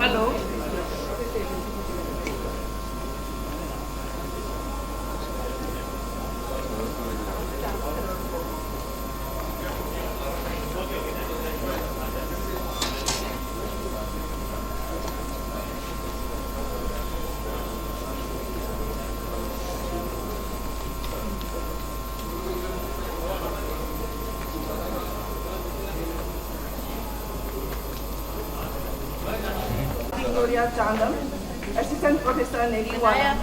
Hello. Gloria Chandam, Assistant Professor Neriwana.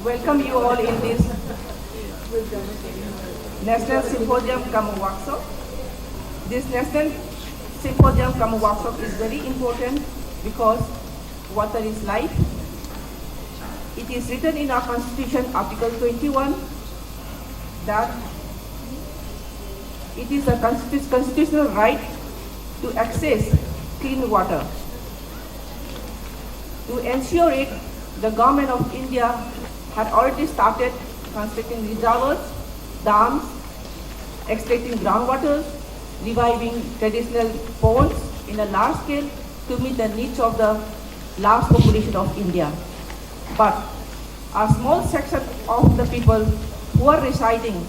Welcome you all in this National Symposium Come Workshop. This National Symposium Come Workshop is very important because water is life. It is written in our Constitution, Article 21, that it is a constitutional right to access clean water. To ensure it, the government of India had already started constructing reservoirs, dams, extracting groundwater, reviving traditional ponds in a large scale to meet the needs of the large population of India. But a small section of the people who are residing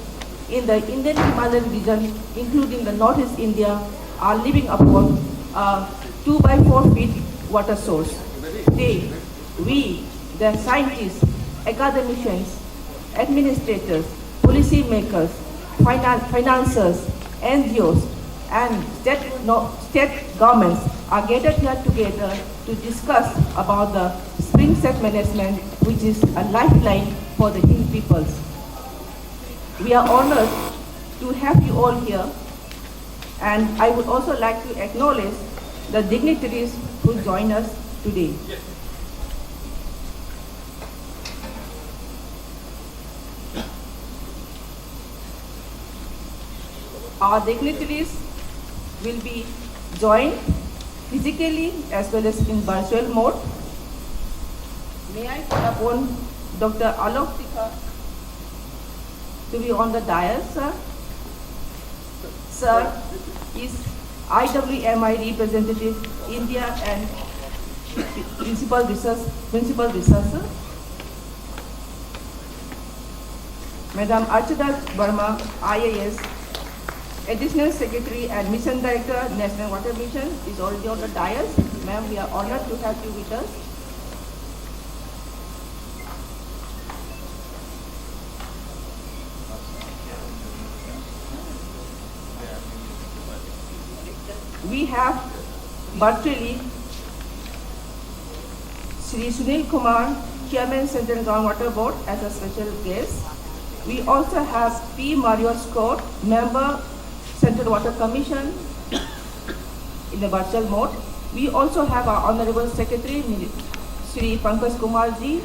in the Indian Himalayan region, including the Northeast India, are living upon a 2 by 4 feet water source. We, the scientists, academicians, administrators, policy makers, financiers, NGOs, and state governments are gathered here together to discuss about the spring set management, which is a lifeline for the hill peoples. We are honored to have you all here, and I would also like to acknowledge the dignitaries who join us today. Our dignitaries will be joined physically as well as in virtual mode. May I call upon Dr. Alok Tikha to be on the dais, sir. Sir is IWMI representative India and principal researcher. Madam Archana Verma, IAS, Additional Secretary and Mission Director, National Water Mission, is already on the dais. Ma'am, we are honored to have you with us. We have virtually Shri Sunil Kumar, Chairman Central Groundwater Board, as a special guest. We also have P. Mario Scott, Member Central Water Commission, in the virtual mode. We also have our Honorable Secretary, Shri Pankaj Kumar Ji,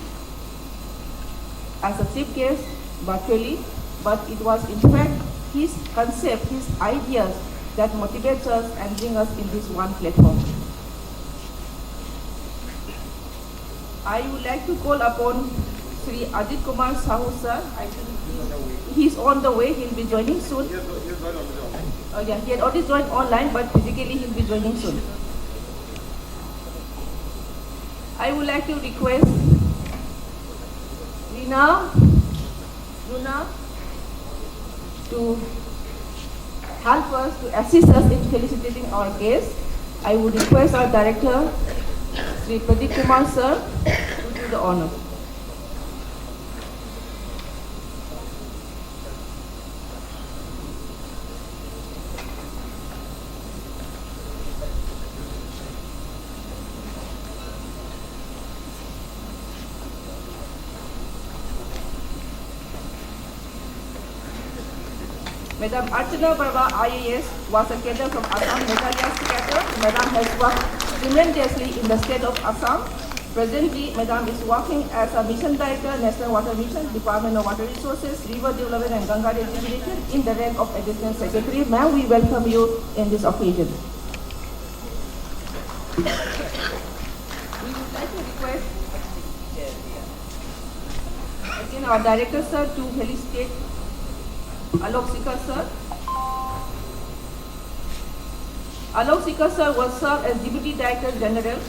as a chief guest virtually, but it was in fact his concept, his ideas that motivates us and bring us in this one platform. I would like to call upon Sri Ajit Kumar Sahu sir. I think he's on the way, he'll be joining soon. Yeah, he had already joined online, but physically he'll be joining soon. I would like to request Luna to help us, to assist us in felicitating our guests. I would request our director, Sri Pradeep Kumar sir, to do the honor. Madam Archana Barba, IAS, was a cadre from Assam Meghalaya Theatre. Madam has worked tremendously in the state of Assam. Presently, Madam is working as a Mission Director, National Water Mission, Department of Water Resources, River Development and Ganga Rejuvenation in the rank of Additional Secretary. Ma'am, we welcome you in this occasion. We would like to request again our director sir to felicitate Alok Sikar sir. Alok Sikar sir was served as Deputy Director General,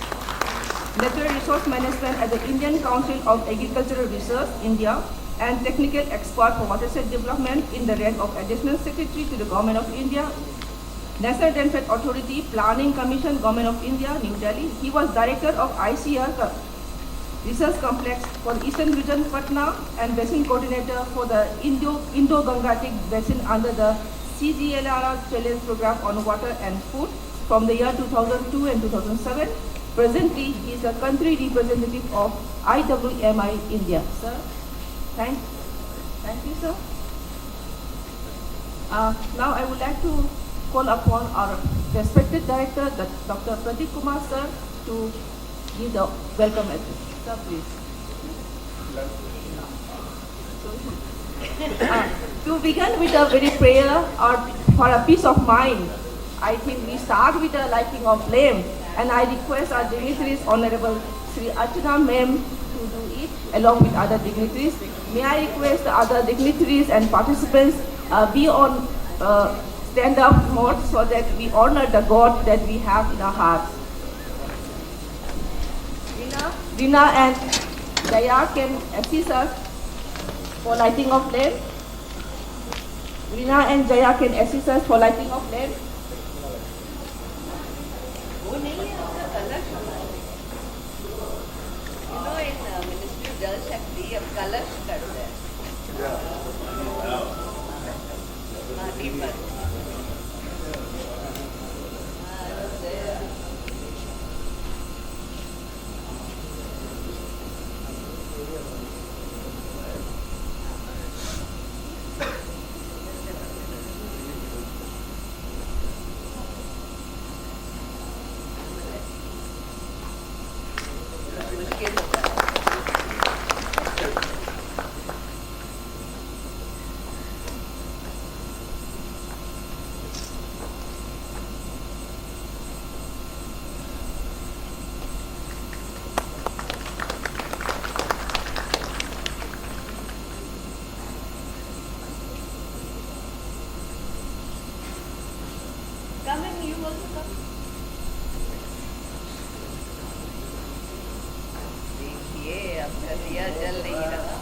Natural Resource Management at the Indian Council of Agricultural Research, India, and Technical Expert for Watershed Development in the rank of Additional Secretary to the Government of India, National Benefit Authority, Planning Commission, Government of India, New Delhi. He was Director of ICR Research Complex for Eastern Region, Patna, and Basin Coordinator for the Indo-Gangetic Basin under the CGLR Challenge Program on Water and Food from the year 2002 and 2007. Presently, he is a country representative of IWMI India. Sir, thank you, sir. Now I would like to call upon our respected director, Dr. Pradeep Kumar sir, to give the welcome address. Sir, please. To begin with a very prayer or for a peace of mind, I think we start with the lighting of flame, and I request our dignitaries, Honorable Sri Archana Ma'am, to do it along with other dignitaries. May I request the other dignitaries and participants be on stand-up mode so that we honor the God that we have in our hearts. Rina and Jaya can assist us for lighting of flame. Rina and Jaya can assist us for lighting of flame. In Ministry of Jal Shakti, अब कलश करते हैं। माटी पर। Come and you also come. देखिए अब दिया जल नहीं रहा।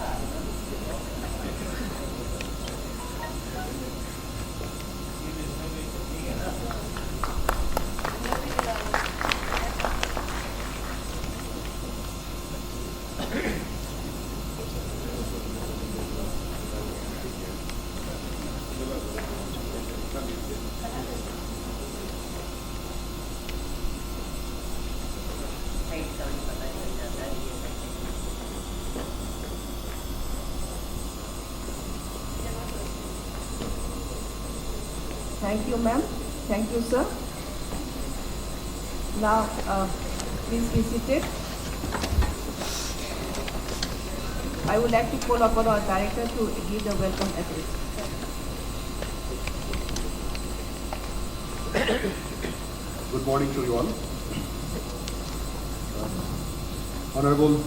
Thank you, ma'am. Thank you, sir. Now, please be seated. I would like to call upon our director to give the welcome address. Good morning to you all. Honorable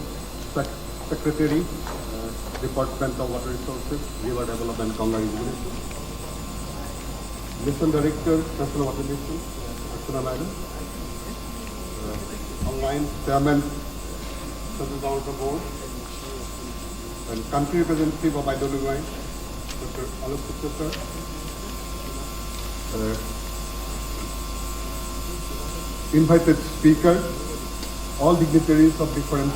Secretary, Department of Water Resources, River Development, Ganga Regulation. Mission Director, National Water Mission, Archana Madam. Online Chairman, Central Government Board, and Country Representative of IWI, Dr. Alok Sikar sir. Invited speakers, all dignitaries of different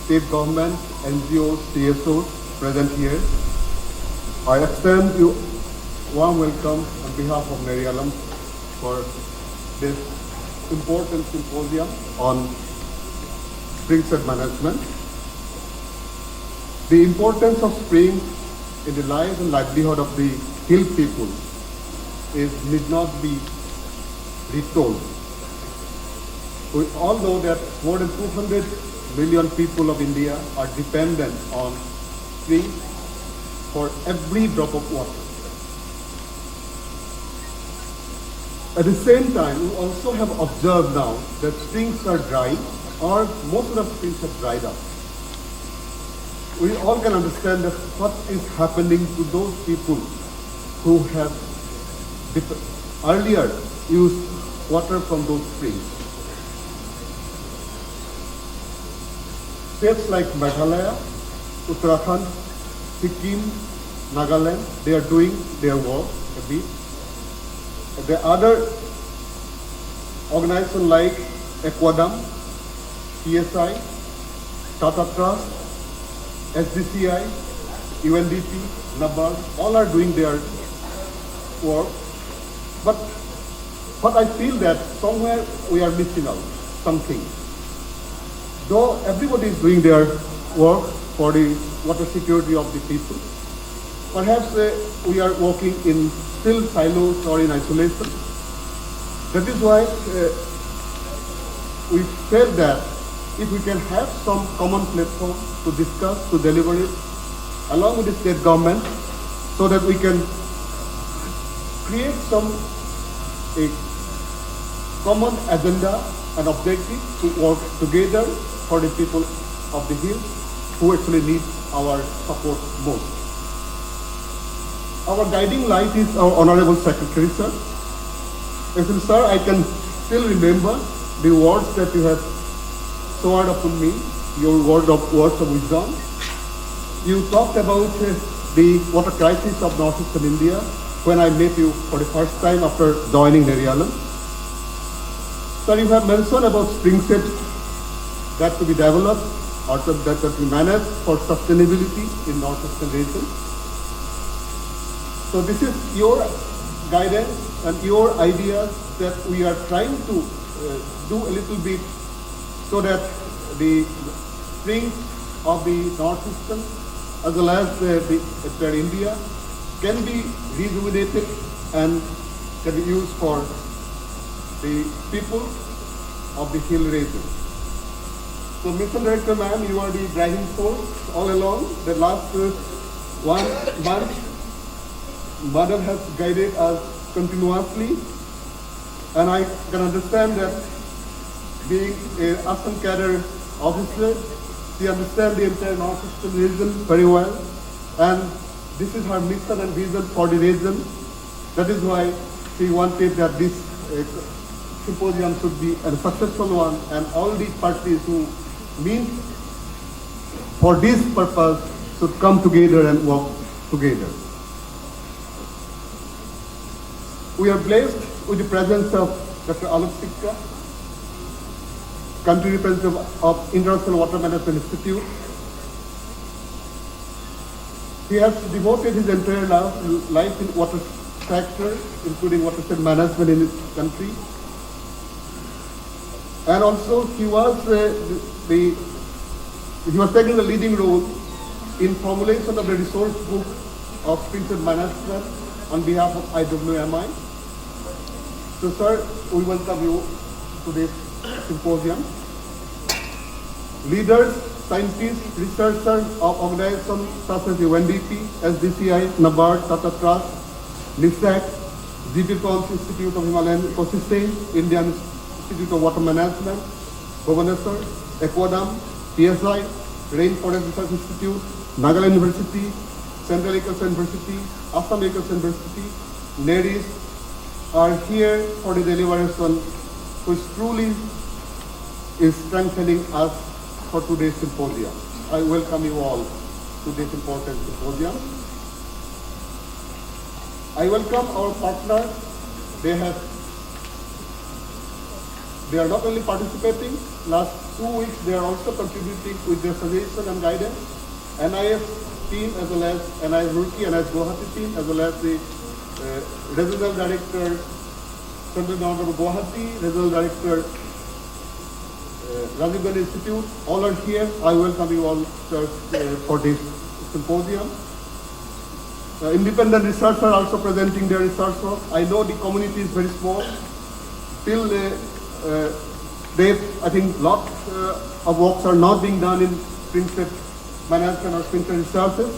state governments, NGOs, CSOs present here. I extend you warm welcome on behalf of Nerialam for this important symposium on springside management. The importance of springs in the life and livelihood of the hill people need not be retold. We all know that more than 200 million people of India are dependent on springs for every drop of water. At the same time, we also have observed now that springs are dry, or most of the springs have dried up. We all can understand that what is happening to those people who have earlier used water from those springs. States like Meghalaya, Uttarakhand, Sikkim, Nagaland, they are doing their work a bit. The other organizations like Aquadam, PSI, Tata Trust, SDCI, UNDP, NABARD, all are doing their work. But I feel that somewhere we are missing out something. Though everybody is doing their work for the water security of the people, perhaps we are working in still silos or in isolation. That is why we felt that if we can have some common platform to discuss, to deliver it, along with the state government, so that we can create a common agenda and objective to work together for the people of the hill who actually need our support most. Our guiding light is our Honorable Secretary, sir. Actually, sir, I can still remember the words that you have showered upon me, your words of wisdom. You talked about the water crisis of northeastern India when I met you for the first time after joining Nerialan. Sir, you have mentioned about spring sets that to be developed or that to be managed for sustainability in northeastern region. So this is your guidance and your ideas that we are trying to do a little bit so that the springs of the northeastern as well as the India can be rejuvenated and can be used for the people of the hill region. So, Mr. Director, ma'am, you are the driving force all along. The last 1 month, Madam has guided us continuously, and I can understand that being an Assam cadre officer, she understands the entire northeastern region very well, and this is her mission and vision for the region. That is why she wanted that this symposium should be a successful one, and all the parties who mean for this purpose should come together and work together. We are blessed with the presence of Dr. Alok Sikka, country representative of International Water Management Institute. He has devoted his entire life in water sector, including watershed management in his country. And also he was taking a leading role in formulation of the resource book of watershed management on behalf of IWMI. So, sir, we welcome you to this symposium. Leaders, scientists, researchers of organizations such as UNDP, SDCI, NABARD, Tata Trust, NISAC, GP Pons Institute of Himalayan Ecosystem, Indian Institute of Water Management, Bhubaneswar, Aquadam, PSI, Rainforest Research Institute, Nagaland University, Central Agriculture University, Assam Agriculture University, NERIS, are here for the deliberation, which truly is strengthening us for today's symposium. I welcome you all to this important symposium. I welcome our partners. They are not only participating, last 2 weeks they are also contributing with their suggestion and guidance. NIS team as well as NIS Roorkee, NIS Guwahati team as well as the Regional Director, Central Government of Guwahati, Regional Director, Rajiv Gandhi Institute, all are here. I welcome you all for this symposium. Independent researchers are also presenting their research work. I know the community is very small. Still, I think lot of works are not being done in spring-set management or spring-set researches.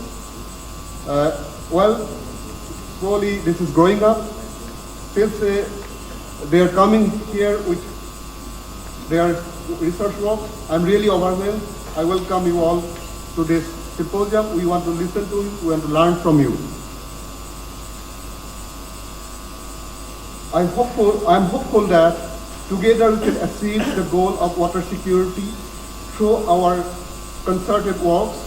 Well, slowly this is growing up. Since they are coming here with their research work. I'm really overwhelmed. I welcome you all to this symposium. We want to listen to you, we want to learn from you. I'm hopeful that together we can achieve the goal of water security through our concerted works.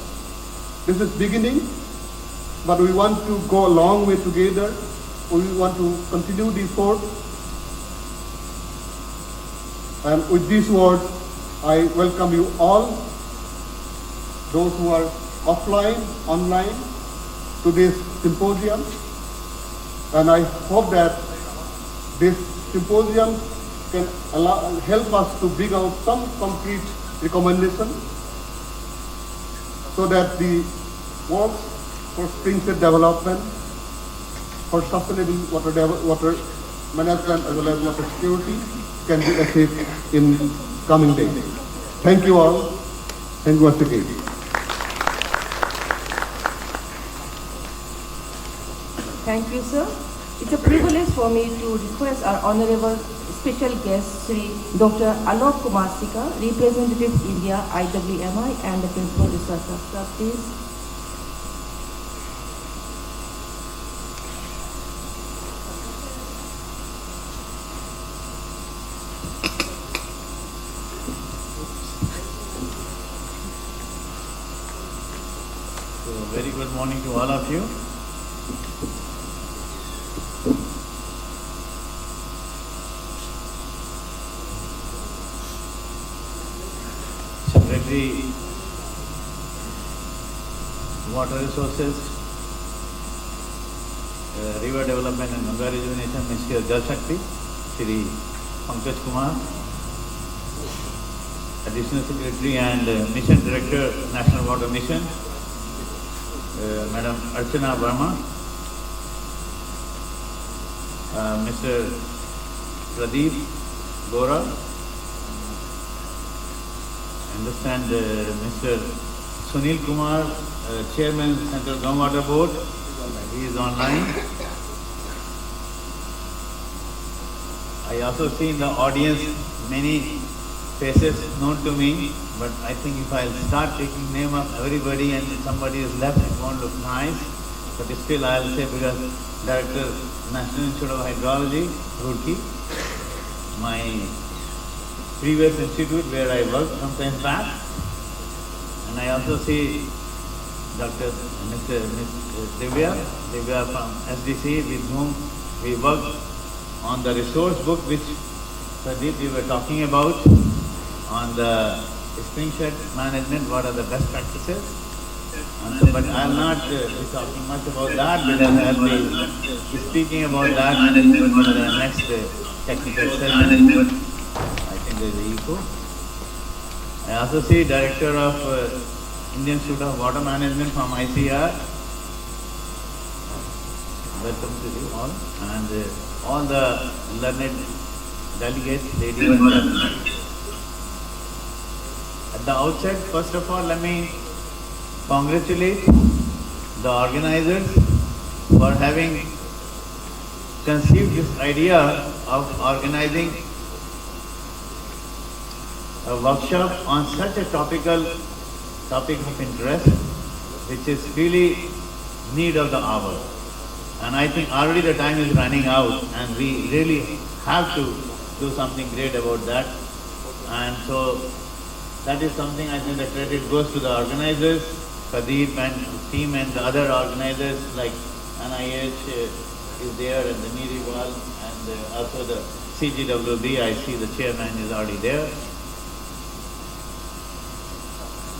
This is beginning, but we want to go a long way together. We want to continue the effort. And with these words, I welcome you all, those who are offline, online, to this symposium. And I hope that this symposium can help us to bring out some concrete recommendations so that the works for spring-fed development, for sustainable water management as well as water security can be achieved in coming days. Thank you all. Thank you once again. Thank you, sir. It's a privilege for me to request our honorable special guest, Sri Dr. Alok Kumar Sikka, Representative India, IWMI, and the Principal Researcher. Sir, please. So, very good morning to all of you. Secretary, Water Resources, River Development and Ganga Rejuvenation, Ministry of Jal Shakti, Shri Pankaj Kumar, Additional Secretary and Mission Director, National Water Mission, Madam Archana Verma, Mr. Pradeep Gora, understand Mr. Sunil Kumar, Chairman, Central Groundwater Board, he is online. I also see in the audience many faces known to me, but I think if I'll start taking name of everybody and somebody is left, it won't look nice. But still I'll say, because Director, National Institute of Hydrology, Roorkee, my previous institute where I worked some time back, and I also see Dr. Ms. Divya from SDC, with whom we worked on the resource book which Pradeep we were talking about on the spring shed management, what are the best practices. But I'll not be talking much about that, because I'll be speaking about that in the next technical session. I think there is an echo. I also see Director of Indian Institute of Water Management from ICR. Welcome to you all, and all the learned delegates, ladies and gentlemen. At the outset, first of all, let me congratulate the organizers for having conceived this idea of organizing a workshop on such a topic of interest, which is really need of the hour. And I think already the time is running out, and we really have to do something great about that. And so that is something I think the credit goes to the organizers, Pradeep and team, and the other organizers like NIH is there, and the Miriwal, and also the CGWB. I see the chairman is already there.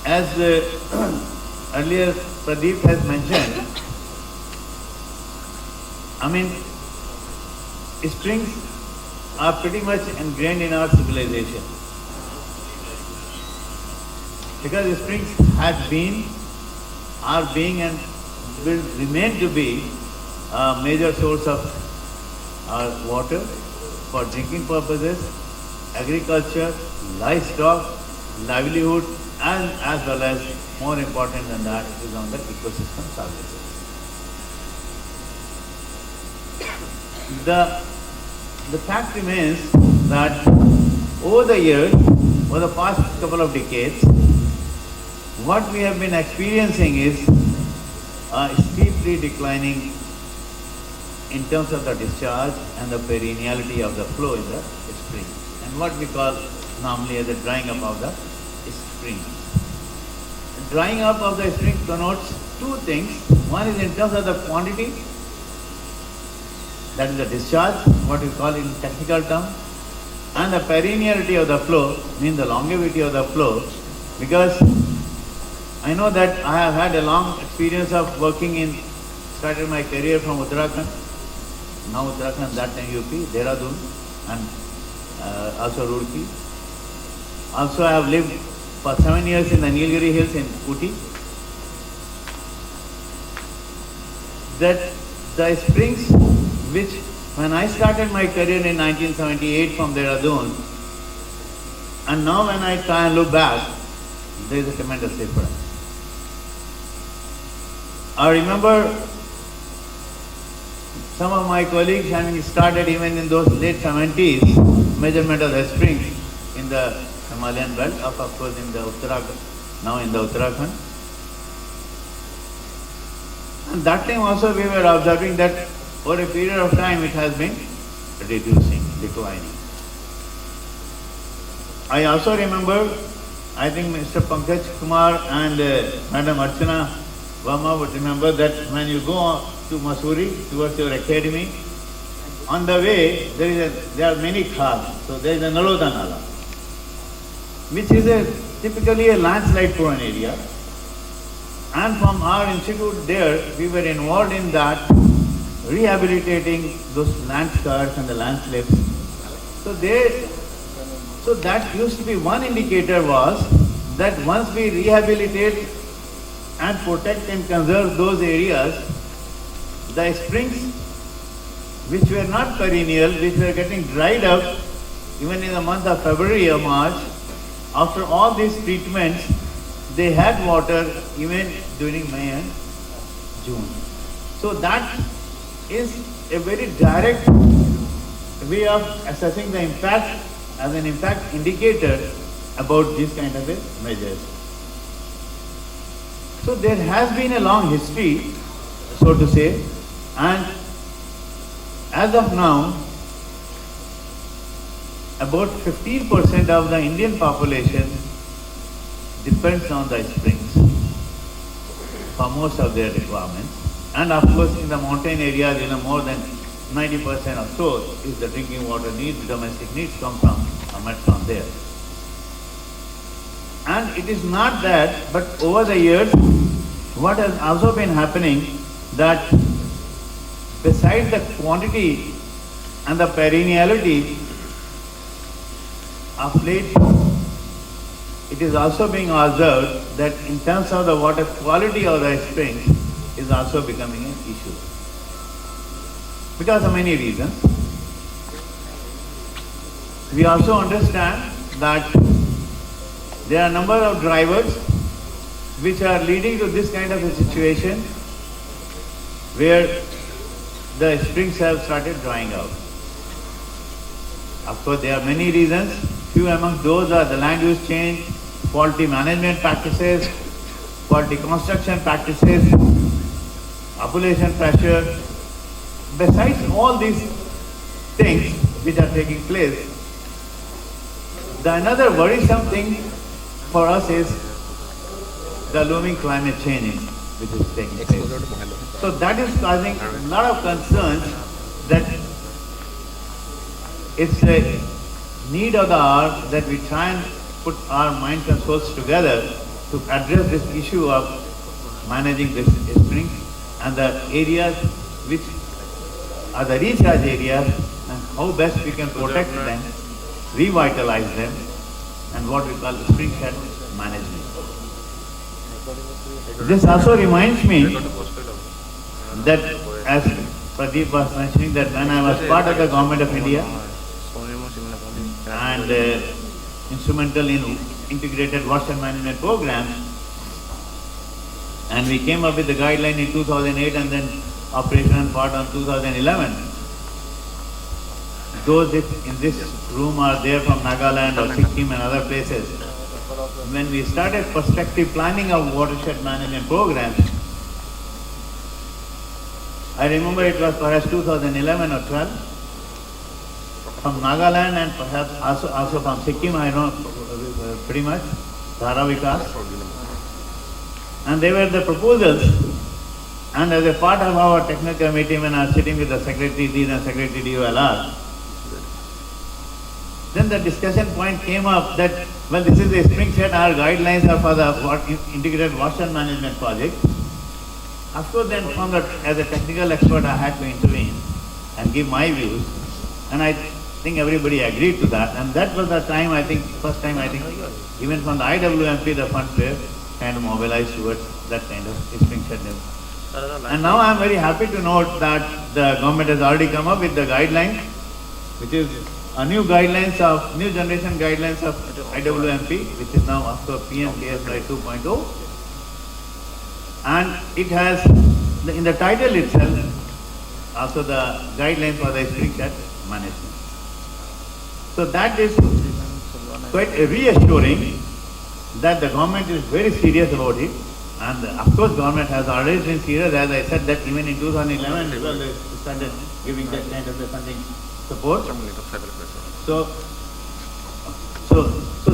As earlier Pradeep has mentioned, I mean, springs are pretty much ingrained in our civilization, because springs have been, are being, and will remain to be a major source of our water for drinking purposes, agriculture, livestock, livelihood, and as well as, more important than that, is on the ecosystem services. The the fact remains that over the years, over the past couple of decades, what we have been experiencing is steeply declining in terms of the discharge and the perenniality of the flow in the spring, and what we call normally as the drying up of the spring. Drying up of the spring connotes two things. One is in terms of the quantity, that is the discharge, what we call in technical term, and the perenniality of the flow means the longevity of the flow, because I know that I have had a long experience of working in, started my career from Uttarakhand, now Uttarakhand, that time UP, Dehradun, and also Roorkee. Also I have lived for 7 years in the Nilgiri Hills in Ooty. That the springs which, when I started my career in 1978 from Dehradun, and now when I try and look back, there is a tremendous difference. I remember some of my colleagues having started even in those late 70s measurement of the springs in the Himalayan belt, of course in the Uttarakhand, now in the Uttarakhand. And that time also we were observing that over a period of time it has been reducing, declining. I also remember, I think Mr. Pankaj Kumar and Madam Archana Verma would remember that when you go to Mussoorie towards your academy, on the way there are many khars. So there is a Naloda Nala, which is typically a landslide prone area. And from our institute there, we were involved in that, rehabilitating those land scars and the landslips. So that used to be one indicator, was that once we rehabilitate and protect and conserve those areas, the springs which were not perennial, which were getting dried up even in the month of February or March, after all these treatments, they had water even during May and June. So that is a very direct way of assessing the impact as an impact indicator about these kind of measures. So there has been a long history, so to say, and as of now, about 15% of the Indian population depends on the springs for most of their requirements. And of course in the mountain areas, more than 90% or so is the drinking water needs, domestic needs come from, are met from there. And it is not that, but over the years, what has also been happening, that besides the quantity and the perenniality of late, it is also being observed that in terms of the water quality of the springs is also becoming an issue, because of many reasons. We also understand that there are a number of drivers which are leading to this kind of a situation where the springs have started drying out. Of course, there are many reasons. Few among those are the land use change, faulty management practices, faulty construction practices, population pressure. Besides all these things which are taking place, the another worrisome thing for us is the looming climate change which is taking place. So that is causing a lot of concerns that it's a need of the hour that we try and put our minds and souls together to address this issue of managing this springs and the areas which are the recharge areas, and how best we can protect them, revitalize them, and what we call springshed management. This also reminds me that, as Pradeep was mentioning, that when I was part of the Government of India and instrumental in integrated water management programs, and we came up with the guideline in 2008 and then operational part on 2011. those in this room are there from Nagaland or Sikkim and other places. When we started prospective planning of watershed management programs, I remember it was perhaps 2011 or 12, from Nagaland and perhaps also from Sikkim, I know pretty much, Dhara Vikas. And they were the proposals. And as a part of our technical committee, when I was sitting with the Secretary Dean and Secretary DOLR, then the discussion point came up that, well, this is the spring set, our guidelines are for the integrated watershed management project. Of course, then as a technical expert, I had to intervene and give my views. And I think everybody agreed to that. And that was the time, first time, even from the IWMP, the funds were kind of mobilized towards that kind of spring set. And now I am very happy to note that the government has already come up with the guidelines, which is a new generation guidelines of IWMP, which is now after PMKSY 2.0. And it has, in the title itself, also the guidelines for the spring set management. So that is quite reassuring that the government is very serious about it. And of course, government has always been serious, as I said, that even in 2011, they started giving that kind of funding support. So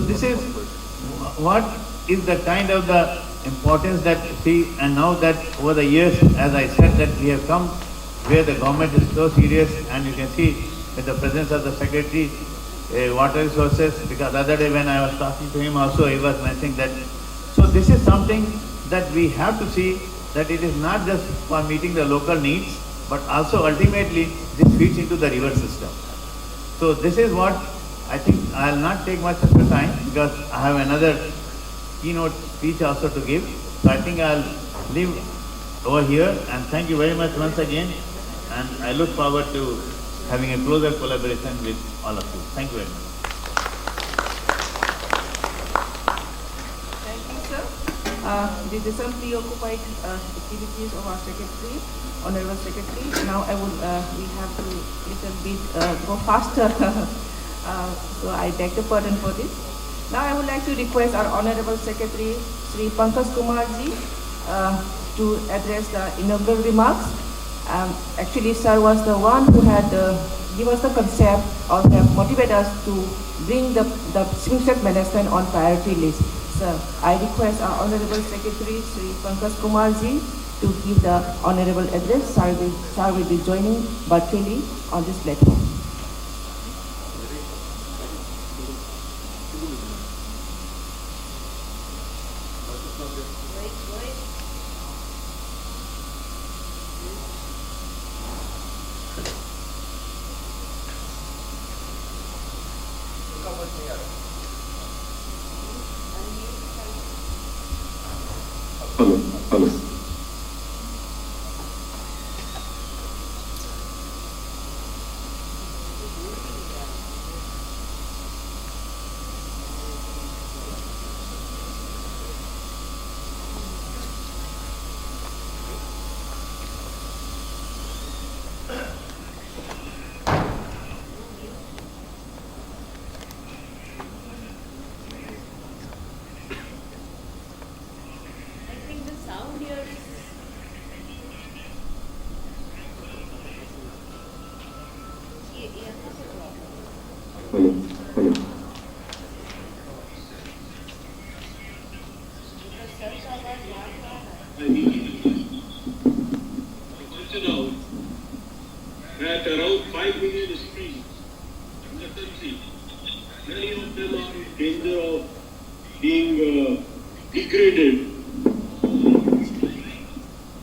this is what is the kind of the importance that see, and now that over the years, as I said, that we have come where the government is so serious, and you can see with the presence of the Secretary, water resources, because the other day when I was talking to him also, he was mentioning that. So this is something that we have to see, that it is not just for meeting the local needs, but also ultimately this feeds into the river system. So this is what I think. I will not take much of your time because I have another keynote speech also to give. So I think I will leave over here, and thank you very much once again, and I look forward to having a closer collaboration with all of you. Thank you very much. Thank you, sir. The recently occupied activities of our Secretary, Honorable Secretary. Now we have to little bit go faster. So I beg the pardon for this. Now I would like to request our Honorable Secretary, Sri Pankaj Kumarji, to address the inaugural remarks. Actually, sir was the one who had given us the concept or have motivated us to bring the spring set management on priority list. Sir, I request our Honorable Secretary, Sri Pankaj Kumarji, to give the honorable address. Sir will be joining virtually on this platform. Hello. That around 5 million streams in the country, many of them are in danger of being degraded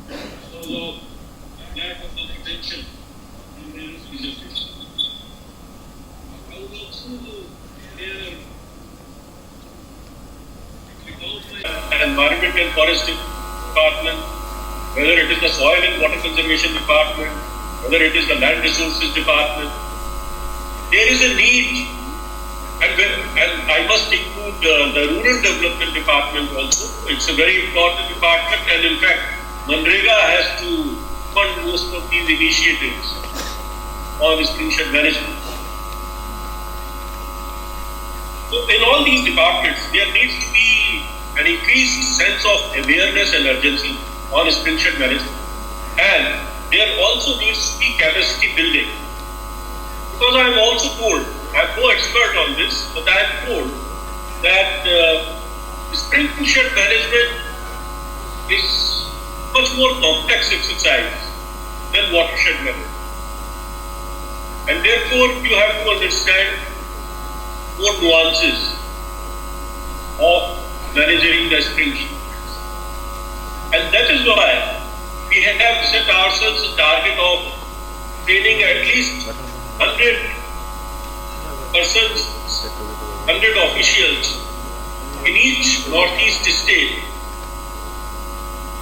because of lack of attention in various reservoirs. I would also hear an environment and forest department, whether it is the soil and water conservation department, whether it is the land resources department, there is a need, and I must include the rural development department also. It's a very important department, and in fact, Manrega has to fund most of these initiatives on spring shed management. So in all these departments, there needs to be an increased sense of awareness and urgency on spring shed management. And there also needs to be capacity building. Because I am also told, I am no expert on this, but I am told that spring shed management is much more complex exercise than watershed management. And therefore, you have to understand more nuances of managing the spring sheds. And that is why we have set ourselves a target of training at least 100 persons, 100 officials in each northeast state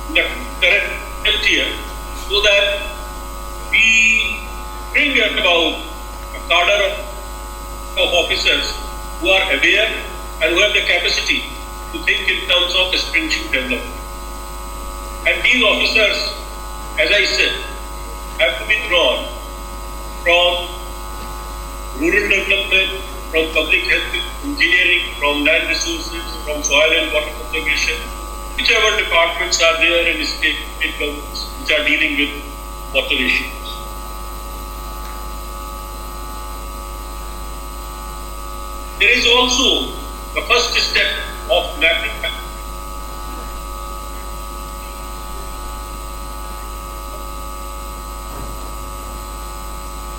in the current year, so that we bring about a cadre of officers who are aware and who have the capacity to think in terms of the spring shed development. And these officers, as I said, have to be drawn from rural development, from public health engineering, from land resources, from soil and water conservation, whichever departments are there in state governments which are dealing with water issues. There is also the first step of mapping.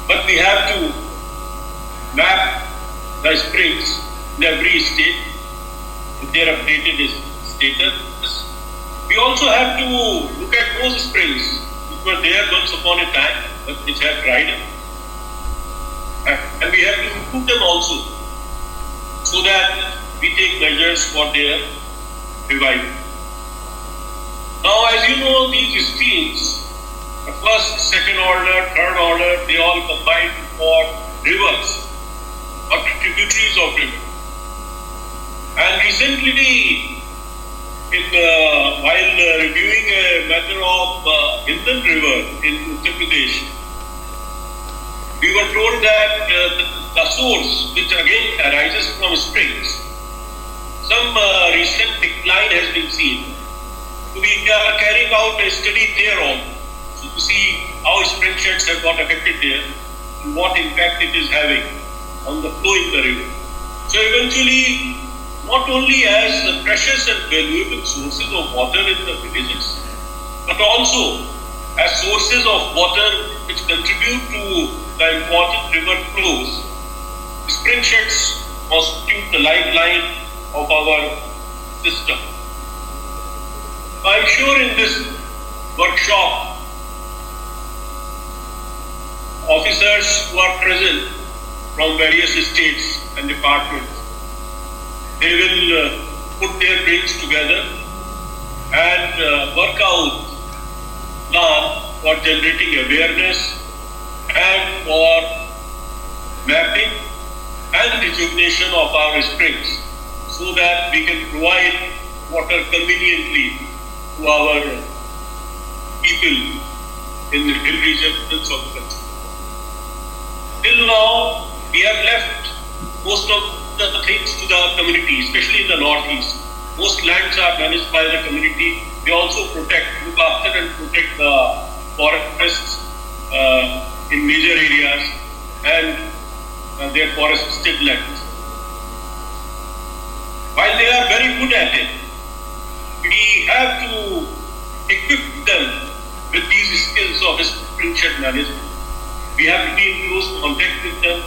But we have to map the springs in every state with their updated status. We also have to look at those springs which were there once upon a time but which have dried up. And we have to improve them also, so that we take measures for their revival. Now, as you know, these streams, the first, second order, third order, they all combine for rivers or tributaries of rivers. And recently, while reviewing a matter of Indian River in Uttar Pradesh, we were told that the source, which again arises from springs, some recent decline has been seen. So we are carrying out a study there on, so to see how spring sheds have got affected there and what impact it is having on the flow in the river. So eventually, not only as the precious and valuable sources of water in the villages, but also as sources of water which contribute to the important river flows, spring sheds constitute the lifeline of our system. I am sure in this workshop, officers who are present from various states and departments, they will put their brains together and work out plan for generating awareness and for mapping and rejuvenation of our springs, so that we can provide water conveniently to our people in the hill regions of the country. Till now, we have left most of the things to the community, especially in the northeast. Most lands are managed by the community. They also look after and protect the forests in major areas and their forested lands. While they are very good at it, we have to equip them with these skills of spring shed management. We have to be in close contact with them.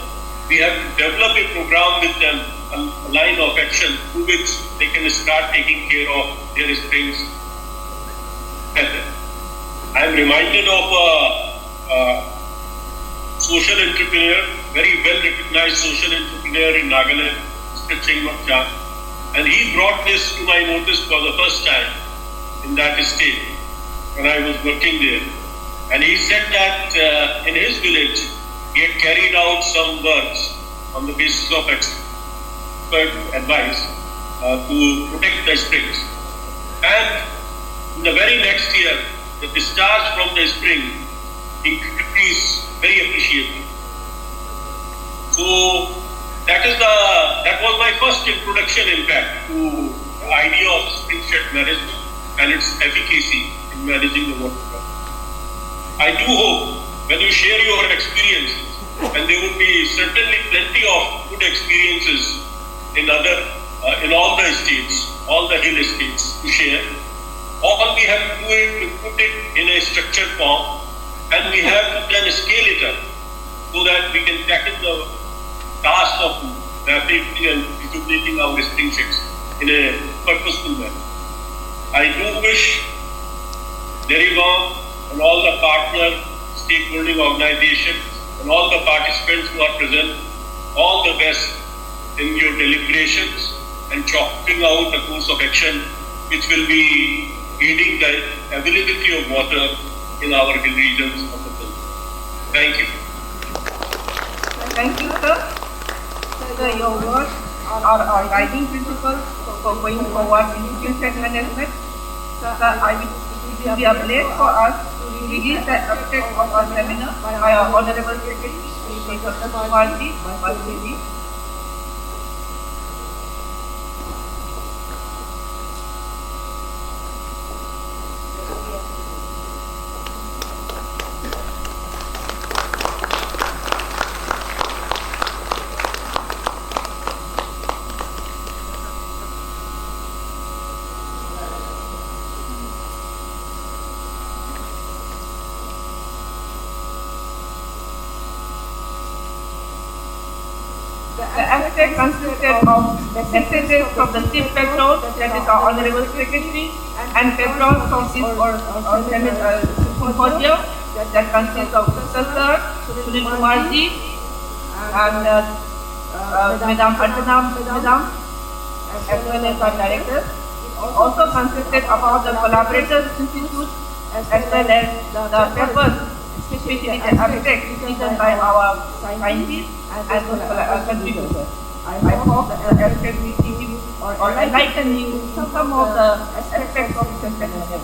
We have to develop a program with them, a line of action through which they can start taking care of their springs better. I am reminded of a social entrepreneur, very well recognized social entrepreneur in Nagaland, Mr. Chingmat Chan. And he brought this to my notice for the first time in that state when I was working there. And he said that in his village, he had carried out some works on the basis of expert advice to protect the springs. And in the very next year, the discharge from the spring increased very appreciably. So That was my first introduction, in fact, to the idea of spring shed management and its efficacy in managing the water problem. I do hope when you share your experiences, and there would be certainly plenty of good experiences in all the estates, all the hill estates to share. All we have to do is to put it in a structured form, and we have to then scale it up so that we can tackle the task of mapping and rejuvenating our spring sheds in a purposeful manner. I do wish Deriva and all the partner stakeholding organizations and all the participants who are present all the best in your deliberations and chalking out a course of action which will be aiding the availability of water in our hill regions of the country. Thank you. Thank you, sir. Sir, your words are our guiding principles for going forward in spring shed management. Sir, it will be a blessing for us to release the aspect of our seminar by our Honorable Secretary, Dr. Kumarji, Baswedi. The aspect consisted of messages from the chief patron, that is our Honorable Secretary, and patrons from this symposium, that consists of Mr. Sir, Sunil Kumarji, and Madam Archana, as well as our directors. It also consisted about the collaborators institute, as well as the papers, especially the abstract written by our scientists as well as contributors. I hope the abstract will give you or enlighten you some of the aspects of the seminar.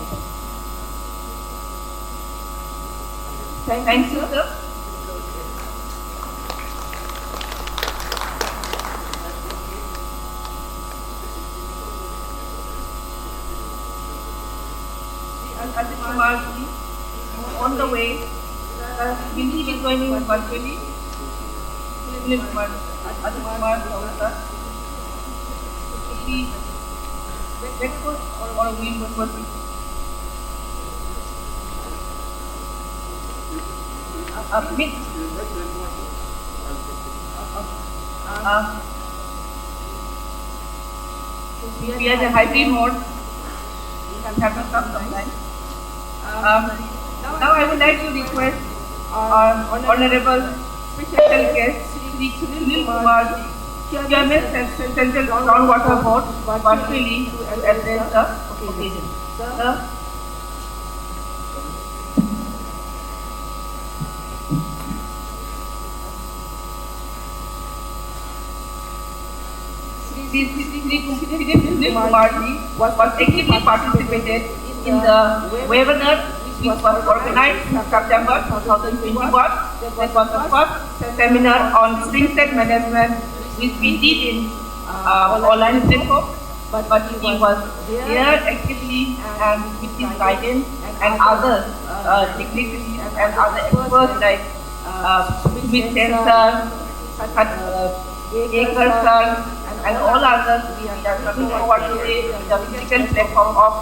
Thank you, sir. Ajit Kumarji on the way. Will he be joining us virtually? Sunil Kumar, Ajit Kumar, sir. Will he breakfast or will he working? Mix. We are the hybrid mode. We can have to come sometime. Now I would like to request our Honorable Special Guest, Shri Sunil Kumar, Chairman Central Groundwater Board, virtually to address the occasion. Sir. Sunil Kumarji was actively participated in the webinar which was organized in September 2021. That was the first seminar on spring shed management which we did in online platform. But he was there actively and with his guidance and other dignitaries and other experts like Smith Sensor, Akers sir, and all others. We are looking forward to the physical platform of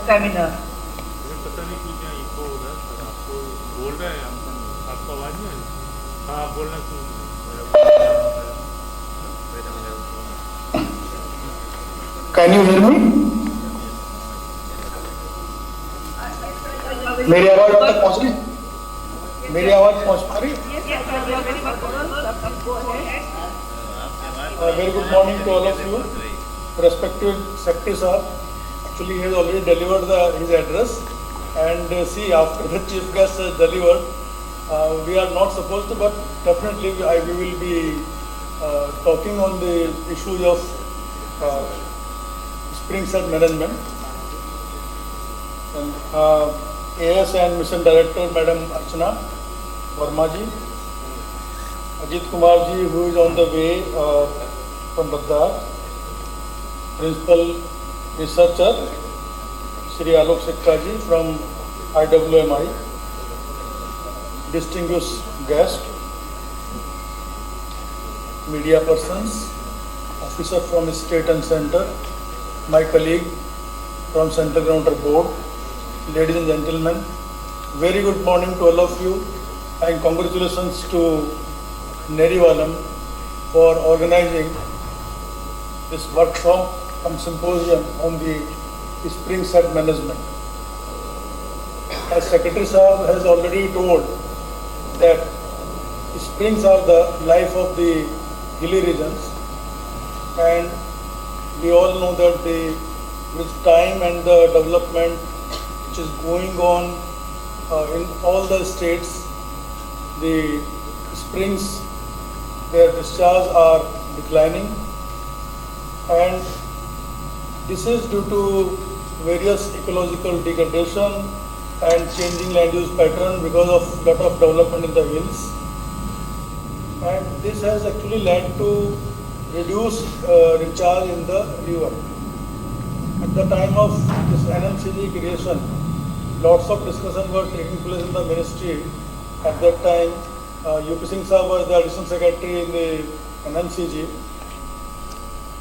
seminar. पता नहीं क्यों क्या eco हो रहा है sir आपको बोल रहे हैं आपको आवाज नहीं आ रही हाँ बोलना Can you hear me? मेरी आवाज अब तक पहुंच रही? मेरी आवाज पहुंच पा रही? Very good morning to all of you. Respective Secretary sir, actually he has already delivered his address. And see, after the chief guest has delivered, we are not supposed to, but definitely we will be talking on the issues of spring shed management. And AS and Mission Director Madam Archana Verma ji, Ajit Kumar ji, who is on the way from Ladakh, Principal Researcher, Shri Alok Sikka ji from IWMI, distinguished guest, media persons, officer from state and center, my colleague from Central Counter Board, ladies and gentlemen, very good morning to all of you and congratulations to Nerivalam for organizing this workshop and symposium on the spring set management. As Secretary Saab has already told that springs are the life of the hilly regions, and we all know that with time and the development which is going on in all the states, the springs, their discharge are declining, and this is due to various ecological degradation and changing land use pattern because of lot of development in the hills, and this has actually led to reduced recharge in the river. At the time of this NMCG creation, lots of discussion were taking place in the ministry. At that time, UP Singh Saab was the additional secretary in the NMCG,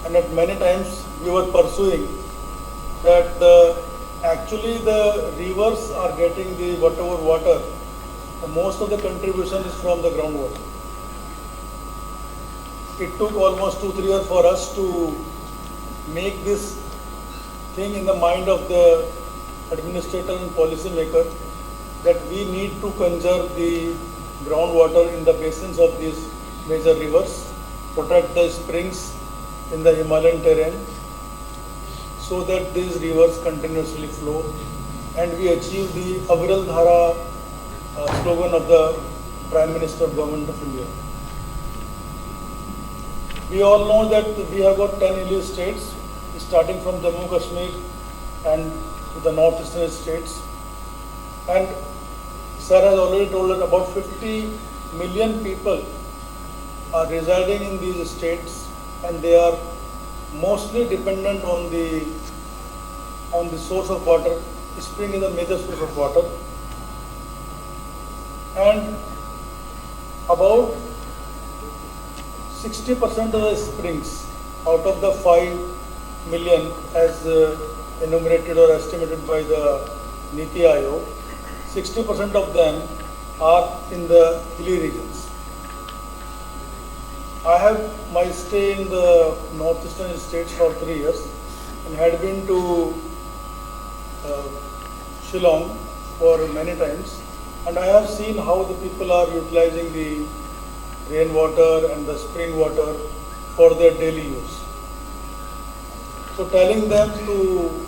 and at many times we were pursuing that actually the rivers are getting the whatever water, most of the contribution is from the groundwater. It took almost 2-3 years for us to make this thing in the mind of the administrator and policy maker that we need to conserve the groundwater in the basins of these major rivers, protect the springs in the Himalayan terrain so that these rivers continuously flow, and we achieve the Aviral Dhara slogan of the Prime Minister of Government of India. We all know that we have got 10 hilly states, starting from Jammu Kashmir and to the northeastern states. And Sir has already told us about 50 million people are residing in these states, and they are mostly dependent on the source of water. Spring is a major source of water, and about 60% of the springs out of the 5 million as enumerated or estimated by the Niti Aayog, 60% of them are in the hilly regions. I have my stay in the northeastern states for 3 years and had been to Shillong for many times, and I have seen how the people are utilizing the rainwater and the spring water for their daily use. So telling them to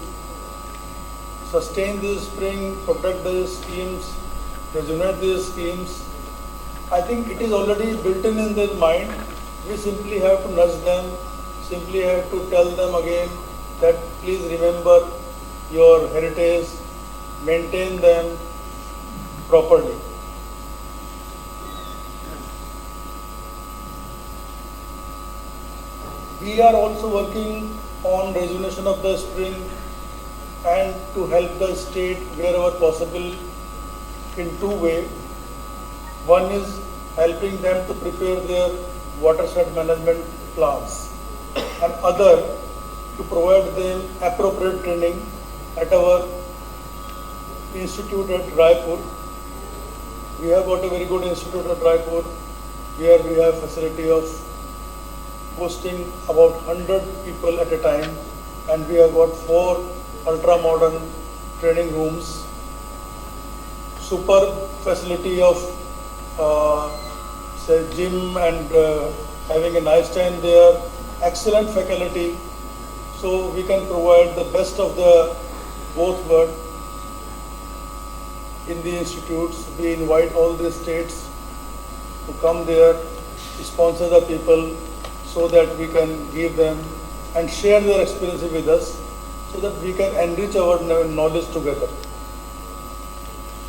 sustain this spring, protect these schemes, rejuvenate these schemes, I think it is already built in their mind. We simply have to nudge them, simply have to tell them again that please remember your heritage, maintain them properly. We are also working on rejuvenation of the spring and to help the state wherever possible in 2 ways. One is helping them to prepare their watershed management plans, and other to provide them appropriate training at our institute at Raipur. We have got a very good institute at Raipur where we have facility of hosting about 100 people at a time, and we have got 4 ultra-modern training rooms, superb facility of say gym and having a nice time there, excellent faculty, so we can provide the best of the both worlds in the institutes. We invite all the states to come there, sponsor the people, so that we can give them and share their experience with us, so that we can enrich our knowledge together.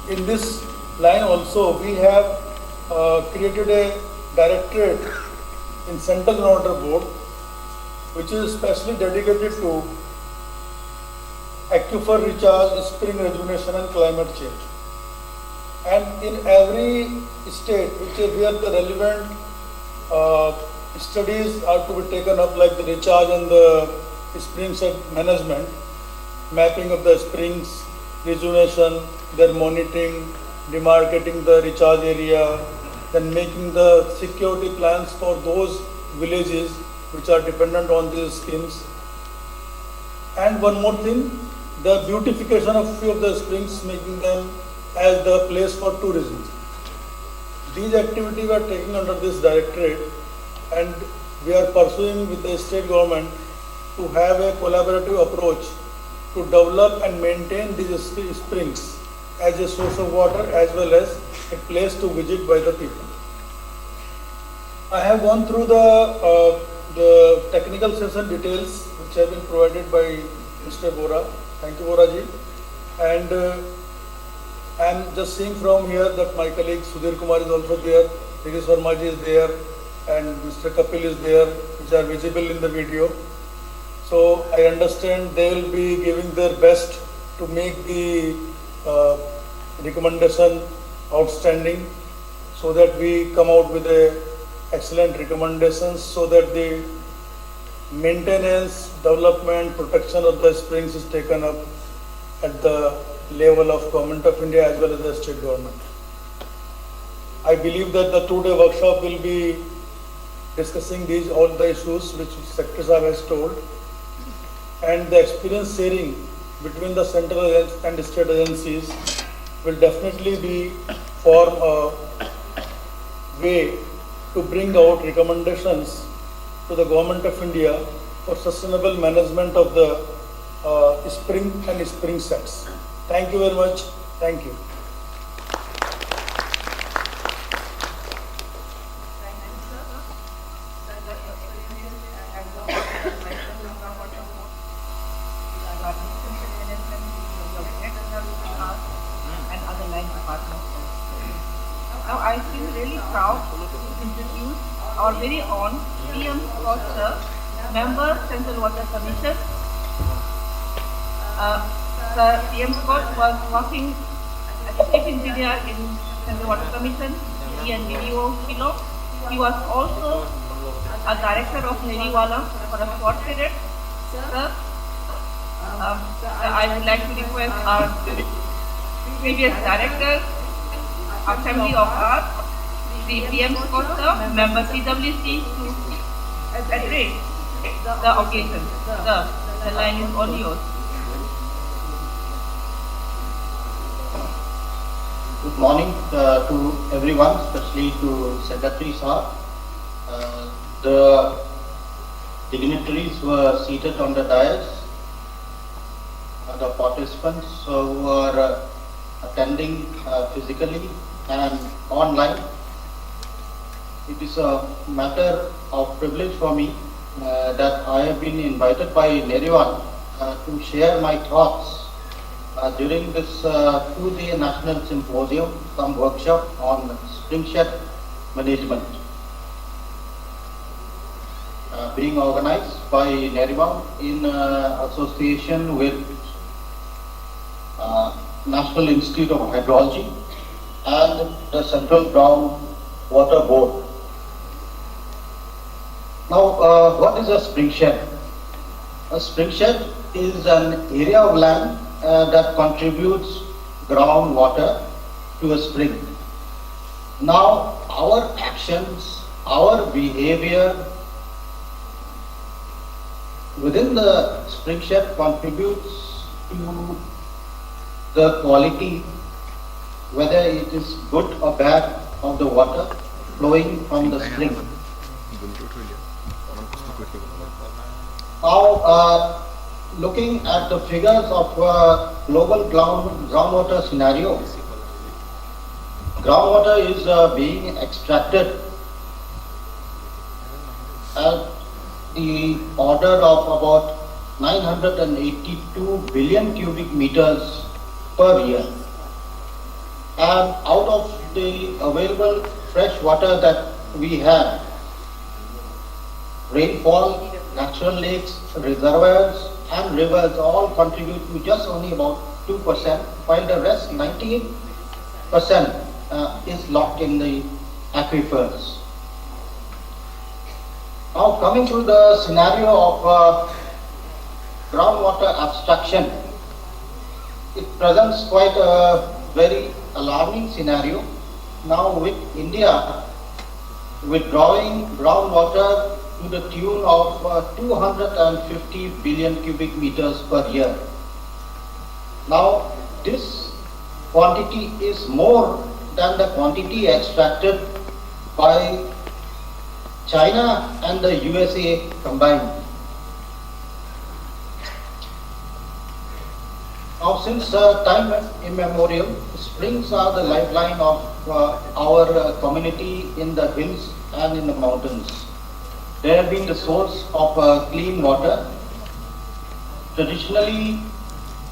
In this line also, we have created a directorate in Central Groundwater Board, which is specially dedicated to aquifer recharge, spring rejuvenation and climate change. And in every state where the relevant studies are to be taken up, like the recharge and the spring set management, mapping of the springs, rejuvenation, their monitoring, demarcating the recharge area, then making the security plans for those villages which are dependent on these schemes. And one more thing, the beautification of few of the springs, making them as the place for tourism. These activities are taken under this directorate, and we are pursuing with the state government to have a collaborative approach to develop and maintain these springs as a source of water as well as a place to visit by the people. I have gone through the technical session details which have been provided by Mr. Bora. Thank you, Bora ji. And I am just seeing from here that my colleague Sudhir Kumar is also there, Mr. Sharma ji is there, and Mr. Kapil is there, which are visible in the video. So I understand they will be giving their best to make the recommendation outstanding, so that we come out with a excellent recommendations, so that the maintenance, development, protection of the springs is taken up at the level of Government of India as well as the state government. I believe that the two-day workshop will be discussing all the issues which Secretary Saab has told, and the experience sharing between the central and state agencies will definitely be form a way to bring out recommendations to the Government of India for sustainable management of the spring and spring sets. Thank you very much. Thank you. And other line departments. Now I feel really proud to introduce our very own PM Scott, member Central Water Commission. Sir PM Scott was working as a chief engineer in Central Water Commission, he and video Kilo. He was also a director of Neriwala for a short period. Sir, I would like to request our previous director, a family of ours, the PM Scott, member CWC, to address the occasion. Sir, the line is all yours. Good morning to everyone, especially to Secretary Sir. The dignitaries were seated on the dais. The participants who are attending physically and online. It is a matter of privilege for me that I have been invited by Neriwan to share my thoughts during this 2-day national symposium, some workshop on springshed management, being organized by Neriwan in association with National Institute of Hydrology and the Central Groundwater Board. Now, what is a springshed? A springshed is an area of land that contributes groundwater to a spring. Now, our actions, our behavior within the springshed contributes to the quality, whether it is good or bad, of the water flowing from the spring. Now, looking at the figures of global groundwater scenario, groundwater is being extracted at the order of about 982 billion cubic meters per year. And out of the available fresh water that we have rainfall, natural lakes, reservoirs and rivers all contribute to just only about 2%, while the rest 98% is locked in the aquifers. Now coming to the scenario of groundwater abstraction, it presents quite a very alarming scenario. Now with India withdrawing groundwater to the tune of 250 billion cubic meters per year. Now this quantity is more than the quantity extracted by China and the USA combined. Now since time immemorial, springs are the lifeline of our community in the hills and in the mountains. They have been the source of clean water. Traditionally,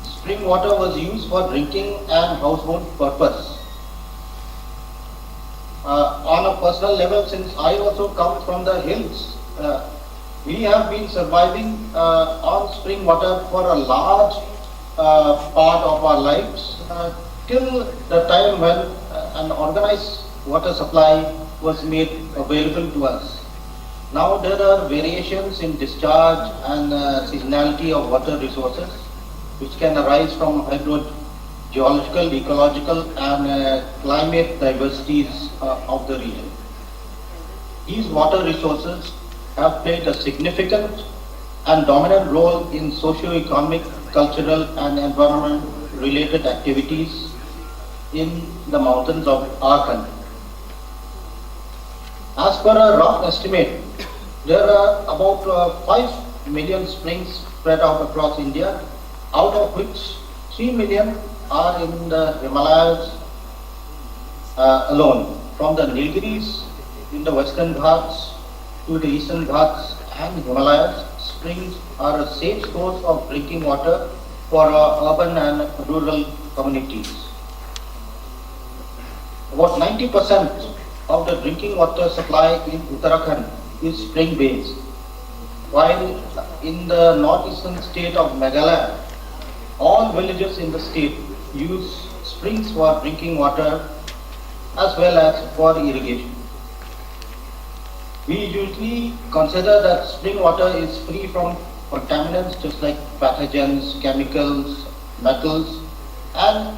spring water was used for drinking and household purpose. On a personal level, since I also come from the hills, we have been surviving on spring water for a large part of our lives till the time when an organized water supply was made available to us. Now there are variations in discharge and seasonality of water resources which can arise from hydrogeological, ecological and climate diversities of the region. These water resources have played a significant and dominant role in socio-economic, cultural and environment related activities in the mountains of our country. As per a rough estimate, there are about 5 million springs spread out across India, out of which 3 million are in the Himalayas alone. From the Nilgiris in the western Ghats to the eastern Ghats and Himalayas, springs are a safe source of drinking water for urban and rural communities. About 90% of the drinking water supply in Uttarakhand is spring based, while in the northeastern state of Meghalaya, all villages in the state use springs for drinking water as well as for irrigation. We usually consider that spring water is free from contaminants just like pathogens, chemicals, metals, and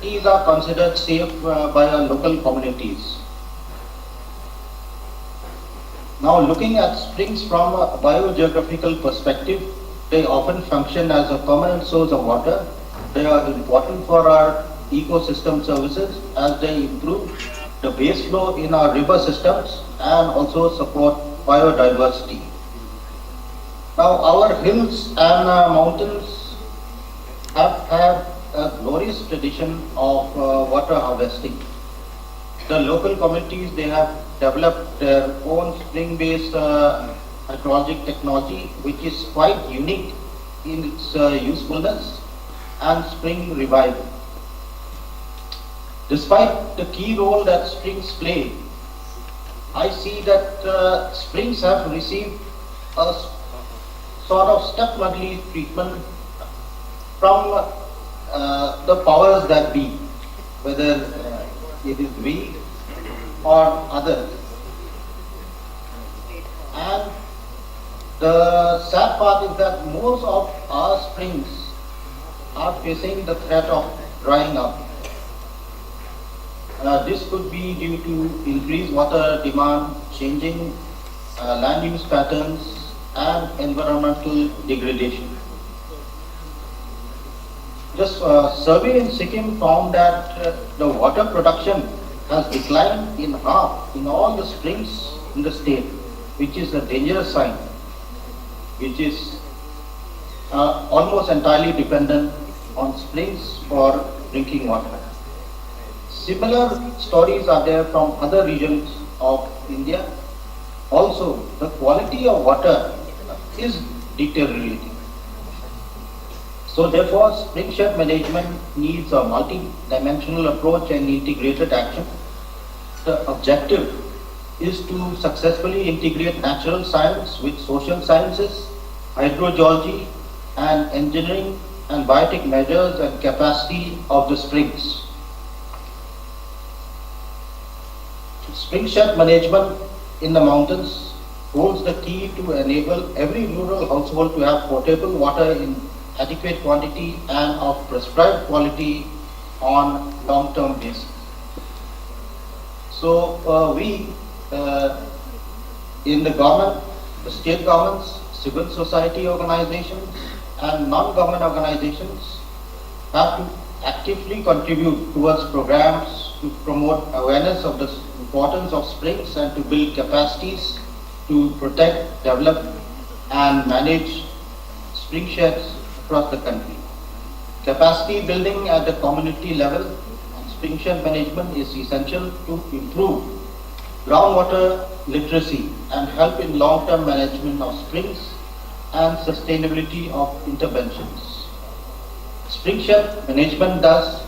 these are considered safe by our local communities. Now looking at springs from a biogeographical perspective, they often function as a permanent source of water. They are important for our ecosystem services as they improve the base flow in our river systems and also support biodiversity. Now our hills and mountains have had a glorious tradition of water harvesting. The local communities, they have developed their own spring-based hydrologic technology which is quite unique in its usefulness and spring revival. Despite the key role that springs play, I see that springs have received a sort of stepmotherly treatment from the powers that be, whether it is we or others. And the sad part is that most of our springs are facing the threat of drying up. This could be due to increased water demand, changing land use patterns and environmental degradation. Just survey in Sikkim found that the water production has declined in half in all the springs in the state, which is a dangerous sign, which is almost entirely dependent on springs for drinking water. Similar stories are there from other regions of India. Also, the quality of water is deteriorating. So therefore, springshed management needs a multi-dimensional approach and integrated action. The objective is to successfully integrate natural science with social sciences, hydrogeology, and engineering and biotic measures and capacity of the springs. Spring shed management in the mountains holds the key to enable every rural household to have potable water in adequate quantity and of prescribed quality on long-term basis. So we in the government, the state governments, civil society organizations and non-government organizations have to actively contribute towards programs to promote awareness of the importance of springs and to build capacities to protect, develop and manage spring sheds across the country. Capacity building at the community level and spring shed management is essential to improve groundwater literacy and help in long-term management of springs and sustainability of interventions. Spring shed management thus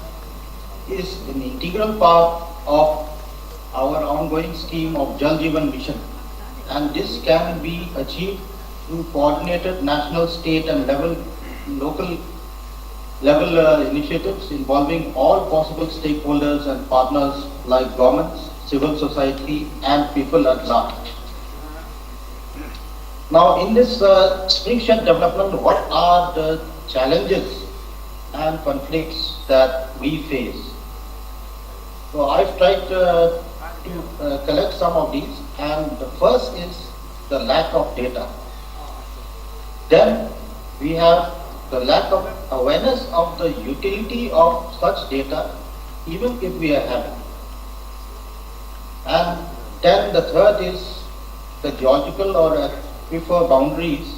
is an integral part of our ongoing scheme of Jal Jeevan Mission, and this can be achieved through coordinated national, state and local level initiatives involving all possible stakeholders and partners like governments, civil society and people at large. Now in this spring shed development, what are the challenges and conflicts that we face? So I've tried to collect some of these, and the first is the lack of data. Then we have the lack of awareness of the utility of such data, even if we are having. And then the third is the geological or aquifer boundaries.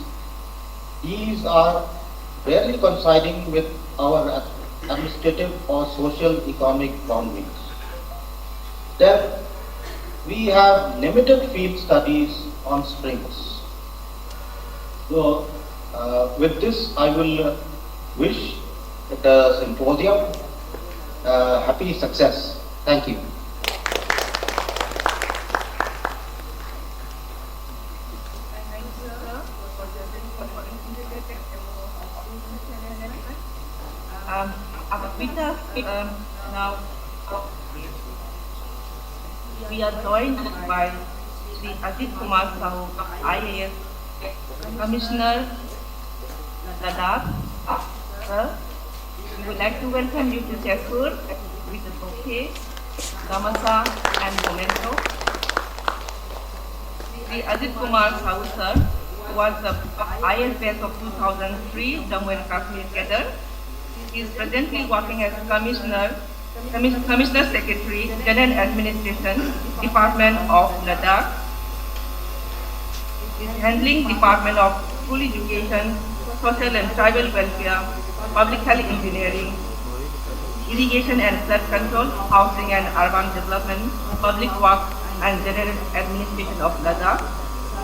These are rarely coinciding with our administrative or social economic boundaries. Then we have limited field studies on springs. So with this I will wish the symposium happy success. Thank you. Now we are joined by Sri Ajit Kumar Sahu, IAS Commissioner, Ladakh. Sir, we would like to welcome you to Jaipur with a bouquet, gamasa and memento. Sri Ajit Kumar Sahu, sir, was the IAS batch of 2003 Jammu and Kashmir cadre. He is presently working as Commissioner Secretary, General Administration, Department of Ladakh. He is handling Department of School Education, Social and Tribal Welfare, Public Health Engineering, Irrigation and Flood Control, Housing and Urban Development, Public Works and General Administration of Ladakh.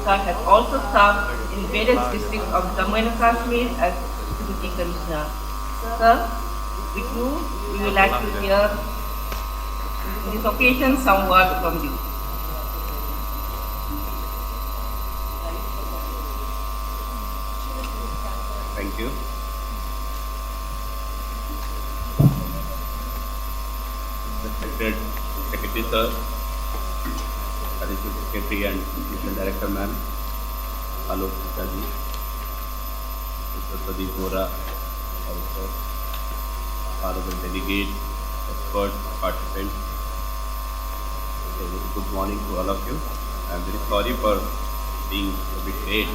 Sir has also served in various districts of Jammu and Kashmir as Deputy Commissioner. Sir, with you, we would like to hear in this occasion some words from you. Thank you. Respected Secretary Sir, Additional Secretary and Mission Director Ma'am, Alok Ji, Mr. Pradeep Bora, also honorable delegate, experts, participants. So, good morning to all of you. I am very sorry for being a bit late.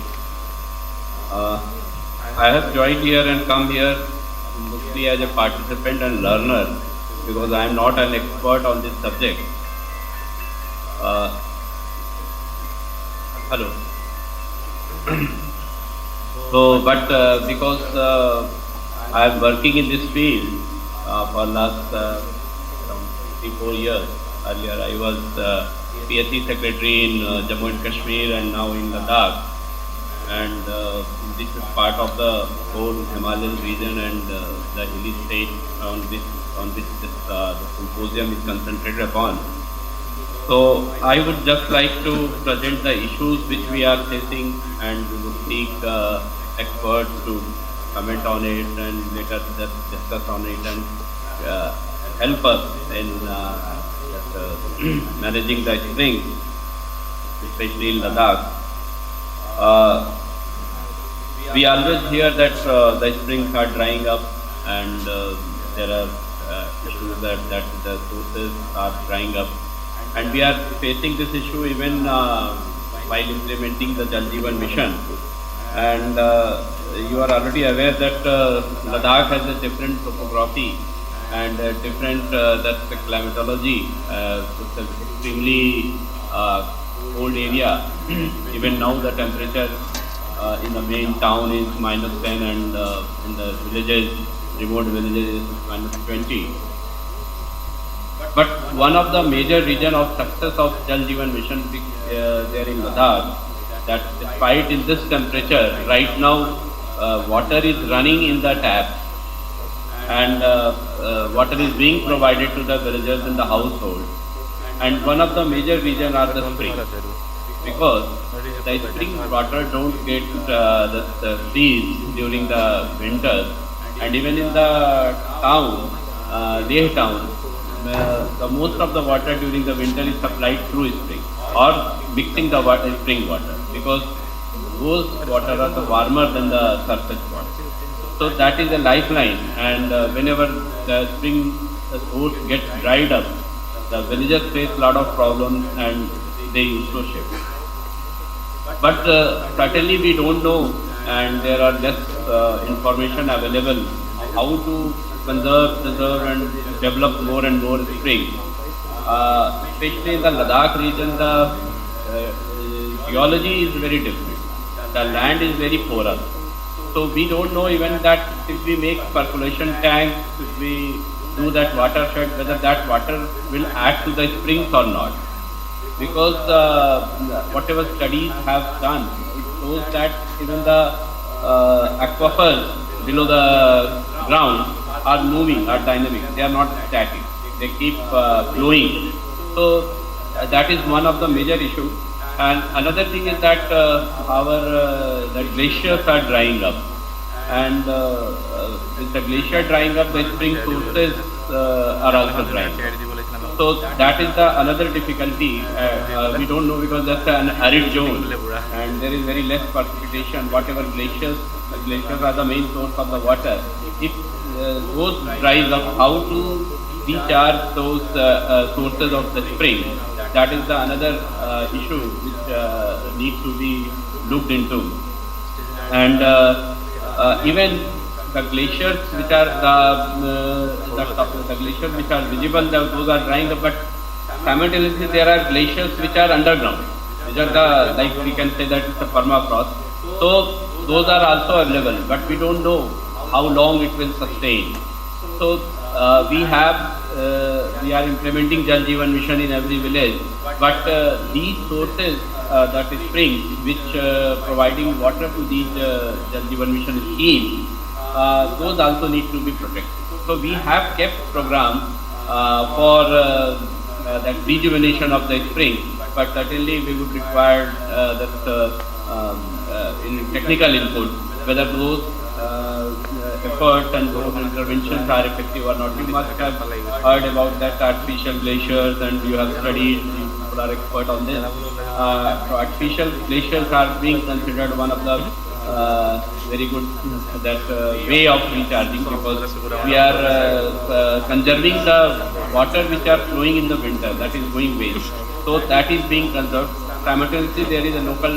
I have joined here and come here mostly as a participant and learner because I am not an expert on this subject. Hello. So, but because I am working in this field for last around 3-4 years. Earlier I was PSC Secretary in Jammu and Kashmir and now in Ladakh. And this is part of the whole Himalayan region and the hilly state on which this the symposium is concentrated upon. So I would just like to present the issues which we are facing, and we would seek experts to comment on it and let us just discuss on it and uh, help us in managing the spring, especially in Ladakh. Uh, we always hear that the springs are drying up, and there are issues that the sources are drying up, and we are facing this issue even while implementing the Jal Jeevan mission. And you are already aware that Ladakh has a different topography and different that's the climatology. It's an extremely cold area. Even now the temperature in the main town is -10, and in the villages, remote villages, is -20. But one of the major reason of success of Jal Jeevan mission there in Ladakh, that despite in this temperature, right now water is running in the tap, and water is being provided to the villagers in the household. And one of the major reason are the springs, because the spring water don't get the freeze during the winters, and even in the town, Leh town, the most of the water during the winter is supplied through spring or mixing the water, spring water, because those water are the warmer than the surface water. So that is a lifeline, and whenever the spring source gets dried up, the villagers face a lot of problems and they used to shift. But certainly we don't know, and there are less information available how to conserve, preserve and develop more and more springs. Especially in the Ladakh region, the geology is very different. The land is very porous. So we don't know even that if we make percolation tanks, if we do that watershed, whether that water will add to the springs or not. Because whatever studies have done, it shows that even the aquifers below the ground are moving, are dynamic. They are not static. They keep flowing. So that is one of the major issues. And another thing is that the glaciers are drying up. And with the glacier drying up, the spring sources are also drying up. So that is the another difficulty. We don't know, because that's an arid zone and there is very less precipitation. Whatever glaciers are the main source of the water. If those dries up, how to recharge those sources of the spring? That is the another issue which needs to be looked into. And even the glaciers which are the glaciers which are visible, those are drying up, but simultaneously there are glaciers which are underground, which are the, like we can say that it's a permafrost. So those are also available, but we don't know how long it will sustain. So we are implementing Jal Jeevan mission in every village, but these sources, that is springs, which providing water to these Jal Jeevan mission schemes, those also need to be protected. So we have kept program for that rejuvenation of the spring, but certainly we would require in technical input, whether those efforts and those interventions are effective or not. You must have heard about that artificial glaciers, and you have studied, you are expert on this. So artificial glaciers are being considered one of the very good way of recharging, because we are conserving the water which are flowing in the winter, that is going waste. So that is being conserved. Simultaneously, there is a local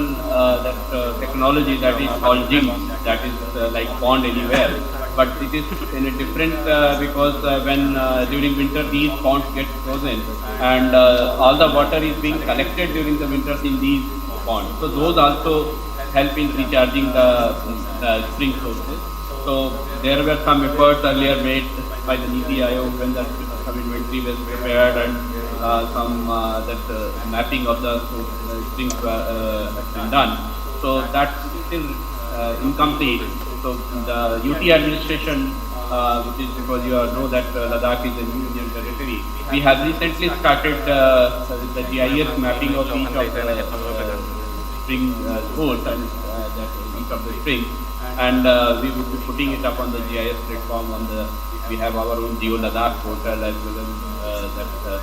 technology that is called GIM, that is like pond anywhere, but it is in a different because when during winter these ponds get frozen, and all the water is being collected during the winters in these ponds. So those also help in recharging the spring sources. So there were some efforts earlier made by the Niti Aayog when the some inventory was prepared, and some mapping of the springs has been done. So that's still incomplete. So the UT administration which is because you all know that Ladakh is a new Union territory. We have recently started the GIS mapping of each of the spring sports and that each of the springs, and we would be putting it up on the GIS platform. We have our own Geo Ladakh portal, as well as that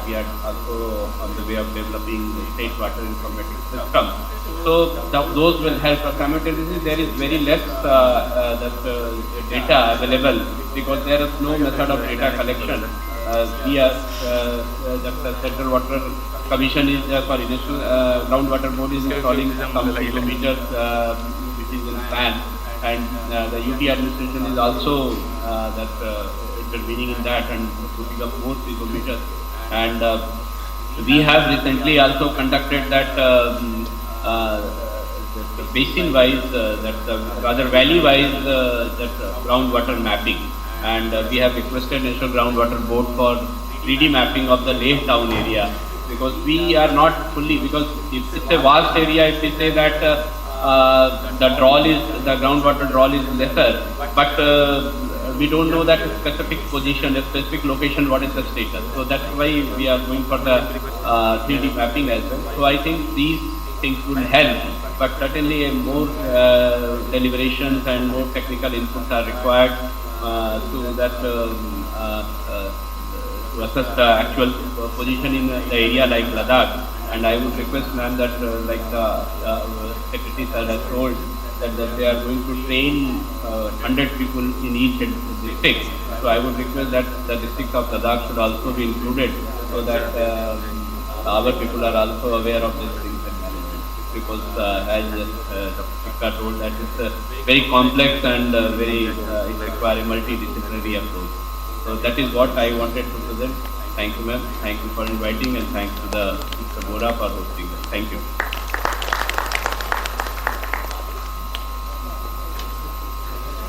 we are also on the way of developing the state water informatics system. So those will help us. Simultaneously, there is very less data available because there is no method of data collection. We are the Central Water Commission is National Groundwater Board is installing some kilometers which is in plan, and the UT administration is also intervening in that and putting up more kilometers. And we have recently also conducted that basin-wise, rather valley-wise, that groundwater mapping. And we have requested National Groundwater Board for 3D mapping of the Leh town area, because we are not fully, because if it's a vast area, if we say that the groundwater drawl is lesser, but we don't know that specific position, a specific location, what is the status. So that's why we are going for the 3D mapping as well. So I think these things will help, but certainly a more deliberations and more technical inputs are required to assess the actual position in the area like Ladakh. And I would request, ma'am, that like the Secretary Sir has told, that they are going to train 100 people in each district. So I would request that the district of Ladakh should also be included, so that our people are also aware of these things and management. Because as Dr. Sikka told, that it's very complex and it requires a multidisciplinary approach. So that is what I wanted to present. Thank you, ma'am. Thank you for inviting, and thanks to Mr. Bora for hosting us. Thank you.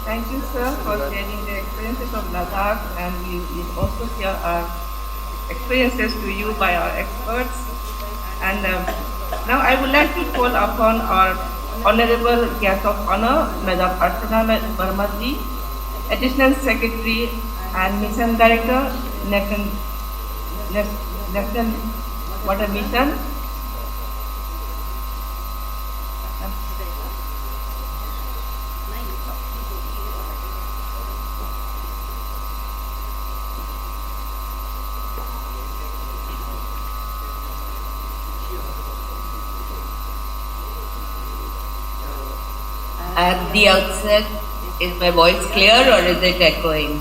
Thank you, sir, for sharing the experiences of Ladakh, and we will also share our experiences to you by our experts. And now I would like to call upon our Honorable Guest of Honor, Madam Archana Barmaji, Additional Secretary and Mission Director, National Water Mission. At the outset, is my voice clear or is it echoing?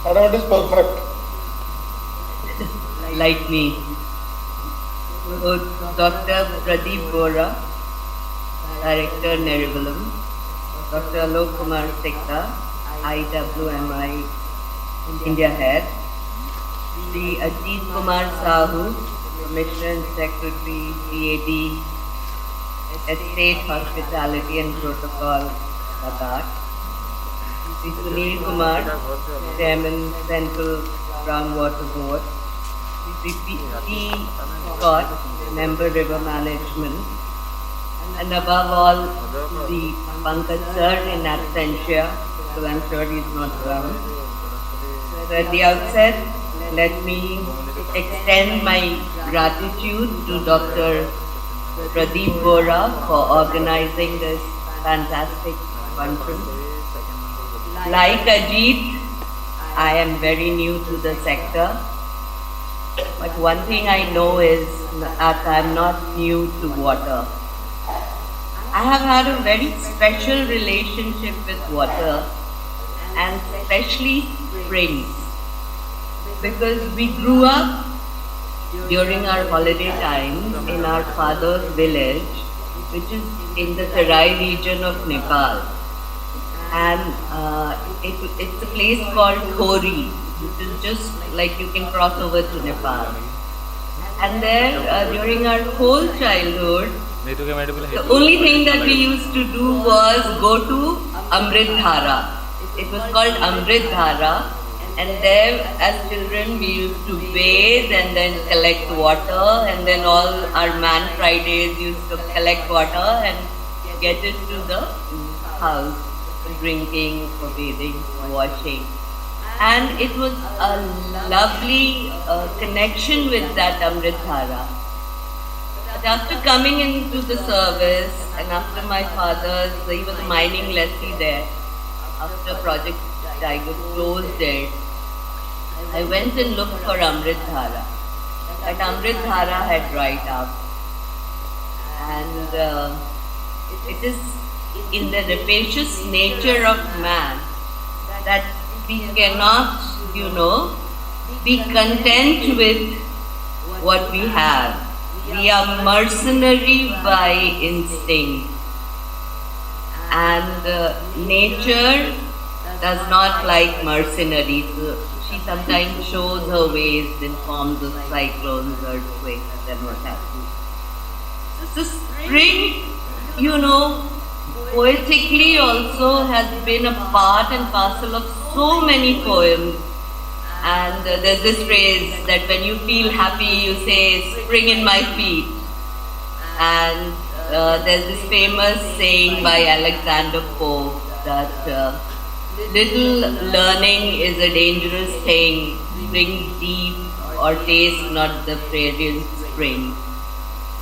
Whatever is perfect. Like me. So, Dr. Pradeep Bora, Director Nerivalam, Dr. Alok Kumar Sikka, IWMI India Head, Sri Ajit Kumar Sahu, Commissioner and Secretary, CAD, Estate Hospitality and Protocol, Ladakh, Sri Sunil Kumar, Chairman, Central Groundwater Board, Sri P. Scott, Member River Management, and above all, the Pankaj Sir in absentia, so I'm sure he's not around. So at the outset, let me extend my gratitude to Dr. Pradeep Bora for organizing this fantastic conference. Like Ajit, I am very new to the sector, but one thing I know is that I am not new to water. I have had a very special relationship with water, and especially springs, because we grew up during our holiday times in our father's village, which is in the Terai region of Nepal. And it's a place called Khori, which is just like you can cross over to Nepal. And there, during our whole childhood, the only thing that we used to do was go to Amrit Dhara. It was called Amrit Dhara. And there, as children, we used to bathe and then collect water, and then all our man Fridays used to collect water and get into the house, drinking, for bathing, for washing. And it was a lovely connection with that Amrit Dhara. But after coming into the service and after my father's, he was a mining lessee there, after Project Tiger closed it, I went and looked for Amrit Dhara. But Amrit Dhara had dried up. And it is in the rapacious nature of man that we cannot, be content with what we have. We are mercenary by instinct. And nature does not like mercenaries. She sometimes shows her ways in forms of cyclones, earthquakes, and what have you. So spring, poetically also has been a part and parcel of so many poems. And there's this phrase that when you feel happy, you say, spring in my feet. And there's this famous saying by Alexander Pope that little learning is a dangerous thing. Drink deep or taste not the fragrant spring.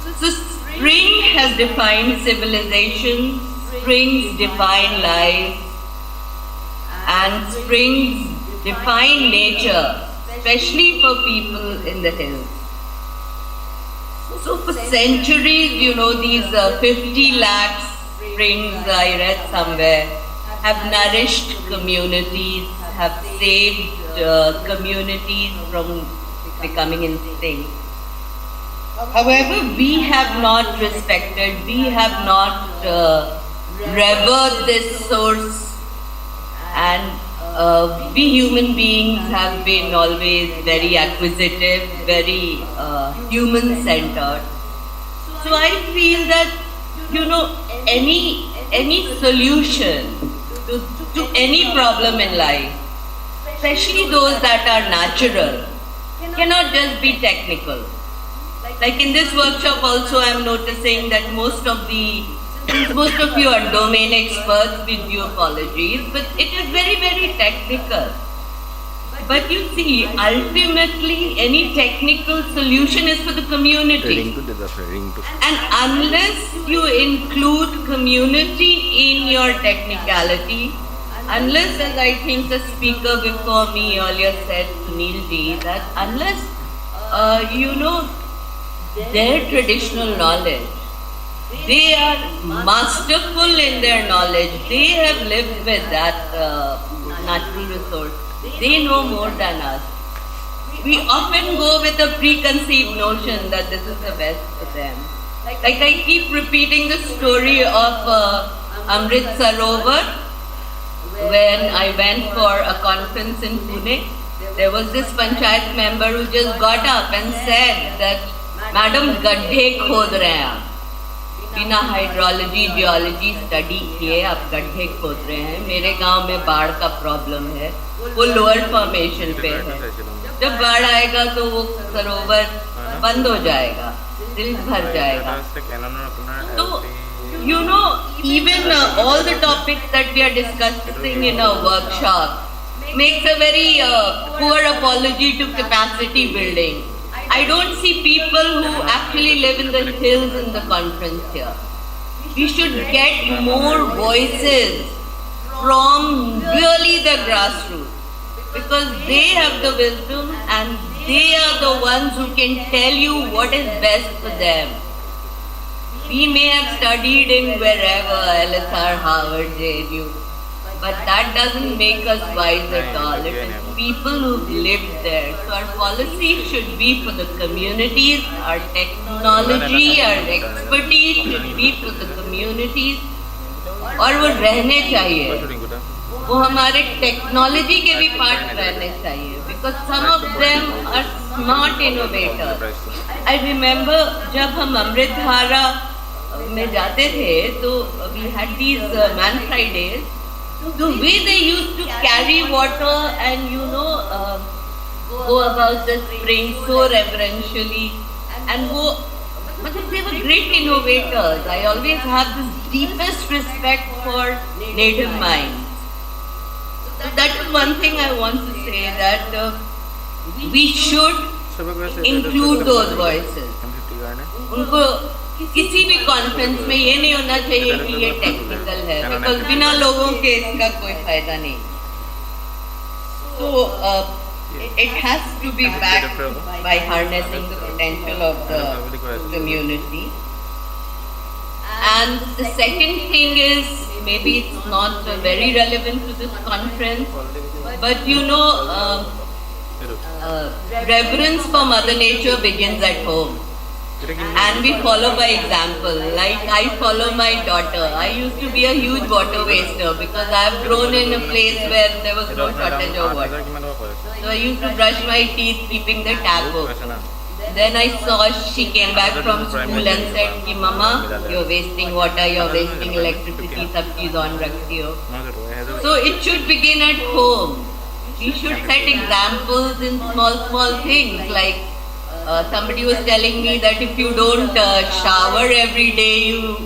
So spring has defined civilization, springs define life, and springs define nature, especially for people in the hills. So for centuries, these 50 lakh springs, I read somewhere, have nourished communities, have saved communities from becoming extinct. However, we have not respected, we have not revered this source, and we human beings have been always very acquisitive, very human-centered. So I feel that, any solution to any problem in life, especially those that are natural, cannot just be technical. Like in this workshop also, I am noticing that most of you are domain experts with due apologies, but it is very, very technical. But you see, ultimately, any technical solution is for the community. And unless you include community in your technicality, unless, as I think the speaker before me earlier said, Sunil ji, that unless, their traditional knowledge, they are masterful in their knowledge, they have lived with that natural resource, they know more than us. We often go with a preconceived notion that this is the best for them. Like I keep repeating the story of Amrit Sarovar. When I went for a conference in Pune, there was this panchayat member who just got up and said that, Madam, गड्ढे खोद रहे हैं आप, बिना hydrology geology study किए आप गड्ढे खोद रहे हैं. मेरे गांव में बाढ़ का प्रॉब्लम है, वो लोअर फॉर्मेशन पे है. जब बाढ़ आएगा तो वो सरोवर बंद हो जाएगा, दिल भर जाएगा. तो even all the topics that we are discussing in a workshop makes a very poor apology to capacity building. I don't see people who actually live in the hills in the conference here. We should get more voices from really the grassroots, because they have the wisdom and they are the ones who can tell you what is best for them. We may have studied in wherever, LSR, Harvard, JNU, but that doesn't make us wise at all. It is people who've lived there. So our policy should be for the communities, our technology, our expertise should be for the communities. और वो रहने चाहिए, वो हमारे technology के भी part रहने चाहिए, because some of them are smart innovators. I remember जब हम अमृत धारा में जाते थे, तो we had these Man Fridays. The way they used to carry water and go about the spring so reverentially, and वो but they were great innovators. I always have this deepest respect for native minds. So that is one thing I want to say, that we should include those voices. उनको किसी भी conference में ये नहीं होना चाहिए कि ये टेक्निकल है, बिकॉज बिना लोगों के इसका कोई फायदा नहीं. So it has to be backed by harnessing the potential of the community. And the second thing is, maybe it's not very relevant to this conference, but you know, reverence for Mother Nature begins at home. And we follow by example. Like I follow my daughter. I used to be a huge water waster because I have grown in a place where there was no shortage of water. So I used to brush my teeth keeping the tap open. Then I saw she came back from school and said कि mama, you're wasting water, you're wasting electricity, सब चीज on रखती हो. So it should begin at home. We should set examples in small things, like somebody was telling me that if you don't shower every day, you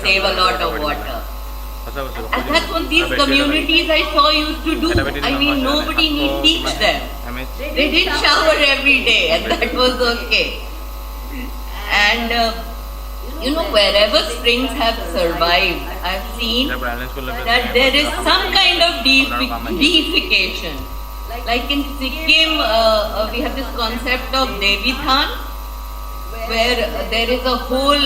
save a lot of water. And that's what these communities I saw used to do. I mean, nobody need teach them. They did shower every day, and that was okay. And you know, wherever springs have survived, I've seen that there is some kind of deification. Like in Sikkim, we have this concept of Devithan, where there is a whole,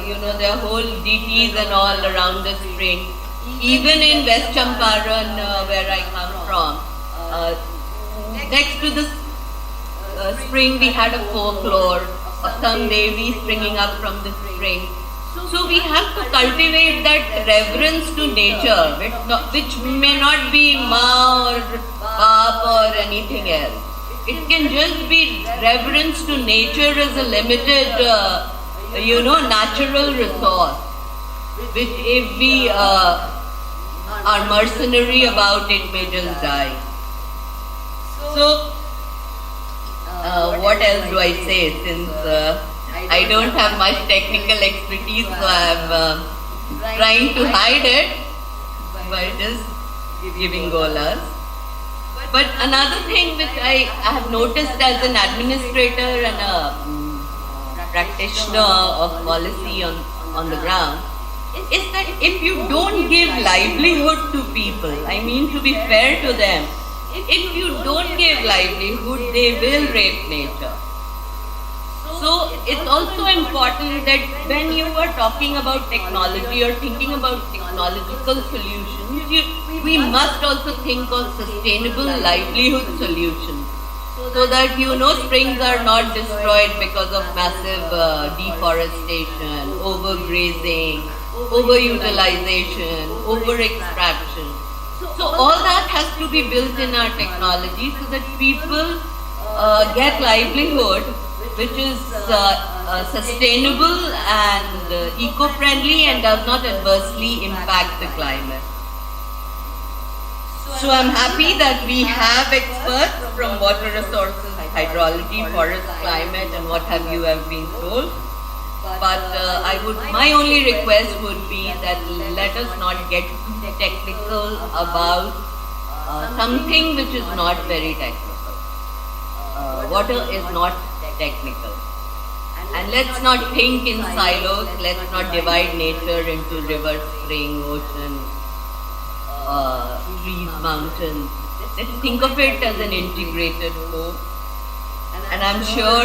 you know, there are whole deities and all around the spring. Even in West Champaran, where I come from, next to the spring we had a folklore of some Devi springing up from the spring. So we have to cultivate that reverence to nature, which may not be Ma or Baap or anything else. It can just be reverence to nature as a limited, you know, natural resource, which if we are mercenary about it may just die. So, what else do I say, since I don't have much technical expertise, so I'm trying to hide it by just giving golas. But another thing which I have noticed as an administrator and a practitioner of policy on the ground is that if you don't give livelihood to people, I mean to be fair to them, if you don't give livelihood, they will rape nature. So it's also important that when you are talking about technology or thinking about technological solutions, we must also think of sustainable livelihood solutions, so that, you know, springs are not destroyed because of massive deforestation, overgrazing, overutilization, overextraction. So all that has to be built in our technology so that people get livelihood which is sustainable and eco-friendly and does not adversely impact the climate. So I'm happy that we have experts from water resources, hydrology, forest, climate and what have you have been told. But my only request would be that let us not get too technical about something which is not very technical. Water is not technical. And let's not think in silos, let's not divide nature into river, spring, ocean, trees, mountains. Let's think of it as an integrated whole. And I'm sure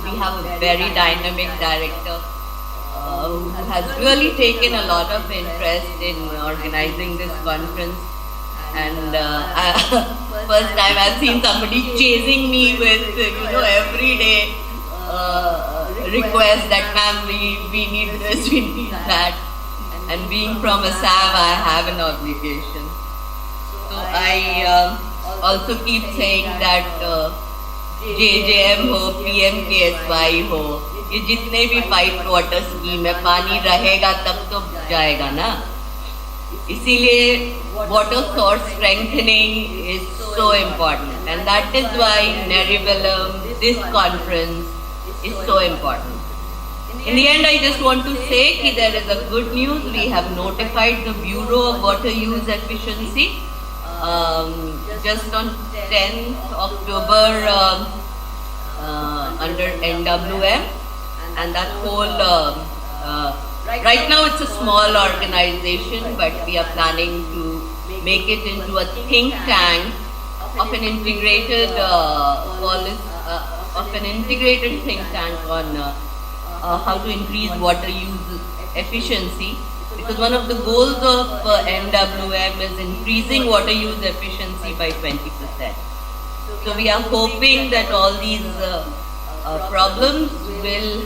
we have a very dynamic director who has really taken a lot of interest in organizing this conference. And first time I've seen somebody chasing me with, you know, every day request that, ma'am, we need this, we need that. And being from Assam, I have an obligation. So I also keep saying that JJM हो, PMKSY हो, ये जितने भी 5 water scheme है, पानी रहेगा तब तो जाएगा ना. इसीलिए water source strengthening is so important, and that is why Nerivalam, this conference, is so important. In the end, I just want to say that there is a good news. We have notified the Bureau of Water Use Efficiency just on 10th October under NWM, and that whole right now it's a small organization, but we are planning to make it into a think tank of an integrated think tank on how to increase water use efficiency, because one of the goals of NWM is increasing water use efficiency by 20%. So we are hoping that all these problems will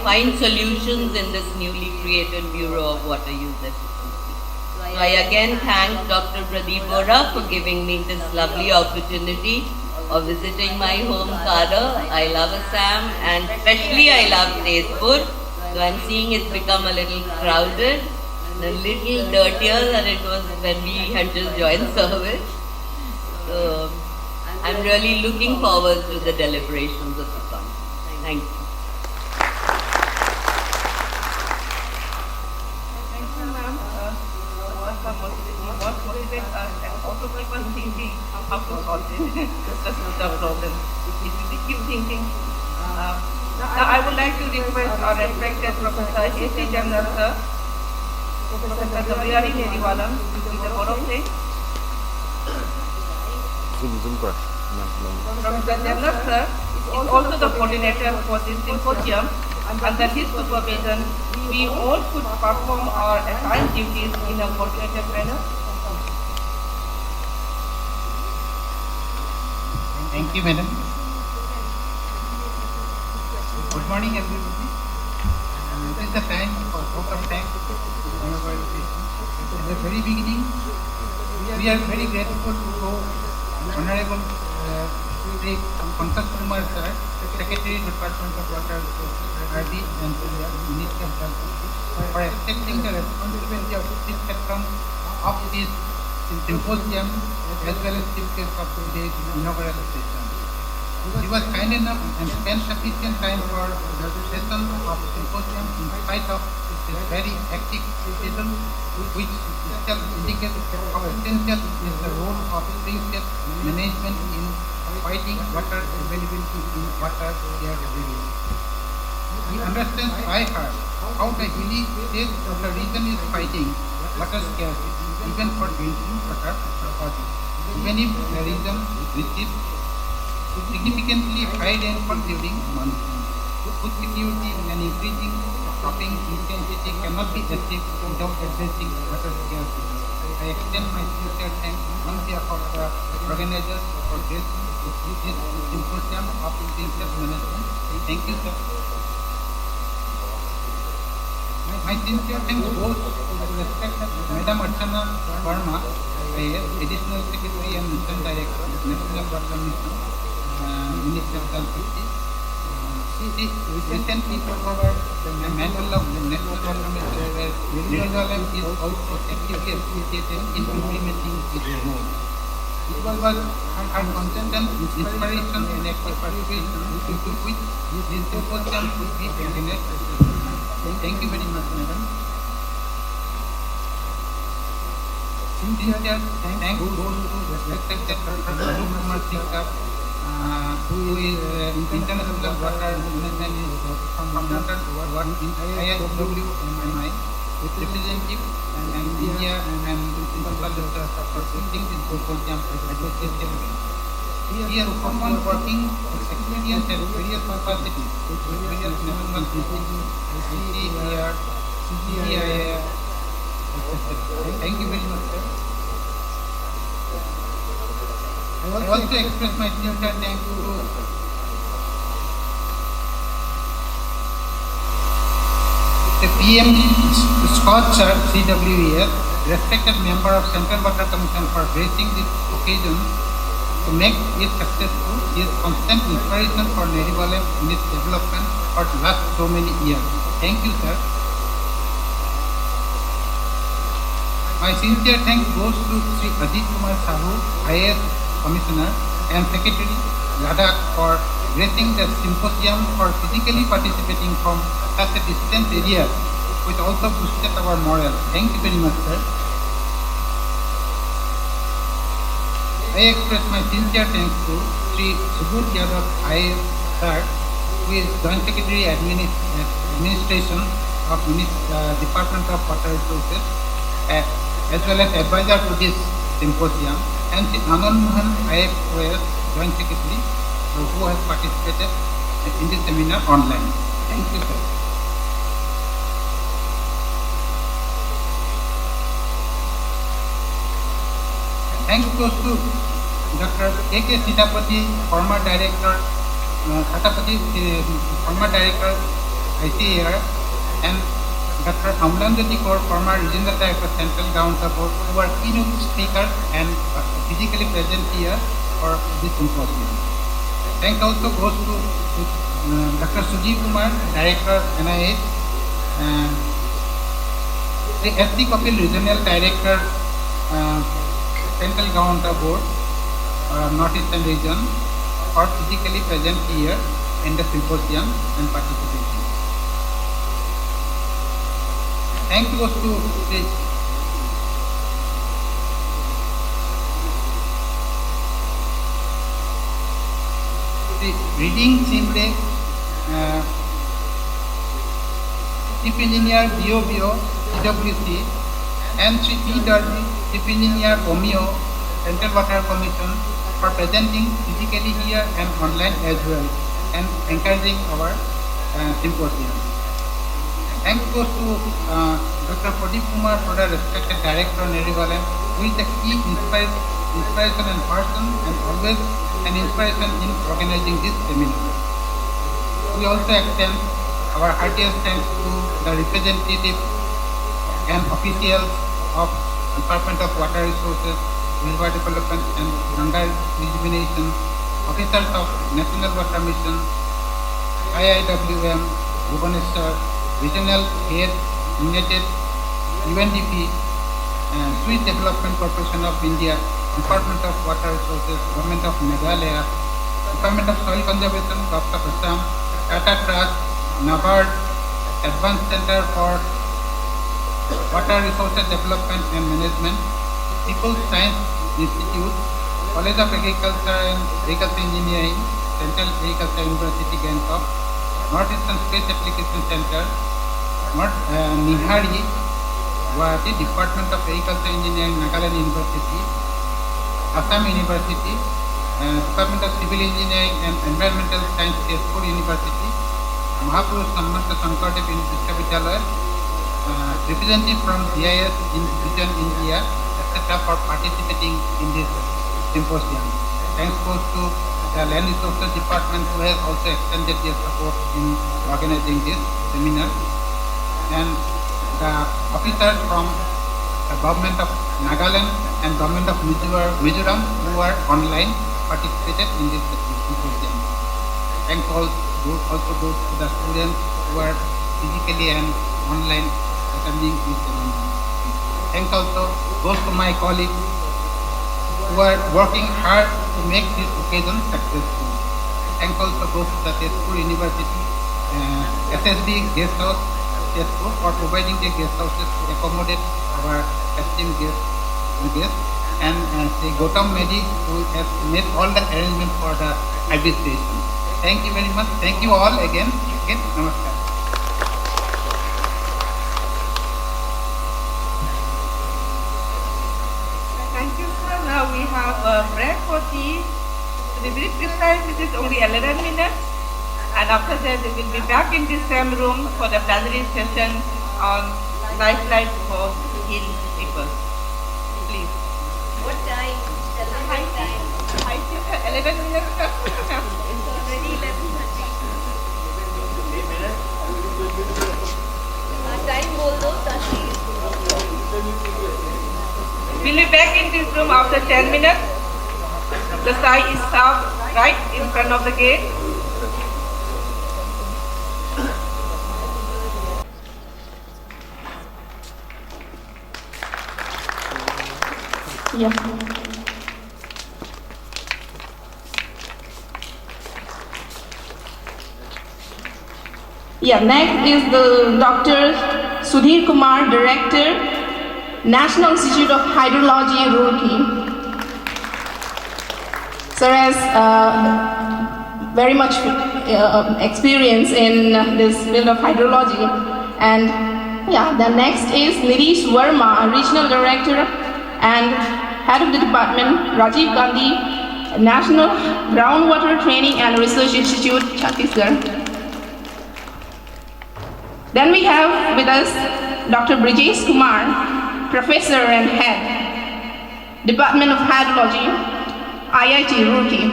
find solutions in this newly created Bureau of Water Use Efficiency. So I again thank Dr. Pradeep Bora for giving me this lovely opportunity of visiting my home Kada. I love Assam, and especially I love Tezpur. So I'm seeing it's become a little crowded and a little dirtier than it was when we had just joined service. So I'm really looking forward to the deliberations of the conference. Thank you. Thank you, ma'am. What motivates us and also keep us thinking how to solve the problem. We keep thinking. Now I would like to request our respected Professor A.C. Jamnar sir, Professor Gabriari Neriwalam, to the forum thing. Professor Jamnar sir is also the coordinator for this symposium. Under his supervision, we all could perform our assigned duties in a coordinated manner. Thank you, madam. Good morning, everybody. This is the time for vote of thanks to our organization. At the very beginning, we are very grateful to Honorable Sri Pankaj Kumar sir, Secretary Department of Water, RD and Minister of Health, for accepting the responsibility of chief patron of this symposium as well as chief guest of today's inaugural session. He was kind enough and spent sufficient time for the session of symposium in spite of his very hectic schedule, which itself indicates how essential is the role of spring-based management in fighting water availability in water scarce areas. He understands by heart how the hilly state of the region is fighting water scarcity, even for drinking water purposes. Even if the region receives significantly high rainfall during monsoon, food security and increasing cropping intensity cannot be achieved without addressing water scarcity. I extend my sincere thanks on behalf of the organizers for this symposium of disaster management. Thank you, sir. My sincere thanks goes to the respected Madam Archana Verma, Additional Secretary and Mission Director, National Water Mission, Minister of Health. She recently took over the mantle of the National Water Mission, where Neriwalam is also actively associated in implementing its role. It was her constant inspiration and active participation due to which this symposium could be organized. Thank you very much, madam. Sincere thanks goes to respected Dr. Kumar Sikka, who is International Water Management from ISWMI, representative and India and principal director for hosting this symposium association. We are often working with experience at various capacities with various national institutions, ICAR, CCIR, etc. Thank you very much, sir. I also express my sincere thanks to the PM Scott Sir, CWES, respected member of Central Water Commission, for gracing this occasion to make it successful. His constant inspiration for Neriwalam in its development for the last so many years. Thank you, sir. My sincere thanks goes to Sri Ajit Kumar Sahu, IAS Commissioner and Secretary, Ladakh for gracing the symposium for physically participating from such a distant area, which also boosted our morale. Thank you very much, sir. I express my sincere thanks to Sri Subodh Yadav, IAS sir, who is Joint Secretary Administration of Department of Water Resources, as well as advisor to this symposium, and Sri Anand Mohan, IFOS Joint Secretary, who has participated in this seminar online. Thank you, sir. Thanks goes to Dr. A.K. Sitapati, former director, former director ICAR, and Dr. Amlanjati Kaur, former regional director Central Government Board, who are keynote speakers and physically present here for this symposium. Thanks also goes to Dr. Sujeev Kumar, director NIH, the S.C. Kapil, regional director Central Government Board, Northeastern region, are physically present here in the symposium and participating. Thanks goes to the Reading Simre, Chief Engineer BOBO, CWC, and Sri P. Darji, Chief Engineer OMIO, Central Water Commission, for presenting physically here and online as well, and encouraging our symposium. Thanks goes to Dr. Pradeep Kumar, Prodha, respected Director, Nerivalan, who is a key inspiration and person, and always an inspiration in organizing this seminar. We also extend our heartiest thanks to the representatives and officials of Department of Water Resources, River Development and Ganga Rejuvenation, officers of National Water Mission, IIWM, Bhubaneswar, Regional Head, United, UNDP, Swiss Development Corporation of India, Department of Water Resources, Government of Meghalaya, Department of Soil Conservation, Government of Assam, Tata Trust, NABARD, Advanced Center for Water Resources Development and Management, People's Science Institute, College of Agriculture and Agriculture Engineering, Central Agriculture University, Gangtok, Northeastern Space Application Center, Nihari, Guwahati, Department of Agriculture Engineering, Nagaland University, Assam University, Department of Civil Engineering and Environmental Science, Tezpur University, Mahapurush Sammanta Sankardev Vishwavidyalaya, representative from GIS in Region India, etc. for participating in this symposium. Thanks goes to the Land Resources Department, who has also extended their support in organizing this seminar, and the officers from the Government of Nagaland and Government of Mizoram, who are online, participated in this symposium. Thanks also goes to the students who are physically and online attending this seminar. Thanks also goes to my colleagues who are working hard to make this occasion successful. Thanks also goes to the Tezpur University, SSB Guest House, Tezpur, for providing the guest houses to accommodate our esteemed guests, and Sri Gautam Medi, who has made all the arrangements for the administration. Thank you very much. Thank you all again. Namaskar. Thank you, sir. Now we have a break for tea. To be very precise, it is only 11 minutes. And after that, we will be back in the same room for the plenary session on lifeline for hill people. Please. What time? Tell me my time. I think 11 minutes. It's already 11:30. Time बोल दो ताकि We'll be back in this room after 10 minutes. The sign is up right in front of the gate. Yeah. Yeah, next is the Dr. Sudhir Kumar, Director, National Institute of Hydrology, Roorkee. Sir has very much experience in this field of hydrology. And yeah, the next is Nirish Verma, Regional Director and Head of the Department, Rajiv Gandhi, National Groundwater Training and Research Institute, Chhattisgarh. Then we have with us Dr. Brijesh Kumar, Professor and Head, Department of Hydrology, IIT Roorkee.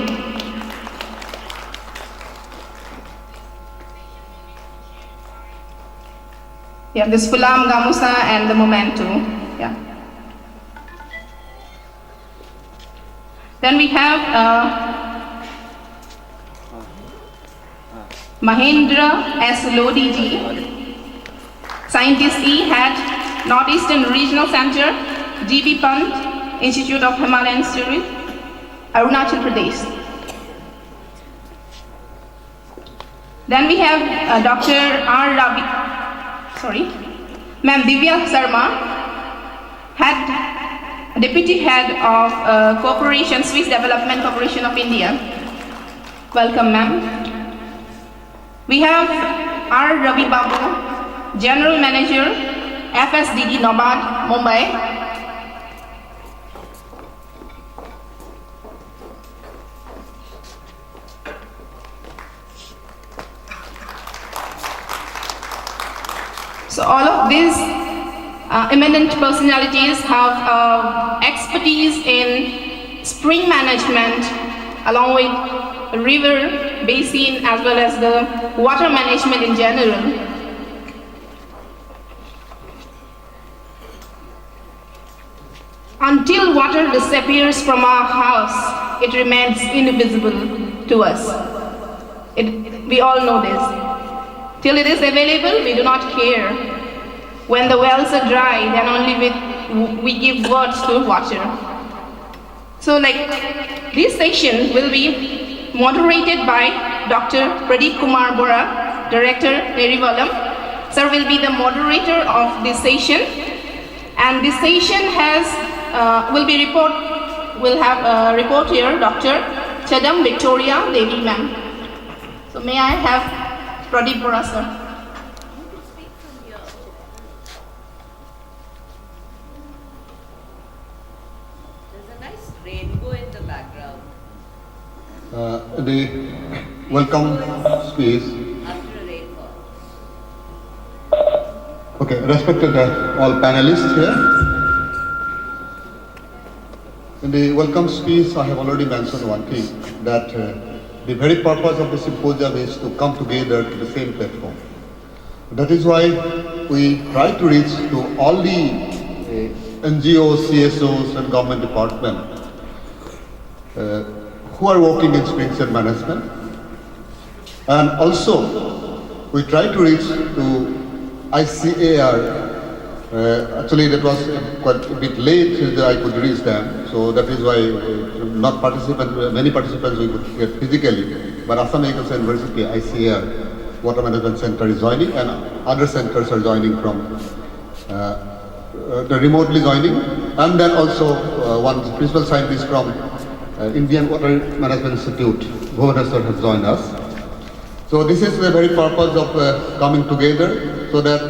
Yeah, this Fulam, Gamusa and the Momento. Yeah. Then we have Mahendra S. Lodi ji, Scientist E, Head, Northeastern Regional Center, GB Pant, Institute of Himalayan Studies, Arunachal Pradesh. Then we have Dr. R. Ma'am Divya Sarma, Deputy Head of Corporation, Swiss Development Corporation of India. Welcome, ma'am. We have R. Ravi Babu, General Manager, FSDD NABARD, Mumbai. So all of these eminent personalities have expertise in spring management along with river basin as well as the water management in general. Until water disappears from our house, it remains invisible to us. We all know this. Till it is available, we do not care. When the wells are dry, then only we give words to water. So this session will be moderated by Dr. Pradeep Kumar Bora, Director, Nerivalam. Sir will be the moderator of this session. And this session will have a report here, Dr. Chadam Victoria Devi ma'am. So may I have Pradeep Bora sir. There's a nice rainbow in the background. The welcome speech. After a rainfall. Okay, respected all panelists here. In the welcome speech, I have already mentioned one thing, that the very purpose of the symposium is to come together to the same platform. That is why we try to reach to all the NGOs, CSOs and government departments who are working in springs and management. And also, we try to reach to ICAR. Actually, that was quite a bit late that I could reach them, so that is why many participants we could get physically. But Assam Agricultural University, ICAR, Water Management Center is joining, and other centers are joining from remotely joining, and then also one principal scientist from Indian Water Management Institute, Bhubaneswar, has joined us. So this is the very purpose of coming together, so that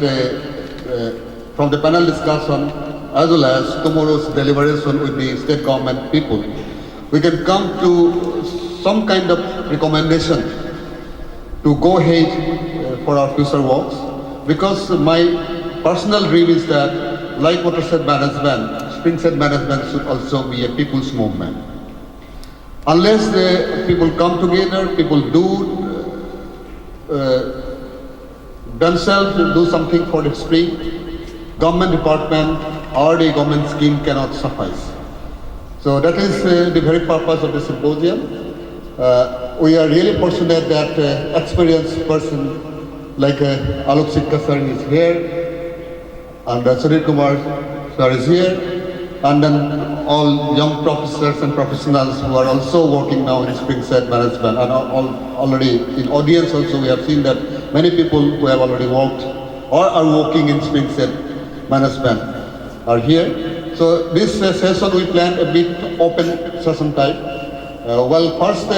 from the panel discussion as well as tomorrow's deliberation with the state government people, we can come to some kind of recommendation to go ahead for our future works. Because my personal dream is that, like watershed management, springshed management should also be a people's movement. Unless the people come together, people themselves do something for the spring, government department or the government scheme cannot suffice. So that is the very purpose of the symposium. We are really fortunate that experienced person like Alok Sikka sir is here, and Sudhir Kumar sir is here, and then all young professors and professionals who are also working now in Springside management, and already in audience also we have seen that many people who have already worked or are working in Springside management are here. So this session we planned a bit open session type. Well, first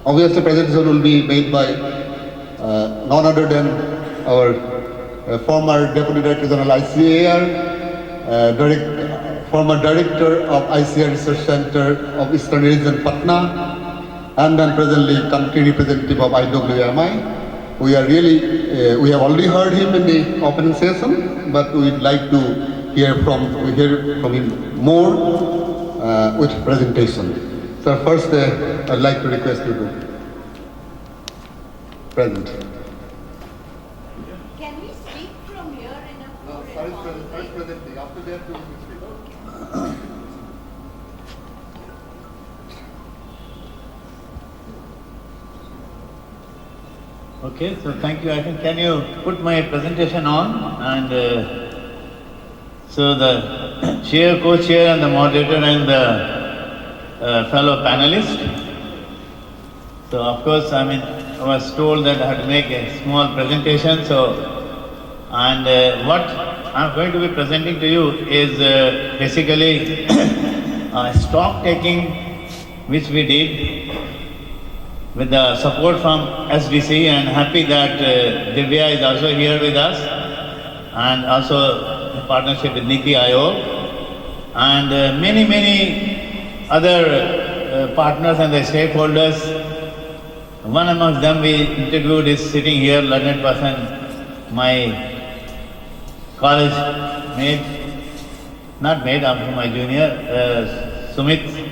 obviously presentation will be made by none other than our former Deputy Director General ICAR, former Director of ICAR Research Center of Eastern Region Patna, and then presently country representative of IWMI. We are really, we have already heard him in the opening session, but we would like to hear from him more with presentation. So first, I'd like to request you to present. Can we speak from here in a more First presenting. After that, we will speak. Okay, so thank you. I think, can you put my presentation on? And so the chair, co-chair, and the moderator, and the fellow panelist. So of course, I was told that I had to make a small presentation. So, and what I'm going to be presenting to you is basically stock taking, which we did with the support from SDC, and happy that Divya is also here with us, and also in partnership with Niti Aayog, and many other partners and the stakeholders. One amongst them we interviewed is sitting here, learned person, my college mate, not mate, my junior, Sumit.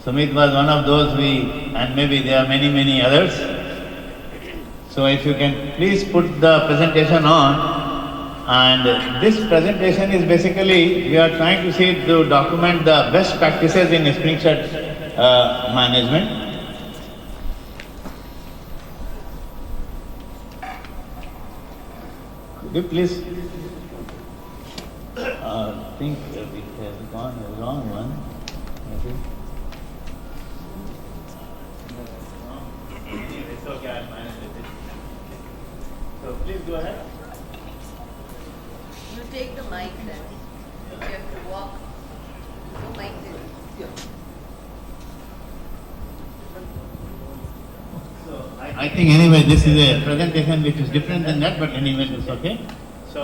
Sumit was one of those and maybe there are many others. So if you can please put the presentation on. And this presentation is basically, we are trying to see to document the best practices in Springside management. Could you please, think it has gone the wrong one. Okay. It's okay, I'll manage it. So please go ahead. You take the mic then. You have to walk. No mic then. So I think anyway this is a presentation which is different than that, but anyway it's okay. So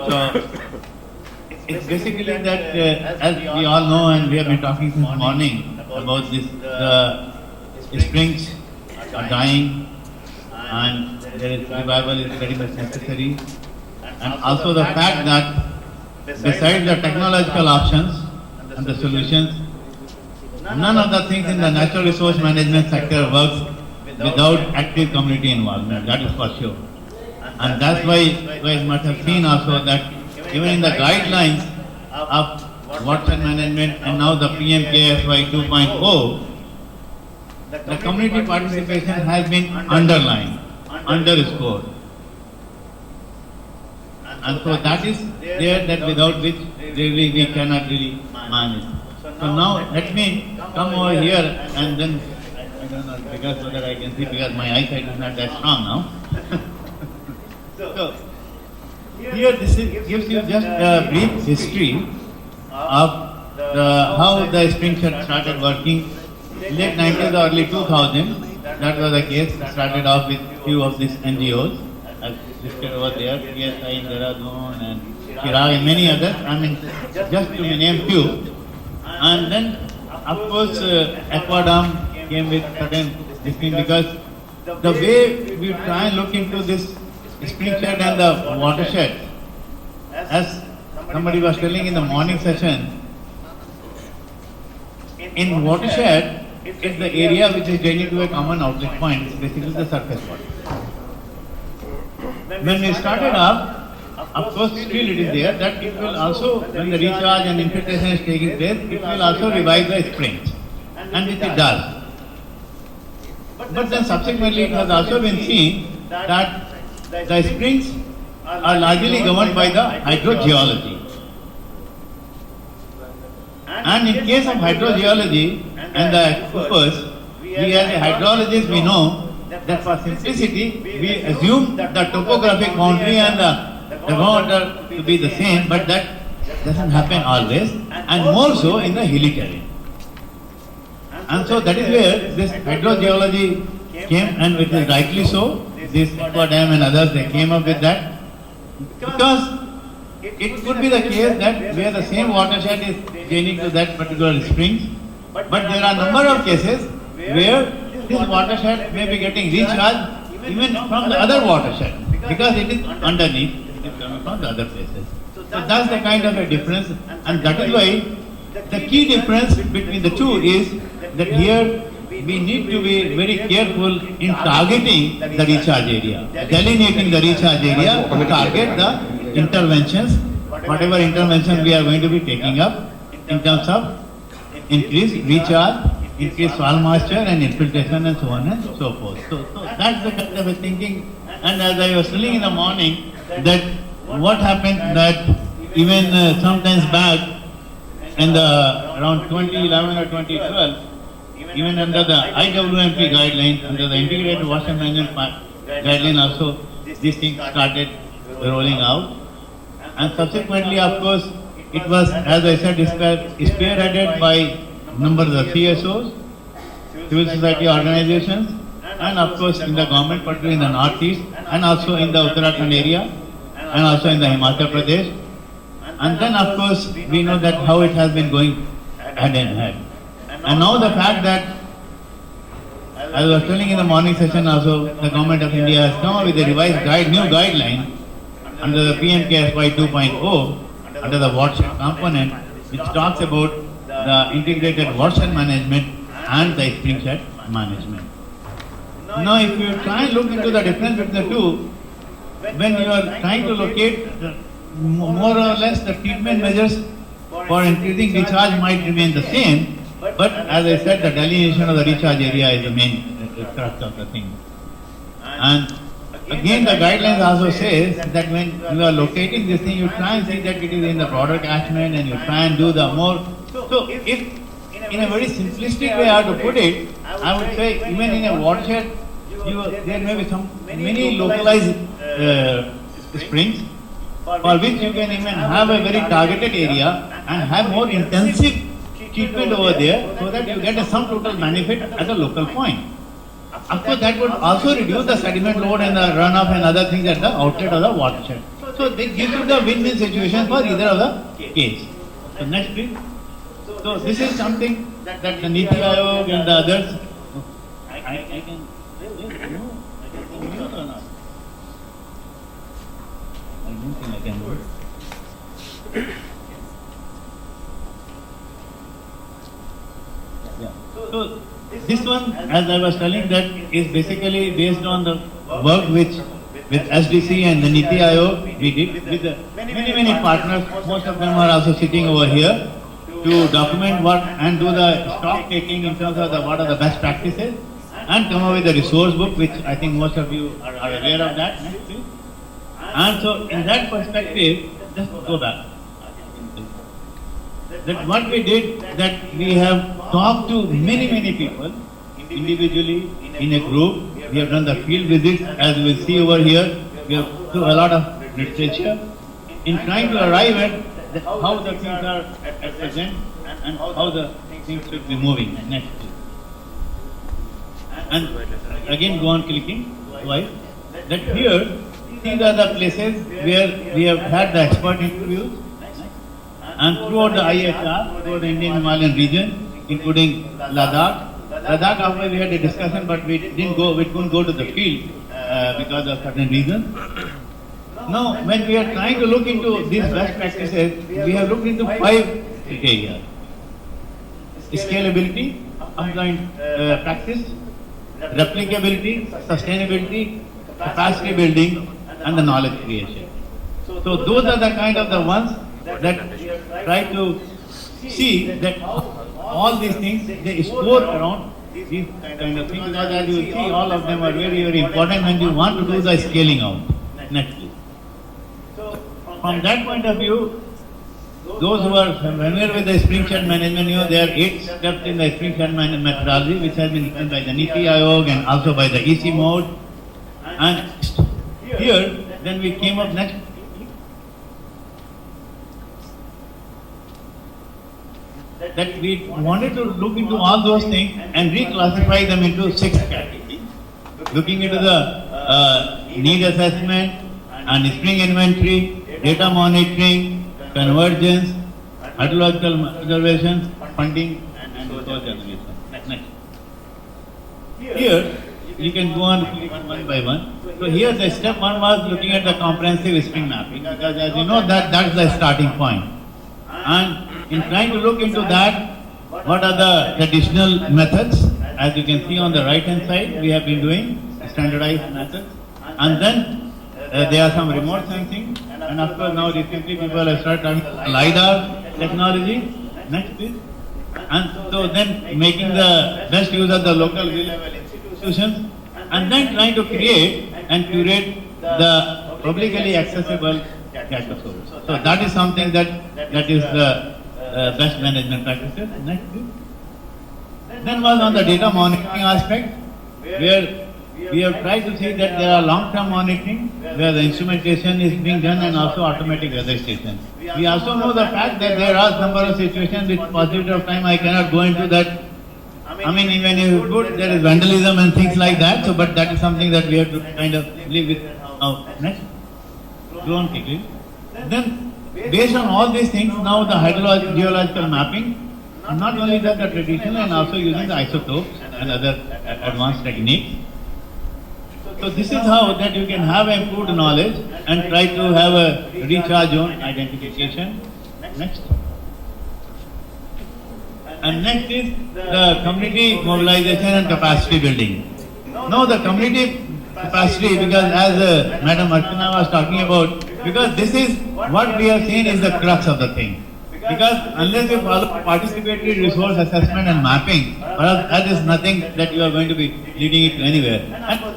it's basically that as we all know, and we have been talking since morning about this, the springs are dying, and there is revival is very much necessary, and also the fact that besides the technological options and the solutions, none of the things in the natural resource management sector works without active community involvement, that is for sure. And that's why you must have seen also that even in the guidelines of watershed management and now the PMKFY 2.0, the community participation has been underlined, underscored. And so that is there, that without which really we cannot really manage. So now let me come over here and then, I don't know, because so that I can see, because my eyesight is not that strong now. So here this gives you just a brief history of how the Springside started working. Late 90s or early 2000, that was the case. Started off with few of these NGOs, as listed over there, PSI in Dehradun and Chirag and many others. Just to name few. And then, of course, Aquadam came with certain things, because the way we try and look into this Springside and the watershed, as somebody was telling in the morning session, in watershed, it's the area which is draining to a common outlet point. It's basically the surface water. When we started up, of course, still it is there, that it will also, when the recharge and infiltration is taking place, it will also revive the springs, and which it does. But then subsequently it has also been seen that the springs are largely governed by the hydrogeology. And in case of hydrogeology and the aquifers, we as a hydrologists we know that for simplicity we assume the topographic boundary and the groundwater to be the same, but that doesn't happen always, and more so in the hilly terrain. And so that is where this hydrogeology came, and which is rightly so. This Aqua Dam and others, they came up with that because it could be the case that where the same watershed is draining to that particular springs, but there are a number of cases where this watershed may be getting recharged even from the other watershed because it is underneath, it is coming from the other places. So that's the kind of a difference, and that is why the key difference between the two is that here we need to be very careful in targeting the recharge area, delineating the recharge area to target the interventions, whatever intervention we are going to be taking up in terms of increased recharge, increased soil moisture and infiltration and so on and so forth. So that's the kind of a thinking. And as I was telling in the morning that what happened that even sometimes back in the around 2011 or 2012, even under the IWMP guideline, under the Integrated Water Management guideline also, these things started rolling out. And subsequently, of course, it was, as I said, spearheaded by numbers of CSOs, civil society organizations, and of course in the government, particularly in the northeast, and also in the Uttarakhand area, and also in the Himachal Pradesh. And then of course we know that how it has been going hand in hand. And now the fact that, as I was telling in the morning session also, the government of India has come up with a revised new guideline under the PMKSY 2.0, under the watershed component, which talks about the integrated watershed management and the springshed management. Now if you try and look into the difference between the two, when you are trying to locate more or less the treatment measures for increasing recharge might remain the same, but as I said, the delineation of the recharge area is the main crux of the thing. And again, the guidelines also says that when you are locating this thing, you try and see that it is in the broader catchment and you try and do the more. So if in a very simplistic way I have to put it, I would say even in a watershed, there may be many localized springs for which you can even have a very targeted area and have more intensive treatment over there so that you get a sum total benefit at a local point. Of course, that would also reduce the sediment load and the runoff and other things at the outlet of the watershed. So they give you the win-win situation for either of the case. So next please. So this is something that the Niti Aayog and the others, I can mute or not? I don't think I can do it. Yeah. So this one, as I was telling, that is basically based on the work which with SDC and the Niti Aayog we did with many partners. Most of them are also sitting over here to document what and do the stock taking in terms of what are the best practices and come up with a resource book, which I think most of you are aware of that. Next, please. And so in that perspective, just go back. That what we did, that we have talked to many people individually, in a group. We have done the field visits, as you will see over here. We have done a lot of literature in trying to arrive at how the things are at present and how the things should be moving. Next. And again go on clicking. Why? That here, these are the places where we have had the expert interviews. And throughout the IHR, throughout the Indian Himalayan region, including Ladakh. Ladakh, after we had a discussion, but we couldn't go to the field because of certain reasons. Now, when we are trying to look into these best practices, we have looked into 5 criteria: scalability, compliant practice, replicability, sustainability, capacity building, and the knowledge creation. So those are the kind of the ones that try to see that all these things, they score around these kind of things, because as you see, all of them are very important when you want to do the scaling out. Next please. So from that point of view, those who are familiar with the spring shed management, there are 8 steps in the spring shed management methodology, which has been written by the NITI Aayog and also by the EC mode. And here, then we came up next. That we wanted to look into all those things and reclassify them into 6 categories. Looking into the need assessment and spring inventory, data monitoring, convergence, hydrological observations, funding, and social evaluation. Next. Here, you can go on one by one. So here the step 1 was looking at the comprehensive spring mapping, because as you know that's the starting point. And in trying to look into that, what are the traditional methods? As you can see on the right hand side, we have been doing standardized methods. And then there are some remote sensing. And of course now recently people have started talking LiDAR technology. Next please. And so then making the best use of the local level institutions. And then trying to create and curate the publicly accessible data source. So that is something that is the best management practices. Next please. Then was on the data monitoring aspect, where we have tried to see that there are long-term monitoring, where the instrumentation is being done and also automatic weather stations. We also know the fact that there are number of situations with paucity of time, I cannot go into that. I mean, even if it's good, there is vandalism and things like that, so but that is something that we have to kind of live with. Next. Go on quickly. Then, based on all these things, now the hydrogeological mapping, not only the traditional and also using the isotopes and other advanced techniques. So this is how that you can have improved knowledge and try to have a recharge zone identification. Next. And next is the community mobilization and capacity building. Now the community capacity, because as Madam Archana was talking about, because this is what we have seen is the crux of the thing. Because unless you follow participatory resource assessment and mapping, that is nothing that you are going to be leading it to anywhere.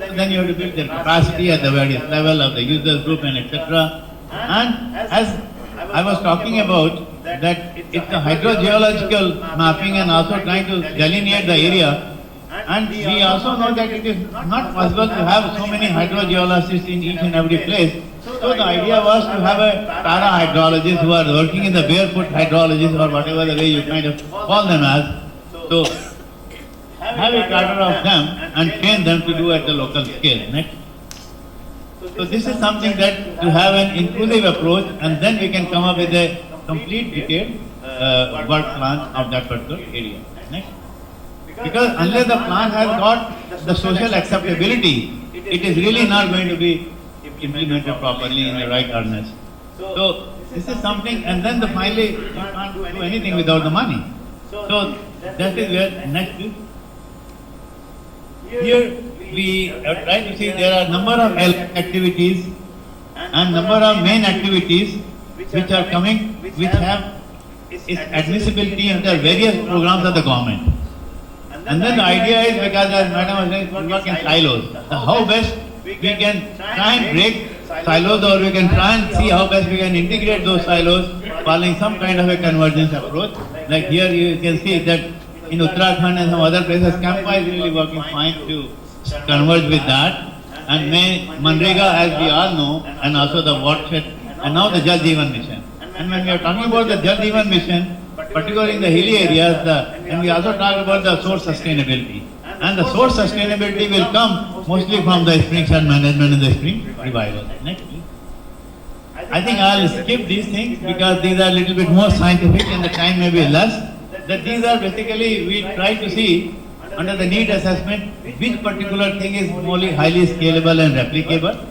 And then you have to build their capacity at the various level of the user group and etc. And as I was talking about, that it's the hydrogeological mapping and also trying to delineate the area. And we also know that it is not possible to have so many hydrogeologists in each and every place. So the idea was to have a para-hydrologist who are working in the barefoot hydrologist or whatever the way you kind of call them as. So have a cadre of them and train them to do at the local scale. Next. So this is something that to have an inclusive approach, and then we can come up with a complete detailed work plan of that particular area. Next. Because unless the plan has got the social acceptability, it is really not going to be implemented properly in the right earnest. So this is something, and then finally you can't do anything without the money. So that is where next is. Here we have tried to see there are number of activities and number of main activities which are coming, which have its admissibility in the various programs of the government. And then the idea is, because as Madam was saying, we work in silos. How best we can try and break silos, or we can try and see how best we can integrate those silos following some kind of a convergence approach. Like here you can see that in Uttarakhand and some other places, Campa is really working fine to converge with that. And Manrega, as we all know, and also the watershed, and now the Jal Jeevan mission. And when we are talking about the Jal Jeevan mission, particularly in the hilly areas, and we also talk about the source sustainability. And the source sustainability will come mostly from the spring shed management and the spring revival. Next, please. I think I will skip these things because these are a little bit more scientific and the time may be less. That these are basically, we try to see under the need assessment which particular thing is more highly scalable and replicable.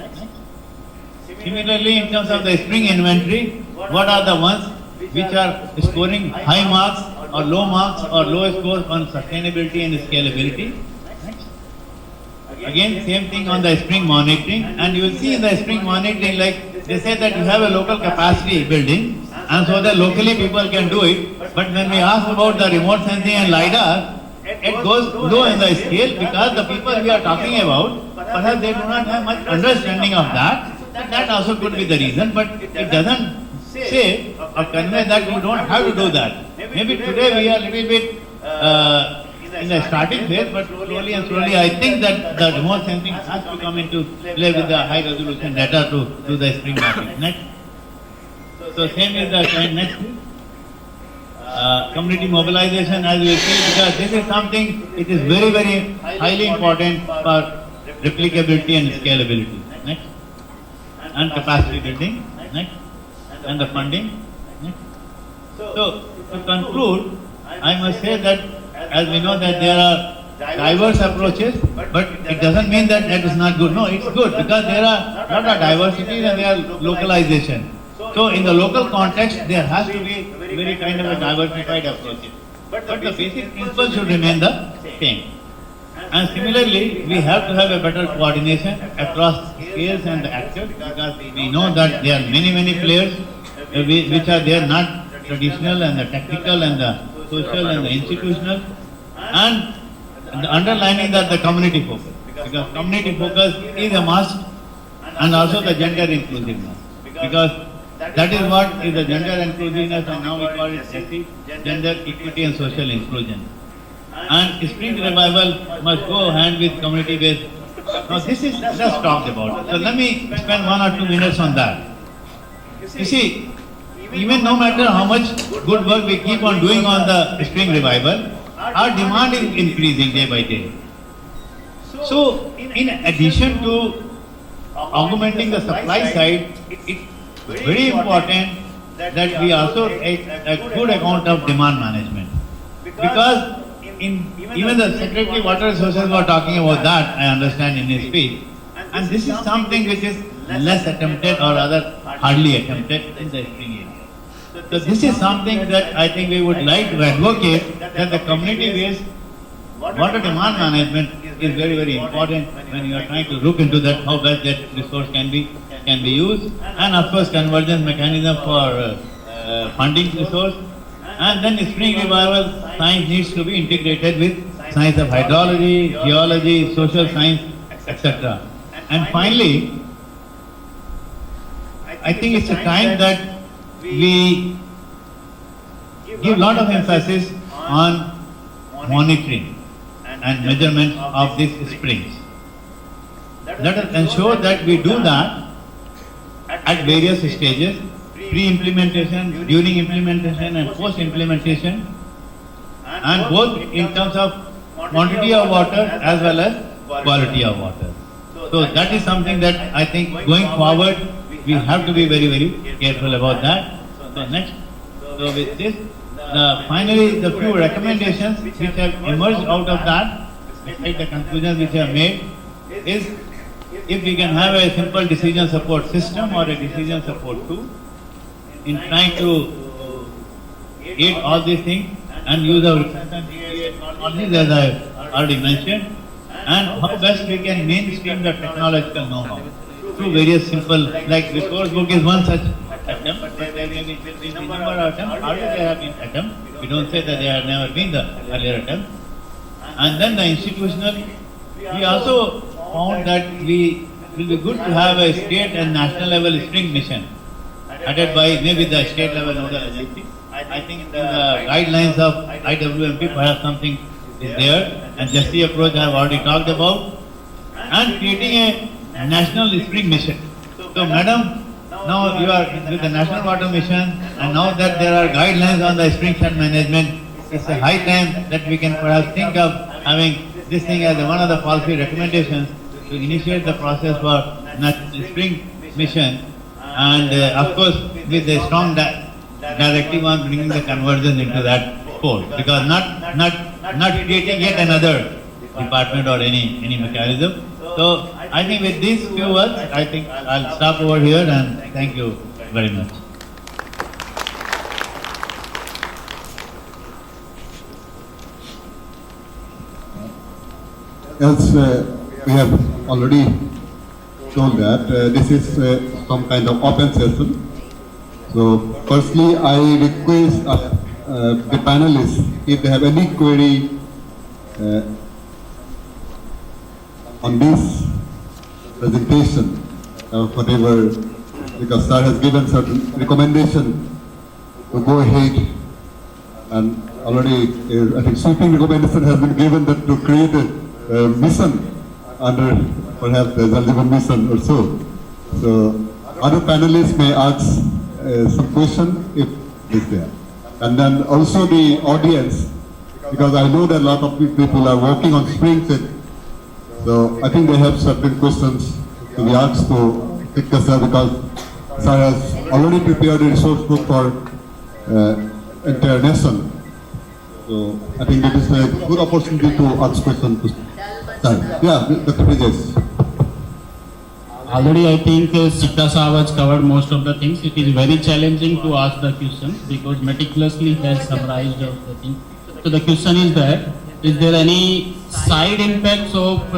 Similarly, in terms of the spring inventory, what are the ones which are scoring high marks or low marks or low scores on sustainability and scalability. Next. Again, same thing on the spring monitoring, and you will see in the spring monitoring, like they say that you have a local capacity building, and so that locally people can do it. But when we ask about the remote sensing and LiDAR, it goes low in the scale because the people we are talking about, perhaps they do not have much understanding of that. That also could be the reason, but it doesn't say or convey that we don't have to do that. Maybe today we are a little bit in the starting phase, but slowly and slowly I think that the remote sensing has to come into play with the high resolution data to do the spring mapping. Next. So same is the slide next. Community mobilization, as we see, because this is something it is very, very highly important for replicability and scalability. Next. And capacity building. Next. And the funding. Next. So to conclude, I must say that as we know that there are diverse approaches, but it doesn't mean that that is not good. No, it's good because there are lot of diversities and there are localization. So in the local context, there has to be very kind of a diversified approach. But the basic principle should remain the same. And similarly, we have to have a better coordination across scales and the actors because we know that there are many, many players which are there, not traditional and the technical and the social and the institutional, and the underlining that the community focus, because community focus is a must, and also the gender inclusiveness, because that is what is the gender inclusiveness, and now we call it SEC, gender equity and social inclusion. And spring revival must go hand with community based. Now this is just talked about. So let me spend 1 or 2 minutes on that. You see, even no matter how much good work we keep on doing on the spring revival, our demand is increasing day by day. So, in addition to augmenting the supply side, it's very important that we also take a good account of demand management. Because even the Secretary Water Resources were talking about that, I understand in his speech. And this is something which is less attempted or rather hardly attempted in the spring area. So this is something that I think we would like to advocate, that the community-based water demand management is very, very important when you are trying to look into that, how best that resource can be used, and of course convergence mechanism for funding resource, and then spring revival science needs to be integrated with science of hydrology, geology, social science, etc. And finally, I think it's a time that we give lot of emphasis on monitoring and measurement of these springs. Let us ensure that we do that at various stages, pre-implementation, during implementation and post-implementation, and both in terms of quantity of water as well as quality of water. So that is something that I think going forward we have to be very, very careful about that. So next, so with this, finally the few recommendations which have emerged out of that, like the conclusions which are made, is if we can have a simple decision support system or a decision support tool in trying to aid all these things and use our technologies as I already mentioned, and how best we can mainstream the technological know-how through various simple, like resource book is one such attempt, but there may be a number of attempts, already there have been attempts, we don't say that there have never been the earlier attempts. And then the institutional, we also found that it will be good to have a state and national level spring mission headed by maybe the state level nodal agency. I think the guidelines of IWMP perhaps something is there, and just the approach I have already talked about, and creating a national spring mission. So madam, now you are with the National Water Mission, and now that there are guidelines on the spring flood management, it's a high time that we can perhaps think of having this thing as one of the policy recommendations to initiate the process for national spring mission, and of course with a strong directive on bringing the convergence into that fold, because not creating yet another department or any mechanism. So I think with these few words, I think I'll stop over here, and thank you very much. As we have already shown that this is some kind of open session. So firstly, I request the panelists, if they have any query on this presentation, whatever, because sir has given certain recommendation to go ahead. And already, I think sweeping recommendation has been given that to create a mission under perhaps the Jal Jeevan mission or so. So other panelists may ask some question if it's there. And then also the audience, because I know that a lot of people are working on spring set. So I think they have certain questions to be asked to Tikka sir, because sir has already prepared a resource book for entire nation. So I think it is a good opportunity to ask questions to sir. Yeah, Dr. Vijay. Already I think Sikta Saab has covered most of the things. It is very challenging to ask the question because meticulously he has summarized of the thing. So the question is that, is there any side impacts of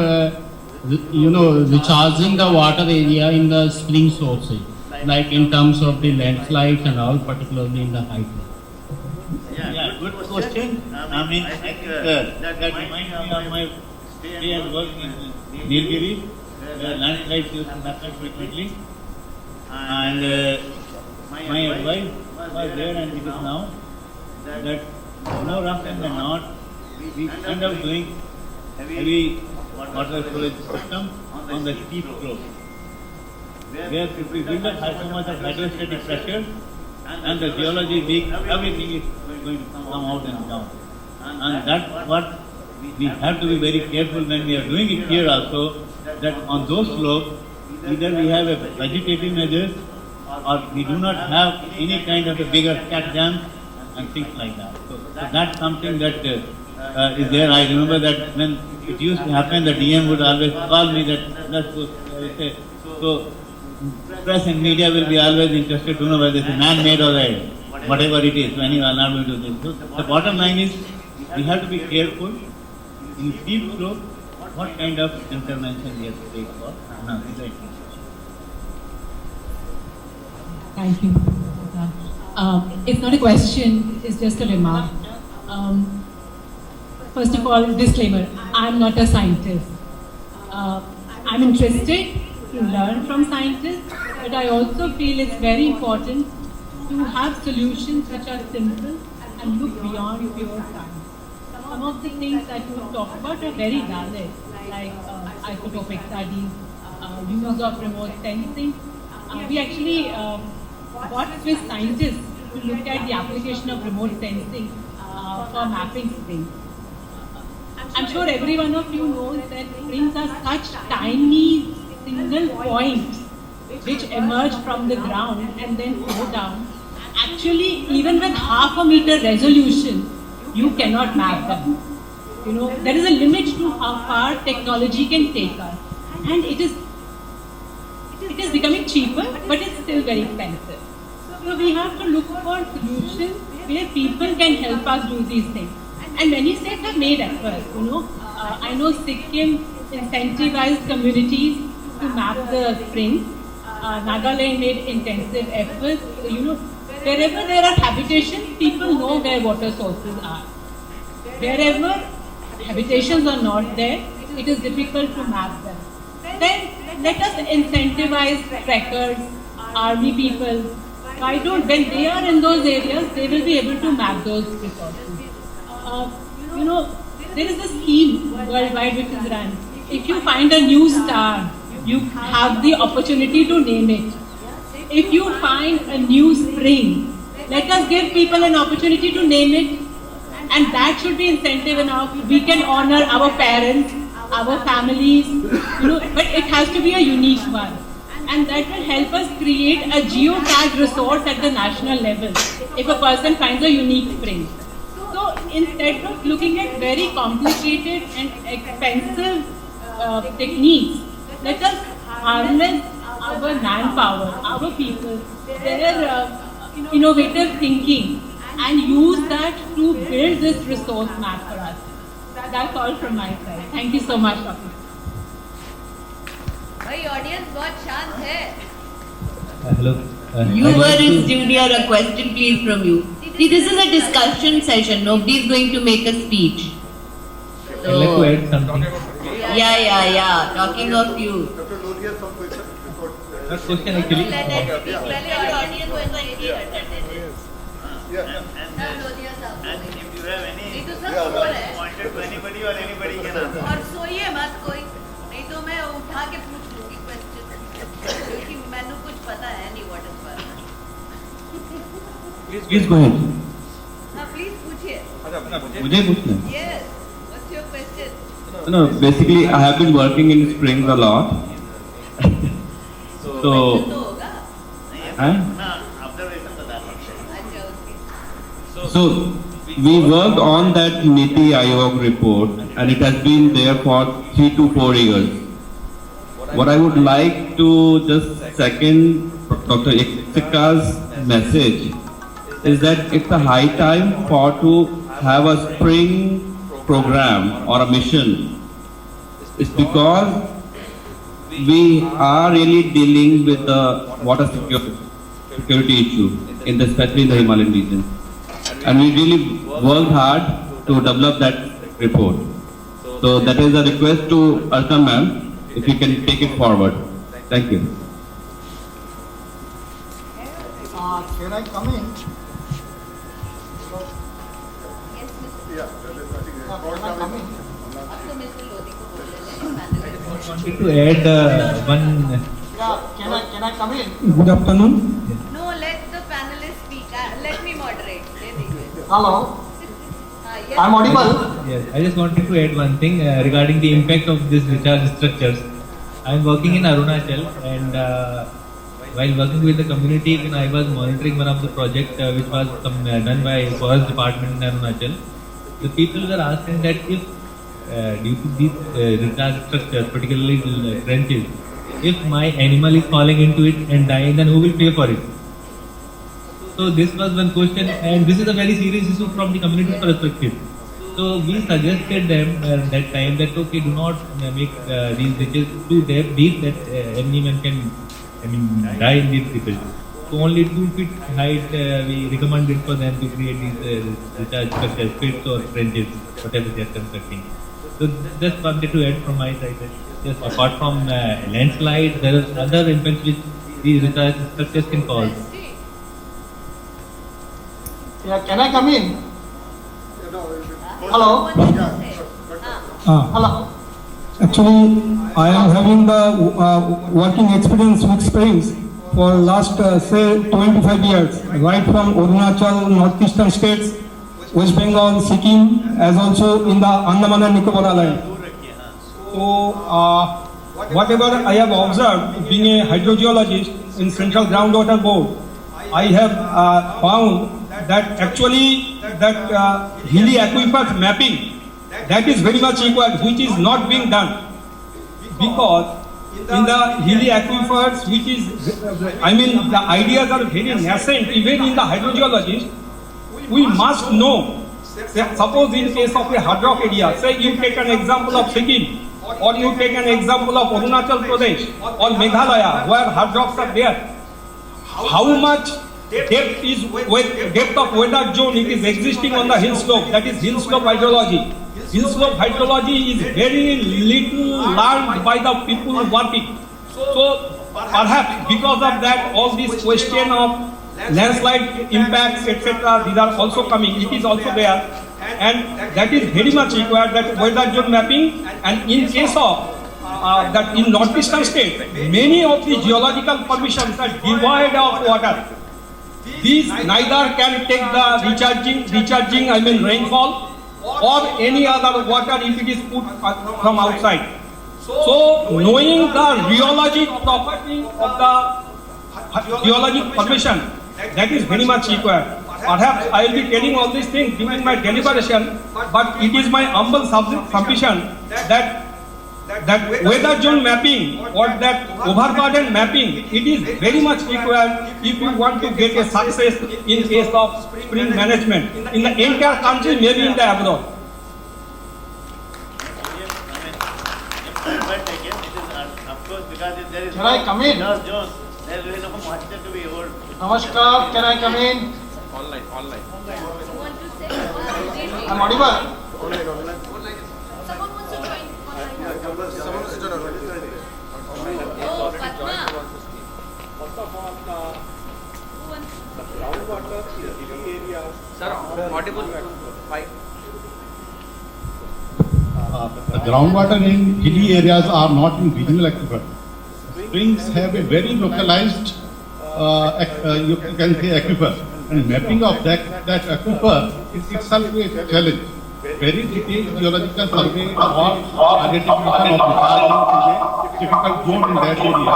recharging the water area in the spring sources, like in terms of the landslides and all, particularly in the high plains? Yeah, good question. I mean, I think that reminds me of my stay and work in Nilgiri. Landslides used to happen frequently, and my advice was there and it is now that more often than not we end up doing heavy water storage system on the steep slope, where if we build up so much of hydrostatic pressure and the geology weak, everything is going to come out and down, and that's what we have to be very careful when we are doing it here also, that on those slopes, either we have a vegetative measures or we do not have any kind of a bigger cat dam and things like that. So that's something that is there. I remember that when it used to happen, the DM would always call me that, let's go, say, so press and media will be always interested to know whether it's man-made or whatever it is, when you are not going to do this. So the bottom line is, we have to be careful in steep slope what kind of intervention we have to take for another. Thank you. It's not a question, it's just a remark. First of all, disclaimer, I'm not a scientist. I'm interested to learn from scientists, but I also feel it's very important to have solutions which are simple and look beyond pure science. Some of the things that you talk about are very valid, like isotopic studies, use of remote sensing. We actually got Swiss scientists to look at the application of remote sensing for mapping springs. I'm sure every one of you knows that springs are such tiny single points which emerge from the ground and then flow down. Actually, even with 0.5 meter resolution, you cannot map them. There is a limit to how far technology can take us, and it is becoming cheaper, but it's still very expensive. So we have to look for solutions where people can help us do these things. And many states have made efforts. I know Sikkim incentivized communities to map the springs. Nagaland made intensive efforts. Wherever there are habitations, people know where water sources are. Wherever habitations are not there, it is difficult to map them. Then let us incentivize trekkers, army people. Why don't, when they are in those areas, they will be able to map those resources. There is a scheme worldwide which is run. If you find a new star, you have the opportunity to name it. If you find a new spring, let us give people an opportunity to name it, and that should be incentive enough. We can honor our parents, our families, but it has to be a unique one. And that will help us create a geotagged resource at the national level if a person finds a unique spring. So instead of looking at very complicated and expensive techniques, let us harness our manpower, our people, their innovative thinking, and use that to build this resource map for us. That's all from my side. Thank you so much, Dr. भाई audience बहुत शांत है. Hello. You were in junior, a question please from you. See, this is a discussion session. Nobody is going to make a speech. I'd like to add something. Yeah. Talking of you. That question actually. And if you have any नहीं तो सब सो रहे हैं। pointed to anybody or anybody can answer. और सोइए मत कोई, नहीं तो मैं उठा के पूछ लूँगी क्वेश्चन, क्योंकि मैंने कुछ पता है नहीं व्हाट इज पर। Please go ahead. हाँ प्लीज पूछिए। मुझे पूछना है? Yes, what's your question? No, basically I have been working in Springs a lot. So, तो होगा। huh? Observation to that. अच्छा okay. So we worked on that Niti Aayog report and it has been there for 3 to 4 years. What I would like to just second Dr. Ikshika's message is that it's a high time for to have a spring program or a mission. It's because we are really dealing with the water security issue, especially in the Himalayan region. And we really worked hard to develop that report. So that is a request to Arta ma'am, if you can take it forward. Thank you. Can I come in? Yes, Mr. Yeah, that is, I think, Can I come in? आपको mister Lodhi को बोल देना है। Wanted to add one. Yeah, can I come in? Good afternoon. No, let the panelists speak. Let me moderate. ले दीजिए। Hello, yes. I'm audible. Yes, I just wanted to add one thing regarding the impact of these recharge structures. I am working in Arunachal, and while working with the community, I was monitoring one of the projects which was done by Forest Department in Arunachal. The people were asking that if due to these recharge structures, particularly trenches, if my animal is falling into it and dying, then who will pay for it? So this was one question, and this is a very serious issue from the community perspective. So we suggested them that time that okay, do not make these ditches too deep that anyone can, die in these ditches. So only 2 feet height we recommended for them to create these recharge structures, pits or trenches, whatever they are constructing. So just wanted to add from my side that yes, apart from landslide, there are other impacts which these recharge structures can cause. Yeah, can I come in? Hello. Hello. Actually, I am having the working experience with Springs for last say 25 years, right from Arunachal, northeastern states, West Bengal, Sikkim, as also in the Andaman and Nicobar Island. So, whatever I have observed, being a hydrogeologist in Central Groundwater Board, I have found that actually that hilly aquifers mapping, that is very much required, which is not being done. Because in the hilly aquifers, which is, the ideas are very nascent, even in the hydrogeologist, we must know, suppose in case of a hard rock area, say you take an example of Sikkim, or you take an example of Arunachal Pradesh, or Meghalaya, where hard rocks are there, how much depth of weather zone it is existing on the hill slope, that is hill slope hydrology. Hill slope hydrology is very little learned by the people working. So perhaps because of that, all this question of landslide impacts, etc., these are also coming. It is also there, and that is very much required, that weather zone mapping. And in case of that in northeastern state, many of the geological formations are devoid of water. These neither can take the recharging rainfall, or any other water if it is put from outside. So knowing the rheologic property of the geologic formation, that is very much required. Perhaps I will be telling all these things during my deliberation, but it is my humble submission that weather zone mapping or that overburden mapping, it is very much required if you want to get a success in case of spring management in the entire country, maybe in the abroad. Of course, because if there is Can I come in? no zone, there will be no moisture to be hold. Namaskar, can I come in? You want to say? I'm audible. Someone wants to join online. Oh, Padma. Who wants? The groundwater in hilly areas are not in regional aquifer. Springs have a very localized, you can say aquifer, and mapping of that aquifer is itself a challenge. Very detailed geological survey or identification of recharging is a difficult zone in that area.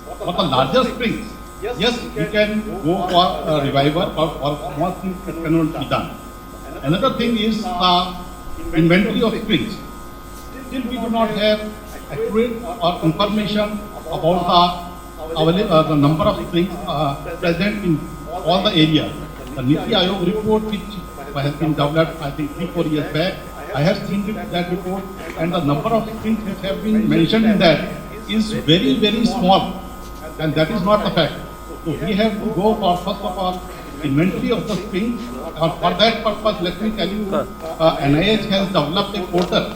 But for the larger springs, yes, we can go for a revival or small things that cannot be done. Another thing is the inventory of springs. Still we do not have accurate or information about the number of springs present in all the areas. The Niti Aayog report, which has been developed I think 3-4 years back, I have seen that report, and the number of springs which have been mentioned in that is very, very small, and that is not the fact. So we have to go for, first of all, inventory of the springs. For that purpose, let me tell you, NIH has developed a portal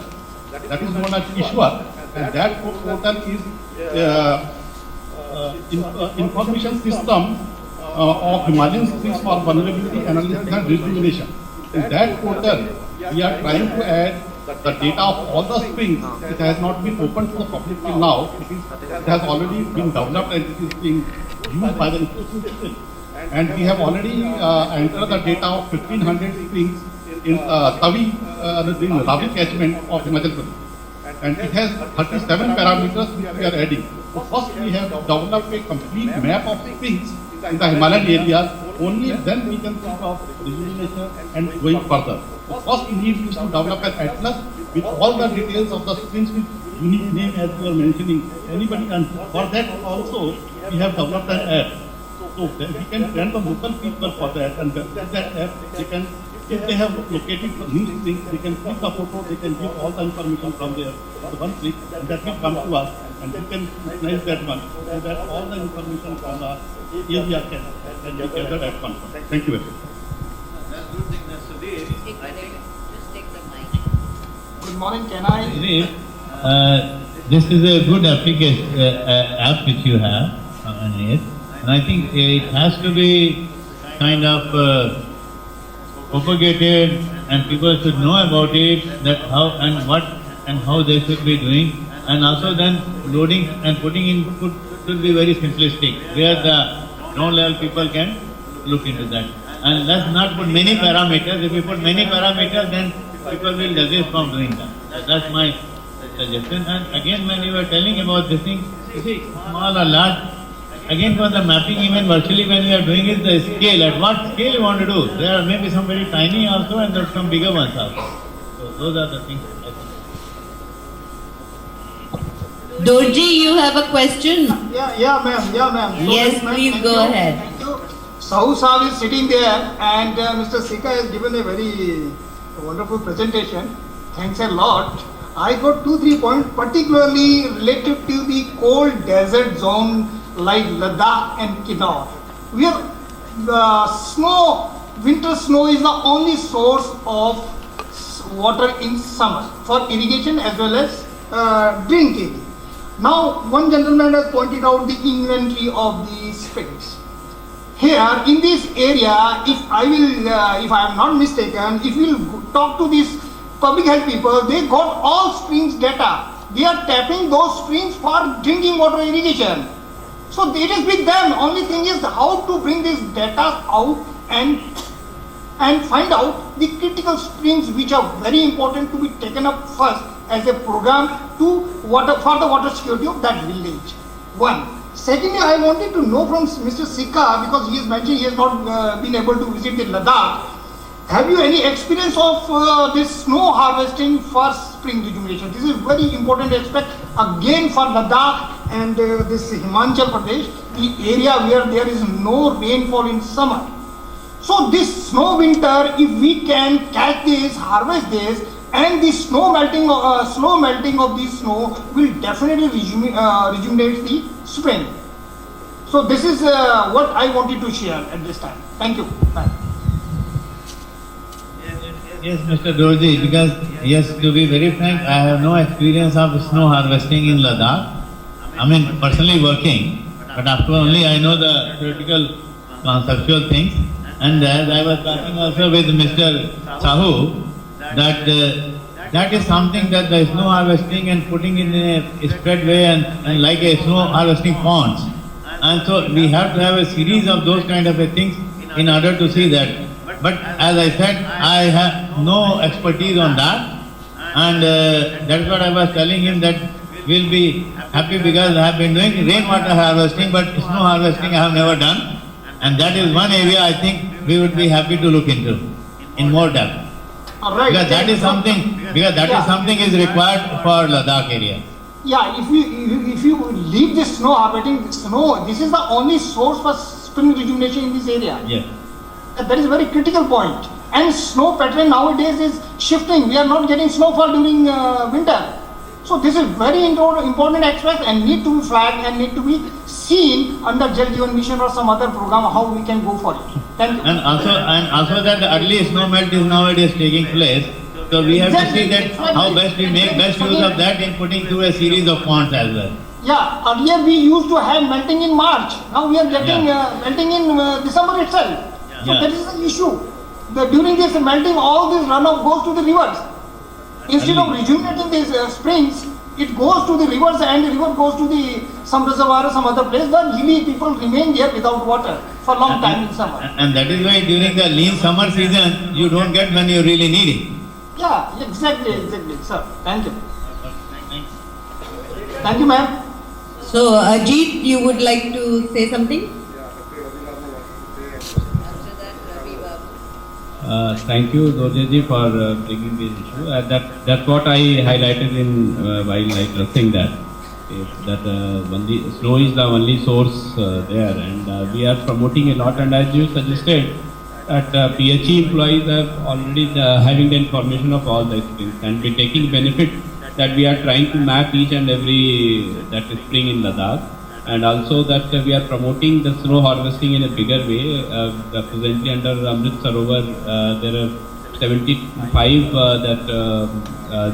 that is known as Ishwar, and that portal is information system of Himalayan springs for vulnerability analysis and rejuvenation. In that portal, we are trying to add the data of all the springs. It has not been open to the public till now. It has already been developed and it is being used by the institution. And we have already entered the data of 1500 springs in Tavi, in Ravi catchment of Himachal Pradesh. And it has 37 parameters which we are adding. So first we have developed a complete map of springs in the Himalayan areas. Only then we can think of rejuvenation and going further. So first we need to develop an atlas with all the details of the springs with unique name as you are mentioning. Anybody, and for that also we have developed an app. So we can train the local people for that, and with that app they can, if they have located the new springs, they can click the photo, they can give all the information from there, the one click, and that will come to us, and we can recognize that one, so that all the information from the area can be gathered at one point. Thank you very much. Just take the mic. Good morning, can I? This is a good application app which you have on it, and I think it has to be kind of propagated, and people should know about it, that how and what and how they should be doing, and also then loading and putting input should be very simplistic, where the ground level people can look into that. And let's not put many parameters. If we put many parameters, then people will desist from doing that. That's my suggestion. And again, when you were telling about this thing, you see, small or large, again for the mapping, even virtually when we are doing it, the scale, at what scale you want to do. There are maybe some very tiny also, and there are some bigger ones also. So those are the things. Dorji, you have a question? Yeah, ma'am. So Yes, ma'am, please thank go you. ahead. Thank you. Sahu Saab is sitting there, and Mr. Sika has given a very wonderful presentation. Thanks a lot. I got 2-3 points, particularly related to the cold desert zone like Ladakh and Kinnaur, where the snow, winter snow is the only source of water in summer for irrigation as well as drinking. Now, one gentleman has pointed out the inventory of the springs. Here in this area, if I am not mistaken, if you will talk to these public health people, they got all springs data. They are tapping those springs for drinking water irrigation. So it is with them. Only thing is how to bring this data out and find out the critical springs which are very important to be taken up first as a program to for the water security of that village. One. Secondly, I wanted to know from Mr. Sika, because he has mentioned he has not been able to visit the Ladakh. Have you any experience of this snow harvesting for spring rejuvenation? This is very important aspect again for Ladakh and this Himachal Pradesh, the area where there is no rainfall in summer. So this snow winter, if we can catch this, harvest this, and the slow melting of the snow will definitely rejuvenate the spring. So this is what I wanted to share at this time. Thank you. Bye. Yes, Mr. Dorji, because yes, to be very frank, I have no experience of snow harvesting in Ladakh. I mean, personally working, but after only I know the theoretical conceptual things. And as I was talking also with Mr. Sahu, that that is something that the snow harvesting and putting in a spread way and like a snow harvesting ponds. And so we have to have a series of those kind of things in order to see that. But as I said, I have no expertise on that. And that's what I was telling him, that we'll be happy because I have been doing rainwater harvesting, but snow harvesting I have never done. And that is one area I think we would be happy to look into in more depth. Right. Because that is something is required for Ladakh area. Yeah, if you leave this snow harvesting, this is the only source for spring rejuvenation in this area. Yeah. That is a very critical point. And snow pattern nowadays is shifting. We are not getting snowfall during winter. So this is very important aspect and need to be flagged and need to be seen under Jal Jeevan Mission or some other program how we can go for it. Thank you. And also that the early snow melt is nowadays taking place. So we have to see that how best we make best use of that in putting through a series of ponds as well. Yeah, earlier we used to have melting in March. Now we are getting melting in December itself. So that is the issue. During this melting, all this runoff goes to the rivers. Instead of rejuvenating these springs, it goes to the rivers and the river goes to some reservoir or some other place. The hilly people remain there without water for a long time in summer. And that is why during the lean summer season, you don't get when you really need it. Yeah, exactly, sir. Thank you. Thank you, ma'am. So, Ajit, you would like to say something? Thank you, Dorjeji, for bringing this issue. That's what I highlighted in while addressing that. Snow is the only source there, and we are promoting a lot. And as you suggested, that PHE employees are already having the information of all the springs and be taking benefit that we are trying to map each and every spring in Ladakh. And also that we are promoting the snow harvesting in a bigger way. Presently under Amrit Sarovar, there are 75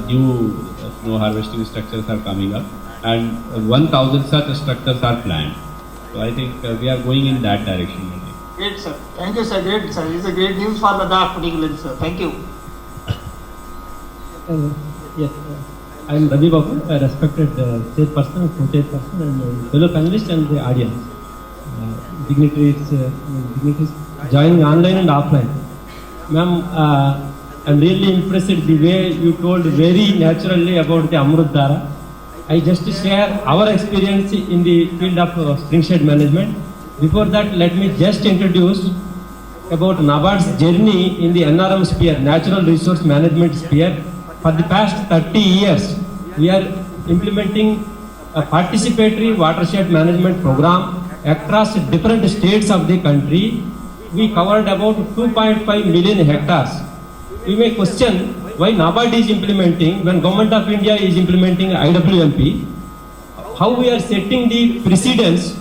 new snow harvesting structures are coming up, and 1,000 such structures are planned. So I think we are going in that direction. Great, sir. Thank you, sir. Great, sir. It's a great news for Ladakh particularly, sir. Thank you. Yes. I am Ravi Babu, a respected chairperson, co-chairperson, and fellow panelists and the audience. Dignitaries joining online and offline. Ma'am, I am really impressed the way you told very naturally about the Amrut Dhara. I just share our experience in the field of springshed management. Before that, let me just introduce about NABARD's journey in the NRM sphere, Natural Resource Management sphere. For the past 30 years, we are implementing a participatory watershed management program across different states of the country. We covered about 2.5 million hectares. We may question why NABARD is implementing, when Government of India is implementing IWMP, how we are setting the precedence.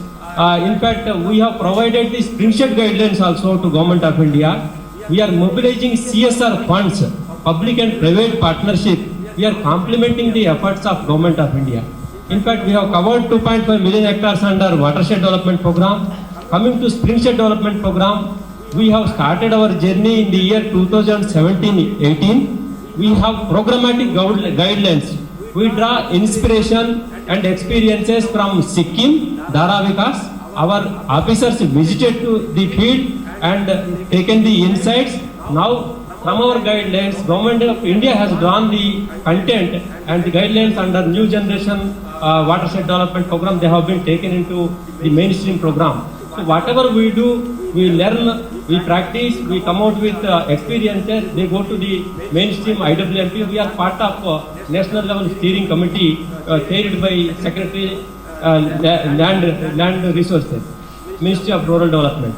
In fact, we have provided the springshed guidelines also to Government of India. We are mobilizing CSR funds, public and private partnership. We are complementing the efforts of Government of India. In fact, we have covered 2.5 million hectares under watershed development program. Coming to springshed development program, we have started our journey in the year 2017-18. We have programmatic guidelines. We draw inspiration and experiences from Sikkim, Dhara Vikas. Our officers visited to the field and taken the insights. Now, from our guidelines, Government of India has drawn the content and the guidelines under new generation watershed development program. They have been taken into the mainstream program. So whatever we do, we learn, we practice, we come out with experiences. They go to the mainstream IWMP. We are part of national level steering committee chaired by Secretary Land Resources, Ministry of Rural Development.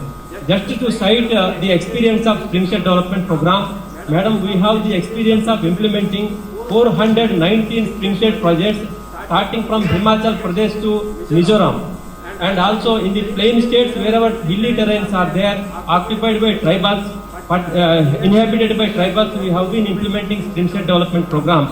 Just to cite the experience of springshed development program, Madam, we have the experience of implementing 419 springshed projects starting from Himachal Pradesh to Mizoram. And also in the plain states, wherever hilly terrains are there, occupied by tribals, but inhabited by tribals, we have been implementing springshed development programs.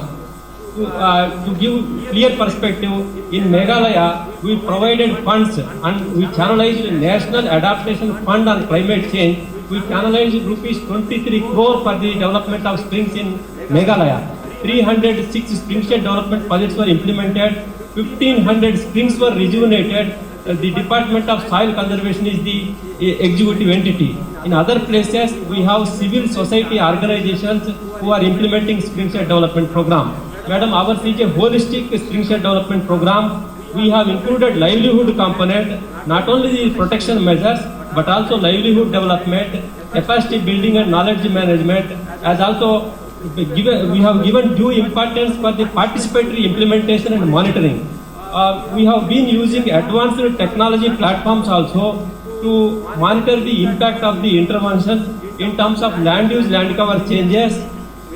to give clear perspective, in Meghalaya, we provided funds and we channelized National Adaptation Fund on Climate Change. We channelized rupees 23 crore for the development of springs in Meghalaya. 306 springshed development projects were implemented. 1500 springs were rejuvenated. The Department of Soil Conservation is the executive entity. In other places, we have civil society organizations who are implementing springshed development program. Madam, ours is a holistic springshed development program. We have included livelihood component, not only the protection measures, but also livelihood development, capacity building and knowledge management, as also we have given due importance for the participatory implementation and monitoring. We have been using advanced technology platforms also to monitor the impact of the intervention in terms of land use, land cover changes,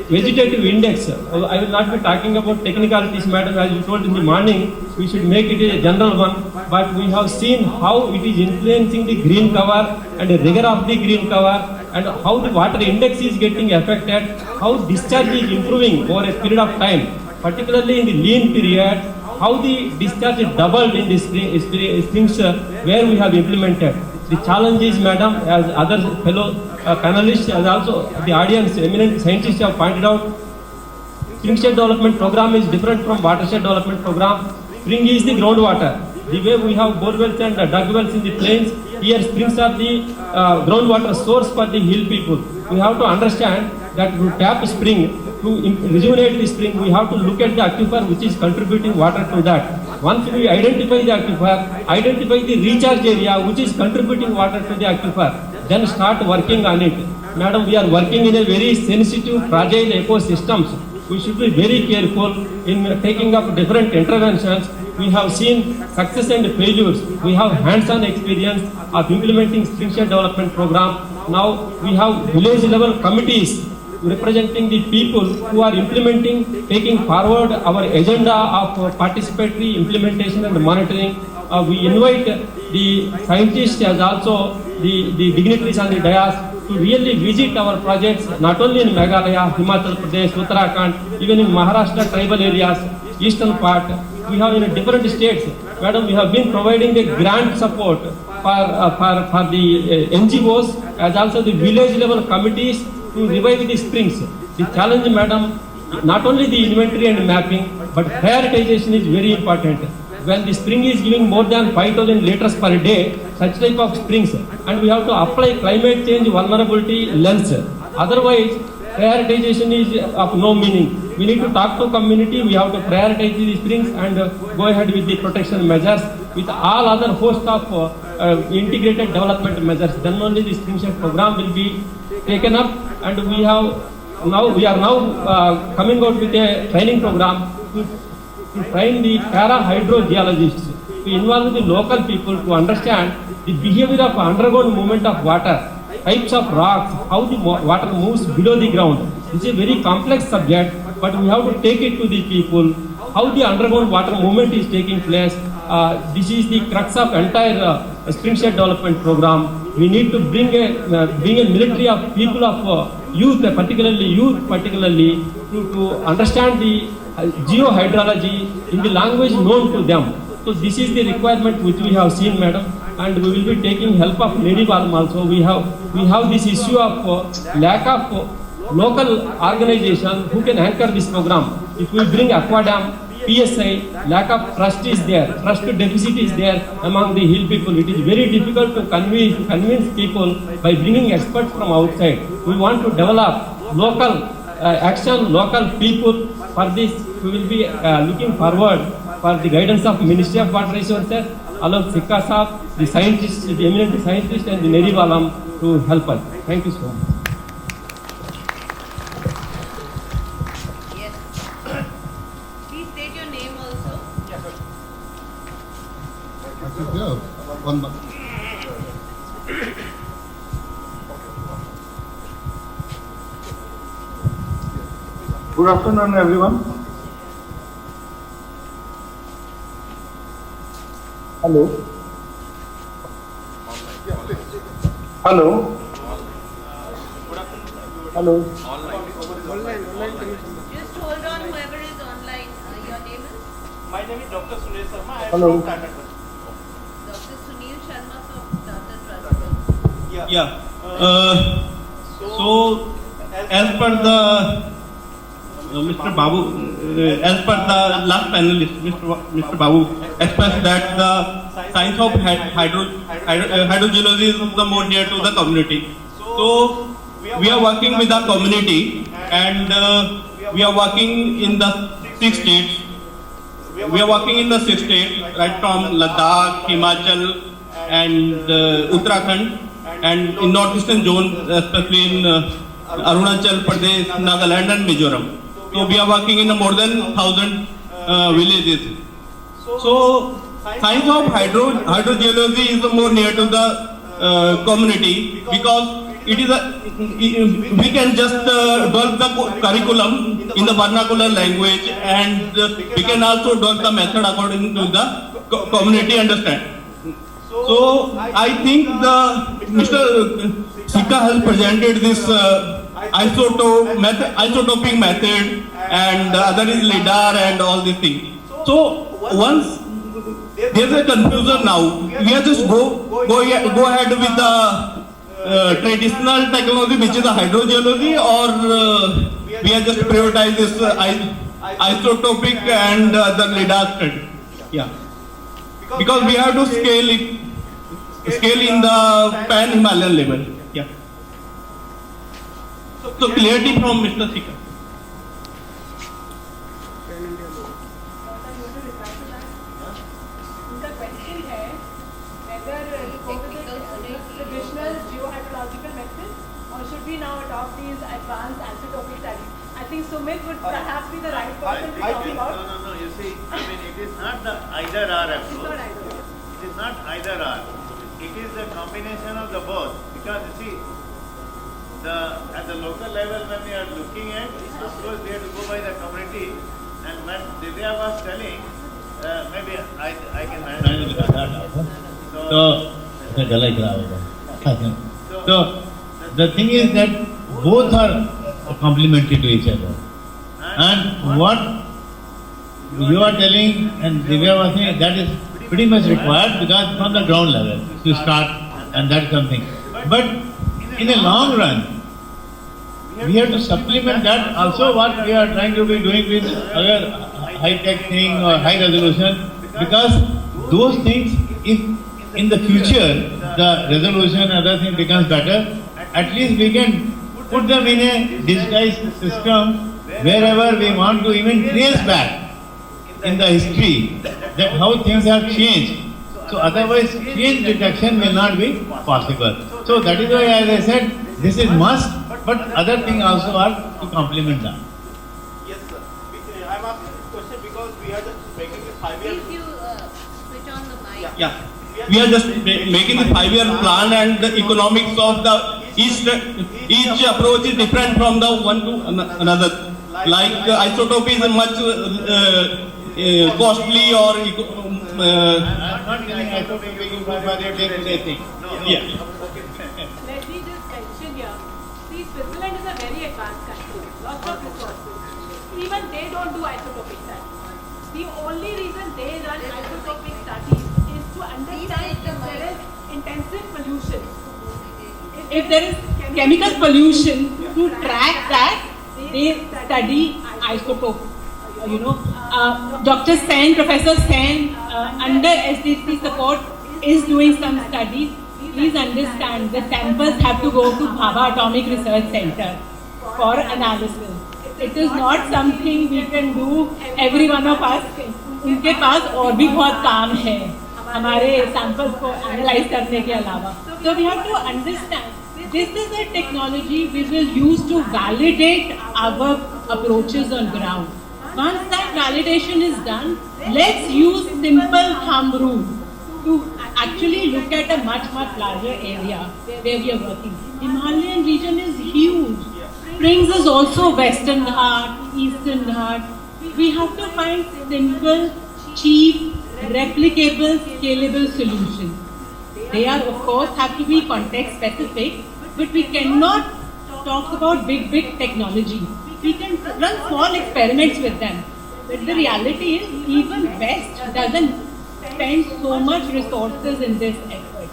vegetative index. I will not be talking about technicalities, madam, as you told in the morning, we should make it a general one, but we have seen how it is influencing the green cover and the rigor of the green cover, and how the water index is getting affected, how discharge is improving over a period of time, particularly in the lean period, how the discharge is doubled in the springs where we have implemented. The challenge is, madam, as other fellow panelists, as also the audience, eminent scientists have pointed out, springshed development program is different from watershed development program. Spring is the groundwater. The way we have borewells and dug wells in the plains, here springs are the groundwater source for the hill people. We have to understand that to tap spring, to rejuvenate the spring, we have to look at the aquifer which is contributing water to that. Once we identify the aquifer, identify the recharge area which is contributing water to the aquifer, then start working on it. Madam, we are working in a very sensitive, fragile ecosystems. We should be very careful in taking up different interventions. We have seen success and failures. We have hands-on experience of implementing springshed development program. Now we have village level committees representing the people who are implementing, taking forward our agenda of participatory implementation and monitoring. We invite the scientists as also the dignitaries on the dais to really visit our projects, not only in Meghalaya, Himachal Pradesh, Uttarakhand, even in Maharashtra tribal areas, eastern part. We have in different states. Madam, we have been providing the grant support for the NGOs as also the village level committees to revive the springs. The challenge, madam, not only the inventory and mapping, but prioritization is very important. When the spring is giving more than 5,000 liters per day, such type of springs, and we have to apply climate change vulnerability lens. Otherwise, prioritization is of no meaning. We need to talk to community, we have to prioritize the springs and go ahead with the protection measures with all other host of integrated development measures. Then only the springshed program will be taken up, and we are now coming out with a training program to train the para-hydrogeologists, to involve the local people to understand the behavior of underground movement of water, types of rocks, how the water moves below the ground. This is a very complex subject, but we have to take it to the people, how the underground water movement is taking place. This is the crux of entire springshed development program. We need to bring a military of people of youth, particularly to understand the geohydrology in the language known to them. So this is the requirement which we have seen, madam, and we will be taking help of Nedivalam also. We have this issue of lack of local organization who can anchor this program. If we bring Aquadam, PSI, lack of trust is there, trust deficit is there among the hill people. It is very difficult to convince people by bringing experts from outside. We want to develop local action, local people. For this, we will be looking forward for the guidance of Ministry of Water Resources, along Sikka Saab, the scientists, the eminent scientists, and the Nedivalam to help us. Thank you so much. Please state your name also. One more. Good afternoon, everyone. Hello. Hello. Hello. Just hold on, whoever is online. My name is Dr. Sunil Sharma. I am Hello. from Tata Trust. Dr. Sunil Sharma from Tata Trust. Yeah. So, as per the Mr. Babu, as per the last panelist, Mr. Babu expressed that the science of hydrogeology is the more near to the community. So, we are working with the community, and we are working in the 6 states. We are working in the 6 states, right from Ladakh, Himachal, and Uttarakhand, and in northeastern zone, especially in Arunachal Pradesh, Nagaland, and Mizoram. So we are working in more than 1,000 villages. So science of hydrogeology is more near to the community, because it is we can just develop the curriculum in the vernacular language, and we can also develop the method according to the community understand. So I think Mr. Sika has presented this isotopic method, and other is LIDAR and all these things. So once there is a confusion now, we are just go ahead with the traditional technology, which is the hydrogeology, or we are just prioritize this isotopic and the LIDAR study. Yeah, because we have to scale in the pan-Himalayan level. Yeah. So clarity from Mr. Sika. उनका question है whether to go with the traditional geohydrological method or should we now adopt these advanced isotopic studies. I think Sumit would perhaps be the right person to talk about. No, you see, I mean, it is not the either or approach. It is not either or. It is a combination of the both. Because you see, at the local level, when we are looking at, of course, we have to go by the community. And when Divya was telling, maybe I can manage that. So the thing is that both are complementary to each other. And what you are telling and Divya was saying, that is pretty much required, because from the ground level to start, and that's something. But in a long run, we have to supplement that also what we are trying to be doing with other high-tech thing or high resolution, because those things, if in the future the resolution and other thing becomes better, at least we can put them in a digitized system wherever we want to even trace back in the history that how things have changed. So otherwise change detection will not be possible. So that is why, as I said, this is must, but other things also are to complement that. Yes, sir. I am asking this question because we are just making a 5-year. Please you switch on the mic. Yeah. We are just making the 5-year plan, and the economics of the each approach is different from the one to another. Like isotope is much costly, or I'm not telling isotope you go for the day-to-day thing. Yeah. Let me just mention here, see, Switzerland is a very advanced country, lots of resources. Even they don't do isotopic studies. The only reason they run isotopic studies is to understand if there is intensive pollution. If there is chemical pollution, to track that, they study isotope. Dr. Sen, Professor Sen, under SDC support, is doing some studies. Please understand, the samples have to go to Bhabha Atomic Research Center for analysis. It is not something we can do, every one of us. उनके पास और भी बहुत काम है हमारे samples को analyze करने के अलावा. So we have to understand, this is a technology we will use to validate our approaches on ground. Once that validation is done, let's use simple thumb rule to actually look at a much larger area where we are working. Himalayan region is huge. Springs is also Western Ghat, Eastern Ghat. We have to find simple, cheap, replicable, scalable solutions. They are, of course, have to be context specific, but we cannot talk about big technology. We can run small experiments with them. But the reality is, even West doesn't spend so much resources in this effort.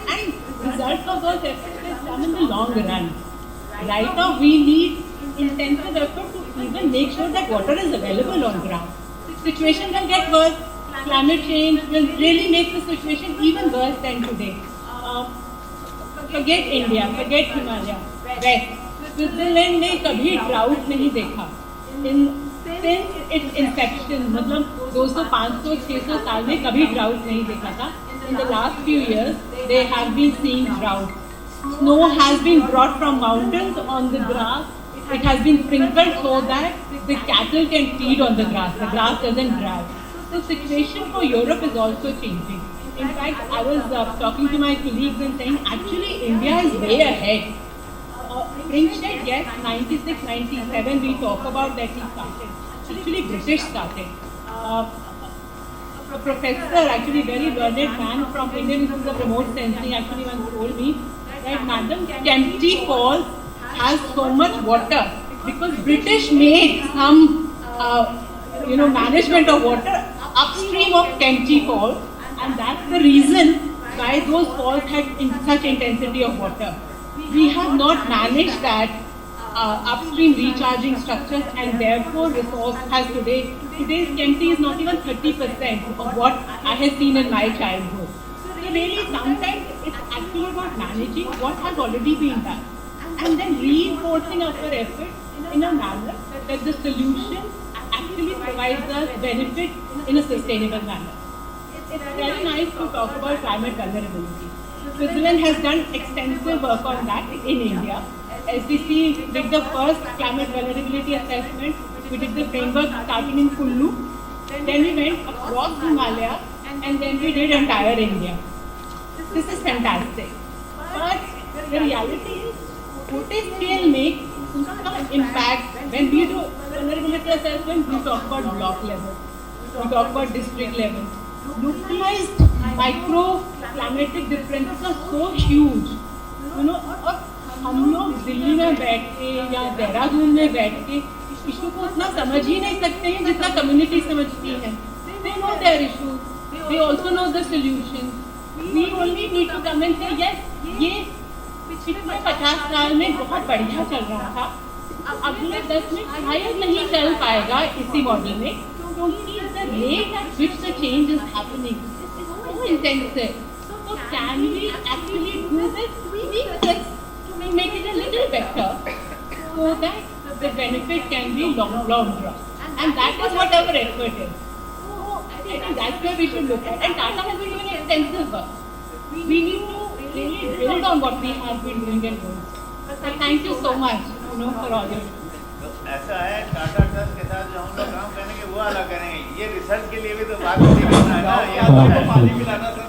And results of those efforts will come in the long run. Right now, we need intensive effort to even make sure that water is available on ground. The situation will get worse. Climate change will really make the situation even worse than today. Forget India, forget Himalaya, West. Switzerland ने कभी drought नहीं देखा. Since its inception, मतलब 200, 500, 600 साल में कभी drought नहीं देखा था. In the last few years, they have been seeing drought. Snow has been brought from mountains on the grass. It has been sprinkled so that the cattle can feed on the grass. The grass doesn't dry. The situation for Europe is also changing. In fact, I was talking to my colleagues and saying, actually, India is way ahead. Spring-shed, yes, 96, 97, we talk about that he started. Actually, British started. A professor, actually very learned man from Indian Institute of Remote Sensing, actually once told me that, Madam, Kempty Falls has so much water because British made some, management of water upstream of Kempty Falls, and that's the reason why those falls had such intensity of water. We have not managed that upstream recharging structures, and therefore resource has today's Kempty is not even 30% of what I have seen in my childhood. So really sometimes it's actually about managing what has already been done and then reinforcing our effort in a manner that the solution actually provides us benefit in a sustainable manner. It's very nice to talk about climate vulnerability. Switzerland has done extensive work on that in India. SDC did the first climate vulnerability assessment. We did the framework starting in Kullu. Then we went across Himalaya and then we did entire India. This is fantastic. But the reality is, छोटे scale में उसका impact, when we do vulnerability assessment, we talk about block level, we talk about district level. Localized micro climatic differences are so huge, और हम लोग दिल्ली में बैठ के या देहरादून में बैठ के इशू को उतना समझ ही नहीं सकते हैं जितना कम्युनिटी समझती है. They know their issues, they also know the solution. We only need to come and say, yes, ये पिछले 50 साल में बहुत बढ़िया चल रहा था, अगले 10 में शायद नहीं चल पाएगा इसी मॉडल में, क्योंकि the rate at which the change is happening is so intensive. So can we actually do this? Tweak this to make it a little better so that the benefit can be long run. And that is what our effort is. So I think that's where we should look at. And Tata has been doing extensive work. We need to really build on what we have been doing and doing. So thank you so much, for all your. ऐसा है, Tata trust के साथ जो हम लोग काम करेंगे वो अलग करेंगे. ये रिसर्च के लिए भी तो बात नहीं करना है ना. यहाँ तो पानी पिलाना sir.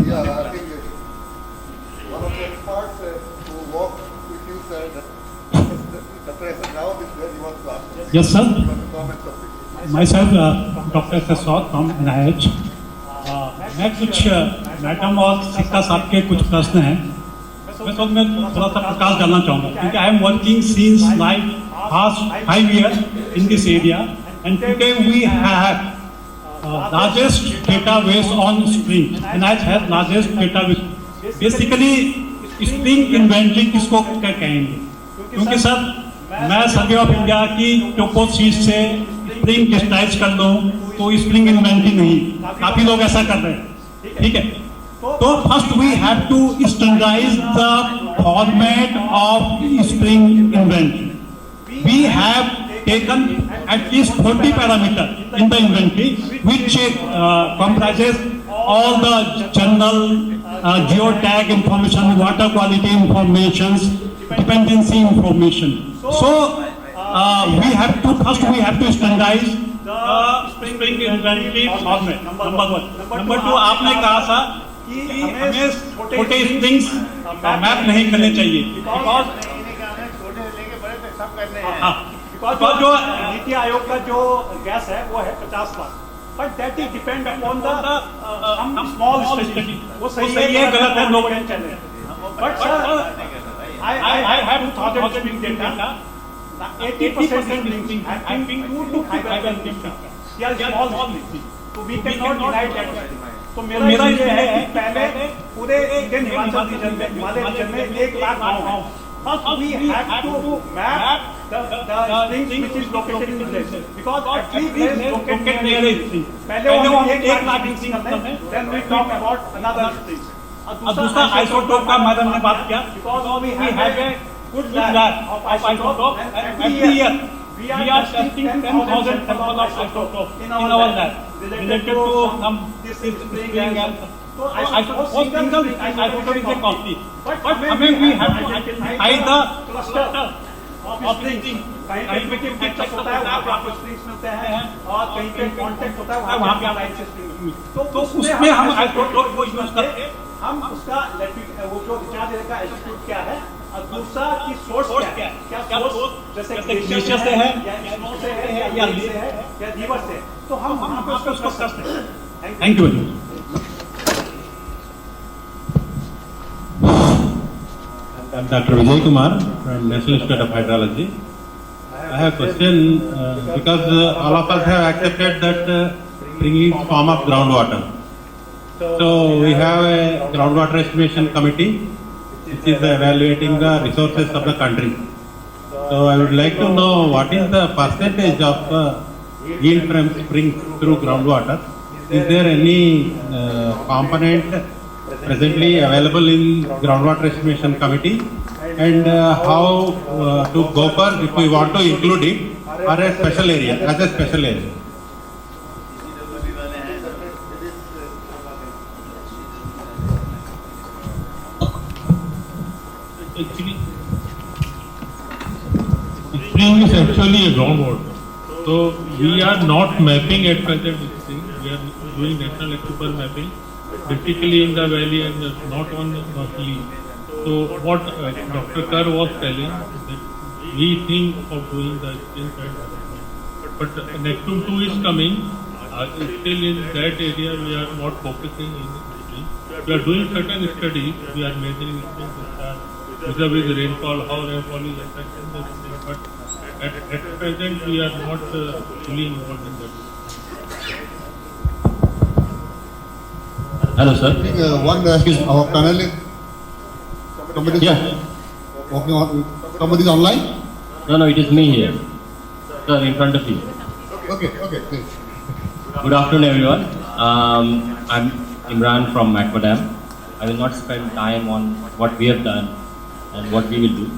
Yeah, I think one of the experts who worked with you said that Dr. S. Rao is where he wants to ask. Yes, sir. Comments of it. Myself, Dr. S. Rao from NIH. मैं कुछ madam और सिक्का साहब के कुछ प्रश्न हैं. मैं थोड़ा सा प्रकाश डालना चाहूँगा क्योंकि I am working since like past 5 years in this area, and today we have largest database on spring. NIH has largest database. Basically, spring inventory किसको कहेंगे? क्योंकि सर मैं सर्वे ऑफ इंडिया की टोपो शीट से स्प्रिंग डिजिटाइज कर लूँ तो spring inventory नहीं. काफी लोग ऐसा कर रहे हैं. ठीक है. So first we have to standardize the format of spring inventory. We have taken at least 40 parameters in the inventory, which comprises all the general geotag information, water quality information, dependency information. So we have to standardize the spring inventory format. Number one. Number two, आपने कहा था कि हमें छोटे springs map नहीं करने चाहिए because जो नीति आयोग का जो गैस है वो है 50 lakh, but that is depend upon the small study. वो सही है गलत है लोग चले. But sir I have 2000 spring data 80% springs have been 2 to 5 mm. They are small springs. So we cannot deny that. तो मेरा ये है कि पहले पूरे इंडियन हिमाचल रीजन में, हिमालय रीजन में 1 लाख गाँव हैं. First we have to map the springs which is located in the village, because every village is located near a spring. पहले वो हम 1 लाख springs करते हैं, then we talk about another springs. और दूसरा आइसोटोप का मैडम ने बात किया, because we have a good lab of isotope, and every year we are testing 10,000 samples of isotope in our lab related to some this spring and so isotope single isotope is a costly, but हमें we have to identify the cluster of springs. कहीं पे tip होता है वहाँ पे आपको springs मिलते हैं, और कहीं पे कांटेक्ट होता है वहाँ पे लाइन से स्प्रिंग. तो उसमें हम आइसोटोप को यूज करके हम उसका वो जो रिचार्ज का एल्टीट्यूड क्या है, और दूसरा की सोर्स क्या है, क्या सोर्स जैसे ग्लेशियर से है या स्नो से है या लेक से है या रिवर से, तो हम वहाँ पे उसको करते हैं. Thank you. I'm Dr. Vijay Kumar from National Institute of Hydrology. I have a question because all of us have accepted that spring is form of groundwater. So we have a groundwater estimation committee which is evaluating the resources of the country. So I would like to know what is the percentage of yield from springs through groundwater. Is there any component presently available in groundwater estimation committee, and how to go for if we want to include it or a special area, as a special area? Actually, spring is actually a groundwater. So we are not mapping at present this thing. We are doing national aquifer mapping, basically in the valley and not on Northly. So what Dr. Kar was telling that we think of doing the spring side development. But Neptune 2 is coming. Still in that area we are not focusing in spring. We are doing certain studies. We are measuring spring discharge vis-a-vis rainfall, how rainfall is affecting the spring. But at present we are not fully involved in that. Hello, sir. Our panel is somebody. Yeah. Working on somebody is online. No, it is me here, sir, in front of you. Okay, please. Good afternoon, everyone. I'm Imran from Macadam. I will not spend time on what we have done and what we will do.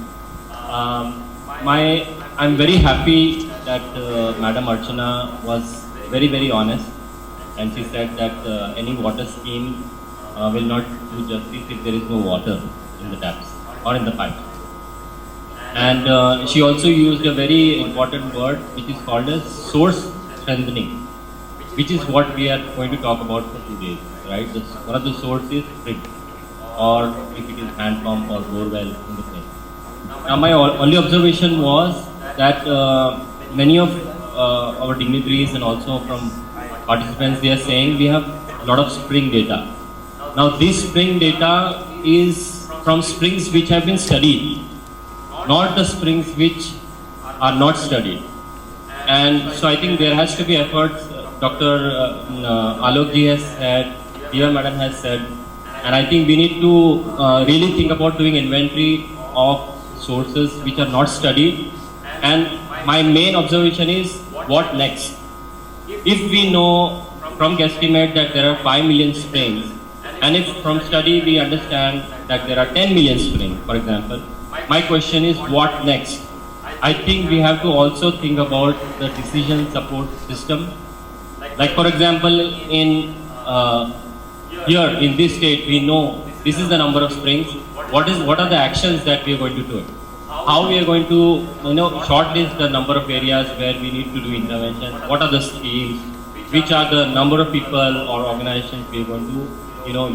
I'm very happy that Madam Archana was very, very honest, and she said that any water scheme will not do justice if there is no water in the taps or in the pipes. And she also used a very important word which is called as source strengthening, which is what we are going to talk about for 2 days, right? One of the sources is spring, or if it is hand pump or borewell in the place. Now my only observation was that many of our dignitaries and also from participants, they are saying we have a lot of spring data. Now this spring data is from springs which have been studied, not the springs which are not studied. And so I think there has to be efforts. Dr. Alokji has said, Diva Madam has said, and I think we need to really think about doing inventory of sources which are not studied. And my main observation is, what next? If we know from guesstimate that there are 5 million springs, and if from study we understand that there are 10 million springs, for example, my question is, what next? I think we have to also think about the decision support system. Like for example, in here in this state, we know this is the number of springs. What are the actions that we are going to do? How we are going to shortlist the number of areas where we need to do intervention? What are the schemes? Which are the number of people or organizations we are going to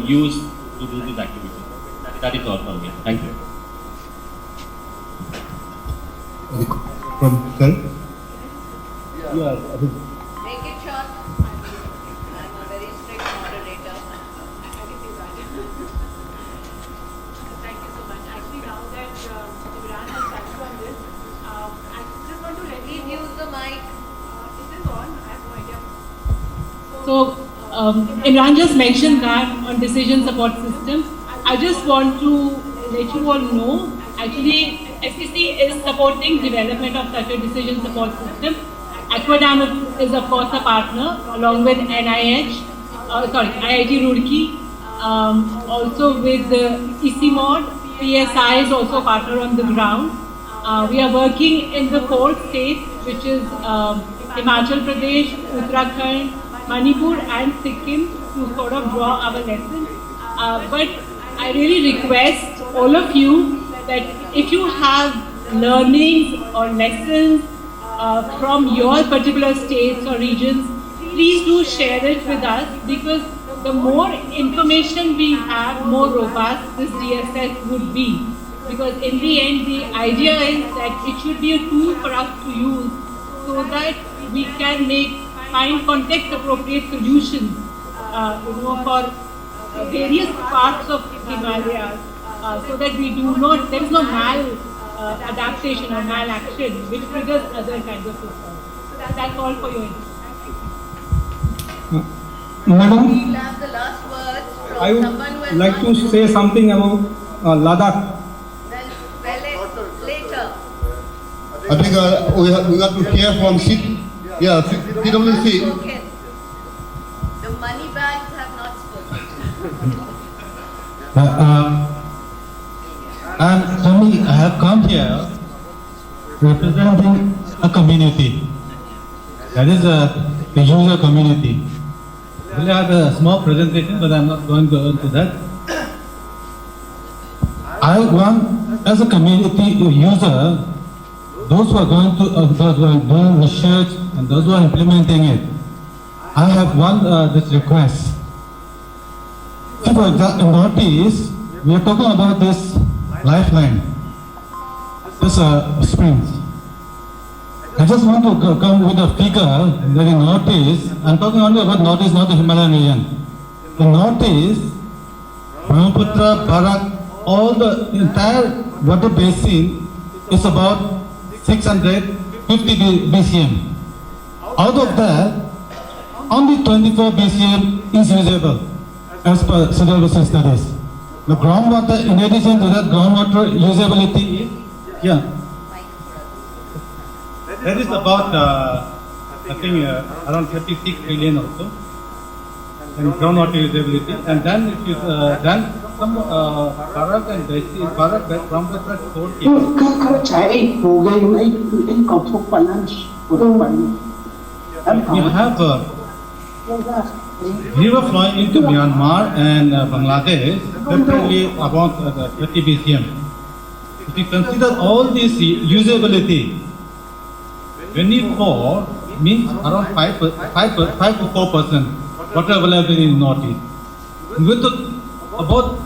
use to do these activities? That is all from me. Thank you. From sir? Yeah. Make it short. I'm a very strict moderator. Thank you so much. Actually, now that Imran has touched on this, So Imran just mentioned that on decision support system. I just want to let you all know, actually SCC is supporting development of such a decision support system. Aquadam is of course a partner along with IIT Roorkee, also with ECMOD. PSI is also a partner on the ground. We are working in the 4 states, which is Himachal Pradesh, Uttarakhand, Manipur and Sikkim, to sort of draw our lessons. But I really request all of you that if you have learnings or lessons from your particular states or regions, please do share it with us, because the more information we have, more robust this DSS would be. Because in the end, the idea is that it should be a tool for us to use so that we can find context-appropriate solutions, for various parts of Himalayas, so that we do not, there is no adaptation or malaction which triggers other kinds of systems. So that's all for your information. We'll Madam, have the last words from I someone who would has like not to say something about Ladakh. Then later. I think we got to hear from PwC. Spoken. The money bags have not spoken. I have come here representing a community. That is the user community. We'll have a small presentation, but I'm not going to go into that. I want, as a community user, those who are going to, those who are doing research and those who are implementing it, I have this request. So for example, notice, we are talking about this lifeline, this springs. I just want to come with a figure that in Northeast, I'm talking only about Northeast, not the Himalayan region. The Northeast, Brahmaputra, Barak, all the entire water basin is about 650 BCM. Out of that, only 24 BCM is usable as per syllabus studies. The groundwater, in addition to that, groundwater usability is, That is about, I think, around 36 trillion also, and groundwater usability. And then if you then some Barak and Barak Brahmaputra 4 We have river flowing into Myanmar and Bangladesh, separately about 30 BCM. If you consider all this usability, 24 means around 5 to 4% water availability in Northeast. With about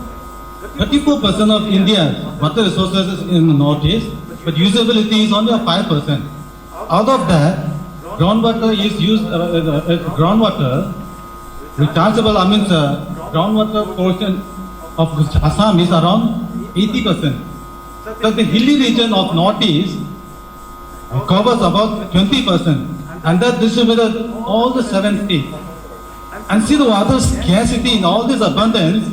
34% of India's water resources in the Northeast, but usability is only 5%. Out of that, groundwater is used, groundwater, rechargeable, groundwater portion of Assam is around 80%. So the hilly region of Northeast covers about 20%, and that distributed all the 7 states. And see the water scarcity in all this abundance,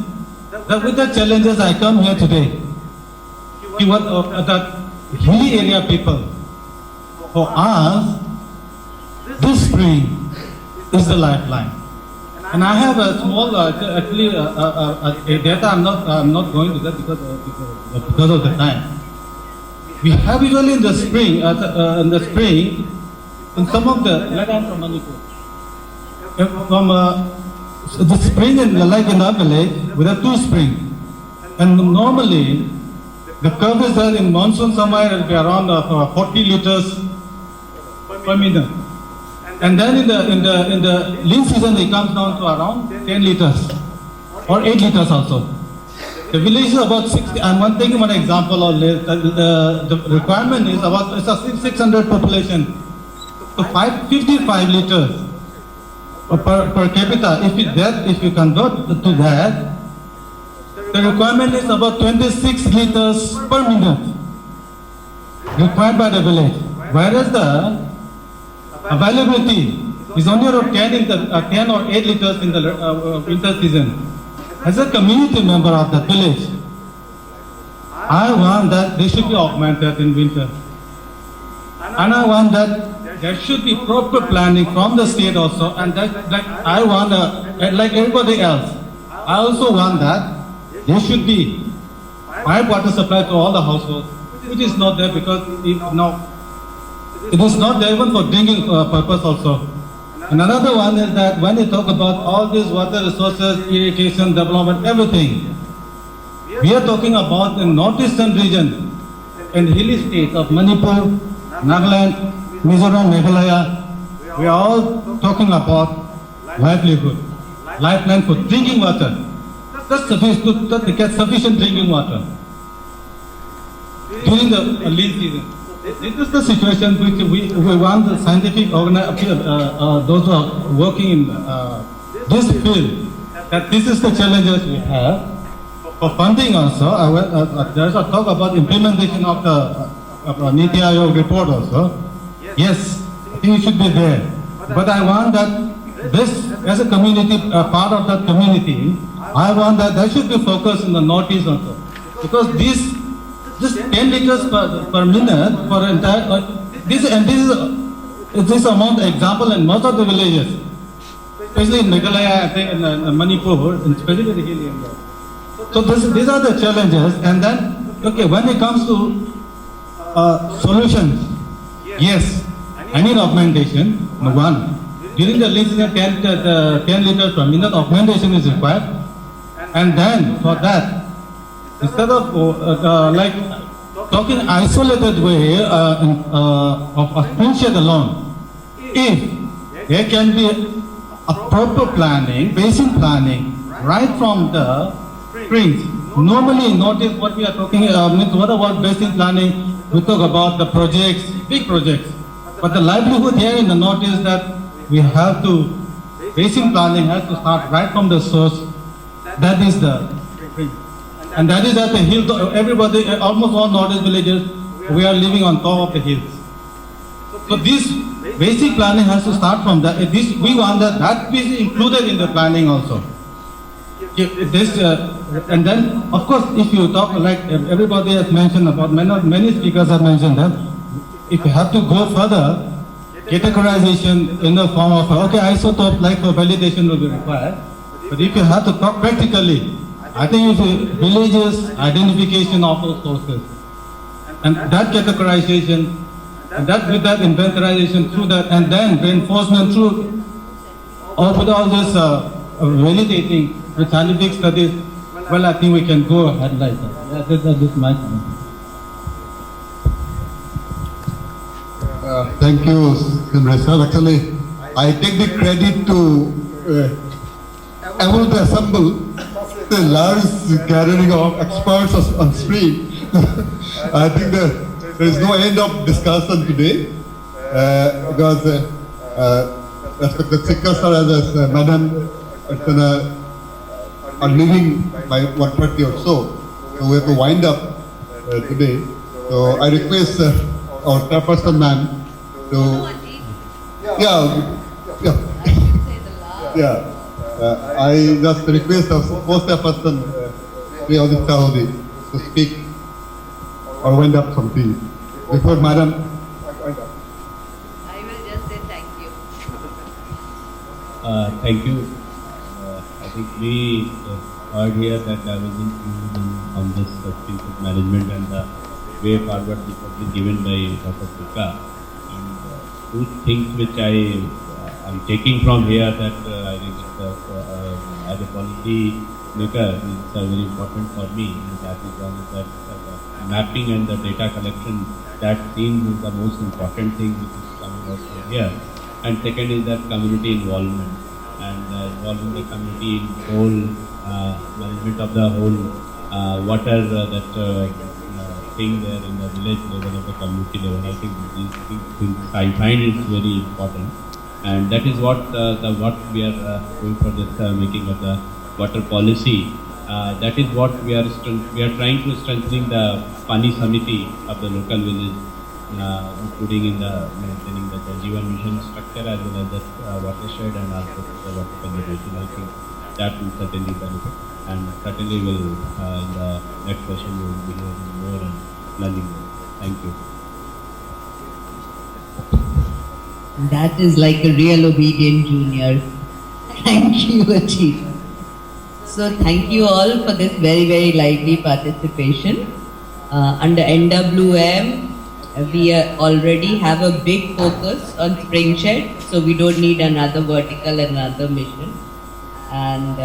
that with the challenges I come here today. You want that hilly area people, for us, this spring is the lifeline. And I have a small, actually, data. I'm not going to that because of the time. We have usually in the spring, in some of the, like I'm from Manipur, from the spring like in our village, we have 2 springs. And normally, the curve is there in monsoon somewhere it will be around 40 liters per minute. And then in the lean season, it comes down to around 10 liters or 8 liters also. The village is about 60. I'm taking one example of the requirement is about, it's a 600 population. So 55 liters per capita. If you convert to that, the requirement is about 26 liters per minute required by the village. Whereas the availability is only around 10 or 8 liters in the winter season. As a community member of the village, I want that they should be augmented in winter. And I want that there should be proper planning from the state also, and that I want, like everybody else, I also want that there should be pipe water supply to all the households, which is not there because it is not there even for drinking purpose also. And another one is that when you talk about all these water resources, irrigation, development, everything, we are talking about the northeastern region and hilly states of Manipur, Nagaland, Mizoram, Meghalaya. We are all talking about livelihood, lifeline for drinking water. That's sufficient to get sufficient drinking water during the lean season. This is the situation which we want the scientific those who are working in this field, that this is the challenges we have. For funding also, there is a talk about implementation of the Niti Aayog report also. Yes, I think it should be there. But I want that this, as a community, part of that community, I want that there should be focus in the northeast also. Because this 10 liters per minute for entire, this amount example in most of the villages, especially in Meghalaya, I think in Manipur, and especially the hilly area. So these are the challenges, and then, okay, when it comes to solutions, yes, I need augmentation, one. During the lean season, 10 liters per minute augmentation is required, and then for that, instead of like talking isolated way of shed alone, if there can be a proper planning, basic planning, right from the springs. Normally, notice what we are talking what about basic planning? We talk about the projects, big projects. But the livelihood here in the north is that we have to, basic planning has to start right from the source. That is the spring. And that is at the hill, everybody, almost all northern villages, we are living on top of the hills. So this basic planning has to start from that. We want that be included in the planning also. And then, of course, if you talk like everybody has mentioned about, many speakers have mentioned that, if you have to go further, categorization in the form of, okay, isotope like for validation will be required. But if you have to talk practically, I think if villages, identification of those sources, and that categorization, and that with that inventarization through that, and then reinforcement through, or with all this validating with scientific studies, well, I think we can go ahead like that. Yeah, this is my comment. Thank you, Sir. Actually, I take the credit to able to assemble the large gathering of experts on stream. I think there is no end of discussion today because respected speakers as Madam are leaving by 1:30 or so. So we have to wind up today. So I request our chairperson ma'am to I just request our post chairperson Priyaudit Saudi to speak or wind up something before Madam. I will just say thank you. Thank you. I think we heard here that there was inclusion on this species management and the way forward which has been given by Dr. Pika. And two things which I am taking from here that I think as a policy maker is very important for me, and that is one is that mapping and the data collection, that seems is the most important thing which is coming out from here. And second is that community involvement and involving the community in whole management of the whole water thing there in the village level of the community level. I think these things I find it very important, and that is what what we are going for this making of the water policy. That is what we are trying to strengthening the Pani Samiti of the local village including in the maintaining the Jivan mission structure as well as the watershed and also the water conservation. I think that will certainly benefit, and certainly will in the next session we will be hearing more and learning more. Thank you. That is like a real obedient junior. Thank you, Ajit. So thank you all for this very, very lively participation. Under NWM, we already have a big focus on spring shed, so we don't need another vertical, another mission. And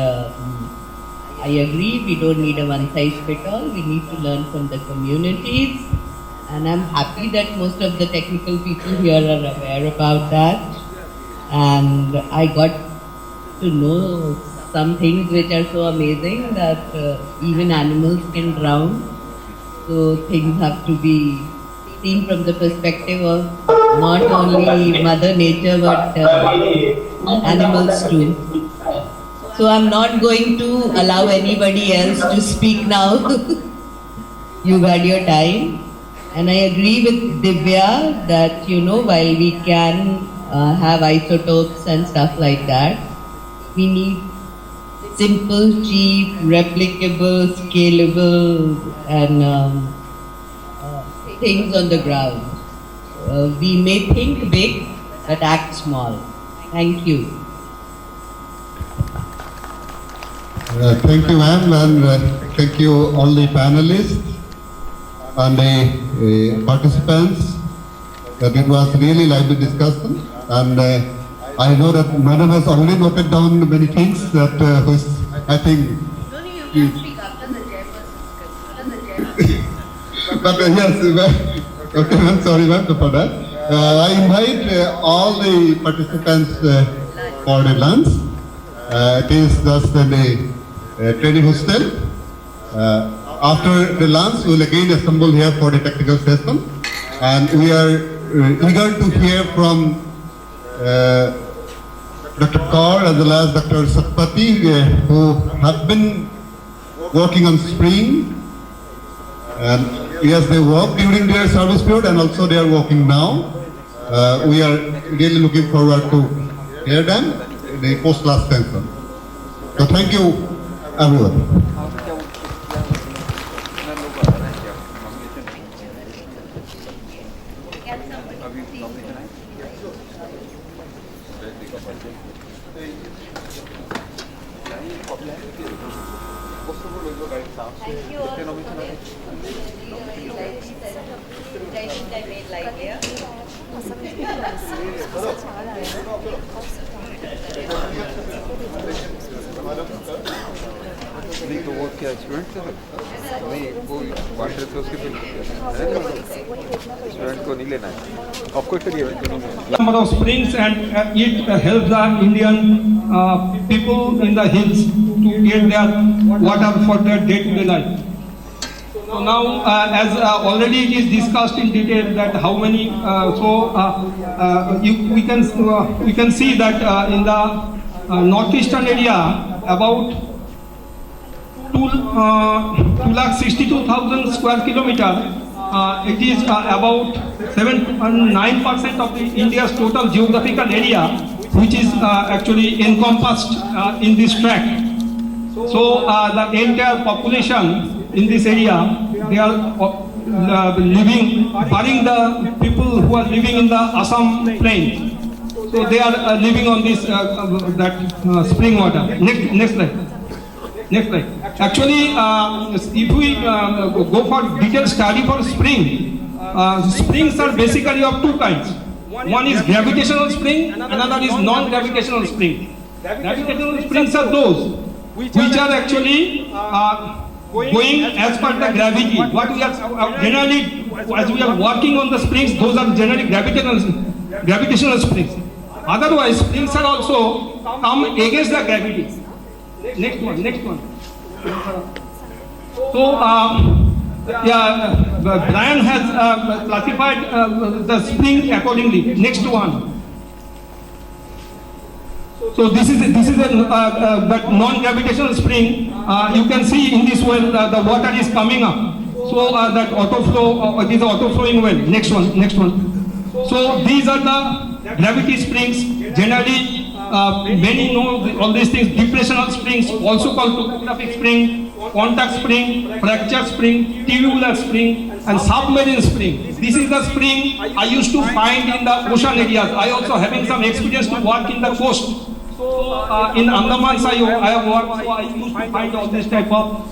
I agree, we don't need a one-size-fits-all. We need to learn from the communities. And I'm happy that most of the technical people here are aware about that. And I got to know some things which are so amazing that even animals can drown. So things have to be seen from the perspective of not only Mother Nature but animals too. So I'm not going to allow anybody else to speak now. You've had your time. And I agree with Divya that, while we can have isotopes and stuff like that, we need simple, cheap, replicable, scalable, and things on the ground. We may think big, but act small. Thank you. Thank you, ma'am, and thank you all the panelists and the participants. It was really lively discussion, and I know that madam has already noted down many things that I think. No, you can speak after the chairperson. But yes, okay, ma'am, sorry, ma'am, for that. I invite all the participants for the lunch. It is just in the training hostel. After the lunch, we will again assemble here for the technical session, and we are eager to hear from Dr. Kaur as well as Dr. Satpati, who have been working on spring. And yes, they work during their service period and also they are working now. We are really looking forward to hear them in the post-class session. So thank you, everyone. Thank you all for coming. I made livelier. नहीं तो वो क्या student थे नहीं वो water तो उसके student को नहीं लेना है आपको करिए Number of springs, and it helps the Indian people in the hills to get their water for their day-to-day life. So now, as already it is discussed in detail that how many, we can see that in the northeastern area about 2,62,000 square kilometer. It is about 9% of the India's total geographical area, which is actually encompassed in this tract. So the entire population in this area, they are living, barring the people who are living in the Assam plain. So they are living on this spring water. Next slide. Next slide. Actually, if we go for detailed study for spring, springs are basically of two kinds. One is gravitational spring, another is non-gravitational spring. Gravitational springs are those which are actually going as per the gravity. What we are generally, as we are working on the springs, those are generally gravitational springs. Otherwise, springs are also come against the gravity. Next one. So, Brian has classified the spring accordingly. Next one. So this is a non-gravitational spring. You can see in this well the water is coming up. So that auto flow, these are auto flowing well. Next one. So these are the gravity springs. Generally, many know all these things. Depressional springs, also called topographic spring, contact spring, fracture spring, tubular spring, and submarine spring. This is the spring I used to find in the ocean areas. I also having some experience to work in the coast. So in Andaman I have worked, so I used to find all this type of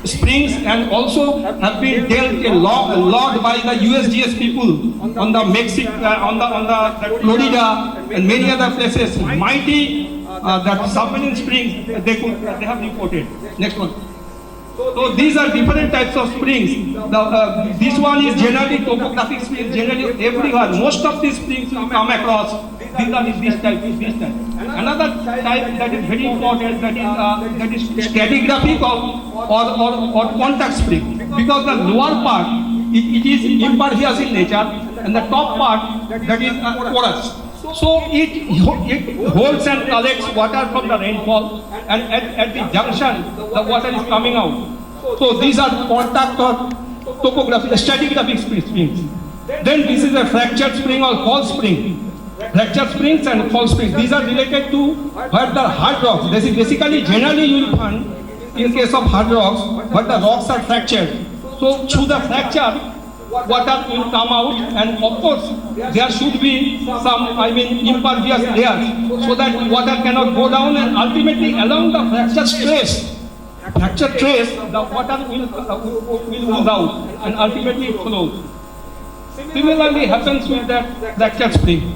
springs, and also have been dealt a lot by the USGS people on the Mexico, on the Florida and many other places. Mighty that submarine springs they have reported. Next one. So these are different types of springs. This one is generally topographic springs. Generally everywhere, most of these springs you come across. These are this type. Another type that is very important, that is stratigraphic or contact spring, because the lower part it is impervious in nature, and the top part that is porous. So it holds and collects water from the rainfall, and at the junction the water is coming out. So these are contact or topographic, stratigraphic springs. Then this is a fractured spring or false spring. Fractured springs and false springs. These are related to where the hard rocks. Basically, generally you will find in case of hard rocks, but the rocks are fractured. So through the fracture, water will come out, and of course there should be some, impervious layers, so that water cannot go down, and ultimately along the fracture trace, the water will move out, and ultimately it flows. Similarly happens with that fracture spring.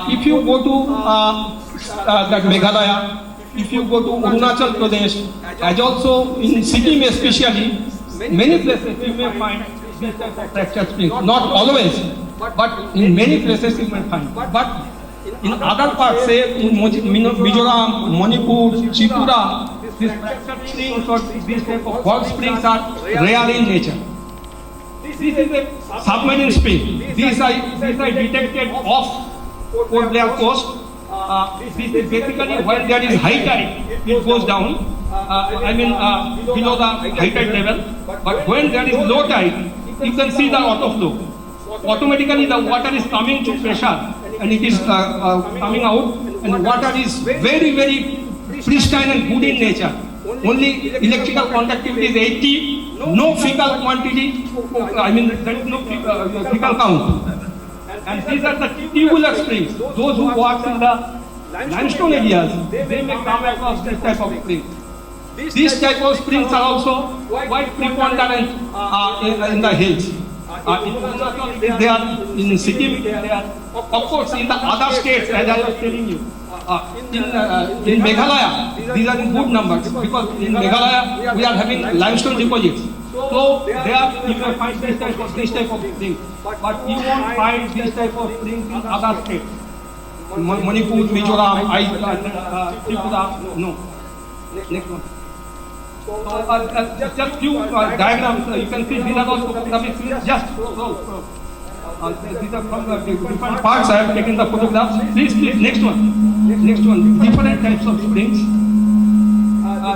If you go to that Meghalaya, if you go to Arunachal Pradesh, as also in Sikkim especially, many places you may find this type of fracture springs. Not always, but in many places you may find. But in other parts, say in Mizoram, Manipur, Tripura, these fracture springs or these type of false springs are rare in nature. This is a submarine spring. These are detected off Port Blair coast. This is basically when there is high tide, it goes down. Below the high tide level. But when there is low tide, you can see the auto flow. Automatically the water is coming to pressure, and it is coming out, and water is very, very pristine and good in nature. Only electrical conductivity is 80, no fecal quantity, there is no fecal count. And these are the tubular springs. Those who work in the limestone areas, they may come across this type of springs. These type of springs are also quite preponderant in the hills. They are in Sikkim, they are, of course, in the other states, as I was telling you. In Meghalaya, these are in good numbers, because in Meghalaya we are having limestone deposits. So there you may find this type of springs, but you won't find this type of springs in other states. Manipur, Mizoram, Tripura, no. Next one. So just few diagrams. You can see these are all topographic springs. Just so. These are from the different parts. I have taken the photographs. Please, next one. Different types of springs.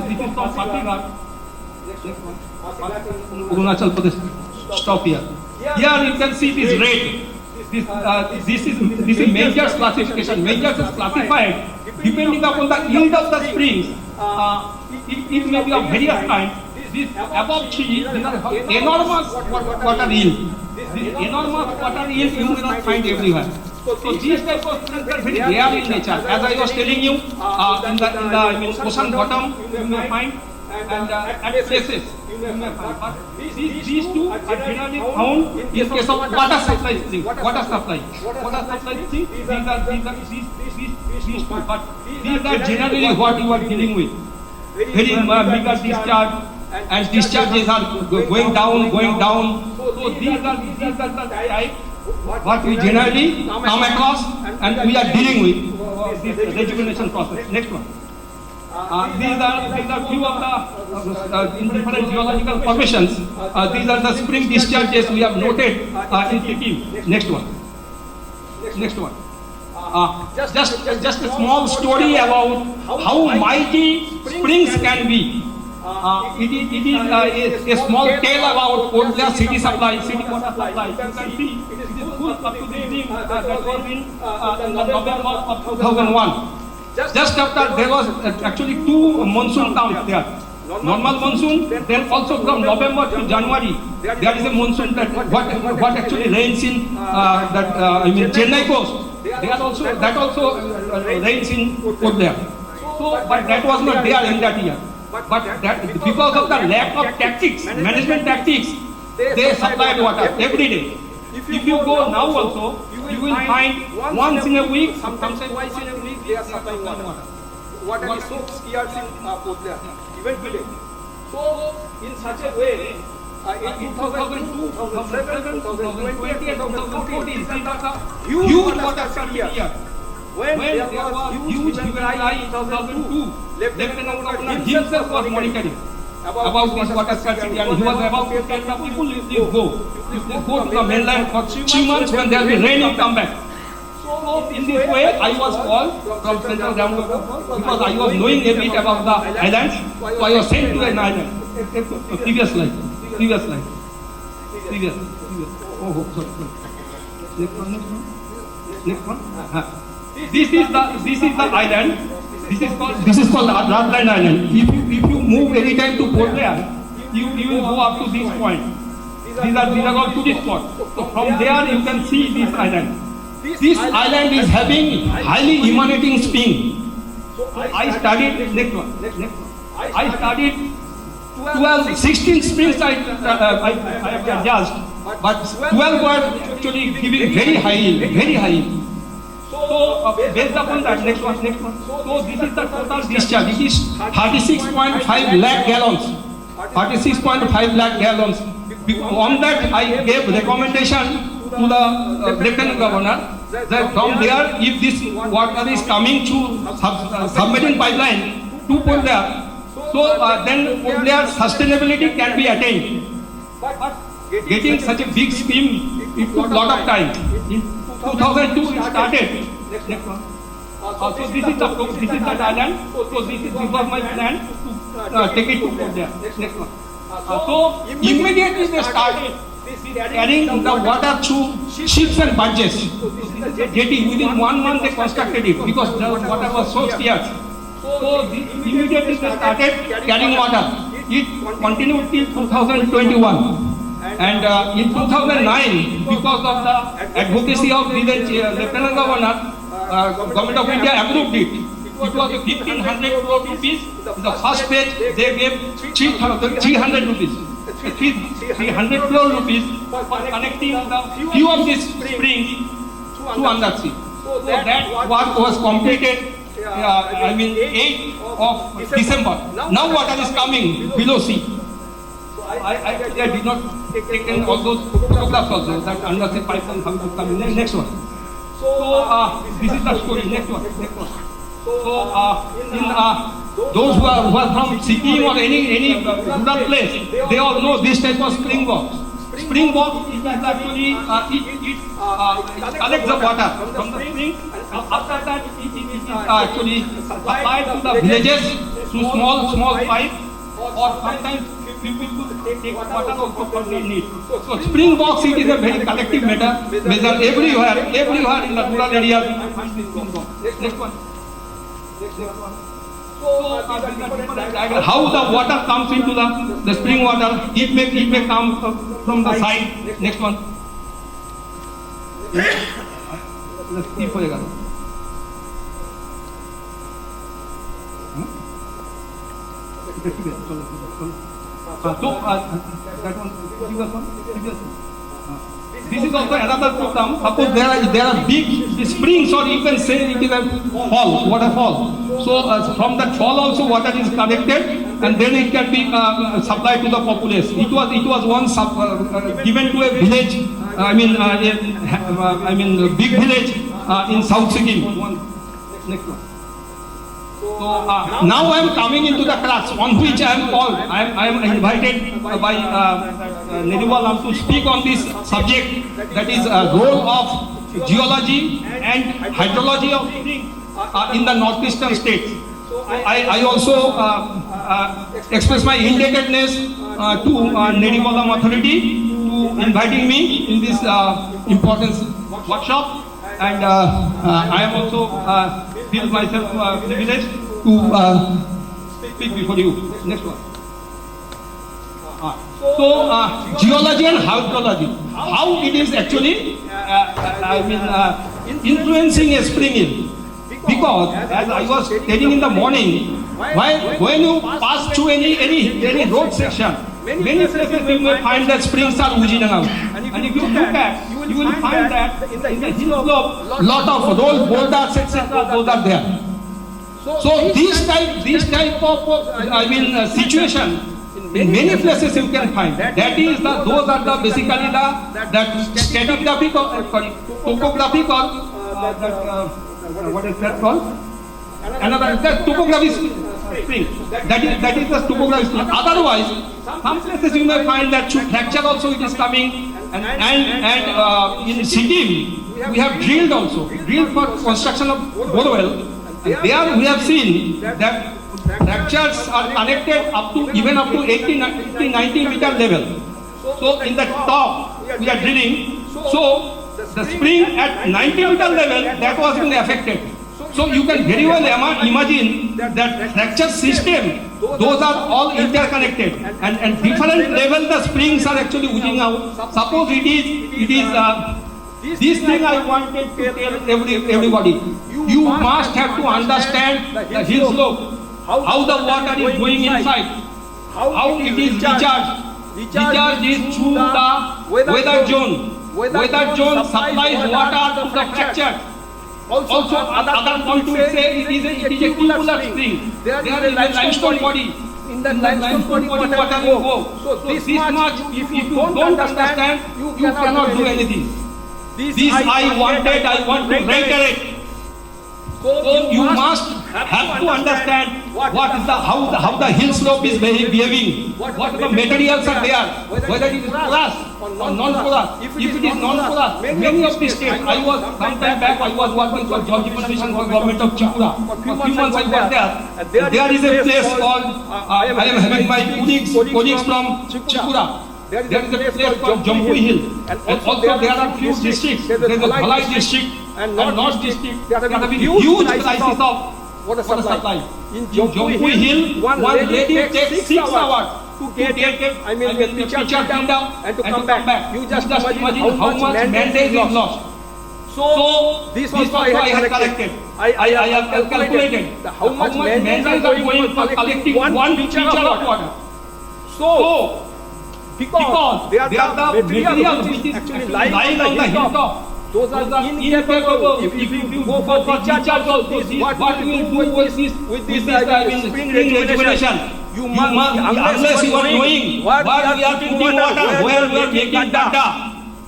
This is from Patighat. Next one. Arunachal Pradesh. Stop here. Here you can see this red. This is Major's classification. Major's is classified depending upon the yield of the springs. It may be of various kinds. This above 3, these are enormous water yield. This enormous water yield you will not find everywhere. So these type of springs are very rare in nature. As I was telling you, in the ocean bottom you may find, and at places you may find. But these two are generally found in case of water supply springs. Water supply springs. These two. But these are generally what you are dealing with. Very bigger discharge, and discharges are going down. So these are the type what we generally come across, and we are dealing with this rejuvenation process. Next one. These are few of the in different geological formations. These are the spring discharges we have noted in Sikkim. Next one. Just a small story about how mighty springs can be. It is a small tale about Port Blair city supply, city water supply. You can see it is good up to the evening that was in November of 2001. Just after there was actually two monsoon counts there. Normal monsoon, then also from November to January, there is a monsoon that what actually rains in Chennai coast. That also rains in Port Blair. So, but that was not there in that year. But that because of the lack of tactics, management tactics, they supplied water every day. If you go now also, you will find once in a week, sometimes twice in a week, they are supplying water. Water is so scarce in Port Blair, even today. So, in such a way, in 2002, 2007, 2020 and 2014, there was a huge water shortage. When there was huge drive in 2002, Lieutenant Governor himself was monitoring about this water scarcity, and he was about to tell the people, please go to the mainland for 3 months. When there will be rain, you come back. So in this way, I was called from Central Government because I was knowing a bit about the islands. So I was sent to an island. Previous slide. Oh, sorry. Next one. This is the island. This is called Radland Island. If you move any time to Port Blair, you will go up to this point. These are all tourist spots. So from there you can see this island. This island is having highly emanating spring. I studied next one. I studied 16 springs I have judged, but 12 were actually giving very high. So based upon that, next one. So this is the total discharge. It is 36.5 lakh gallons. 36.5 lakh gallons. On that, I gave recommendation to the Lieutenant Governor that from there, if this water is coming through submarine pipeline to Port Blair, so then Port Blair sustainability can be attained. But getting such a big scheme, it took a lot of time. In 2002 it started. Next one. So this is the island. So this was my plan to take it to Port Blair. Next one. So immediately they started carrying the water through ships and barges. Jetty, within 1 month they constructed it because the water was so scarce. So immediately they started carrying water. It continued till 2021. And in 2009, because of the advocacy of the Lieutenant Governor, Government of India approved it. It was 1,500 crore rupees. The first phase they gave 300 rupees. 300 crore rupees for connecting the few of these springs to undersea. So that work was completed. 8th of December. Now water is coming below sea. I did not take all those photographs also that undersea pipeline how to come in. Next one. So this is the story. Next one. So in those who are from Sikkim or any rural place, they all know this type of spring box. Spring box is actually it collects the water from the spring. After that, it is actually supplied to the villages through small pipe, or sometimes people take water also for their need. So spring box, it is a very collective measure everywhere in the rural areas. Next one. So how the water comes into the spring water, it may come from the side. Next one. Let's keep for a this is also another program. Suppose there are big springs, or you can say it is a fall, waterfall. So from that fall also water is collected, and then it can be supplied to the populace. It was once given to a village. A big village in South Sikkim. Next one. So now I am coming into the class on which I am called. I am invited by Neriwal to speak on this subject, that is role of geology and hydrology of spring in the northeastern states. I also express my indebtedness to Nedipalam Authority to inviting me in this important workshop, and I am also feel myself privileged to speak before you. Next one. So geology and hydrology, how it is actually influencing a spring hill. Because as I was telling in the morning, when you pass through any road section, many places you may find that springs are oozing out. And if you look at, you will find that in the hill slope, lot of roll boulders, etc. those are there. So this type of situation in many places you can find. That is those are the basically that stratigraphic or topographic or what is that called? Another that topography spring. That is the topography spring. Otherwise, some places you may find that through fracture also it is coming, and in Sikkim we have drilled for construction of borewell. And there we have seen that fractures are connected up to 80-90 meter level. So in the top we are drilling. So the spring at 90 meter level that was being affected. So you can very well imagine that fracture system, those are all interconnected, and different level the springs are actually oozing out. Suppose it is this thing I wanted to tell everybody. You must have to understand the hill slope, how the water is going inside, how it is recharged. Recharge is through the weather zone. Weather zone supplies water to the fracture. Also, other point to say it is a tubular spring. There is a limestone body. In the limestone body water will go. So this much, if you don't understand, you cannot do anything. This I want to reiterate. So you must have to understand what is how the hill slope is behaving, what the materials are there, whether it is porous or non-porous. If it is non-porous, many of the states, some time back I was working for geological mission for government of Tripura. For few months I was there. There is a place called, I am having my colleagues from Tripura. There is a place called Jampui Hill. And also there are few districts. There is a Bhalai district and North district. There are huge crisis of water supply. In Jampui Hill, one lady takes 6 hours to get picture cleaned up and to come back. You just imagine how much mandate is lost. So this also I have collected. I have calculated how much mandate are going for collecting one picture of water. So because they are the material which is actually lying on the hilltop. Those are incapable. If you go for recharge of this, what you will do with this spring rejuvenation? You must, unless you are knowing what we are drinking water, where we are making data,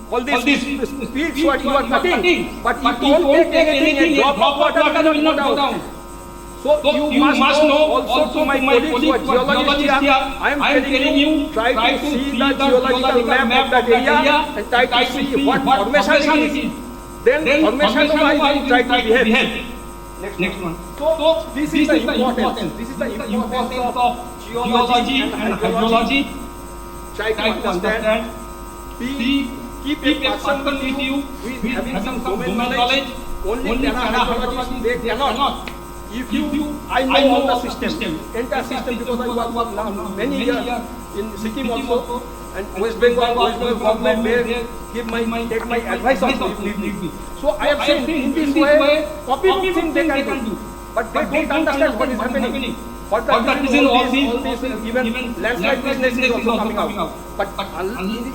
all these fields what you are cutting, but you don't take anything, a drop of water will not go down. So you must know also my colleagues who are geologists here, I am telling you, try to see the geological map of that area and try to see what formation it is. Then formation wise you try to behave. Next one. So this is the importance. This is the importance of geology and hydrology. Try to understand. Keep a person with you with having some domain knowledge. Only para-hydrologists they cannot. If I know all the system, entire system, because I work many years in Sikkim also, and West Bengal government, they take my advice also if need be. So I have seen in this way, copy thing they can do, but they don't understand what is happening. What the reason all this even landslide business is also coming out. But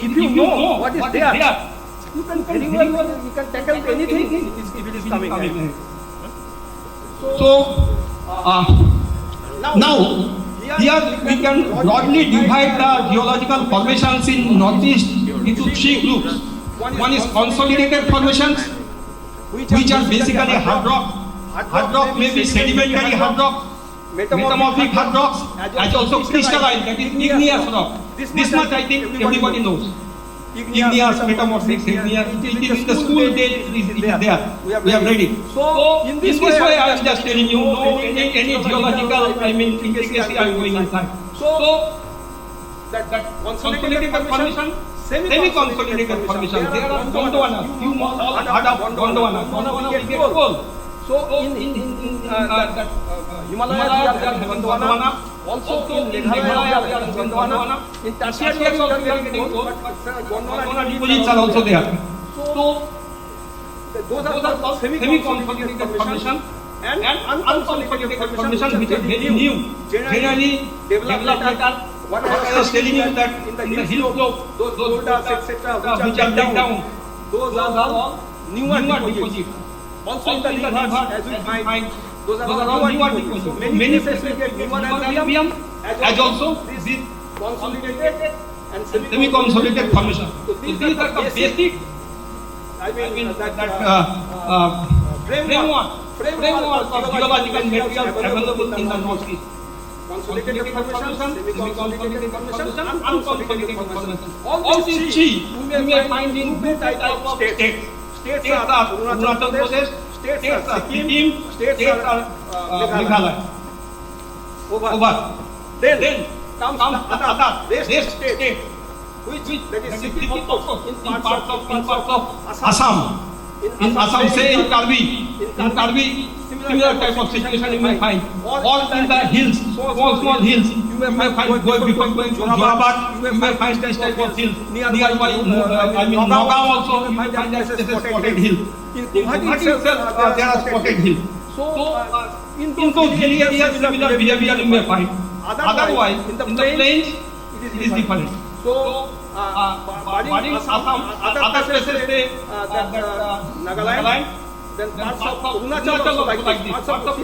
if you know what is there, you can very well tackle anything if it is coming. So now here we can broadly divide the geological formations in Northeast into 3 groups. One is consolidated formations, which are basically hard rock. Hard rock may be sedimentary hard rock, metamorphic hard rocks, as also crystalline, that is igneous rock. This much I think everybody knows. igneous metamorphic area. It is the school date is there. We are ready. So in this way I am just telling you, no any geological, I mean, intricacy I am going inside. So that consolidated formation, semi-consolidated formation, there are Gondwana. You all heard of Gondwana. Gondwana we get coal. So in that Himalaya we are having Gondwana. Also in Meghalaya we are having Gondwana. In Tertiary also we are getting coal, but Gondwana deposits are also there. So those are called semi-consolidated formation and unconsolidated formation which is very new. Generally developed later. What I was telling you that in the hill slope, those boulders, etc., which are down, those are all newer deposits. Also in the rivers, as we find, those are all newer deposits. So many places we get newer alluvium, as also this consolidated and semi-consolidated formation. So these are the basic, I mean that framework of geological materials available in the northeast. Consolidated formation, semi-consolidated formation, unconsolidated formation. All these three you may find in two types of states. States are Arunachal Pradesh, states are Sikkim, states are Meghalaya. Over. Then comes the other rest state, which that is Sikkim also in parts of Assam. In Assam, say in Karbi, similar type of situation you may find. Or in the hills, small hills, you may find before going to Jorabad, you may find this type of hills. Nearby, I mean, Nagaon also, you may find this spotted hill. In Guwahati itself, there are spotted hills. So, in those areas, similar behavior you may find. Otherwise, in the plains, it is different. So, barring Assam, other places say that Nagaland, then parts of Arunachal also like this, parts of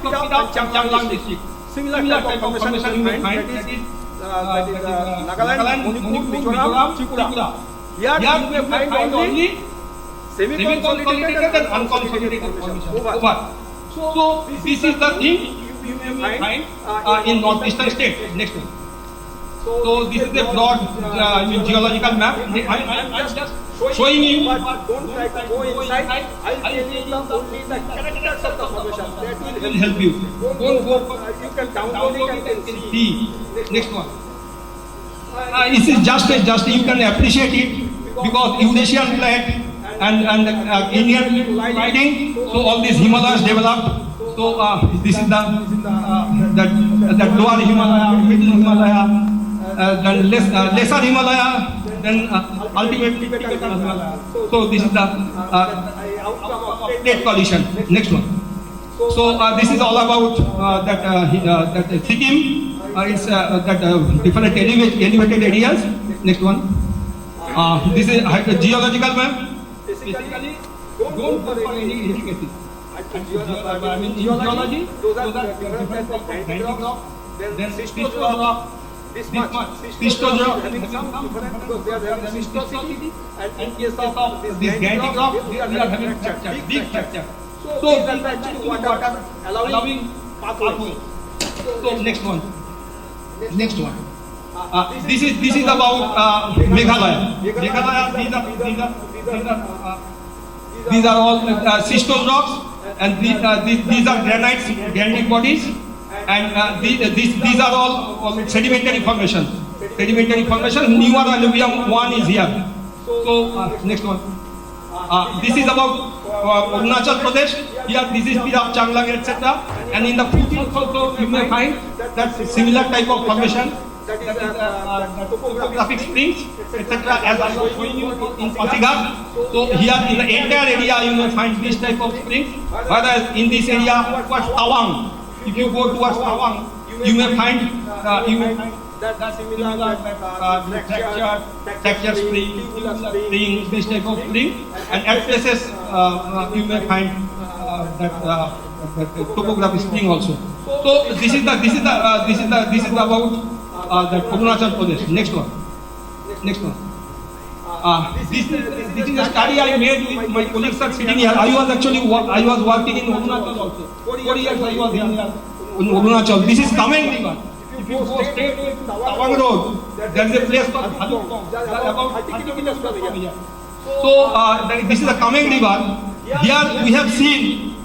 Pirap Changlang district. Similar type of formation you may find, that is Nagaland, Manipur, Mizoram, Tripura. Here you may find only semi-consolidated and unconsolidated formation. Over. So this is the thing you may find in northeastern states. Next one. So this is a broad geological map. I am just showing you, but don't try to go inside. I'll tell you only the characters of the formation. That will help you. Don't go. You can download it and see. Next one. This is just you can appreciate it because Eurasian plate and Indian lighting. So all these Himalayas developed. So this is the lower Himalaya, middle Himalaya. Then lesser Himalaya, then ultimately Himalaya. So this is the outcome of plate collision. Next one. So this is all about that Sikkim. It's that different elevated areas. Next one. This is a geological map. Basically, don't for any intricacy. I mean, geology, those are different types of granitic rock. Then schistose rock. This much. Schistose rock having some different because they are having schistosity, and in case of this granitic rock, they are having big fracture. So these are actually water allowing pathway. So next one. This is about Meghalaya. These are all schistose rocks, and these are granitic bodies, and these are all sedimentary formation. Newer alluvium one is here. So next one. This is about Arunachal Pradesh. Here this is Pirap, Changlang, etc. And in the foothills also you may find that similar type of formation. That is topographic springs, etc. As I was showing you in Pasighat. So here in the entire area you may find this type of springs. Whereas in this area towards Tawang, if you go towards Tawang, you may find that similar fracture spring, this type of spring. And at places you may find that topographic spring also. So this is about that Arunachal Pradesh. Next one. This is a study I made with my colleagues are sitting here. I was working in Arunachal also. 4 years I was in Arunachal. This is Kameng River. If you go straight to Tawang Road, there is a place called Hadukong, about 30 kilometers from here. So this is a coming river. Here we have seen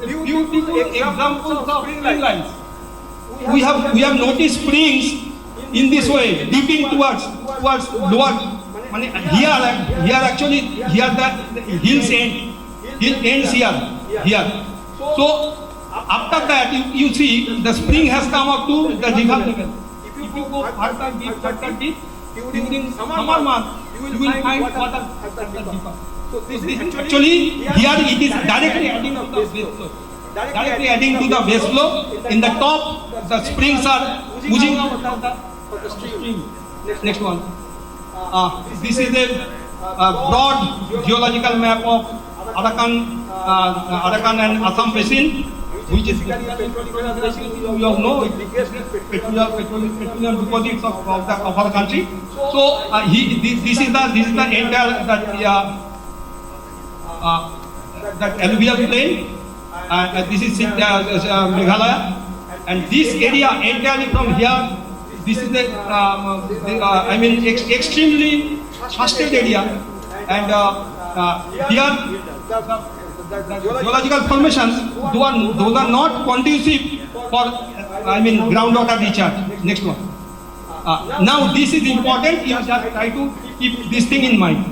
beautiful examples of spring lines. We have noticed springs in this way, dipping towards lower. Here actually the hills ends here. So after that you see the spring has come up to the river level. If you go further deep during summer month, you will find water deeper. So this is actually here it is directly adding to the base flow. Directly adding to the base flow. In the top, the springs are oozing out of the stream. Next one. This is a broad geological map of Arakan and Assam basin, which is you know petroleum deposits of our country. So this is the entire that alluvial plain. This is Meghalaya, and this area entirely from here. This is the extremely trusted area, and here the geological formations those are not conducive for groundwater recharge. Next one. Now this is important. You just try to keep this thing in mind.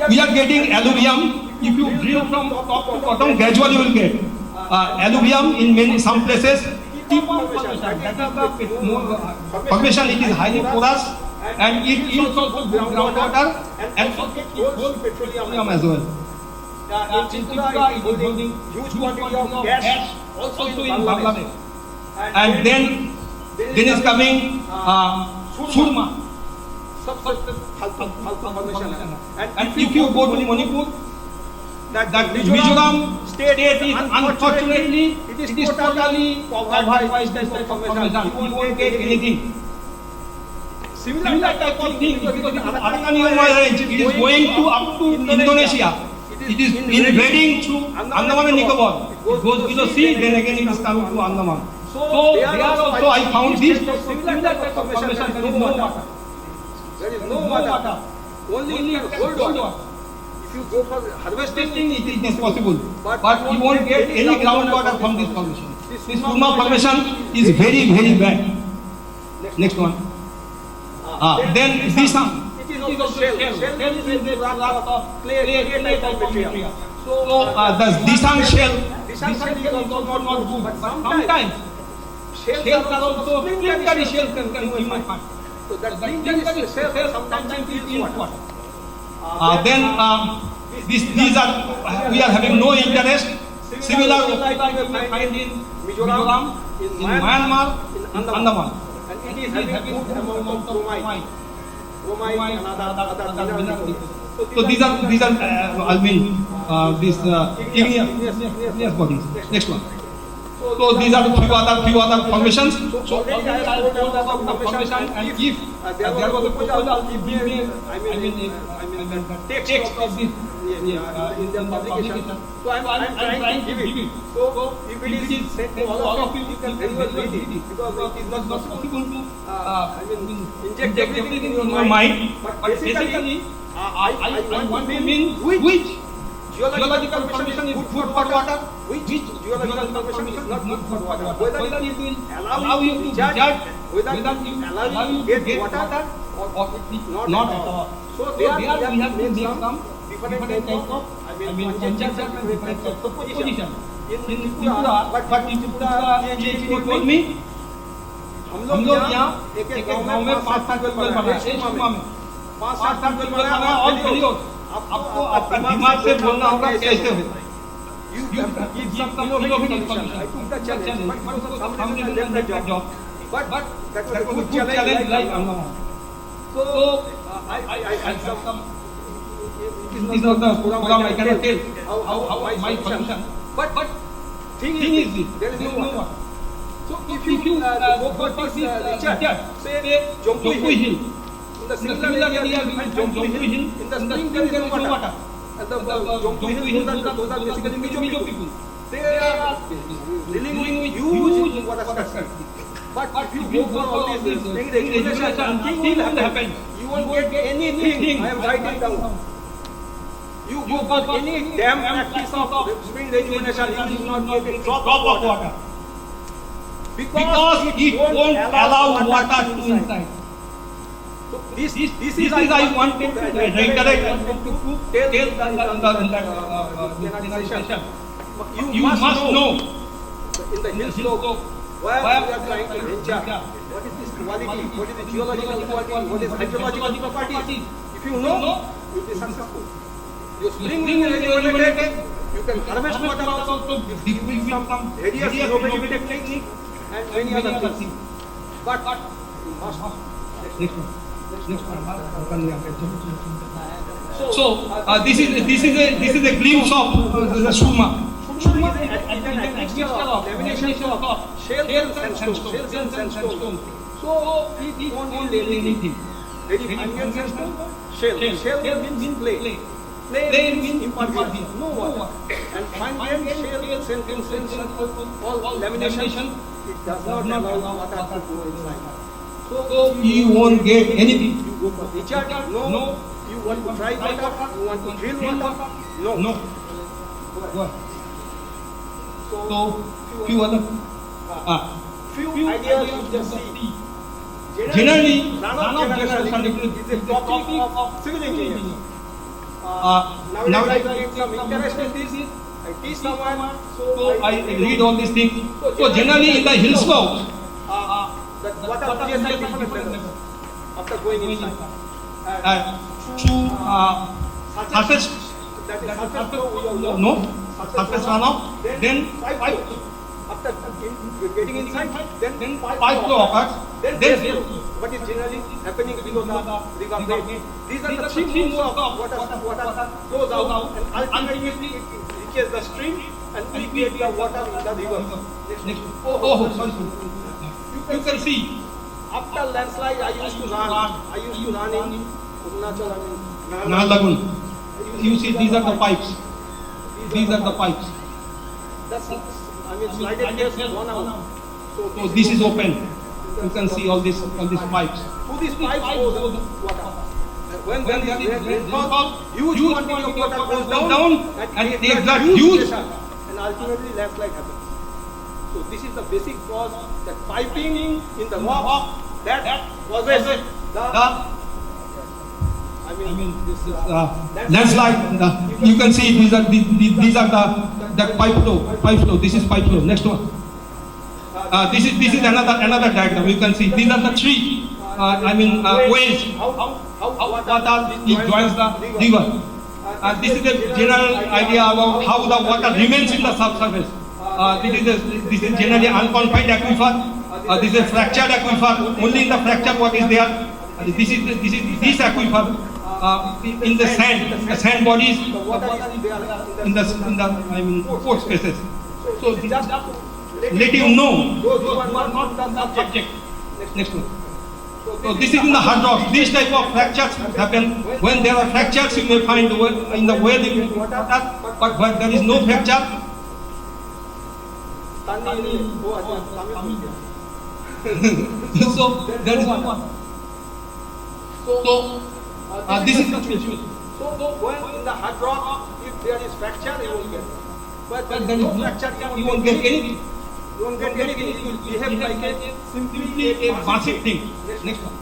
We are getting alluvium. If you drill from top to bottom, gradually you will get alluvium in some places. Formation, it is highly porous and it yields also groundwater and also petroleum as well. In Tripura, it is holding huge quantity of gas also in Bangladesh. And then is coming Surma. And if you go to Manipur, that Mizoram state is unfortunately it is totally covered by this formation. You won't get anything. Similar type of thing because Arakan range it is going to up to Indonesia. It is invading through Andaman and Nicobar. It goes below sea, then again it is coming to Andaman. So there also I found this similar type of formation. There is no water. There is no water. Only cold water. If you go for harvesting, it is possible. But you won't get any groundwater from this formation. This Surma formation is very, very bad. Next one. Then this one. It is also shell. Shell is a rock of clay type of material. So the Disang shell is also not good. But sometimes shells are also splintery shells you might find. So that splintery shells sometimes is water. Then these are we are having no interest. Similar like we find in Mizoram, in Myanmar, in Andaman, and it is having good amount of bromide and other minerals. So these are these igneous bodies. Next one. So these are few other formations. So already I have told about the formation, and if there was a proposal, text of this in the publication. So I'm trying to give it. So if it is sent to all of you can very well read it because it is not possible to inject everything in your mind. But basically, I want to mean which geological formation is good for water, which geological formation is not good for water. Whether it will allow you to judge, whether it will allow you to get water or not at all. So there we have to make some different type of conjecture and different type of position. In Tripura, but in Tripura PhD told me हम लोग यहाँ एक गांव में 5-7 tubewell बनाए एक सुरमा में 5-7 tubewell बनाया और फेलियर आपको आपका दिमाग से बोलना होगा कैसे हो you give some innovative solution. I took the challenge, but for some reason I left the job. But that was a good challenge like Andaman. So I some it is not the program I cannot tell how my solution. But thing is this, there is no water. So if you go for this Richard, say Jompu Hill. In the similar area we find Jompu Hill. In the spring there is no water. And the Jompu Hill those are basically Mizo people. They are dealing with huge water structure. But if you go for all these spring regulation, nothing will happen. You won't get anything. I am writing down. You go for any damn practice of spring rejuvenation, you will not get a drop of water. Because it won't allow water to inside. So this is I wanted to reiterate and to tell the organization. You must know in the hill slope where we are trying to venture. What is this quality? What is the geological quality? What is hydrological property? If you know, you will be successful. Your spring will be regulated. You can harvest water also. You will some various innovative techniques and many other things. But you must. So this is a glimpse of the Suma. Suma is an admixture of laminations of shells and sandstone. So it won't be anything. Very fine sandstone. Shell means clay. Clay means impervious, no water. And fine shell, sandstone, all lamination, it does not allow water to go inside. So you won't get anything. You go for recharge? No. You want to try water? You want to drill water? No. What? So few ideas you just see. Generally, run of generation is a topic of civil engineering. Nowadays I get some interest in this. I teach someone, so I read all these things. So generally in the hill slopes, the water pH is different level after going inside. Surface, that is surface flow, no, surface runoff, then pipe flow. After getting inside, then pipe flow occurs, then flow. What is generally happening below the river bed. These are the three modes of water flows out and ultimately it reaches the stream and we create the water in the river. You can see, after landslide I used to run in Arunachal and Nahalagun. You see these are the pipes. That's slided gas gone out. So this is open. You can see all these pipes. Through these pipes goes water. When huge quantity of water goes down and it takes that huge pressure and ultimately landslide happens. So this is the basic cause, that piping in the rock that causes landslide. You can see these are the pipe flow. This is pipe flow. Next one. This is another diagram. You can see these are the three ways how water joins the river. This is a general idea about how the water remains in the subsurface. This is generally unconfined aquifer. This is a fractured aquifer. Only in the fracture what is there. This is this aquifer. In the sand bodies, in the pore spaces. So just let you know those who are not the subject. Next one. So this is in the hard rocks. These type of fractures happen. When there are fractures, you may find in the well in water, but when there is no fracture, so there is one. So this is the truth. So when in the hard rock, if there is fracture, you will get. But when there is no fracture, you won't get anything. You won't get anything. It will behave like simply a massive thing. Next one.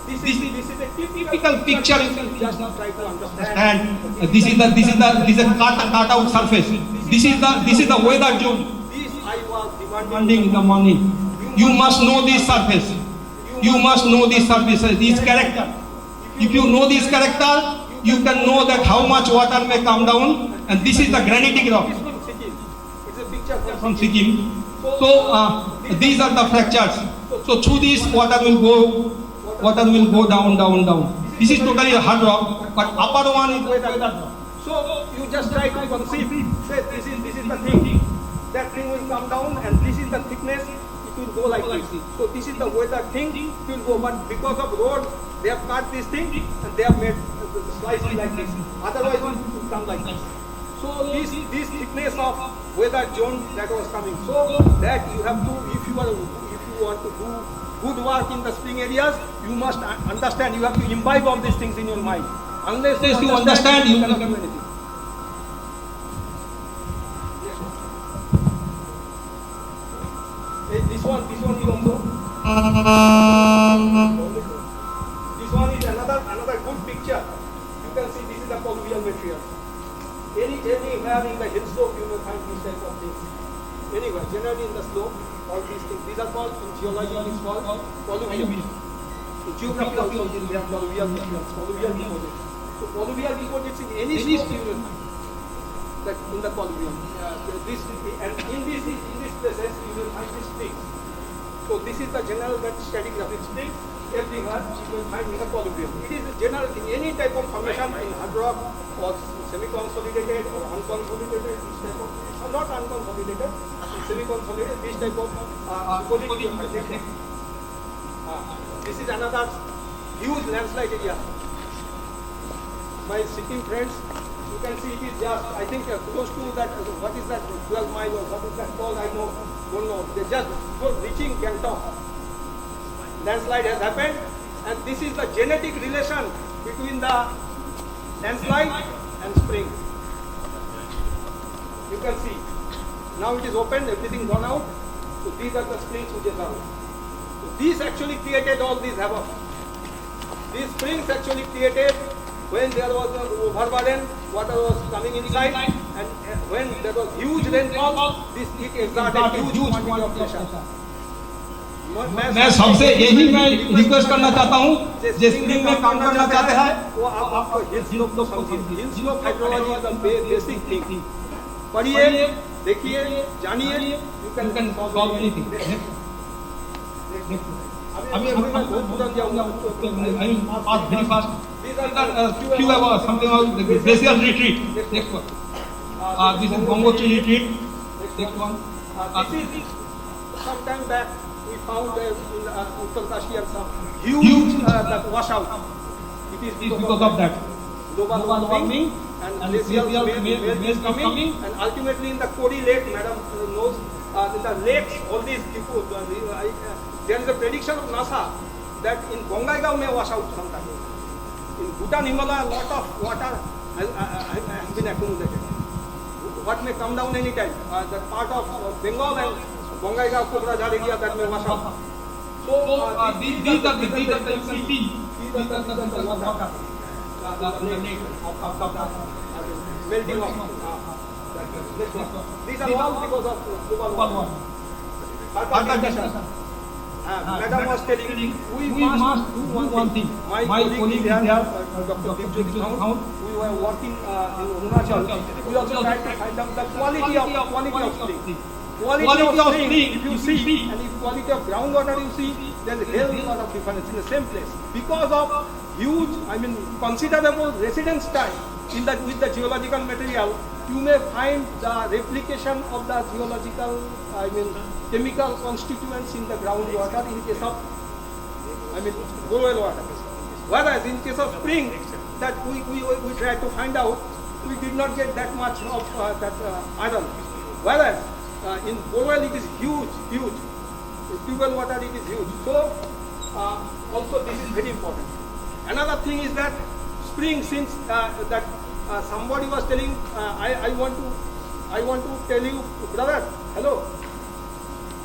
This is a typical picture. You can just try to understand. This is a cut out surface. This is the weather zone. This I was demanding in the morning. You must know this surface. You must know this surface. This character. If you know this character, you can know that how much water may come down. And this is the granitic rock. It's a picture from Sikkim. So these are the fractures. So through this water will go down. This is totally a hard rock, but upper one is weather rock. So you just try to conceive. Say this is the thing. That thing will come down, and this is the thickness. It will go like this. So this is the weather thing. It will go, but because of road, they have cut this thing and they have made the slicing like this. Otherwise, it will come like this. So this thickness of weather zone that was coming. So that you have to, if you you want to do good work in the spring areas, you must understand, you have to imbibe all these things in your mind. Unless you understand, you cannot do anything. This one is also. This one is another good picture. You can see this is the colluvial material. Anywhere in the hill slope you will find these type of things. Anywhere, generally in the slope, all these things. These are called, in geology it is called colluvial. In geography also they have colluvial deposits. So colluvial deposits in any slope you will find. That in the colluvium. And in these places you will find these springs. So this is the general stratigraphic spring. Everywhere you will find in the colluvium. It is general in any type of formation in hard rock or semi-consolidated or unconsolidated, this type of, or not unconsolidated, semi-consolidated, this type of deposit you will find. This is another huge landslide area. My Sikkim friends, you can see it is just, I think, close to that, what is that, 12 mile or what is that called, I don't know. They just go reaching Gangtok. Landslide has happened, and this is the genetic relation between the landslide and spring. You can see. Now it is open, everything gone out. So these are the springs which are out. So these actually created all these havoc. These springs actually created when there was an overburden, water was coming inside, and when there was huge rainfall, it exerted huge quantity of pressure. मैं सबसे यही मैं request करना चाहता हूँ जो spring में काम करना चाहते हैं वो आपको हिल स्लोप को समझिए. Hill slope hydrology is the basic thing. पढ़िए, देखिए, जानिए, यू कैन सॉल्व एनीथिंग. अभी मैं बहुत पूरा जाऊंगा. I will pass very fast. These are few about something about the glacial retreat. Next one. This is Gangotri retreat. Next one. This is some time back we found in Uttarkashi some huge washout. It is because of that global warming and glacial melt is coming, and ultimately in the Kori Lake, madam knows, the lakes, all these people, there is a prediction of NASA that in Bongaigaon may wash out sometime. In Bhutan, Himalaya, a lot of water has been accumulated. What may come down any time? That part of Bengal and Bongaigaon, Kokrajhar area, that may wash out. So these are the you can see. These are the water. The lake of melting off. These are all because of global warming. Madam was telling, we must do one thing. My colleague there, Dr. Dipjyoti Kaur, we were working in Arunachal. We also tried to find out the quality of spring. Quality of spring, if you see, and if quality of groundwater you see, there is a hell lot of difference in the same place. Because of huge, considerable residence time with the geological material, you may find the replication of the geological, chemical constituents in the groundwater in case of, borewell water. Whereas in case of spring, that we tried to find out, we did not get that much of that iron. Whereas in borewell it is huge. In tubewell water it is huge. So also this is very important. Another thing is that spring, since that somebody was telling, I want to tell you, brother, hello.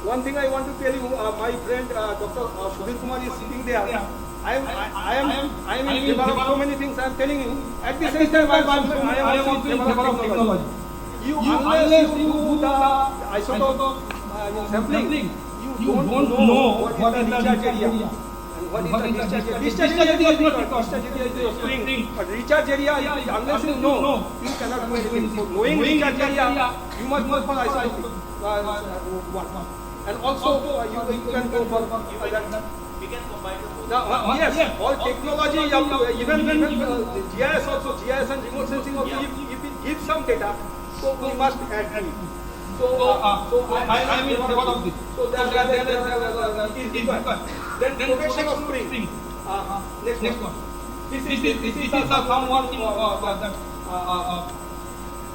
One thing I want to tell you, my friend Dr. Sudhir Kumar is sitting there. I am in favor of so many things I am telling you. At the same time, I am also in favor of technology. Unless you do the isotope sampling, you don't know what is the recharge area. What is the discharge area? Discharge area is your spring. But recharge area, unless you know, you cannot do anything. So knowing recharge area, you must go for isotope. And also, you can go for that. We can combine both. Yes, all technology, even GIS also, GIS and remote sensing also, if it gives some data, so we must add it. So I am in favor of this. So it is different. Then protection of spring. Next one. This is some working that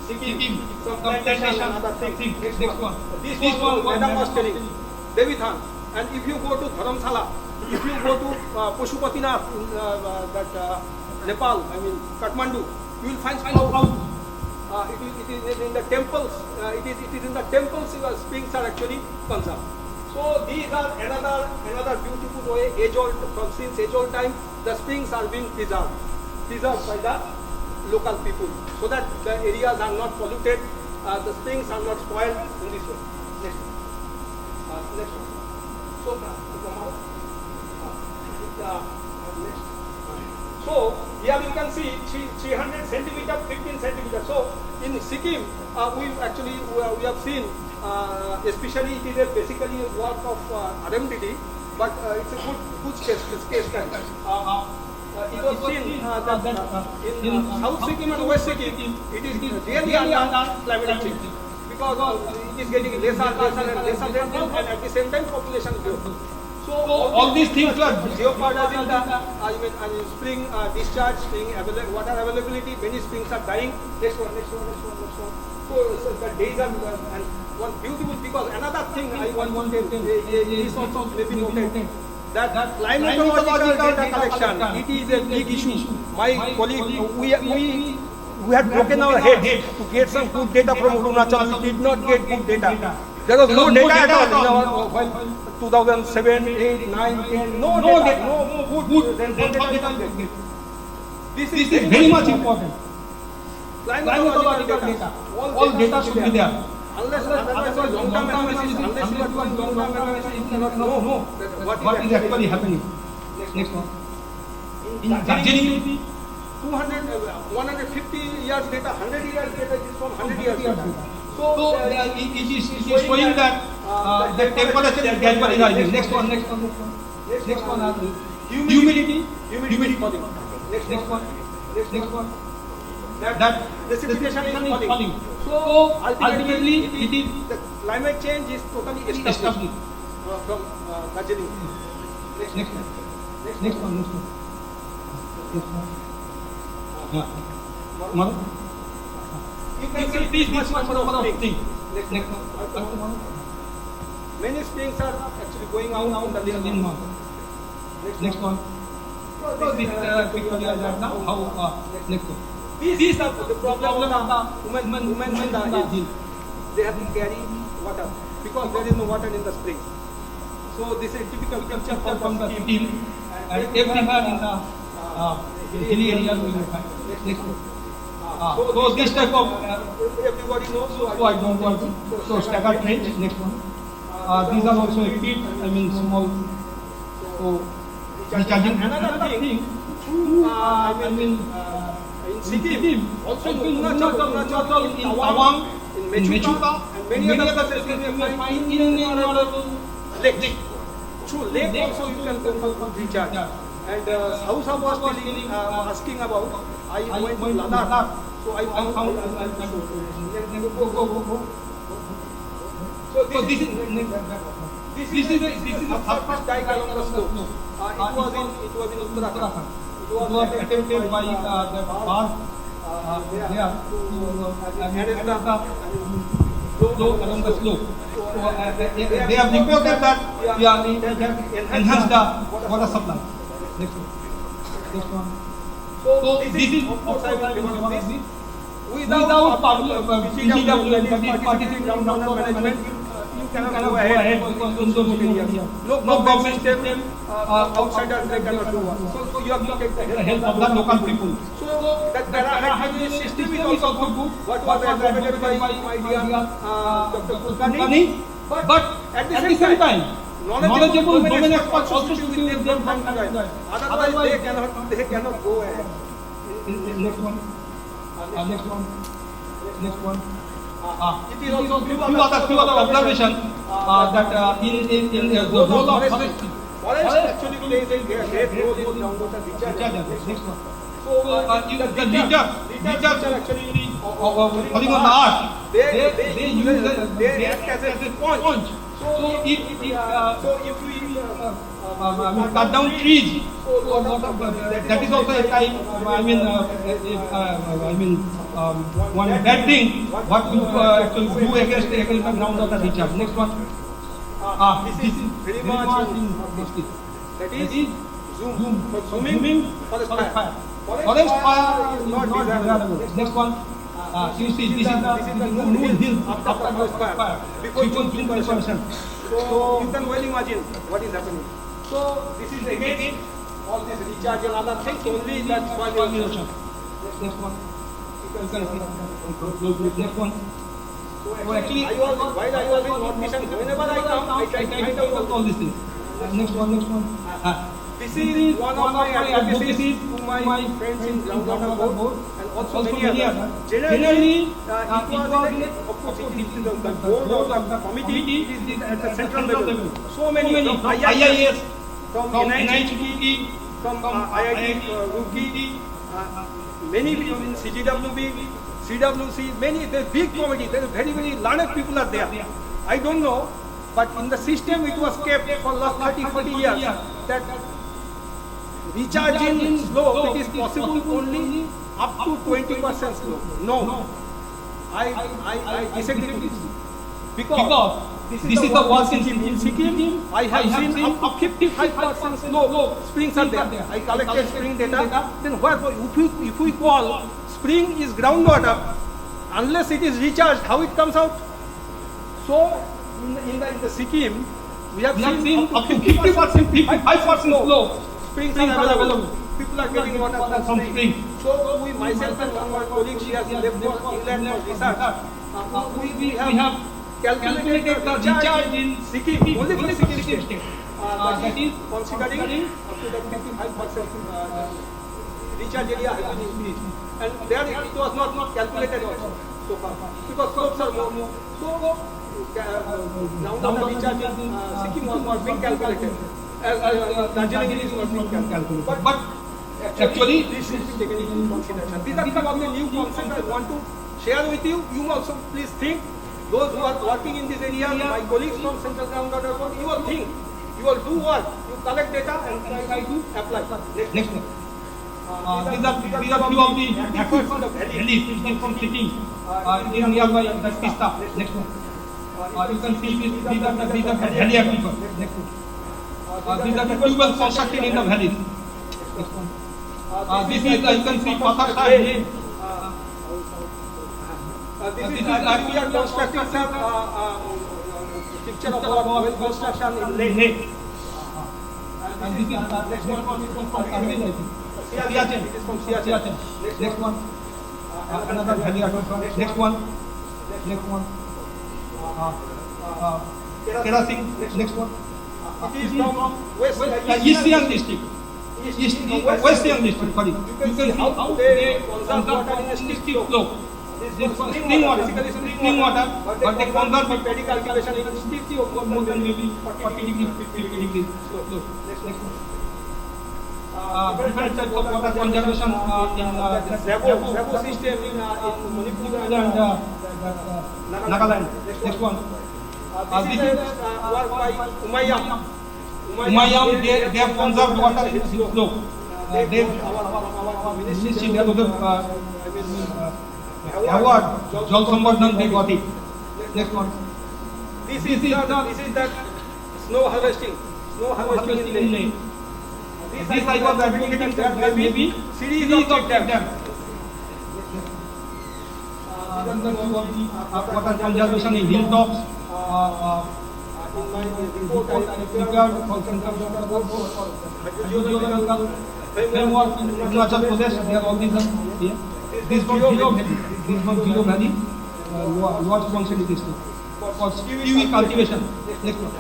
Sikkim, some plantation and other things. Next one. This one, Madam was telling, Devithan. And if you go to Dharamsala, if you go to Pashupatinath in Nepal, I mean Kathmandu, you will find spouts. It is in the temples. It is in the temples. Springs are actually conserved. So these are another beautiful way. Since age-old time, the springs are being preserved by the local people, so that the areas are not polluted. The springs are not spoiled in this way. Next one. So, so here you can see 300 centimeter, 15 centimeter. So in Sikkim, we have seen, especially it is basically a work of RMDD, but it's a good case study. It was seen that in South Sikkim and West Sikkim, it is really under climate change, because it is getting lesser and lesser rainfall, and at the same time population growth. So all these things are jeopardizing the spring discharge, spring water availability. Many springs are dying. Next one. So the days are, and one beautiful, because another thing I want to tell, this also may be noted, that climatological data collection, it is a big issue. My colleague, we had broken our heads to get some good data from Arunachal. We did not get good data. There was no data at all in our 2007, 8, 9, 10. No data, no good data. This is very much important. Climatological data. All data should be there. Unless long-term analysis, unless you are doing long-term analysis, you cannot know what is actually happening. Next one. In Darjeeling, 150 years data, 100 years data is from 100 years data. So it is showing that the temperature is gradually rising. Next one. Humidity falling. Next one. That precipitation is falling. So ultimately, it is the climate change is totally established from Darjeeling. Next one. You can see this much number of springs. Next one. Many springs are actually going out in the little month. Next one. So this picture now how next one. These are the problem of the women in the age. They have to carry water because there is no water in the spring. So this is a typical picture from the team. And everywhere in the hilly areas we will find. Next one. So this type of everybody knows. So I don't want to. So staggered range. Next one. These are also a pit. I mean small. So recharging. Another thing. In Sikkim, also in Arunachal, in Tawang, in Mechuka, and many other places you may find in lake. Through lake also you can go recharge. And Hausa was asking about, I went to Ladakh, so I found go. So this is the first dike along the slope. It was in Uttarakhand. It was attempted by the park there to manage the flow along the slope. So they have reported that we are enhance the water supply. Next one. So this is of course I will remember this. Without participating groundwater management, you cannot go ahead in those areas. No government system, outsiders they cannot do what. So you have to take the help of the local people. So that Dara system is also good. What was advocated by my dear Dr. Kulkarni. But at the same time, knowledgeable domain experts also should be with them from time. Otherwise they cannot go ahead. Next one. It is also few other observation that in the role of forest actually plays a great role in groundwater recharge. Next one. So the leaders are actually falling on the earth. They act as a sponge. So if we cut down trees, that is also a time. One bad thing. What you actually do against the groundwater recharge. Next one. This is very much in district. That is zoom. For zooming, forest fire. Forest fire is not desirable. Next one. You see, this is the noon hill after forest fire. Before zoom preparation. So you can well imagine what is happening. So this is again all this recharge and other things only that soil erosion. Next one. You can see. Next one. So actually, while I was in North Mission, whenever I come, I try to find out all these things. Next one. This is one of my advocacies to my friends in groundwater board and also many others. Generally, it was of course it is the board or the committee is at the central level. So many from IIS, from NIT, from IIT Roorkee, many people in CGWB, CWC, many, there is big committee, there is very learned people are there. I don't know, but in the system it was kept for last 30-40 years that recharging slope, it is possible only up to 20% slope. No, I disagree to this. Because this is the work in Sikkim. I have seen up to 55% slope. Springs are there. I collected spring data. Then what, if we call spring is groundwater, unless it is recharged, how it comes out? So in the Sikkim, we have seen up to 50%, 55% slope. Springs are available. People are getting water from spring. So we, myself and one of my colleagues, she has left for England for research. We have calculated the recharge in Sikkim, only for Sikkim state. That is considering up to the 55% recharge area has been increased. And there it was not calculated also so far. Because slopes are more. So now the recharge in Sikkim was not being calculated. Darjeeling is not being calculated. But actually, this should be taken into consideration. These are some of the new concepts I want to share with you. You also please think, those who are working in this area, my colleagues from Central Groundwater Board, you all think, you all do what? You collect data and try to apply. Next one. These are few of the efforts of the valleys from city in nearby Pista. Next one. You can see these are the valley aquifers. Next one. These are the tubes constructed in the valleys. Next one. This is you can see Pathar side. This is we are constructing picture of our well construction in lake. And this is next one from Kargil, I think. Siachen. This is from Siachen. Next one. Another valley aquifer. Next one. Kerasing. Next one. It is from West East Siang district. West Siang district. Sorry. You can see how they conserve water in a steep slope. This is spring water, but they conserve with paddy cultivation in steep slope more than maybe 40 degrees, 50 degrees slope. Next one. Different types of water conservation in Zabo system in Manipur and Nagaland. Next one. This is work by Umayam. Umayam, they have conserved water in slope. Our ministry, there was award, Jal Sambardhan, they got it. Next one. This is that snow harvesting in lake. This I was advocating that there may be series of check dams. Water conservation in hilltops. In my report, I prepared for Central Hydrogeological framework in Arunachal Pradesh. There are all these here. This was zero valley. What function is this? For kiwi cultivation. Next one.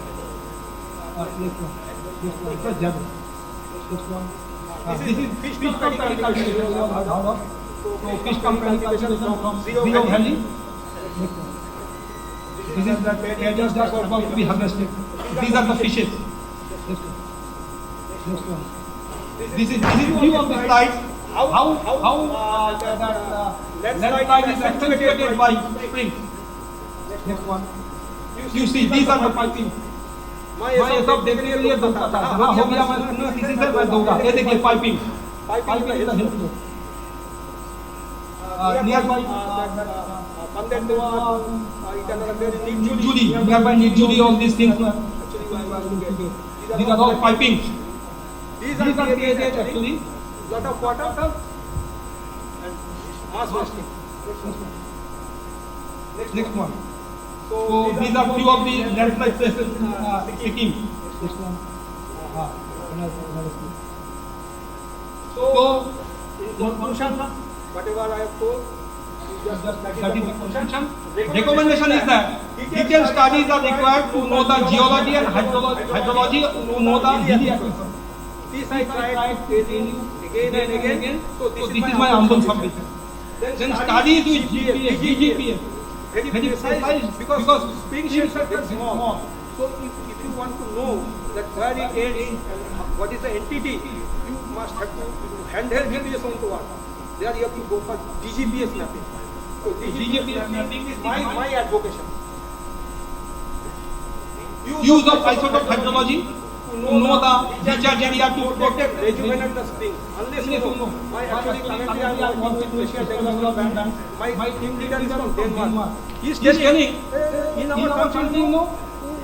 This is fish pump cultivation. So fish pump cultivation from zero valley. This is the areas that are about to be harvested. These are the fishes. Next one. This is view of the slides. How that landslide is accentuated by springs. Next one. You see, these are the piping. ये सब देखने के लिए दौड़ता था हाँ हो गया मैं किसी से मैं दौड़ा ये देखिए piping is the hill flow nearby Pandendua Nijuli nearby Nijuli all these things These are all pipings. These are created actually lot of water and mass wasting. Next one. So these are few of the landslide places in Sikkim. Next one. So in conclusion, whatever I have told, just that is the conclusion. Recommendation is that detailed studies are required to know the geology and hydrology, to know the hilly aquifers. This I tried to tell you again and again. So this is my humble submission. Then studies with GGPS, very precise, because spring shelter is small. So if you want to know that where it ends and what is the entity, you must have to handheld GPS on the water. There you have to go for DGPS mapping. So DGPS mapping is my advocation. Use of isotope hydrology to know the recharge area to protect, rejuvenate the spring. Unless you know, actually currently I am working with Asia Development Bank. My team leader is from Denmark. He is telling in our country,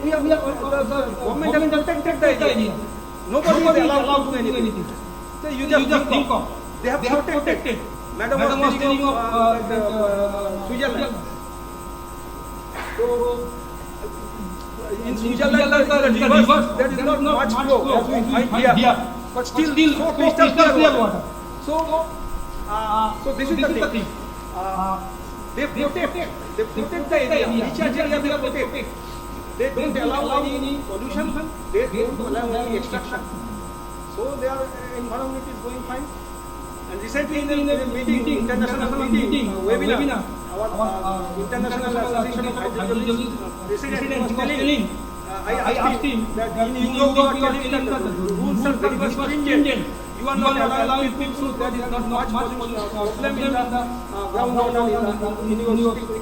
we are the government has protected the area. Nobody is allowed to do anything. So you just think of, they have protected. Madam was telling of Switzerland. So in Switzerland, the rivers, there is not much flow as we find here, but still so crystal clear water. So this is the thing. They protect the area. Recharge area they protect. They don't allow any pollution. They don't allow any extraction. So their environment is going fine. And recently in a meeting, international meeting, webinar, our International Association of Hydrologists president was telling, I asked him that in Europe you are telling that the rules are very much stringent. You are not allowing people, so there is not much problem in the groundwater in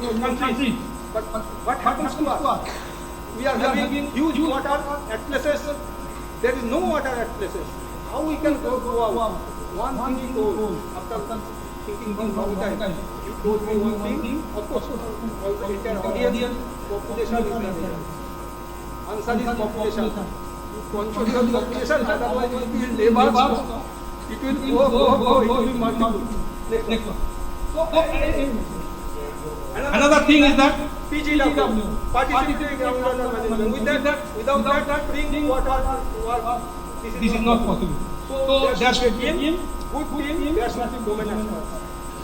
your country. But what happens to us? We are having huge water at places. There is no water at places. How we can go through one thing you told, after thinking for a long time, you told me one thing, of course, all the entire audience, population is there. Answer is population. You control the population, otherwise it will be labor, it will go, it will be multiple. Next one. So, another thing is that PGW, participating groundwater management. Without that, drinking water, this is not possible. So there should be a good team, there should be domain expert.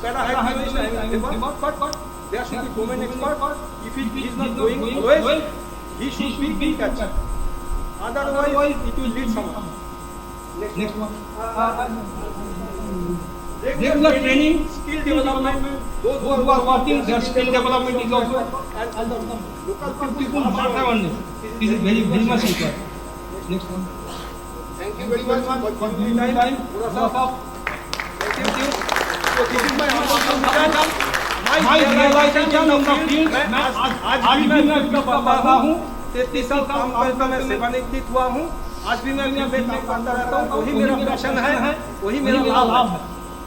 Para-hydrologist I will never, but there should be domain expert. If he is not going always, he should be in touch. Otherwise, it will lead somewhere. Next one. Regular training, skill development. Those who are working, their skill development is also, and the local people must have awareness. This is very much required. Next one. Thank you very much for giving me time. Thank you. So this is my answer. My realization of the field, आज भी मैं इसका बंदा हूँ. 33 साल काम करता मैं सेवानिवृत्त हुआ हूँ. आज भी मैं फील्ड में करता रहता हूँ. वही मेरा पैशन है, वही मेरा लाभ है.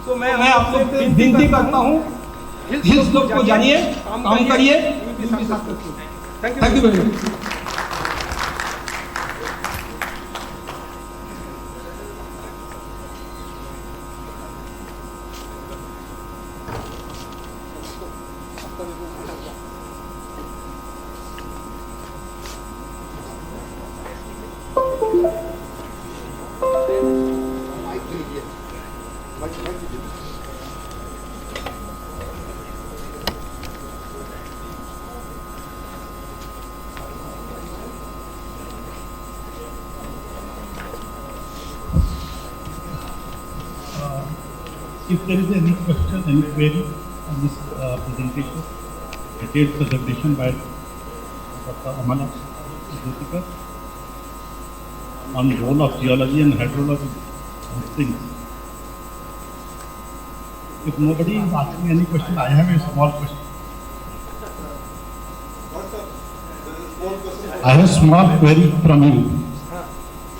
तो मैं आप लोग से विनती करता हूँ, हिल्स लोग को जानिए, काम करिए. Thank you very much. If there is any question, any query on this presentation, detailed presentation by Dr. Amala Jyotikar on the role of geology and hydrology on things. If nobody is asking any question, I have a small question. I have a small query from you.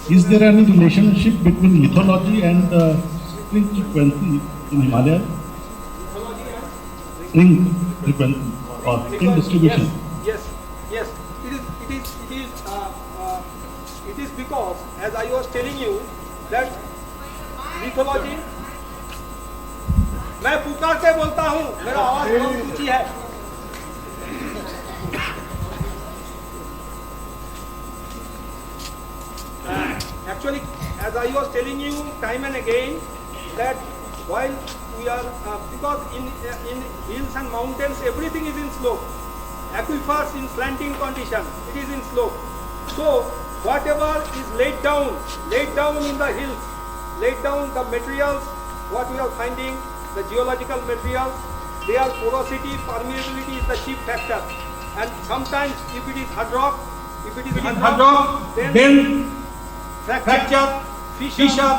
Is there any relationship between lithology and spring frequency in Himalaya? Spring frequency or spring distribution? Yes. It because, as I was telling you, that mythology. मैं पुकार के बोलता हूँ, मेरा आवाज बहुत ऊंची है. Actually, as I was telling you time and again, that while we are, because in hills and mountains, everything is in slope. Aquifers in slanting condition, it is in slope. So, whatever is laid down in the hills, laid down the materials, what we are finding, the geological materials, their porosity, permeability is the chief factor. And sometimes if it is hard rock, then fracture, fissure,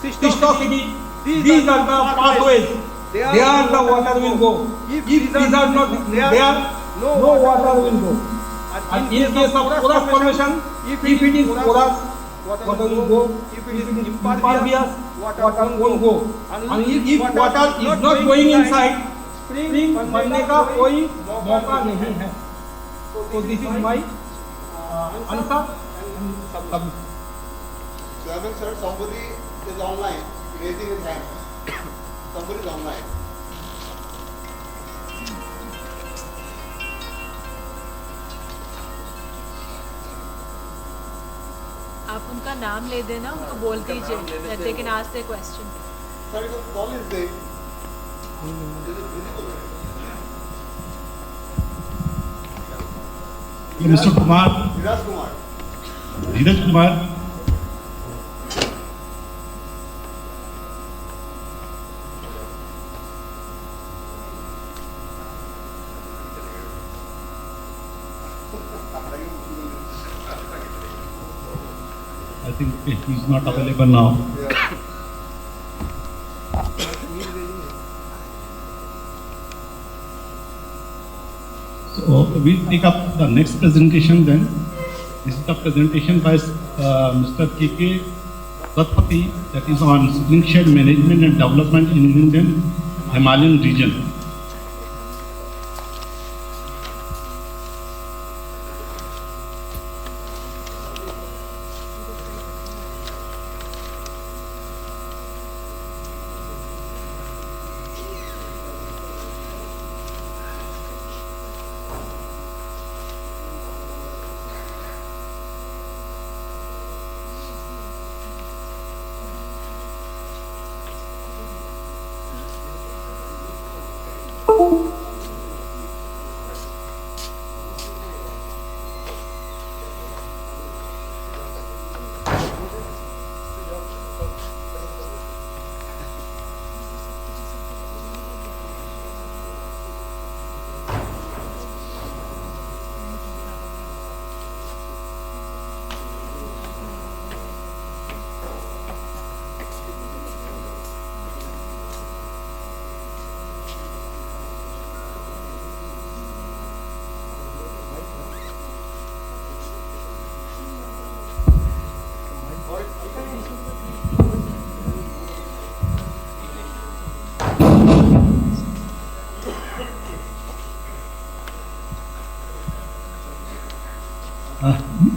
cystosity, these are the pathways. There the water will go. If these are not there, no water will go. And in case of porous formation, if it is porous, water will go. If it is impervious, water won't go. And if water is not going inside, spring बनने का कोई मौका नहीं है. So this is my answer. Chairman sir, somebody is online, raising his hand. Somebody is online. आप उनका नाम ले देना, उनको बोल दीजिए that they can ask their question. Sorry, the call is there. Mr. Kumar. Dheeraj Kumar. I think he's not available now. So we'll take up the next presentation then. This is the presentation by Mr. K.K. Satpathy, that is on spring shed management and development in Indian Himalayan region.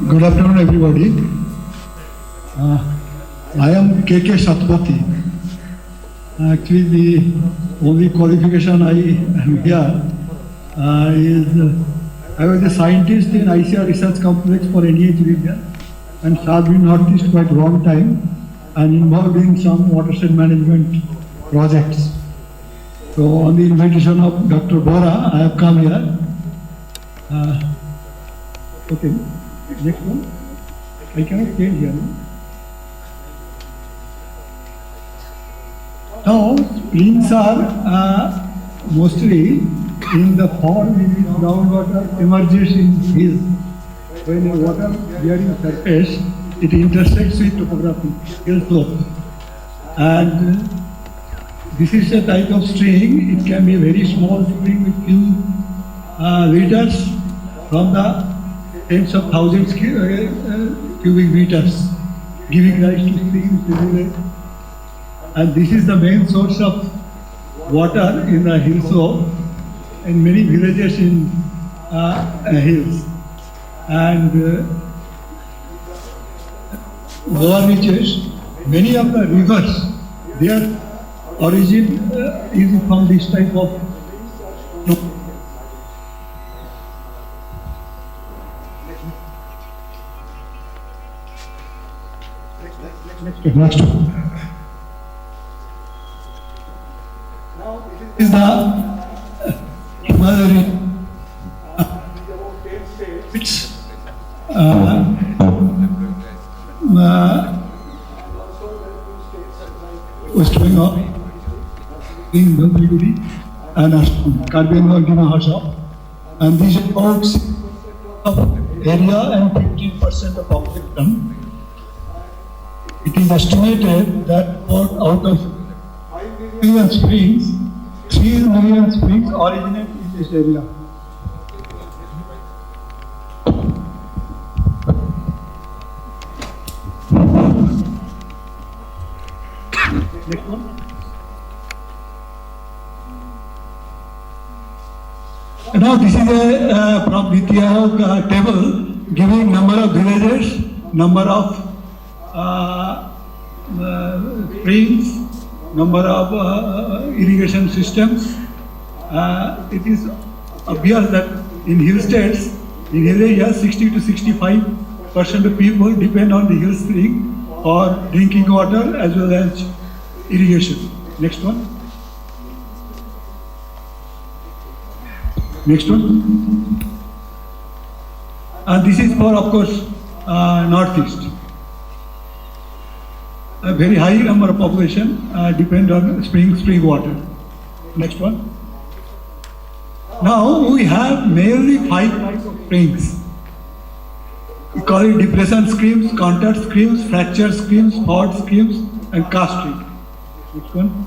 Good afternoon, everybody. I am K.K. Satpathy. Actually, the only qualification I am here is I was a scientist in ICR Research Complex for NEH region and served in Northeast quite a long time and involved in some watershed management projects. So, on the invitation of Dr. Bora, I have come here. Okay. Next one. I cannot change here. Now, springs are mostly in the form in which groundwater emerges in hills. When a water bearing surface, it intersects with topography, hill slope. And this is a type of spring. It can be a very small spring with few liters from the tens of thousands cubic meters, giving rise to streams, rivulets. And this is the main source of water in the hill slope in many villages in hills. And lower reaches, many of the rivers, their origin is from this type of Next one. Is the mother it's West Bengal in Gulbiguri and Karbi Angal Hasha, and these are about of area and 15% of population. It is estimated that out of 5 million springs, 3 million springs originate in this area. Next one. Now this is a from Niti Aayog table giving number of villages, number of springs, number of irrigation systems. It is obvious that in hill states, in hill areas, 60 to 65% of people depend on the hill spring for drinking water as well as irrigation. Next one. Next one. And this is for, of course, northeast. A very high number of population depend on spring water. Next one. Now we have mainly 5 types of springs. We call it depression streams, contact streams, fracture streams, fault streams, and karst stream. Next one.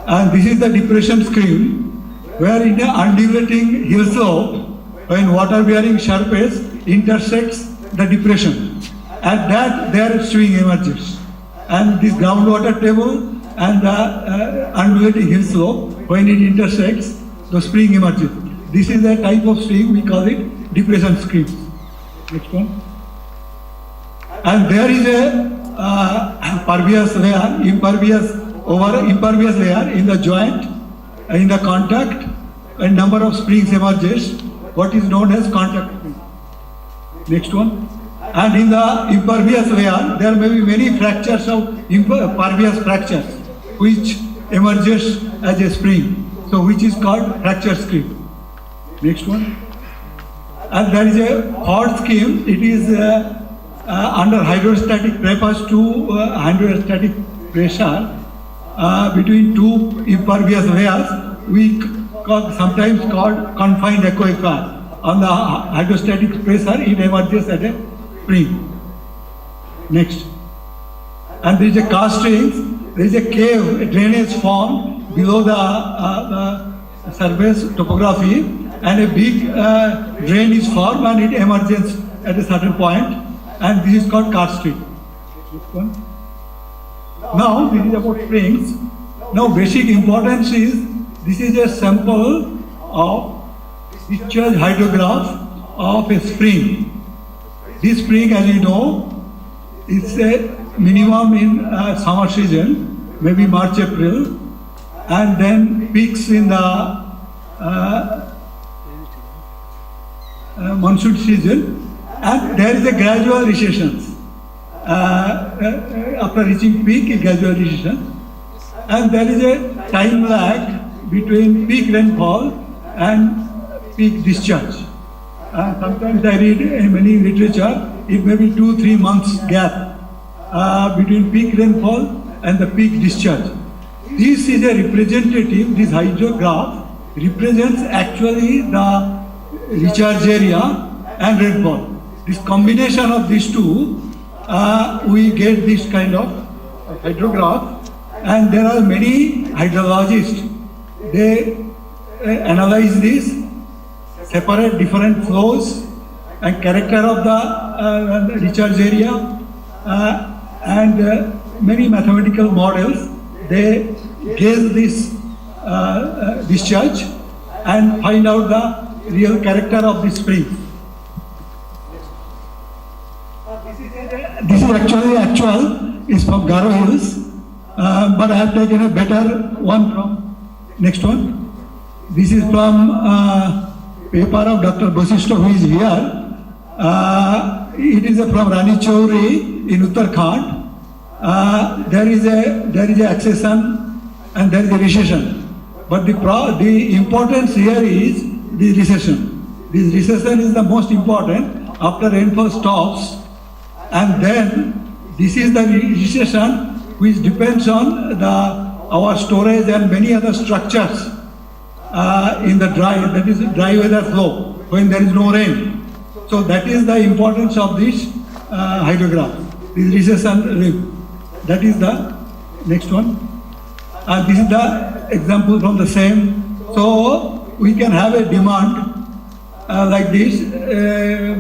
And this is the depression stream, where in the undulating hill slope, when water-bearing surface intersects the depression, at that their stream emerges. And this groundwater table and the undulating hill slope, when it intersects, the spring emerges. This is the type of stream, we call it depression streams. Next one. And there is a pervious layer, impervious layer in the joint, in the contact, a number of springs emerges, what is known as contact spring. Next one. And in the impervious layer, there may be many fractures of pervious fractures, which emerges as a spring, so which is called fracture stream. Next one. And there is a fault scheme. It is under hydrostatic pressure to hydrostatic pressure between two impervious layers. We sometimes called confined aquifer. On the hydrostatic pressure, it emerges as a spring. Next. And there is a karst stream. There is a cave, a drainage formed below the surface topography, and a big drain is formed and it emerges at a certain point, and this is called karst stream. Now this is about springs. Now basic importance is, this is a sample of discharge hydrograph of a spring. This spring, as you know, is a minimum in summer season, maybe March, April, and then peaks in the monsoon season, and there is a gradual recession. After reaching peak, a gradual recession, and there is a time lag between peak rainfall and peak discharge. Sometimes I read in many literature, it may be 2-3 months gap between peak rainfall and the peak discharge. This is a representative, this hydrograph represents actually the recharge area and rainfall. This combination of these two, we get this kind of hydrograph, and there are many hydrologists. They analyze this, separate different flows and character of the recharge area, and many mathematical models. They gauge this discharge and find out the real character of the spring. This is actually is from Garo Hills, but I have taken a better one from next one. This is from paper of Dr. Basishta, who is here. It is from Rani Chauri in Uttarakhand. There is a accession and there is a recession. But the importance here is the recession. This recession is the most important after rainfall stops, and then this is the recession which depends on our storage and many other structures in the dry weather flow when there is no rain. So that is the importance of this hydrograph, this recession rim. That is the next one. This is the example from the same. So we can have a demand like this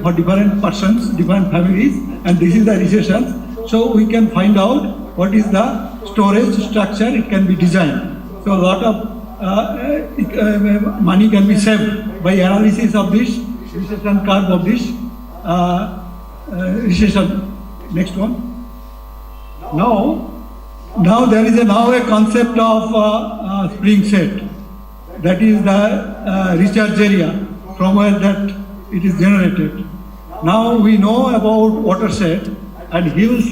for different persons, different families, and this is the recession. So we can find out what is the storage structure it can be designed. So a lot of money can be saved by analysis of this recession curve of this recession. Next one. Now there is a concept of spring set. That is the recharge area from where that it is generated. Now we know about watershed and hills.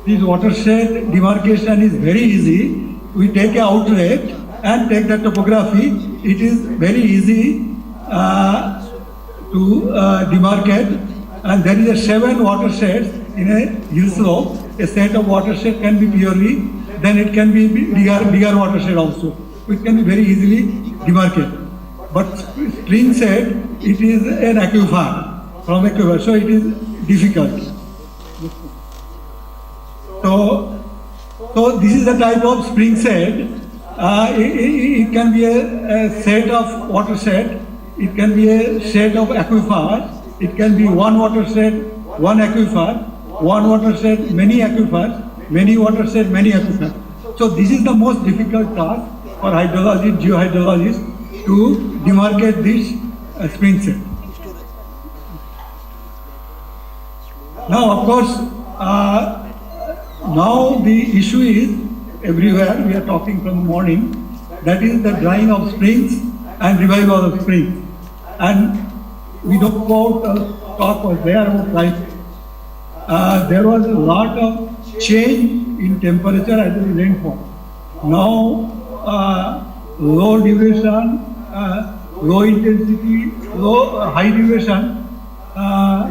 This watershed demarcation is very easy. We take an outlet and take the topography. It is very easy to demarcate, and there is a 7 watersheds in a hill slope. A set of watershed can be purely, then it can be bigger watershed also. It can be very easily demarcated. But spring set, it is an aquifer, from aquifer, so it is difficult. So this is the type of spring set. It can be a set of watershed. It can be a set of aquifers. It can be one watershed, one aquifer, one watershed, many aquifers, many watershed, many aquifers. So this is the most difficult task for hydrologists, geohydrologists to demarcate this spring set. Now, of course, now the issue is everywhere. We are talking from the morning. That is the drying of springs and revival of springs. And we don't talk was there about climate. There was a lot of change in temperature as well as rainfall. Now, low duration, low intensity, high duration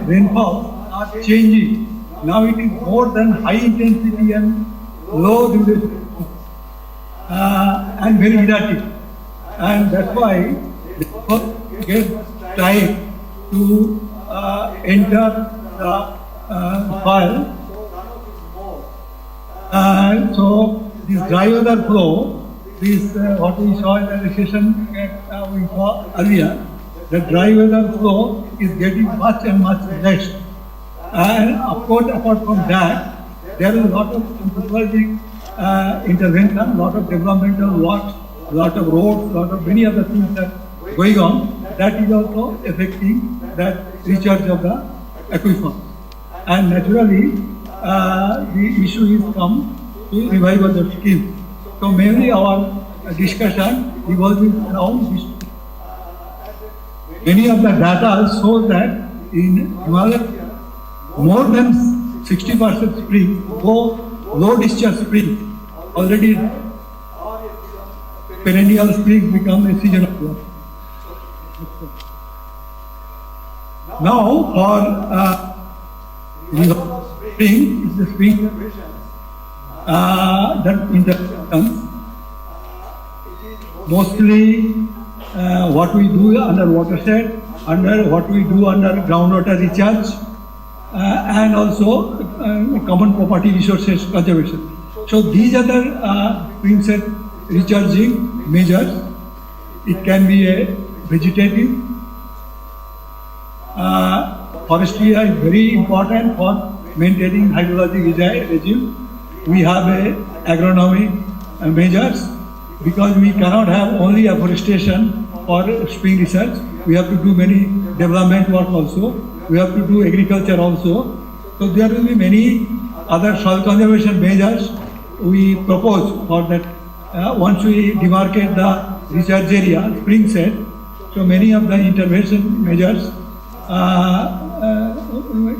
rainfall are changing. Now it is more than high intensity and low duration and very erratic. And that's why they get time to enter the soil. So this dry weather flow, this what we saw in the recession we saw earlier, the dry weather flow is getting much and much less. And of course, apart from that, there is a lot of anthropologic intervention, a lot of developmental work, a lot of roads, a lot of many other things that are going on. That is also affecting that recharge of the aquifer. And naturally, the issue is come to revival the stream. So mainly our discussion revolving around this. Many of the data shows that in Himalaya, more than 60% springs, low discharge springs, already perennial springs become a seasonal water. Now for spring is the spring that interactions. Mostly what we do under watershed, what we do under groundwater recharge, and also common property resources conservation. So these are the spring set recharging measures. It can be a vegetative. Forestry is very important for maintaining hydrologic regime. We have agronomic measures because we cannot have only afforestation for spring research. We have to do many development work also. We have to do agriculture also. So there will be many other soil conservation measures we propose for that. Once we demarcate the recharge area, spring set, so many of the intervention measures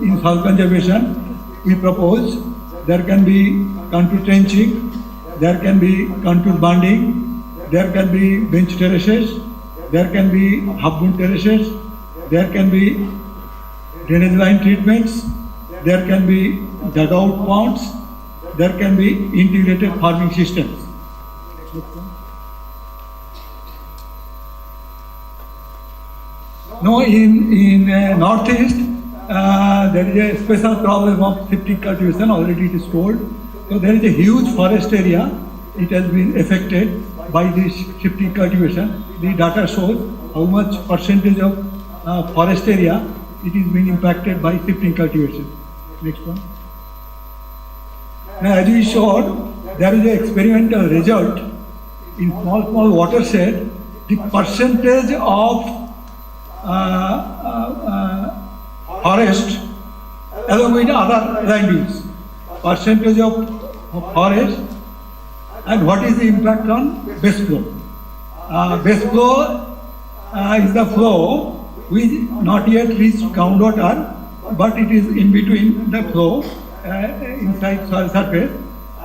in soil conservation we propose. There can be contour trenching, there can be contour banding, there can be bench terraces, there can be half-moon terraces, there can be drainage line treatments, there can be dugout ponds, there can be integrated farming systems. No, in northeast, there is a special problem of septic cultivation, already it is told. So there is a huge forest area, it has been affected by this septic cultivation. The data shows how much percentage of forest area it is being impacted by septic cultivation. Next one. Now, as we showed, there is an experimental result in small watershed. The percentage of forest along with other land use, percentage of forest, and what is the impact on base flow. Base flow is the flow which not yet reached groundwater, but it is in between the flow inside soil surface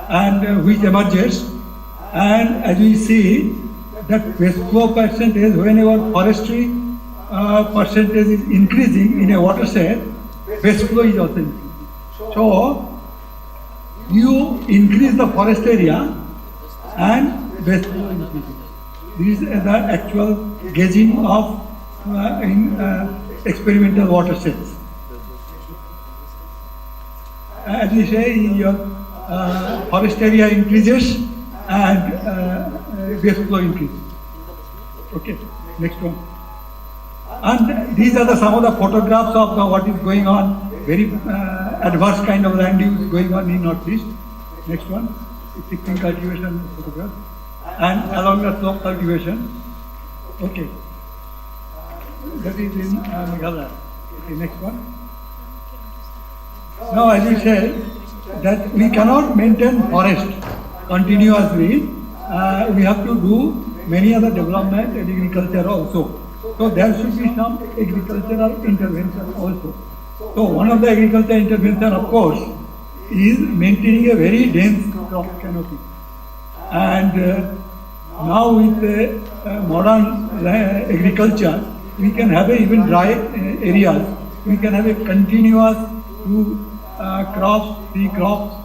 and which emerges. And as we see that base flow percentage, whenever forestry percentage is increasing in a watershed, base flow is also increasing. So you increase the forest area and base flow increases. This is the actual gauging of in experimental watersheds. As we say, your forest area increases and base flow increases. Okay, next one. And these are some of the photographs of what is going on, very adverse kind of land use going on in Northeast. Next one, septic cultivation photograph, and along the slope cultivation. Okay, that is in Meghalaya. Okay, next one. Now, as we said, that we cannot maintain forest continuously. We have to do many other development and agriculture also. So there should be some agricultural intervention also. So one of the agricultural intervention, of course, is maintaining a very dense crop canopy. And now with modern agriculture, we can have even dry areas. We can have a continuous two crops, three crops,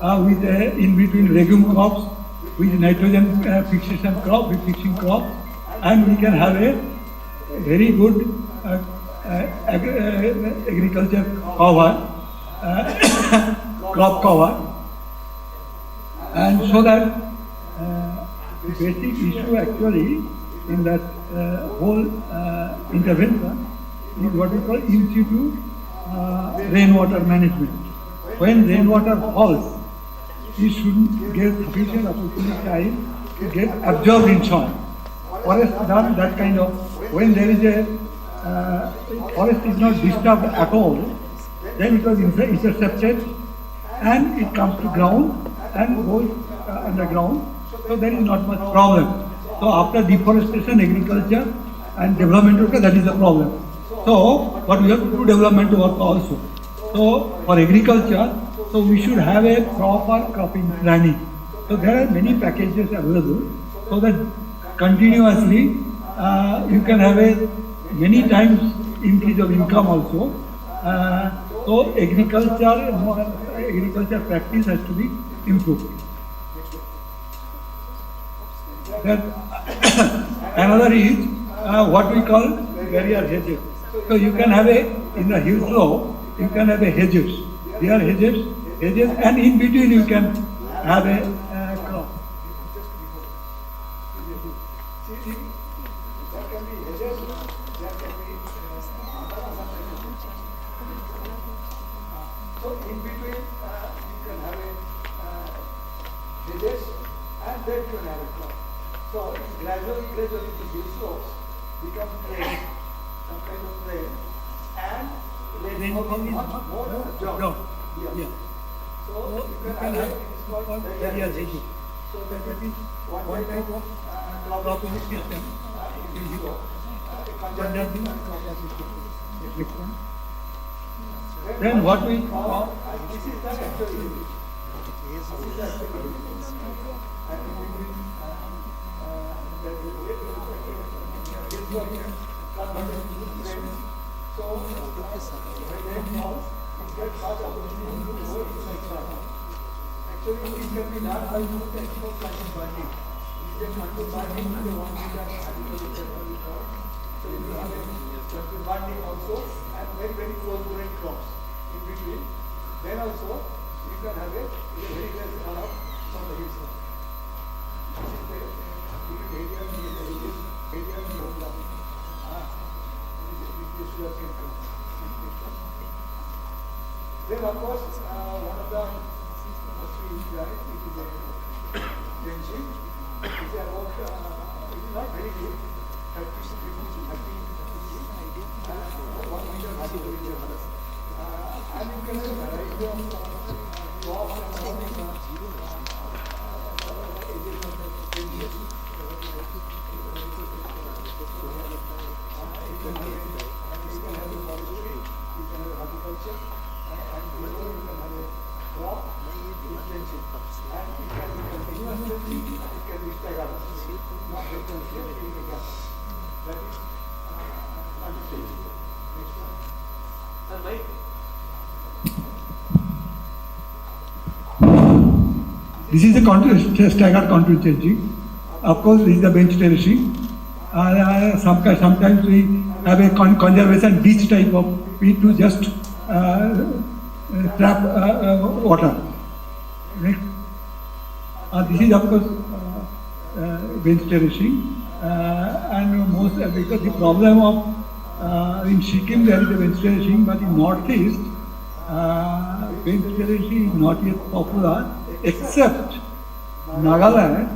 with in between legume crops, with nitrogen fixation crop, with fixing crops, and we can have a very good agriculture cover, crop cover, and so that the basic issue actually in that whole intervention is what we call in situ rainwater management. When rainwater falls, it shouldn't get sufficient opportunity time to get absorbed in soil. Forest done that kind of, when there is a forest is not disturbed at all, then it was intercepted and it comes to ground and goes underground. So there is not much problem. So after deforestation, agriculture and development work, that is a problem. So, but we have to do development work also. So for agriculture, so we should have a proper cropping planning. So there are many packages available, so that continuously you can have a many times increase of income also. So agriculture practice has to be improved. Then another is what we call barrier hedges. So you can have in the hill slope, you can have hedges. There are hedges, and in between you can have a crop. So in between you can have hedges, and then you can have a crop. So gradually the hill slopes become plain, some kind of plain, and rainfall is much more absorbed. Yeah. So you can have it's called area JD. So that is one type of crop system. It is conserving crop system. Then what we call this is the actual actually it can be done by using technical planting burning. You can control burning if you want to do that agriculture. So you have a burning also and very, very close growing crops in between. Then also you can have a very less runoff from the hillside. Then of course one of the mostly guys it is a benching. It is about it is not very deep, 30 to 1 meter high to each other. And you can have a variety of crops and all This is a staggered contour changing. Of course, this is the bench terracing. Sometimes we have a conservation ditch type of pit to just trap water. Next. This is of course bench terracing, and most because the problem of in Sikkim there is a bench terracing, but in Northeast bench terracing is not yet popular, except Nagaland,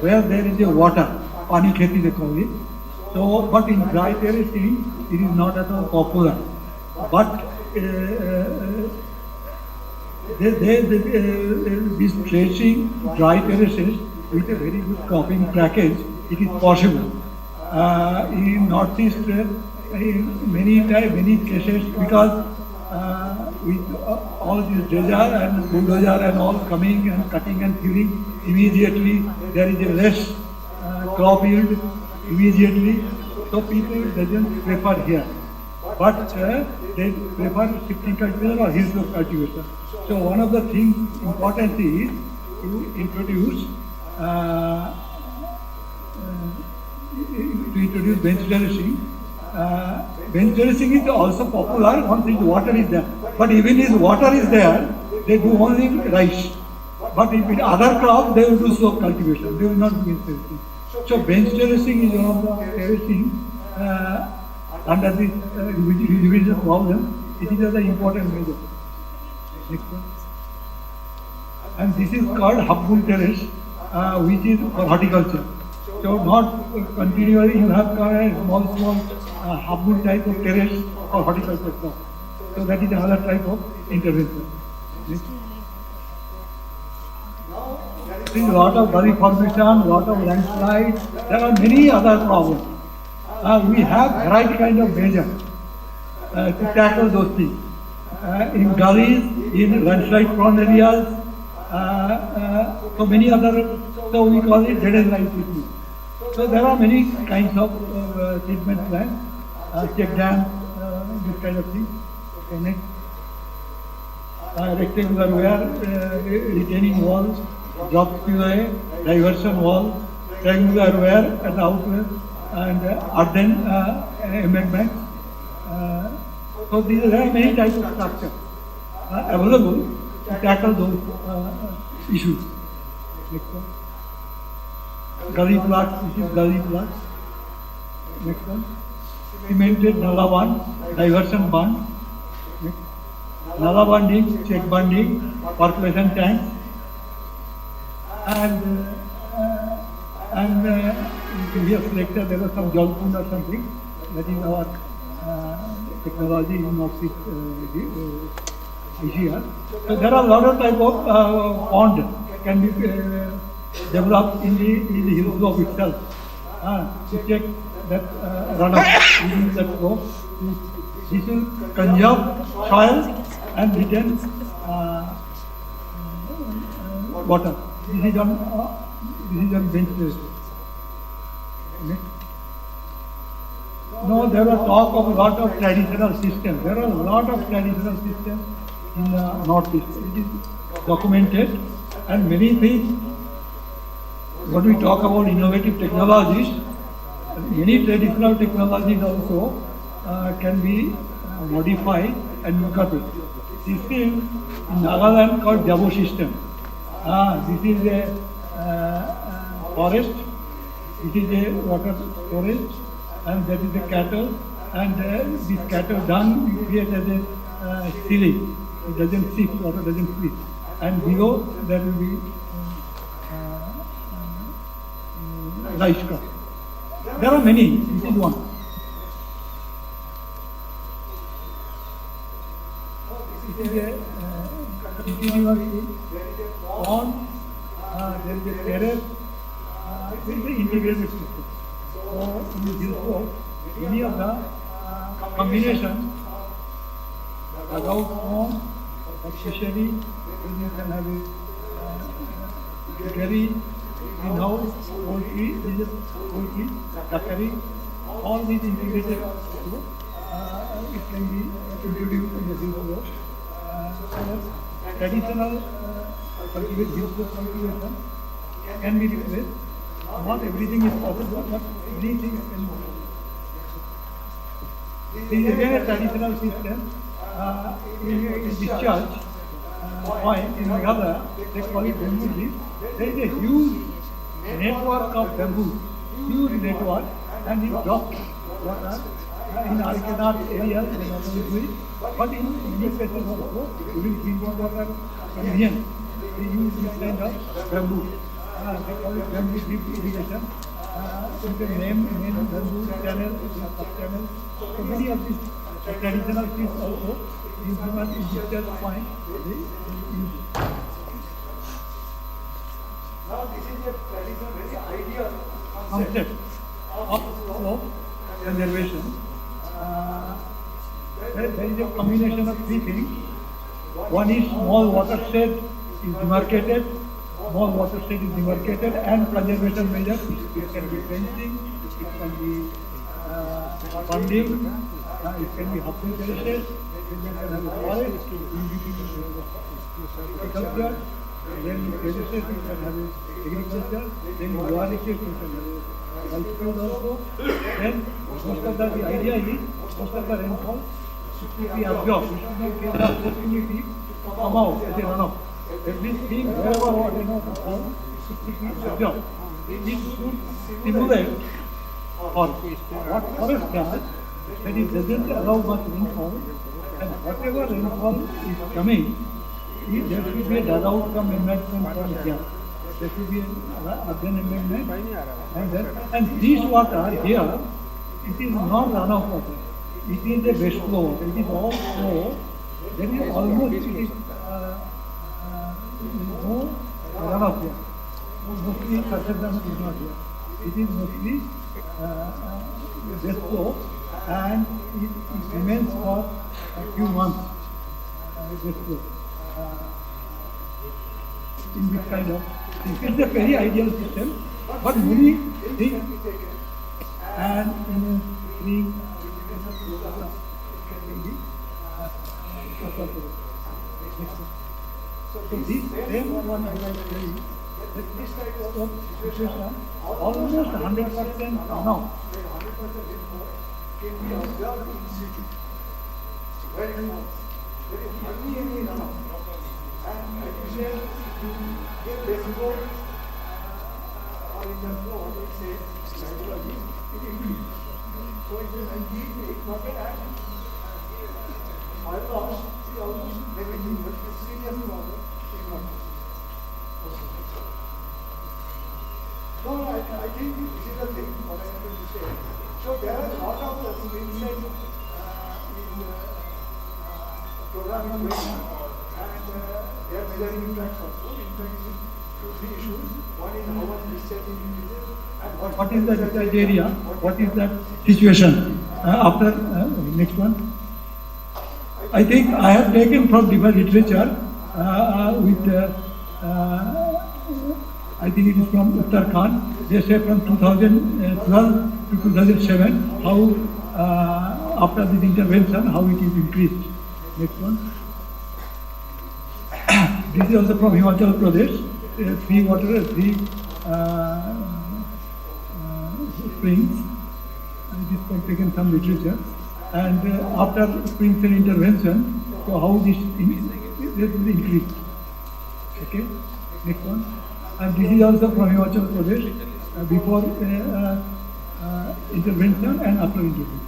where there is a water, pani kheti they call it. So, but in dry terracing, it is not at all popular. But this terracing, dry terraces with a very good cropping package, it is possible. In Northeast, many cases, because with all this dredger and bulldozer and all coming and cutting and killing, immediately there is a less crop yield immediately, so people doesn't prefer here. But they prefer shifting cultivation or hill slope cultivation. So one of the things important is to introduce bench terracing. Bench terracing is also popular once the water is there. But even if water is there, they do only rice. But if in other crops, they will do slope cultivation. They will not do bench terracing. So bench terracing is one of the terracing under the individual problem. It is an important measure. Next one. And this is called half-bull terrace, which is for horticulture. So not continually you have a small half-bull type of terrace for horticulture crop. So that is another type of intervention. Next. There is a lot of gully formation, a lot of landslide. There are many other problems. We have variety kind of measures to tackle those things. In gullies, in landslide prone areas, so many other, so we call it drainage line treatment. So there are many kinds of treatment plans, check dams, this kind of thing. Okay, next. Rectangular wear, retaining walls, drop spillway, diversion wall, triangular wear at the outlet, and earthen embankments. So there are many types of structure available to tackle those issues. Next one. Gully plots, this is gully plots. Next one. Cemented nala band, diversion band. Next. Nala banding, check banding, percolation tanks. And in previous lecture there was some Jalkund or something. That is our technology in Northeast here. So there are a lot of type of pond can be developed in the hill slope itself to check that runoff using that flow. This will conserve soil and retain water. This is on bench place. No, there was talk of a lot of traditional systems. There are a lot of traditional systems in the northeast. It is documented, and many things. When we talk about innovative technologies, many traditional technologies also can be modified and look at it. This is in Nagaland called Jabu system. This is a forest. It is a water storage, and that is the cattle. And this cattle dung we create as a ceiling. It doesn't sip, water doesn't sip. And below there will be rice crop. There are many. This is one. It is a continuous pond. There is a terrace. There is an integrated system. So in the hill slope, any of the combination, dugout pond, fishery, you can have a dairy, greenhouse, poultry, duckery, all these integrated. It can be introduced in the hill slope. Traditional hill slope cultivation can be replaced. Not everything is possible, but many things can be. This is again a traditional system. In discharge point in Meghalaya, they call it bamboo leaf. There is a huge network of bamboo, huge network, and it drops water. In Arkansas area, they not only do it, but in many places also, during drinking water convenience, they use this kind of bamboo. They call it bamboo drip irrigation. You can name bamboo channel, sub-channel. So many of these traditional things also implement in discharge point. They use it. Now this is a traditional, very ideal concept of slope conservation. There is a combination of three things. One is small watershed is demarcated. Small watershed is demarcated, and conservation measures. It can be fencing, it can be funding, it can be hopping terraces, it can have a forest, agriculture, then terraces, you can have agriculture, then watersheds, you can have multitude also. Then most of the idea is most of the rainfall should be absorbed. We should not get the opportunity to come out as a runoff. At least being wherever water to fall, it should be absorbed. It should stimulate what forest does, that it doesn't allow much rainfall, and whatever rainfall is coming, there should be a dugout from embankment from here. There should be an embankment, and this water here, it is not runoff water. It is a best flow water. It is all flow. There is almost no runoff here. Mostly surface runoff is not here. It is mostly best flow, and it remains for a few months. Best flow. In this kind of thing. It's a very ideal system, but many things and in spring so this same one I like to tell you that this type of situation almost 100% runoff can be observed in situ. Very hardly any runoff. And artificial if they go or in the flow, what we say, psychology, it increases. So it is indeed not an action. Oil loss is almost negligible, but it's serious problem is not. So I think this is the thing what I wanted to say. So there are a lot of things inside in programming they are measuring tracks also. In fact, two, three issues. One is how much discharge increases, and what is the discharge area, what is that situation. After next one. I think I have taken from different literature with I think it is from Uttarakhand. They say from 2012 to 2007 how after this intervention how it is increased. Next one. This is also from Himachal Pradesh. Three water, three springs. It is from taken some literature. And after springs and intervention, so how this will increase. Okay. Next one. And this is also from Himachal Pradesh before intervention and after intervention.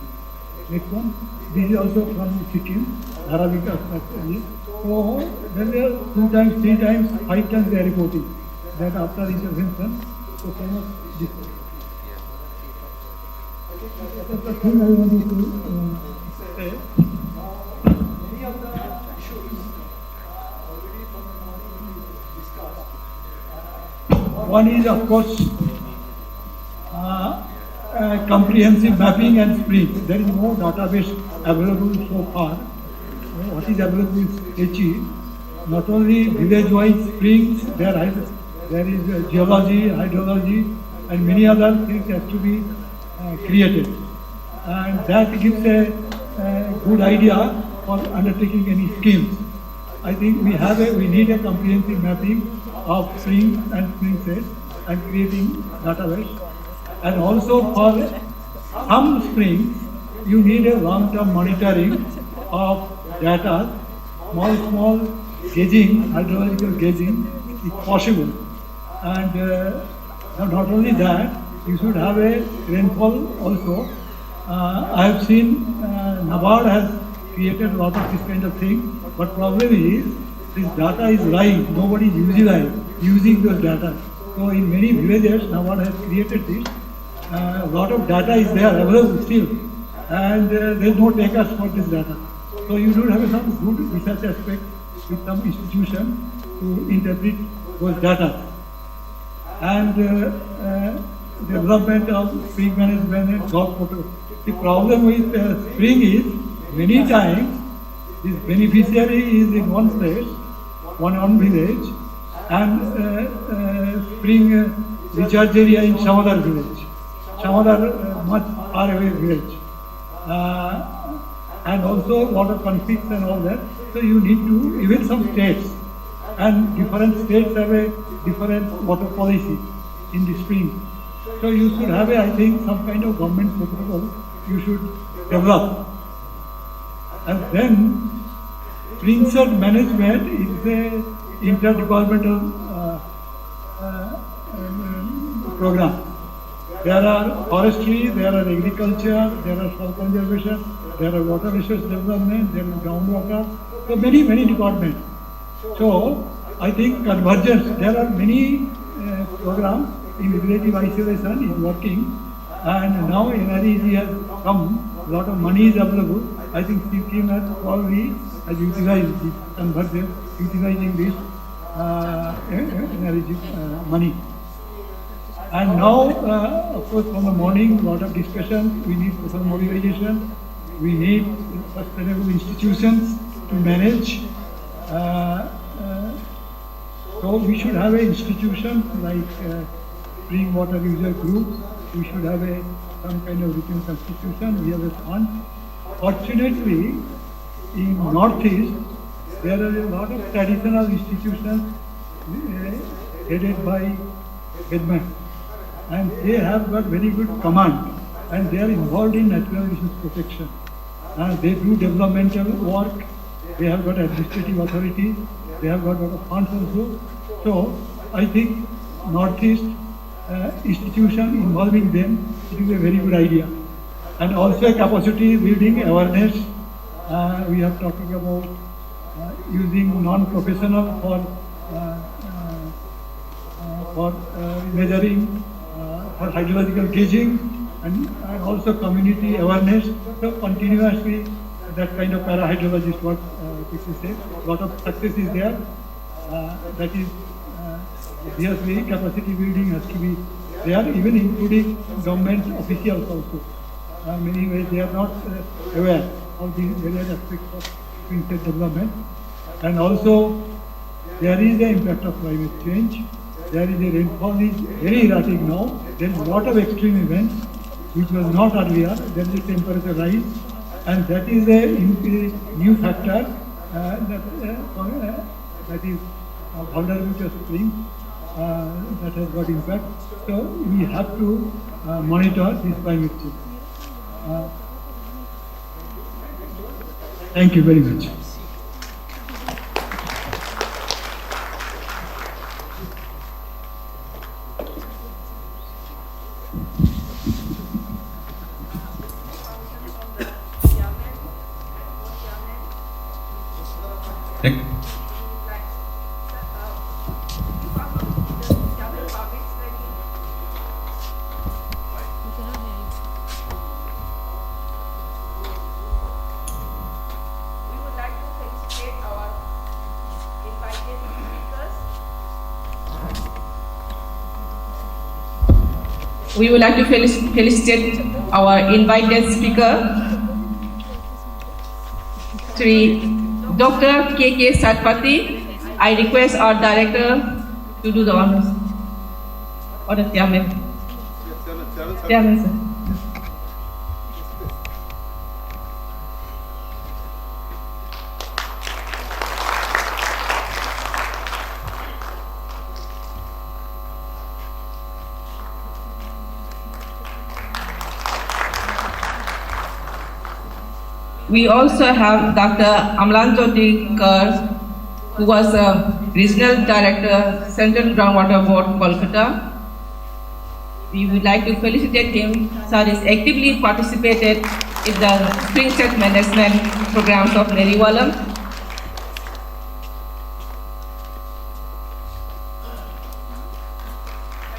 Next one. This is also from Sikkim, Dharavika. So then there are 2 times, 3 times, 5 times they are reporting that after intervention, so much different. That's the thing I wanted to say. Many of the issues already from the morning we discussed. One is, of course, comprehensive mapping and spring. There is no database available so far. What is available is HE. Not only village-wise springs, there is geology, hydrology, and many other things have to be created. And that gives a good idea for undertaking any schemes. I think we need a comprehensive mapping of springs and spring sets and creating database. And also for some springs, you need a long-term monitoring of data, small gauging, hydrological gauging, if possible. And not only that, you should have a rainfall also. I have seen NABARD has created a lot of this kind of thing, but problem is this data is lying, nobody is using those data. So in many villages, NABARD has created this. A lot of data is there available still, and there is no takers for this data. So you should have some good research aspect with some institution to interpret those data. And development of spring management and drought control. The problem with spring is many times this beneficiary is in one place, one village, and spring recharge area in some other village, some other much far away village. And also a lot of conflicts and all that. So you need to, even some states, and different states have a different water policy in the spring. So you should have I think, some kind of government protocol you should develop. And then spring set management is a interdepartmental program. There are forestry, there are agriculture, there are soil conservation, there are water resource development, there is groundwater, so many departments. So I think convergence, there are many programs in relative isolation is working, and now NREG has come, a lot of money is available. I think CPM has probably utilized this convergence, utilizing this NREG money. And now, of course, from the morning, a lot of discussion, we need social mobilization, we need sustainable institutions to manage. So we should have an institution like spring water user groups, we should have some kind of written constitution, we have a fund. Fortunately, in Northeast, there are a lot of traditional institutions headed by headmen. And they have got very good command, and they are involved in natural resource protection. They do developmental work, they have got administrative authority, they have got a lot of funds also. So I think Northeast institution involving them, it is a very good idea. And also capacity building awareness. We are talking about using non-professional for measuring, for hydrological gauging, and also community awareness. So continuously that kind of para-hydrologist work which is said. Lot of success is there. That is, obviously capacity building has to be there, even including government officials also. Many ways they are not aware of the various aspects of state development. And also, there is the impact of climate change. There is a rainfall is very erratic now. There is a lot of extreme events, which was not earlier. There is a temperature rise, and that is a new factor that is vulnerability of springs that has got impact. So we have to monitor this climate change. Thank you very much. We would like to felicitate our invited speaker, Sri Dr. K.K. Satpathy. I request our director to do the honors. Or the chairman. Chairman, sir. We also have Dr. Amlanjyoti Kar, who was a Regional Director, Central Groundwater Board, Kolkata. We would like to felicitate him. Sir is actively participated in the spring set management programs of Neriwalam.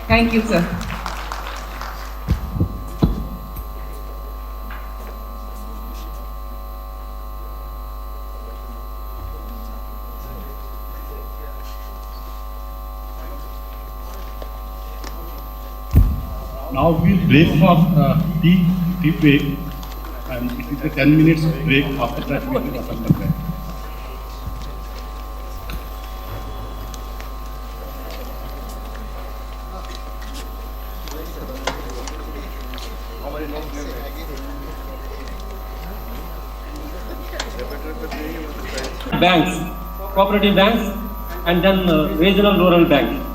Thank you, sir. Now we'll break for tea break, and it is a 10 minutes break. After that, we will open the break. Banks, cooperative banks, and then regional rural banks.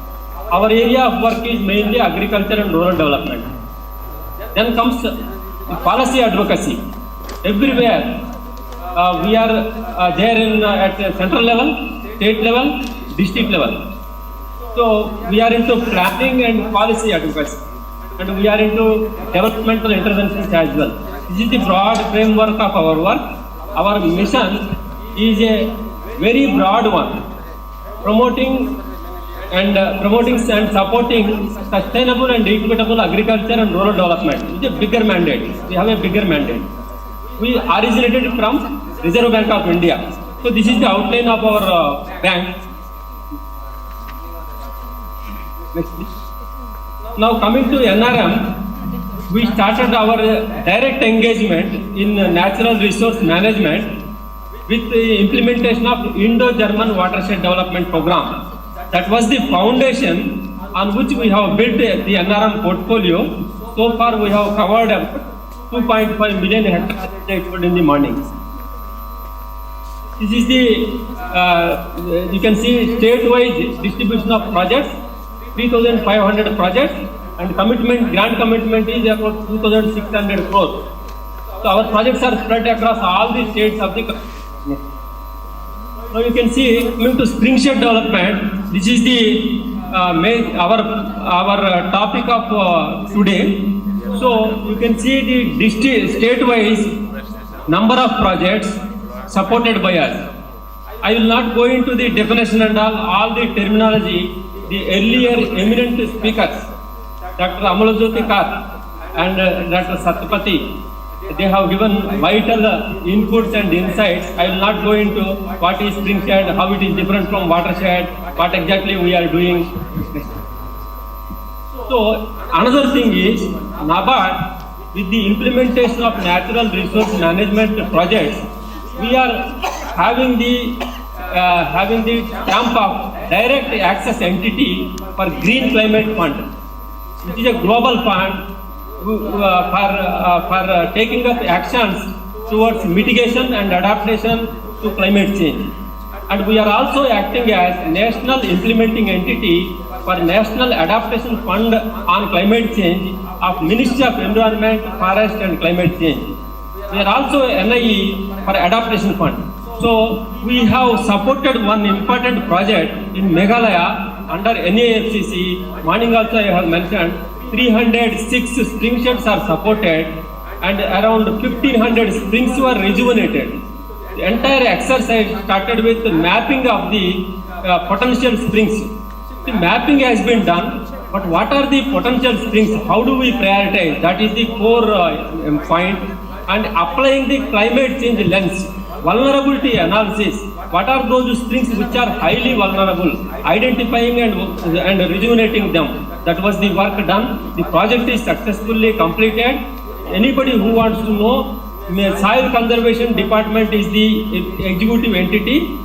Our area of work is mainly agriculture and rural development. Then comes policy advocacy. Everywhere we are there at central level, state level, district level. So we are into planning and policy advocacy, and we are into developmental interventions as well. This is the broad framework of our work. Our mission is a very broad one, promoting and supporting sustainable and equitable agriculture and rural development. It's a bigger mandate. We have a bigger mandate. We originated from Reserve Bank of India. So this is the outline of our bank. Next, please. Now coming to NRM, we started our direct engagement in natural resource management with the implementation of Indo-German Watershed Development Program. That was the foundation on which we have built the NRM portfolio. So far we have covered 2.5 million hectares in the morning. This is the, you can see state-wise distribution of projects, 3,500 projects, and grant commitment is about 2,600 crores. So our projects are spread across all the states of the country. Now you can see, coming to springshed development, this is the our topic of today. So you can see the state-wise number of projects supported by us. I will not go into the definition and all the terminology. The earlier eminent speakers, Dr. Amlanjyoti Kar and Dr. Satpathy, they have given vital inputs and insights. I will not go into what is spring shed, how it is different from watershed, what exactly we are doing. So another thing is NABARD, with the implementation of natural resource management projects, we are having the stamp of direct access entity for Green Climate Fund, which is a global fund for taking up actions towards mitigation and adaptation to climate change. And we are also acting as national implementing entity for National Adaptation Fund on Climate Change of Ministry of Environment, Forest and Climate Change. We are also NIE for Adaptation Fund. So we have supported one important project in Meghalaya under NAFCC. Morning also I have mentioned 306 spring sheds are supported and around 1500 springs were rejuvenated. The entire exercise started with the mapping of the potential springs. The mapping has been done, but what are the potential springs? How do we prioritize? That is the core point. And applying the climate change lens, vulnerability analysis, what are those springs which are highly vulnerable, identifying and rejuvenating them. That was the work done. The project is successfully completed. Anybody who wants to know, Soil Conservation Department is the executive entity.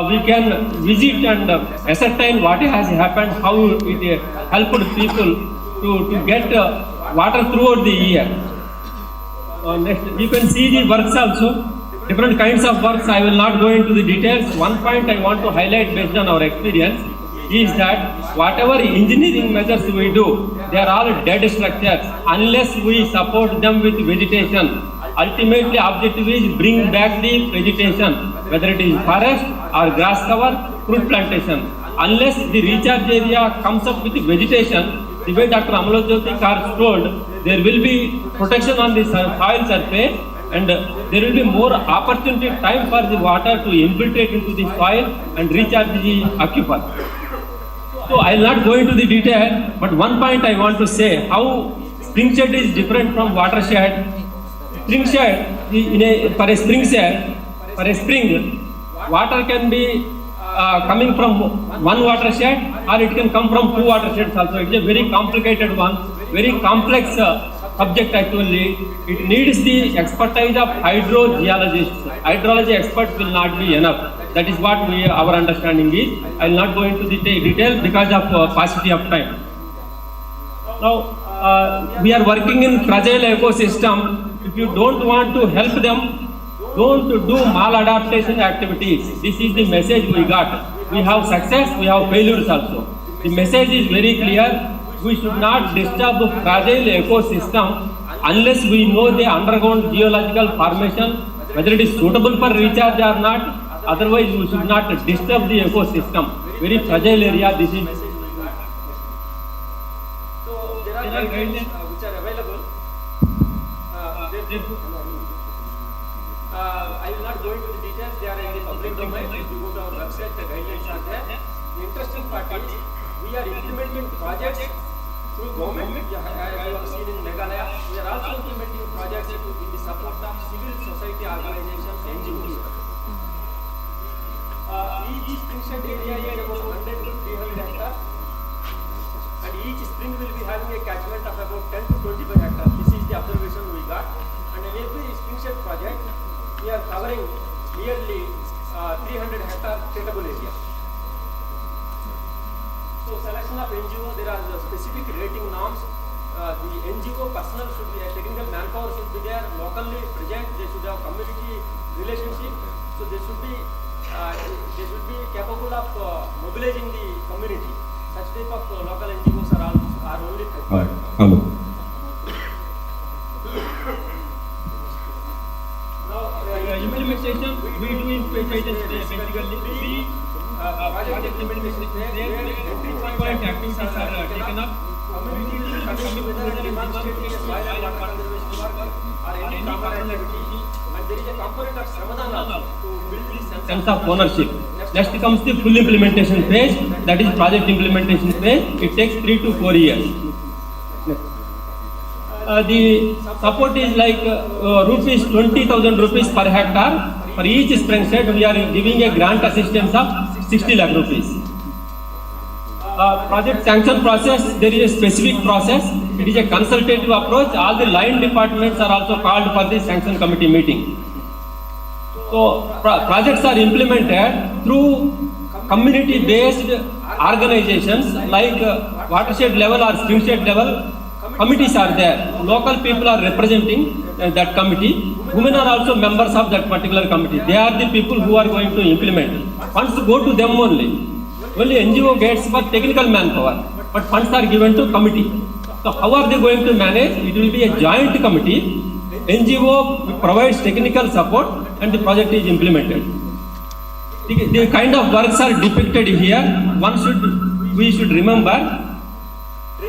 We can visit and ascertain what has happened, how it helped people to get water throughout the year. Next, you can see the works also, different kinds of works. I will not go into the details. One point I want to highlight based on our experience is that whatever engineering measures we do, they are all dead structures unless we support them with vegetation. Ultimately, objective is bring back the vegetation, whether it is forest or grass cover, fruit plantation. Unless the recharge area comes up with vegetation, the way Dr. Amalajyoti Kar told, there will be protection on the soil surface and there will be more opportunity time for the water to infiltrate into the soil and recharge the aquifer. So I will not go into the detail, but one point I want to say, how spring shed is different from watershed. Spring shed, for a spring shed, for a spring, water can be coming from one watershed or it can come from two watersheds also. It is a very complicated one, very complex subject actually. It needs the expertise of hydrogeologists. Hydrology experts will not be enough. That is what our understanding is. I will not go into the detail because of paucity of time. Now, we are working in fragile ecosystem. If you don't want to help them, don't do maladaptation activities. This is the message we got. We have success, we have failures also. The message is very clear. We should not disturb fragile ecosystem unless we know the underground geological formation, whether it is suitable for recharge or not. Otherwise, we should not disturb the ecosystem. Very fragile area, this is. So there are guidelines which are available. I will not go into the details, they are in the public domain. If you go to our website, the guidelines are there. The interesting part is, we are implementing projects through government, as you have seen in Meghalaya. We are also implementing projects in the support of civil society organizations, NGOs. Each spring shed area is about 100 to 300 hectares. And each spring will be having a catchment of about 10 to 25 hectares. This is the observation we got. And in every spring shed project, we are covering nearly 300 hectare treatable area. So selection of NGO, there are specific rating norms. The NGO personnel should be, technical manpower should be there, locally present, they should have community relationship. So they should be capable of mobilizing the community. Such type of local NGOs are only preferred. Hello. Now, implementation, we do implementation basically. Project implementation is there, entry point activities are taken up. Community will come whether demonstrating a soil and water conservation work or any common activity. And there is a component of Shramadhan to build this sense of ownership. Next comes the full implementation phase, that is project implementation phase. It takes 3 to 4 years. the support is like rupees 20,000 rupees per hectare. For each spring set, we are giving a grant assistance of 60 lakh rupees. Project sanction process, there is a specific process. It is a consultative approach. All the line departments are also called for the sanction committee meeting. So projects are implemented through community-based organizations like watershed level or springshed level. Committees are there. Local people are representing that committee. Women are also members of that particular committee. They are the people who are going to implement. Funds go to them only. Only NGO gets for technical manpower, but funds are given to committee. So how are they going to manage? It will be a joint committee. NGO provides technical support and the project is implemented. The kind of works are depicted here. We should remember,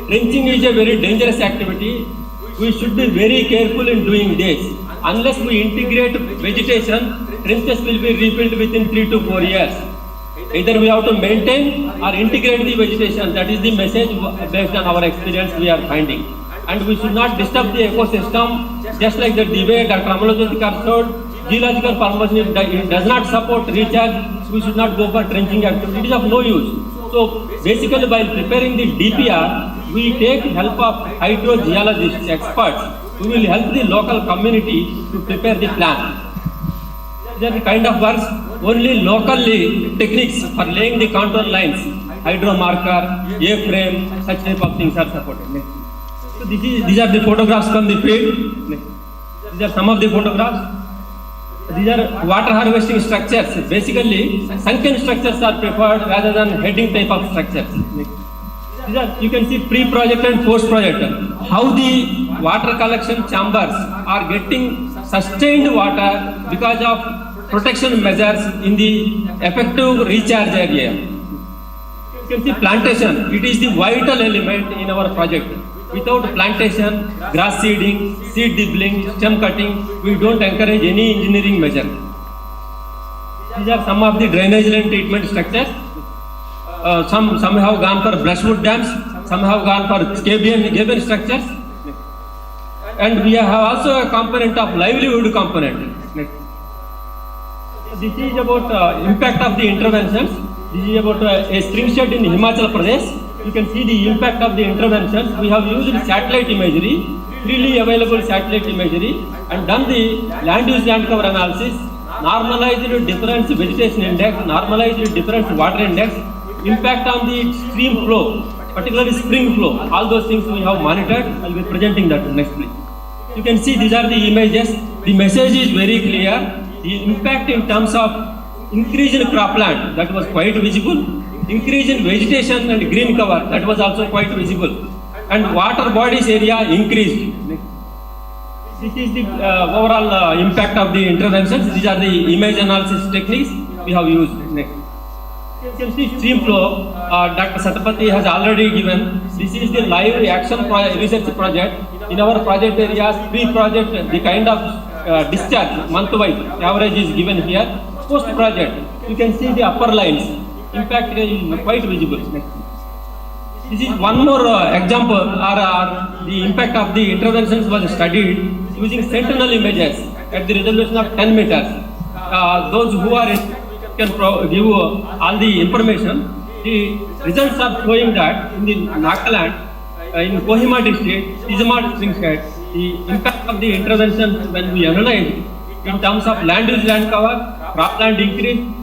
trenching is a very dangerous activity. We should be very careful in doing this. Unless we integrate vegetation, trenches will be refilled within 3 to 4 years. Either we have to maintain or integrate the vegetation. That is the message based on our experience we are finding. And we should not disturb the ecosystem, just like the way Dr. Amalajyotikar showed. Geological formation does not support recharge. We should not go for trenching activity. It is of no use. So basically, while preparing the DPR, we take help of hydrogeologists, experts, who will help the local community to prepare the plan. These are the kind of works only locally techniques for laying the contour lines, hydro marker, A-frame, such type of things are supported. So these are the photographs from the field. These are some of the photographs. These are water harvesting structures. Basically, sunken structures are preferred rather than heading type of structures. These are, you can see pre-project and post-project. How the water collection chambers are getting sustained water because of protection measures in the effective recharge area. You can see plantation. It is the vital element in our project. Without plantation, grass seeding, seed dibbling, stem cutting, we don't encourage any engineering measure. These are some of the drainage line treatment structures. Some have gone for brushwood dams, some have gone for Gabion structures. And we have also a component of livelihood component. This is about impact of the interventions. This is about a spring shed in Himachal Pradesh. You can see the impact of the interventions. We have used satellite imagery, freely available satellite imagery, and done the land use land cover analysis, normalized difference vegetation index, normalized difference water index, impact on the stream flow, particularly spring flow. All those things we have monitored. I will be presenting that next, please. You can see these are the images. The message is very clear. The impact in terms of increase in cropland, that was quite visible. Increase in vegetation and green cover, that was also quite visible. And water bodies area increased. This is the overall impact of the interventions. These are the image analysis techniques we have used. Next. You can see stream flow. Dr. Satapathy has already given. This is the live action research project. In our project areas, pre-project, the kind of discharge month-wise average is given here. Post-project, you can see the upper lines. Impact is quite visible. This is one more example, or the impact of the interventions was studied using sentinel images at the resolution of 10 meters. Those who are can give all the information. The results are showing that in the Nagaland, in Kohima district, Tizamar Springshed, the impact of the interventions when we analyze in terms of land use land cover, cropland increase,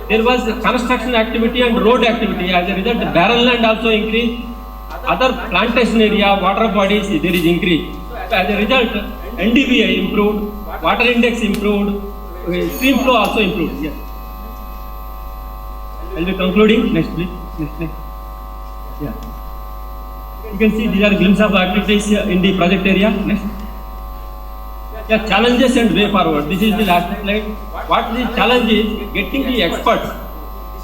there was construction activity and road activity. As a result, barren land also increased. Other plantation area, water bodies, there is increase. So as a result, NDVI improved, water index improved, stream flow also improved. Yes. I'll be concluding. Next, please. Next. Yeah. You can see these are glimpses of activities in the project area. Next. Yeah, challenges and way forward. This is the last slide. What the challenge is? Getting the experts.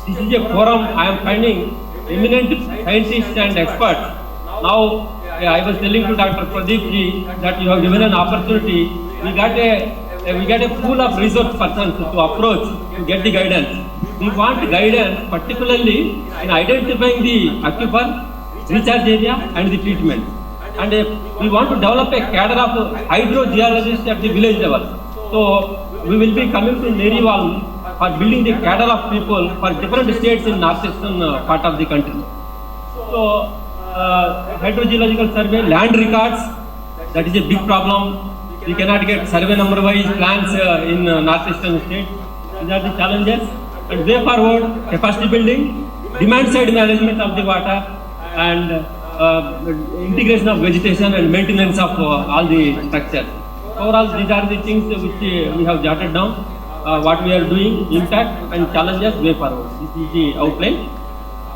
This is a forum I am finding eminent scientists and experts. Now, I was telling to Dr. Pradeep ji that you have given an opportunity. We got a pool of resource persons to approach to get the guidance. We want guidance, particularly in identifying the aquifer, recharge area, and the treatment. and we want to develop a cadre of hydrogeologists at the village level. So we will be coming to Nerival for building the cadre of people for different states in northeastern part of the country. So hydrogeological survey, land records, that is a big problem. We cannot get survey number wise plans in northeastern states. These are the challenges. And way forward, capacity building, demand side management of the water, and integration of vegetation and maintenance of all the structures. Overall, these are the things which we have jotted down, what we are doing, impact and challenges way forward. This is the outline.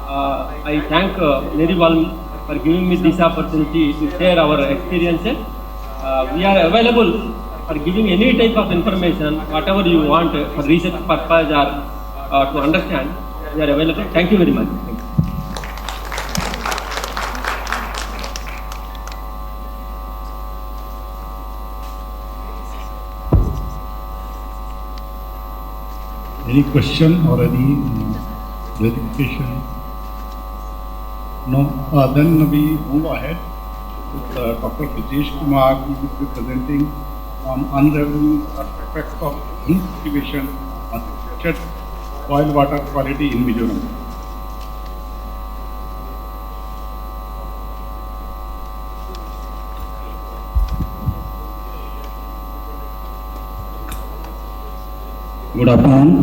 I thank Nerival for giving me this opportunity to share our experiences. We are available for giving any type of information, whatever you want for research purpose or to understand. We are available. Thank you very much. Thank you. Any question or any verification? No. Then we move ahead with Dr. Rajesh Kumar, who will be presenting on unraveling aspects of cultivation on soil water quality in Mizoram. Good afternoon.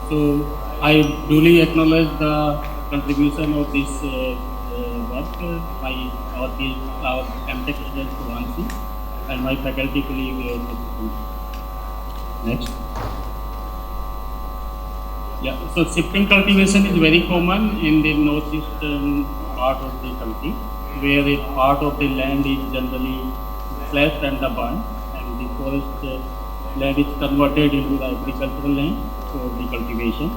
So I duly acknowledge the contribution of this work by our MTech students Vansi and my faculty colleague. Next. Yeah, so shifting cultivation is very common in the northeastern part of the country, where a part of the land is generally flat and burnt, and the forest land is converted into the agricultural land for the cultivation.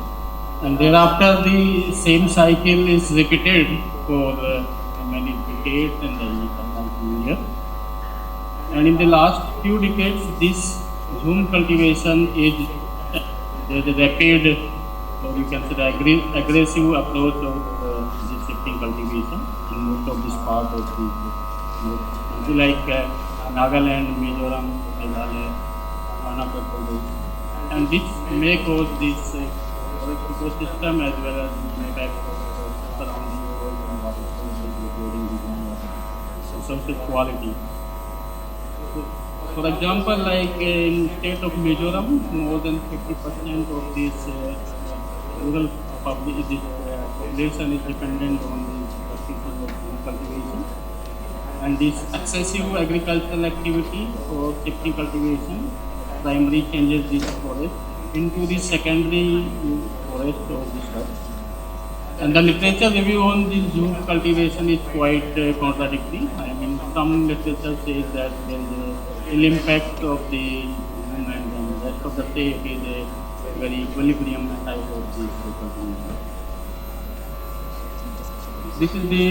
And thereafter the same cycle is repeated for many decades and sometimes years. And in the last few decades, this zoom cultivation is the rapid, or you can say the aggressive approach of the shifting cultivation in most of this part of the like Nagaland, Mizoram, Meghalaya, Arunachal Pradesh, and this may cause this ecosystem as well as the impact of surrounding world and water sources, including the groundwater resources quality. For example, like in state of Mizoram, more than 50% of this rural population is dependent on the practices of cultivation. And this excessive agricultural activity for shifting cultivation primarily changes this forest into the secondary forest of the soil. And the literature review on this zoom cultivation is quite contradictory. I mean, some literature says that there is a ill impact of the zoom, and then the rest of the day it is a very equilibrium type of this cultivation. This is the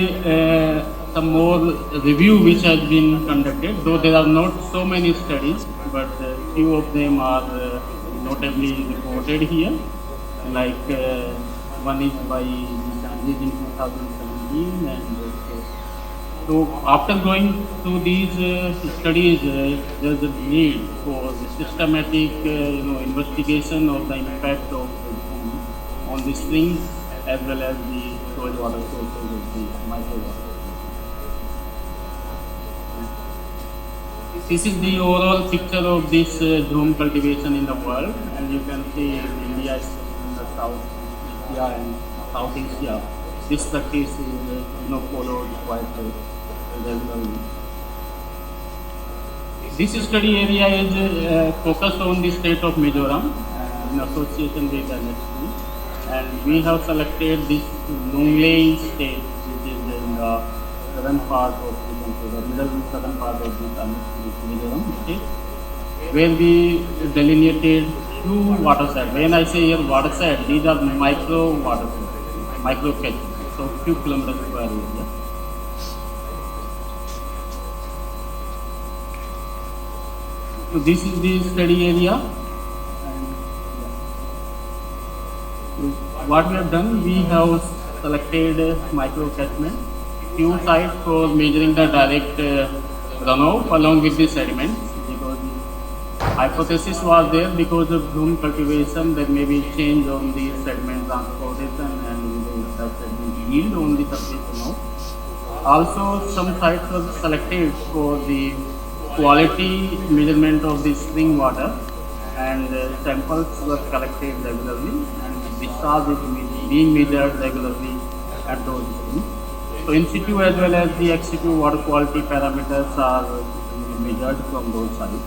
some more review which has been conducted, though there are not so many studies, but few of them are notably reported here. Like one is by in 2017, and so after going through these studies, there is a need for the systematic investigation of the impact of on the springs as well as the soil water sources of the microwater. This is the overall picture of this zoom cultivation in the world, and you can see India is in the South Asia and South Asia. This practice is followed quite regularly. This study area is focused on the state of Mizoram in association with NHP, and we have selected this Nonglei state, which is in the southern part of the middle southern part of the Mizoram state, where we delineated few watersheds. When I say here watershed, these are micro watersheds, micro catchments, so few kilometers square area. So this is the study area. What we have done, we have selected micro catchment few sites for measuring the direct runoff along with the sediments, because hypothesis was there because of bloom cultivation there may be change on the sediment transportation and the sediment yield on the surface runoff. Also, some sites were selected for the quality measurement of the spring water, and samples were collected regularly and discharge is being measured regularly at those springs. So in situ as well as the ex situ water quality parameters are measured from those sites.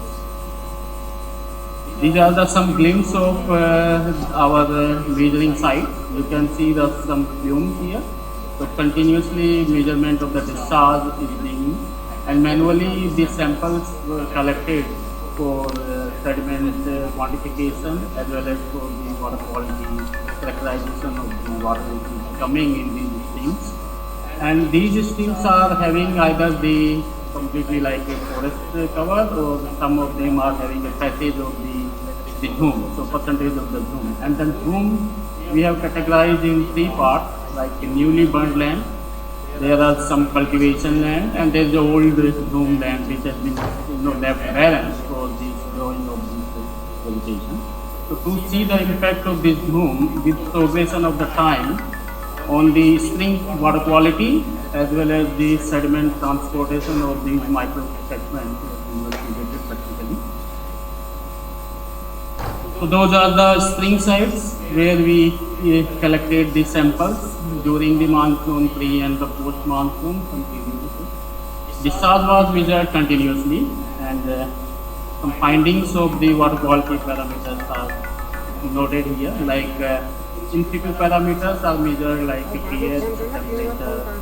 These are some glimpse of our measuring site. You can see some fumes here. So continuously measurement of the discharge is being, and manually the samples were collected for sediment quantification as well as for the water quality characterization of the water which is coming in these streams. And these streams are having either the completely like a forest cover, or some of them are having a passage of the zoom, so percentage of the zoom. And then zoom we have categorized in 3 parts, like newly burnt land, there are some cultivation land, and there is the old zoom land which has been left barren for the growing of this vegetation. So to see the impact of this zoom with progression of the time on the spring water quality as well as the sediment transportation of these micro segments investigated practically. So those are the spring sites where we collected the samples during the monsoon, pre and the post monsoon continuously. Discharge was measured continuously, and some findings of the water quality parameters are noted here, like in situ parameters are measured like pH, temperature,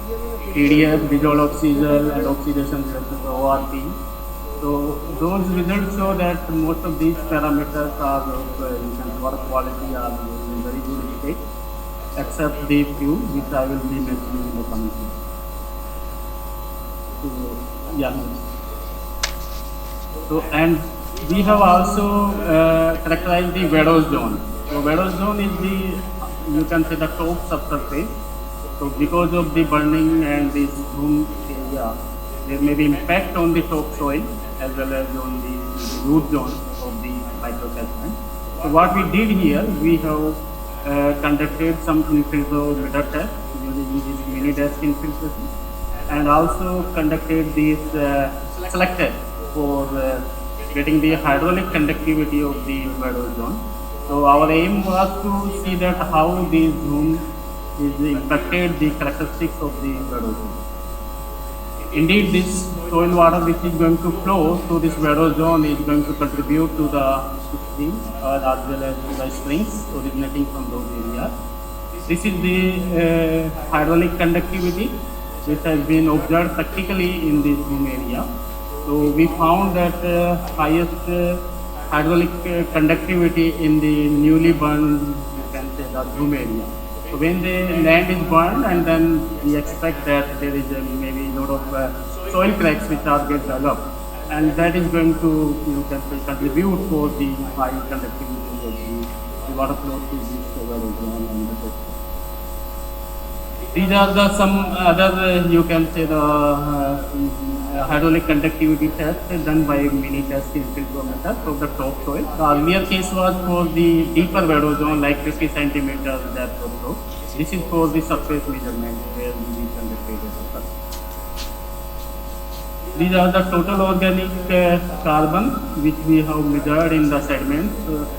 TDS, visual oxygen and oxidation versus ORP. So those results show that most of these parameters are of water quality are in very good state, except the few which I will be mentioning in the coming slide. So, yeah. So, and we have also characterized the Vedos zone. So Vedos zone is the, you can say, the top subsurface. So because of the burning and this zoom area, there may be impact on the topsoil as well as on the root zone of the microcatchment. So what we did here, we have conducted some infiltrometer tests using this mini desk infiltration, and also conducted this select test for getting the hydraulic conductivity of the Vedos zone. So our aim was to see that how the zoom is impacted the characteristics of the Vedos zone. Indeed, this soil water which is going to flow through this Vedos zone is going to contribute to the stream as well as to the springs originating from those areas. This is the hydraulic conductivity which has been observed practically in this zoom area. So we found that highest hydraulic conductivity in the newly burned, you can say, the zoom area. So when the land is burned, and then we expect that there is maybe a lot of soil cracks which are get developed, and that is going to, you can say, contribute for the high conductivity of the water flow to this Vedos zone and the topsoil. These are some other, you can say, the hydraulic conductivity tests done by mini test infiltrometer of the topsoil. The earlier case was for the deeper Vedos zone, like 50 centimeters depth or so. This is for the surface measurement where we conducted the surface. These are the total organic carbon which we have measured in the sediments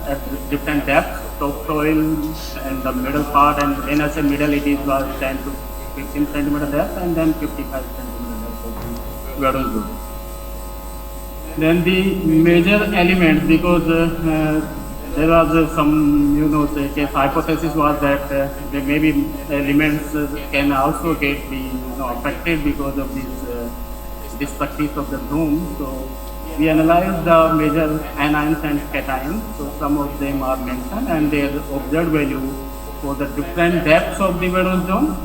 at different depths, topsoil and the middle part, and when I say middle it is 10 to 15 centimeter depth and then 55 centimeter depth of the Vedos zone. Then the major elements, because there was some, say, hypothesis was that there may be elements can also get be affected because of this practice of the zoom. So we analyzed the major anions and cations. So some of them are mentioned, and their observed value for the different depths of the Vedos zone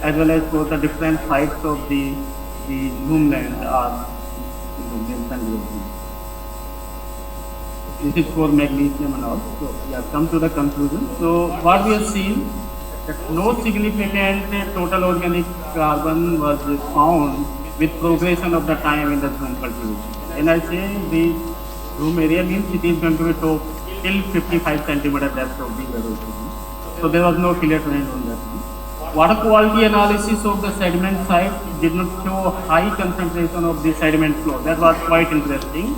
as well as for the different heights of the zoom land are mentioned. This is for magnesium and all. So we have come to the conclusion. So what we have seen, that no significant total organic carbon was found with progression of the time in the zone cultivation. And I say the room area means it is going to be top till 55 centimeter depth of the erosion. So there was no clear trend on that one. Water quality analysis of the sediment site did not show high concentration of the sediment flow. That was quite interesting.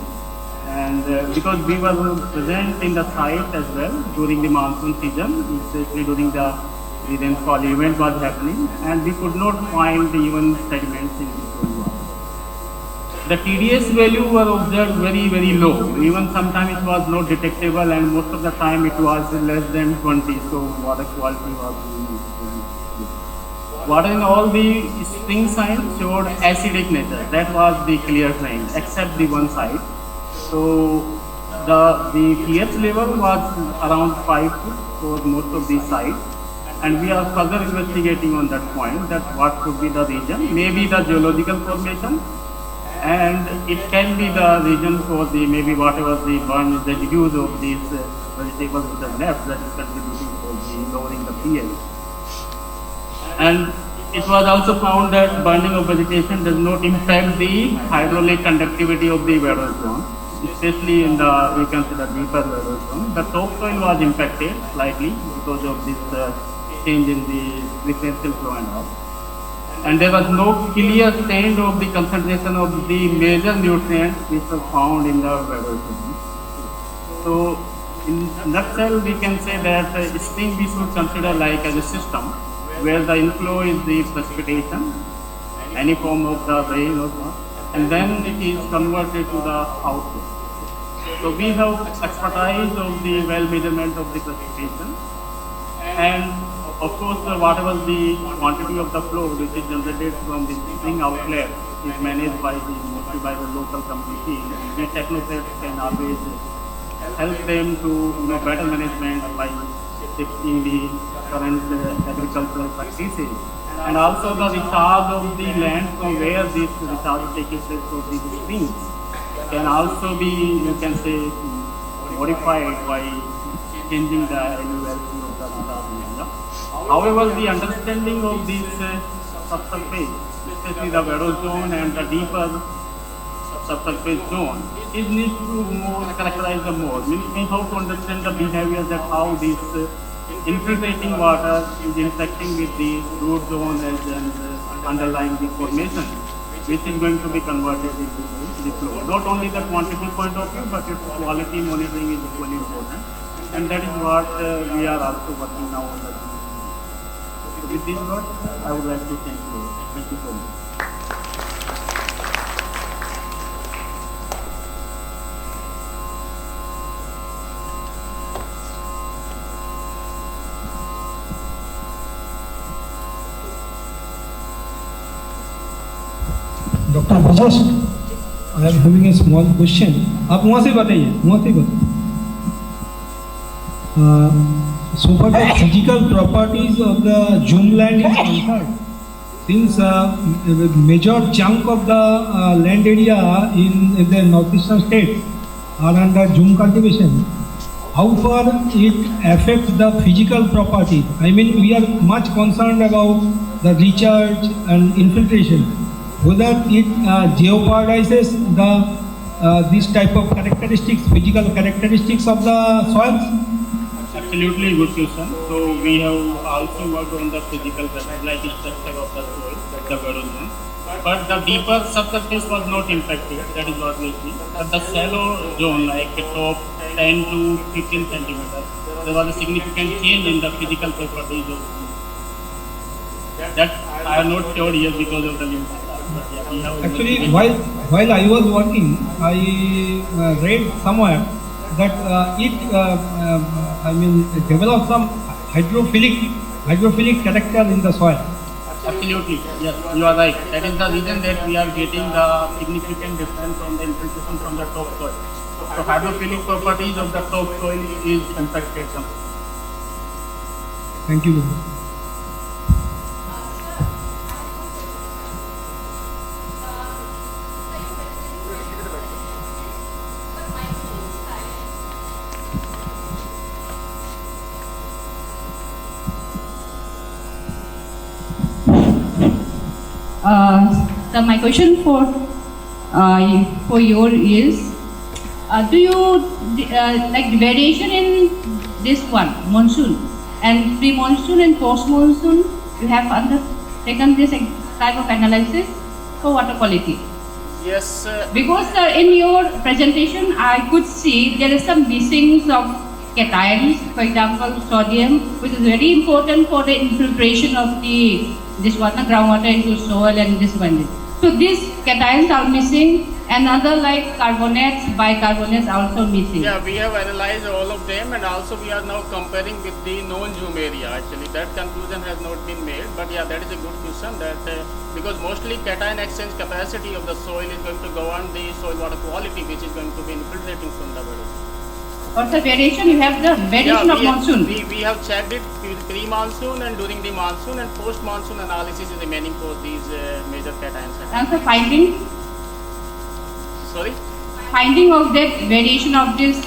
And because we were present in the site as well during the monsoon season, especially during the rainfall event was happening, and we could not find even sediments in the soil water. The TDS value were observed very low. Even sometimes it was not detectable, and most of the time it was less than 20. So water quality was good. Water in all the spring sites showed acidic nature. That was the clear trend, except the one site. So the pH level was around 5 for most of these sites, and we are further investigating on that point, that what could be the reason. Maybe the geological formation, and it can be the reason for the maybe whatever the burn residues of these vegetables which are left that is contributing for the lowering the pH. And it was also found that burning of vegetation does not impact the hydraulic conductivity of the weather zone, especially in the, we can say, the deeper weather zone. The topsoil was impacted slightly because of this change in the frequency flow and all. And there was no clear change of the concentration of the major nutrients which were found in the weather zone. So, in a nutshell, we can say that spring we should consider like as a system where the inflow is the precipitation, any form of the rain or what, and then it is converted to the outflow. So we have expertise of the well measurement of the precipitation, and of course whatever the quantity of the flow which is generated from the spring outlet is managed by mostly by the local community. The technocrats can always help them to better management by shifting the current agricultural practices, and also the recharge of the land from where this recharge takes place of these springs can also be, you can say, modified by changing the annuality of the recharge area. However, the understanding of this subsurface, especially the Vero zone and the deeper subsurface zone, is need to more characterize the more. We have to understand the behavior, that how this infiltrating water is interacting with the root zone and underlying the formation, which is going to be converted into the flow. Not only the quantity point of view, but its quality monitoring is equally important, and that is what we are also working now on. So with this word, I would like to thank you. Thank you so much. Doctor Vijesh, I am having a small question. आप वहाँ से बताइए, वहाँ से बताइए. So far the physical properties of the Jhum land is concerned, since a major chunk of the land area in the northeastern states are under Jhum cultivation, how far it affects the physical properties? I mean, we are much concerned about the recharge and infiltration. Whether it jeopardizes the this type of characteristics, physical characteristics of the soils? Absolutely good question. So we have also worked on the physical like structure of the soil, the Vero zone. But the deeper subsurface was not impacted. That is what we see. But the shallow zone, like the top 10 to 15 centimeters, there was a significant change in the physical properties of that. I am not sure here because of the new. Actually, while I was working, I read somewhere that I mean, developed some hydrophilic character in the soil. Absolutely, yes, you are right. That is the reason that we are getting the significant difference on the infiltration from the topsoil. So hydrophilic properties of the topsoil is impacted. Thank you. So my question for your is, do you like the variation in this one monsoon and pre-monsoon and post-monsoon? You have undertaken this type of analysis for water quality? Yes. Because in your presentation, I could see there is some missings of cations, for example, sodium, which is very important for the infiltration of this water, groundwater into soil and this one. So these cations are missing, and other like carbonates, bicarbonates also missing. Yeah, we have analyzed all of them, and also we are now comparing with the non-zoom area. Actually, that conclusion has not been made, but yeah, that is a good question. That because mostly cation exchange capacity of the soil is going to govern the soil water quality, which is going to be infiltrating from the body. What's the variation? You have the variation of monsoon. We have checked it pre-monsoon and during the monsoon, and post-monsoon analysis is remaining for these major cations. And the finding? Sorry? Finding of that variation of this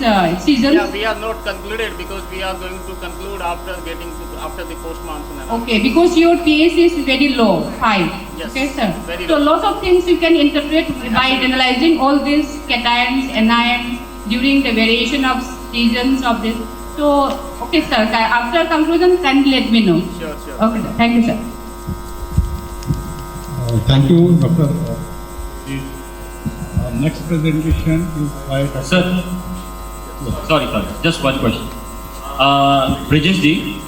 seasons? Yeah, we are not concluded because we are going to conclude after the post-monsoon analysis. Okay, because your case is very low, 5. Yes, okay, sir. very So low. lots of things you can interpret by analyzing all these cations, anions during the variation of seasons of this. So, okay, sir. After conclusion, kindly let me know. Sure, sure. Okay, sir. Thank you, sir. Thank you, Dr. Next presentation is by Dr. Sir, sorry, just one question. Brijesh ji,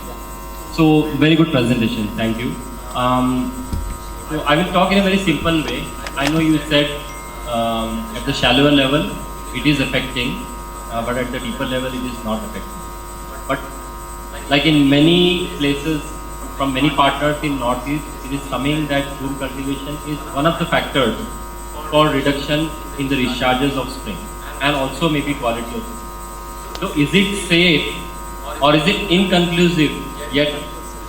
so very good presentation, thank you. So I will talk in a very simple way. I know you said at the shallower level it is affecting, but at the deeper level it is not affecting. But like in many places, from many partners in Northeast, it is coming that room cultivation is one of the factors for reduction in the discharges of spring and also maybe quality of spring. So is it safe or is it inconclusive yet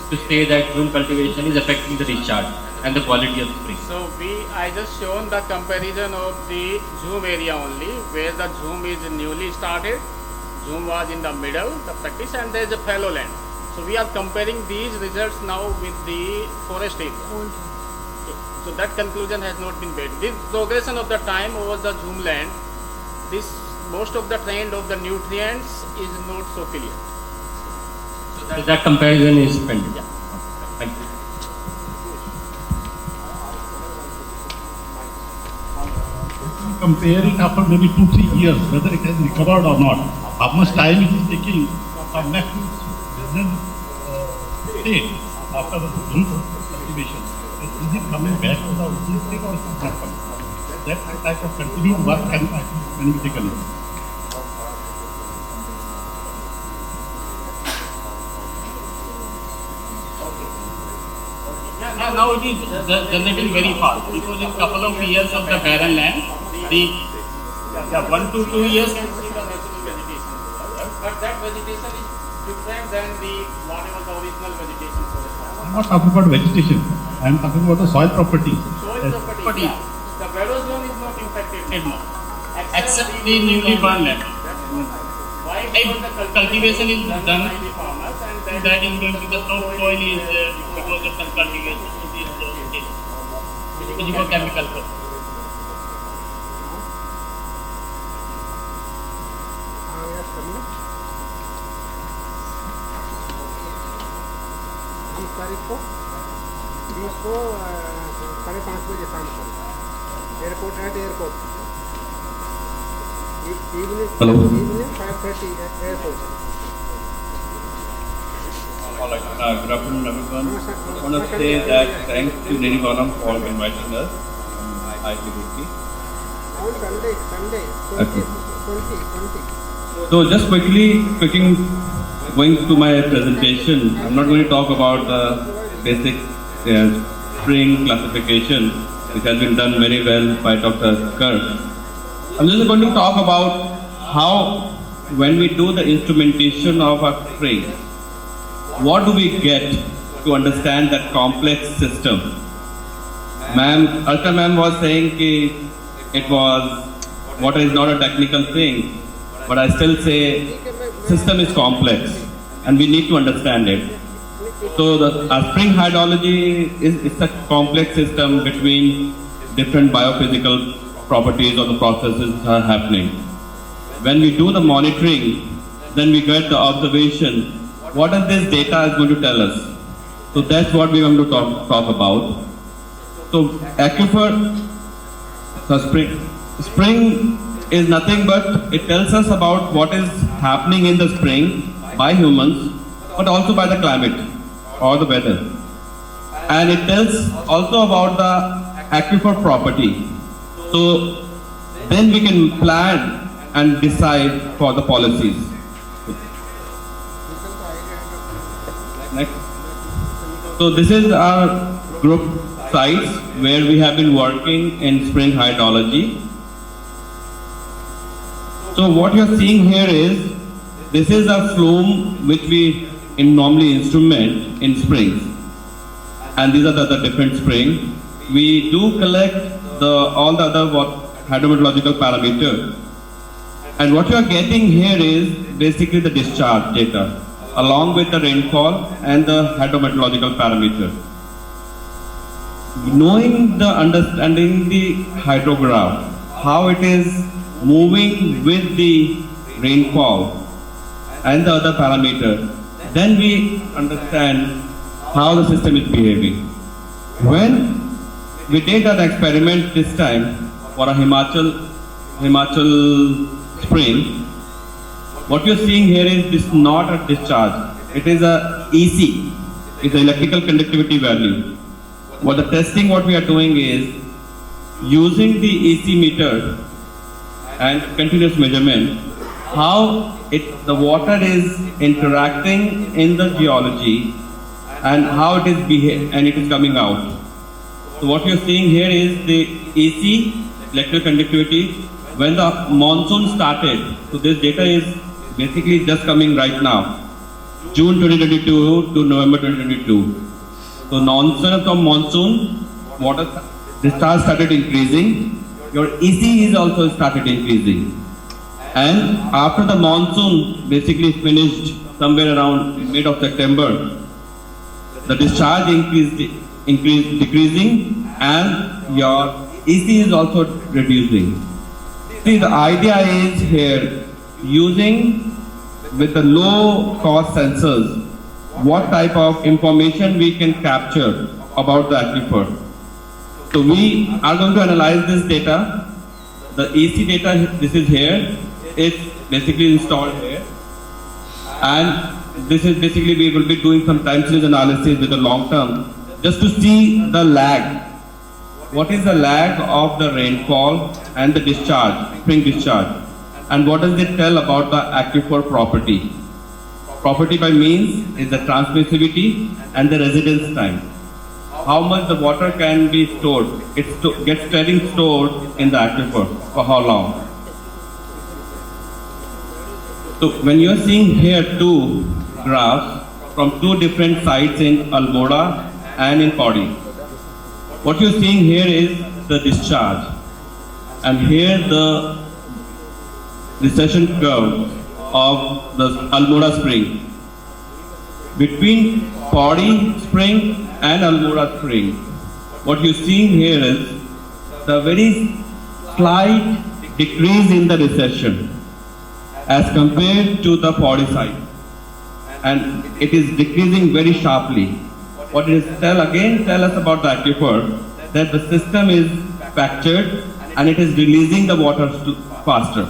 to say that room cultivation is affecting the discharge and the quality of spring? So I just shown the comparison of the zoom area only, where the zoom is newly started, zoom was in the middle, the practice, and there is a fallow land. So we are comparing these results now with the forest area. So that conclusion has not been made. With progression of the time over the zoom land, most of the trend of the nutrients is not so clear. So that comparison is pending. Yeah. Thank you. Compare it after maybe 2-3 years, whether it has recovered or not. How much time it is taking to come back to its original state after the cultivation. Is it coming back to the original state or is it not coming? That type of continued work can be taken. Yeah, now it is generating very fast because in couple of years of the barren land, 1 to 2 years. But that vegetation is different than whatever the original vegetation for the farm. I'm not talking about vegetation. I am talking about the soil property. Soil property. Yeah. The barrow zone is not infected. No. Except the newly burned land. Why? Because the Cultivation is done. by the farmers, and That is going to the top soil is because of some cultivation. It is chemical. तारीख को 20 को 5:30 बजे शाम को airport है airport Hello. Evening 5:30 airport Good afternoon, everyone. I want to say that thanks to Nerivanam for inviting us. IPDC. on Sunday 20. So just quickly going to my presentation, I'm not going to talk about the basic spring classification, which has been done very well by Dr. Kirk. I'm just going to talk about how, when we do the instrumentation of a spring, what do we get to understand that complex system? Alka ma'am was saying water is not a technical thing, but I still say system is complex and we need to understand it. So the spring hydrology is a complex system between different biophysical properties or the processes are happening. When we do the monitoring, then we get the observation. What is this data is going to tell us? So that's what we're going to talk about. So aquifer, spring is nothing but it tells us about what is happening in the spring by humans, but also by the climate or the weather. And it tells also about the aquifer property. So then we can plan and decide for the policies. Next. So this is our group sites where we have been working in spring hydrology. So what you are seeing here is, this is a flume which we normally instrument in springs. And these are the different springs. We do collect all the other hydrometeorological parameters. And what you are getting here is basically the discharge data, along with the rainfall and the hydrometeorological parameter. Understanding the hydrograph, how it is moving with the rainfall and the other parameter, then we understand how the system is behaving. When we did an experiment this time for a Himachal spring, what you're seeing here is this not a discharge. It is a EC, it's an electrical conductivity value. What the testing what we are doing is using the EC meter and continuous measurement, how the water is interacting in the geology and how it is behaving and it is coming out. So what you're seeing here is the EC, electrical conductivity, when the monsoon started. So this data is basically just coming right now, June 2022 to November 2022. So nonsense of monsoon, water discharge started increasing, your EC is also started increasing. And after the monsoon basically finished somewhere around mid of September, the discharge decreasing and your EC is also reducing. See, the idea is here, using with the low cost sensors, what type of information we can capture about the aquifer. So we are going to analyze this data. The EC data, this is here, it's basically installed here. And this is basically, we will be doing some time series analysis with the long term, just to see the lag. What is the lag of the rainfall and the discharge, spring discharge? And what does it tell about the aquifer property? Property by means is the transmissivity and the residence time. How much the water can be stored? It gets getting stored in the aquifer for how long? So when you are seeing here two graphs from two different sites in Almora and in Pori, what you are seeing here is the discharge, and here the recession curve of the Almora spring. Between Pori spring and Almora spring, what you are seeing here is the very slight decrease in the recession as compared to the Pori side, and it is decreasing very sharply. What it is tell us about the aquifer, that the system is fractured and it is releasing the water faster.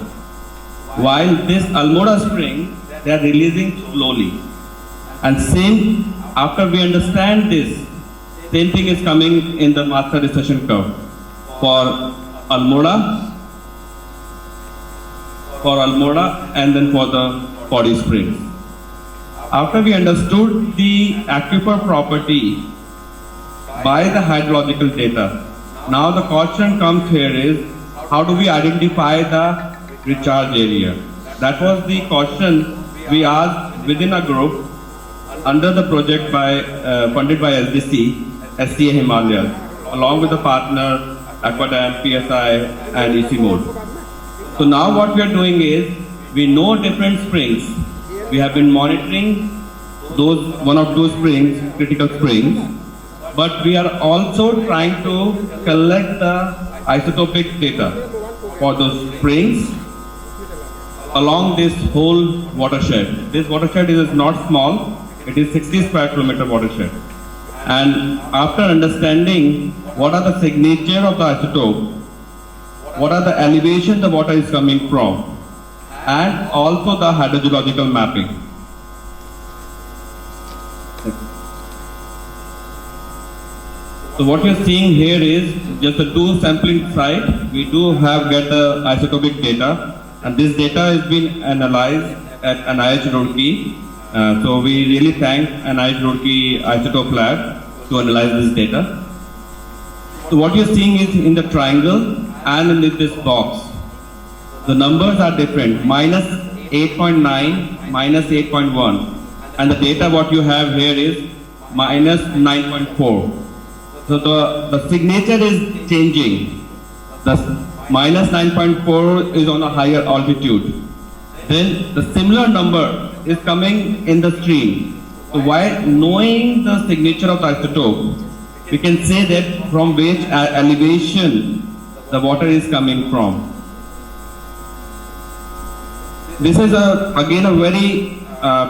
While this Almora spring, they are releasing slowly. And same, after we understand this, same thing is coming in the master recession curve for Almora and then for the Pori springs. After we understood the aquifer property by the hydrological data, now the question comes here is, how do we identify the recharge area? That was the question we asked within a group under the project funded by SDC, SCA Himalayas, along with the partner Aquadam, PSI and EC Mode. So now what we are doing is, we know different springs. We have been monitoring one of those springs, critical springs, but we are also trying to collect the isotopic data for those springs along this whole watershed. This watershed is not small, it is 60 square kilometer watershed. And after understanding what are the signature of the isotope, what are the elevation the water is coming from, and also the hydrogeological mapping. So what you're seeing here is just a 2 sampling site. We do get the isotopic data, and this data has been analyzed at NIH Roorkee. So we really thank NIH Roorkee Isotope Lab to analyze this data. So what you're seeing is in the triangle and in this box, the numbers are different, minus 8.9, minus 8.1, and the data what you have here is minus 9.4. So the signature is changing. The minus 9.4 is on a higher altitude. Then the similar number is coming in the stream. So while knowing the signature of the isotope, we can say that from which elevation the water is coming from. This is again a very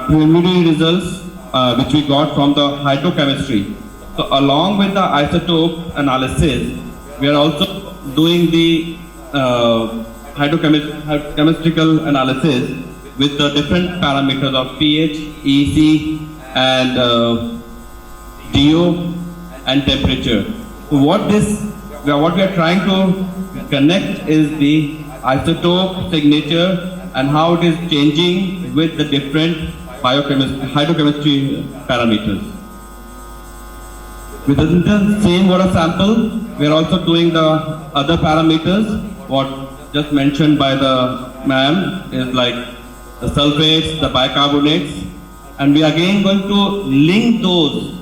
preliminary results which we got from the hydrochemistry. So along with the isotope analysis, we are also doing the chemical analysis with the different parameters of pH, EC, and DO and temperature. So what we are trying to connect is the isotope signature and how it is changing with the different hydrochemistry parameters. Within the same water sample, we are also doing the other parameters. What just mentioned by the ma'am is like the sulfates, the bicarbonates, and we are again going to link those,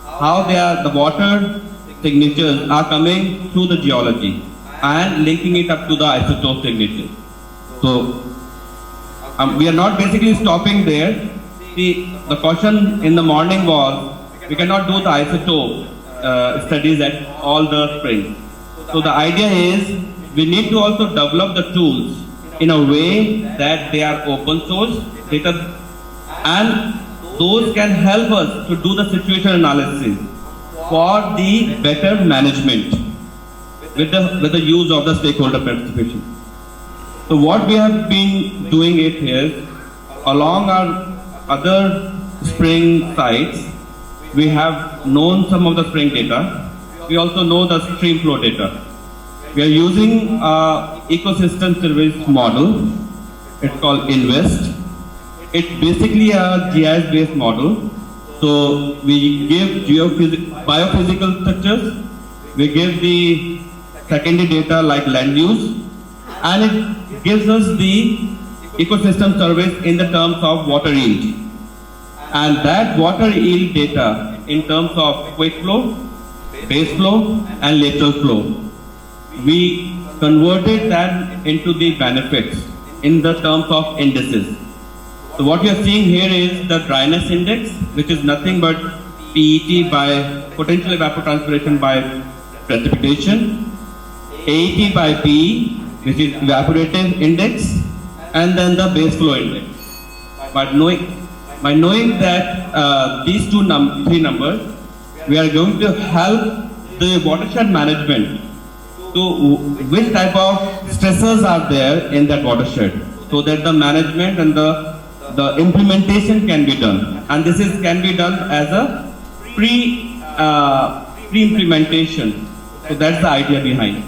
how the water signatures are coming through the geology and linking it up to the isotope signature. So we are not basically stopping there. The question in the morning was, we cannot do the isotope studies at all the springs. So the idea is, we need to also develop the tools in a way that they are open source data, and those can help us to do the situation analysis for the better management with the use of the stakeholder participation. So what we have been doing it here, along our other spring sites, we have known some of the spring data. We also know the stream flow data. We are using an ecosystem service model. It's called INVEST. It's basically a GIS-based model. So we give biophysical structures, we give the secondary data like land use, and it gives us the ecosystem service in the terms of water yield. And that water yield data in terms of quick flow, base flow, and lateral flow, we converted that into the benefits in the terms of indices. So what you are seeing here is the dryness index, which is nothing but PET by potential evapotranspiration by precipitation, AET by PE, which is evaporative index, and then the base flow index. By knowing that these three numbers, we are going to help the watershed management to which type of stressors are there in that watershed, so that the management and the implementation can be done. And this can be done as a pre-implementation. So that's the idea behind.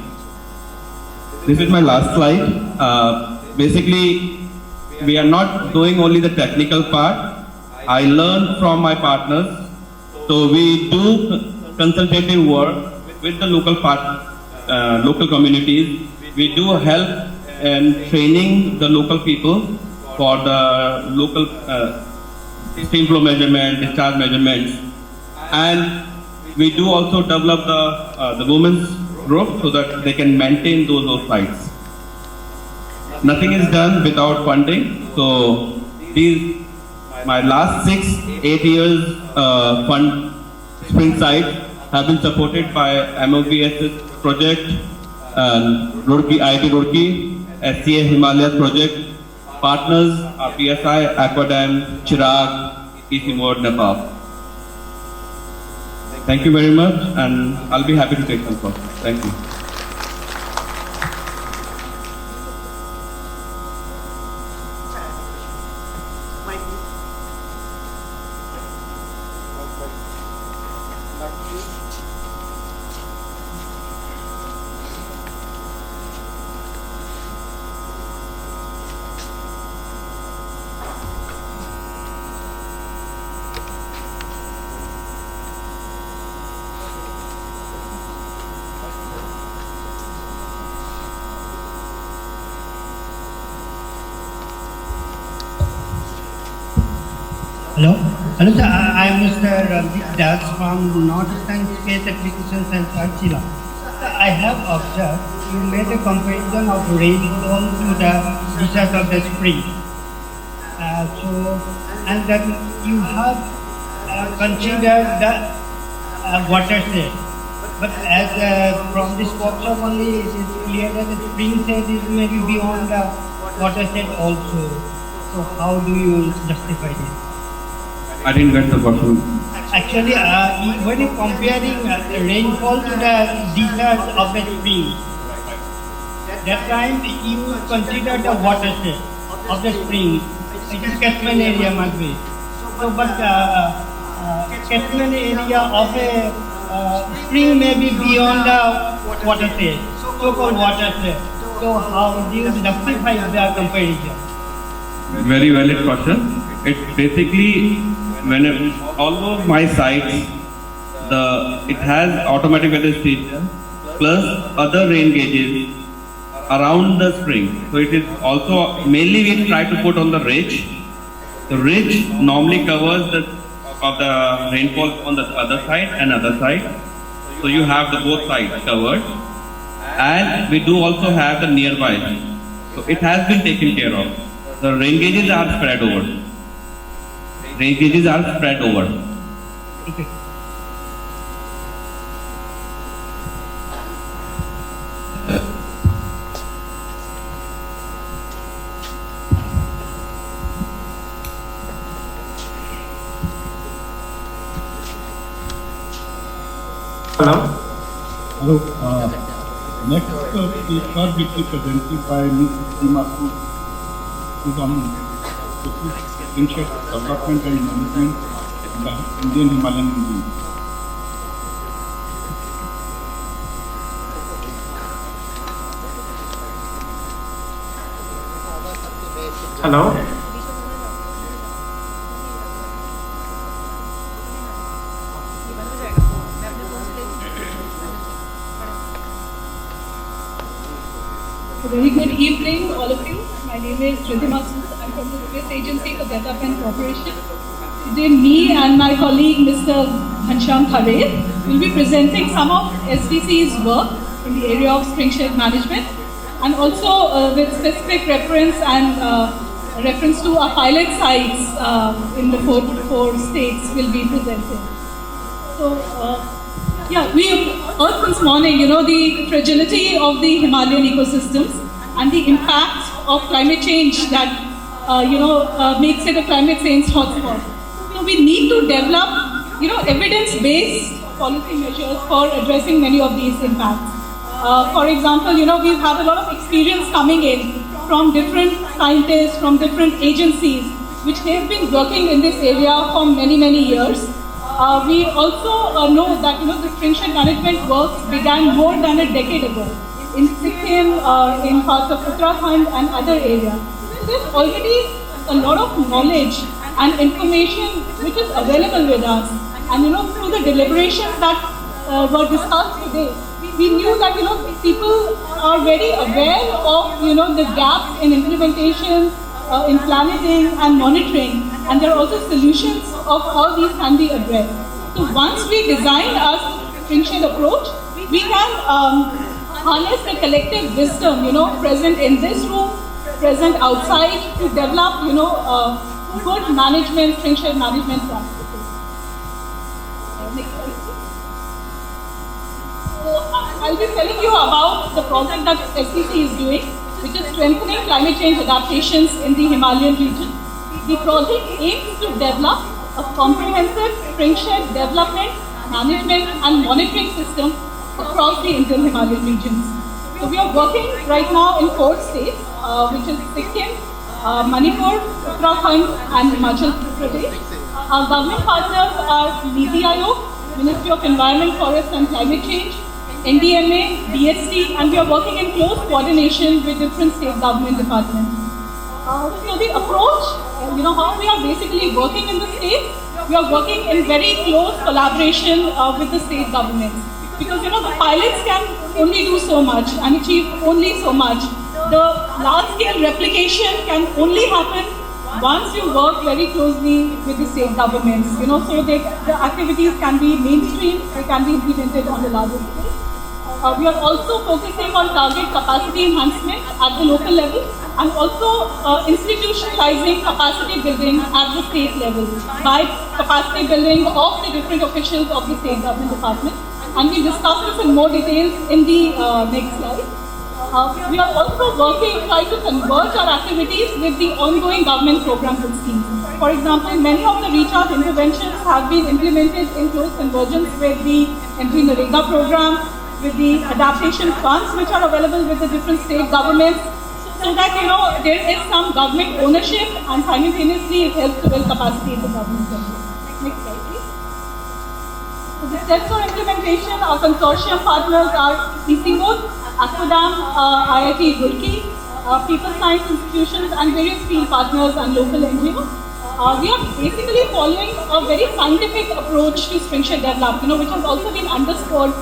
This is my last slide. Basically, we are not doing only the technical part. I learned from my partners. So we do consultative work with the local communities. We do help in training the local people for the local stream flow measurement, discharge measurements, and we do also develop the women's group so that they can maintain those sites. Nothing is done without funding. So my last 6-8 years fund spring site have been supported by MOBSS project, Roorkee, IIT Roorkee, SCA Himalayas project, partners are PSI, Aquadam, Chirag, EC Mode, Nepal. Thank you very much, and I'll be happy to take some questions. Thank you. Hello, hello sir. I am Mr. Ranjit Das from Northeastern Space Applications and Chila. I have observed you made a comparison of rainfall to the discharge of the spring. And that you have considered the watershed. But as from this workshop only, it is clear that the spring shed is maybe beyond the watershed also. So how do you justify this? I didn't get the question. Actually, when you're comparing rainfall to the discharge of the spring, that time you consider the watershed of the spring. It is catchment area must be. So, but catchment area of a spring may be beyond the watershed, so-called watershed. So, how do you justify the comparison? Very valid question. It basically, although my site, it has automatic weather station plus other rain gauges around the spring. So it is also, mainly we try to put on the ridge. The ridge normally covers the rainfall on the other side and other side. So you have the both sides covered. And we do also have the nearby. So it has been taken care of. The rain gauges are spread over. Rain gauges are spread over. Okay. Hello. Hello. Next speaker will be presented by Ms. Dimasu, who is on Friendship Development and Management in the Indian Himalayan region. Hello. Very good evening, all of you. My name is Riddhi Masood. I'm from the Space Agency for Development Cooperation. Today, me and my colleague, Mr. Ghanshyam Khare, will be presenting some of SDC's work in the area of springshed management, and also with specific reference and reference to our pilot sites in the four states will be presented. So, yeah, we heard this morning, the fragility of the Himalayan ecosystems and the impact of climate change that, makes it a climate change hotspot. So we need to develop, evidence-based policy measures for addressing many of these impacts. For example, we've had a lot of experience coming in from different scientists, from different agencies, which have been working in this area for many, many years. We also know that the springshed management works began more than a decade ago in Sikkim, in parts of Uttarakhand and other areas. So there's already a lot of knowledge and information which is available with us. And through the deliberations that were discussed today, we knew that people are very aware of the gaps in implementation, in planning and monitoring, and there are also solutions of how these can be addressed. So once we design our springshed approach, we can harness the collective wisdom, present in this room, present outside, to develop, good management, spring-shed management practices. Next slide, please. So I'll be telling you about the project that SCC is doing, which is strengthening climate change adaptations in the Himalayan region. The project aims to develop a comprehensive spring-shed development, management and monitoring system across the Indian Himalayan regions. So we are working right now in 4 states, which is Sikkim, Manipur, Uttarakhand and Himachal Pradesh. Our government partners are Niti Aayog, Ministry of Environment, Forest and Climate Change, NDMA, DST, and we are working in close coordination with different state government departments. So the approach, how we are basically working in the states, we are working in very close collaboration with the state governments. Because the pilots can only do so much and achieve only so much. The large-scale replication can only happen once you work very closely with the state governments. So the activities can be mainstream, they can be implemented on the larger scale. We are also focusing on target capacity enhancement at the local level and also institutionalizing capacity building at the state level by capacity building of the different officials of the state government department. And we discuss this in more details in the next slide. We are also trying to converge our activities with the ongoing government programs and schemes. For example, many of the recharge interventions have been implemented in close convergence with the NREGA program, with the adaptation funds which are available with the different state governments, so that there is some government ownership and simultaneously it helps to build capacity in the government sector. Next slide, please. So the steps for implementation, our consortium partners are ECMOD, Aquadam, IIT Roorkee, people science institutions and various field partners and local NGOs. We are basically following a very scientific approach to spring-shed development, which has also been underscored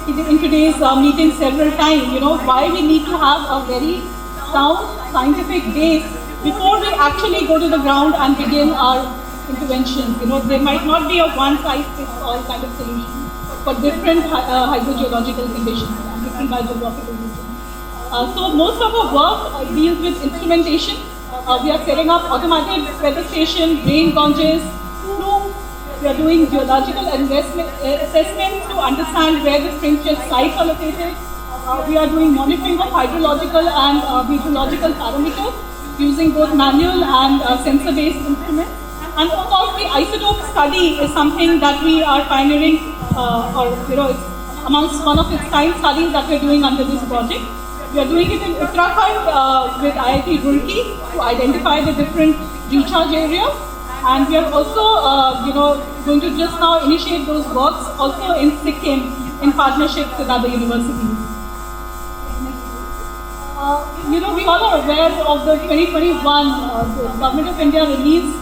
in today's meeting several times, why we need to have a very sound scientific base before we actually go to the ground and begin our interventions. There might not be a one-size-fits-all kind of solution for different hydrogeological conditions and different biogeographical regions. So most of our work deals with instrumentation. We are setting up automated weather station, rain gauges, we are doing geological assessments to understand where the spring-shed sites are located. We are doing monitoring of hydrological and meteorological parameters using both manual and sensor-based instruments. And of course, the isotope study is something that we are pioneering, it's amongst one of its kind studies that we are doing under this project. We are doing it in Uttarakhand with IIT Roorkee to identify the different recharge areas. And we are also, going to just now initiate those works also in Sikkim in partnership with other universities. We all are aware of the 2021 the Government of India released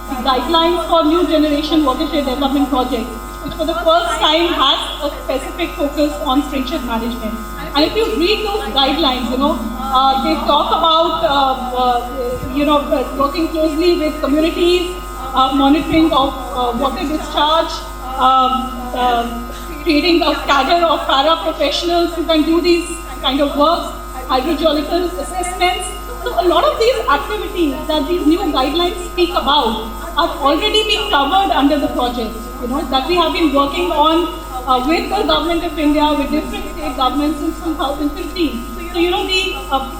the guidelines for new generation watershed development projects, which for the first time has a specific focus on spring-shed management. And if you read those guidelines, they talk about, working closely with communities, monitoring of water discharge, creating a cadre of para-professionals who can do these kind of works, hydrogeological assessments. So a lot of these activities that these new guidelines speak about are already being covered under the project, that we have been working on with the Government of India, with different state governments since 2015. So, the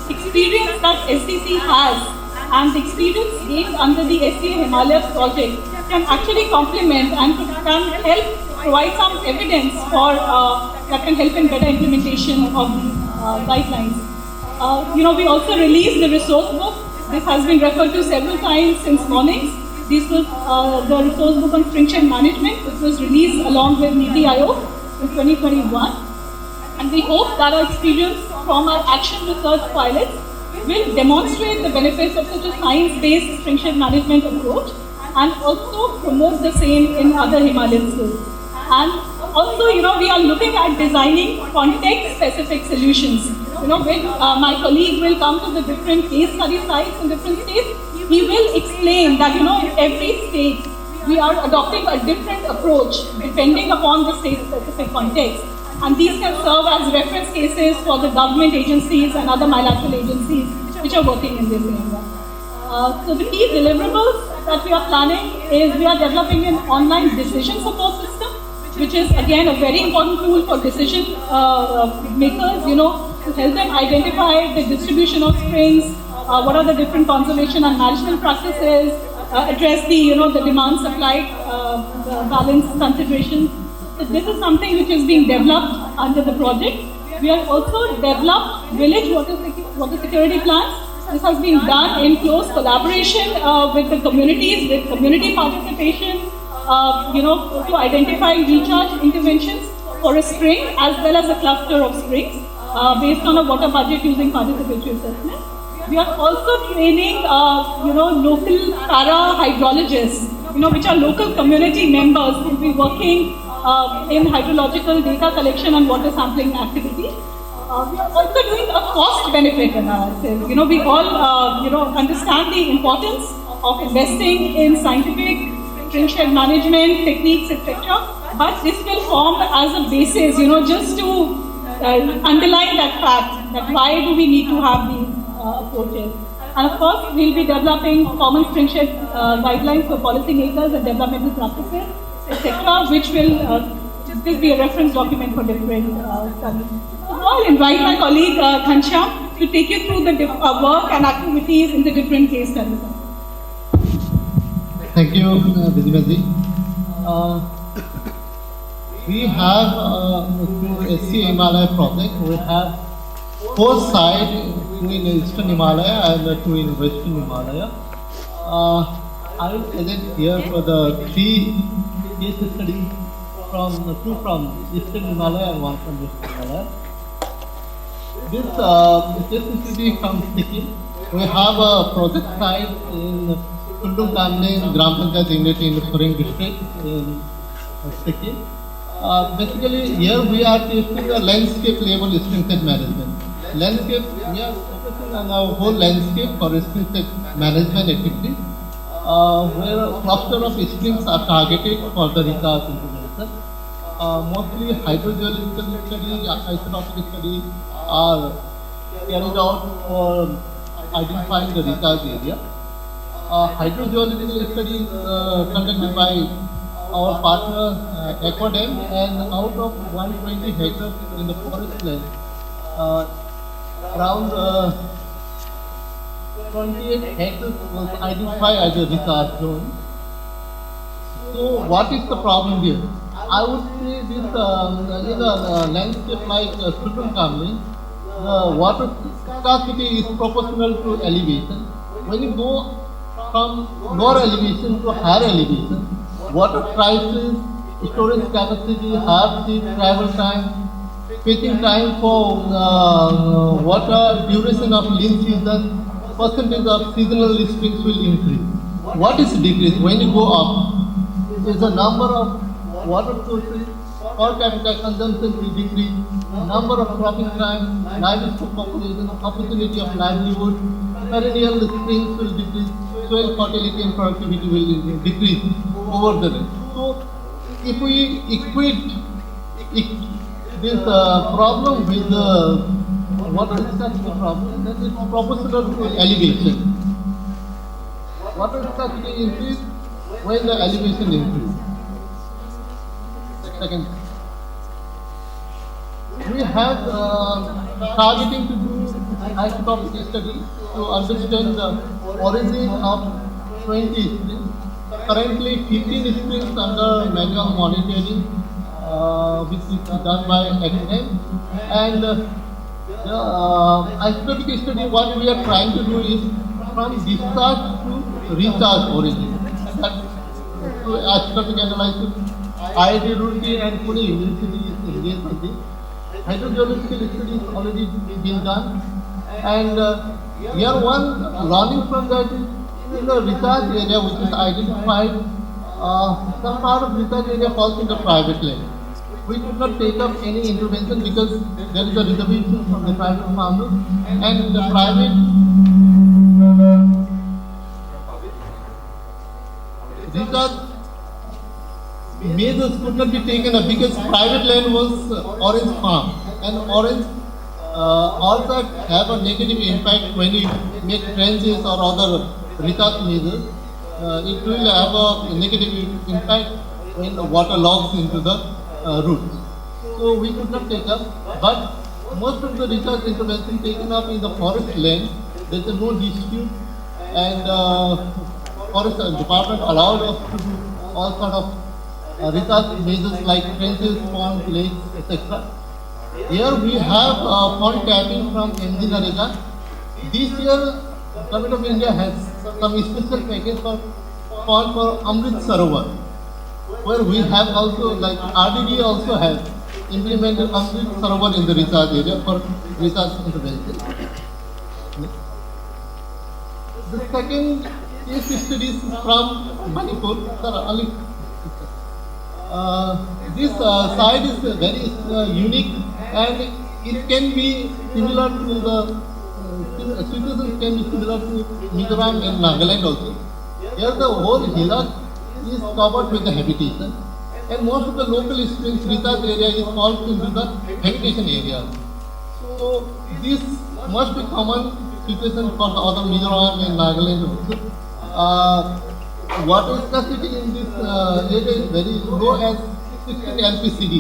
experience that SCC has and the experience gained under the SCA Himalayas project can actually complement and can help provide some evidence for that can help in better implementation of these guidelines. We also released the resource book. This has been referred to several times since mornings. This was the resource book on spring-shed management, which was released along with Niti Aayog in 2021. And we hope that our experience from our action research pilots will demonstrate the benefits of such a science-based spring-shed management approach and also promote the same in other Himalayan states. And also, we are looking at designing context-specific solutions. When my colleague will come to the different case study sites in different states, he will explain that, in every state, we are adopting a different approach depending upon the state-specific context. And these can serve as reference cases for the government agencies and other bilateral agencies which are working in this area. So the key deliverables that we are planning is we are developing an online decision support system, which is again a very important tool for decision makers, to help them identify the distribution of springs, what are the different conservation and management practices, address the demand supply balance considerations. So this is something which is being developed under the project. We have also developed village water security plans. This has been done in close collaboration with the communities, with community participation, to identify recharge interventions for a spring as well as a cluster of springs based on a water budget using participatory assessment. We are also training, local para-hydrologists, which are local community members who will be working in hydrological data collection and water sampling activities. We are also doing a cost-benefit analysis. We all, understand the importance of investing in scientific spring management techniques, etc. But this will form as a basis, just to underline that fact that why do we need to have these approaches. And of course, we'll be developing common springshed guidelines for policymakers and developmental practices, etc., which will be a reference document for different studies. So now I'll invite my colleague Ghanshyam to take you through the work and activities in the different case studies. Thank you, Vidimati. We have through SC Himalaya project, we have 4 sites, 2 in Eastern Himalaya and 2 in Western Himalaya. I will present here for the 3 case studies from 2 from Eastern Himalaya and 1 from Western Himalaya. This case study from Sikkim. We have a project site in Kundum Kamle, Gram Panchayat unit in Phuring district in Sikkim. Basically, here we are testing a landscape level springshed management. Landscape, we are focusing on our whole landscape for springshed management activities, where a cluster of springs are targeted for the recharge intervention. Mostly hydrogeological studies, isotopic studies are carried out for identifying the recharge area. Hydrogeological studies conducted by our partner Aquadem, and out of 120 hectares in the forest land, around 28 hectares was identified as a recharge zone. So what is the problem here? I would say this in a landscape like Kundum Kamle, the water scarcity is proportional to elevation. When you go from lower elevation to higher elevation, water crisis, storage capacity, hard-sea travel time, fetching time for water, duration of lean season, percentage of seasonal springs will increase. What is decreased? When you go up, is the number of water sources per capita consumption will decrease, number of cropping time, livestock population, opportunity of livelihood, perennial springs will decrease, soil fertility and productivity will decrease over the range. So, if we equate this problem with the water scarcity problem, then it's proportional to elevation. Water scarcity increase when the elevation increase. Second, we have targeting to do isotopic study to understand the origin of 20 springs. Currently 15 springs under manual monitoring, which is done by Aquadem. And the isotopic study, what we are trying to do is from discharge to recharge origin. That through isotopic analysis, IIT Roorkee and Pune University is engaged with this. Hydrogeological study is already been done. And here one learning from that is in the recharge area which is identified, some part of recharge area falls in the private land. We could not take up any intervention because there is a reservation from the private farmers, and the private recharge measures could not be taken up because private land was orange farm, and orange also have a negative impact when you make trenches or other recharge measures. it will have a negative impact when the water logs into the roots. So we could not take up, but most of the research intervention taken up in the forest land, there is no dispute, and forest department allowed us to do all sort of research measures like trenches, ponds, lakes, etc. Here we have pond tapping from MD Narega. This year, Government of India has some special package for pond for Amrit Sarovar, where we have also, like RDD also has implemented Amrit Sarovar in the research area for research intervention. The second case study is from Manipur. This site is very unique, and it can be similar to the situations can be similar to Mizoram and Nagaland also. Here the whole hillock is covered with the habitation, and most of the local springs research area is called into the habitation area. So this must be common situation for the other Mizoram and Nagaland also. Water scarcity in this area is very low as 16 LPCD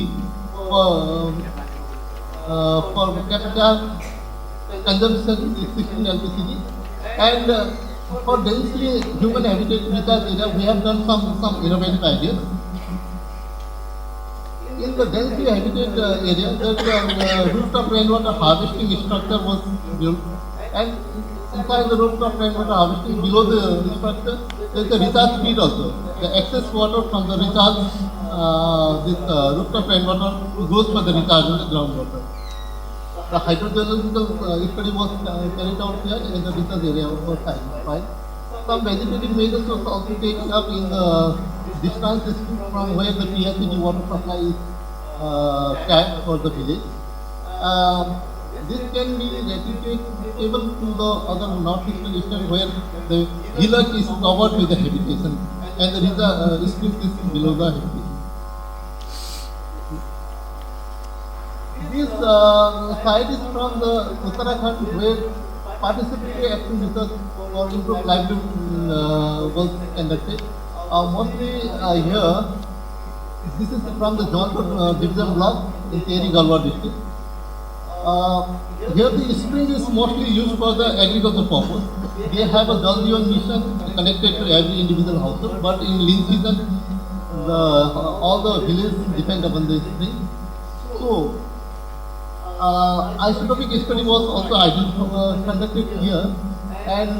for capita consumption is 16 LPCD, and for densely human habitat research area we have done some innovative ideas. In the densely habitat area, the rooftop rainwater harvesting structure was built, and inside the rooftop rainwater harvesting below the structure there is a recharge pit also. The excess water from the recharge rooftop rainwater goes for the recharge in the groundwater. The hydrogeological study was carried out here in the research area for science, right? Some vegetative measures was also taken up in the distance from where the PSCG water supply is tapped for the village. This can be replicable to the other northeastern eastern where the hillock is covered with the habitation and the stream is below the habitation. This site is from the Uttarakhand where participatory action research for improved livelihood was conducted. Mostly here, this is from the Jaunpur division block in Tehri Galwar district. Here the spring is mostly used for the agricultural purpose. They have a Jal Jeevan mission connected to every individual household, but in lean season, all the villages depend upon the spring. So, isotopic study was also conducted here, and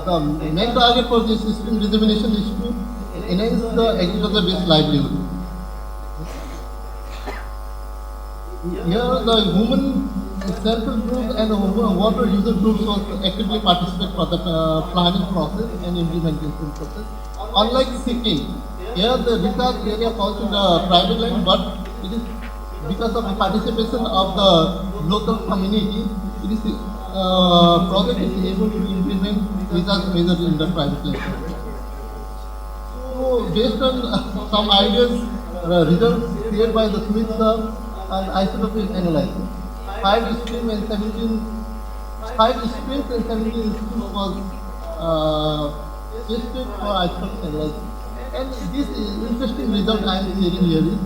the main target for this stream rejuvenation is to enhance the agriculture-based livelihood. Here the women self-help group and water user groups also actively participate for the planning process and implementation process. Unlike Sikkim, here the research area falls in the private land, but it is because of the participation of the local community, it is project is able to implement research measures in the private land. So based on some ideas, results shared by the Smith sir and isotopic analysis, 5 streams and 17 streams was tested for isotopic analysis. And this interesting result I am sharing here is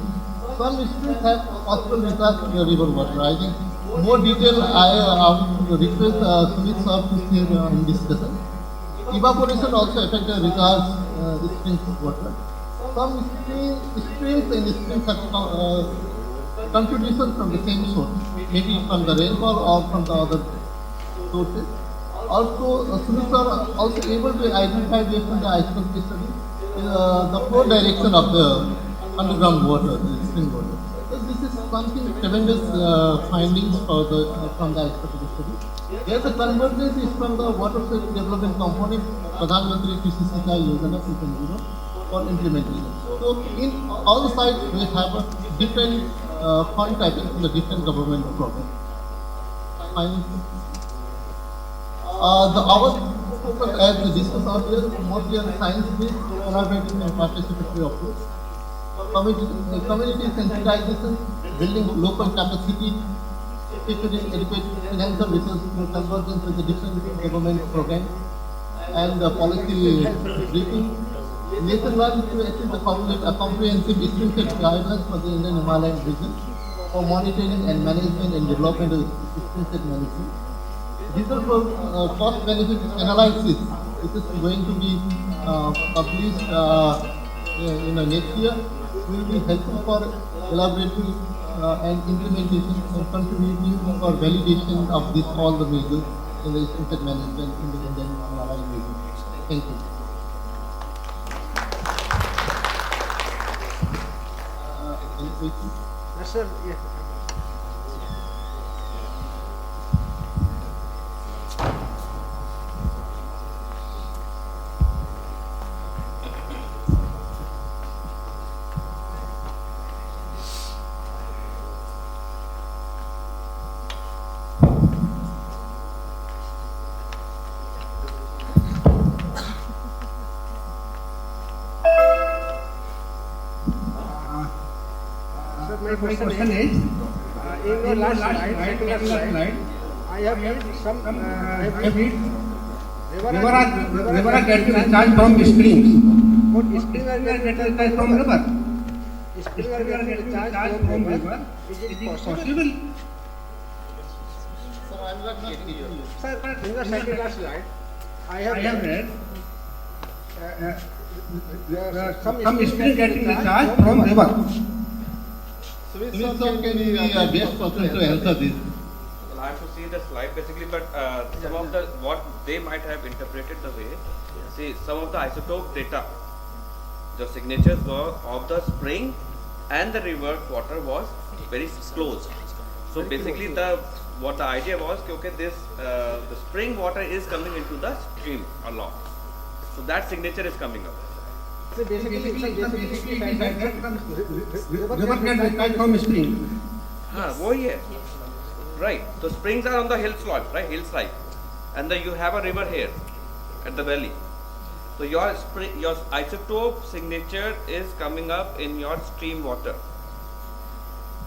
some streams have possible research in the river water. I think more detail I request Sumit sir to share in discussion. Evaporation also affects the reserve streams of water. Some streams and streams have contribution from the same source, maybe from the rainfall or from the other sources. Also, Sumit sir also able to identify based on the isotopic study the flow direction of the underground water, the spring water. So this is something tremendous findings for from the isotopic study. Here the convergence is from the watershed development component, Pradhan Mantri Krishi Sinchay Yojana 2.0 for implementation. So in all the sites we have a different fund typing from the different government programs. Our focus, as we discussed earlier, mostly on science-based, collaborative and participatory approach. Community sensitization, building local capacity, securing adequate financial resources through convergence with the different government programs, and policy briefing. Lesson 1 is to achieve a comprehensive stringent guidelines for the Indian Himalayan region for monitoring and management and development of stringent management. Result for cost-benefit analysis, which is going to be published next year, will be helpful for elaborating and implementation and contributing for validation of all the measures in the stringent management in the Indian Himalayan region. Thank you. Yes, sir. Yes. My question is, in your last slide, I have read some, river are getting recharged from springs. What springs are getting recharged from river? Springs are getting recharged from river. Is it possible? Sir, I am not getting you. Sir, in your second last slide, I have read some springs getting recharged from river. Can you be a best person to answer this? Well, I have to see the slide basically, but some of the what they might have interpreted the way. See, some of the isotope data, the signatures were of the spring and the river water was very close. So basically, what the idea was, okay, this the spring water is coming into the stream a lot. So that signature is coming up. So basically river get recharged from spring. Oh yeah. Right. So springs are on the hill slope, right? Hillside. And then you have a river here at the valley. So your isotope signature is coming up in your stream water.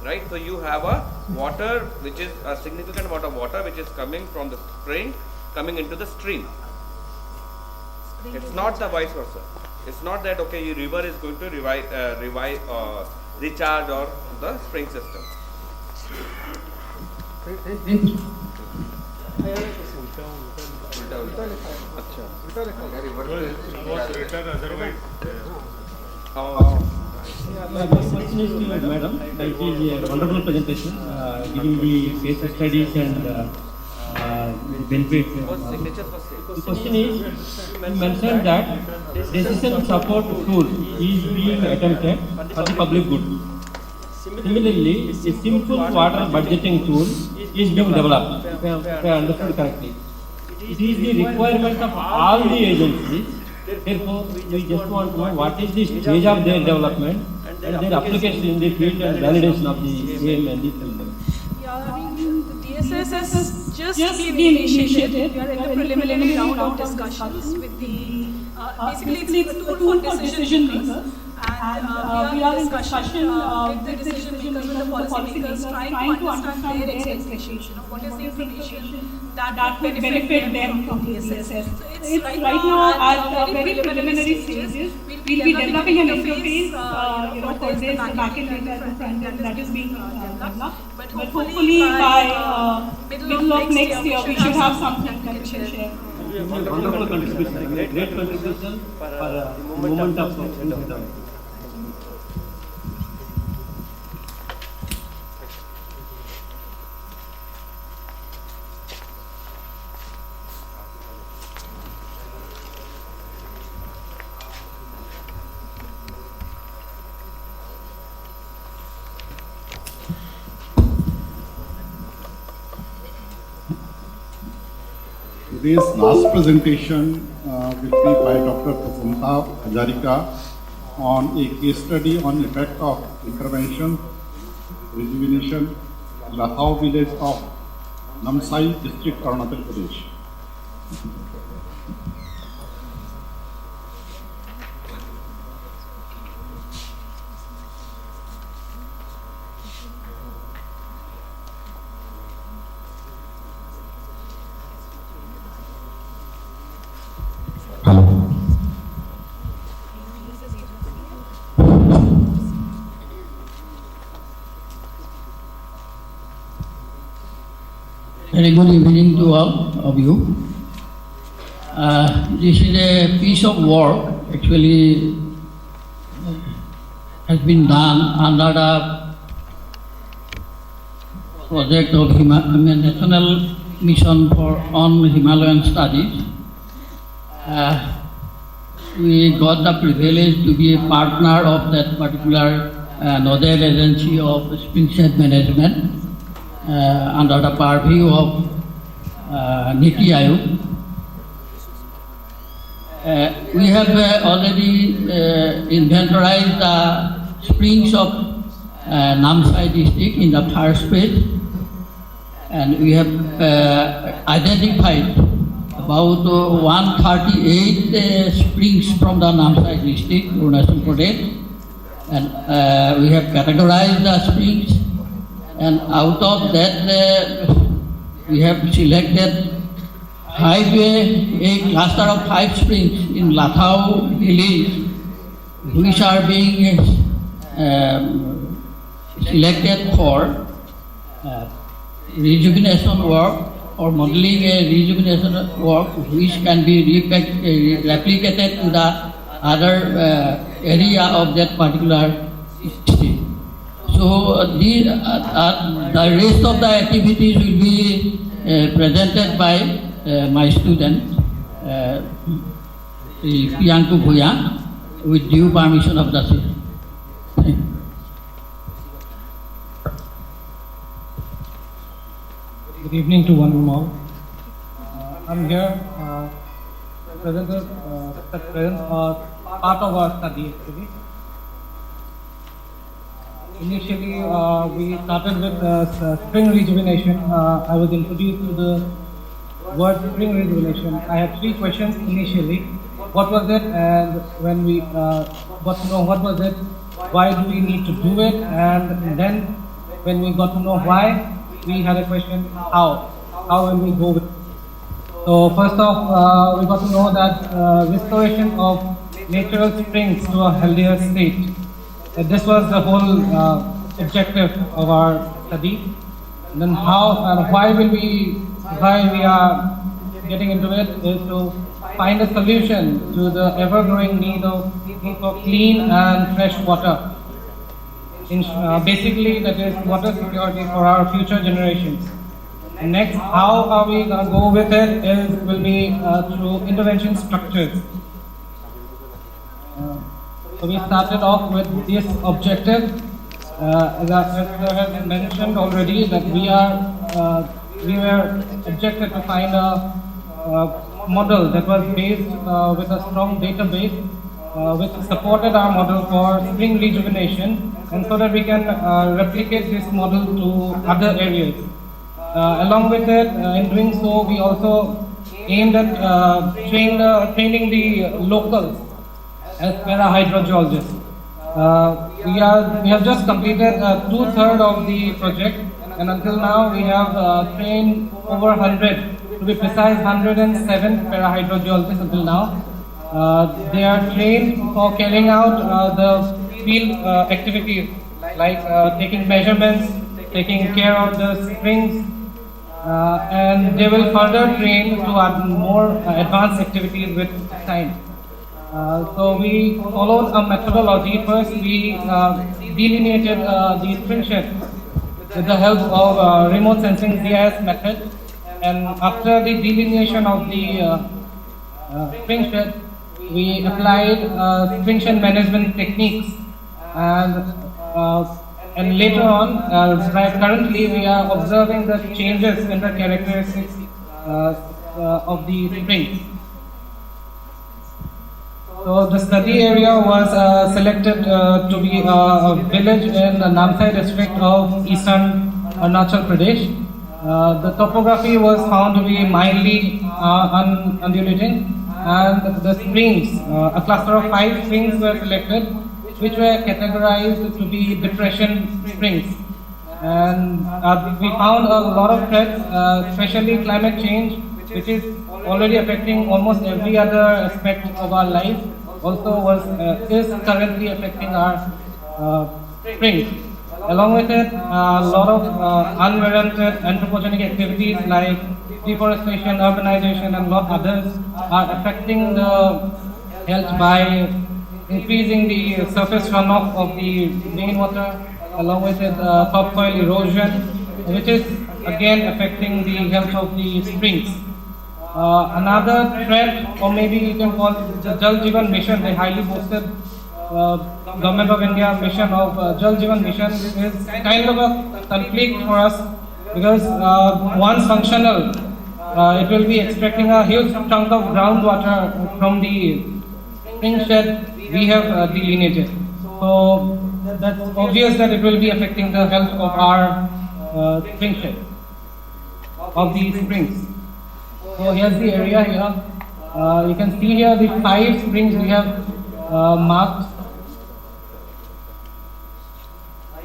Right? So you have a water which is a significant amount of water which is coming from the spring coming into the stream. It's not the vice versa. It's not that okay, your river is going to recharge or the spring system. Thank you. My question is to you, madam. It is a wonderful presentation, giving the case studies and benefits. The question is, you mentioned that decision support tool is being attempted for the public good. Similarly, a simple water budgeting tool is being developed, if I understood correctly. It is the requirement of all the agencies. Therefore, we just want to know what is the stage of their development and their application in the field and validation of the same and the system. DSS has just been initiated. We are in the preliminary round of discussions with the, basically it's a tool for decision makers. And we are in discussion with the decision makers, with the policy makers, trying to understand their expectation of what is the information that would benefit them from DSS. So it's right now at very preliminary stages. We'll be developing an interface for this backend data and front end that is being developed. But hopefully by middle of next year we should have something that we can share. Wonderful contribution, great contribution for the moment of wisdom. Today's last presentation will be by Dr. Prasamta Hajarika on a case study on effect of intervention, rejuvenation, Lahau village of Namsai district, Arunachal Pradesh. Very good evening to all of you. This is a piece of work actually has been done under the project of National Mission on Himalayan Studies. We got the privilege to be a partner of that particular nodal agency of Springside Management under the purview of Niti Aayog. We have already inventorized the springs of Namsai district in the first phase, and we have identified about 138 springs from the Namsai district, Arunachal Pradesh, and we have categorized the springs, and out of that we have selected a cluster of 5 springs in Lathau village, which are being selected for rejuvenation work or modeling a rejuvenation work which can be replicated to the other area of that particular state. So the rest of the activities will be presented by my student, Priyanku Bhuya, with due permission of the state. Thank you. Good evening to one and all. I'm here present part of our study actually. Initially, we started with spring rejuvenation. I was introduced to the word spring rejuvenation. I had 3 questions initially. What was it? And when we got to know what was it, why do we need to do it? And then when we got to know why, we had a question, how will we go with it? So first off, we got to know that restoration of natural springs to a healthier state. This was the whole objective of our study. And then how and why we are getting into it is to find a solution to the ever-growing need of clean and fresh water. Basically, that is water security for our future generations. And next, how are we going to go with it will be through intervention structures. So we started off with this objective. As I have mentioned already, that we were objected to find a model that was based with a strong database which supported our model for spring rejuvenation, and so that we can replicate this model to other areas. Along with it, in doing so, we also aimed at training the locals as para-hydrogeologists. We have just completed 2/3 of the project, and until now we have trained over 100, to be precise 107 para-hydrogeologists until now. They are trained for carrying out the field activities like taking measurements, taking care of the springs, and they will further train to add more advanced activities with time. So we followed a methodology. First, we delineated the spring shed with the help of remote sensing GIS method, and after the delineation of the spring shed, we applied spring shed management techniques, and later on, currently we are observing the changes in the characteristics of the springs. So the study area was selected to be a village in the Namsai district of eastern Arunachal Pradesh. The topography was found to be mildly undulating, and the springs, a cluster of 5 springs were selected, which were categorized to be depression springs. And we found a lot of threats, especially climate change, which is already affecting almost every other aspect of our life, also is currently affecting our springs. Along with it, a lot of unwarranted anthropogenic activities like deforestation, urbanization, and lot others are affecting the health by increasing the surface runoff of the rainwater, along with it topsoil erosion, which is again affecting the health of the springs. Another threat, or maybe you can call it the Jal Jeevan Mission, the highly boasted Government of India mission of Jal Jeevan Mission, is kind of a conflict for us because once functional, it will be extracting a huge chunk of groundwater from the spring shed we have delineated. So that's obvious that it will be affecting the health of our spring shed, of the springs. So here's the area here. You can see here the 5 springs we have marked.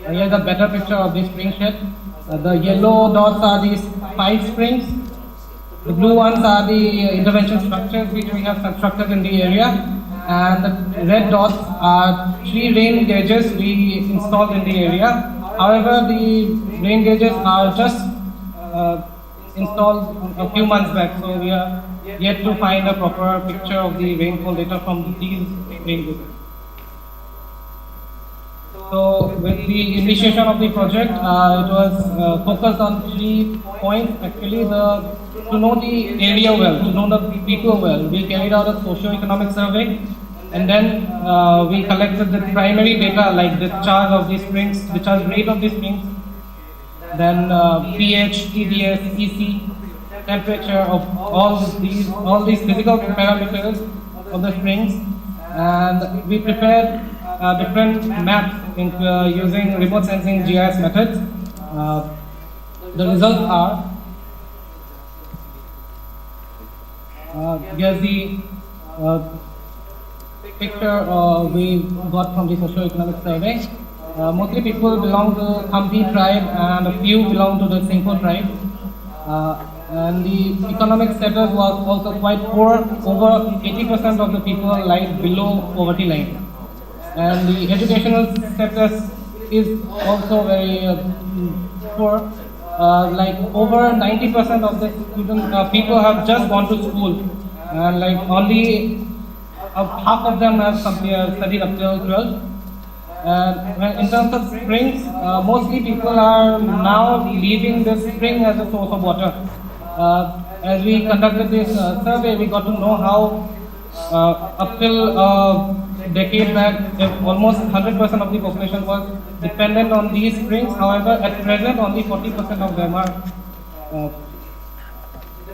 Here's a better picture of the spring shed. The yellow dots are these 5 springs. The blue ones are the intervention structures which we have constructed in the area. And the red dots are 3 rain gauges we installed in the area. However, the rain gauges are just installed a few months back, so we are yet to find a proper picture of the rainfall data from these rain gauges. So with the initiation of the project, it was focused on 3 points. Actually, to know the area well, to know the people well. We carried out a socio-economic survey, and then we collected the primary data like the charge of the springs, the charge rate of the springs, then pH, TDS, EC, temperature of all these physical parameters of the springs, and we prepared different maps using remote sensing GIS methods. The results are here's the picture we got from the socio-economic survey. Mostly people belong to Hampi tribe and a few belong to the Singpho tribe. And the economic status was also quite poor. Over 80% of the people lied below poverty line. And the educational status is also very poor. Like over 90% of the students, people have just gone to school, and like only half of them have studied up till 12th. In terms of springs, mostly people are now leaving the spring as a source of water. As we conducted this survey, we got to know how up till a decade back, almost 100% of the population was dependent on these springs. However, at present, only 40% of them are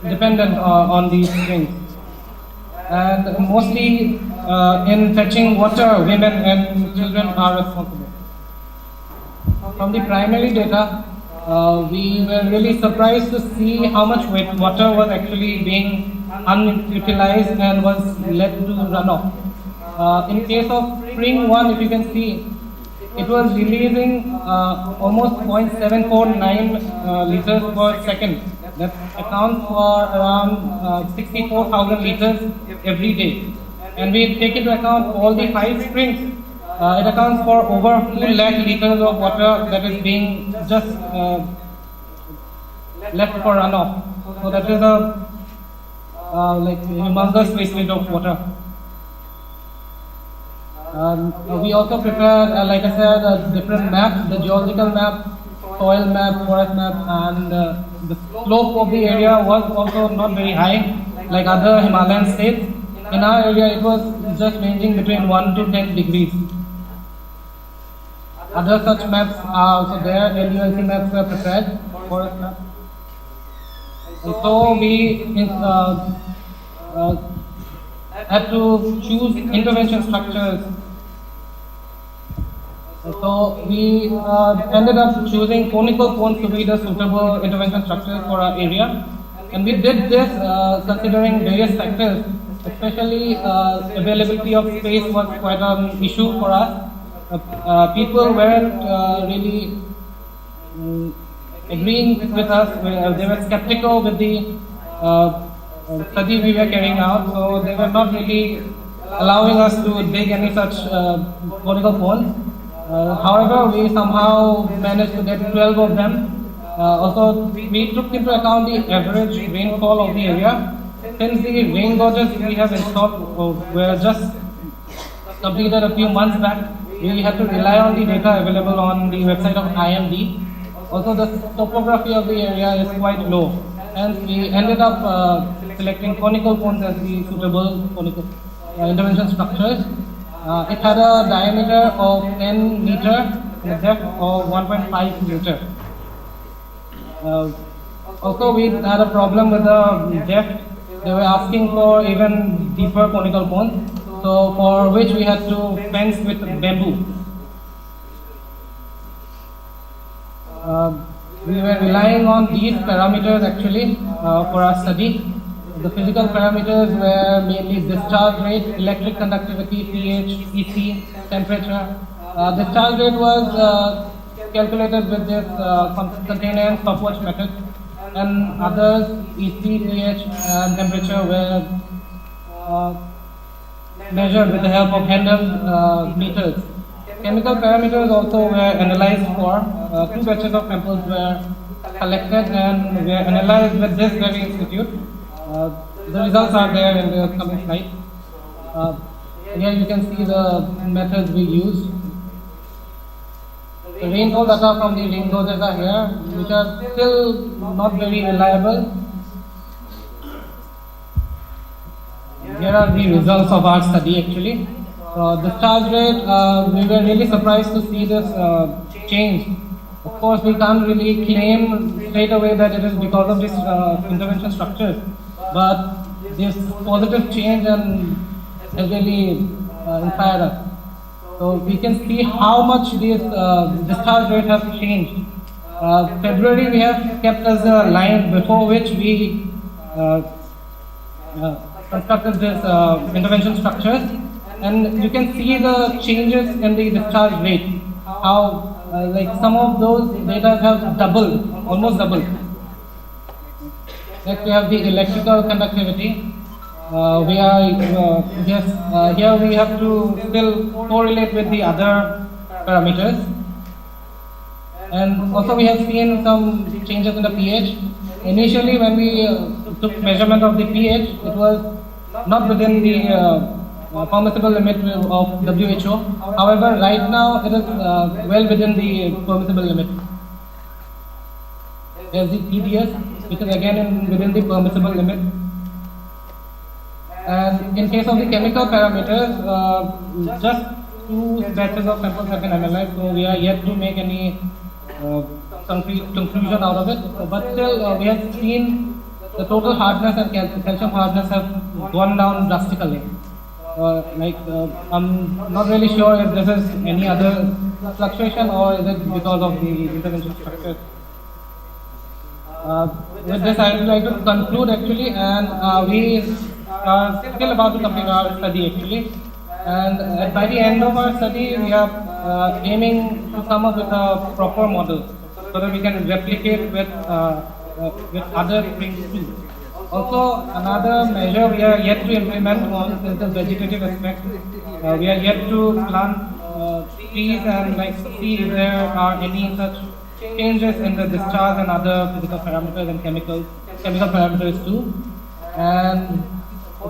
dependent on these springs. And mostly in fetching water, women and children are responsible. From the primary data, we were really surprised to see how much water was actually being unutilized and was led to runoff. In case of spring 1, if you can see, it was releasing almost 0.749 liters per second. That accounts for around 64,000 liters every day. And we take into account all the 5 springs, it accounts for over 2 lakh liters of water that is being just left for runoff. So that is a like humongous wastage of water. We also prepared, like I said, different maps, the geological map, soil map, forest map, and the slope of the area was also not very high like other Himalayan states. In our area, it was just ranging between 1 to 10 degrees. Other such maps are also there. LULC maps were prepared, forest maps. And so we had to choose intervention structures. So we ended up choosing conical cones to be the suitable intervention structures for our area. And we did this considering various factors, especially availability of space was quite an issue for us. People weren't really agreeing with us. They were skeptical with the study we were carrying out, so they were not really allowing us to dig any such conical cones. However, we somehow managed to get 12 of them. Also, we took into account the average rainfall of the area. Since the rain gauges we have installed were just completed a few months back, we had to rely on the data available on the website of IMD. Also, the topography of the area is quite low, and we ended up selecting conical cones as the suitable conical intervention structures. It had a diameter of 10 meter and a depth of 1.5 meter. Also, we had a problem with the depth. They were asking for even deeper conical cones, so for which we had to fence with bamboo. We were relying on these parameters actually for our study. The physical parameters were mainly discharge rate, electric conductivity, pH, EC, temperature. Discharge rate was calculated with this container and stopwatch method, and others, EC, pH, and temperature were measured with the help of handheld meters. Chemical parameters also were analyzed for. 2 batches of samples were collected and were analyzed with this very institute. The results are there in the coming slide. Here you can see the methods we used. The rainfall data from the rain gauges are here, which are still not very reliable. Here are the results of our study actually. Discharge rate, we were really surprised to see this change. Of course, we can't really claim straight away that it is because of these intervention structures, but this positive change has really inspired us. So we can see how much this discharge rate has changed. February we have kept as a line before which we constructed this intervention structures, and you can see the changes in the discharge rate. How like some of those data have doubled, almost doubled. Next we have the electrical conductivity. Here we have to still correlate with the other parameters. And also we have seen some changes in the pH. Initially when we took measurement of the pH, it was not within the permissible limit of WHO. However, right now it is well within the permissible limit. There's the TDS, which is again within the permissible limit. And in case of the chemical parameters, just 2 batches of samples have been analyzed, so we are yet to make any concrete conclusion out of it. But still, we have seen the total hardness and calcium hardness have gone down drastically. I'm not really sure if this is any other fluctuation or is it because of the intervention structure. With this, I would like to conclude actually, and we are still about to complete our study actually. And by the end of our study, we are aiming to come up with a proper model so that we can replicate with other things too. Also, another measure we are yet to implement on is the vegetative aspect. We are yet to plant trees and see if there are any such changes in the discharge and other physical parameters and chemical parameters too. And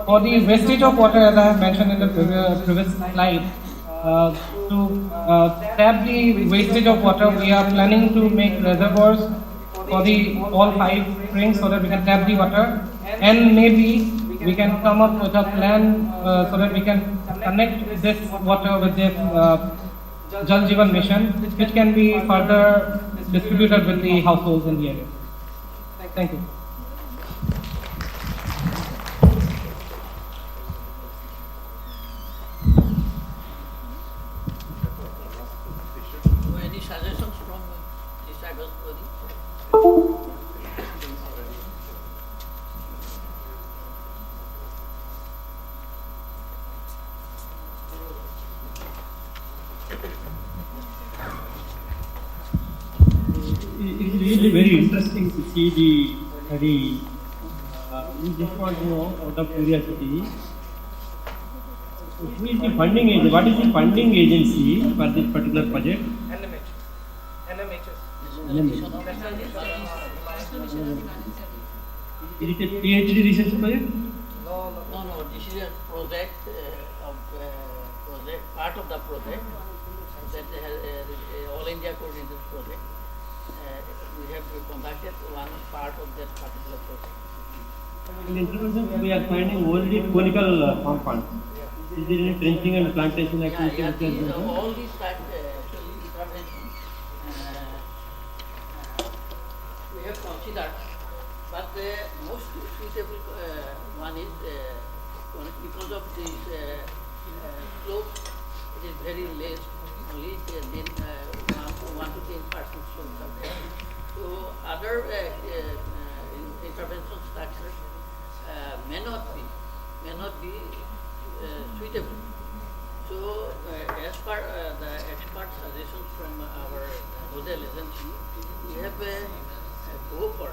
for the wastage of water, as I have mentioned in the previous slide, to tap the wastage of water, we are planning to make reservoirs for all 5 springs so that we can tap the water, and maybe we can come up with a plan so that we can connect this water with this Jal Jeevan mission, which can be further distributed with the households in the area. Thank you. Any suggestions from this Agastpuri? It is really very interesting to see the study. We just want to know out of curiosity. Who is the funding agency? What is the funding agency for this particular project? NMHS. Is it a PhD research project? No, this is a project part of the project that has all India coordinated project. We have conducted one part of that particular project. In intervention, we are finding only conical compounds. Is there any trenching and plantation activities? All these actually interventions we have considered, but the most suitable one is because of this slope, it is very less, only 1 to 10% slopes are there. So other intervention structures may not be suitable. So as per the expert suggestions from our hotel agency, we have go for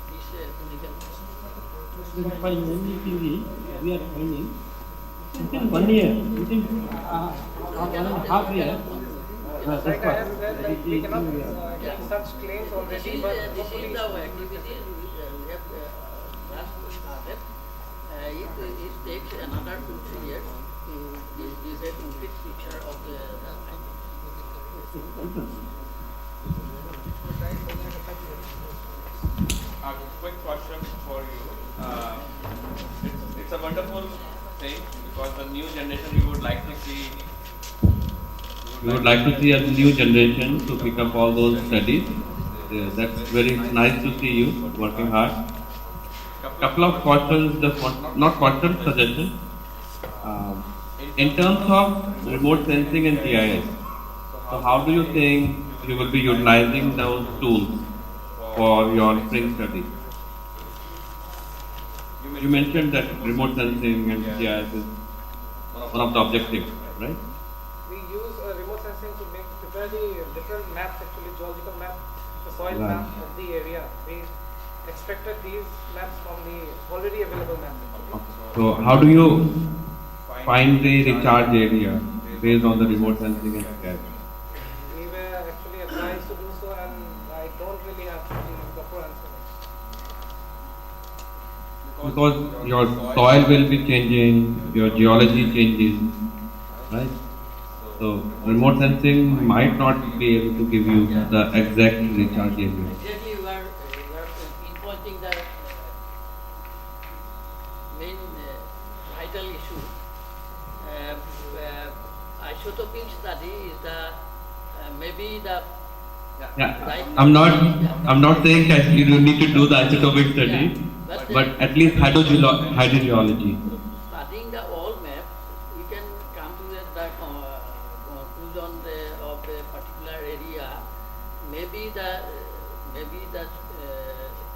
this clinical. The only thing is, we are finding within 1 year, within 1.5 years. We cannot get such claims already, but This is our activity. We have just started. It takes another 2-3 years to give a complete picture of the Quick question for you. It's a wonderful thing because the new generation we would like to see. We would like to see a new generation to pick up all those studies. That's very nice to see you working hard. Couple of questions, not questions, suggestions. In terms of remote sensing and GIS, so how do you think you will be utilizing those tools for your spring study? You mentioned that remote sensing and GIS is one of the objectives, right? we use remote sensing to prepare the different maps, actually geological map, the soil map of the area. We extracted these maps from the already available maps. So how do you find the recharge area based on the remote sensing and GIS? We were actually advised to do so, and I don't really have the proper answer. Because your soil will be changing, your geology changes, right? So remote sensing might not be able to give you the exact recharge area. Exactly, we are pinpointing the main vital issue. Isotoping study is the maybe the. Yeah, I'm not saying that you don't need to do the isotopic study, but at least hydrogeology. Studying the all maps, we can come to the conclusion of a particular area. Maybe the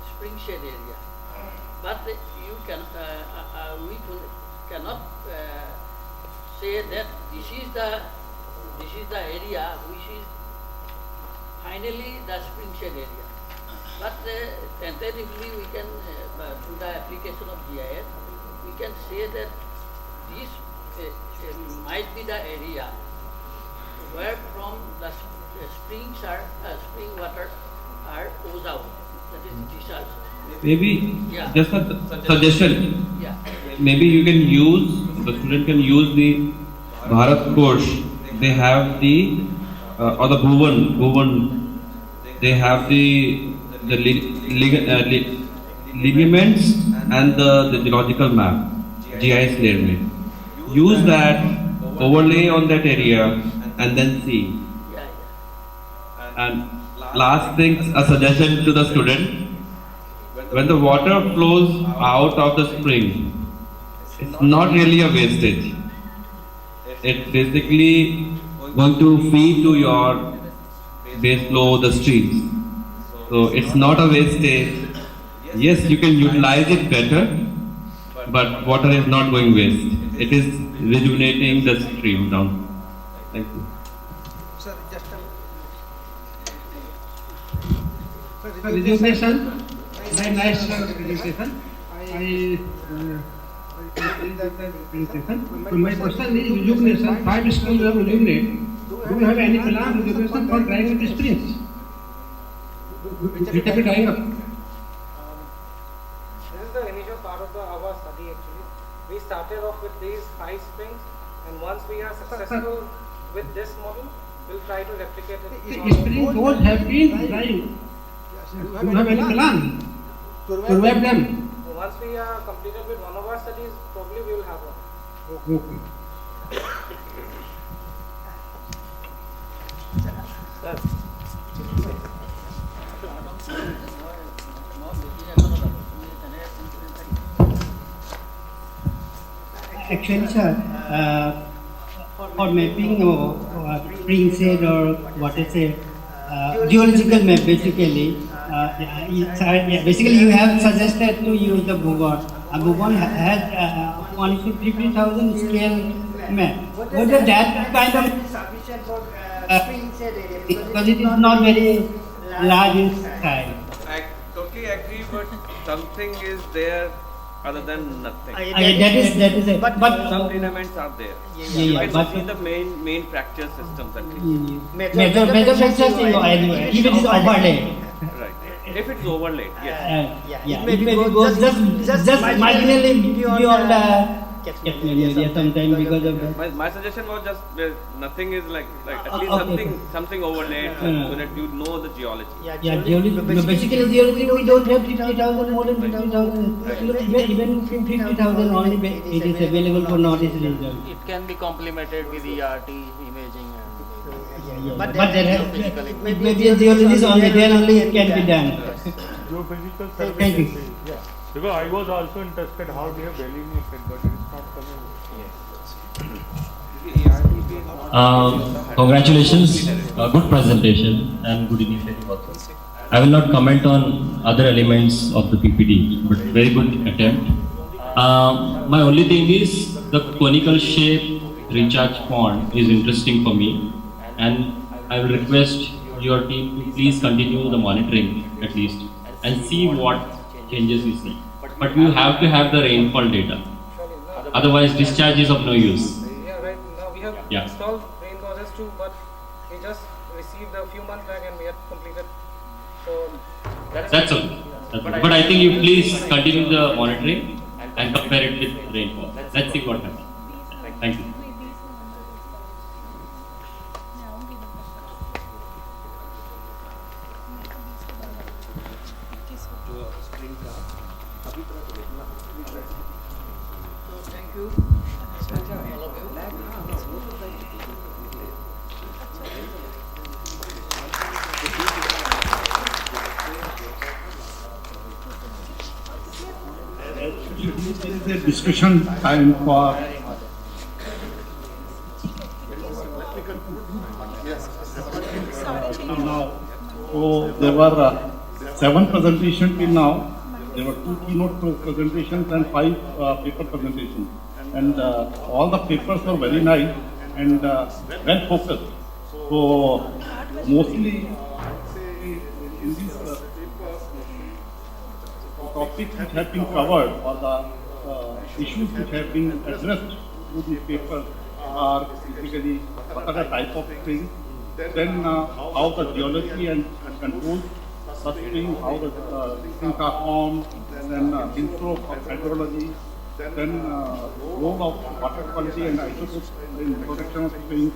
spring shade area, but you can we cannot say that this is the area which is finally the spring shade area. But tentatively we can, through the application of GIS, we can say that this might be the area where from the spring water are oozed out, that is discharged. Maybe just a suggestion. Yeah. Maybe you can use, the student can use the Bharat course. They have the, or the Bhuvan, they have the ligaments and the geological map, GIS layer map. Use that, overlay on that area, and then see. And last thing, a suggestion to the student: when the water flows out of the spring, it's not really a wastage. It's basically going to feed to your base flow, the streams. So it's not a wastage. Yes, you can utilize it better, but water is not going waste. It is rejuvenating the stream down. Thank you. Sir, just Rejuvenation, very nice rejuvenation. I So my question is illumination, 5 schools are illuminate. Do you have any plan illumination for drying with springs? It can be drying up. This is the initial part of our study actually. We started off with these 5 springs, and once we are successful with this model, we'll try to replicate it. The spring both have been drying. Do you have any plan to revive them? Once we are completed with one of our studies, probably we will have one. Okay. Actually, sir, for mapping or spring said or what is a geological map basically, basically you have suggested to use the Bhuvan. Bhuvan has 150,000 scale map. Whether that kind of sufficient for spring said area because it is not very large in size. I totally agree, but something is there other than nothing. That is it. But some elements are there. Yeah, you can see the main fracture systems at least. Major fractures in your area, if it is overlaid. Right. If it's overlaid, yes. Yeah, it may go just marginally beyond catchment area sometimes because of that. My suggestion was just nothing is like at least something overlaid so that you know the geology. Yeah, geology. Basically, geology we don't have 50,000, more than 50,000. Even 50,000 only it is available for Northeast region. It can be complemented with ERT imaging and But it may be a geologist only, then only it can be done. Geophysical survey. Thank you. Yeah. Because I was also interested how they have delineated, but it is not coming. Congratulations, good presentation and good initiative also. I will not comment on other elements of the PPT, but very good attempt. My only thing is the conical shape recharge pond is interesting for me, and I will request your team to please continue the monitoring at least and see what changes we see. But you have to have the rainfall data. Otherwise, discharge is of no use. Yeah, right. Now we have installed rain gauges too, but we just received a few months back and we had completed. So that's okay. But I think you please continue the monitoring and compare it with rainfall. Let's see what happens. Thank you. This is a discussion time for now. So there were 7 presentations till now. There were 2 keynote presentations and 5 paper presentations. And all the papers were very nice and well focused. So mostly in these topics which have been covered or the issues which have been addressed through these papers are basically what are the type of things, then how the geology and control such things, how the things are formed, then intro of hydrology, then role of water quality and isotopes in protection of springs,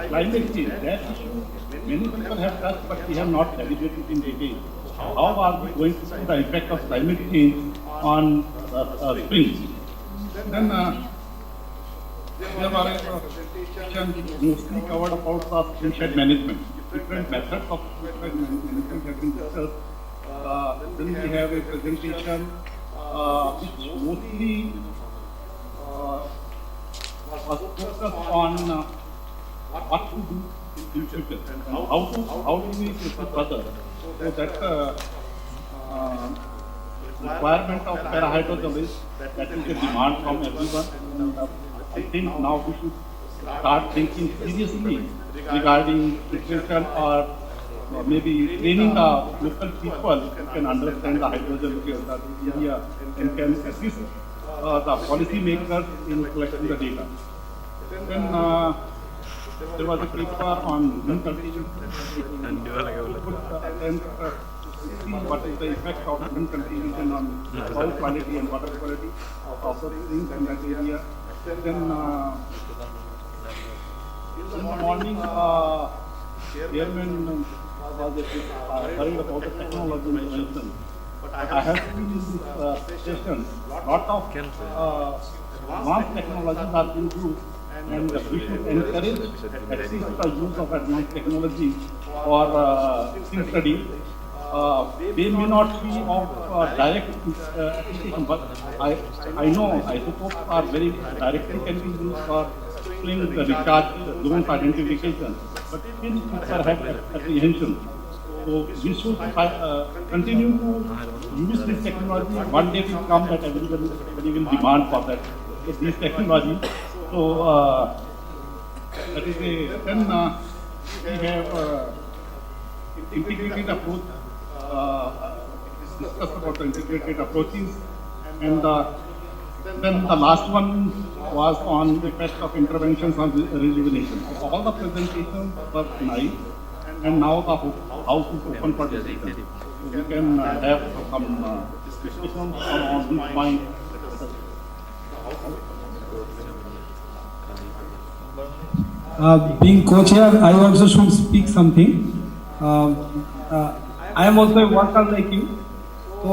climate change. That issue many people have touched, but we have not deliberated in detail. How are we going to see the effect of climate change on springs? Then there were a presentation mostly covered about the spring shed management. Different methods of spring shed management have been discussed. Then we have a presentation which mostly was focused on what to do in future and how do we proceed further. So that requirement of parahydrogeology, that is a demand from everyone. And I think now we should start thinking seriously regarding filtration or maybe training the local people who can understand the hydrogeology of the area and can assist the policy makers in collecting the data. Then there was a paper on wind cultivation. See what is the effect of wind cultivation on soil quality and water quality of the things in that area. Then in the morning, chairman was worried about the technology invention. I have seen in this session lot of advanced technologies are being used, and we should encourage at least the use of advanced technology for field study. They may not be of direct application, but I know isotopes are very directly can be used for doing the recharge zones identification, but still people have apprehension. So we should continue to use this technology. One day will come that everybody will demand for that these technologies. So that is a then we have integrated approach. Discussed about the integrated approaches, and then the last one was on the effect of interventions on rejuvenation. So all the presentations were nice, and now the house is open for discussion. So we can have some discussions on this point. Being co-chair, I also should speak something. I am also a worker like you, so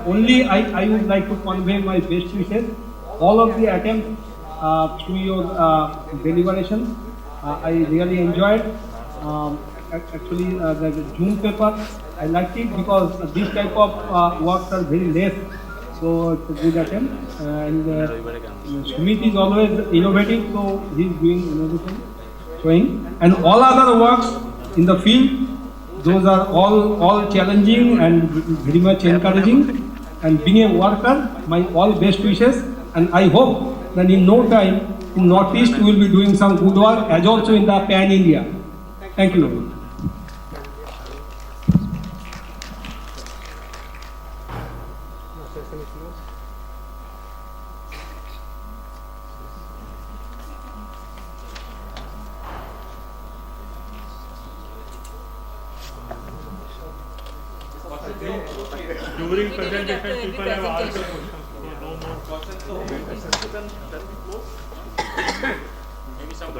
only I would like to convey my best wishes. All of the attempts through your deliberation, I really enjoyed. Actually, the June paper, I liked it because this type of works are very less, so it's a good attempt. And Sumit is always innovative, so he is doing innovation, showing. And all other works in the field, those are all challenging and very much encouraging. And being a worker, my all best wishes. And I hope that in no time, in Northeast, we will be doing some good work, as also in the Pan India. Thank you. During presentation, people have asked the question. No more questions. Maybe some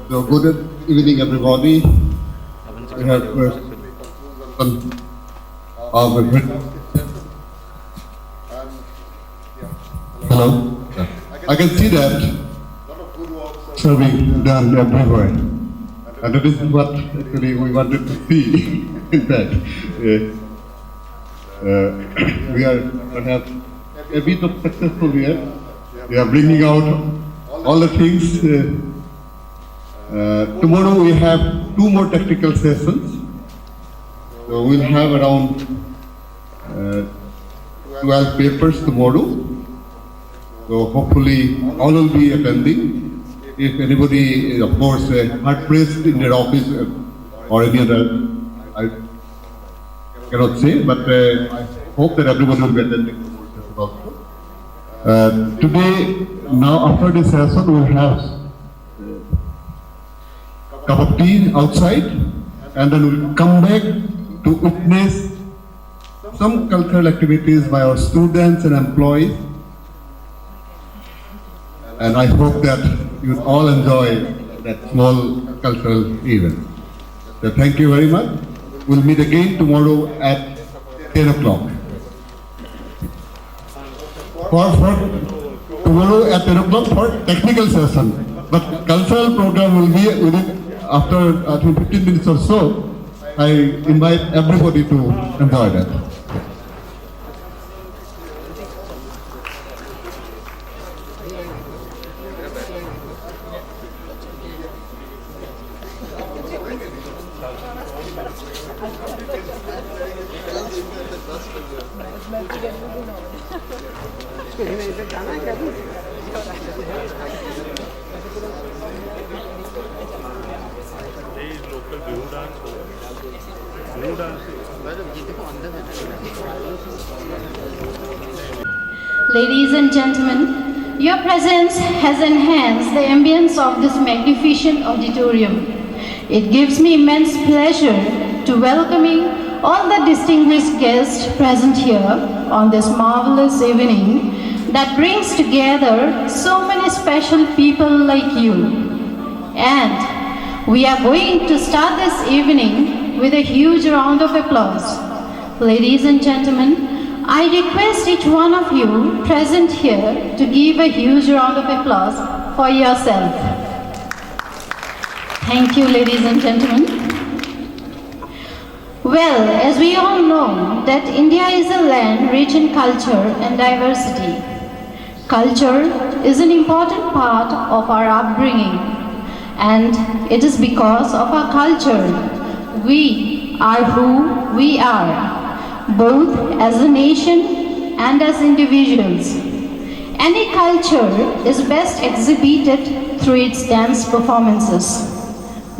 So good evening, everybody. We have hello. I can see that serving done everywhere, and that is what actually we wanted to see. In fact, we are perhaps a bit of successful here. We are bringing out all the things. Tomorrow we have 2 more technical sessions. So we'll have around 12 papers tomorrow. So hopefully all will be attending. If anybody is, of course, hard pressed in their office or any other, I cannot say, but I hope that everybody will be attending also. Today, now after this session, we'll have a cup of tea outside, and then we'll come back to witness some cultural activities by our students and employees. And I hope that you all enjoy that small cultural event. So thank you very much. We'll meet again tomorrow at 10 o'clock. For tomorrow at 10 o'clock for technical session. But cultural program will be within after 15 minutes or so. I invite everybody to enjoy that. Ladies and gentlemen, your presence has enhanced the ambience of this magnificent auditorium. It gives me immense pleasure to welcoming all the distinguished guests present here on this marvelous evening that brings together so many special people like you. And we are going to start this evening with a huge round of applause. Ladies and gentlemen, I request each one of you present here to give a huge round of applause for yourself. Thank you, ladies and gentlemen. Well, as we all know that India is a land rich in culture and diversity. Culture is an important part of our upbringing, and it is because of our culture we are who we are, both as a nation and as individuals. Any culture is best exhibited through its dance performances.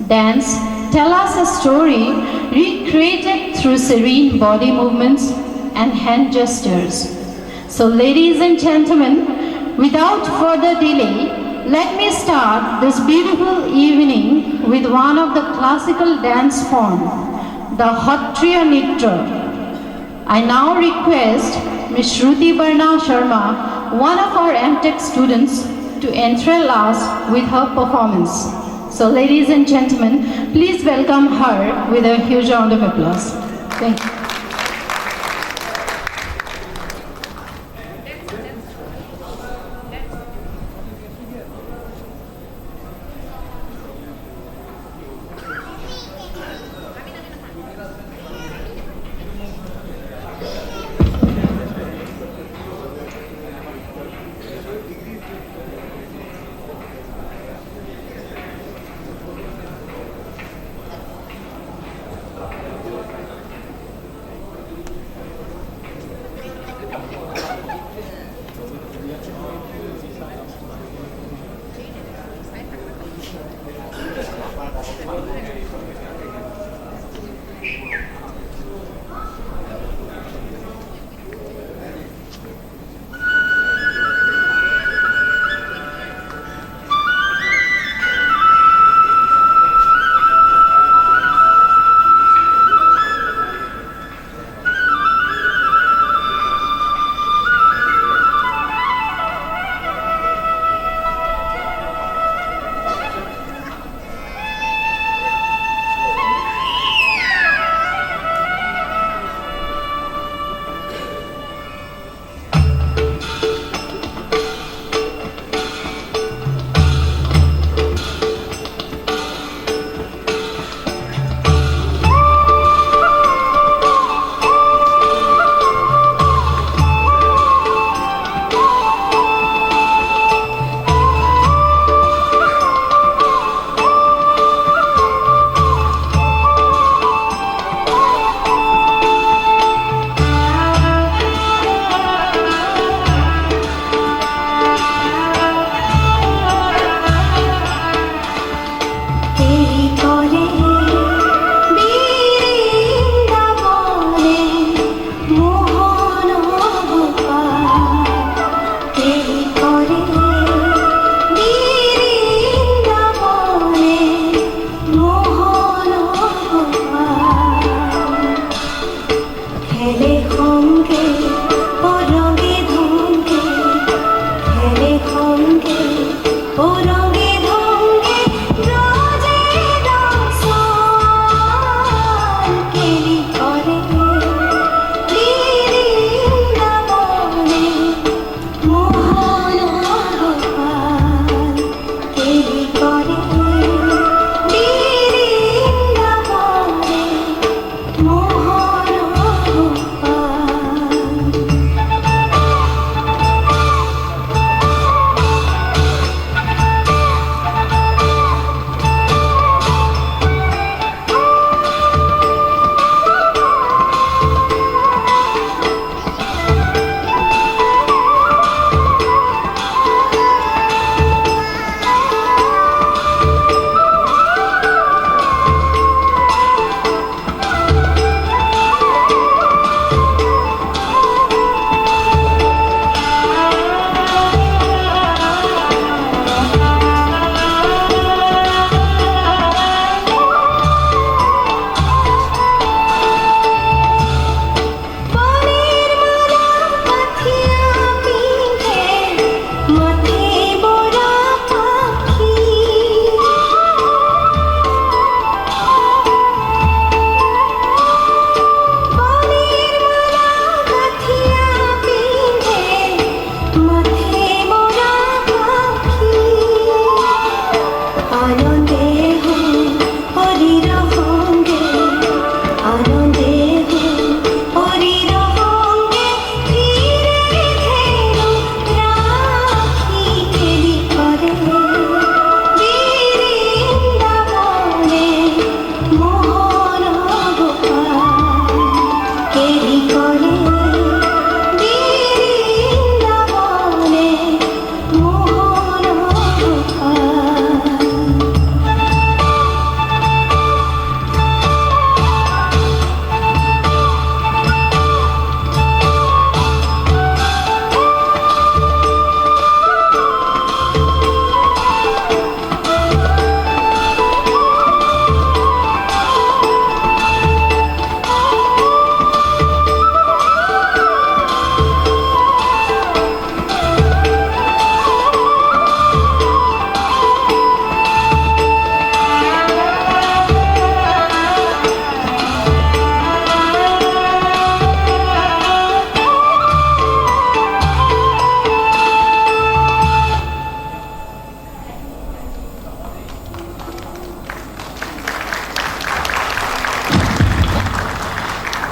Dance tells us a story recreated through serene body movements and hand gestures. So ladies and gentlemen, without further delay, let me start this beautiful evening with one of the classical dance form, the Kshatriya Nitra. I now request Ms. Shruti Barna Sharma, one of our MTech students, to enthrall us with her performance. So ladies and gentlemen, please welcome her with a huge round of applause. Thank you.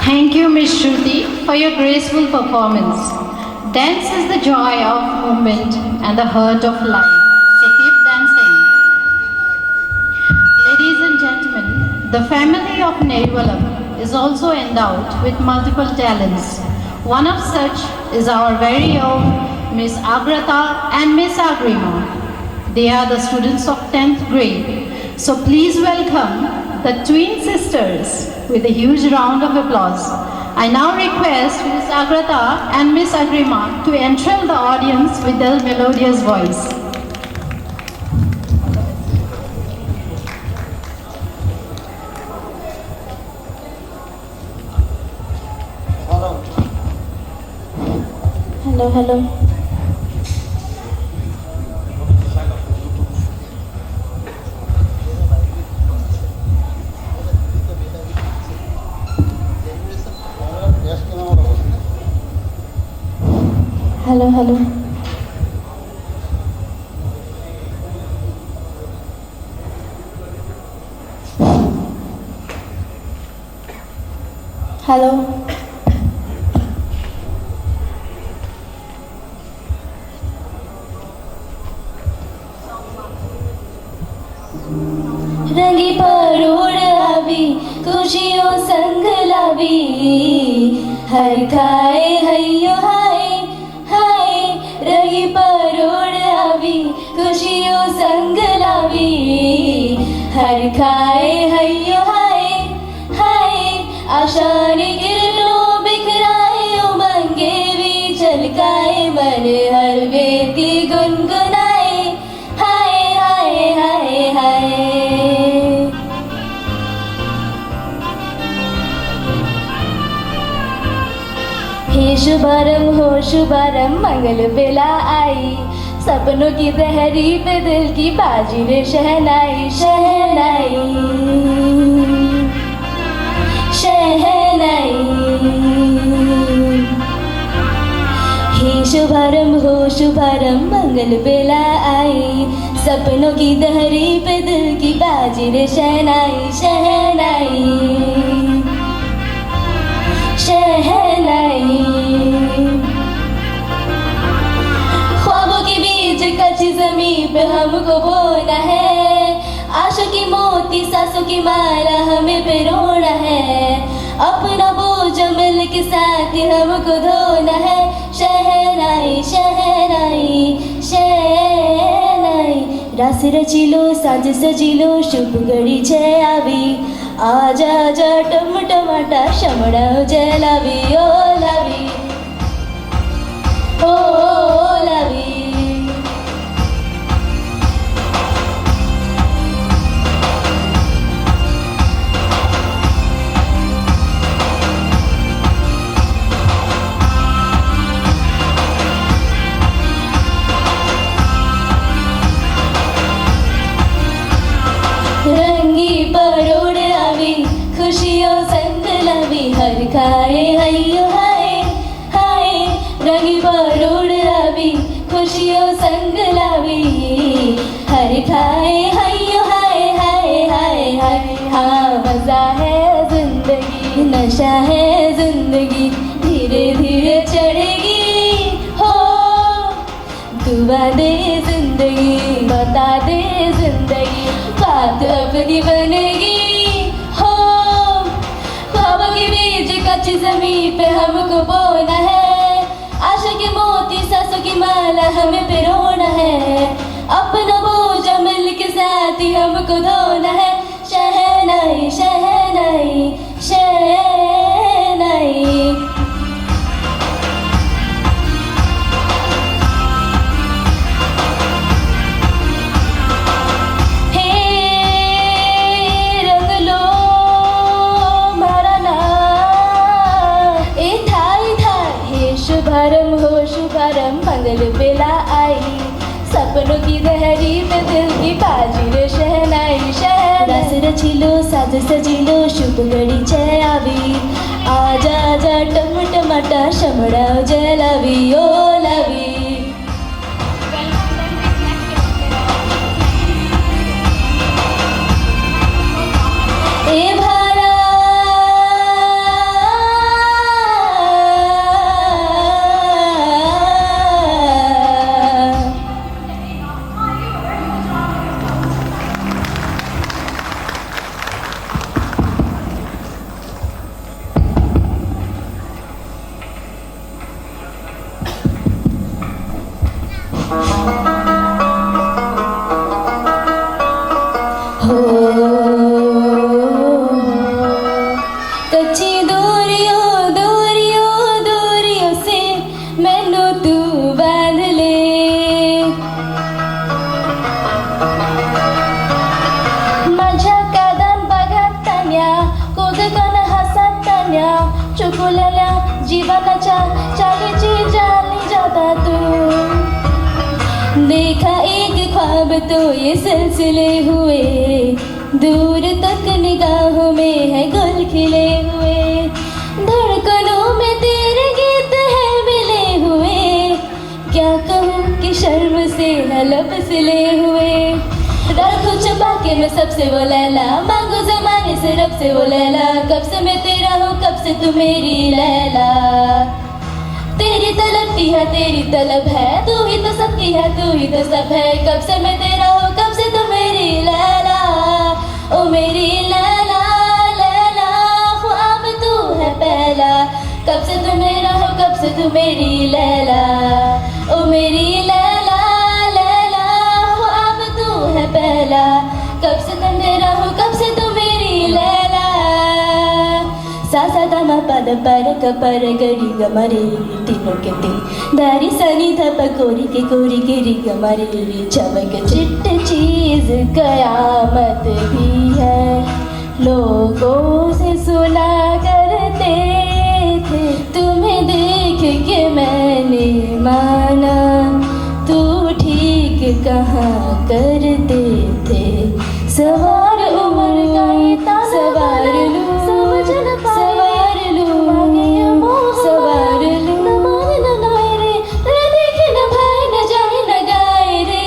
Thank you, Ms. Shruti, for your graceful performance. Dance is the joy of movement and the heart of life. So keep dancing. Ladies and gentlemen, the family of Nerivalam is also endowed with multiple talents. One of such is our very own Miss Agrata and Miss Agrima. They are the students of 10th grade. So please welcome the twin sisters with a huge round of applause. I now request Miss Agrata and Miss Agrima to enthrall the audience with their melodious voice. Hello, hello. Hello, hello. Hello. रंगी परोड़ आवी खुशियों संग लावी हर खाए हयो हाय हाय रंगी परोड़ आवी खुशियों संग लावी हर खाए हयो हाय हाय आशानी किरणों बिखराए उमंगे भी झलकाए मन हर व्यक्ति गुनगुनाए हाय हाय हाय हाय हे शुभारंभ हो शुभारंभ मंगल बेला आई सपनों की दहरी पे दिल की बाजी रे शहनाई शहनाई शहनाई हे शुभारंभ हो शुभारंभ मंगल बेला आई सपनों की दहरी पे दिल की बाजी रे शहनाई शहनाई शहनाई ख्वाबों के बीच कच्ची जमीन पे हमको बोना है आशा की मोती सांसों की माला हमें पिरोना है अपना बोझ मिल के साथ हमको धोना है शहनाई शहनाई शहनाई रास रचिलो साज सजिलो शुभ घड़ी छे आवी आजा आजा टम टमाटा शमड़ा जलावी ओ लावी ओ लावी रंगी परोड़ आवी खुशियों संग लावी हर खाए हयो हाय हाय रंगी परोड़ आवी खुशियों संग लावी हर खाए हयो हाय मजा है जिंदगी, नशा है जिंदगी, धीरे धीरे चढ़ेगी हो। दुआ दे जिंदगी, बता दे जिंदगी, बात अपनी बनेगी हो। ख्वाबों के बीच कच्ची ज़मीं पे हमको बोना है, आशा के मोती सांसों की माला हमें पिरोना है। अपना बोझ मिल के साथ ही हमको धोना है। शहनाई शहनाई शहनाई। हे रंग लो मारा नाम, ए थाई थाई हे शुभारंभ हो शुभारंभ, मंगल बेला आई, सपनों की दहरी पे दिल की बाजी रे शहनाई शहनाई। रस रचिलो साज सजिलो शुभ घड़ी जय आवी, आजा आजा टम टमाटा शमड़ा जय लवी ओ लवी। ए भारा कच्ची दूरियों दूरियों दूरियों से मैनू तू बांध ले, माझ्या कादान बघताना कुदकन हसताना चुकलेल्या जीवनाच्या चालीची जाली जाता तू। देखा एक ख्वाब तो ये सिलसिले हुए, दूर तक निगाहों में है गुल खिले हुए, धड़कनों में तेरे गीत है मिले हुए। क्या कहूँ कि शर्म से है लब सिले हुए, रखूं छुपा के मैं सबसे वो लैला, मांगू जमाने से रब से वो लैला, कब से मैं तेरा हूँ कब से तू मेरी लैला। तेरी तलब की है तेरी तलब है, तू ही तो सबकी है तू ही तो सब है, कब से मैं तेरा हूँ कब से तू मेरी लैला ओ मेरी लैला लैला। ख्वाब तू है पहला, कब से तू मेरा हो कब से तू मेरी लैला ओ मेरी लैला लैला। ख्वाब तू है पहला, कब से तू मेरा हो कब से तू मेरी लैला। सा सा गा मा पा दा पा रे गा पा रे गा री गा मा रे रे तीनों के तीन, दारी सनी धा पा कोरी के री गा मा रे रे। चमक चिट्ट चीज कयामत भी है, लोगों से सुना करते थे, तुम्हें देख के मैंने माना, तू ठीक कहाँ करते थे। सवार उम्र का ये ताना सवार लूं, समझ न पाए सवार लूं, सवार लूं, न मान न नाए रे, न देखे न भाए न जाए न गाए रे,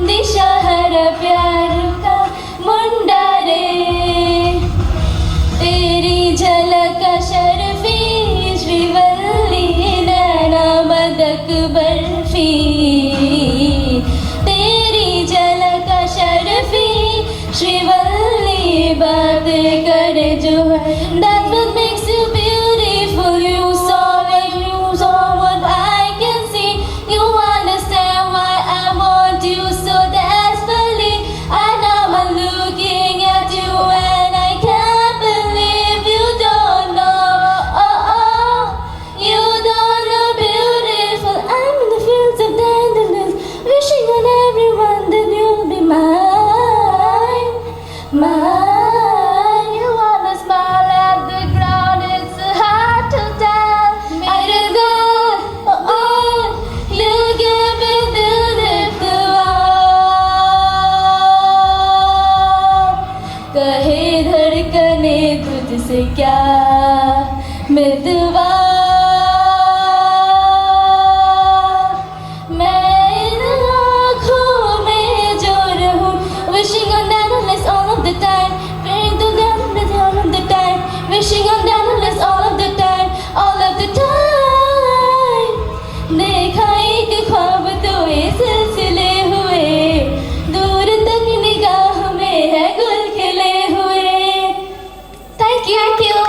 दिशा हर प्यार का मुंडा रे। तेरी झलक शर्फी श्रीवल्ली नैना मदक बर्फी, तेरी झलक शर्फी श्रीवल्ली बात करे जो है। That's what makes you beautiful, you saw it, you saw what I can see, you understand why I want you so desperately, and I'm looking at you and I can't believe you don't know, oh oh, you don't know beautiful. I'm in the fields of dandelions, wishing on everyone that you'll be mine, mine. You wanna smile at the ground, it's hard to tell. मेरे दिल, oh oh, you give me beautiful. कहे धड़कने तुझसे क्या मितवा, मैं इन आँखों में जो रहूं, wishing on endless all of the time, praying to God happiness all of the time. Wishing on dandelions all of the time, all of the time. देखा एक ख्वाब तो ये सिलसिले हुए, दूर तक निगाह में है गुल खिले हुए. Thank you. Thank you.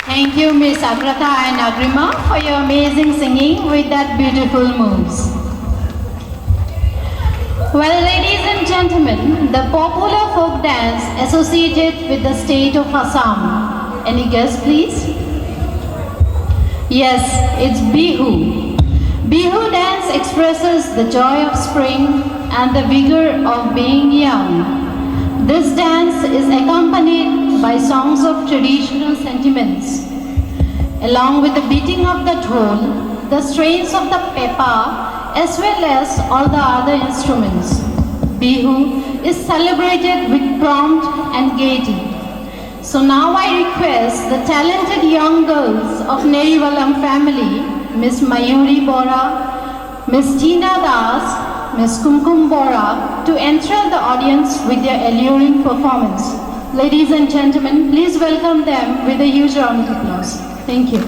Thank you, Miss Agrata and Agrima, for your amazing singing with that beautiful moves. Well, ladies and gentlemen, the popular folk dance associated with the state of Assam. Any guess, please? Yes, it's Bihu. Bihu dance expresses the joy of spring and the vigor of being young. This dance is accompanied by songs of traditional sentiments. Along with the beating of the dhol, the strains of the pepa, as well as all the other instruments. Bihu is celebrated with prompt and gaiety. So now I request the talented young girls of Nerivalam family, Miss Mayuri Bora, Miss Tina Das, Miss Kumkum Bora, to enthrall the audience with their alluring performance. Ladies and gentlemen, please welcome them with a huge round of applause. Thank you.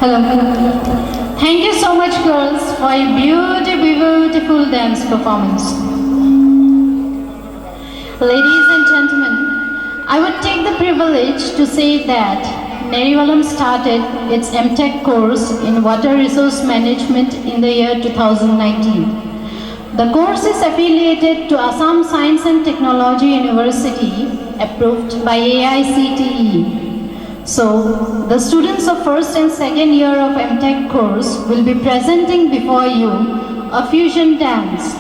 Hello. Thank you so much, girls, for a beautiful dance performance. Ladies and gentlemen, I would take the privilege to say that Nerivalam started its MTech course in Water Resource Management in the year 2019. The course is affiliated to Assam Science and Technology University, approved by AICTE. So, the students of first and second year of MTech course will be presenting before you a fusion dance.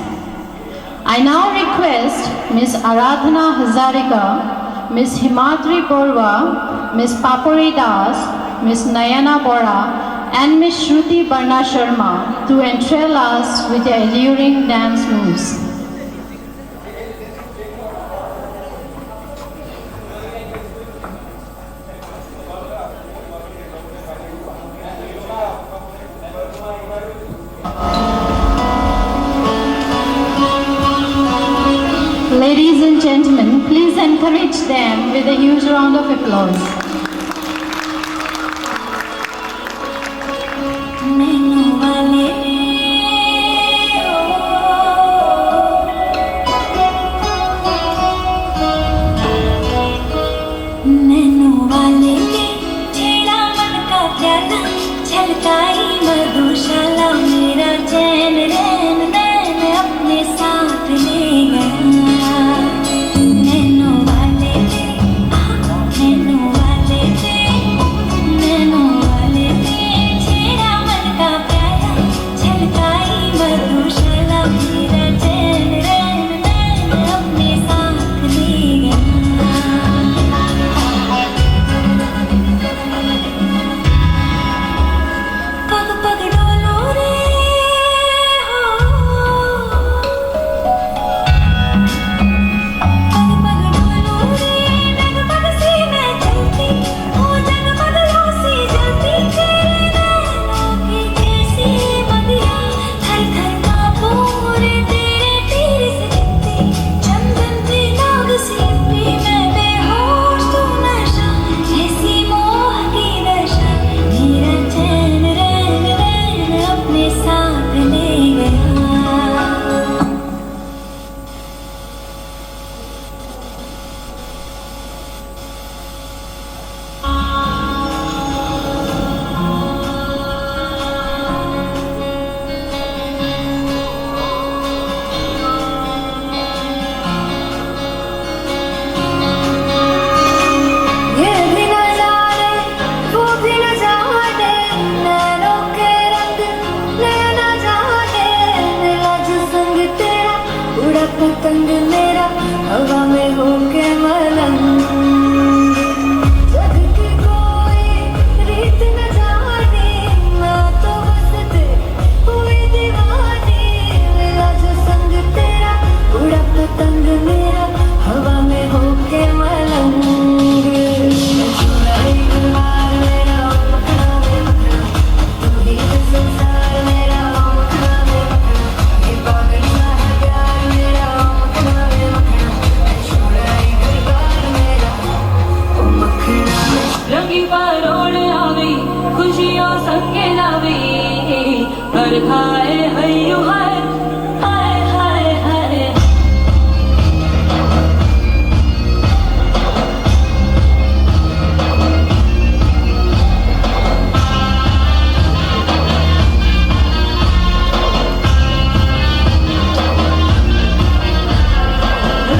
I now request Ms. Aradhana Hazarika, Ms. Himatri Borwa, Ms. Papori Das, Ms. Nayana Bora, and Ms. Shruti Barna Sharma to entrail us with their alluring dance moves. Ladies and gentlemen, please encourage them with a huge round of applause. मधुशाला मेरा चैन रैन नैन अपने साथ ले गया नैनों वाले थे नैनों वाले थे नैनों वाले थे छेड़ा मन का प्याला छलकाई मधुशाला मेरा चैन रैन नैन अपने साथ ले गया पग पग डोलो रे हो पग पग डोलो रे लगभग सी मैं चलती ओ जगमग सी जलती तेरे नैनों की कैसी बगिया थर थर कांपूं रे तेरे तीर से गिरती चंदन की नाग सी पी मैं बेहोश तू नशा ऐसी मोह की दशा मेरा चैन रैन रैन अपने साथ ले गया ये भी न जाने वो भी न जाने नैनों के रंग ले न जाने मिला जो संग तेरा उड़ा पतंग मेरा हवा में होके मलंग जग की कोई रीत न जाने मैं तो बस तेरी हुई दीवानी मिला जो संग तेरा उड़ा पतंग मेरा हवा में होके मलंग रंगी परोड़ आवे खुशियों संगे लावे हर खाए हयू हाय हाय हाय हाय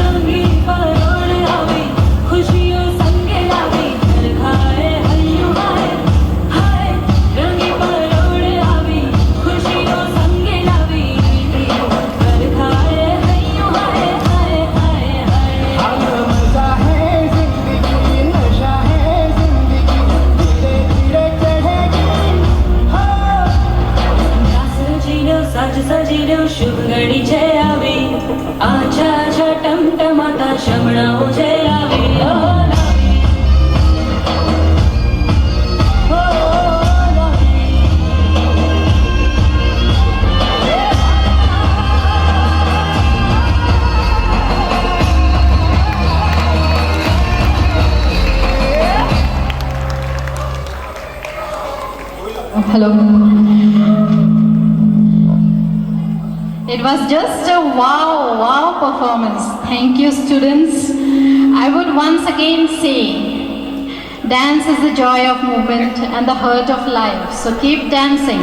रंगी परोड़ आवे खुशियों संगे लावे हर खाए हयू Hello. It was just a wow performance. Thank you, students. I would once again say, dance is the joy of movement and the heart of life. So keep dancing.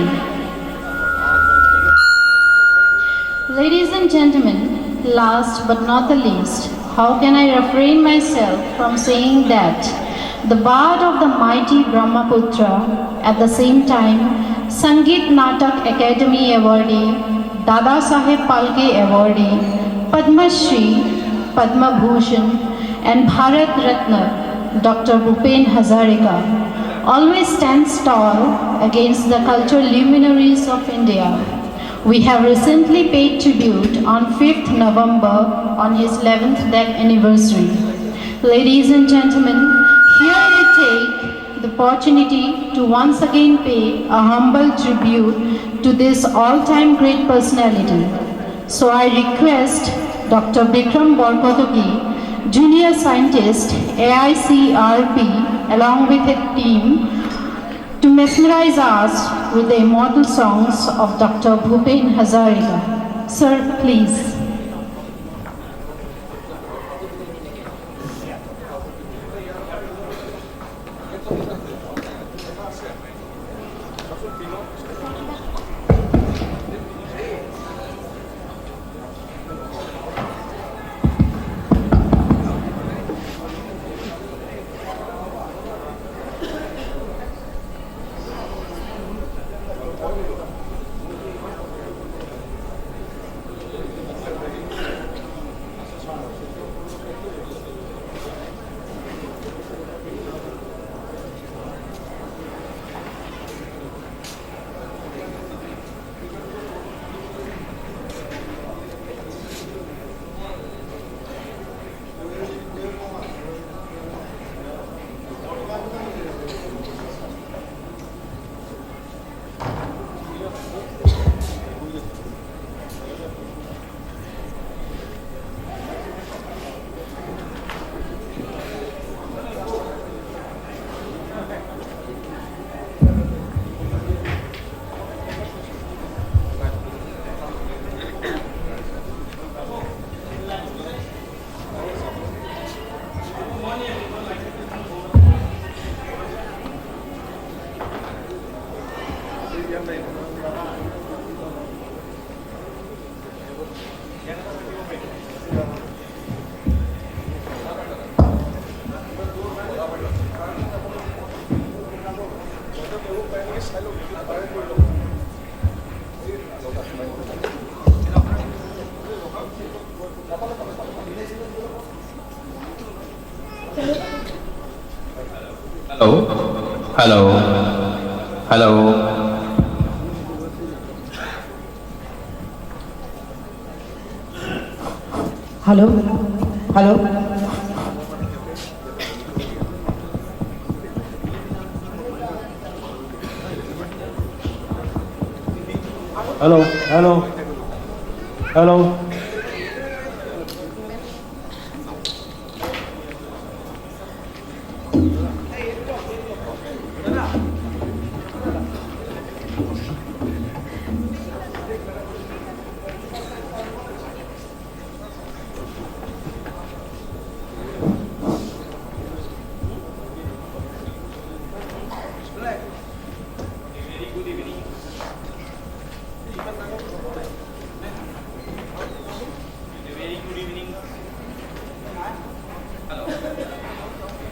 Ladies and gentlemen, last but not the least, how can I refrain myself from saying that the bard of the mighty Brahmaputra, at the same time, Sangeet Natak Academy Awardee, Dada Saheb Palke Awardee, Padma Shri, Padma Bhushan, and Bharat Ratna, Dr. Bhupen Hazarika, always stands tall against the cultural luminaries of India. We have recently paid tribute on 5th November on his 11th death anniversary. Ladies and gentlemen, here we take the opportunity to once again pay a humble tribute to this all-time great personality. So I request Dr. Bikram Borkotogi, Junior Scientist, AICRP, along with a team, to mesmerize us with the immortal songs of Dr. Bhupen Hazarika. Sir, please. Hello. Hello. Hello. Hello. Hello. Hello. Hello. Hello.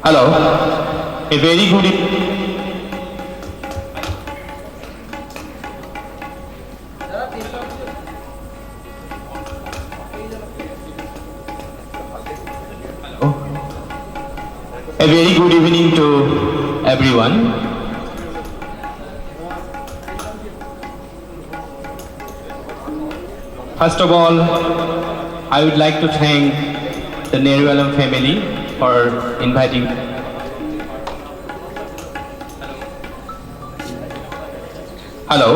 Hello. A very good evening. A very good evening to everyone. First of all, I would like to thank the Nehru family for inviting. Hello.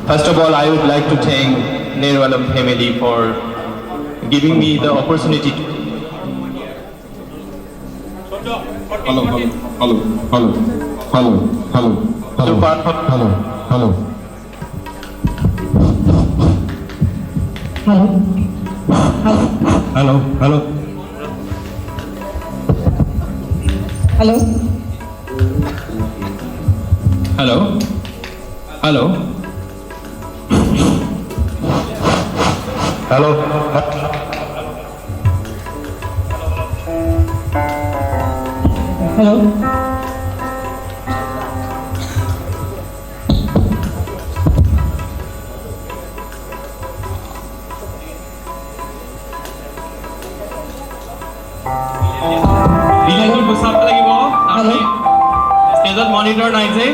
First of all, I would like to thank Nehru family for giving me the opportunity to. Hello, hello, hello, hello, hello, hello, hello, hello, hello. Hello. Hello, hello. Hello. Hello, hello, Hello. Hello. ডিলেটো গুচাব লাগিব আপুনি ষ্টেজত monitor নাই যে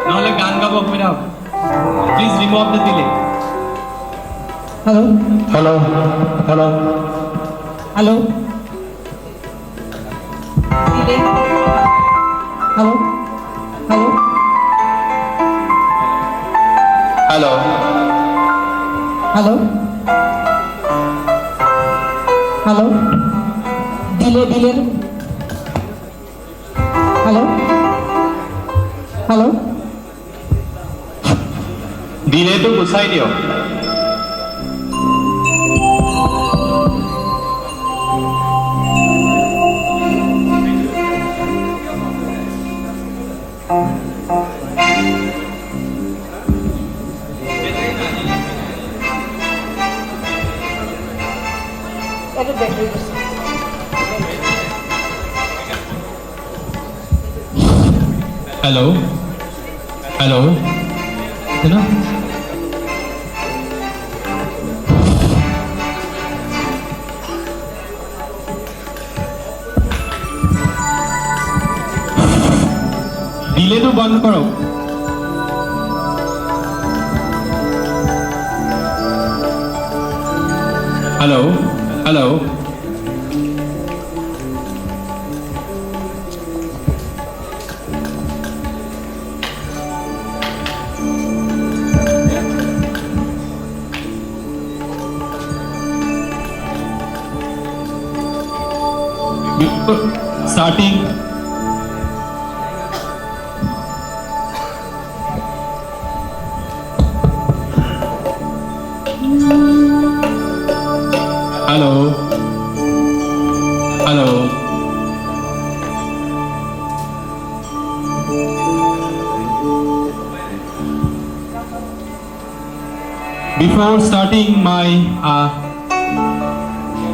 নহ'লে গান গাব অসুবিধা হ'ব please remove the delay Hello. Hello, hello. Hello. Hello. Hello. hello Hello. Hello. Delay. Hello. Hello. ডিলেটো গুচাই দিয়ক hello hello hello ডিলেটো বন্ধ কৰক hello hello starting hello hello before starting my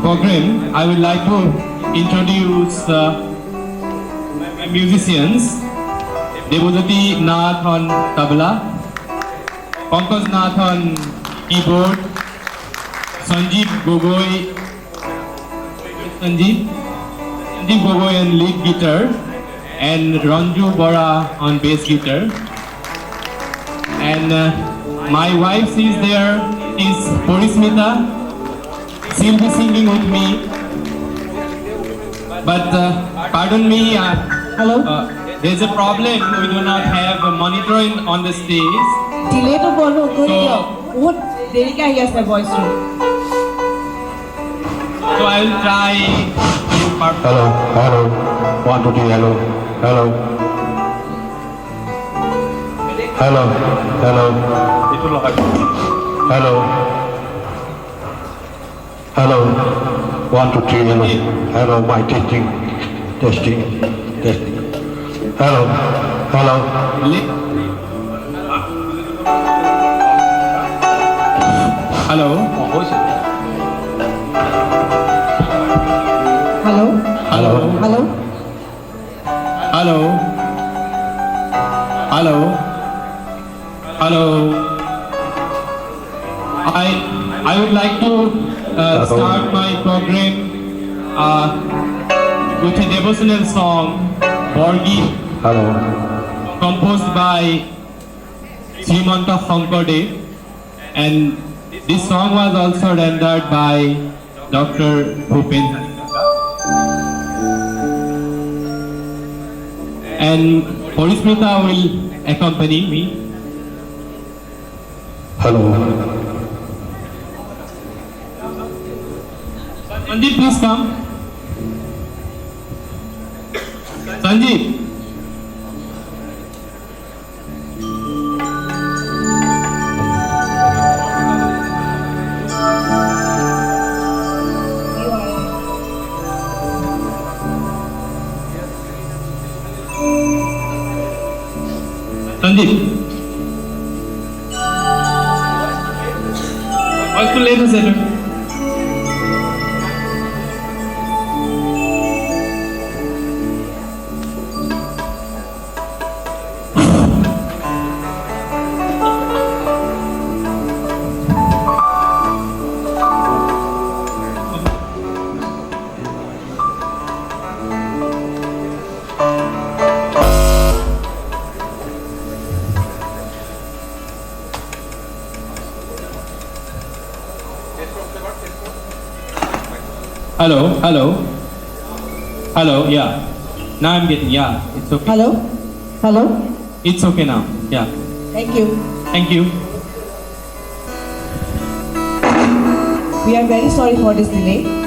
program I would like to introduce my musicians Devojati Nath on tabla, Pankaj Nath on keyboard, Sanjeev Gogoi on lead guitar, and Ranju Bora on bass guitar. And my wife is there, is Porismita. She'll be singing with me. But pardon me, there's a problem. We do not have a monitor on the stage. Delay to follow. What? There can hear the voice too. So I will try. Hello, hello. 1, 2, 3, hello, hello. Hello, hello. Hello. Hello. 1, 2, 3, hello. Hello, my testing. Hello, hello. Hello. Hello. Hello. Hello. Hello. Hello. Hello. I would like to start my program with a devotional song, Borgi, composed by Srimanta Shankardev, and this song was also rendered by Dr. Bhupen. And Porismita will accompany me. Hello. Sandeep, please come. Sandeep. Sandeep. What's the latest editor? Hello, yeah. Now I'm getting, yeah, it's okay. Hello? It's okay now, yeah. Thank you. Thank you. We are very sorry for this delay.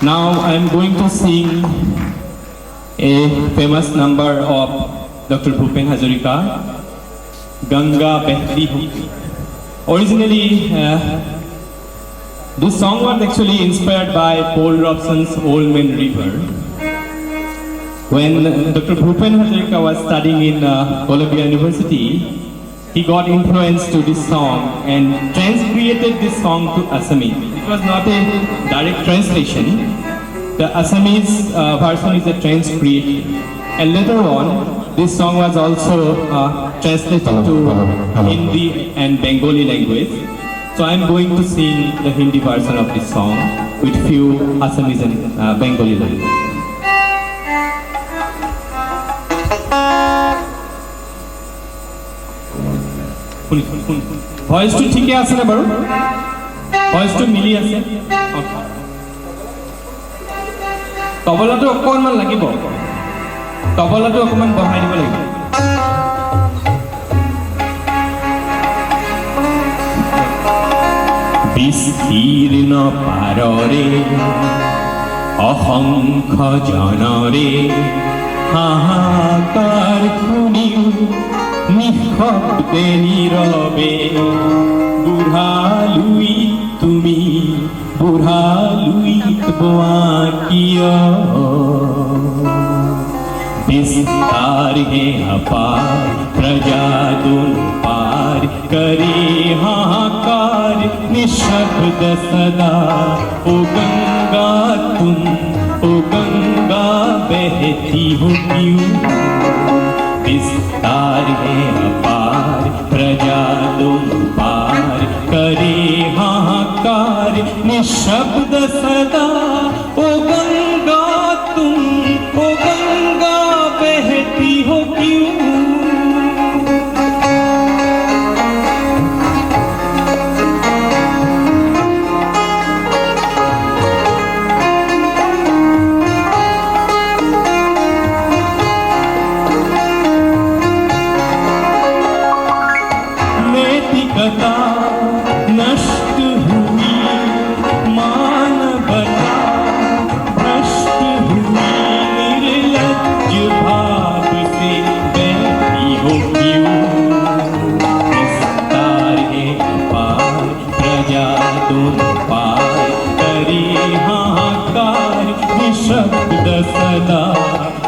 Now I am going to sing a famous number of Dr. Bhupen Hazarika, Ganga Behti Hogi. Originally, this song was actually inspired by Paul Robson's Old Man River. When Dr. Bhupen Hazarika was studying in Columbia University, he got influenced to this song and transcreated this song to Assamese. It was not a direct translation. The Assamese version is a transcreation. And later on, this song was also translated to Hindi and Bengali language. So I am going to sing the Hindi version of this song with few Assamese and Bengali language. ভয়েসটো ঠিকে আছে নে বাৰু? ভয়েসটো মিলি আছে? তবলাটো অকণমান লাগিব, তবলাটো অকণমান বঢ়াই দিব লাগিব। বিস্তীৰ্ণ পাৰৰে অসংখ্য জনৰে হাহাকাৰ শুনিও নিঃশব্দে নীৰৱে বুঢ়ালুই তুমি বুঢ়ালুই বোৱা কিয় विस्तार है अपार प्रजा दोनों पार करे हाहाकार निशब्द सदा ओ गंगा तुम ओ गंगा बहती हो क्यों विस्तार है अपार प्रजा दोनों पार करे हाहाकार निशब्द सदा ओ गंगा तुम ओ गंगा बहती हो क्यों नैतिकता नष्ट हुई मानवता भ्रष्ट हुई निर्लज्ज भाव से बहती हो क्यों विस्तार है अपार प्रजा दोनों पार करे हाहाकार निशब्द सदा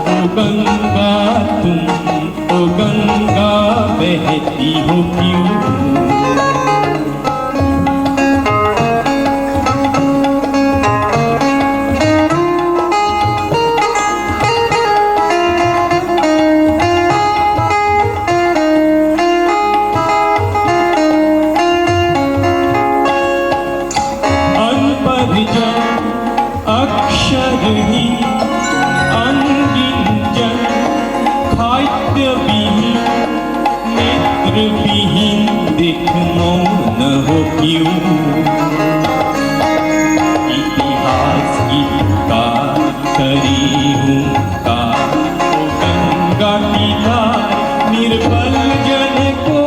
ओ गंगा तुम ओ गंगा बहती हो क्यों अक्षरहीन अनगिंजन खाद्यविहीन नेत्रविहीन दिख मौन हो क्यों इतिहास की पुकार करी हुंकार गंगा की धार निर्बल जन को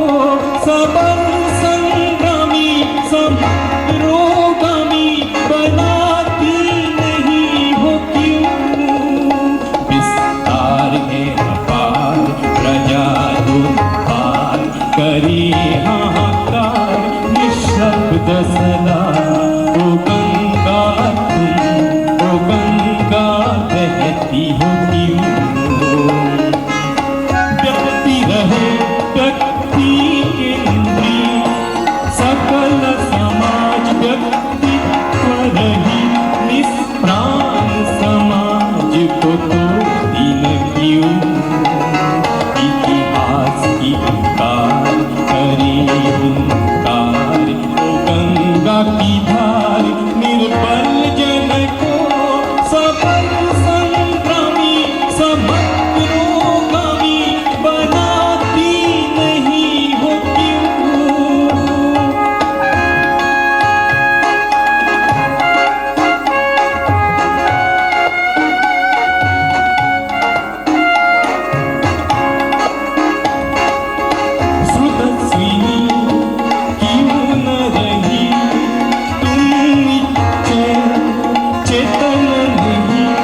सबल संग्रामी समरोगामी बनाती नहीं हो क्यों विस्तार है अपार प्रजा दोनों पार करे हाहाकार निशब्द सदा ओ गंगा तुम ओ गंगा बहती हो क्यों व्यक्ति रहे व्यक्ति केंद्रीय सकल समाज व्यक्तित्व रही निष्प्राण समाज को तो दिन क्यों इतिहास की पुकार करे हुंकार ओ गंगा की धार निर्बल जन को सबल संग्रामी समग्रोगामी बनाती नहीं हो क्यों श्रुतस्विनी क्यों न रही तुम निश्चय चेतन नहीं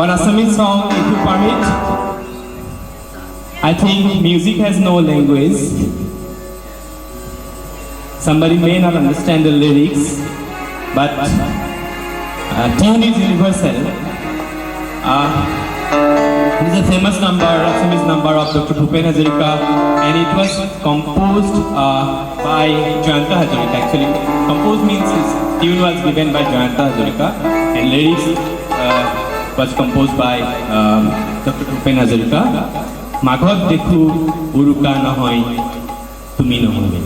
one Assamese song, if you permit. I think music has no language. Somebody may not understand the lyrics, but tune is universal. It is a famous number, Assamese number of Dr. Bhupen Hazarika, and it was composed by Jayanta Hazarika. Actually, composed means his tune was given by Jayanta Hazarika, and lyrics was composed by Dr. Bhupen Hazarika. Maghot dekhu uruka nohoy, tumi nohole.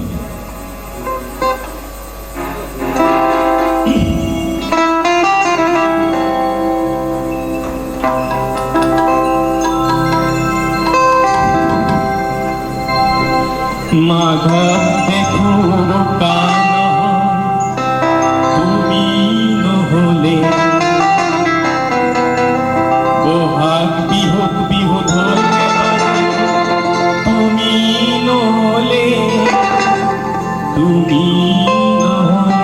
Maghot dekhu uruka nohoy, tumi nohole. Bohag bihut bihut hole. Tumi nohole, tumi nohole.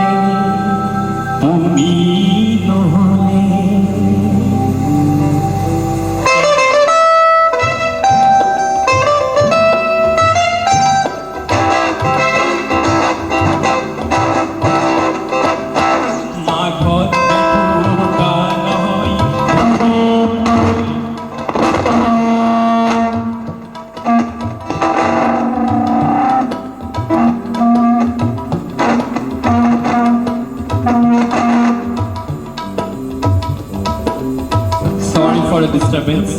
Maghot dekhu ka nohoy. Sorry for the disturbance.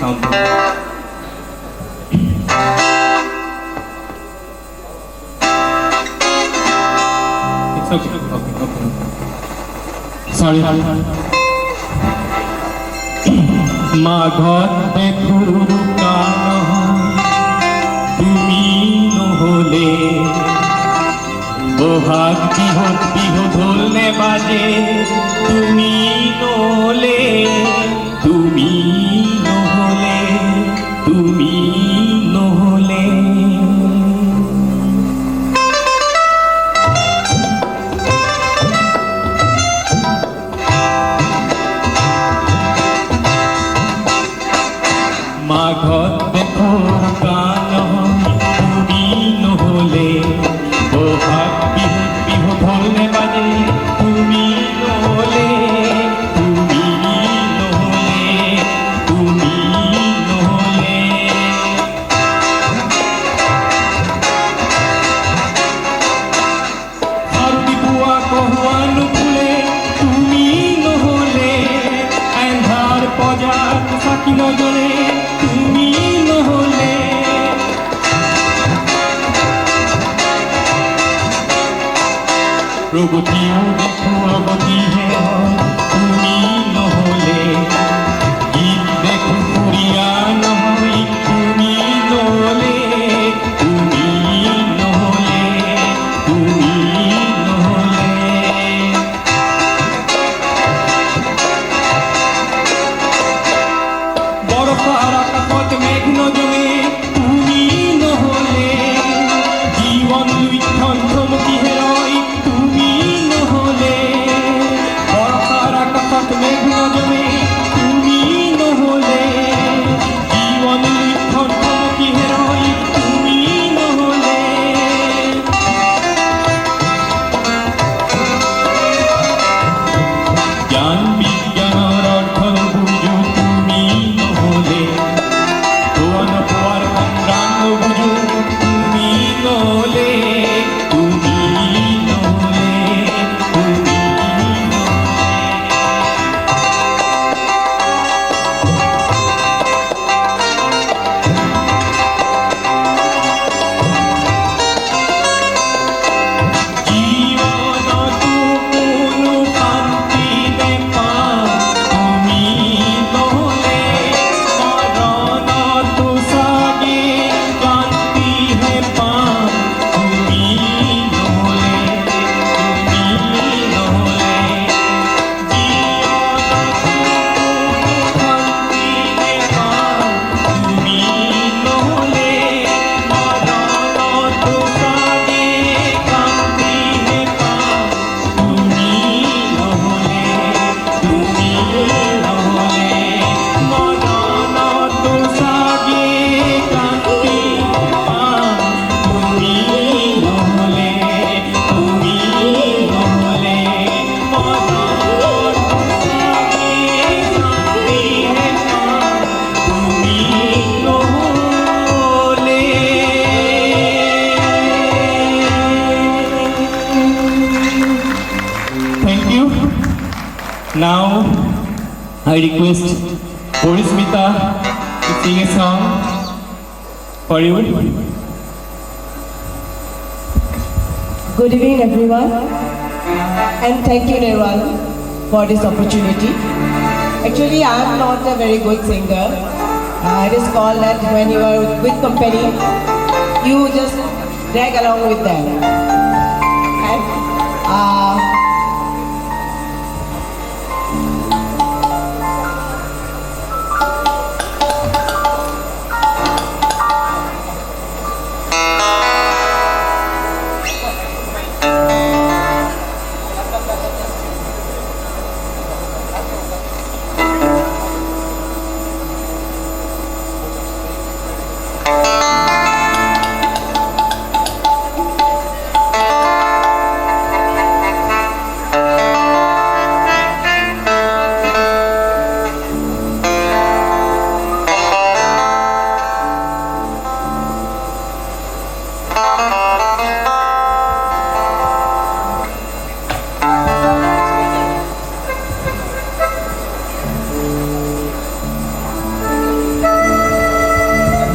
Sound. It's okay. Okay. Sorry. Maghot dekhu uruka nohoy, tumi nohole. Bohag bihut bihut holne baje, tumi nohole, tumi nohole, tumi nohole. Maghot dekhu uruka nohoy, tumi nohole. Bohag bihut bihut holne baje, tumi nohole, tumi nohole, tumi nohole. Harudi bua kohua nukhule, tumi nohole. Andhar pojat saki nojole, tumi nohole. Progatiyo dekho agati hai, tumi nohole. Geet dekho puriya nohoy, tumi nohole, tumi nohole, tumi nohole. Borofar akashot megh nojome, tumi nohole. Jeevan lui thonthom ki heroy, tumi nohole. Borofar akashot megh nojome, tumi nohole. Jeevan lui thonthom ki heroy, tumi nohole. জ্ঞান বিজ্ঞানৰ অৰ্থ বুঝো, তুমি নহলে। Khwan পোৱাৰ সংগ্ৰাম বুঝো, তুমি নহলে, তুমি নহলে, তুমি নহলে। Now, I request Boris Mita to sing a song for you. Good evening, everyone, and thank you, Nirwan, for this opportunity. Actually, I am not a very good singer. It is called that when you are with company, you just drag along with them. And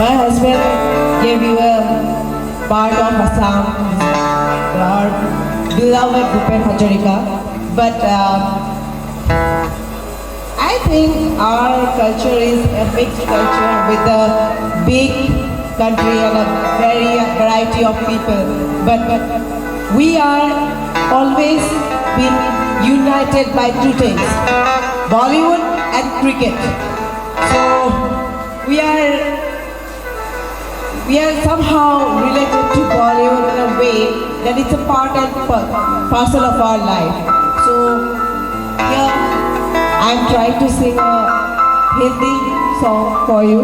my husband gave you a part of Assam, our beloved Bhupen Hazarika. But I think our culture is a mixed culture with a big country and a very variety of people. But we are always been united by two things: Bollywood and cricket. So we are somehow related to Bollywood in a way that it's a part and parcel of our life. So here I'm trying to sing a Hindi song for you.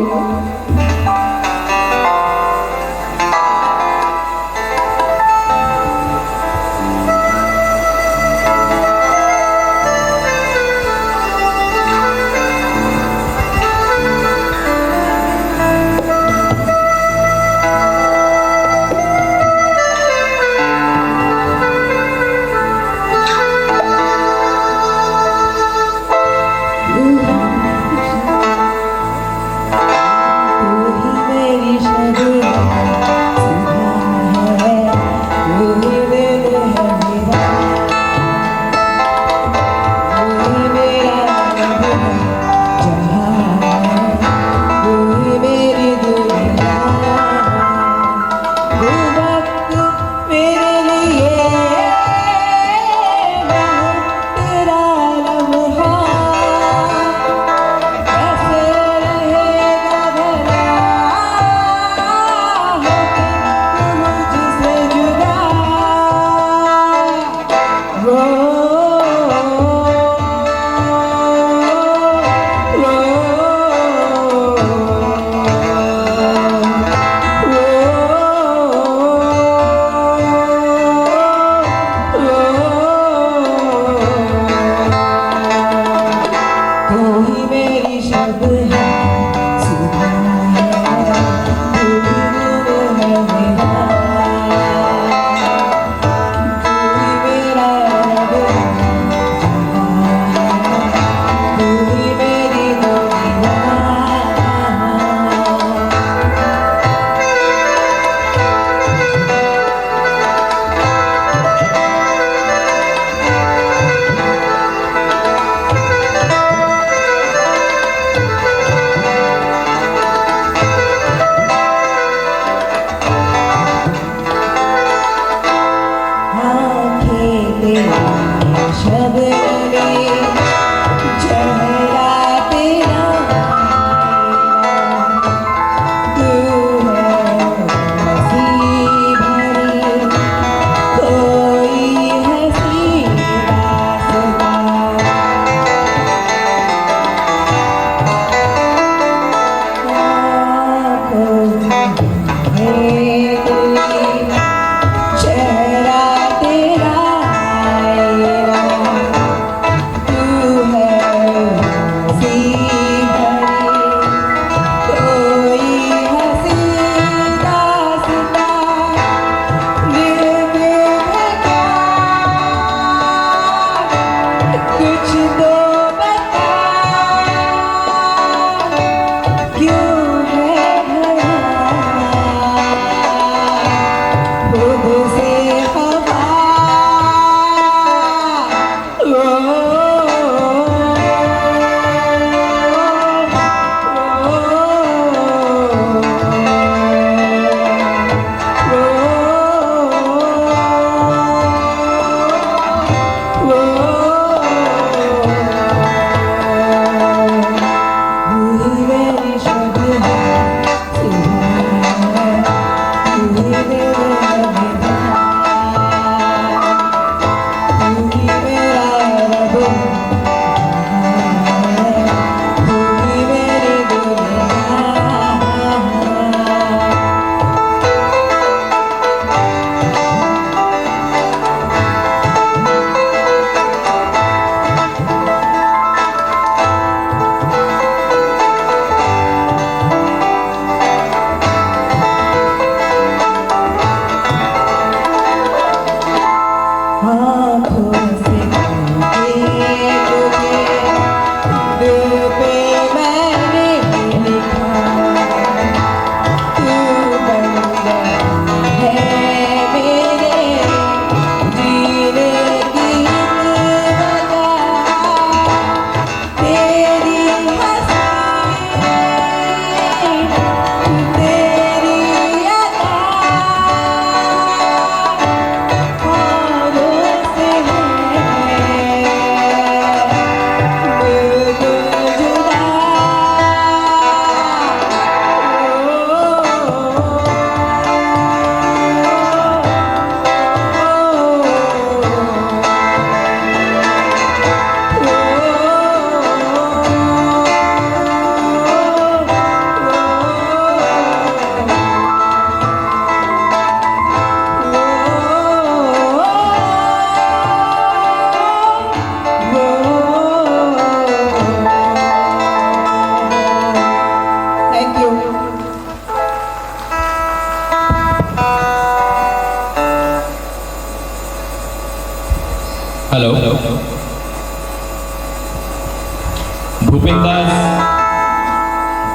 Bhupendra's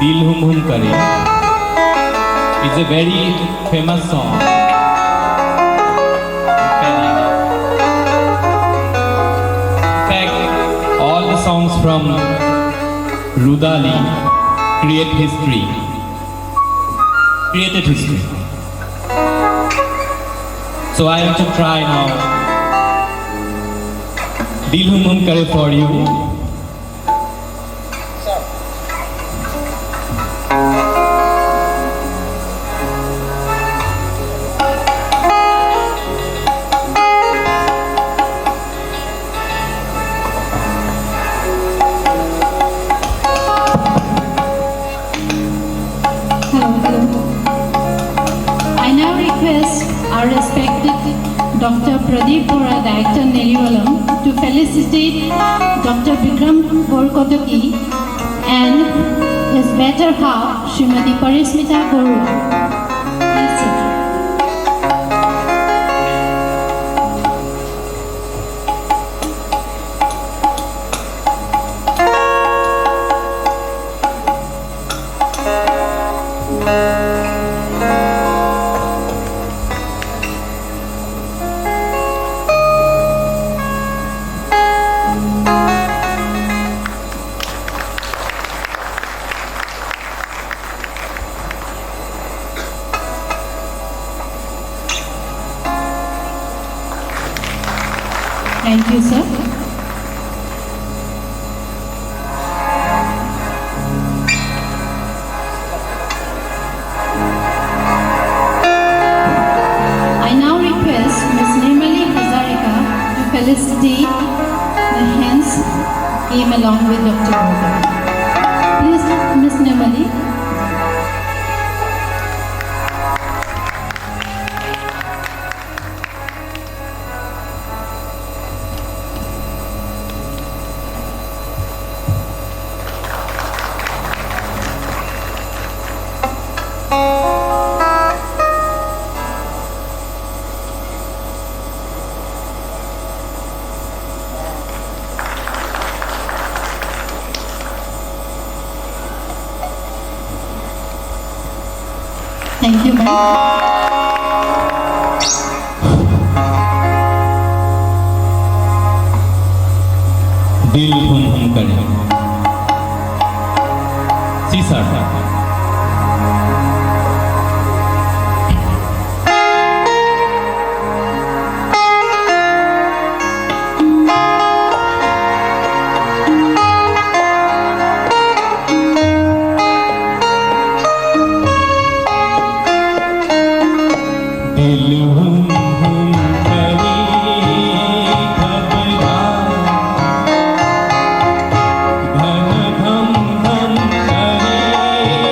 Dil Hum Hum Kare is a very famous song. In fact, all the songs from Rudali created history. So I am to try now Dil Hum Hum Kare for you. I now request our respected Dr. Pradeep Bora, Director Nelivalam, to felicitate Dr. Bikram Borkotaki and his better half, Srimati Parismita Guru. Please sit. Thank you, sir. I now request Ms. Nirmali Hazarika to felicitate the hands came along with Dr. Bora. Please, Ms. Nirmali. Thank you, ma'am. Dil Hum Hum Kare. See, sir. Dil hum hum kare khabra dhan dham dham kare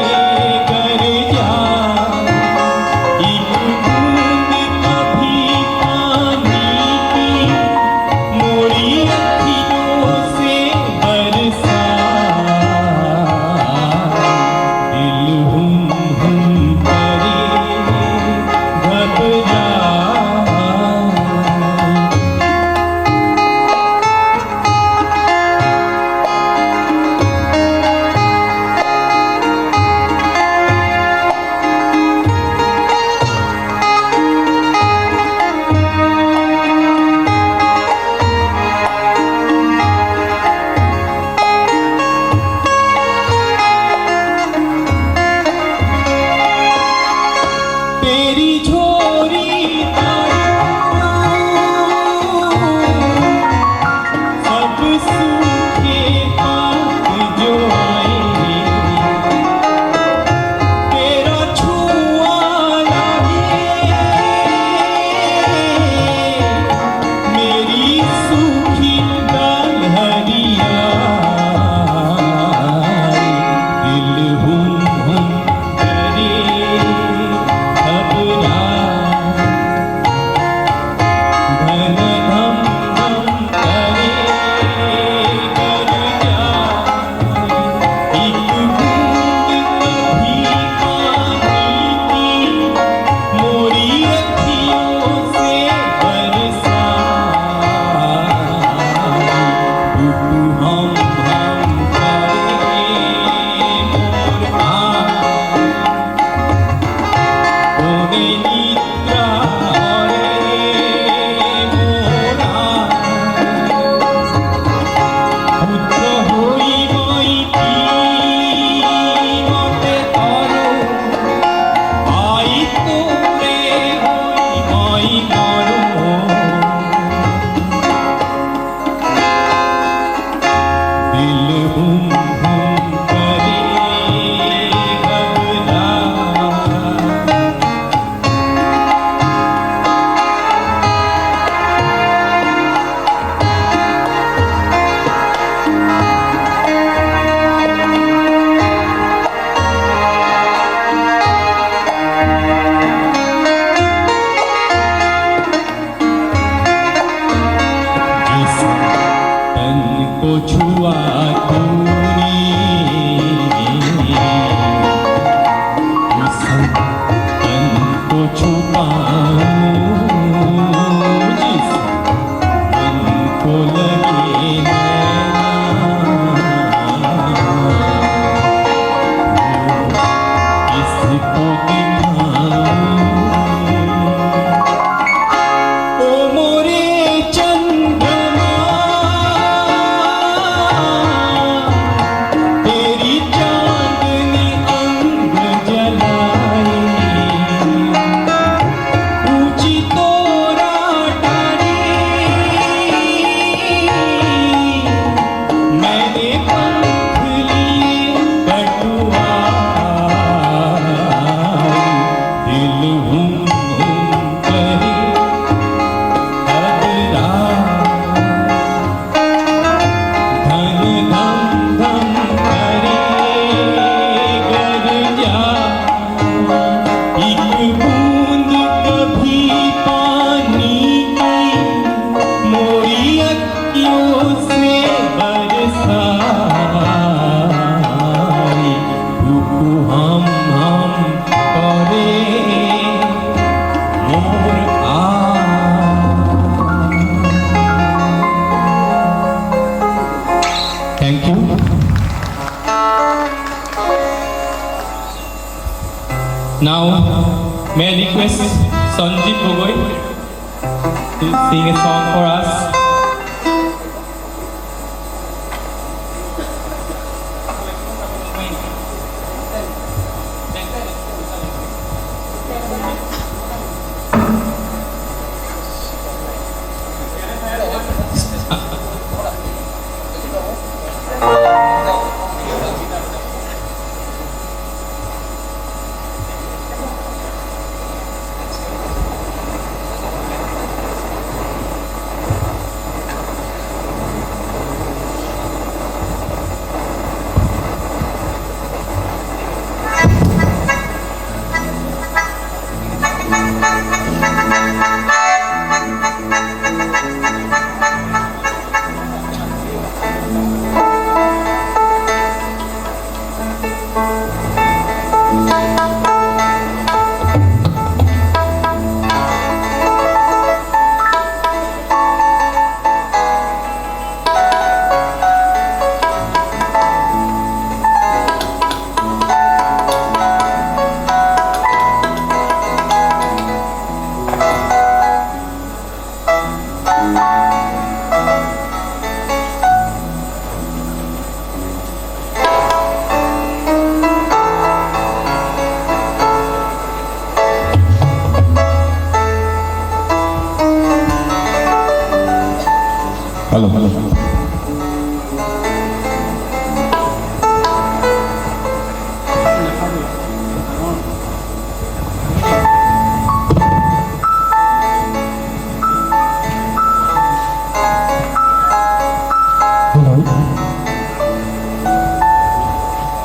Now, may I request Sanjeev Gogoi to sing a song for us.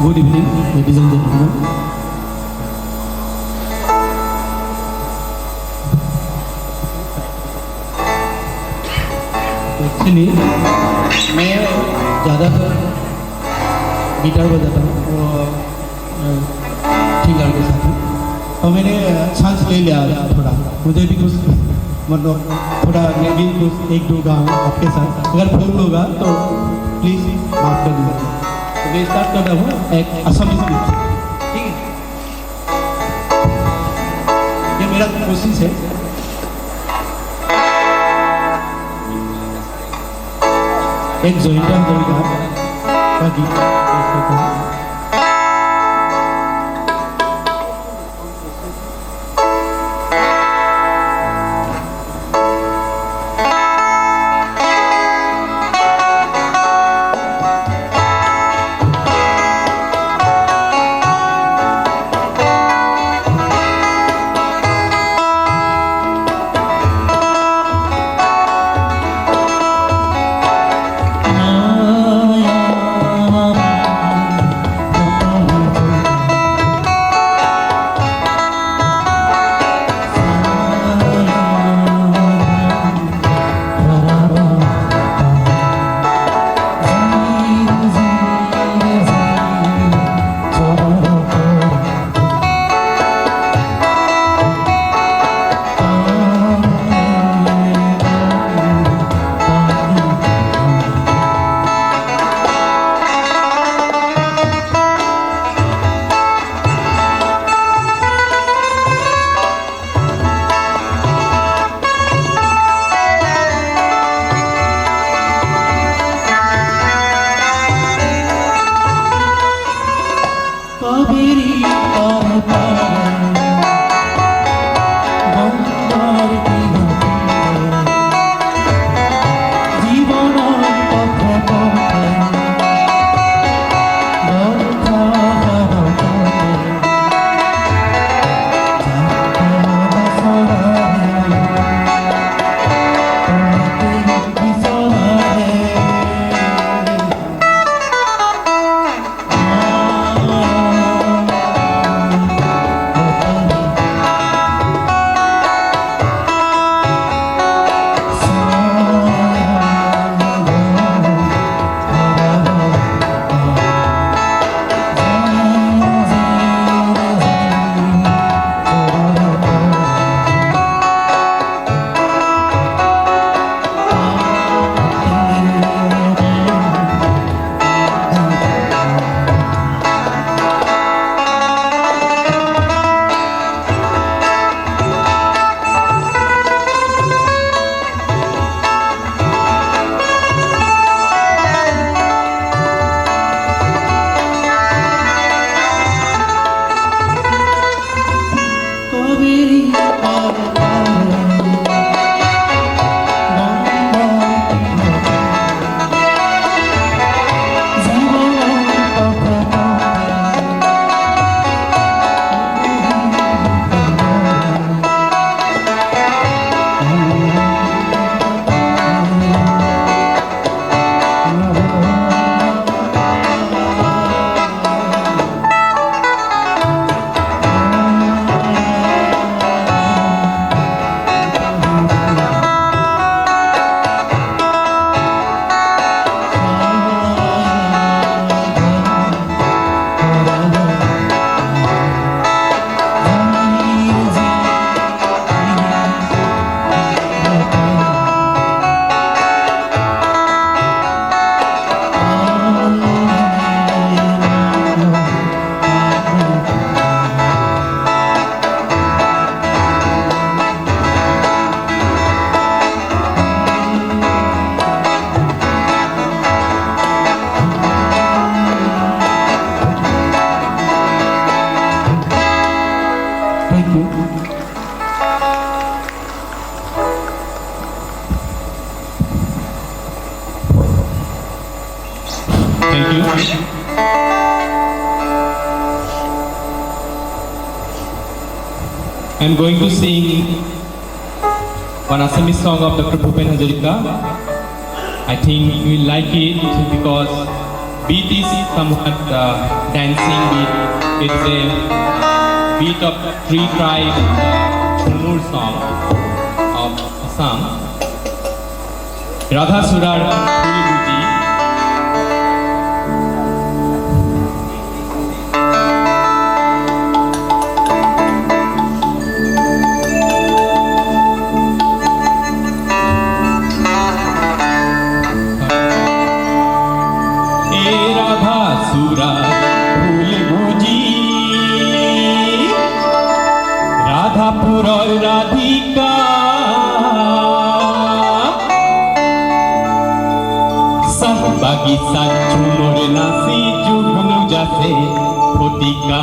Good evening, ladies and gentlemen. Actually, मैं ज़्यादातर guitar बजाता हूँ और singer के साथ हूँ, और मैंने चांस ले लिया थोड़ा, मुझे भी कुछ मतलब थोड़ा मैं भी कुछ एक दो गाऊँ आपके साथ, अगर भूल होगा तो प्लीज़ माफ कर दीजिए। तो मैं स्टार्ट कर रहा हूँ एक असमीज गीत, ठीक है? ये मेरा कोशिश है। एक जोइंटन का गीत करता हूँ। কাবেরী পার পারে গঙ্গার তীরে জীবনের পথে পথে বর্ষা হারকালে যাত্রা বাসনারে তোমাকে বিছানারে কাবেরী পার পারে গঙ্গার তীরে জীবনের পথে Thank you. I'm going to sing one Assamese song of Dr. Bhupen Hazarika. I think you will like it because beat is somewhat dancing beat. It's a beat of three tribe Humur song of Assam. Radha Surar Puli সুরা ফুল বুঝি রাধাপুর রাধিকা সব বাগিচা ঝুমর নাচি যুগনু যাতে ফটিকা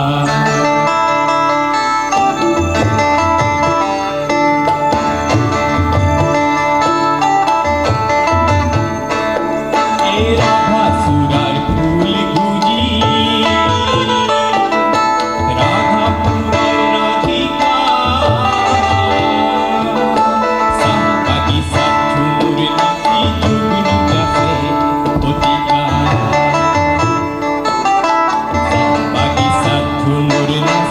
Tumur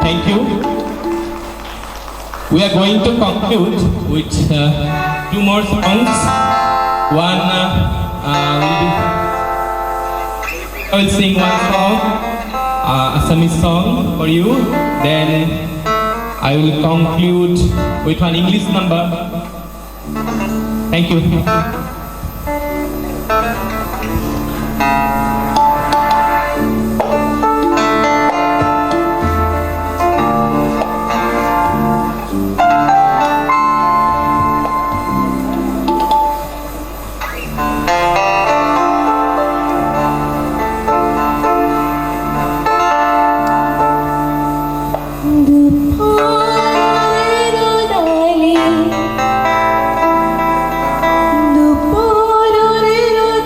Thank you. We are going to conclude with two more songs. One, I will sing one song, Assamese song for you. Then I will conclude with one English number. Thank you.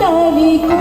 Dali ko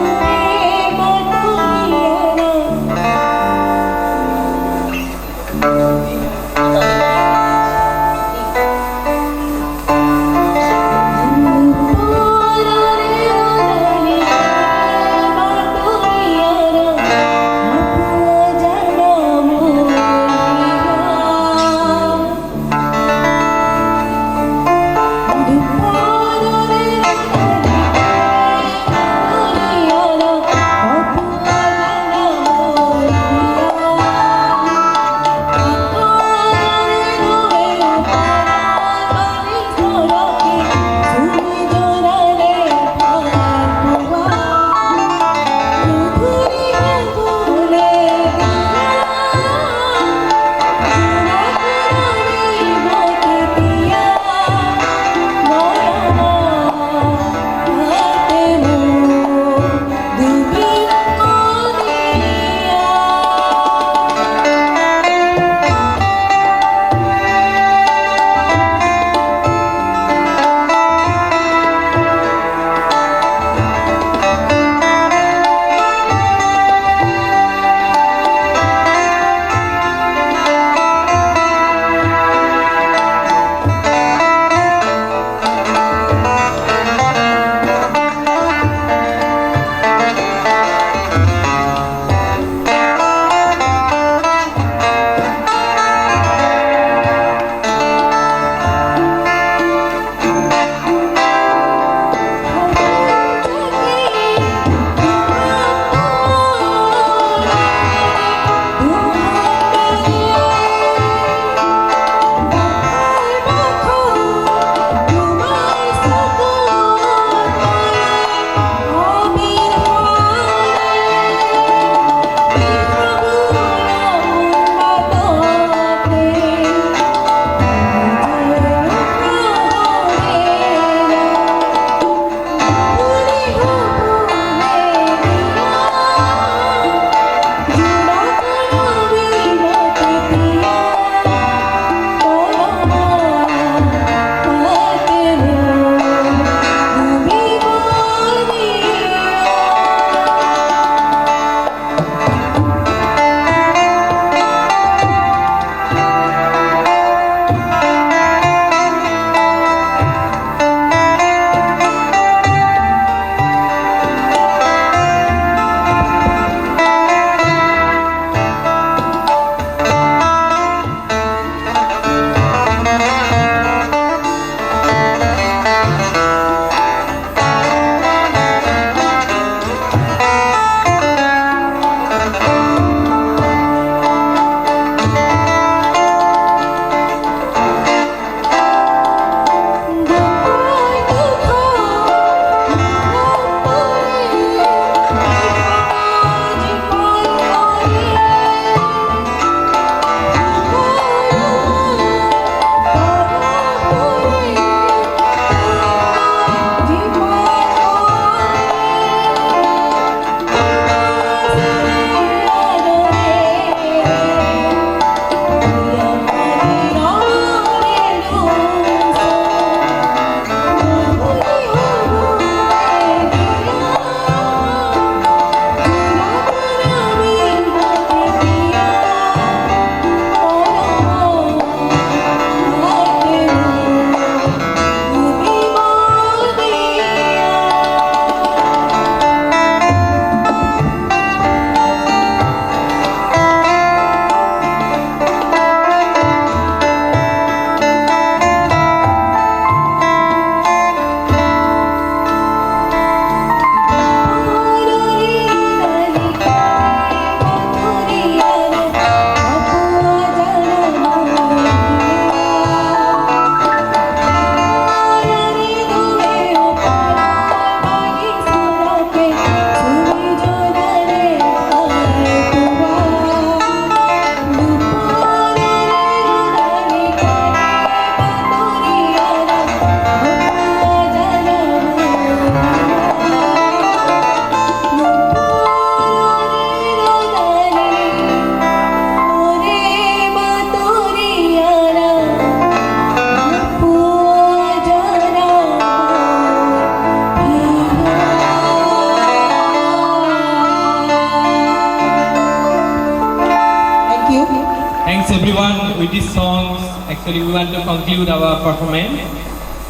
with these songs, actually we want to conclude our performance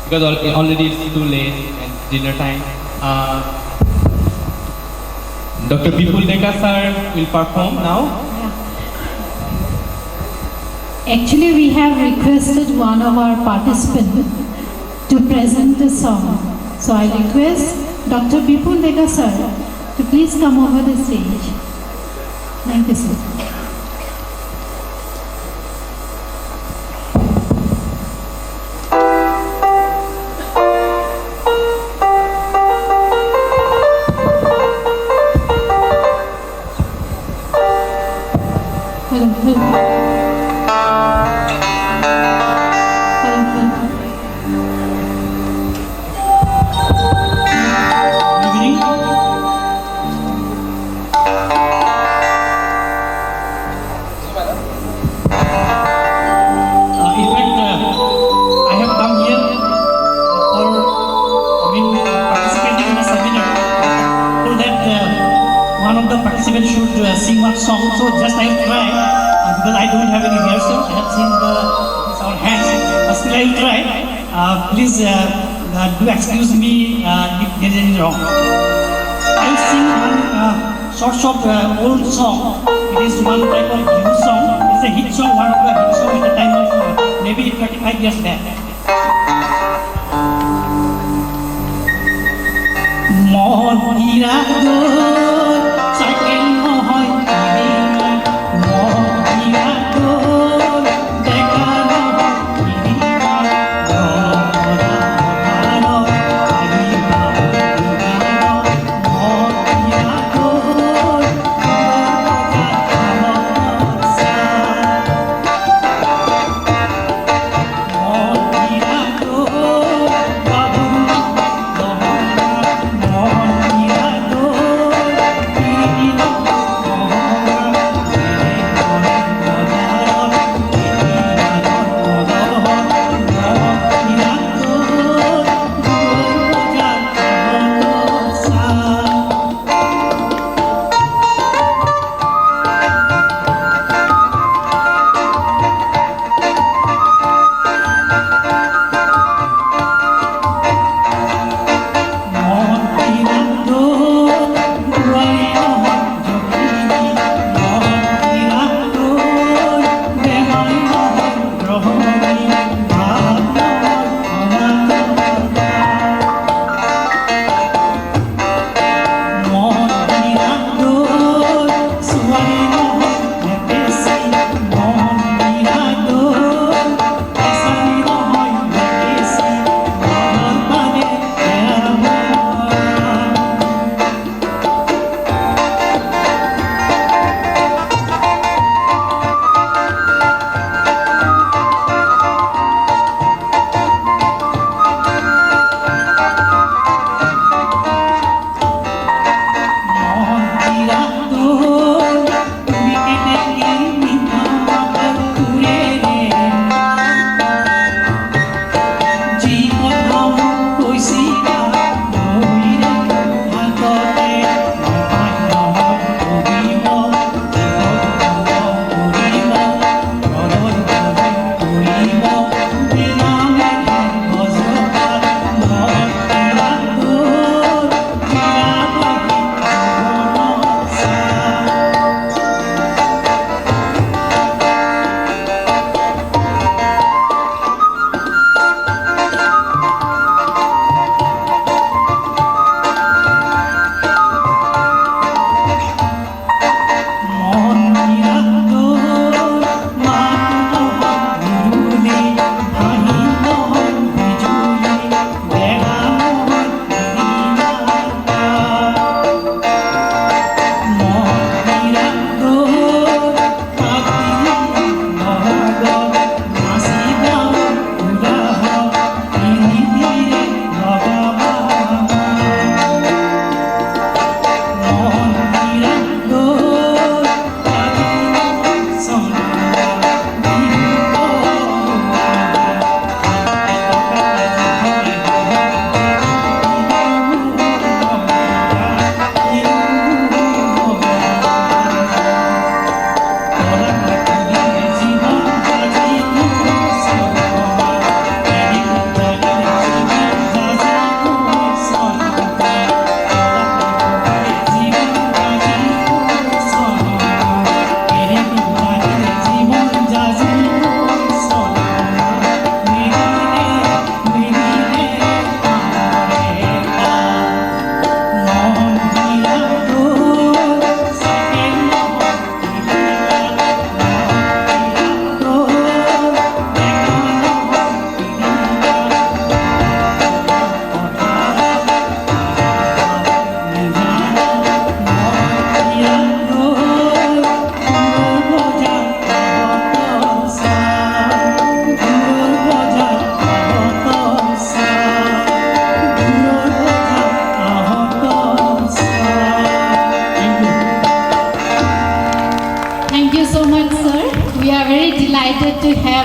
because already it's too late and dinner time. Dr. Bipul Deka sir will perform now. Actually, we have requested one of our participants to present the song. So I request Dr. Bipul Deka sir to please come over the stage. Thank you, sir. Sing one song, so just I will try because I don't have any rehearsal. I have seen our hands, but still I will try. Please do excuse me if there is any wrong. I will sing one short old song. It is one type of new song. It's a hit song, one of the hit song at the time of maybe 35 years back.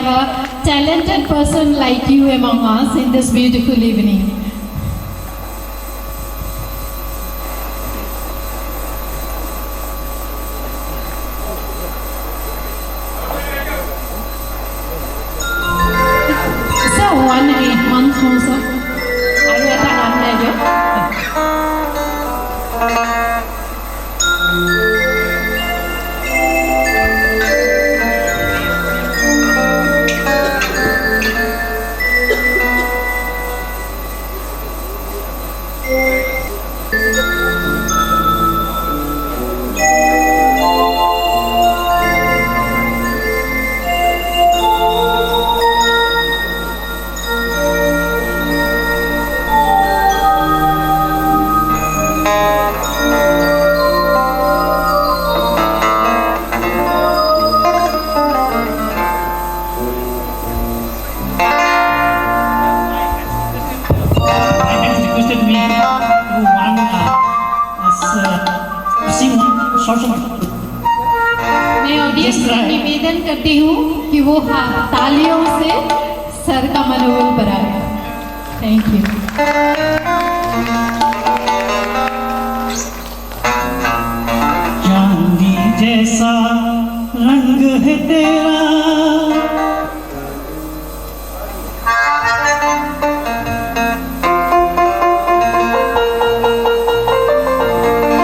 have a talented person like you among us in this beautiful evening. So, one more, sir. Are you at an unmeasured? Requested me to sing one short song. मैं audience से निवेदन करती हूँ कि वो तालियों से sir का मनोबल बढ़ाए. Thank you. चांदी जैसा रंग है तेरा,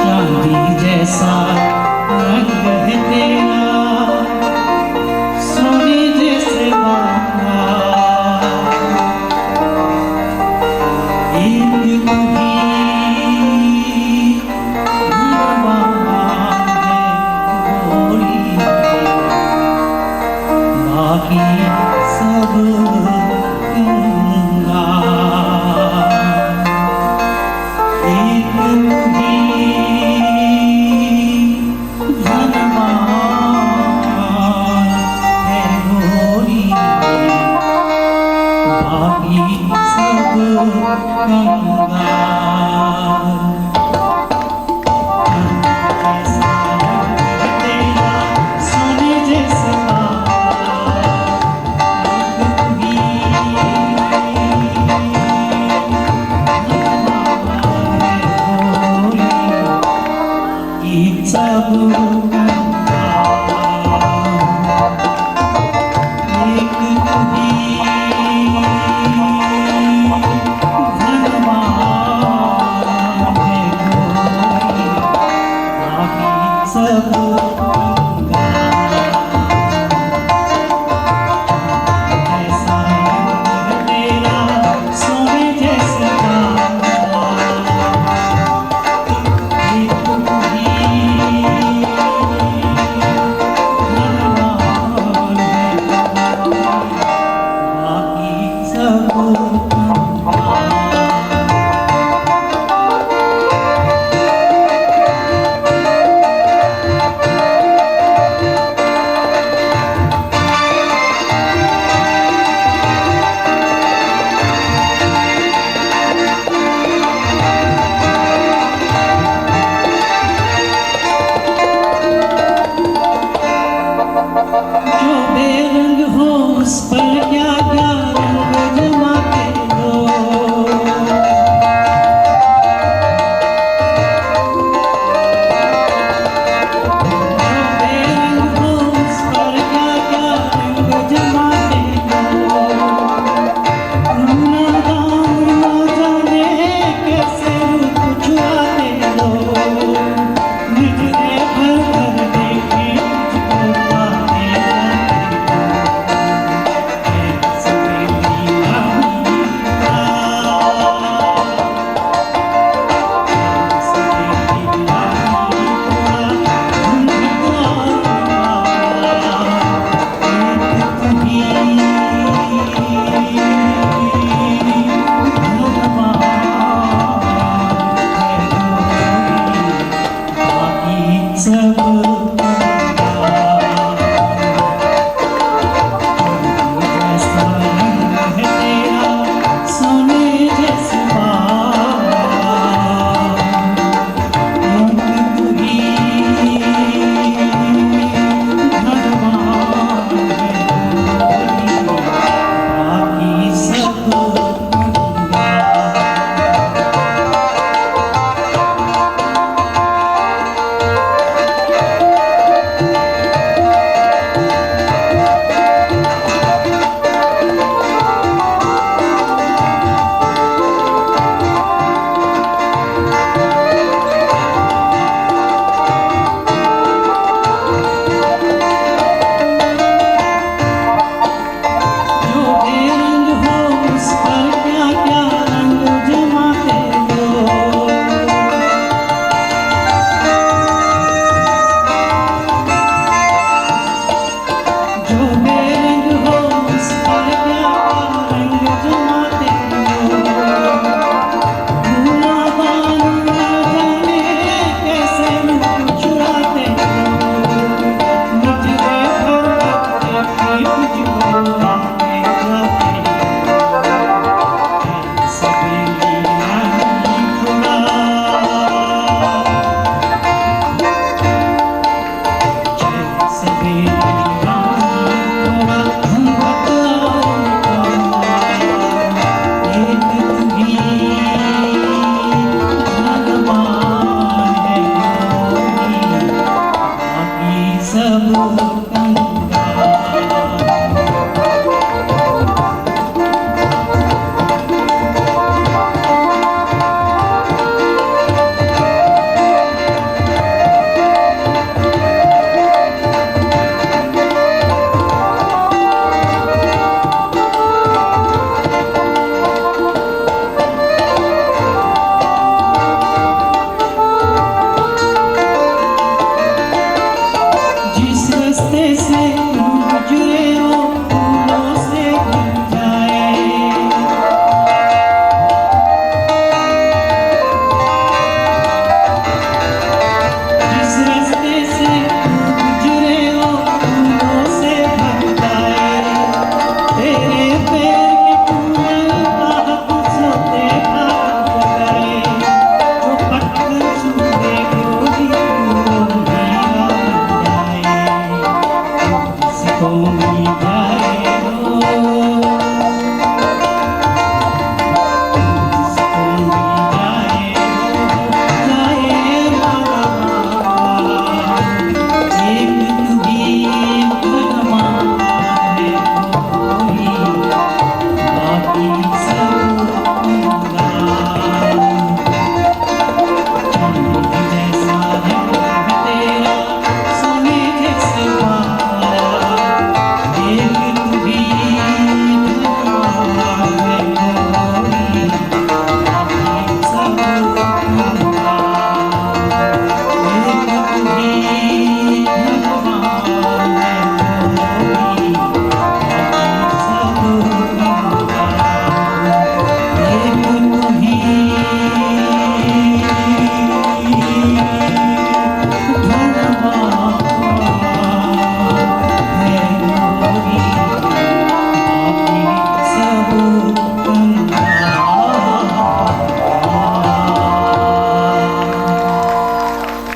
चांदी जैसा रंग है तेरा, सोने जैसे बाबा, एक तू ही भगवान है गोरी, बाकी सब गंगा, एक तू ही धनवान है गोरी, बाकी सब गंगा. सोने जैसे सब एक तुही धनवान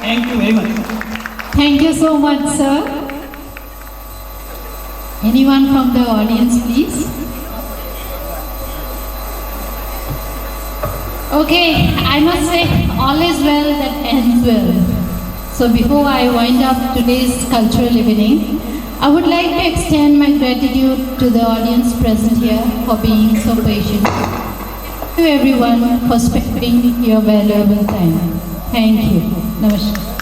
Thank you very much. Thank you so much, sir. Anyone from the audience, please? Okay, I must say, all is well that ends well. So before I wind up today's cultural evening, I would like to extend my gratitude to the audience present here for being so patient. To everyone for spending your valuable time. Thank you. Namaskar.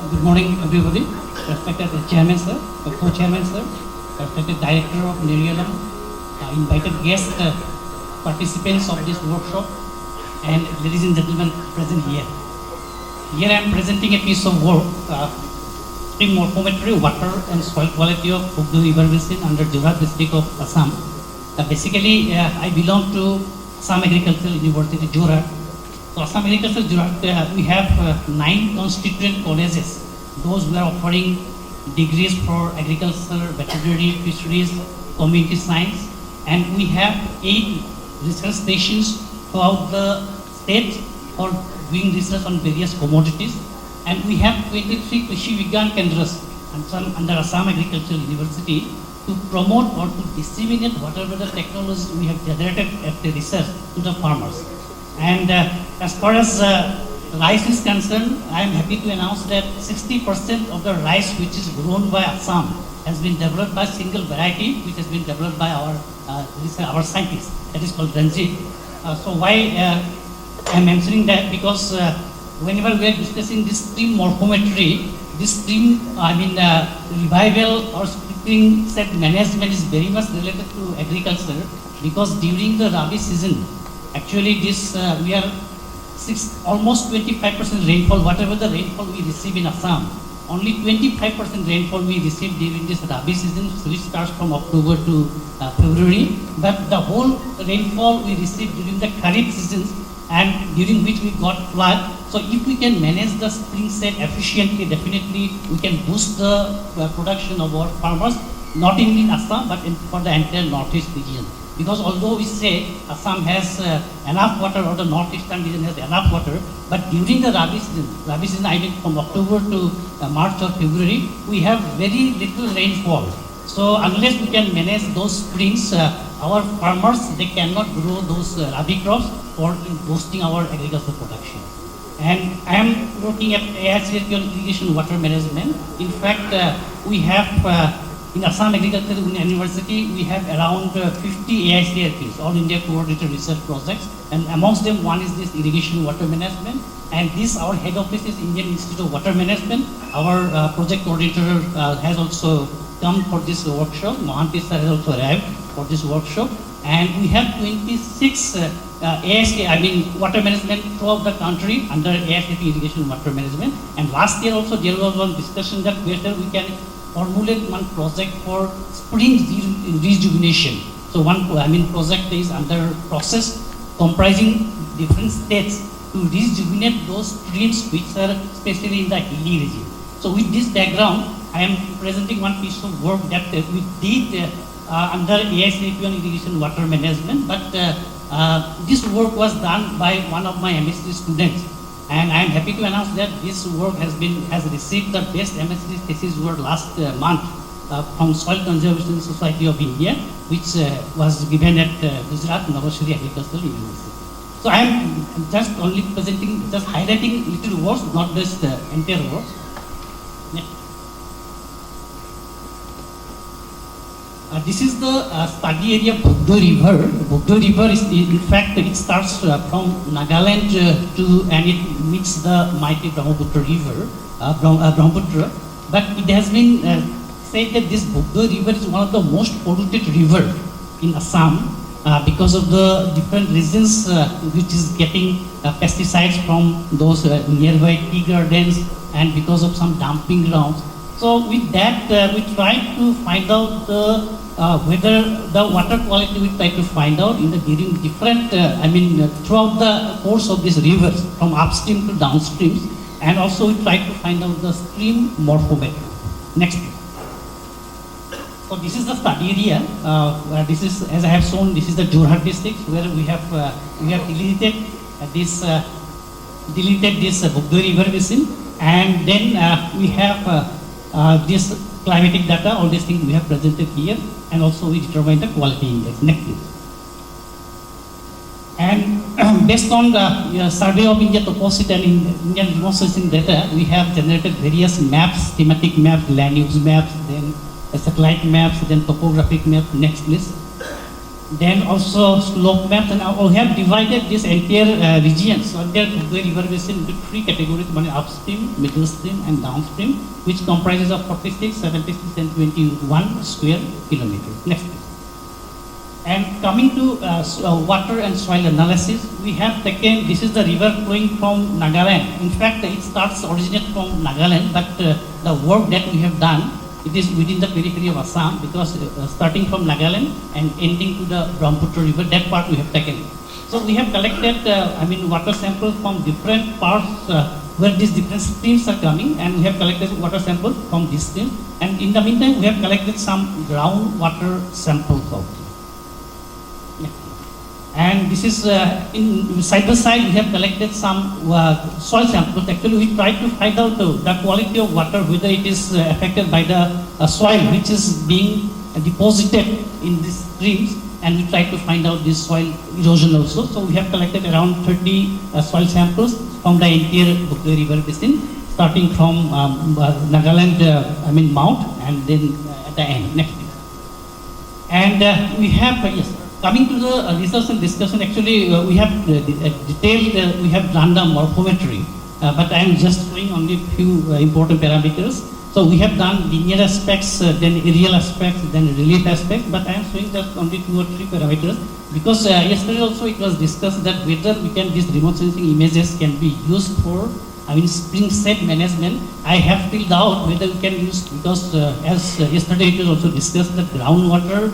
Good morning, everybody. Respected Chairman, sir, Co-Chairman, sir, respected Director of Nerialam, invited guest participants of this workshop, and ladies and gentlemen present here. Here I am presenting a piece of work, stream morphometry, water and soil quality of Bugdu River Basin under Jorhat district of Assam. Basically, I belong to Assam Agricultural University, Jorhat. So Assam Agricultural Jorhat, we have 9 constituent colleges. Those who are offering degrees for agriculture, veterinary, fisheries, community science, and we have 8 research stations throughout the state for doing research on various commodities, and we have 23 Krishi Vigyan Kendras under Assam Agricultural University to promote or to disseminate whatever the technologies we have generated at the research to the farmers. And as far as rice is concerned, I am happy to announce that 60% of the rice which is grown by Assam has been developed by single variety, which has been developed by our scientists. That is called Ranjit. So why I am mentioning that? Because whenever we are discussing this stream morphometry, this stream, revival or spring set management is very much related to agriculture, because during the Rabi season, actually this we are almost 25% rainfall, whatever the rainfall we receive in Assam, only 25% rainfall we receive during this Rabi season, which starts from October to February. But the whole rainfall we receive during the Kharif seasons, and during which we got flood. So if we can manage the spring set efficiently, definitely we can boost the production of our farmers, not only in Assam but for the entire northeast region. Because although we say Assam has enough water, or the northeastern region has enough water, but during the Rabi season I mean from October to March or February, we have very little rainfall. So unless we can manage those springs, our farmers, they cannot grow those Rabi crops for boosting our agricultural production. And I am working at AICRP on irrigation water management. In fact, we have in Assam Agricultural University, we have around 50 AICRPs, All India Coordinated Research Projects, and amongst them one is this irrigation water management. And this, our head office is Indian Institute of Water Management. Our project coordinator has also come for this workshop. Mohanty sir has also arrived for this workshop. And we have 26 water management throughout the country under AICRP irrigation water management. And last year also there was one discussion that whether we can formulate one project for spring rejuvenation. So one project is under process comprising different states to rejuvenate those streams which are especially in the hilly region. So with this background, I am presenting one piece of work that we did under AICP on irrigation water management, but this work was done by one of my MSc students, and I am happy to announce that this work has received the best MSc thesis award last month from Soil Conservation Society of India, which was given at Gujarat Navashri Agricultural University. So I am just only presenting, just highlighting little words, not just entire words. This is the study area of Bogdo River. Bogdo River is, in fact, it starts from Nagaland and it meets the mighty Brahmaputra River, Brahmaputra. But it has been said that this Bogdo River is one of the most polluted river in Assam because of the different reasons which is getting pesticides from those nearby tea gardens and because of some dumping grounds. So with that, we try to find out whether the water quality, we try to find out during different, throughout the course of these rivers, from upstream to downstream, and also we try to find out the stream morphometry. Next. So this is the study area. This is, as I have shown, this is the Jorhat district where we have deleted this Bogdo River basin, and then we have this climatic data. All these things we have presented here, and also we determine the quality index. Next, please. And based on the survey of India topography and Indian remote sensing data, we have generated various maps, thematic maps, land use maps, then satellite maps, then topographic maps. Next, please. Then also slope maps, and we have divided this entire region, so entire Bogdo River basin into three categories: one is upstream, middle stream, and downstream, which comprises of 46, 76, and 21 square kilometers. Next. And coming to water and soil analysis, we have taken, this is the river flowing from Nagaland. In fact, it originates from Nagaland, but the work that we have done, it is within the periphery of Assam, because starting from Nagaland and ending to the Brahmaputra River, that part we have taken. So we have collected, water samples from different parts where these different streams are coming, and we have collected water samples from this stream. And in the meantime, we have collected some groundwater samples also. And this is in side by side, we have collected some soil samples. Actually, we try to find out the quality of water, whether it is affected by the soil which is being deposited in these streams, and we try to find out this soil erosion also. So we have collected around 30 soil samples from the entire Bogdo River basin, starting from Nagaland, mount, and then at the end. Next, please. And we have coming to the research and discussion, actually we have detailed, we have done the morphometry, but I am just showing only a few important parameters. So we have done linear aspects, then aerial aspects, then relief aspects, but I am showing just only 2 or 3 parameters, because yesterday also it was discussed that whether these remote sensing images can be used for spring set management. I have filled out whether we can use, because as yesterday it was also discussed that groundwater,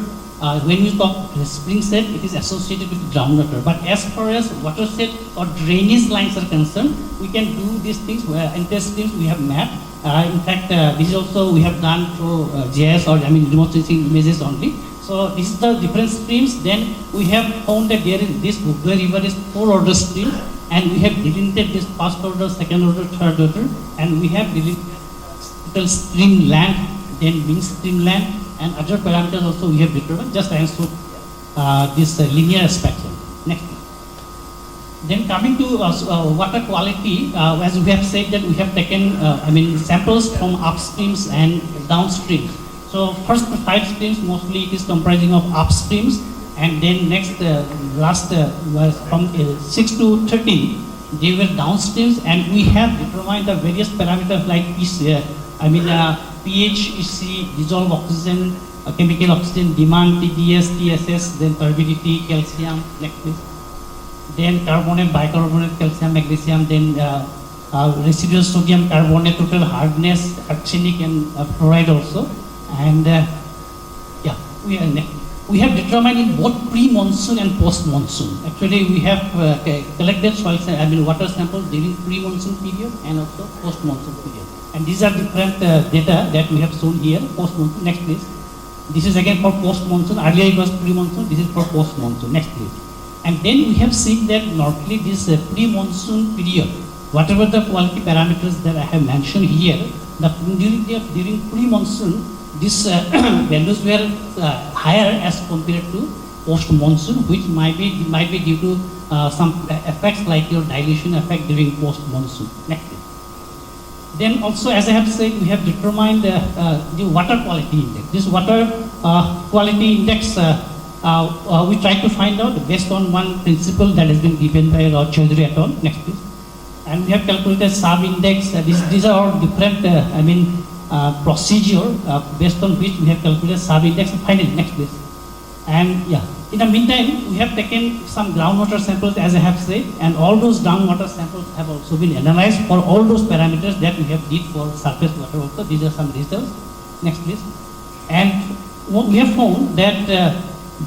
when we talk spring set, it is associated with groundwater. But as far as water set or drainage lines are concerned, we can do these things where entire streams we have mapped. In fact, this is also we have done through GIS or remote sensing images only. So this is the different streams. Then we have found that there is this Bogdo River is 4 order streams, and we have delineated this first order, second order, third order, and we have delineated stream land, then mean stream land, and other parameters also we have determined. Just I am showing this linear aspect. Next. Then coming to water quality, as we have said that we have taken samples from upstreams and downstreams. So first 5 streams mostly it is comprising of upstreams, and then next last was from 6 to 13 they were downstreams, and we have determined the various parameters like pH, EC, dissolved oxygen, chemical oxygen, demand, TDS, TSS, then turbidity, calcium, next please. Then carbonate, bicarbonate, calcium, magnesium, then residual sodium, carbonate, total hardness, arsenic, and fluoride also. And we have determined in both pre-monsoon and post-monsoon. Actually, we have collected soil, water samples during pre-monsoon period and also post-monsoon period. And these are different data that we have shown here, post-monsoon. Next, please. This is again for post-monsoon. Earlier it was pre-monsoon. This is for post-monsoon. Next please. And then we have seen that normally this pre-monsoon period, whatever the quality parameters that I have mentioned here, during pre-monsoon, these values were higher as compared to post-monsoon, which might be due to some effects like your dilution effect during post-monsoon. Next please. Then also, as I have said, we have determined the water quality index. This water quality index, we try to find out based on one principle that has been given by Chaudhary et al. Next please. And we have calculated sub-index. These are all different, procedure based on which we have calculated sub-index. Finally, next please. And yeah, in the meantime, we have taken some groundwater samples, as I have said, and all those groundwater samples have also been analyzed for all those parameters that we have did for surface water also. These are some results. Next please. And what we have found that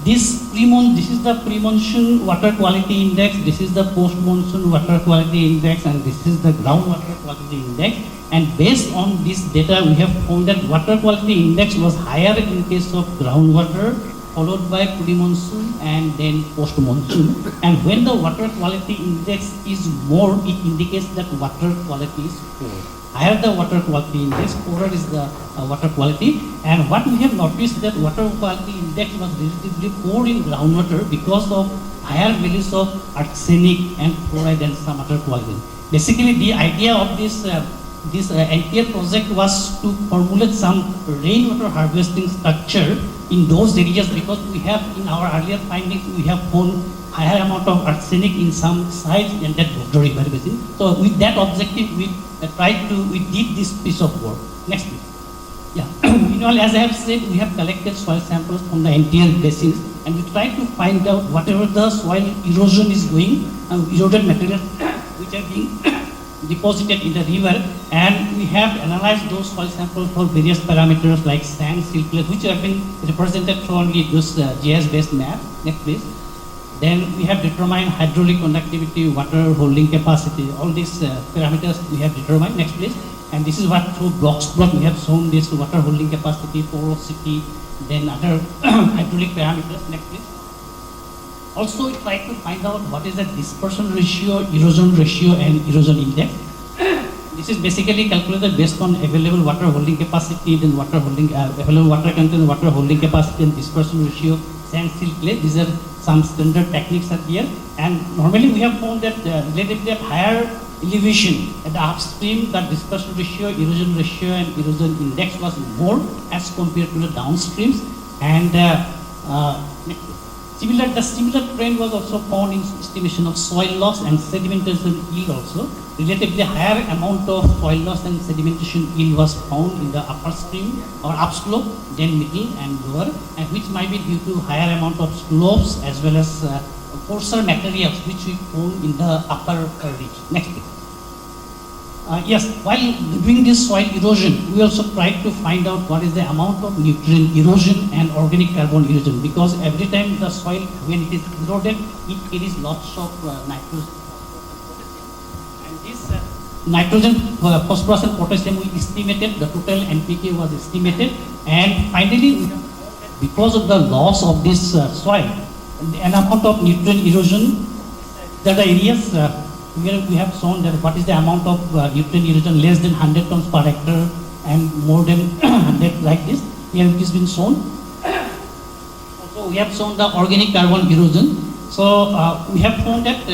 this is the pre-monsoon water quality index, this is the post-monsoon water quality index, and this is the groundwater quality index. And based on this data, we have found that water quality index was higher in case of groundwater, followed by pre-monsoon and then post-monsoon. And when the water quality index is more, it indicates that water quality is poor. Higher the water quality index, poorer is the water quality. And what we have noticed that water quality index was relatively poor in groundwater because of higher values of arsenic and fluoride and some other quality. Basically, the idea of this entire project was to formulate some rainwater harvesting structure in those areas, because we have in our earlier findings we have found higher amount of arsenic in some sites in that Bhagda river basin. So with that objective, we did this piece of work. Next please. Yeah. Meanwhile, as I have said, we have collected soil samples from the entire basins, and we try to find out whatever the soil erosion is going, eroded material which are being deposited in the river, and we have analyzed those soil samples for various parameters like sand, silt, which have been represented through those GIS-based map. Next please. Then we have determined hydraulic conductivity, water holding capacity, all these parameters we have determined. Next please. And this is what through blocks plot we have shown this water holding capacity, porosity, then other hydraulic parameters. Next please. Also, we try to find out what is the dispersion ratio, erosion ratio, and erosion index. This is basically calculated based on available water holding capacity, then water holding, available water content, water holding capacity, and dispersion ratio, sand, silt, clay. These are some standard techniques are here. And normally we have found that relatively at higher elevation at the upstream, the dispersion ratio, erosion ratio, and erosion index was more as compared to the downstreams. And the similar trend was also found in estimation of soil loss and sedimentation yield also. Relatively higher amount of soil loss and sedimentation yield was found in the upper stream or upslope, then middle and lower, and which might be due to higher amount of slopes as well as coarser materials which we found in the upper ridge. Next please. Yes, while doing this soil erosion, we also tried to find out what is the amount of nutrient erosion and organic carbon erosion, because every time the soil, when it is eroded, it carries lots of nitrogen. And this nitrogen, phosphorus and potassium, we estimated, the total NPK was estimated, and finally, because of the loss of this soil, an amount of nutrient erosion, there are areas where we have shown that what is the amount of nutrient erosion less than 100 tons per hectare and more than 100 like this. Here it has been shown. Also, we have shown the organic carbon erosion. So we have found that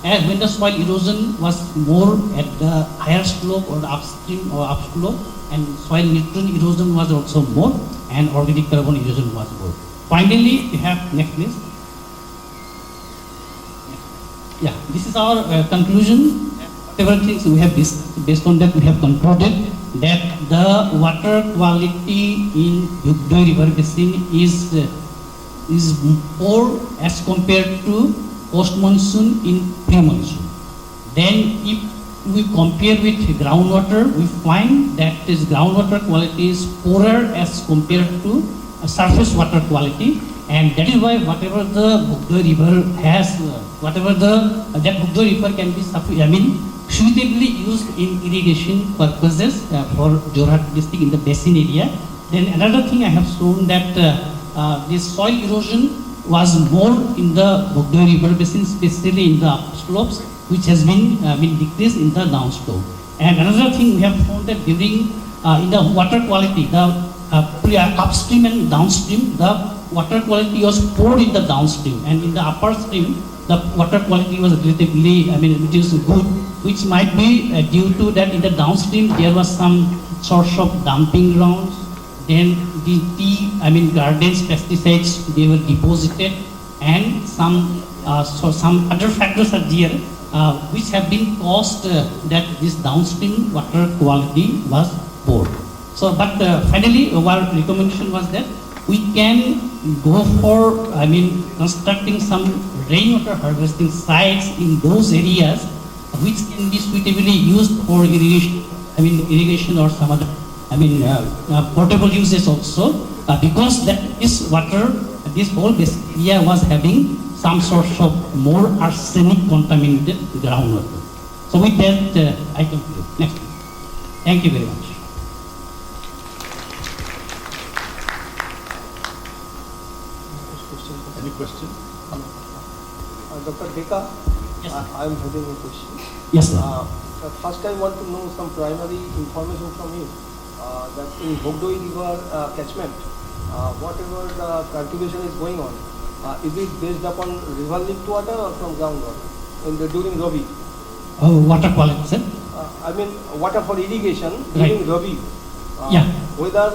as when the soil erosion was more at the higher slope or the upstream or upslope, and soil nutrient erosion was also more, and organic carbon erosion was more. Finally, we have next please. Yeah, this is our conclusion. Several things we have based on that we have concluded that the water quality in Bhagda river basin is poor as compared to post-monsoon in pre-monsoon. Then if we compare with groundwater, we find that this groundwater quality is poorer as compared to surface water quality. And that is why whatever the Bhagda river has, that Bhagda river can be suitably used in irrigation purposes for Jorhat district in the basin area. Then another thing I have shown that this soil erosion was more in the Bhogda river basin, especially in the upslopes, which has been decreased in the downslope. And another thing we have found that during in the water quality, the upstream and downstream, the water quality was poor in the downstream, and in the upper stream, the water quality was relatively, it is good, which might be due to that in the downstream there was some source of dumping grounds. Then the gardens pesticides they were deposited, and some other factors are there which have been caused that this downstream water quality was poor. So, but finally, our recommendation was that we can go for constructing some rainwater harvesting sites in those areas which can be suitably used for irrigation or some other portable uses also, because that this water, this whole area was having some sort of more arsenic contaminated groundwater. So with that, I conclude. Next. Thank you very much. Any question? Dr. Deka, yes, I am having a question. Yes, sir. First, I want to know some primary information from you that in Bhogdoi River catchment, whatever the cultivation is going on, is it based upon river linked water or from groundwater during Rabi? Water quality, sir? Water for irrigation during Rabi. Yeah. Whether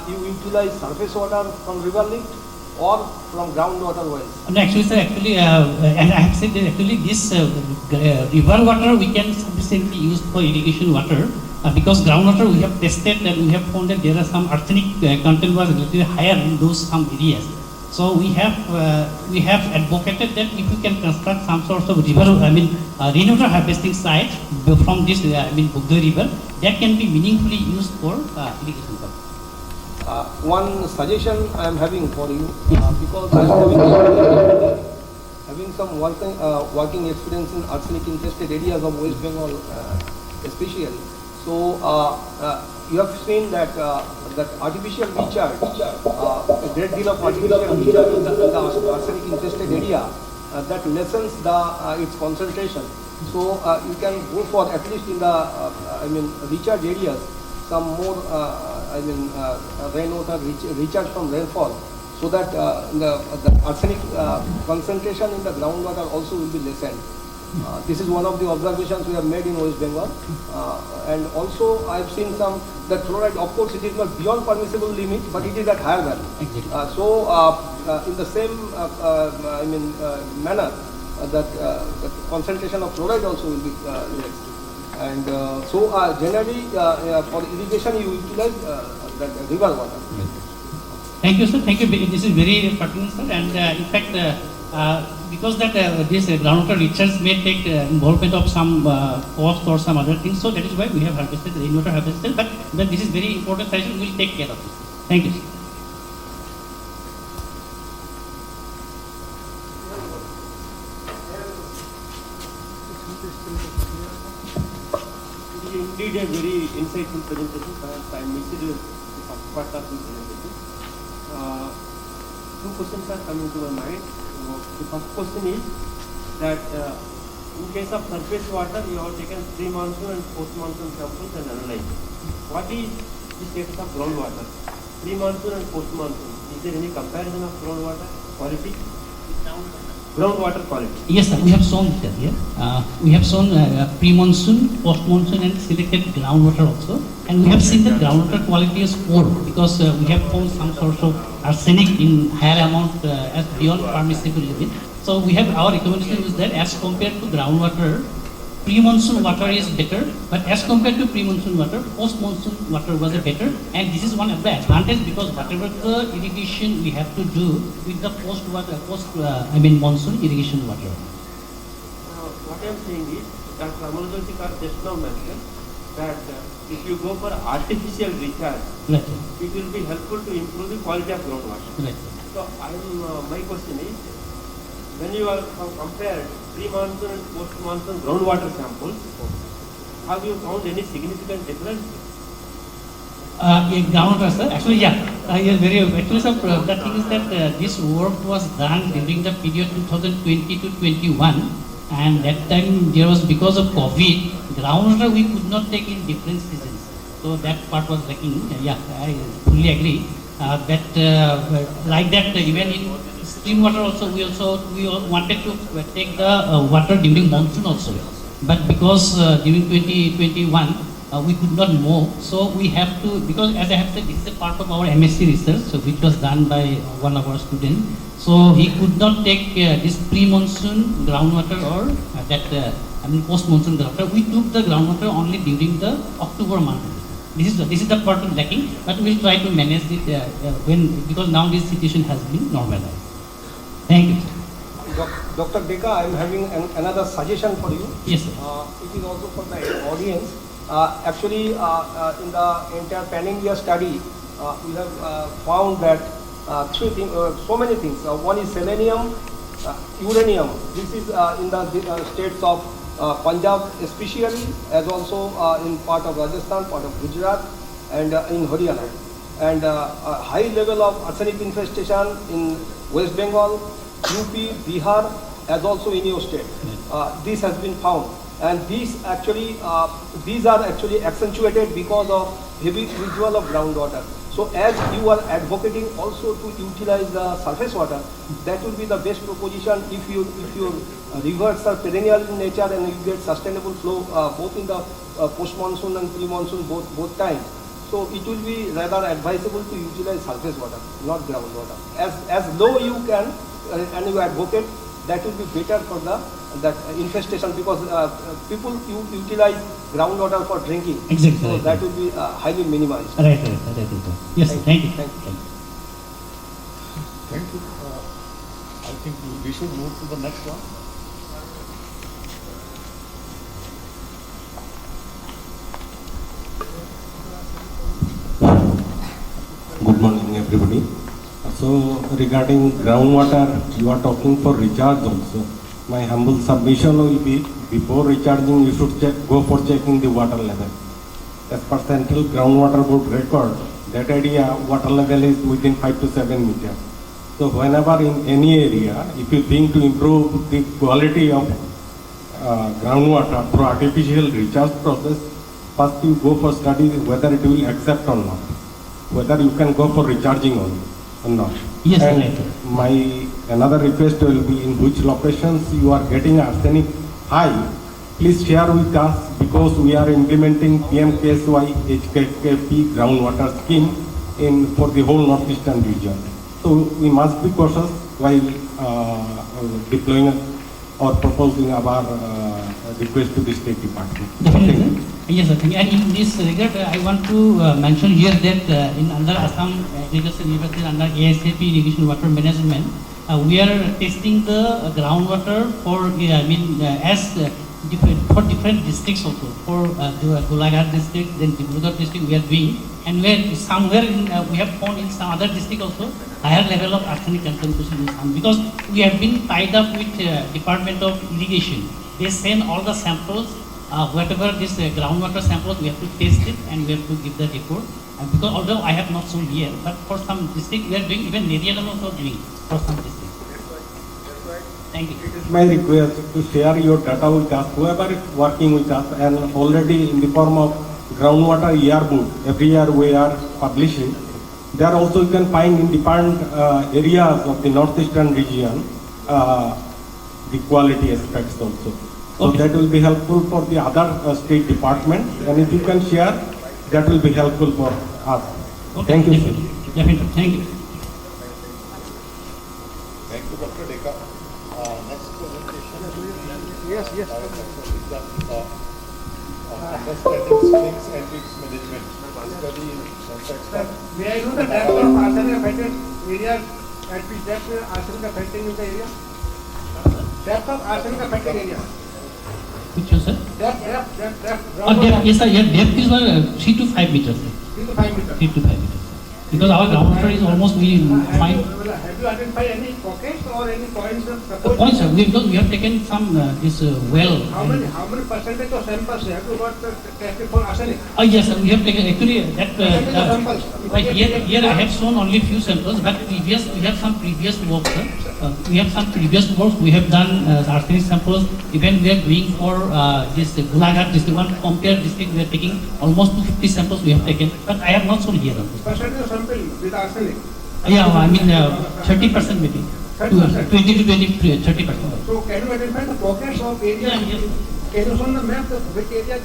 you utilize surface water from river linked or from groundwater wells? No, actually, sir, and I have said that actually this river water we can sufficiently use for irrigation water because groundwater we have tested and we have found that there are some arsenic content was relatively higher in those some areas. So we have advocated that if we can construct some sort of rainwater harvesting site from this Bhogda river, that can be meaningfully used for irrigation purpose. One suggestion I am having for you, because I am having some working experience in arsenic infested areas of West Bengal, especially. So you have seen that that artificial recharge, a great deal of artificial recharge in the arsenic infested area, that lessens its concentration. So you can go for at least in the recharge areas some more rainwater recharge from rainfall, so that the arsenic concentration in the groundwater also will be lessened. This is one of the observations we have made in West Bengal, and also I have seen that fluoride, of course it is not beyond permissible limit, but it is at higher value. So in the same manner, that concentration of fluoride also will be less. And so generally for irrigation you utilize that river water. Thank you, sir. Thank you. This is very pertinent, sir. And in fact, because that this groundwater recharge may take involvement of some cost or some other things, so that is why we have harvested rainwater harvested. But this is very important suggestion. We will take care of this. Thank you, sir. Indeed, a very insightful presentation. Perhaps I missed the first part of the presentation. Two questions are coming to my mind. The first question is that in case of surface water, you have taken pre-monsoon and post-monsoon samples and analyzed. What is the status of groundwater? Pre-monsoon and post-monsoon. Is there any comparison of groundwater quality? Groundwater quality. Yes, sir. We have shown that here. We have shown pre-monsoon, post-monsoon, and selected groundwater also. And we have seen that groundwater quality is poor because we have found some sort of arsenic in higher amount as beyond permissible limit. So we have our recommendation is that as compared to groundwater, pre-monsoon water is better, but as compared to pre-monsoon water, post-monsoon water was better, and this is one of the advantage because whatever the irrigation we have to do with the monsoon irrigation water. What I am saying is that Ramalajyotikar just now mentioned that if you go for artificial recharge, right, it will be helpful to improve the quality of groundwater. Right. So my question is, when you have compared pre-monsoon and post-monsoon groundwater samples, have you found any significant difference? Yeah, groundwater, sir. Actually, yeah. Yes, very actually, sir. The thing is that this work was done during the period 2020 to 21, and that time there was, because of COVID, groundwater we could not take in different seasons. So that part was lacking. Yeah, I fully agree. Like that, even in stream water also, we wanted to take the water during monsoon also. But because during 2021 we could not move, so we have to, because as I have said, this is a part of our MSc research, so which was done by one of our students. So he could not take this pre-monsoon groundwater or post-monsoon groundwater. We took the groundwater only during the October month. This is the part of lacking, but we'll try to manage it because now this situation has been normalized. Thank you. Dr. Deka, I am having another suggestion for you. Yes, sir. It is also for the audience. Actually, in the entire pan-India study, we have found that three things, so many things. One is selenium, uranium. This is in the states of Punjab especially, as also in part of Rajasthan, part of Gujarat, and in Haryana. And a high level of arsenic infestation in West Bengal, UP, Bihar, as also in your state. This has been found. And these are actually accentuated because of heavy withdrawal of groundwater. So as you are advocating also to utilize the surface water, that will be the best proposition if your rivers are perennial in nature and you get sustainable flow both in the post-monsoon and pre-monsoon, both times. So it will be rather advisable to utilize surface water, not groundwater. As low you can and you advocate, that will be better for that infestation, because people utilize groundwater for drinking. Exactly. So that will be highly minimized. Right. Yes, thank you. Thank you. Thank you. I think we should move to the next one. Good morning, everybody. So regarding groundwater, you are talking for recharge also. My humble submission will be, before recharging, you should go for checking the water level. As per Central Groundwater Board record, that area water level is within 5 to 7 meters. So whenever in any area, if you think to improve the quality of groundwater through artificial recharge process, first you go for study whether it will accept or not, whether you can go for recharging only or not. Yes, and my another request will be, in which locations you are getting arsenic high, please share with us, because we are implementing PMKSY HKKP groundwater scheme for the whole northeastern region. So we must be cautious while deploying or proposing our request to the State Department. Definitely. Yes, sir. And in this regard, I want to mention here that under Assam Agricultural University, under ASAP Irrigation Water Management, we are testing the groundwater for different districts also. For the Golaghat district, then Dibrugarh district, we are doing, and where somewhere we have found in some other district also higher level of arsenic concentration in some, because we have been tied up with Department of Irrigation. They send all the samples. Whatever this groundwater samples, we have to test it and we have to give the report. And because although I have not shown here, but for some district we are doing, even Nerialam also doing for some districts. Thank you. It is my request to share your data with us, whoever is working with us, and already in the form of groundwater yearbook, every year we are publishing. There also you can find in different areas of the northeastern region the quality aspects also. So that will be helpful for the other state departments, and if you can share, that will be helpful for us. Thank you, sir. Definitely. Thank you. Thank you, Dr. Deka. Next presentation. Yes. Understanding springs and its management. Study in context of. May I know the depth of arsenic affected area, at which depth arsenic affecting in the area? Depth of arsenic affected area. Which was, sir? Depth. Yes, sir. Yeah, depth is 3 to 5 meters. 3 to 5 meters. 3 to 5 meters. because our groundwater is almost we fine. Have you identified any pockets or any points of Points, sir. We have taken some this well. How many percentage of samples have you got tested for arsenic? Yes, sir. We have taken actually that. Samples. Right here I have shown only few samples, but we have some previous work, sir. We have some previous work. We have done arsenic samples. Even we are doing for this Gulaghar district, one compared district, we are taking almost 250 samples we have taken, but I have not shown here. Percentage of sample with arsenic? Yeah, I mean 30% maybe. 30%? 20 to 30%. So can you identify the pockets of area? Yes. Can you show on the map which area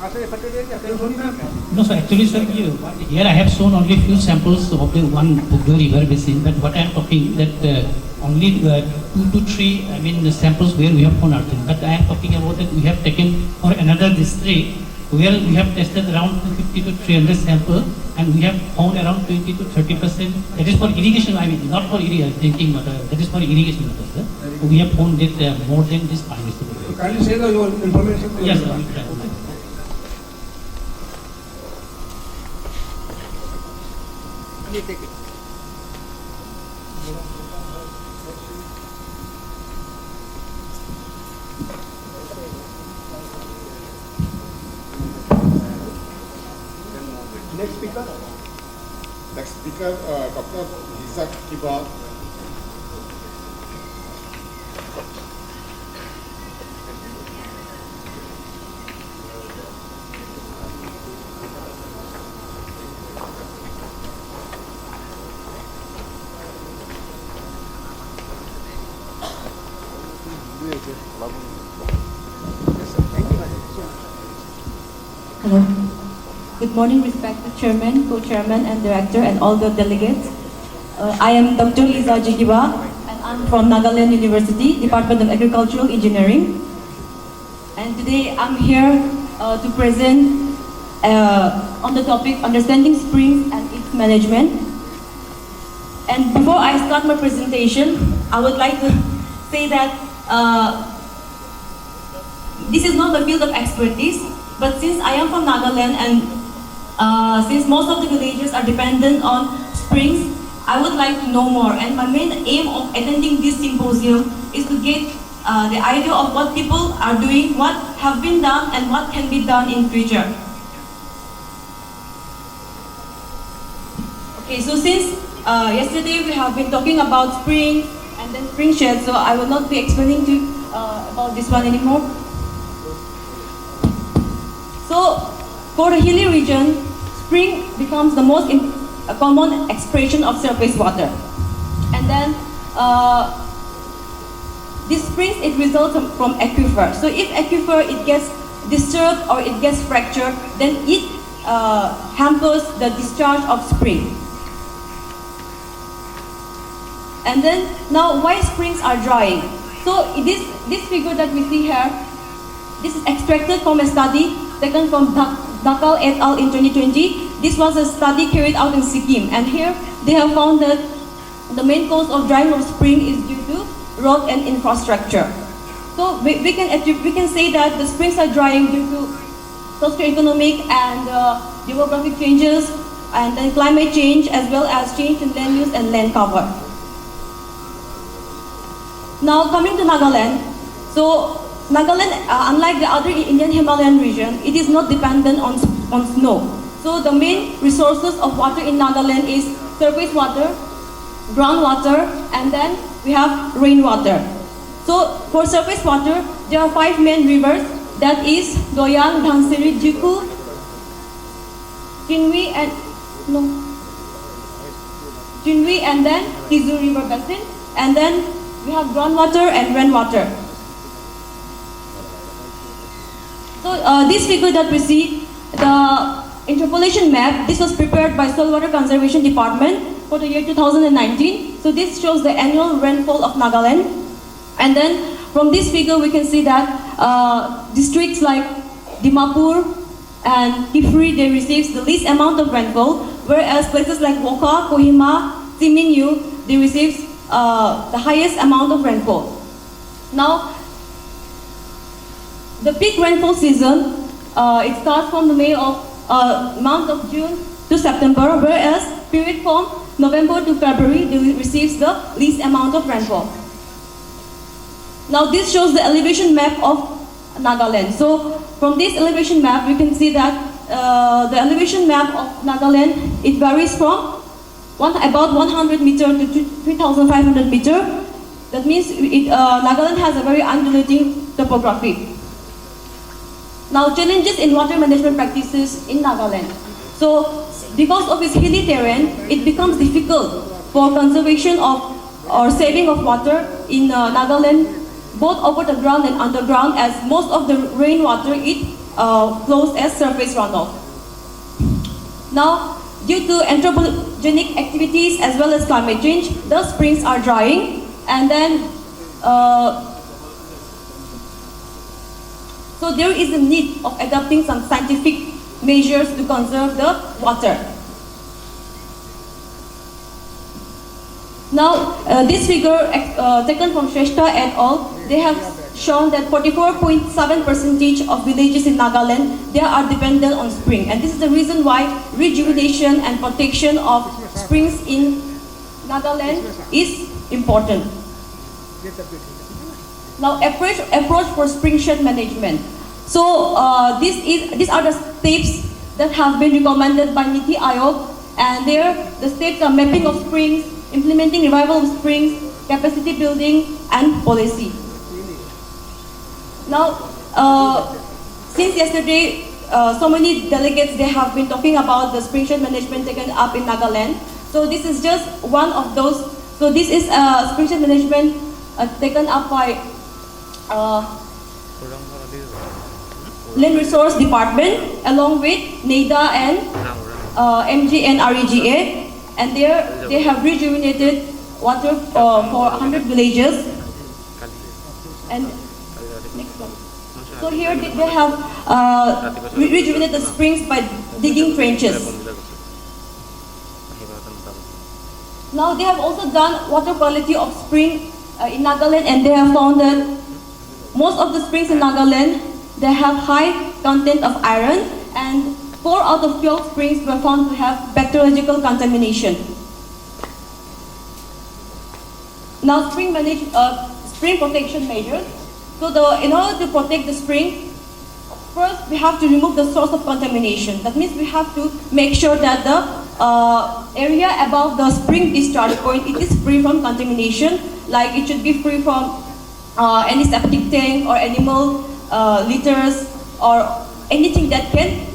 arsenic affected area? Can you show on the map? No, so actually, sir, here I have shown only few samples of the one Bugdo river basin, but what I am talking that only 2 to 3, I mean, the samples where we have found arsenic. But I am talking about that we have taken for another district where we have tested around 250 to 300 samples, and we have found around 20 to 30%. That is for irrigation, I mean, not for drinking water. That is for irrigation water, sir. So we have found that more than this permissible. So can you say your information? Yes, sir. You take it. Next speaker. Next speaker, Dr. Lisa Kiba. Hello. Good morning, respected Chairman, Co-Chairman, and Director, and all the delegates. I am Dr. Lisa Jigiba, and I'm from Nagaland University, Department of Agricultural Engineering. And today I'm here to present on the topic Understanding Springs and its Management. And before I start my presentation, I would like to say that this is not the field of expertise, but since I am from Nagaland and since most of the villagers are dependent on springs, I would like to know more. And my main aim of attending this symposium is to get the idea of what people are doing, what have been done, and what can be done in future. Okay, so since yesterday we have been talking about spring and then spring sheds, so I will not be explaining to you about this one anymore. So for the hilly region, spring becomes the most common expression of surface water. And then these springs, it results from aquifer. So if aquifer, it gets disturbed or it gets fractured, then it hampers the discharge of spring. And then now why springs are drying? So this figure that we see here, this is extracted from a study taken from Dakal et al. In 2020. This was a study carried out in Sikkim, and here they have found that the main cause of drying of spring is due to road and infrastructure. So we can say that the springs are drying due to socioeconomic and demographic changes, and then climate change, as well as change in land use and land cover. Now coming to Nagaland, so Nagaland, unlike the other Indian Himalayan region, it is not dependent on snow. So the main resources of water in Nagaland is surface water, groundwater, and then we have rainwater. So for surface water, there are 5 main rivers, that is Doyan, Dhansiri, Jiku, Chinwi, and then Kizu River Basin, and then we have groundwater and rainwater. So this figure that we see, the interpolation map, this was prepared by Saltwater Conservation Department for the year 2019. So this shows the annual rainfall of Nagaland. And then from this figure we can see that districts like Dimapur and Kifri, they receive the least amount of rainfall, whereas places like Wokha, Kohima, Simingyu, they receive the highest amount of rainfall. Now, the peak rainfall season, it starts from the month of June to September, whereas period from November to February, they receives the least amount of rainfall. Now this shows the elevation map of Nagaland. So from this elevation map, we can see that the elevation map of Nagaland, it varies from about 100 meter to 3,500 meter. That means Nagaland has a very undulating topography. Now challenges in water management practices in Nagaland. So because of its hilly terrain, it becomes difficult for conservation of or saving of water in Nagaland, both over the ground and underground, as most of the rainwater flows as surface runoff. Now, due to anthropogenic activities as well as climate change, the springs are drying, and then so there is a need of adopting some scientific measures to conserve the water. Now, this figure taken from Shrestha et al., they have shown that 44.7% of villages in Nagaland, they are dependent on spring. And this is the reason why rejuvenation and protection of springs in Nagaland is important. Now, approach for spring shed management. So, these are the steps that have been recommended by NITI Aayog, and there the steps are mapping of springs, implementing revival of springs, capacity building, and policy. Now, since yesterday, so many delegates, they have been talking about the spring shed management taken up in Nagaland. So this is just one of those. So this is spring shed management taken up by Land Resource Department along with NEDA and MG and REGA. And there they have rejuvenated water for 100 villages. And next one. So here they have rejuvenated the springs by digging trenches. Now they have also done water quality of spring in Nagaland, and they have found that most of the springs in Nagaland, they have high content of iron, and 4 out of 12 springs were found to have bacteriological contamination. Now, spring protection measures. So, in order to protect the spring, first we have to remove the source of contamination. That means we have to make sure that the area above the spring discharge point, it is free from contamination. Like it should be free from any septic tank or animal litters or anything that can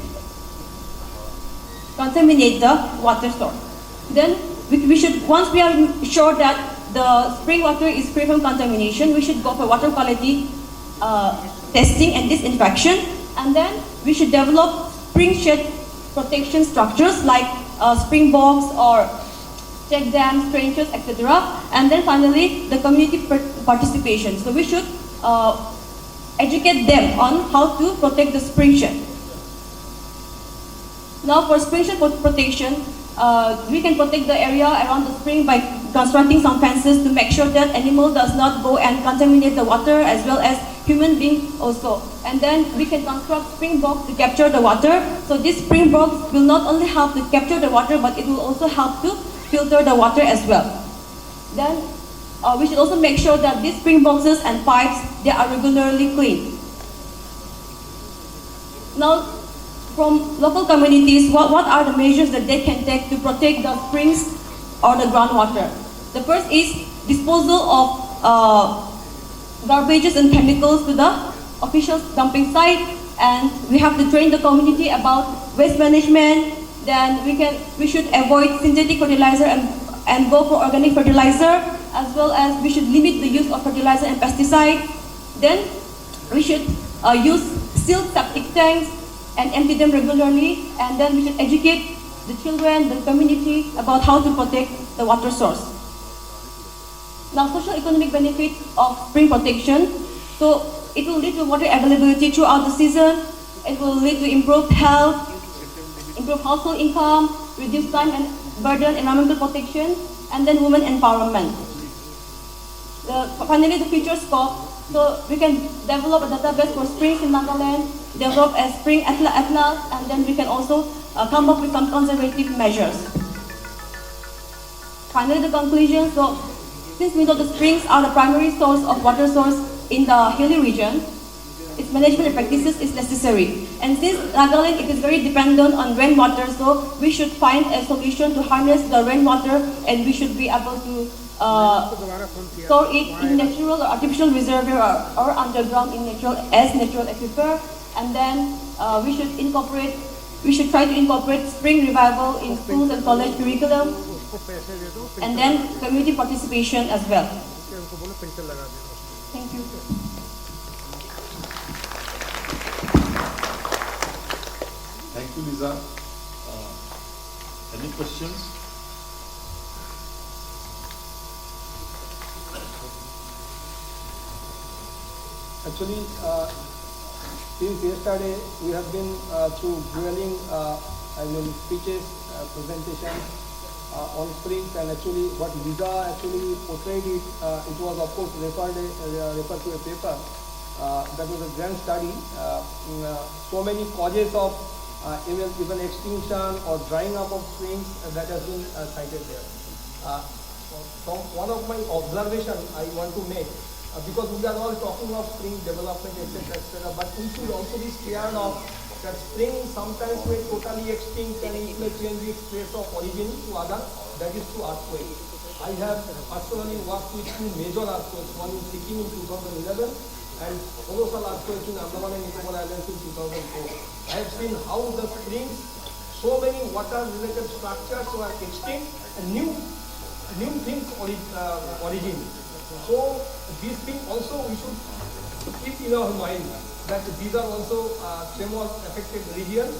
contaminate the water source. Then we should, once we are sure that the spring water is free from contamination, we should go for water quality testing and disinfection, and then we should develop spring shed protection structures like spring box or check dams, trenches, etc. And then finally, the community participation. So we should educate them on how to protect the spring shed. Now for spring shed protection, we can protect the area around the spring by constructing some fences to make sure that animal does not go and contaminate the water, as well as human being also. And then we can construct spring box to capture the water. So this spring box will not only help to capture the water, but it will also help to filter the water as well. Then we should also make sure that these spring boxes and pipes, they are regularly cleaned. Now, from local communities, what are the measures that they can take to protect the springs or the groundwater? The first is disposal of garbages and chemicals to the official dumping site, and we have to train the community about waste management. Then we should avoid synthetic fertilizer and go for organic fertilizer, as well as we should limit the use of fertilizer and pesticide. Then we should use sealed septic tanks and empty them regularly, and then we should educate the children, the community about how to protect the water source. Now, social economic benefit of spring protection. So it will lead to water availability throughout the season. It will lead to improved health, improved household income, reduce time and burden, environmental protection, and then women empowerment. Finally, the future scope. So we can develop a database for springs in Nagaland, develop a spring atlas, and then we can also come up with some conservative measures. Finally, the conclusion. So, since we know the springs are the primary source of water source in the hilly region, its management practices is necessary. And since Nagaland it is very dependent on rainwater, so we should find a solution to harness the rainwater, and we should be able to store it in natural or artificial reservoir or underground in natural aquifer. And then we should try to incorporate spring revival in schools and college curriculum, and then community participation as well. Thank you. Thank you, Lisa. Any questions? Actually, since yesterday we have been through dwelling, speeches, presentations on springs, and actually what Lisa actually portrayed it was of course referred to a paper. That was a grand study. So many causes of even extinction or drying up of springs that has been cited there. From one of my observations I want to make, because we are all talking of spring development, etc., but we should also be scared of that spring sometimes may totally extinct and it may change its place of origin to other, that is to earthquake. I have personally worked with two major earthquakes, one in Sikkim in 2011 and colossal earthquake in Andaman and Nicobar Islands in 2004. I have seen how the springs, so many water-related structures were extinct and new things origin. So these things also we should keep in our mind that these are also tremor affected regions,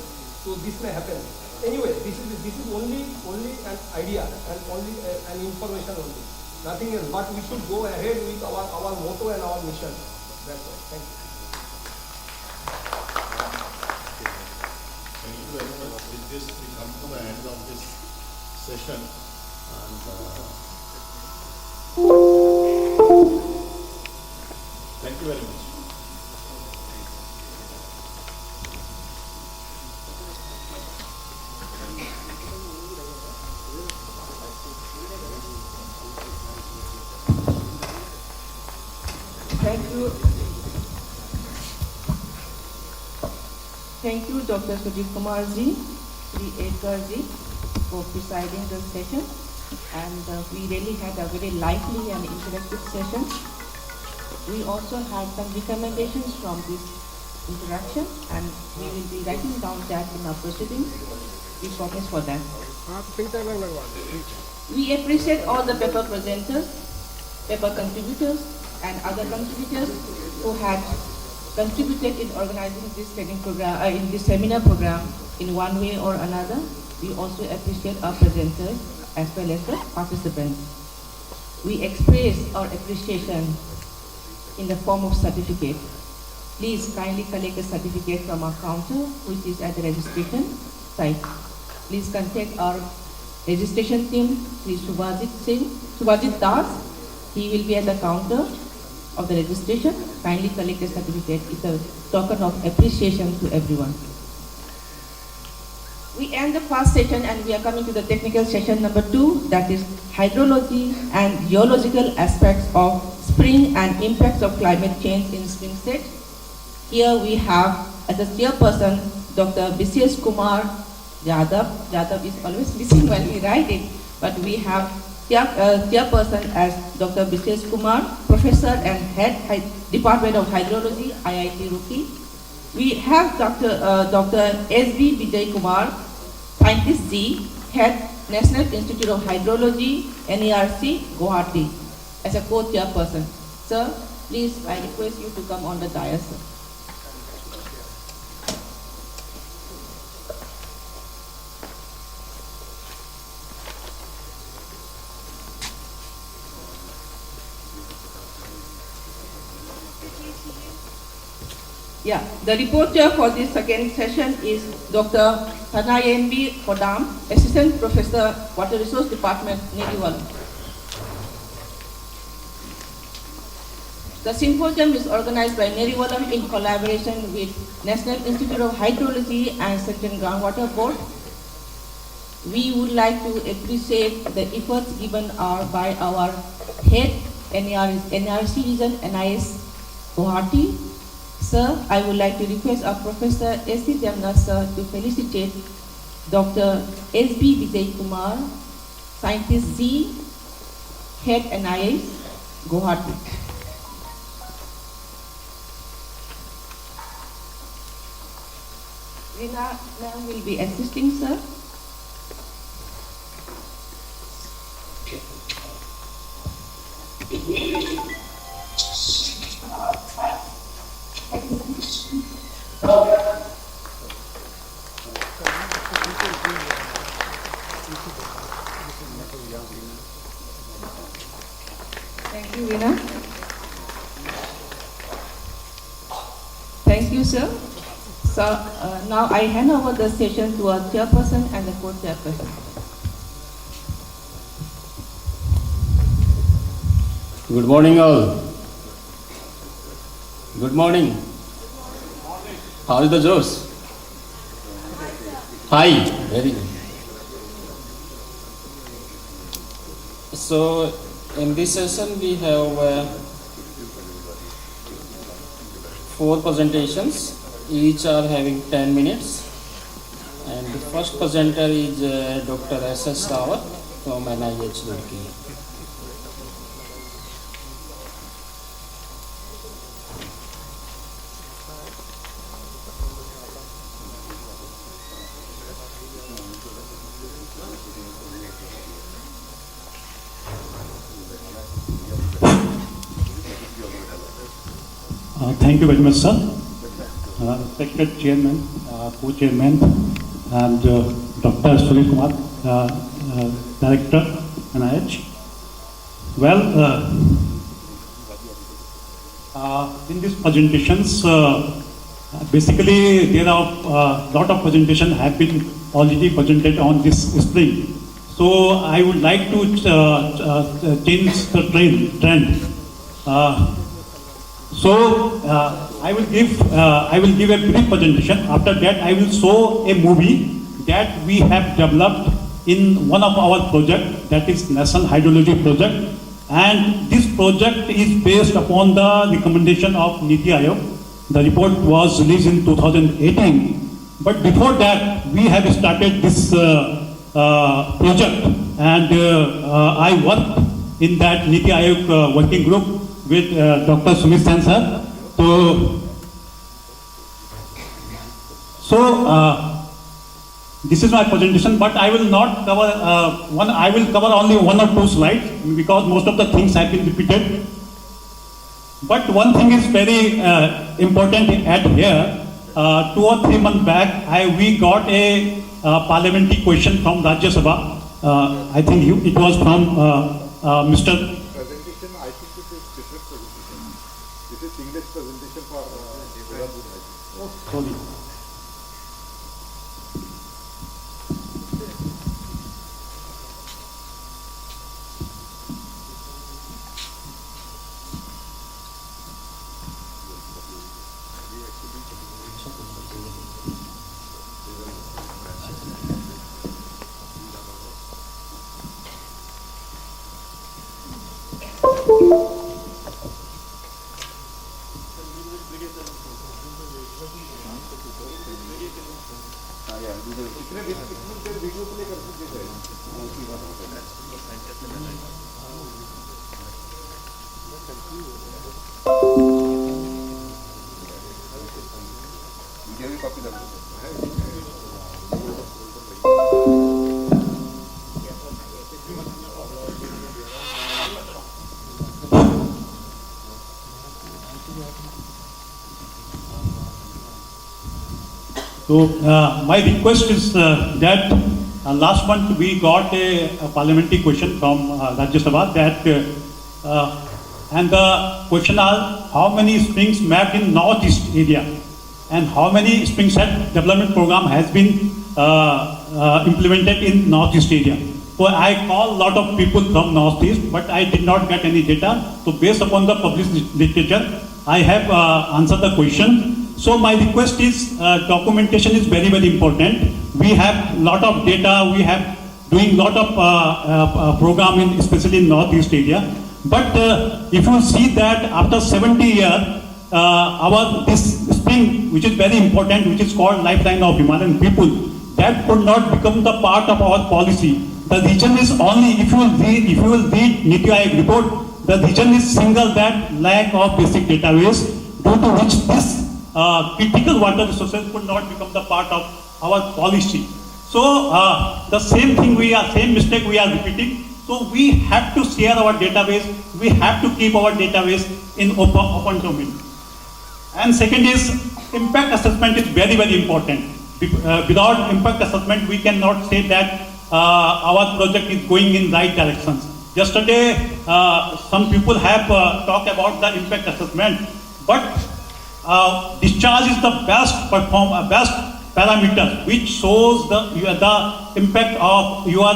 so this may happen. Anyway, this is only an idea and only an information only, nothing else. But we should go ahead with our motto and our mission. That's all. Thank you. Thank you very much. With this, we come to the end of this session. And thank you very much. Thank you, Dr. Sujit Kumar ji, Sri Edgar ji, for presiding the session. And we really had a very lively and interactive session. We also had some recommendations from this interaction, and we will be writing down that in our proceedings. We promise for that. We appreciate all the paper presenters, paper contributors, and other contributors who had contributed in organizing this training program, in this seminar program in one way or another. We also appreciate our presenters as well as the participants. We express our appreciation in the form of certificate. Please kindly collect a certificate from our counter, which is at the registration site. Please contact our registration team, Sri Subhajit Das. He will be at the counter of the registration. Kindly collect a certificate. It's a token of appreciation to everyone. We end the first session and we are coming to the technical session number 2, that is hydrology and geological aspects of spring and impacts of climate change in spring state. Here we have as a chairperson Dr. BCS Kumar Yadav. Yadav is always missing when we write it, but we have chairperson as Dr. BCS Kumar, professor and head Department of Hydrology, IIT Roorkee. We have Dr. S.B. Vijay Kumar, Scientist G, Head National Institute of Hydrology, NERC, Guwahati, as a co-chairperson. Sir, please, I request you to come on the dais, sir. Yeah, the reporter for this second session is Dr. Thanayenbi Kodam, Assistant Professor, Water Resource Department, Neriwalam. The symposium is organized by Neriwalam in collaboration with National Institute of Hydrology and Central Groundwater Board. we would like to appreciate the efforts given by our head NRC region, NIS Guwahati. Sir, I would like to request our Professor S.C. Demna sir to felicitate Dr. S.B. Vijay Kumar, Scientist Z, Head NIS Guwahati. Rina ma'am will be assisting, sir. Thank you, Rina. Thank you, sir. So now I hand over the session to our chairperson and the co-chairperson. Good morning, all. Good morning. How is the Josh? Hi. Very good. So, in this session, we have 4 presentations. Each are having 10 minutes. And the first presenter is Dr. S.S. Rawat from NIH Roorkee. Thank you very much, sir. Respected Chairman, Co-Chairman, and Dr. Sunil Kumar, Director, NIH. Well, in these presentations, basically there are a lot of presentations have been already presented on this spring. So I would like to change the trend. I will give a brief presentation. After that, I will show a movie that we have developed in one of our projects, that is National Hydrology Project. And this project is based upon the recommendation of Niti Aayog. The report was released in 2018. But before that, we have started this project, and I worked in that Niti Aayog working group with Dr. Sumit Sen sir. This is my presentation, but I will not cover I will cover only 1 or 2 slides because most of the things have been repeated. But one thing is very important at here. 2 or 3 months back, we got a parliamentary question from Rajya Sabha. I think it was from Mr. Presentation, I think it is different presentation. This is English presentation for Oh, sorry. So my request is that last month we got a parliamentary question from Rajya Sabha that and the question are how many springs mapped in northeast area and how many springs head development program has been implemented in northeast area. So I called a lot of people from northeast, but I did not get any data. So based upon the published literature, I have answered the question. So my request is documentation is very, very important. We have lot of data, we have doing lot of program in especially in Northeast area. But if you see that after 70 years, our this spring, which is very important, which is called lifeline of Himalayan people, that could not become the part of our policy. The reason is only, if you will read Niti Aayog report, the reason is single that lack of basic database, due to which this critical water resources could not become the part of our policy. So the same mistake we are repeating. So we have to share our database. We have to keep our database in open domain. And second is impact assessment is very, very important. Without impact assessment, we cannot say that our project is going in right directions. Yesterday, some people have talked about the impact assessment, but discharge is the best parameter which shows the impact of your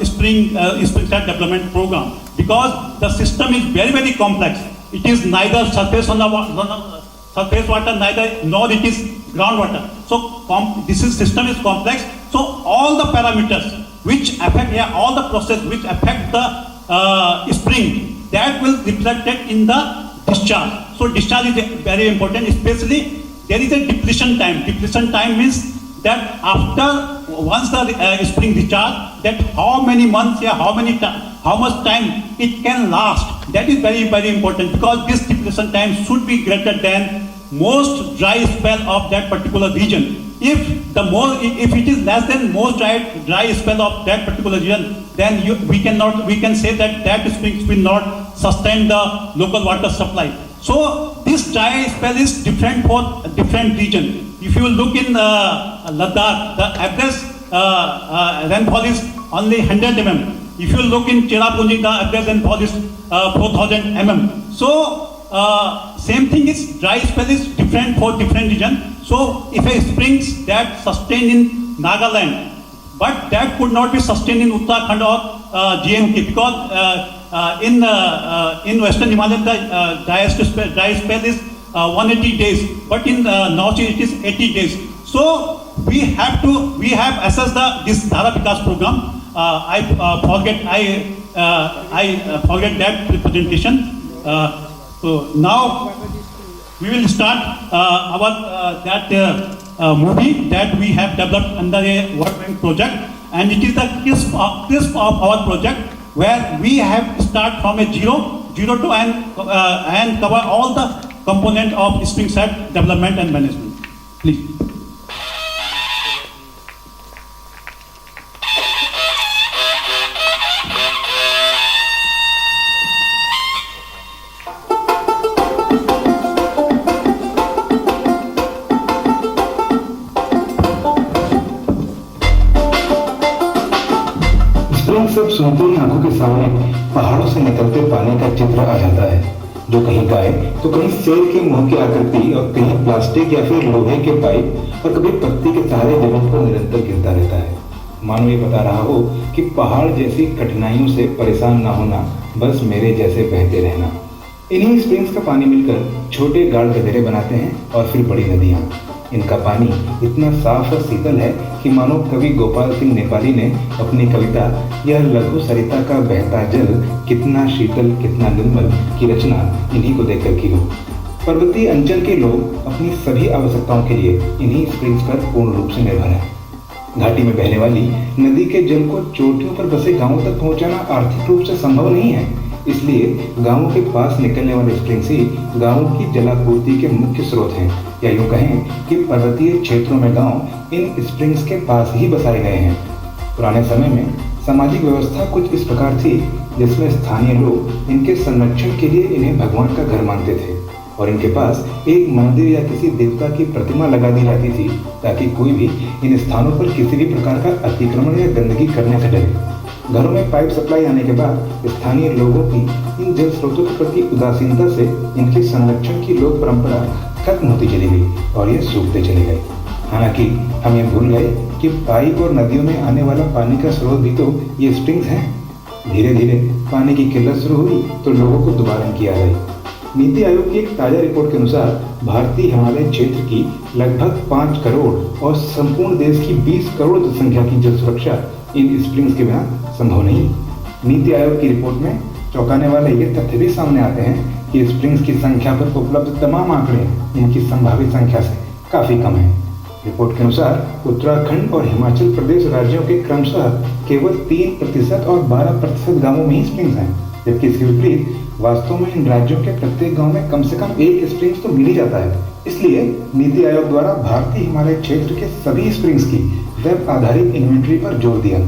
spring development program, because the system is very, very complex. It is neither surface water, nor it is groundwater. So this system is complex. So all the parameters which affect all the process which affect the spring, that will reflected in the discharge. So discharge is very important, especially there is a depletion time. Depletion time means that after once the spring discharge, that how many months, how much time it can last. That is very, very important, because this depletion time should be greater than most dry spell of that particular region. If it is less than most dry spell of that particular region, then we can say that springs will not sustain the local water supply. So this dry spell is different for different region. If you look in Ladakh, the average rainfall is only 100 mm. If you look in Cherrapunji, the average rainfall is 4,000 mm. So same thing is dry spell is different for different region. So if a springs that sustain in Nagaland, but that could not be sustained in Uttarakhand or JNK, because in Western Himalaya the dry spell is 180 days, but in Northeast it is 80 days. So we have assessed this Dhara Vikas program. I forget that presentation. So now we will start our movie that we have developed under a World Bank project, and it is the crisp of our project, where we have start from a zero to and cover all the component of spring site development and management. Please. सब सुनते ही आंखों के सामने पहाड़ों से निकलते पानी का चित्र आ जाता है, जो कहीं गाय तो कहीं शेर के मुंह की आकृति और कहीं प्लास्टिक या फिर लोहे के पाइप और कभी पत्ती के सहारे जमीन पर निरंतर गिरता रहता है। मानो ये बता रहा हो कि पहाड़ जैसी कठिनाइयों से परेशान ना होना, बस मेरे जैसे बहते रहना। इन्हीं स्प्रिंग्स का पानी मिलकर छोटे गाढ़ गधेरे बनाते हैं और फिर बड़ी नदियाँ। इनका पानी इतना साफ और शीतल है कि मानो कवि गोपाल सिंह नेपाली ने अपनी कविता यह लघु सरिता का बहता जल कितना शीतल कितना निर्मल की रचना इन्हीं को देखकर की हो। पर्वतीय अंचल के लोग अपनी सभी आवश्यकताओं के लिए इन्हीं स्प्रिंग्स पर पूर्ण रूप से निर्भर हैं। घाटी में बहने वाली नदी के जल को चोटियों पर बसे गांवों तक पहुंचाना आर्थिक रूप से संभव नहीं है, इसलिए गांवों के पास निकलने वाले स्प्रिंग्स ही गांवों की जलापूर्ति के मुख्य स्रोत हैं, या यूं कहें कि पर्वतीय क्षेत्रों में गांव इन स्प्रिंग्स के पास ही बसाए गए हैं। पुराने समय में सामाजिक व्यवस्था कुछ इस प्रकार थी जिसमें स्थानीय लोग इनके संरक्षण के लिए इन्हें भगवान का घर मानते थे और इनके पास एक मंदिर या किसी देवता की प्रतिमा लगा दी जाती थी ताकि कोई भी इन स्थानों पर किसी भी प्रकार का अतिक्रमण या गंदगी करने से डरे। घरों में पाइप सप्लाई आने के बाद स्थानीय लोगों की इन जल स्रोतों के प्रति उदासीनता से इनके संरक्षण की लोक परंपरा खत्म होती चली गई और ये सूखते चले गए। हालांकि हम ये भूल गए कि पाइप और नदियों में आने वाला पानी का स्रोत भी तो ये स्प्रिंग्स हैं। धीरे धीरे पानी की किल्लत शुरू हुई तो लोगों को दोबारा किया गई। नीति आयोग की एक ताजा रिपोर्ट के अनुसार भारतीय हिमालय क्षेत्र की लगभग 5 करोड़ और संपूर्ण देश की 20 करोड़ जनसंख्या की जल सुरक्षा इन स्प्रिंग्स के बिना संभव नहीं। नीति आयोग की रिपोर्ट में चौंकाने वाले ये तथ्य भी सामने आते हैं कि स्प्रिंग्स की संख्या पर उपलब्ध तमाम आंकड़े इनकी संभावित संख्या से काफी कम है। रिपोर्ट के अनुसार उत्तराखंड और हिमाचल प्रदेश राज्यों के क्रमशः केवल 3% और 12% गांवों में ही स्प्रिंग्स हैं, जबकि इसके विपरीत वास्तव में इन राज्यों के प्रत्येक गांव में कम से कम एक स्प्रिंग्स तो मिल ही जाता है। इसलिए नीति आयोग द्वारा भारतीय हिमालय क्षेत्र के सभी स्प्रिंग्स की वेब आधारित इन्वेंटरी पर जोर दिया,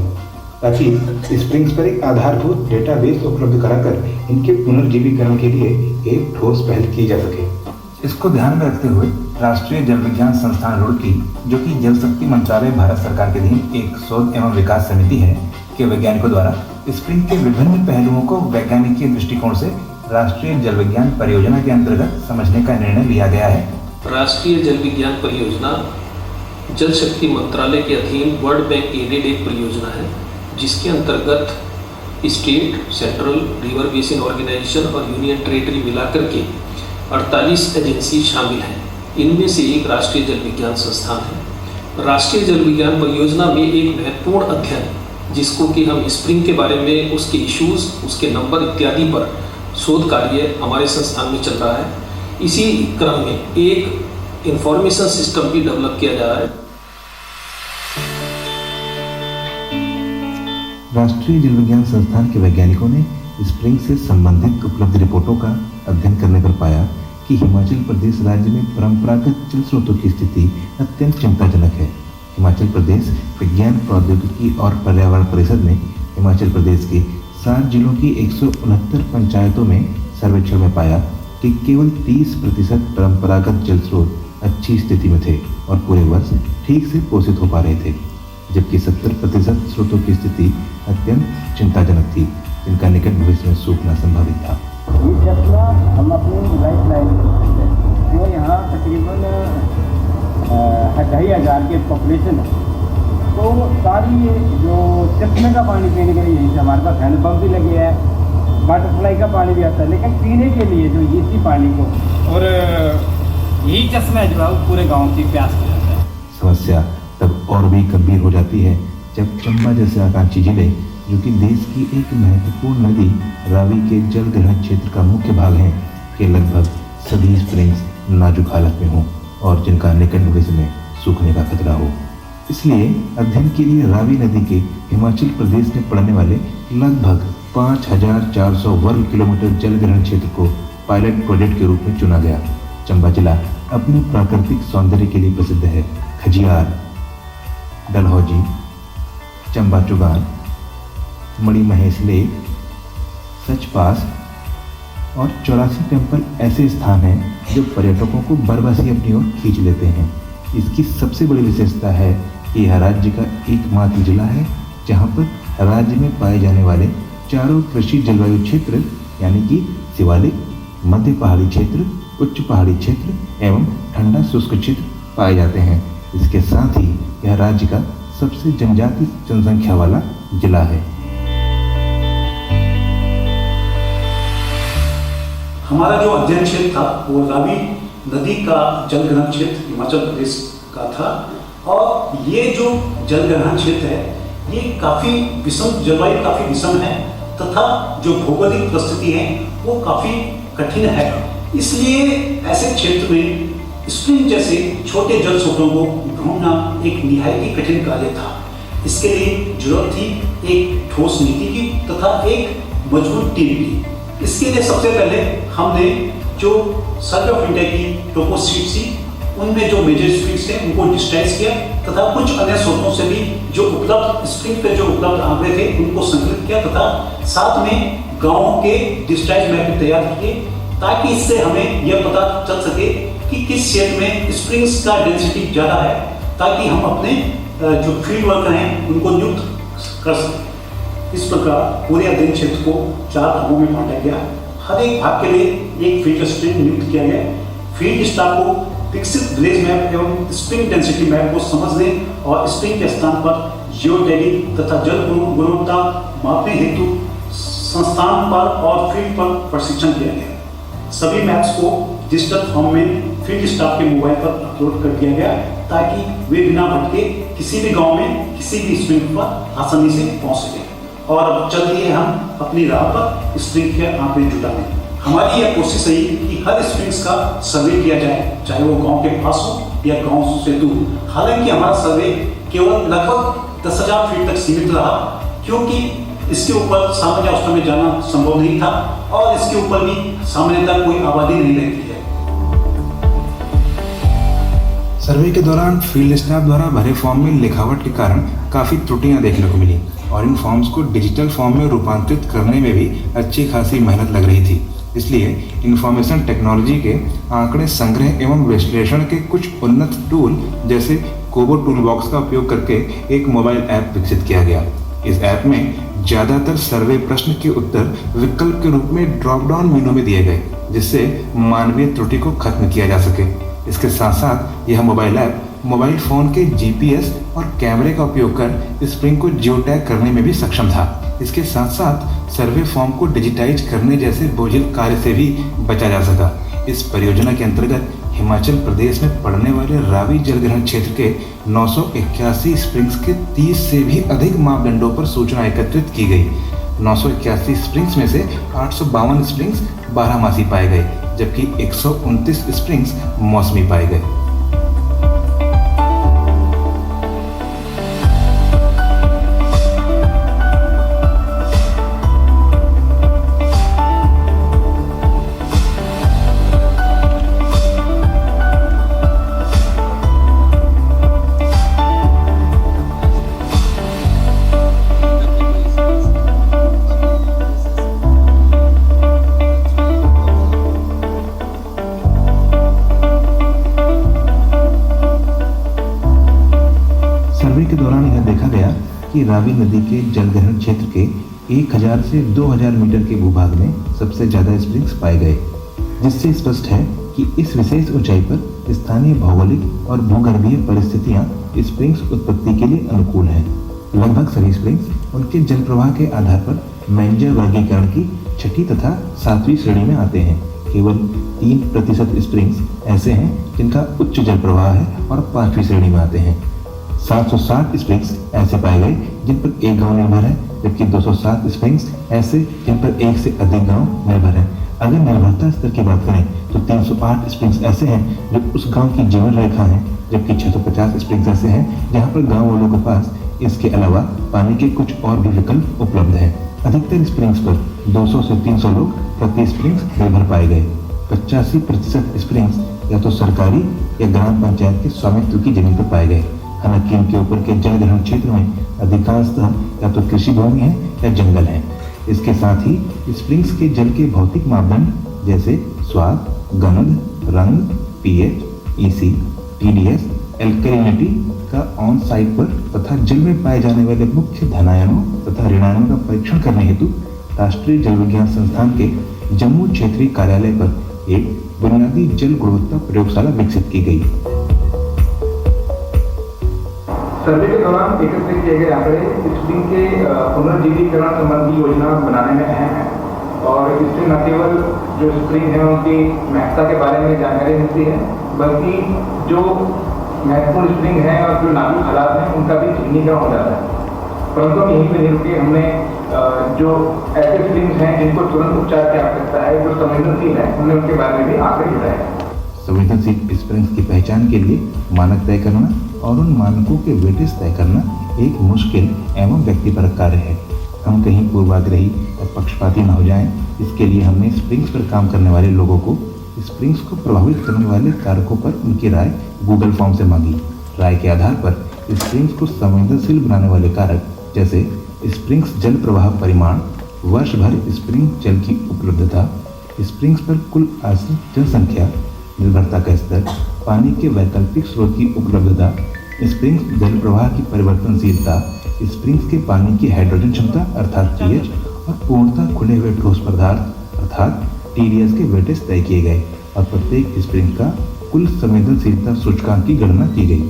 ताकि स्प्रिंग्स पर एक आधारभूत डेटाबेस उपलब्ध कराकर इनके पुनर्जीवीकरण के लिए एक ठोस पहल की जा सके। इसको ध्यान में रखते हुए राष्ट्रीय जल विज्ञान संस्थान रुड़की, जो कि जल शक्ति मंत्रालय भारत सरकार के अधीन एक शोध एवं विकास समिति है, के वैज्ञानिकों द्वारा स्प्रिंग के विभिन्न पहलुओं को वैज्ञानिक दृष्टिकोण से राष्ट्रीय जल विज्ञान परियोजना के अंतर्गत समझने का निर्णय लिया गया है। राष्ट्रीय जल विज्ञान परियोजना जल शक्ति मंत्रालय के अधीन वर्ल्ड बैंक एडेड एक परियोजना है, जिसके अंतर्गत state, central, river basin organisation और यूनियन टेरिटरी मिलाकर के 48 एजेंसी शामिल हैं। इनमें से एक राष्ट्रीय जल विज्ञान संस्थान है। राष्ट्रीय जल विज्ञान परियोजना में एक महत्वपूर्ण अध्ययन, जिसको कि हम स्प्रिंग के बारे में, उसके इश्यूज, उसके नंबर इत्यादि पर शोध कार्य हमारे संस्थान में चल रहा है। इसी क्रम में एक इंफॉर्मेशन सिस्टम भी डेवलप किया जा रहा है। राष्ट्रीय जल विज्ञान संस्थान के वैज्ञानिकों ने स्प्रिंग से संबंधित उपलब्ध रिपोर्टों का अध्ययन करने पर पाया कि हिमाचल प्रदेश राज्य में परंपरागत जल स्रोतों की स्थिति अत्यंत चिंताजनक है। हिमाचल प्रदेश विज्ञान प्रौद्योगिकी और पर्यावरण परिषद ने हिमाचल प्रदेश के 7 जिलों की 169 पंचायतों में सर्वेक्षण में पाया कि केवल 30% परंपरागत जल स्रोत अच्छी स्थिति में थे और पूरे वर्ष ठीक से पोषित हो पा रहे थे, जबकि 70% स्रोतों की स्थिति अत्यंत चिंताजनक थी, जिनका निकट भविष्य में सूखना संभावित था। ये फैसला हम अपनी लाइफ लाइन जो यहाँ तकरीबन 2,500 के पॉपुलेशन है, तो सारी जो चश्मे का पानी पीने के लिए यहीं से हमारे पास हैंडपम्प भी लगे हैं, वाटर सप्लाई का पानी भी आता है, लेकिन पीने के लिए जो इसी पानी को और यही चश्मा जो है वो पूरे गांव की प्यास हो जाता है। समस्या तब और भी गंभीर हो जाती है जब चंबा जैसे आकांक्षी जिले, जो कि देश की एक महत्वपूर्ण नदी रावी के जल ग्रहण क्षेत्र का मुख्य भाग है, के लगभग सभी स्प्रिंग्स नाजुक हालत में हों और जिनका निकट भविष्य में सूखने का खतरा हो। इसलिए अध्ययन के लिए रावी नदी के हिमाचल प्रदेश में पड़ने वाले लगभग 5,400 वर्ग किलोमीटर जल ग्रहण क्षेत्र को पायलट प्रोजेक्ट के रूप में चुना गया। चंबा जिला अपने प्राकृतिक सौंदर्य के लिए प्रसिद्ध है। खजियार, डलहौजी, चंबा चुगान, मणिमहेश लेक, सचपास और 84 टेम्पल ऐसे स्थान हैं जो पर्यटकों को बरबसी अपनी ओर खींच लेते हैं। इसकी सबसे बड़ी विशेषता है कि यह राज्य का एकमात्र जिला है जहां पर राज्य में पाए जाने वाले चारों कृषि जलवायु क्षेत्र यानी कि शिवालिक, मध्य पहाड़ी क्षेत्र, उच्च पहाड़ी क्षेत्र एवं ठंडा शुष्क क्षेत्र पाए जाते हैं। इसके साथ ही यह राज्य का सबसे जनजातीय जनसंख्या वाला जिला है। हमारा जो अध्ययन क्षेत्र था वो रावी नदी का जल ग्रहण क्षेत्र हिमाचल प्रदेश का था, और ये जो जल ग्रहण क्षेत्र है ये काफ़ी विषम, जलवायु काफ़ी विषम है तथा जो भौगोलिक परिस्थिति है वो काफ़ी कठिन है। इसलिए ऐसे क्षेत्र में स्प्रिंग जैसे छोटे जल स्रोतों को ढूंढना एक निहायती कठिन कार्य था। इसके लिए जरूरत थी एक ठोस नीति की तथा एक मजबूत टीम की। इसके लिए सबसे पहले हमने जो सर्वे ऑफ इंडिया की टोपोशीट थी उनमें जो मेजर स्प्रिंग्स थे उनको डिजिटाइज किया तथा कुछ अन्य स्रोतों से भी जो उपलब्ध स्प्रिंग पे जो उपलब्ध आंकड़े थे उनको संकलित किया तथा साथ में गाँवों के डिजिटाइज मैप तैयार किए, ताकि इससे हमें यह पता चल सके कि किस क्षेत्र में स्प्रिंग्स का डेंसिटी ज़्यादा है, ताकि हम अपने जो फील्ड वर्कर हैं उनको नियुक्त कर सकें। इस प्रकार पूरे अध्ययन क्षेत्र को 4 भागों में बांटा गया। हर एक भाग के लिए एक फील्ड असिस्टेंट नियुक्त किया गया। फील्ड स्टाफ को विकसित विलेज मैप एवं स्प्रिंग डेंसिटी मैप को समझने और स्प्रिंग के स्थान पर जियो टैगिंग तथा जल गुणवत्ता मापने हेतु संस्थान पर और फील्ड पर प्रशिक्षण दिया गया। सभी मैप्स को डिजिटल फॉर्म में फील्ड स्टाफ के मोबाइल पर अपलोड कर दिया गया ताकि वे बिना भटके किसी भी गांव में किसी भी स्प्रिंग पर आसानी से पहुंच सके। और अब चल दिए हम अपनी राह पर स्प्रिंग के आंकड़े जुटाने। हमारी यह कोशिश है कि हर स्प्रिंग्स का सर्वे किया जाए, चाहे वो गांव के पास हो या गांव से दूर। हालांकि हमारा सर्वे केवल लगभग 10,000 फीट तक सीमित रहा, क्योंकि इसके ऊपर सामान्य अवस्था में जाना संभव नहीं था और इसके ऊपर भी सामान्यतः कोई आबादी नहीं रहती है। सर्वे के दौरान फील्ड स्टाफ द्वारा भरे फॉर्म में लिखावट के कारण काफ़ी त्रुटियां देखने को मिली और इन फॉर्म्स को डिजिटल फॉर्म में रूपांतरित करने में भी अच्छी खासी मेहनत लग रही थी। इसलिए इंफॉर्मेशन टेक्नोलॉजी के आंकड़े संग्रह एवं विश्लेषण के कुछ उन्नत टूल जैसे कोबो टूल बॉक्स का उपयोग करके एक मोबाइल ऐप विकसित किया गया। इस ऐप में ज़्यादातर सर्वे प्रश्न के उत्तर विकल्प के रूप में ड्रॉप डाउन मेनू में दिए गए, जिससे मानवीय त्रुटि को खत्म किया जा सके। इसके साथ साथ यह मोबाइल ऐप मोबाइल फ़ोन के जीपीएस और कैमरे का उपयोग कर स्प्रिंग को जियो टैग करने में भी सक्षम था। इसके साथ साथ सर्वे फॉर्म को डिजिटाइज करने जैसे बोझिल कार्य से भी बचा जा सका। इस परियोजना के अंतर्गत हिमाचल प्रदेश में पड़ने वाले रावी जलग्रहण क्षेत्र के 981 स्प्रिंग्स के 30 से भी अधिक मापदंडों पर सूचना एकत्रित की गई। 981 स्प्रिंग्स में से 852 स्प्रिंग्स बारहमासी पाए गए, जबकि 129 स्प्रिंग्स मौसमी पाए गए। के दौरान यह देखा गया कि रावी नदी के जलग्रहण क्षेत्र के 1000 से 2000 मीटर के भूभाग में सबसे ज़्यादा स्प्रिंग्स पाए गए, जिससे स्पष्ट है कि इस विशेष ऊंचाई पर स्थानीय भौगोलिक और भूगर्भीय परिस्थितियां स्प्रिंग्स उत्पत्ति के लिए अनुकूल हैं। लगभग सभी स्प्रिंग्स उनके जल प्रवाह के आधार पर मेंजर वर्गीकरण की 6ठी तथा 7वीं श्रेणी में आते हैं। केवल 3% स्प्रिंग्स ऐसे हैं जिनका उच्च जल प्रवाह है और 5वीं श्रेणी में आते हैं। 760 स्प्रिंग्स ऐसे पाए गए जिन पर एक गांव निर्भर है, जबकि 207 स्प्रिंग्स ऐसे जिन पर एक से अधिक गांव निर्भर है। अगर निर्भरता स्तर की बात करें तो 308 स्प्रिंग्स ऐसे हैं जो उस गांव की जीवन रेखा हैं, जबकि 650 स्प्रिंग्स ऐसे हैं जहां पर गांव वालों के पास इसके अलावा पानी के कुछ और भी विकल्प उपलब्ध हैं। अधिकतर स्प्रिंग्स पर 200 से 300 लोग प्रति स्प्रिंग्स निर्भर पाए गए। 85% स्प्रिंग्स या तो सरकारी या ग्राम पंचायत के स्वामित्व की जमीन पर पाए गए। हालांकि इनके ऊपर के जलग्रहण क्षेत्र में अधिकांशतः या तो कृषि भूमि है या जंगल है। इसके साथ ही स्प्रिंग्स के जल के भौतिक मापदंड जैसे स्वाद, गंध, रंग, पीएच, ईसी, टीडीएस, एल्कलिनिटी का ऑन साइट पर तथा जल में पाए जाने वाले मुख्य धनायनों तथा ऋणायनों का परीक्षण करने हेतु राष्ट्रीय जल विज्ञान संस्थान के जम्मू क्षेत्रीय कार्यालय पर एक बुनियादी जल गुणवत्ता प्रयोगशाला विकसित की गई। सर्वे के दौरान एकत्रित किए गए आंकड़े स्प्रिंग के पुनर्जीवीकरण संबंधी योजना बनाने में अहम है और इससे न केवल जो स्प्रिंग है उनकी महत्ता के बारे में जानकारी मिलती है, बल्कि जो महत्वपूर्ण स्प्रिंग है और जो नाजुक हालात हैं उनका भी चिन्हीकरण हो जाता है। परंतु हम यहीं पर नहीं रुके, हमने जो ऐसे स्प्रिंग्स हैं जिनको तुरंत उपचार की आवश्यकता है, जो संवेदनशील है, हमने उनके बारे में भी आंकड़े जुटाए। संवेदनशील स्प्रिंग्स की पहचान के लिए मानक तय करना और उन मानकों के वेटेज तय करना एक मुश्किल एवं व्यक्तिपरक कार्य है। हम कहीं पूर्वाग्रही और पक्षपाती न हो जाएं, इसके लिए हमने स्प्रिंग्स पर काम करने वाले लोगों को स्प्रिंग्स को प्रभावित करने वाले कारकों पर उनकी राय गूगल फॉर्म से मांगी। राय के आधार पर स्प्रिंग्स को संवेदनशील बनाने वाले कारक जैसे स्प्रिंग्स जल प्रवाह परिमाण, वर्ष भर स्प्रिंग जल की उपलब्धता, स्प्रिंग्स पर कुल आश्रित जनसंख्या, निर्भरता का स्तर, पानी के वैकल्पिक स्रोत की उपलब्धता, स्प्रिंग्स जल प्रवाह की परिवर्तनशीलता, स्प्रिंग्स के पानी की हाइड्रोजन क्षमता अर्थात पीएच और पूर्णतः खुले हुए ठोस पदार्थ अर्थात टीडीएस के वेटेज तय किए गए और प्रत्येक स्प्रिंग का कुल संवेदनशीलता सूचकांक की गणना की गई।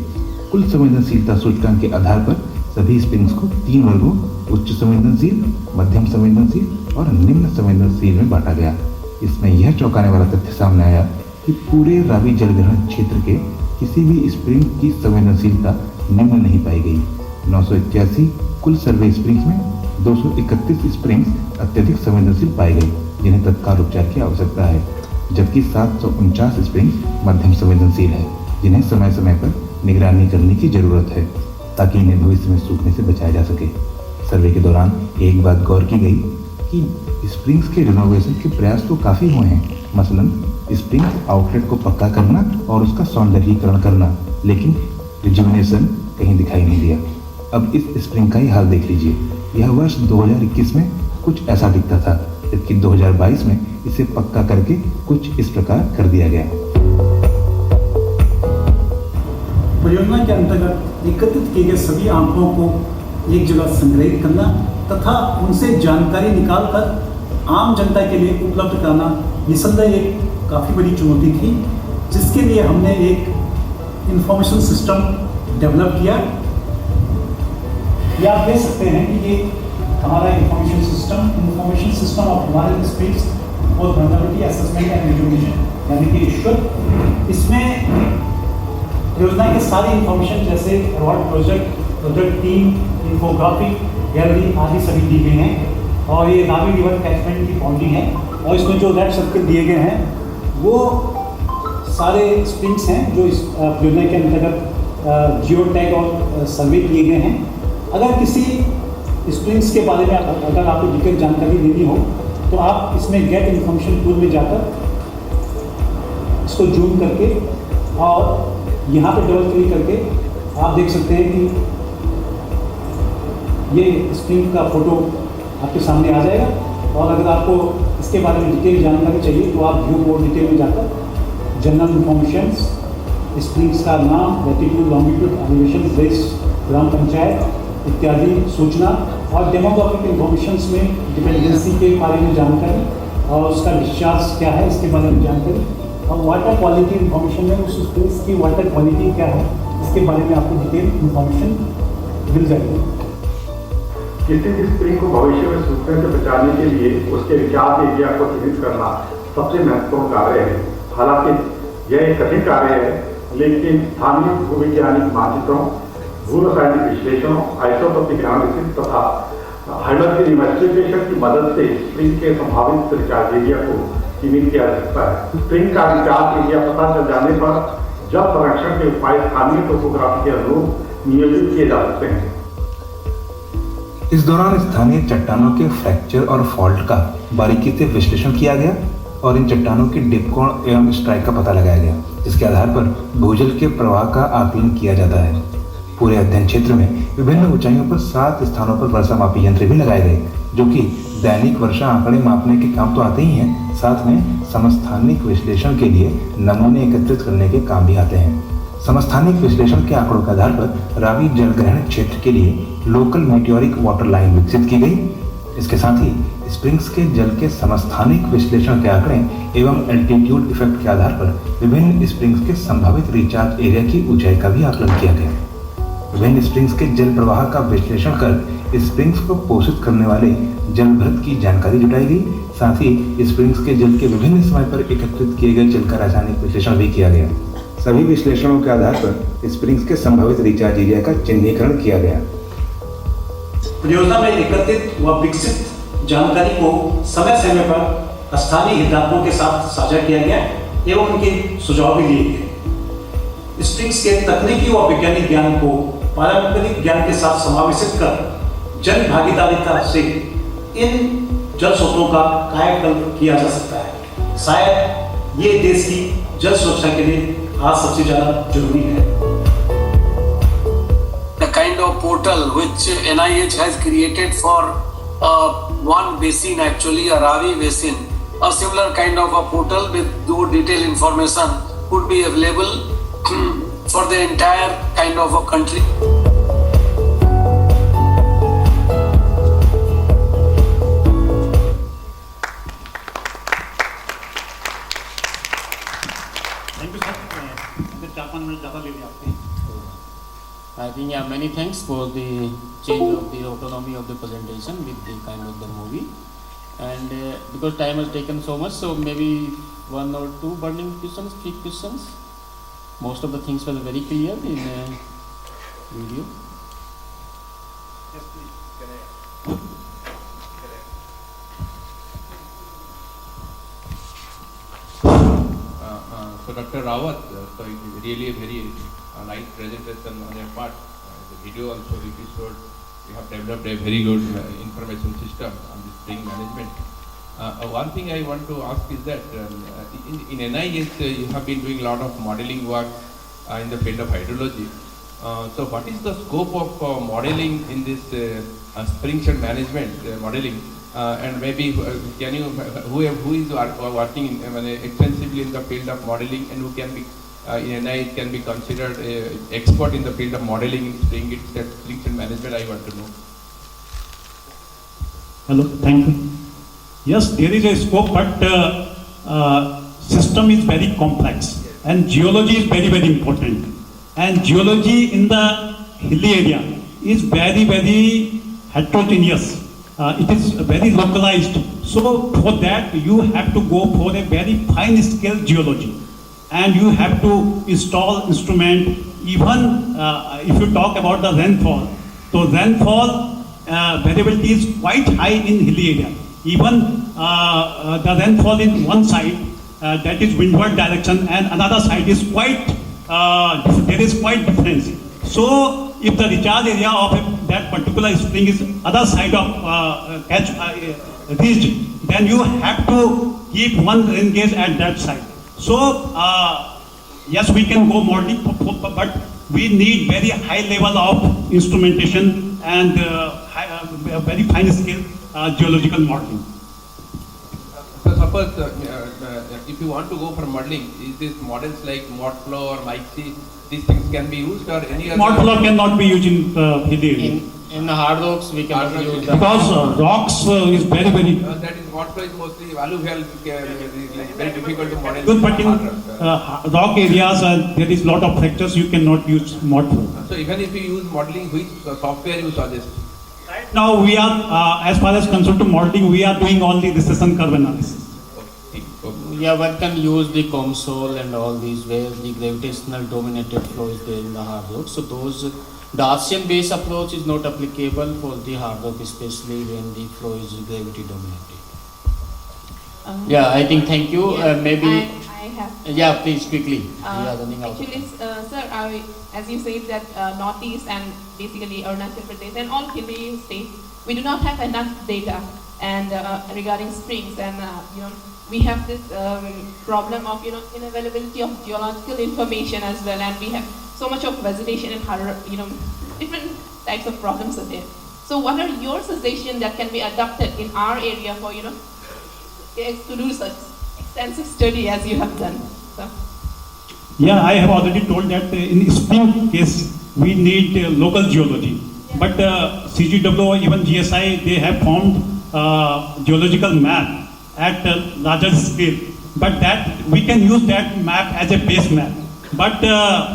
कुल संवेदनशीलता सूचकांक के आधार पर सभी स्प्रिंग्स को 3 वर्गों उच्च संवेदनशील, मध्यम संवेदनशील और निम्न संवेदनशील में बांटा गया। इसमें यह चौंकाने वाला तथ्य सामने आया कि पूरे रावी जलग्रहण क्षेत्र के किसी भी स्प्रिंग की संवेदनशीलता निम्न नहीं पाई गई। 981 कुल सर्वे स्प्रिंग्स में 231 स्प्रिंग्स अत्यधिक संवेदनशील पाए गए जिन्हें तत्काल उपचार की आवश्यकता है, जबकि 749 स्प्रिंग्स मध्यम संवेदनशील है जिन्हें समय समय पर निगरानी करने की जरूरत है ताकि इन्हें भविष्य में सूखने से बचाया जा सके। सर्वे के दौरान एक बात गौर की गई कि स्प्रिंग्स के रिनोवेशन के प्रयास तो काफ़ी हुए हैं, मसलन स्प्रिंग्स आउटलेट को पक्का करना और उसका सौंदर्यीकरण करना, लेकिन रिजुविनेशन कहीं दिखाई नहीं दिया। अब इस स्प्रिंग का ही हाल देख लीजिए। यह वर्ष 2021 में कुछ ऐसा दिखता था, जबकि 2022 में इसे पक्का करके कुछ इस प्रकार कर दिया गया। परियोजना के अंतर्गत एकत्रित किए गए सभी आंकड़ों को एक जगह संग्रहित करना तथा उनसे जानकारी निकालकर आम जनता के लिए उपलब्ध कराना निसंदेह एक काफ़ी बड़ी चुनौती थी, जिसके लिए हमने एक इंफॉर्मेशन सिस्टम डेवलप किया। ये आप देख सकते हैं कि ये हमारा इंफॉर्मेशन सिस्टम ऑफ हमारे स्पेस और वल्नरेबिलिटी असेसमेंट एंड रिजुविनेशन यानी कि ईश्वर। इसमें योजना के सारी इंफॉर्मेशन जैसे award project team, infographic, gallery आदि सभी दी गई हैं और ये नावी रिवर कैचमेंट की बाउंड्री है और इसमें जो रेड सर्कल दिए गए हैं वो सारे स्प्रिंग्स हैं जो इस योजना के अंतर्गत जियो टैग और सर्वे किए गए हैं। अगर किसी स्प्रिंग्स के बारे में अगर आपको डिटेल जानकारी लेनी हो तो आप इसमें गेट इन्फॉर्मेशन टूल में जाकर इसको जूम करके और यहाँ पे डबल क्लिक करके आप देख सकते हैं कि ये स्प्रिंग का फोटो आपके सामने आ जाएगा और अगर आपको इसके बारे में डिटेल जानकारी चाहिए तो आप व्यू मोर डिटेल में जाकर जनरल इंफॉर्मेशंस, स्प्रिंग्स का नाम, लैटिट्यूड, लॉन्गिट्यूड, एलिवेशन, देश, ग्राम पंचायत इत्यादि सूचना और डेमोग्राफिक इंफॉर्मेशंस में डिपेंडेंसी के बारे में जानकारी और उसका डिस्चार्ज क्या है इसके बारे में जानकारी और वाटर क्वालिटी इंफॉर्मेशन में उस स्पेस की वाटर क्वालिटी क्या है इसके बारे में आपको डिटेल इंफॉर्मेशन मिल जाएगी। किसी भी स्प्रिंग को भविष्य में सूखने से बचाने के लिए उसके विकास एरिया को चिन्हित करना सबसे महत्वपूर्ण कार्य है। हालांकि यह एक कठिन कार्य है, लेकिन स्थानीय भूवैज्ञानिक मानचित्रों, भू रासायनिक विश्लेषणों, आइसोटोपिक एनालिसिस तथा हाइड्रोलॉजी इन्वेस्टिगेशन की मदद से स्प्रिंग के संभावित रिचार्ज एरिया को चिन्हित किया जा सकता है। स्प्रिंग का रिचार्ज एरिया पता चल जाने पर जल संरक्षण के उपाय स्थानीय टोपोग्राफी के अनुरूप नियोजित किए जा सकते हैं। इस दौरान स्थानीय चट्टानों के फ्रैक्चर और फॉल्ट का बारीकी से विश्लेषण किया गया और इन चट्टानों के डिप कोण एवं स्ट्राइक का पता लगाया गया, जिसके आधार पर भूजल के प्रवाह का आकलन किया जाता है। पूरे अध्ययन क्षेत्र में विभिन्न ऊंचाइयों पर 7 स्थानों पर वर्षा मापी यंत्र भी लगाए गए, जो कि दैनिक वर्षा आंकड़े मापने के काम तो आते ही हैं, साथ में समस्थानिक विश्लेषण के लिए नमूने एकत्रित करने के काम भी आते हैं। समस्थानिक विश्लेषण के आंकड़ों के आधार पर रावी जलग्रहण क्षेत्र के लिए लोकल मेटियोरिक वाटर लाइन विकसित की गई। इसके साथ ही स्प्रिंग्स के जल के समस्थानिक विश्लेषण के आंकड़े एवं एल्टीट्यूड इफेक्ट के आधार पर विभिन्न स्प्रिंग्स के संभावित रिचार्ज एरिया की ऊंचाई का भी आकलन किया गया। विभिन्न स्प्रिंग्स के जल प्रवाह का विश्लेषण कर स्प्रिंग्स को पोषित करने वाले जलभृत की जानकारी जुटाई गई। साथ ही स्प्रिंग्स के जल के विभिन्न समय पर एकत्रित किए गए जल का रासायनिक विश्लेषण भी किया गया। सभी विश्लेषणों के आधार पर स्प्रिंग्स के संभावित रिचार्ज एरिया का चिन्हीकरण किया गया। परियोजना में एकत्रित व विकसित जानकारी को समय समय पर स्थानीय हितधारकों के साथ साझा किया गया एवं उनके सुझाव भी लिए गए। स्प्रिंग्स के तकनीकी व वैज्ञानिक ज्ञान को पारंपरिक ज्ञान के साथ समावेशित कर जन भागीदारिता से इन जल स्रोतों का कायाकल्प किया जा सकता है। शायद ये देश की जल सुरक्षा के लिए आज सबसे ज्यादा जरूरी है। The kind of portal which NIH has created for one basin, actually a Ravi basin, a similar kind of a portal with detailed information could be available for the entire kind of a country. I think many thanks for the change of the autonomy of the presentation with the kind of the movie, and because time has taken so much, so maybe 1 or 2 burning questions, 3 questions. most of the things were very clear in video. Yes, please. So Dr. Rawat, so it is really a very nice presentation on your part. The video also really showed you have developed a very good information system on the spring management. One thing I want to ask is that in NIH you have been doing a lot of modeling work in the field of hydrology. So what is the scope of modeling in this spring shed management modeling? And maybe can you, who is working extensively in the field of modeling and who can be in NIH can be considered expert in the field of modeling in spring shed management? I want to know. Hello, thank you. Yes, there is a scope, but system is very complex and geology is very, very important. And geology in the hilly area is very, very heterogeneous. It is very localized. So for that you have to go for a very fine scale geology. And you have to install instrument. Even if you talk about the rainfall, so rainfall variability is quite high in hilly area. Even the rainfall in one side, that is windward direction, and another side is quite, there is quite difference. So if the recharge area of that particular spring is other side of reached, then you have to keep one rain gauge at that side. So yes, we can go modeling, but we need very high level of instrumentation and very fine scale geological modeling. So suppose if you want to go for modeling, is this models like ModFlow or MyC, these things can be used or any other? ModFlow cannot be used in hilly area. In the hard rocks we cannot use that. Because rocks is very, very... that is ModFlow is mostly alluvial, very difficult to model. Good, but in rock areas there is lot of fractures, you cannot use ModFlow. So even if you use modeling, which software you suggest? Now we are, as far as concerned to modeling, we are doing only recession curve analysis. Yeah, one can use the COMSOL and all these where the gravitational dominated flow is there in the hard rock. So those, the Archean based approach is not applicable for the hard rock, especially when the flow is gravity dominated. Yeah, I think, thank you. Maybe. I have. Yeah, please quickly. We are running out. Actually, sir, as you said that Northeast and basically Arunachal Pradesh and all hilly states, we do not have enough data and regarding springs, and we have this problem of inavailability of geological information as well, and we have so much of vegetation and different types of problems are there. So what are your suggestions that can be adopted in our area for to do such extensive study as you have done? So. Yeah, I have already told that in spring case we need local geology, but CGW or even GSI, they have formed geological map at a larger scale, but that we can use that map as a base map. But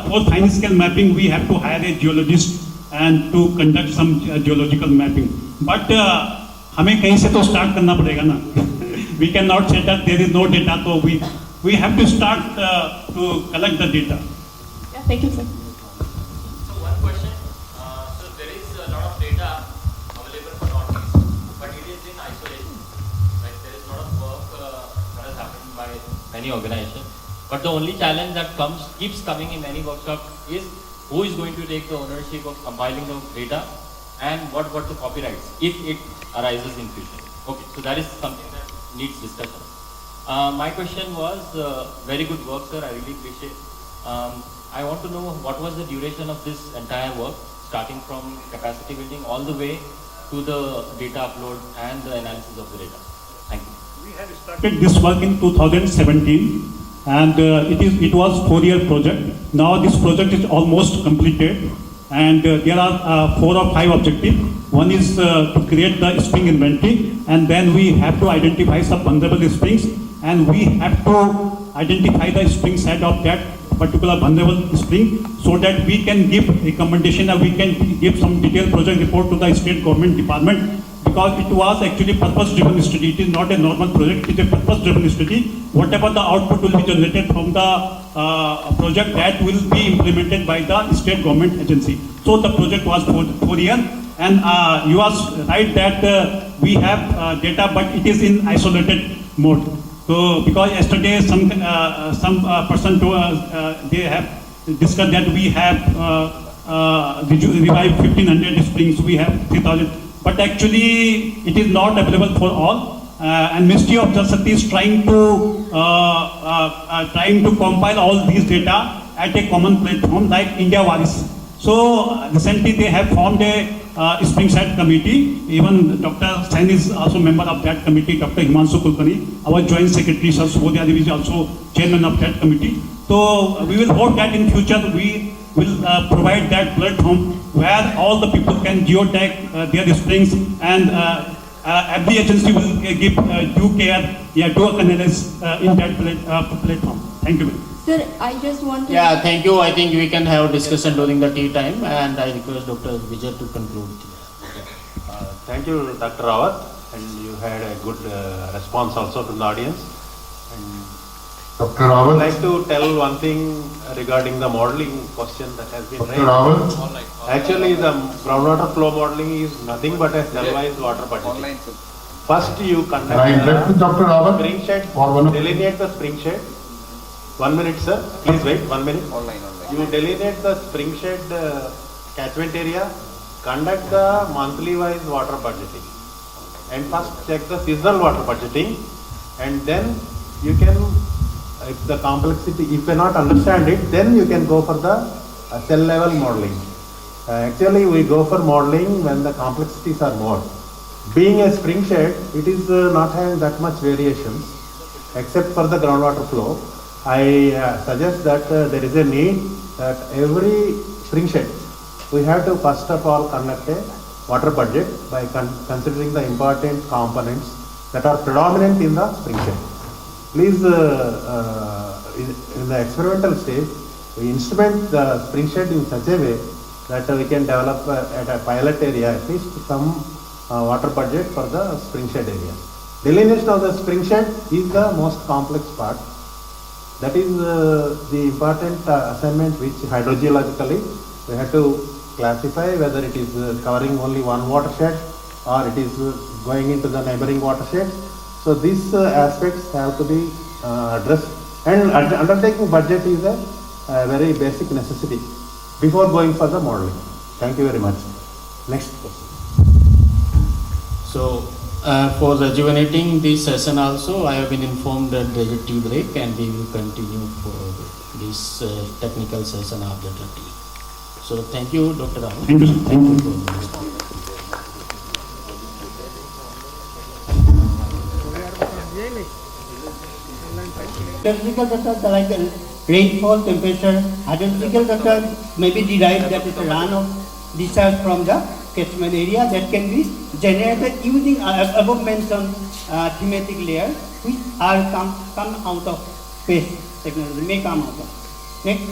for fine scale mapping, we have to hire a geologist and to conduct some geological mapping. But हमें कहीं से तो start करना पड़ेगा ना. We cannot say that there is no data, so we have to start to collect the data. Yeah, thank you, sir. So one question. So there is a lot of data available for Northeast, but it is in isolation. Like there is a lot of work that has happened by many organizations. But the only challenge that keeps coming in many workshops is who is going to take the ownership of compiling the data and what the copyrights if it arises in future. Okay, so that is something that needs discussion. My question was, very good work, sir, I really appreciate. I want to know what was the duration of this entire work, starting from capacity building all the way to the data upload and the analysis of the data. Thank you. We had started this work in 2017 and it was 4-year project. Now this project is almost completed and there are 4 or 5 objectives. One is to create the spring inventory, and then we have to identify some vulnerable springs, and we have to identify the spring site of that particular vulnerable spring so that we can give recommendation and we can give some detailed project report to the state government department, because it was actually purpose-driven study. It is not a normal project. It is a purpose-driven study. Whatever the output will be generated from the project, that will be implemented by the state government agency. So the project was 4 years, and you are right that we have data, but it is in isolated mode. So because yesterday some person to they have discussed that we have revived 1500 springs, we have 3000, but actually it is not available for all. And Ministry of Jal Shakti is trying to compile all these data at a common platform like India Varis. So recently they have formed a Springside committee. Even Dr. Sain is also member of that committee. Dr. Himanshu Kulkarni, our joint secretary, Sir Subodhya Devi is also chairman of that committee. So we will hope that in future we will provide that platform where all the people can geotag their springs, and every agency will give due care, due analysis in that platform. Thank you. Sir, I just want to... Yeah, thank you. I think we can have discussion during the tea time, and I request Dr. Vijay to conclude. Thank you, Dr. Rawat, and you had a good response also from the audience. And Dr. Rawat. I would like to tell one thing regarding the modeling question that has been raised. Rawat. Actually, the groundwater flow modeling is nothing but a cell-wise water budgeting. First, you conduct the spring shed, delineate the spring shed. 1 minute, sir. Please wait. 1 minute. You delineate the spring shed catchment area, conduct the monthly-wise water budgeting, and first check the seasonal water budgeting, and then you can, if the complexity, if you cannot understand it, then you can go for the cell level modeling. Actually, we go for modeling when the complexities are more. Being a spring shed, it is not having that much variations, except for the groundwater flow. I suggest that there is a need that every spring shed, we have to first of all conduct a water budget by considering the important components that are predominant in the spring shed. Please, in the experimental stage, we instrument the spring shed in such a way that we can develop at a pilot area at least some water budget for the spring shed area. Delineation of the spring shed is the most complex part. That is the important assignment which hydrogeologically we have to classify whether it is covering only one watershed or it is going into the neighboring watershed. So these aspects have to be addressed, and undertaking budget is a very basic necessity before going for the modeling. Thank you very much. Next question. So for rejuvenating this session also, I have been informed that there is a tea break, and we will continue for this technical session after the tea. So thank you, Dr. Rahul. Thank you. Thank you. Hydrological data like rainfall, temperature, hydrological data may be derived, that is a runoff discharge from the catchment area that can be generated using above mentioned thematic layers, which are come out of space technology, may come out of. Next.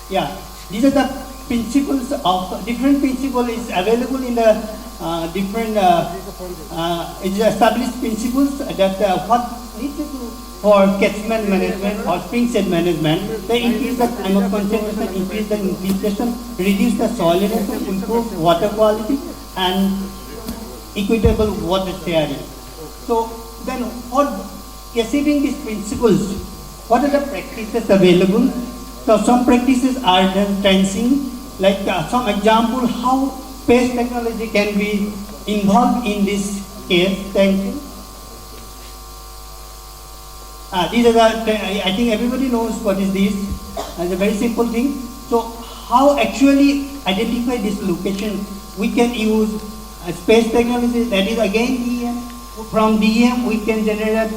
Yeah, these are the principles of different principle is available in the different it's established principles that what needs to do for catchment management or spring shed management. They increase the time of concentration, increase the infiltration, reduce the soil erosion, improve water quality, and equitable water sharing. So then, for achieving these principles, what are the practices available? So some practices are done trenching, like some example how space technology can be involved in this case. Trenching. These are the, I think everybody knows what is this. It's a very simple thing. So how actually identify this location? We can use space technology, that is again DEM. From DEM we can generate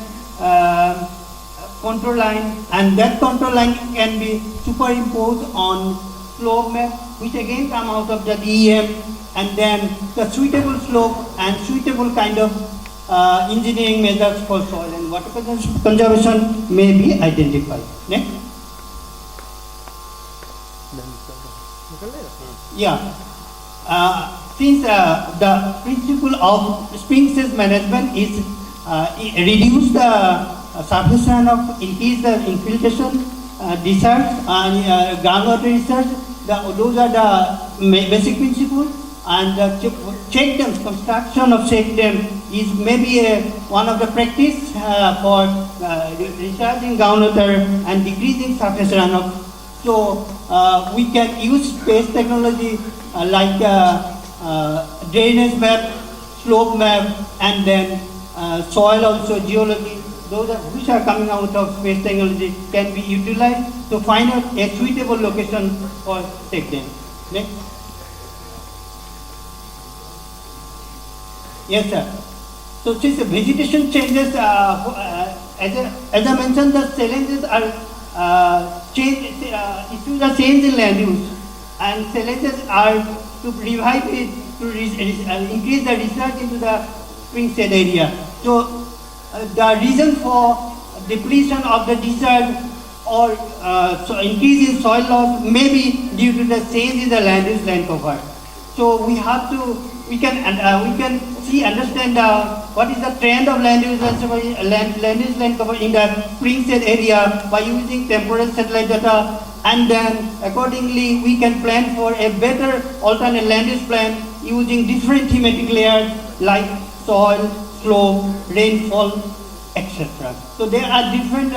control line, and that control line can be superimposed on slope map, which again come out of the DEM, and then the suitable slope and suitable kind of engineering measures for soil and water conservation may be identified. Next. Yeah. since the principle of spring sedge management is reduce the surface runoff, increase the infiltration, discharge and groundwater discharge, those are the basic principles. And check dams, construction of check dam is maybe one of the practice for recharging groundwater and decreasing surface runoff. So we can use space technology like drainage map, slope map, and then soil also, geology. Those which are coming out of space technology can be utilized to find out a suitable location for check dam. Next. Yes, sir. So since the vegetation changes, as I mentioned, the challenges are issues are change in land use, and challenges are to revive it, to increase the research into the spring sedge area. So the reason for depletion of the discharge or so increase in soil loss may be due to the change in the land use, land cover. So we have to, we can understand what is the trend of land use land cover in the spring sedge area by using temporal satellite data, and then accordingly we can plan for a better alternate land use plan using different thematic layers like soil, slope, rainfall, etc. So there are different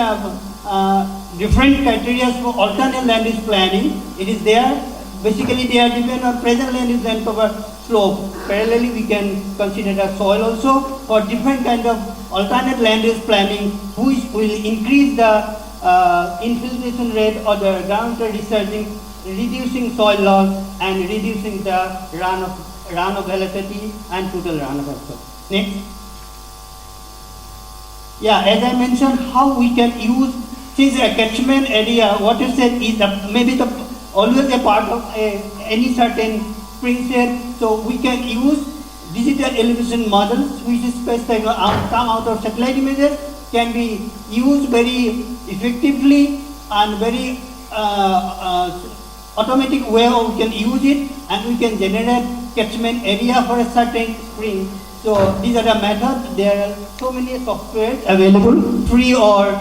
criteria for alternate land use planning. It is there. Basically, they are dependent on present land use land cover slope. Parallelly, we can consider the soil also for different kind of alternate land use planning, which will increase the infiltration rate or the groundwater discharging, reducing soil loss and reducing the runoff velocity and total runoff also. Next. Yeah, as I mentioned, how we can use, since a catchment area, watershed is maybe always a part of any certain spring sedge, so we can use digital elevation models, which is specified come out of satellite images, can be used very effectively and very automatic way we can use it, and we can generate catchment area for a certain spring. So these are the methods. There are so many softwares available, free or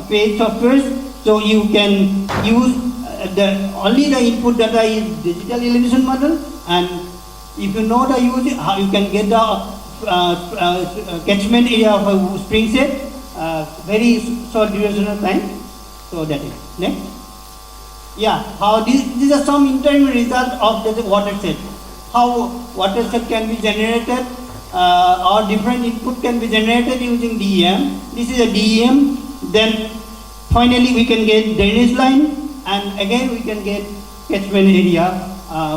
paid softwares. So you can use only the input data is digital elevation model, and if you know the use, how you can get the catchment area of a spring sedge very short duration of time. So that is next. Yeah, how these are some interim results of the watershed. How watershed can be generated, or different input can be generated using DEM. This is a DEM. Then finally we can get drainage line, and again we can get catchment area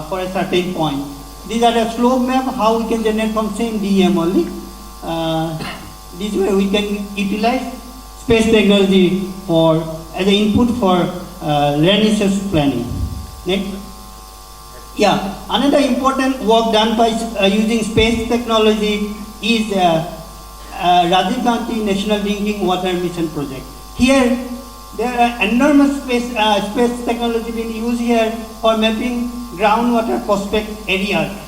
for a certain point. These are the slope map, how we can generate from same DEM only. This way we can utilize space technology for as an input for land resource planning. Next. Yeah, another important work done by using space technology is Rajiv Gandhi National Drinking Water Mission project. Here, there are enormous space technology being used here for mapping groundwater prospect areas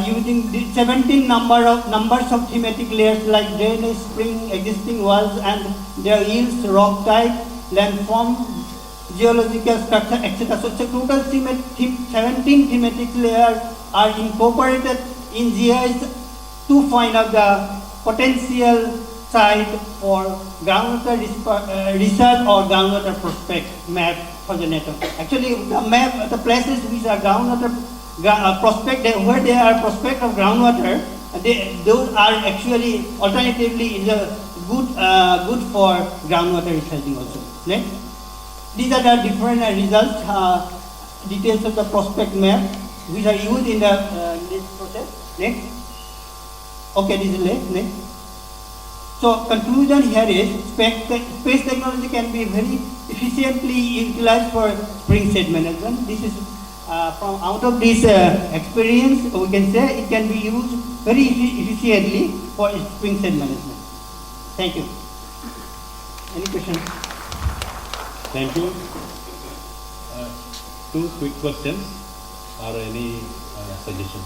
using 17 numbers of thematic layers like drainage, spring, existing walls and their yields, rock type, landform, geological structure, etc. So total 17 thematic layers are incorporated in GIS to find out the potential site for groundwater research or groundwater prospect map for the network. Actually, the map, the places which are groundwater prospect, where there are prospect of groundwater, those are actually alternatively is a good for groundwater researching also. Next. These are the different results, details of the prospect map, which are used in the next process. Next. Okay, this is next. So conclusion here is space technology can be very efficiently utilized for spring sedge management. This is from out of this experience, we can say it can be used very efficiently for spring sedge management. Thank you. Any questions? Thank you. Two quick questions or any suggestion?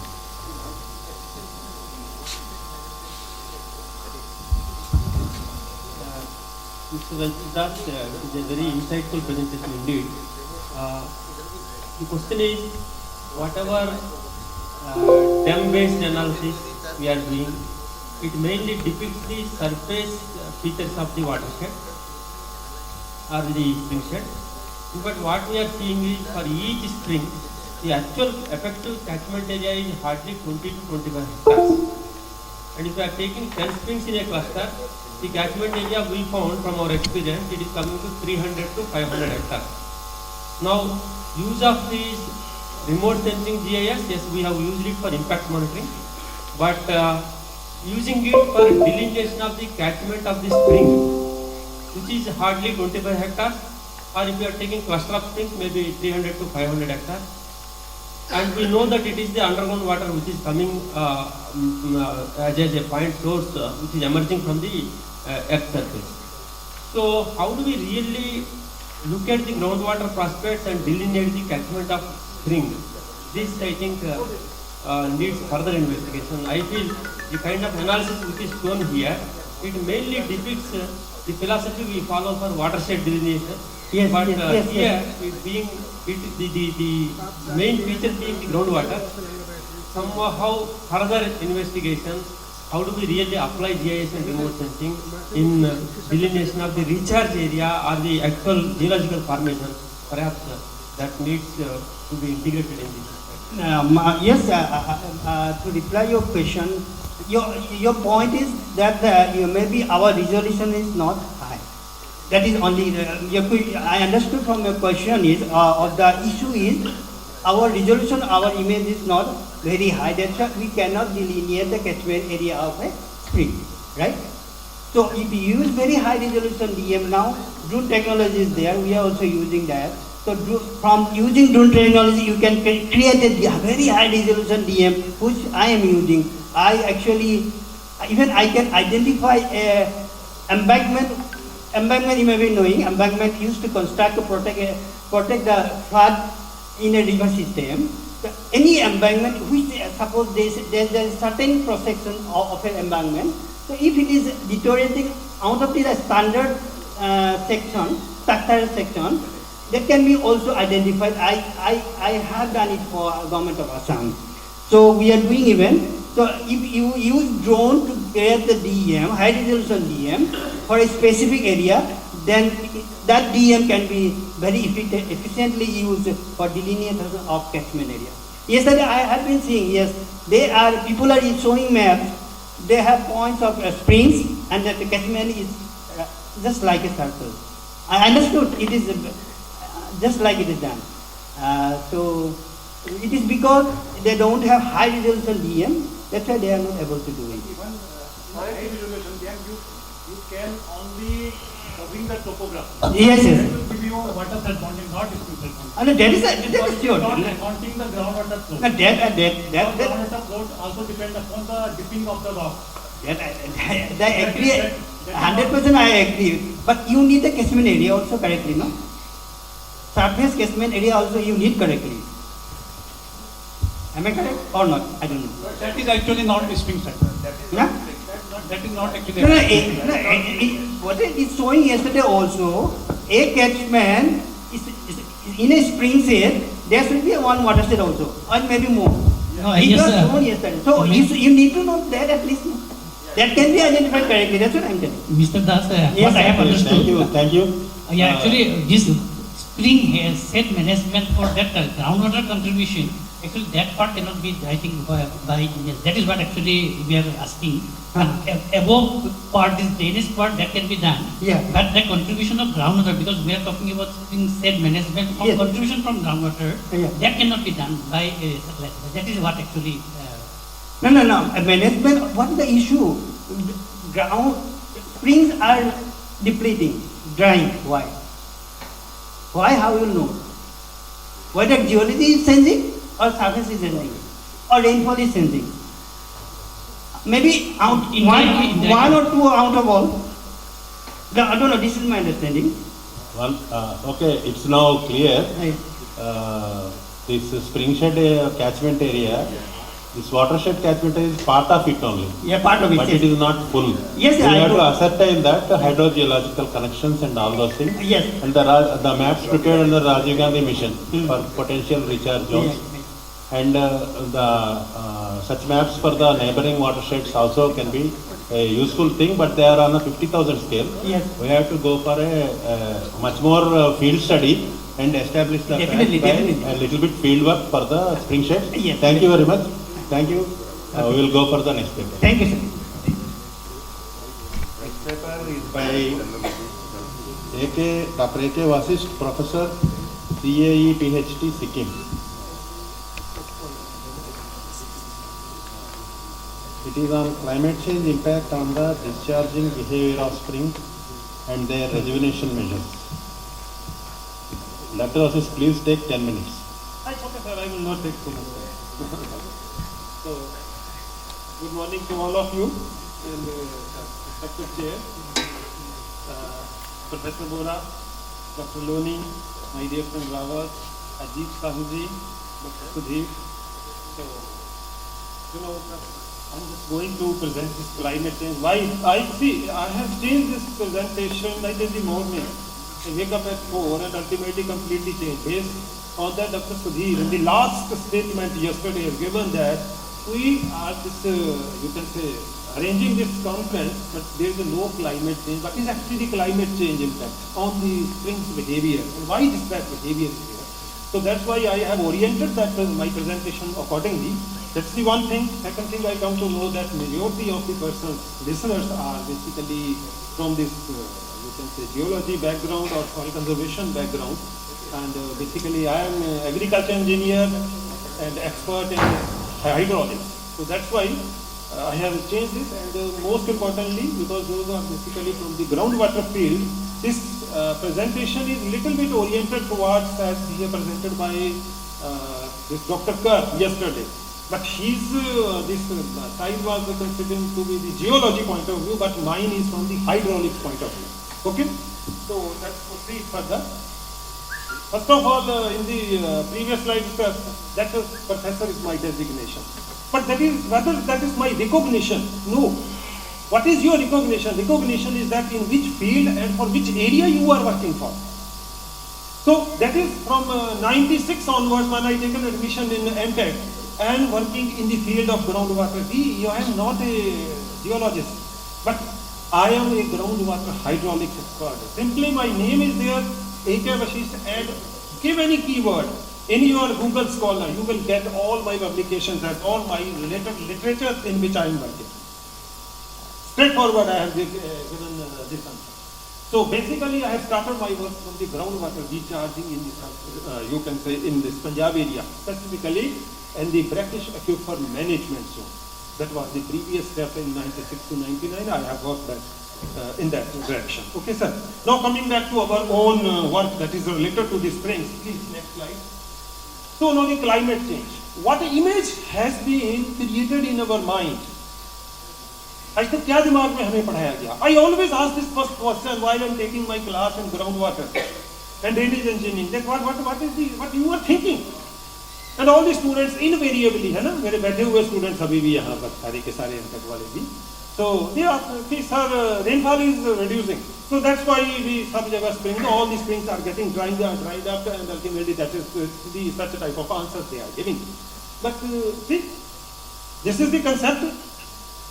Mr. Rajat, it is a very insightful presentation indeed. The question is, whatever dam-based analysis we are doing, it mainly depicts the surface features of the watershed or the spring shed. But what we are seeing is, for each spring, the actual effective catchment area is hardly 20 to 25 hectares. And if we are taking 10 springs in a cluster, the catchment area we found from our experience, it is coming to 300 to 500 hectares. Now, use of these remote sensing GIS, yes, we have used it for impact monitoring, but using it for delineation of the catchment of the spring, which is hardly 25 hectares, or if you are taking cluster of springs, maybe 300 to 500 hectares. And we know that it is the underground water which is coming as a point source which is emerging from the earth surface. So how do we really look at the groundwater prospects and delineate the catchment of spring? This I think needs further investigation. I feel the kind of analysis which is shown here, it mainly depicts the philosophy we follow for watershed delineation. Yes, but yes, here it being the main feature being the groundwater, somehow further investigation, how do we really apply GIS and remote sensing in delineation of the recharge area or the actual geological formation, perhaps that needs to be integrated in this. Yes, to reply your question, your point is that maybe our resolution is not high. That is only, I understood from your question is, or the issue is, our resolution, our image is not very high. That's why we cannot delineate the catchment area of a spring, right? So if you use very high resolution DM now, drone technology is there, we are also using that. So from using drone technology, you can create a very high resolution DM, which I am using. I can identify a embankment you may be knowing, embankment used to construct to protect the flood in a river system. So any embankment, which suppose there is a certain cross section of an embankment. So if it is deteriorating out of the standard structural section, that can be also identified. I have done it for government of Assam. So we are doing even. So if you use drone to create the DM, high resolution DM for a specific area, then that DM can be very efficiently used for delineation of catchment area. Yesterday I have been seeing, yes, people are showing maps, they have points of springs and that the catchment is just like a circle. I understood it is just like it is done. So it is because they don't have high resolution DM, that's why they are not able to do it. Even high resolution DM, you can only covering the topography. Yes, yes. That will give you water set bonding, not dispute set bonding. That is sure. Not counting the groundwater flow. That groundwater flow also depends upon the dipping of the rock. I agree. 100% I agree. But you need the catchment area also correctly, no? Surface catchment area also you need correctly. Am I correct or not? I don't know. That is actually not a spring sector. That is not actually. What it is showing yesterday also, a catchment is in a spring set, there should be one watershed also, or maybe more. No, it yes, was sir. shown yesterday. So you need to know that at least. That can be identified correctly. That's what I'm telling. Mr. Das, Yes, what I have understood. Thank you. Actually, this spring has set management for that groundwater contribution. Actually, that part cannot be, I think, by Indians. That is what actually we are asking. Above part, this drainage part, that can be done. Yeah. But the contribution of groundwater, because we are talking about spring set management, from Yes. contribution from groundwater, Yeah. that cannot be done by satellite. That is what actually. No. Management, what is the issue? Springs are depleting, drying. Why? Why? How you know? Whether geology is changing or surface is changing or rainfall is changing. Maybe one or two out of all. I don't know, this is my understanding. Well, okay, it's now clear. Right. This spring shed catchment area, This watershed catchment is part of it only. Yeah, part of it. But yes. it is not full. Yes, we I have know. to ascertain that hydrogeological connections and all those things. Yes. And the maps prepared under Rajiv Gandhi mission for potential recharge zones. And such maps for the neighboring watersheds also can be a useful thing, but they are on a 50,000 scale. Yes. We have to go for a much more field study and establish the Definitely, facts by definitely. a little bit field work for the spring sheds. Yes. Thank you very much. Thank you. We will go for the next paper. Thank you, sir. Next paper is by Dr. A.K. Vasisht, Professor, CAE, PhD, Sikkim. It is on climate change impact on the discharging behavior of springs and their rejuvenation measures. Dr. Vasisht, please take 10 minutes. Okay, sir, I will not take too much time. So, good morning to all of you and respected chair, Professor Bora, Dr. Loni, my dear friend Rawat, Ajit Sahuji, Dr. Sudhir. So, you know, I'm just going to present this climate change. Why? I have changed this presentation like in the morning. I wake up at 4 and ultimately completely change. Based on that, Dr. Sudhir, in the last statement yesterday has given that we are this, you can say, arranging this conference, but there is no climate change. What is actually climate change impact on the spring's behavior? And why this bad behavior is here? So that's why I have oriented that my presentation accordingly. That's the one thing. Second thing, I come to know that majority of the listeners are basically from this, you can say, geology background or soil conservation background. And basically, I am an agriculture engineer and expert in hydraulics. So that's why I have changed this. And most importantly, because those are basically from the groundwater field, this presentation is little bit oriented towards, as here presented by this Dr. Kerr yesterday. But his this side was considered to be the geology point of view, but mine is from the hydraulics point of view. Okay? So let's proceed further. First of all, in the previous slide, that professor is my designation. But that is whether that is my recognition. No. What is your recognition? Recognition is that in which field and for which area you are working for. So that is from 96 onwards when I taken admission in MTech and working in the field of groundwater. I am not a geologist, but I am a groundwater hydraulics expert. Simply my name is there, A.K. Vasisht, and give any keyword in your Google Scholar, you will get all my publications and all my related literature in which I am working. Straightforward, I have given this answer. So basically, I have started my work from the groundwater recharging in this, you can say, in this Punjab area, specifically in the brackish aquifer management zone. That was the previous step in 96 to 99. I have worked that, in that direction. Okay, sir. Now coming back to our own work that is related to the springs. Please, next slide. So now the climate change. What image has been created in our mind? I said, क्या दिमाग में हमें पढ़ाया गया? I always ask this first question while I'm taking my class in groundwater and drainage engineering. That what you are thinking? And all the students invariably, है ना? मेरे बैठे हुए students अभी भी यहाँ पर सारे के सारे MTech वाले भी. So they are, sir, rainfall is reducing. So that's why we सब जगह springs, all the springs are getting dried up, and ultimately that is the such type of answers they are giving. But see, this is the concept.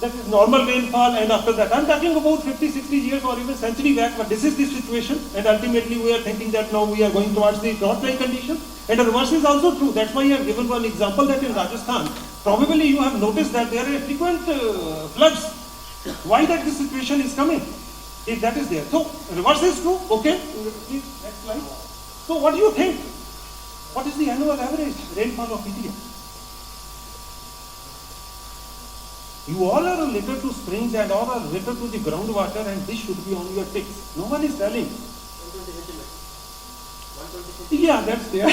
That is normal rainfall, and after that, I'm talking about 50, 60 years or even century back, but this is the situation, and ultimately we are thinking that now we are going towards the drought-like condition, and the reverse is also true. That's why I have given one example that in Rajasthan, probably you have noticed that there are frequent floods. Why that this situation is coming? If that is there. So, reverse is true, okay? Please, next slide. So, what do you think? What is the annual average rainfall of India? You all are related to springs and all are related to the groundwater, and this should be on your ticks. No one is telling. 120 centimeters. 120 centimeters. Yeah, that's there.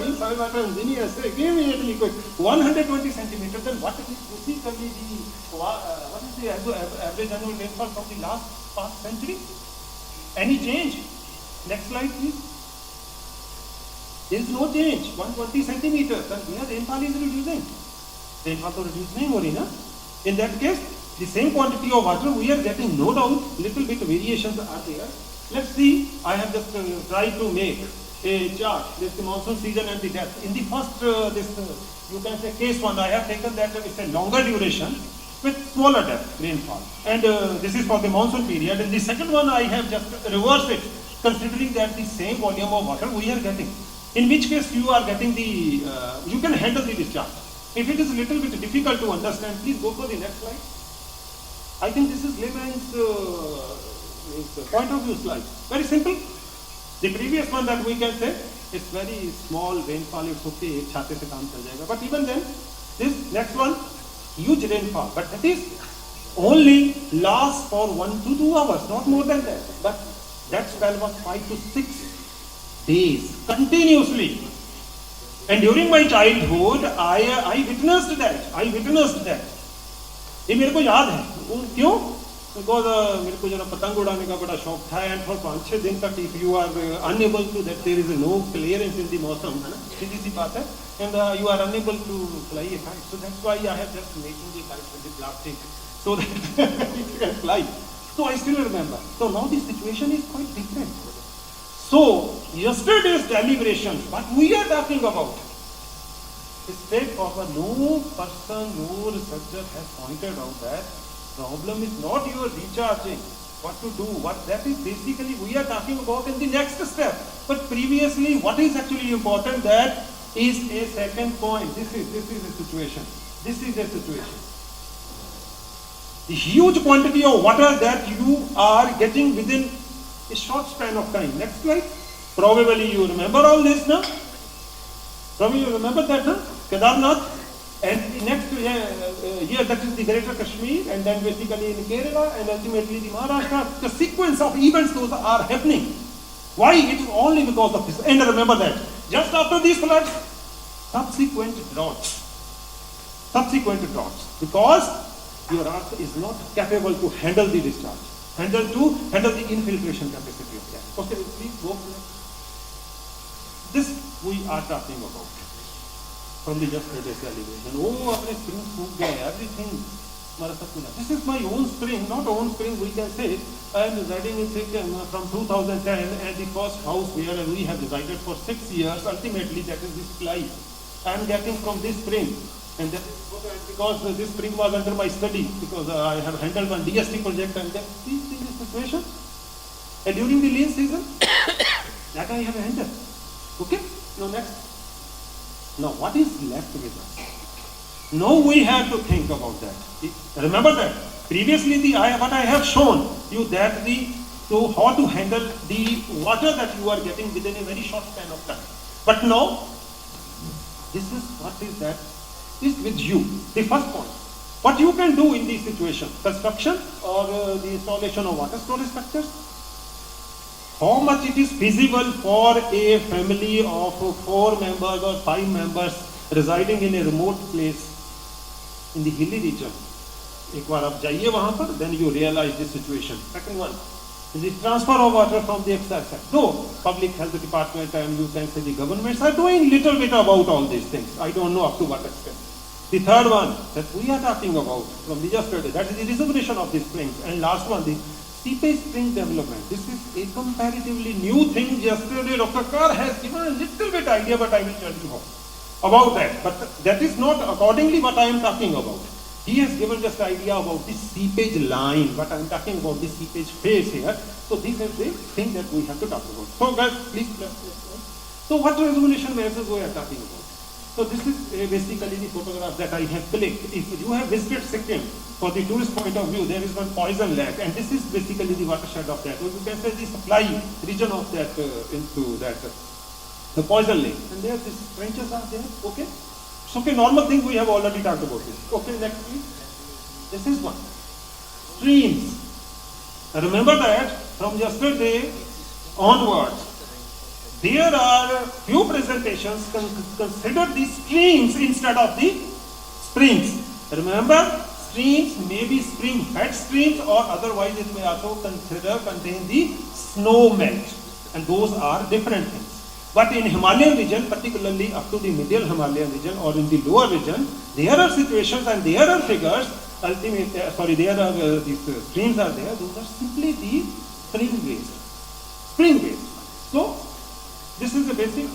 Being soil water engineers, give me really quick. 120 centimeters. Then what is basically what is the average annual rainfall from the past century? Any change? Next slide, please. There is no change. 120 centimeters. And where rainfall is reducing. rainfall तो reduce नहीं हो रही ना. In that case, the same quantity of water we are getting, no doubt, little bit variations are there. Let's see, I have just tried to make a chart, this the monsoon season and the depth. In the first, you can say case one, I have taken that it's a longer duration with smaller depth rainfall. And this is for the monsoon period. In the second one, I have just reversed it, considering that the same volume of water we are getting. In which case you are getting the, you can handle the discharge. If it is a little bit difficult to understand, please go for the next slide. I think this is layman's point of view slide. Very simple. The previous one that we can say, it's very small rainfall, it's okay, एक छाते से काम चल जाएगा. But even then, this next one, huge rainfall. But that is only lasts for 1 to 2 hours, not more than that. But that spell was 5 to 6 days, continuously. And during my childhood, I witnessed that. ये मेरे को याद है. क्यों? Because मेरे को जरा पतंग उड़ाने का बड़ा शौक था, and for 5-6 दिन तक if you are unable to, that there is no clearance in the मौसम, है ना, सीधी सी बात है, and you are unable to fly a kite. So that's why I have just making the kite with the plastic so that it can fly. So I still remember. So now the situation is quite different. So yesterday's deliberations, what we are talking about, is straightforward. No person, no researcher has pointed out that problem is not your recharging, what to do, that is basically we are talking about in the next step. But previously, what is actually important, that is a second point. This is a situation. The huge quantity of water that you are getting within a short span of time. Next slide. Probably you remember all this now. Probably you remember that now. Kedarnath. And the next year, that is the Greater Kashmir, and then basically in Kerala, and ultimately the Maharashtra. The sequence of events those are happening. Why? It is only because of this. And remember that just after these floods, subsequent droughts. Because your earth is not capable to handle the discharge, handle the infiltration capacity of that. Okay, please go. This we are talking about. From the yesterday's celebration. Oh, apne spring सूख गए, everything हमारा सब कुछ. This is my own spring, not own spring, we can say. I am residing in Sikkim from 2010, and the first house where we have resided for 6 years, ultimately that is this life. I am getting from this spring. And that is because this spring was under my study, because I have handled one DST project, and that is the situation. And during the lean season, that I have handled. Okay? Now next. Now, what is left with us? Now we have to think about that. Remember that previously what I have shown you that how to handle the water that you are getting within a very short span of time. But now, this is what is that is with you. The first point. What you can do in this situation, construction or the installation of water storage structures. How much it is feasible for a family of 4 members or 5 members residing in a remote place in the hilly region. एक बार आप जाइए वहाँ पर, then you realize the situation. Second one is the transfer of water from the excess. Though public health department and you can say the governments are doing little bit about all these things. I don't know up to what extent. The third one that we are talking about from the yesterday, that is the rejuvenation of the springs. And last one, the seepage spring development. This is a comparatively new thing. Yesterday, Dr. Carr has given a little bit idea, but I will tell you how about that. But that is not accordingly what I am talking about. He has given just idea about the seepage line, but I am talking about the seepage phase here. So this is the thing that we have to talk about. So guys, please. So what rejuvenation measures we are talking about? So this is basically the photograph that I have clicked. If you have visited Sikkim, for the tourist point of view, there is one poison lake, and this is basically the watershed of that. Or you can say the supply region of that into that, the poison lake. And there these trenches are there. Okay. So okay, normal thing we have already talked about this. Okay, next please. This is one. Streams. Remember that from yesterday onwards, there are few presentations consider the streams instead of the springs. Remember, streams may be spring-fed streams, or otherwise it may also contain the snow melt, and those are different things. But in Himalayan region, particularly up to the middle Himalayan region or in the lower region, there are situations and there are figures, there are these streams are there, those are simply the spring-based. So, this is the basic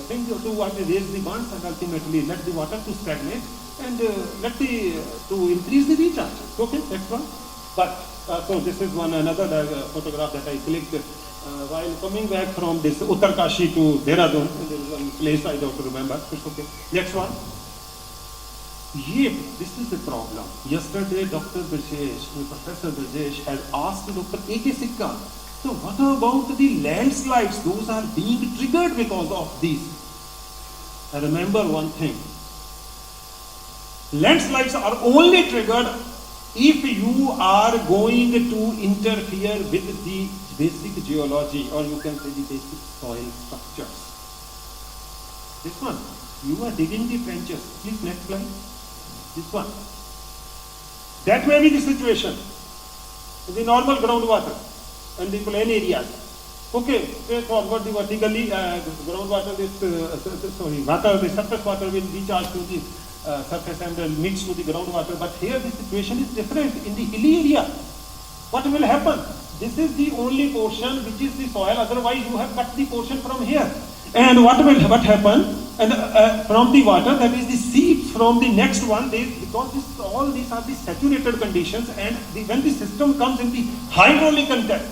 thing to raise the bonds and ultimately let the water to stagnate and to increase the recharge. Okay, next one. But, so this is another photograph that I clicked while coming back from this Uttarkashi to Dehradun. There is one place I don't remember. It's okay. Next one. This is the problem. Yesterday, Professor Brajesh had asked Dr. A.K. Sikka, so what about the landslides? Those are being triggered because of these. I remember one thing. Landslides are only triggered if you are going to interfere with the basic geology, or you can say the basic soil structures. This one, you are digging the trenches. Please, next slide. This one. That may be the situation in the normal groundwater and the plain areas. Okay, forward the vertically groundwater, the surface water will recharge to the surface and mix to the groundwater. But here the situation is different. In the hilly area, what will happen? This is the only portion which is the soil. Otherwise, you have cut the portion from here. And what happen? And from the water, that is the seeps from the next one, because all these are the saturated conditions, and when the system comes in the hydraulic contact,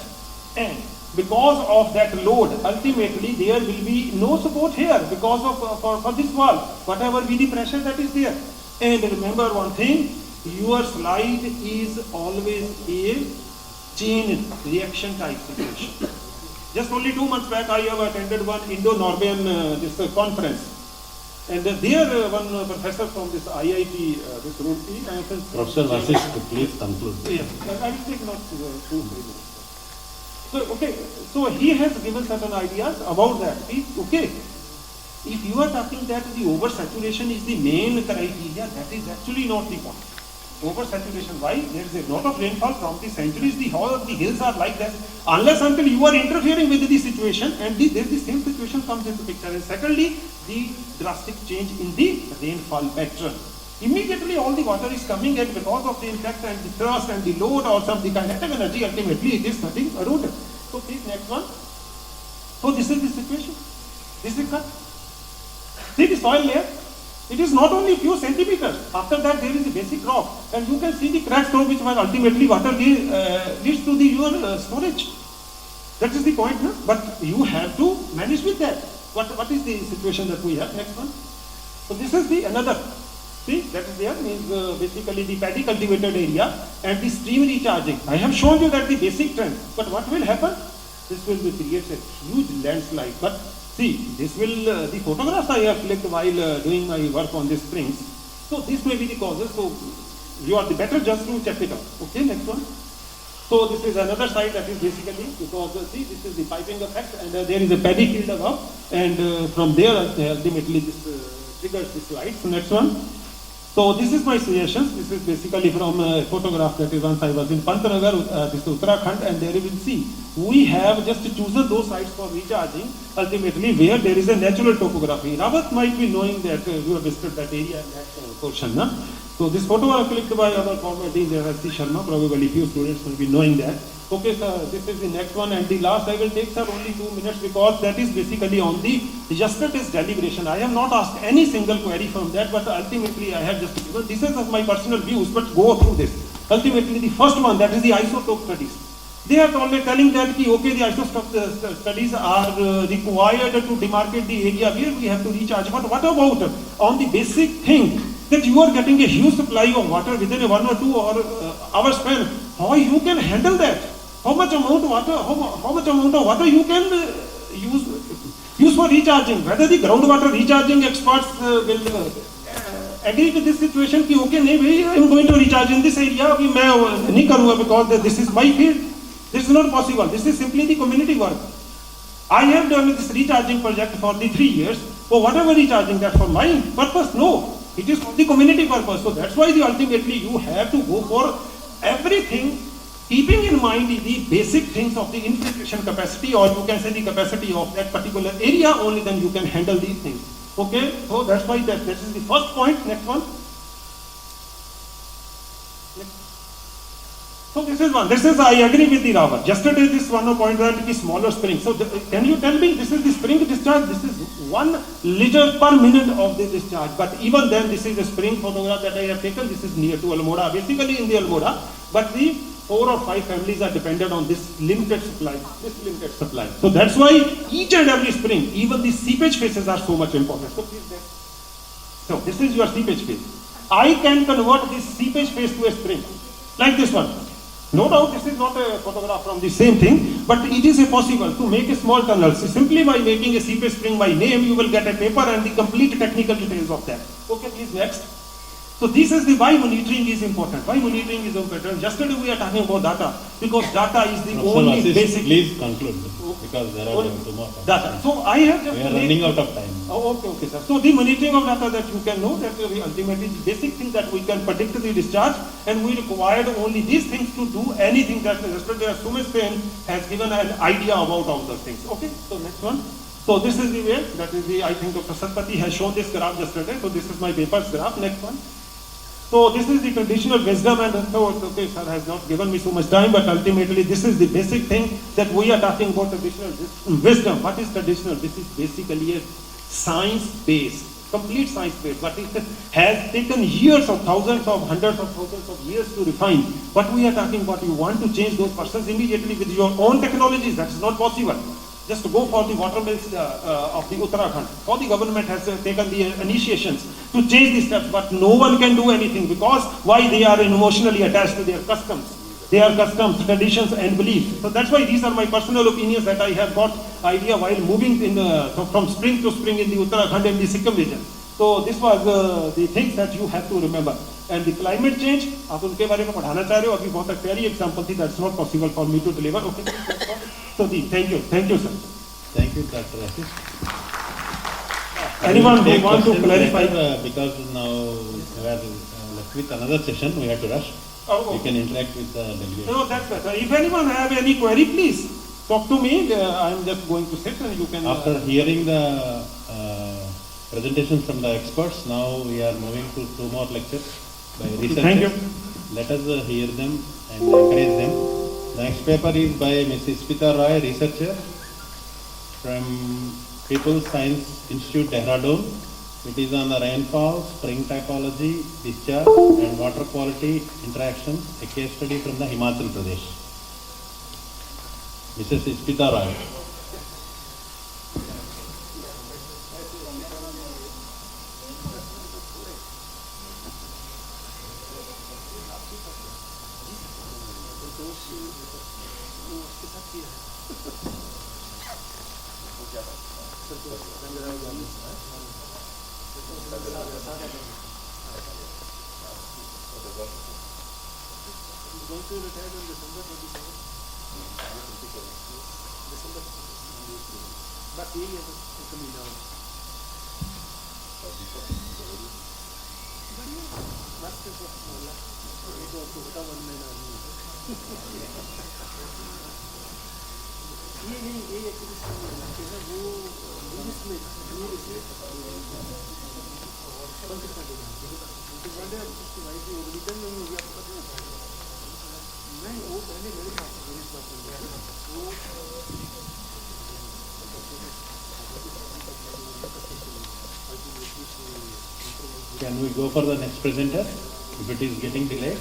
and because of that load, ultimately there will be no support here because of for this wall, whatever be the pressure that is there. And remember one thing, your slide is always a chain reaction type situation. Just only 2 months back, I have attended one Indo-Norwegian conference. And there one professor from this IIT, this Roorkee, Professor Vasisht, please conclude. Yes, I will take not 2-3 minutes. So, okay, so he has given certain ideas about that. Okay, if you are talking that the oversaturation is the main criteria, that is actually not the point. Oversaturation, why? There is a lot of rainfall from the centuries, the hills are like that. Unless until you are interfering with the situation, and the same situation comes into picture. And secondly, the drastic change in the rainfall pattern. Immediately all the water is coming, and because of the impact and the thrust and the load or some the kinetic energy, ultimately it is nothing eroded. So please, next one. So this is the situation. This is cut. See the soil layer? It is not only few centimeters. After that there is a basic rock, and you can see the cracks through which ultimately water leads to your storage. That is the point, no? But you have to manage with that. What is the situation that we have? Next one. So this is the another. See, that is there, means basically the paddy cultivated area and the stream recharging. I have shown you that the basic trend, but what will happen? This will create a huge landslide. But see, this will, the photographs I have clicked while doing my work on these springs. So this may be the causes, so you are the better just to check it out. Okay, next one. So this is another side that is basically, because see, this is the piping effect, and there is a paddy field above, and from there ultimately this triggers the slide. So next one. So this is my suggestions. This is basically from a photograph that is once I was in Pantnagar, this is Uttarakhand, and there you will see we have just chosen those sites for recharging, ultimately where there is a natural topography. Rawat might be knowing that you have visited that area and that portion. No? So this photo was clicked by our former dean, S.C. Sharma, probably few students will be knowing that. Okay, sir, this is the next one, and the last I will take, sir, only 2 minutes, because that is basically on the yesterday's deliberation. I have not asked any single query from that, but ultimately I have just given, this is my personal views, but go through this. Ultimately, the first one, that is the isotope studies. They are always telling that, okay, the isotope studies are required to demarcate the area where we have to recharge. But what about on the basic thing, that you are getting a huge supply of water within a 1 or 2 hour span? How you can handle that? How much amount of water you can use for recharging? Whether the groundwater recharging experts will agree with this situation, कि okay, I am going to recharge in this area, अभी मैं नहीं करूँगा because this is my field. This is not possible. This is simply the community work. I have done this recharging project for the 3 years. For whatever recharging, that for my purpose? No, it is for the community purpose. So that's why ultimately you have to go for everything keeping in mind the basic things of the infiltration capacity, or you can say the capacity of that particular area, only then you can handle these things. Okay, so that's why this is the first point. Next one. So this is one. This is, I agree with the Rawat. Yesterday this one point that it is smaller spring. So can you tell me, this is the spring discharge, this is 1 liter per minute of the discharge. But even then, this is a spring photograph that I have taken. This is near to Almora, basically in the Almora. But the 4 or 5 families are dependent on this limited supply. So that's why each and every spring, even the seepage phases are so much important. So please, so this is your seepage phase. I can convert this seepage phase to a spring, like this one. No doubt this is not a photograph from the same thing, but it is possible to make a small tunnel. So simply by making a seepage spring by name, you will get a paper and the complete technical details of that. Okay, please next. So this is the why monitoring is important. Why monitoring is important. Yesterday we are talking about data, because data is the only basic. Please conclude, because there are two more data. So I have just we are running out of time. Oh, okay, sir. So the monitoring of data that you can know, that we ultimately the basic thing that we can predict the discharge, and we required only these things to do anything that yesterday Sumesh Sen has given an idea about all those things. Okay, so next one. So this is the way, that is the, I think Dr. Satpathy has shown this graph yesterday. So this is my paper's graph. Next one. So this is the traditional wisdom, and so okay, sir has not given me so much time, but ultimately this is the basic thing that we are talking about traditional wisdom. What is traditional? This is basically a science-based, complete science-based, but it has taken years of thousands of hundreds of thousands of years to refine. What we are talking about, you want to change those persons immediately with your own technologies. That is not possible. Just to go for the water mills of the Uttarakhand. All the government has taken the initiations to change these steps, but no one can do anything, because why? They are emotionally attached to their customs. Their customs, traditions and beliefs. So that's why these are my personal opinions that I have got idea while moving in from spring to spring in the Uttarakhand and the Sikkim region. So this was the things that you have to remember. And the climate change, आप उनके बारे में पढ़ाना चाह रहे हो, अभी बहुत एक प्यारी example थी, that's not possible for me to deliver. Okay. So thank you, sir. Thank you, Dr. Ashish. Anyone who want to clarify? Because now we are left with another session, we have to rush. Oh, you can interact with the delegate. No, that's better. If anyone have any query, please talk to me. I'm just going to sit and you can. After hearing the presentations from the experts, now we are moving to 2 more lectures by researchers. Thank you. Let us hear them and encourage them. The next paper is by Mrs. Ispita Roy, researcher from People's Science Institute, Dehradun. It is on the rainfall, spring typology, discharge and water quality interactions, a case study from the Himachal Pradesh. Mrs. Ispita Roy. Can we go for the next presenter if it is getting delayed?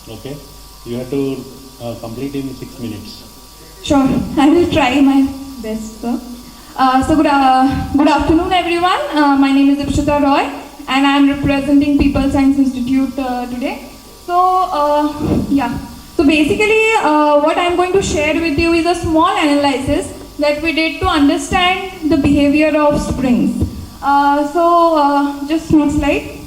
Okay, you have to complete in 6 minutes. Sure, I will try my best, sir. So good afternoon, everyone. My name is Ipshita Roy, and I am representing People's Science Institute today. So yeah. So basically, what I'm going to share with you is a small analysis that we did to understand the behavior of springs. Just next slide.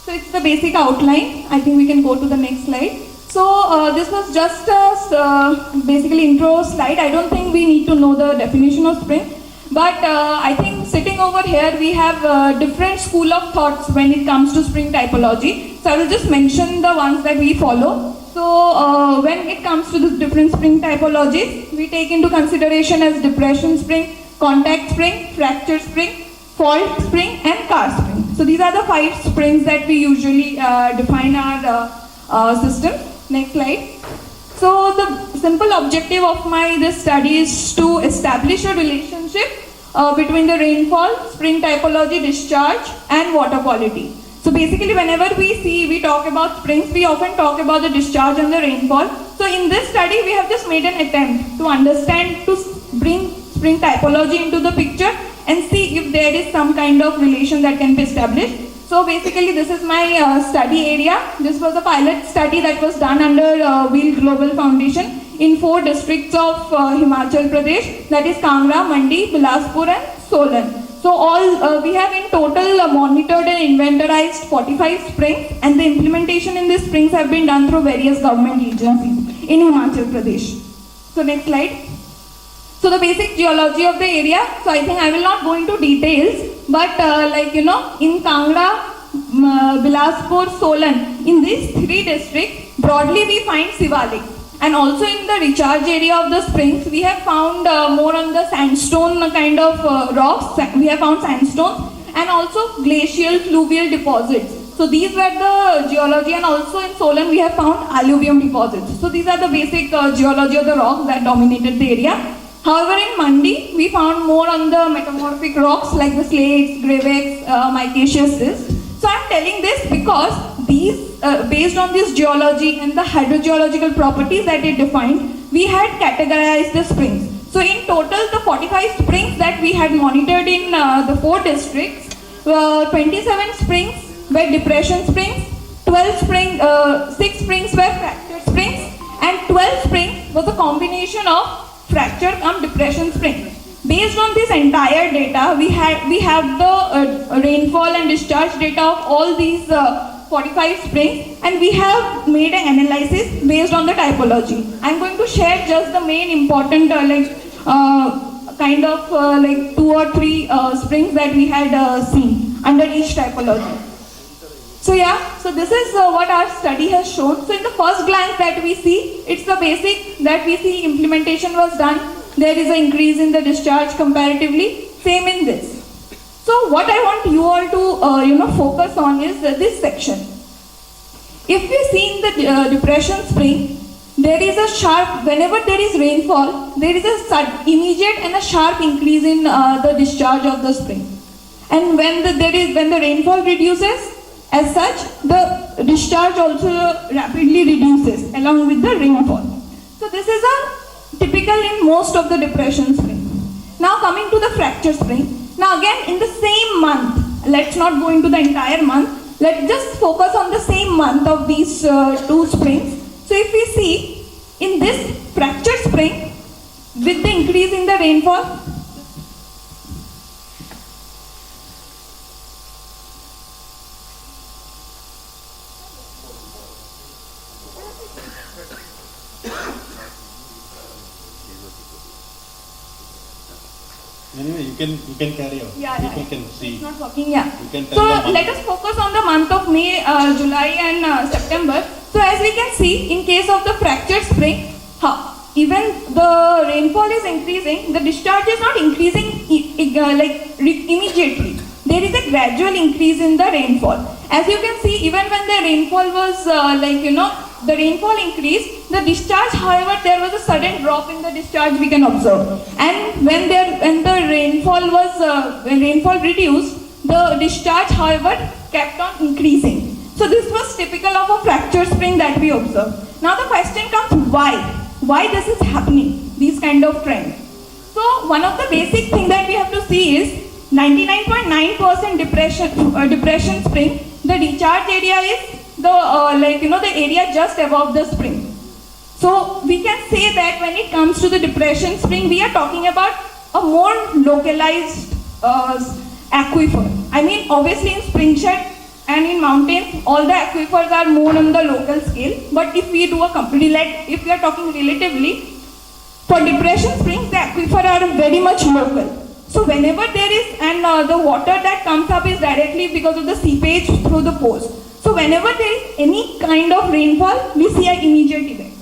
So it's the basic outline. I think we can go to the next slide. So this was just a basically intro slide. I don't think we need to know the definition of spring. But I think sitting over here we have different school of thoughts when it comes to spring typology. So I will just mention the ones that we follow. So when it comes to the different spring typologies, we take into consideration as depression spring, contact spring, fracture spring, fault spring and car spring. So these are the 5 springs that we usually define our system. Next slide. So the simple objective of this study is to establish a relationship between the rainfall, spring typology, discharge and water quality. So basically whenever we talk about springs, we often talk about the discharge and the rainfall. So in this study we have just made an attempt to understand, to bring spring typology into the picture and see if there is some kind of relation that can be established. So basically this is my study area. This was a pilot study that was done under Wheel Global Foundation in 4 districts of Himachal Pradesh, that is Kangra, Mandi, Bilaspur and Solan. So all we have in total monitored and inventorized 45 springs, and the implementation in these springs have been done through various government agencies in Himachal Pradesh. So next slide. So the basic geology of the area, so I think I will not go into details, but in Kangra, Bilaspur, Solan, in these 3 districts, broadly we find Sivalik. And also in the recharge area of the springs, we have found more on the sandstone kind of rocks. We have found sandstones and also glacial fluvial deposits. So these were the geology, and also in Solan we have found alluvium deposits. So these are the basic geology of the rocks that dominated the area. However, in Mandi, we found more on the metamorphic rocks like the slates, gravex, micaceous schist. So I am telling this because these, based on this geology and the hydrogeological properties that it defined, we had categorized the springs. So in total, the 45 springs that we had monitored in the 4 districts, 27 springs were depression springs, 6 springs were fracture springs, and 12 springs was a combination of fracture and depression spring. Based on this entire data, we have the rainfall and discharge data of all these 45 springs, and we have made an analysis based on the typology. I am going to share just the main important kind of 2 or 3 springs that we had seen under each typology. So yeah, so this is what our study has shown. So in the first glance that we see, it's the basic that we see implementation was done. There is an increase in the discharge comparatively. Same in this. So what I want you all to focus on is this section. If we see in the depression spring, there is a sharp, whenever there is rainfall, there is a immediate and a sharp increase in the discharge of the spring. And when the rainfall reduces, as such, the discharge also rapidly reduces along with the rainfall. So this is a typical in most of the depression spring. Now coming to the fracture spring. Now again in the same month, let's not go into the entire month, let's just focus on the same month of these 2 springs. So if we see in this fracture spring, with the increase in the rainfall, Anyway, you can carry on. People can see. It's not working. Yeah. You can So let us focus on the month of May, July, and September. So as we can see, in case of the fractured spring, even the rainfall is increasing, the discharge is not increasing immediately. There is a gradual increase in the rainfall. As you can see, even when the rainfall was the rainfall increased, the discharge, however, there was a sudden drop in the discharge we can observe. And when the rainfall was, when rainfall reduced, the discharge, however, kept on increasing. So this was typical of a fractured spring that we observed. Now the question comes, why? Why this is happening, these kind of trends? So one of the basic things that we have to see is 99.9% depression spring, the recharge area is the the area just above the spring. So we can say that when it comes to the depression spring, we are talking about a more localized aquifer. I mean, obviously in spring shed and in mountains, all the aquifers are more on the local scale. But if we do if we are talking relatively, for depression springs, the aquifer are very much local. So whenever there is, and the water that comes up is directly because of the seepage through the pores. So whenever there is any kind of rainfall, we see an immediate effect.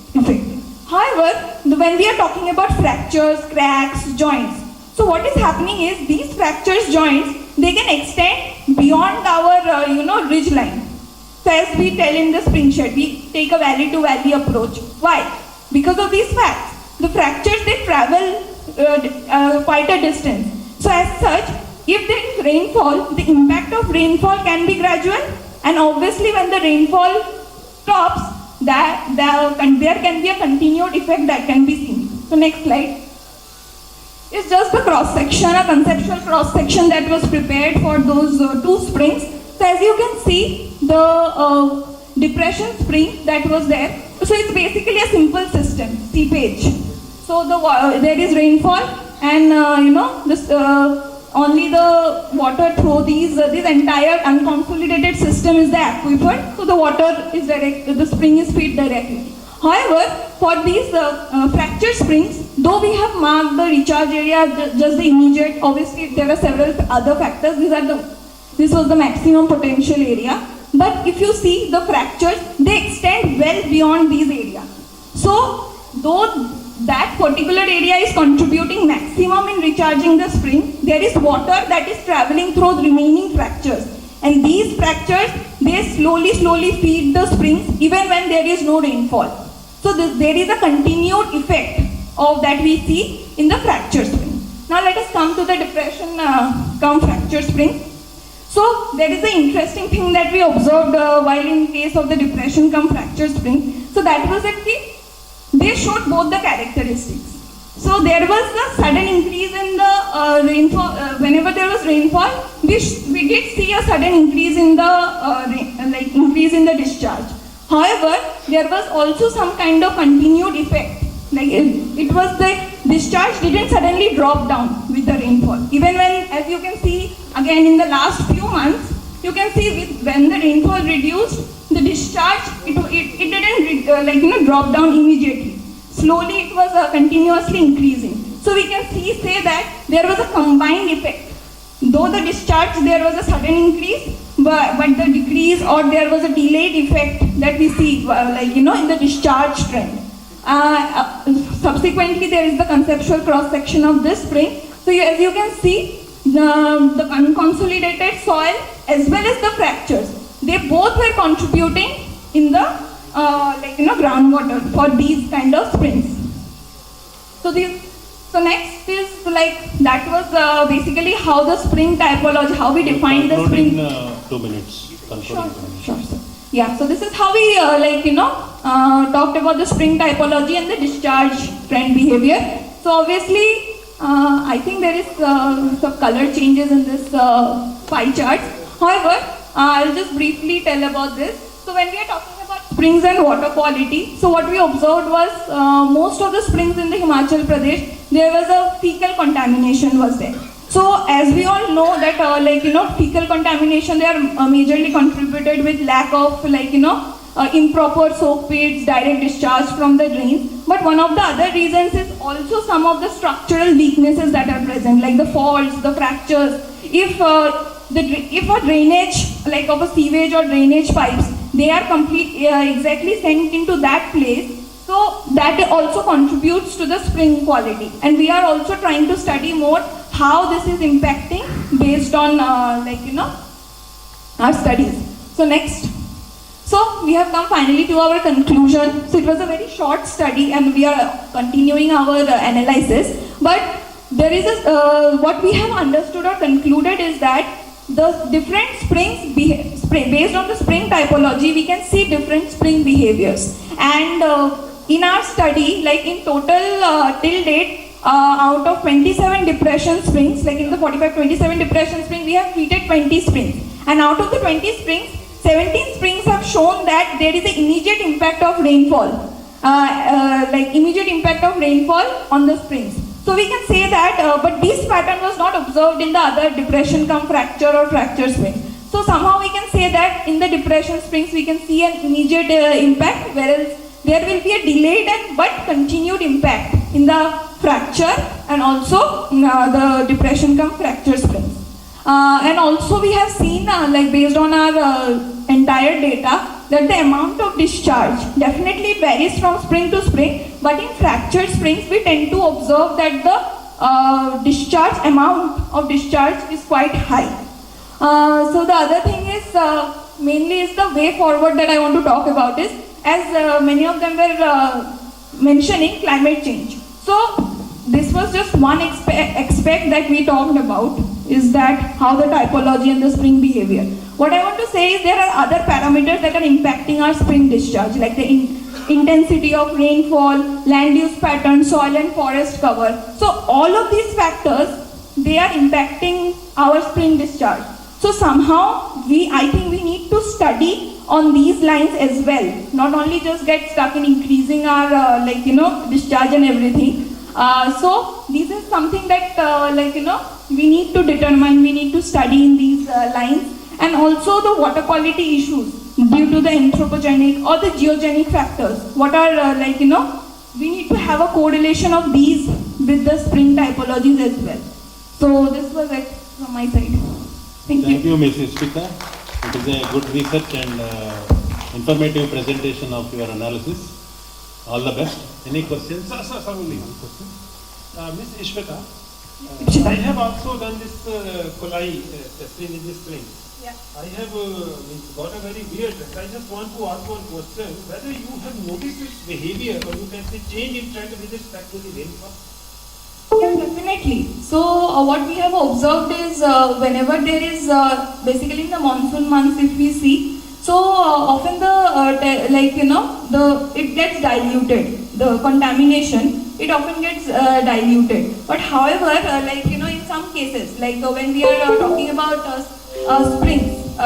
However, when we are talking about fractures, cracks, joints, so what is happening is these fractures, joints, they can extend beyond our ridge line. So as we tell in the spring shed, we take a valley to valley approach. Why? Because of these facts. The fractures, they travel quite a distance. So as such, if there is rainfall, the impact of rainfall can be gradual, and obviously when the rainfall stops, there can be a continued effect that can be seen. So next slide. It's just a cross section, a conceptual cross section that was prepared for those two springs. So as you can see, the depression spring that was there. So it's basically a simple system, seepage. So there is rainfall, and only the water through this entire unconsolidated system is the aquifer. So the water is the spring is fed directly. However, for these fracture springs, though we have marked the recharge area, just the immediate, obviously there are several other factors. This was the maximum potential area. But if you see the fractures, they extend well beyond these areas. So, though that particular area is contributing maximum in recharging the spring, there is water that is traveling through the remaining fractures. And these fractures, they slowly feed the springs even when there is no rainfall. So there is a continued effect of that we see in the fracture spring. Now let us come to the depression fracture spring. So there is an interesting thing that we observed while in case of the depression fracture spring. So that was that they showed both the characteristics. So there was a sudden increase in the rainfall. Whenever there was rainfall, we did see a sudden increase in the increase in the discharge. However, there was also some kind of continued effect. Like it was the discharge didn't suddenly drop down with the rainfall. Even when, as you can see again in the last few months, you can see when the rainfall reduced, the discharge it didn't drop down immediately. Slowly it was continuously increasing. So we can say that there was a combined effect. Though the discharge there was a sudden increase, but the decrease or there was a delayed effect that we see in the discharge trend. Subsequently, there is the conceptual cross section of this spring. So as you can see, the unconsolidated soil as well as the fractures, they both were contributing in the groundwater for these kind of springs. So next is that was basically how the spring typology, how we define the spring. 2 minutes. Sure, sir. Yeah, so this is how we talked about the spring typology and the discharge trend behavior. So obviously, I think there is some color changes in this pie chart. However, I'll just briefly tell about this. So when we are talking about springs and water quality, so what we observed was most of the springs in the Himachal Pradesh, there was a fecal contamination was there. So as we all know that fecal contamination, they are majorly contributed with lack of improper soak pits, direct discharge from the drains. But one of the other reasons is also some of the structural weaknesses that are present, like the faults, the fractures. If a drainage, like of a sewage or drainage pipes, they are exactly sent into that place, so that also contributes to the spring quality. And we are also trying to study more how this is impacting based on our studies. So next. So we have come finally to our conclusion. So it was a very short study and we are continuing our analysis. But there is what we have understood or concluded is that the different springs, based on the spring typology, we can see different spring behaviors. And in our study, like in total till date, out of 27 depression springs, like in the 27 depression springs, we have treated 20 springs. And out of the 20 springs, 17 springs have shown that there is an immediate impact of rainfall, immediate impact of rainfall on the springs. So we can say that, but this pattern was not observed in the other depression cum fracture or fracture springs. So somehow we can say that in the depression springs we can see an immediate impact, whereas there will be a delayed but continued impact in the fracture and also the depression cum fracture springs. And also we have seen, based on our entire data, that the amount of discharge definitely varies from spring to spring, but in fractured springs we tend to observe that the amount of discharge is quite high. So the other thing is, mainly is the way forward that I want to talk about is, as many of them were mentioning, climate change. So this was just one aspect that we talked about, is that how the typology and the spring behavior. What I want to say is there are other parameters that are impacting our spring discharge, like the intensity of rainfall, land use pattern, soil and forest cover. So all of these factors, they are impacting our spring discharge. So somehow I think we need to study on these lines as well, not only just get stuck in increasing our discharge and everything. So this is something that we need to determine, we need to study in these lines. And also the water quality issues due to the anthropogenic or the geogenic factors. What are we need to have a correlation of these with the spring typologies as well. So this was it from my side. Thank you. Thank you, Mrs. Spita. It is a good research and informative presentation of your analysis. All the best. Any questions? Sir, only one question. Ms. Ishvita, I have also done this coli testing in this spring. Yeah. I have got a very weird test. I just want to ask one question, whether you have noticed its behavior, or you can say change in trend with respect to the rainfall? Yeah, definitely. So what we have observed is whenever there is basically in the monsoon months, if we see, so often it gets diluted. The contamination, it often gets diluted. But however, in some cases, when we are talking about springs,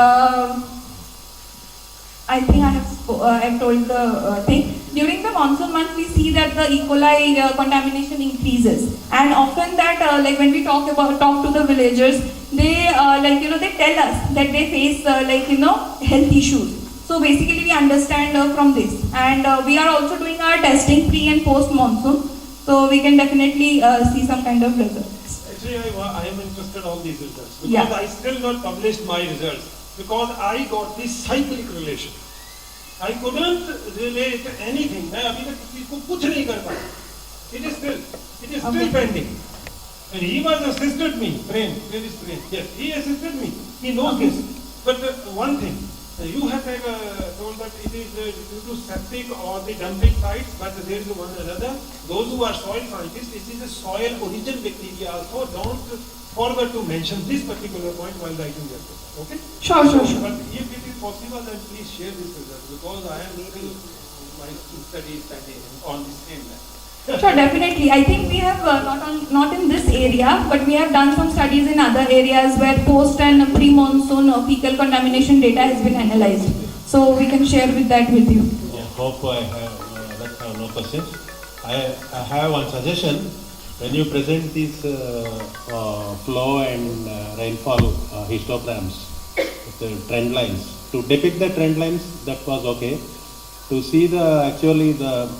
I think I have told the thing. During the monsoon months, we see that the E. coli contamination increases, and often that when we talk to the villagers, they they tell us that they face health issues. So basically, we understand from this, and we are also doing our testing pre and post monsoon, so we can definitely see some kind of results. Actually, I am interested in all these results because I still not published my results because I got this cyclic relation. I couldn't relate anything. मैं अभी तक किसी को कुछ नहीं कर पाया. It is still pending. And he was assisted me. Prem, where is Prem? Yes, he assisted me. He knows this. But one thing, you have told that it is due to septic or the dumping sites, but there is one another. Those who are soil scientists, it is a soil origin bacteria also. Don't forget to mention this particular point while writing your paper. Okay? Sure. But if it is possible, then please share this result because I am still my studies on the same line. Sure, definitely. I think we have not in this area, but we have done some studies in other areas where post and pre-monsoon fecal contamination data has been analyzed. So we can share with you. Yeah, hope I have no questions. I have one suggestion. When you present these flow and rainfall histograms, the trend lines, to depict the trend lines, that was okay. To see the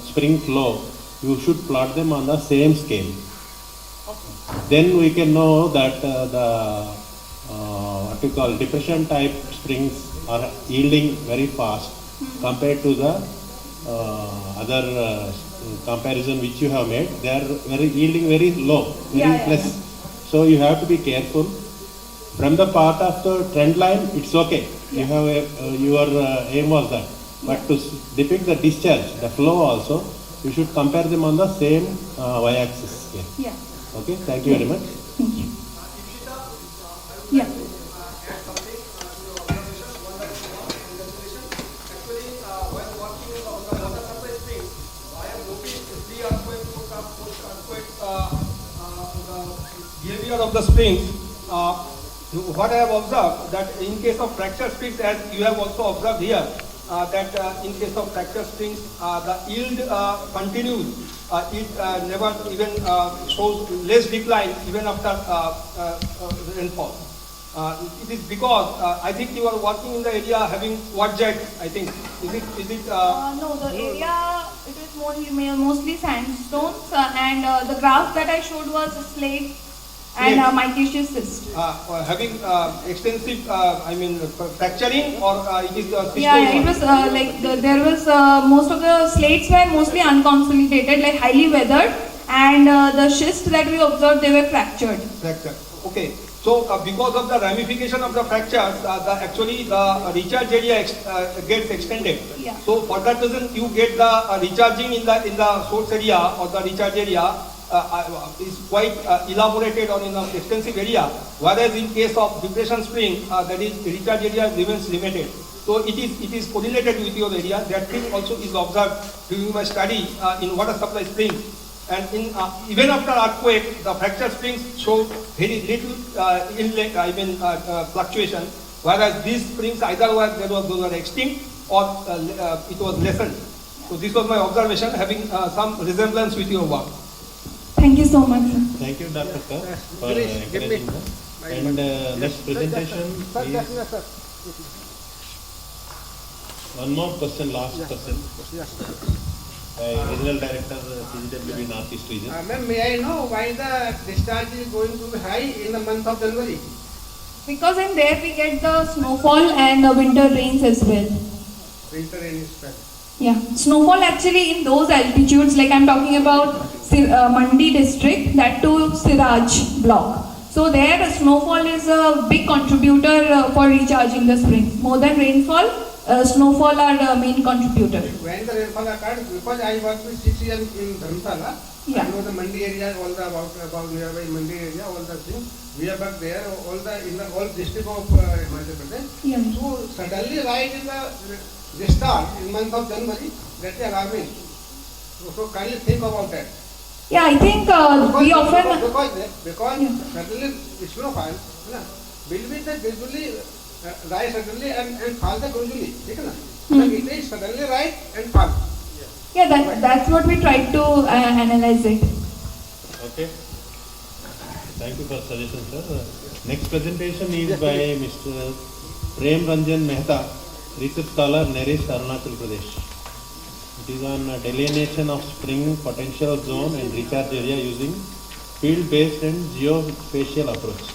spring flow, you should plot them on the same scale. Then we can know that depression type springs are yielding very fast compared to the other comparison which you have made. They are yielding very low, very less. So you have to be careful. From the part of the trend line, it's okay. You have your aim was that. But to depict the discharge, the flow also, you should compare them on the same y-axis scale. Yeah. Okay, thank you very much. Thank you. Yeah. Behavior of the springs, what I have observed, that in case of fracture springs, as you have also observed here, that in case of fracture springs, the yield continues. It never even shows less decline even after rainfall. It is because I think you are working in the area having what jet, I think. Is it? No, the area, it is mostly sandstones and the graph that I showed was slate and micaceous cyst. Having extensive, fracturing, or it is Yeah, it was there was most of the slates were mostly unconsolidated, like highly weathered, and the schist that we observed, they were fractured. Fractured. Okay. So because of the ramification of the fractures, actually the recharge area gets extended. Yeah. So for that reason, you get the recharging in the source area or the recharge area is quite elaborated or in an extensive area. Whereas in case of depression spring, that is recharge area remains limited. So it is correlated with your area. That thing also is observed during my study in water supply springs. And in even after earthquake, the fracture springs show very little fluctuation, whereas these springs either those were extinct or it was lessened. So this was my observation, having some resemblance with your work. Thank you so much, sir. Thank you, Dr. Sir, for encouraging us. And next presentation is one more question, last question. Regional Director, CGWB Northeast Region. Ma'am, may I know why the discharge is going to be high in the month of January? Because in there we get the snowfall and the winter rains as well. Winter rain is bad. Yeah, snowfall actually in those altitudes, like I'm talking about Mandi district, that to Siraj block. So there the snowfall is a big contributor for recharging the spring. More than rainfall, snowfall are the main contributor. When the rainfall occurred, because I worked with 6 years in Dharamsala, yeah. I know the Mandi area, all the about nearby Mandi area, all the things. We have worked there, all district of Himachal Pradesh. Yeah. So suddenly right in the start in month of January, that is alarming. So kindly think about that. Yeah, I think we often because suddenly snowfall, will be the gradually rise suddenly and fall the gradually. But it is suddenly rise and fall. Yeah, that's what we tried to analyze it. Okay. Thank you for suggestion, sir. Next presentation is by Mr. Prem Ranjan Mehta, research scholar, Neris, Arunachal Pradesh. It is on delineation of spring potential zone and recharge area using field-based and geospatial approach.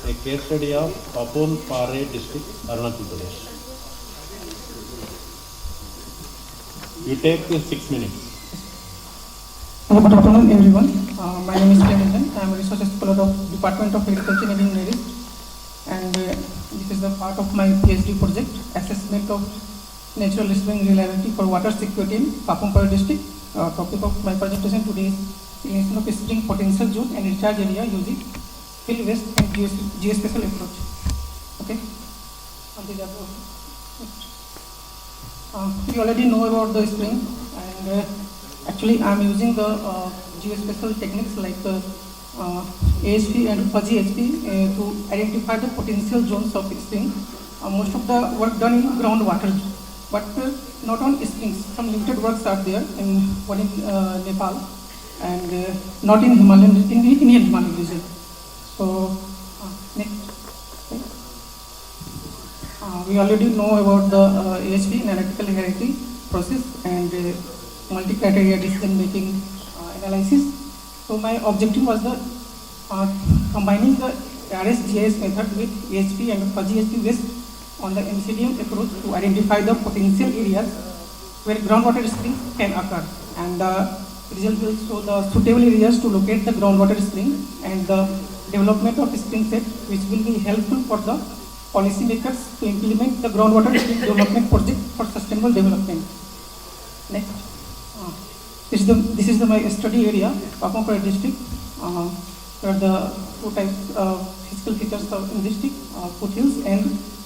A case study of Papon Pare district, Arunachal Pradesh. You take 6 minutes. Good afternoon, everyone. My name is Prem. I am a research scholar of Department of Agriculture in Neris, and this is the part of my PhD project, assessment of natural spring reliability for water security in Papumpara district. Topic of my presentation today is elimination of spring potential zone and recharge area using field-based and geospatial approach. Okay. We already know about the spring, and actually I am using the geospatial techniques like ASP and fuzzy ASP to identify the potential zones of spring. Most of the work done in groundwater, but not on springs. Some limited works are there in one in Nepal and not in Himalayan, in the Indian Himalayan region. So next. We already know about the ASP, analytical hierarchy process, and multi-criteria decision-making analysis. So my objective was the combining the RSGIS method with ASP and fuzzy ASP based on the MCDM approach to identify the potential areas where groundwater springs can occur, and the result will show the suitable areas to locate the groundwater spring and the development of spring set, which will be helpful for the policymakers to implement the groundwater spring development project for sustainable development. Next, this is my study area, Papumpara district. There are the two types of physical features of in district: foothills and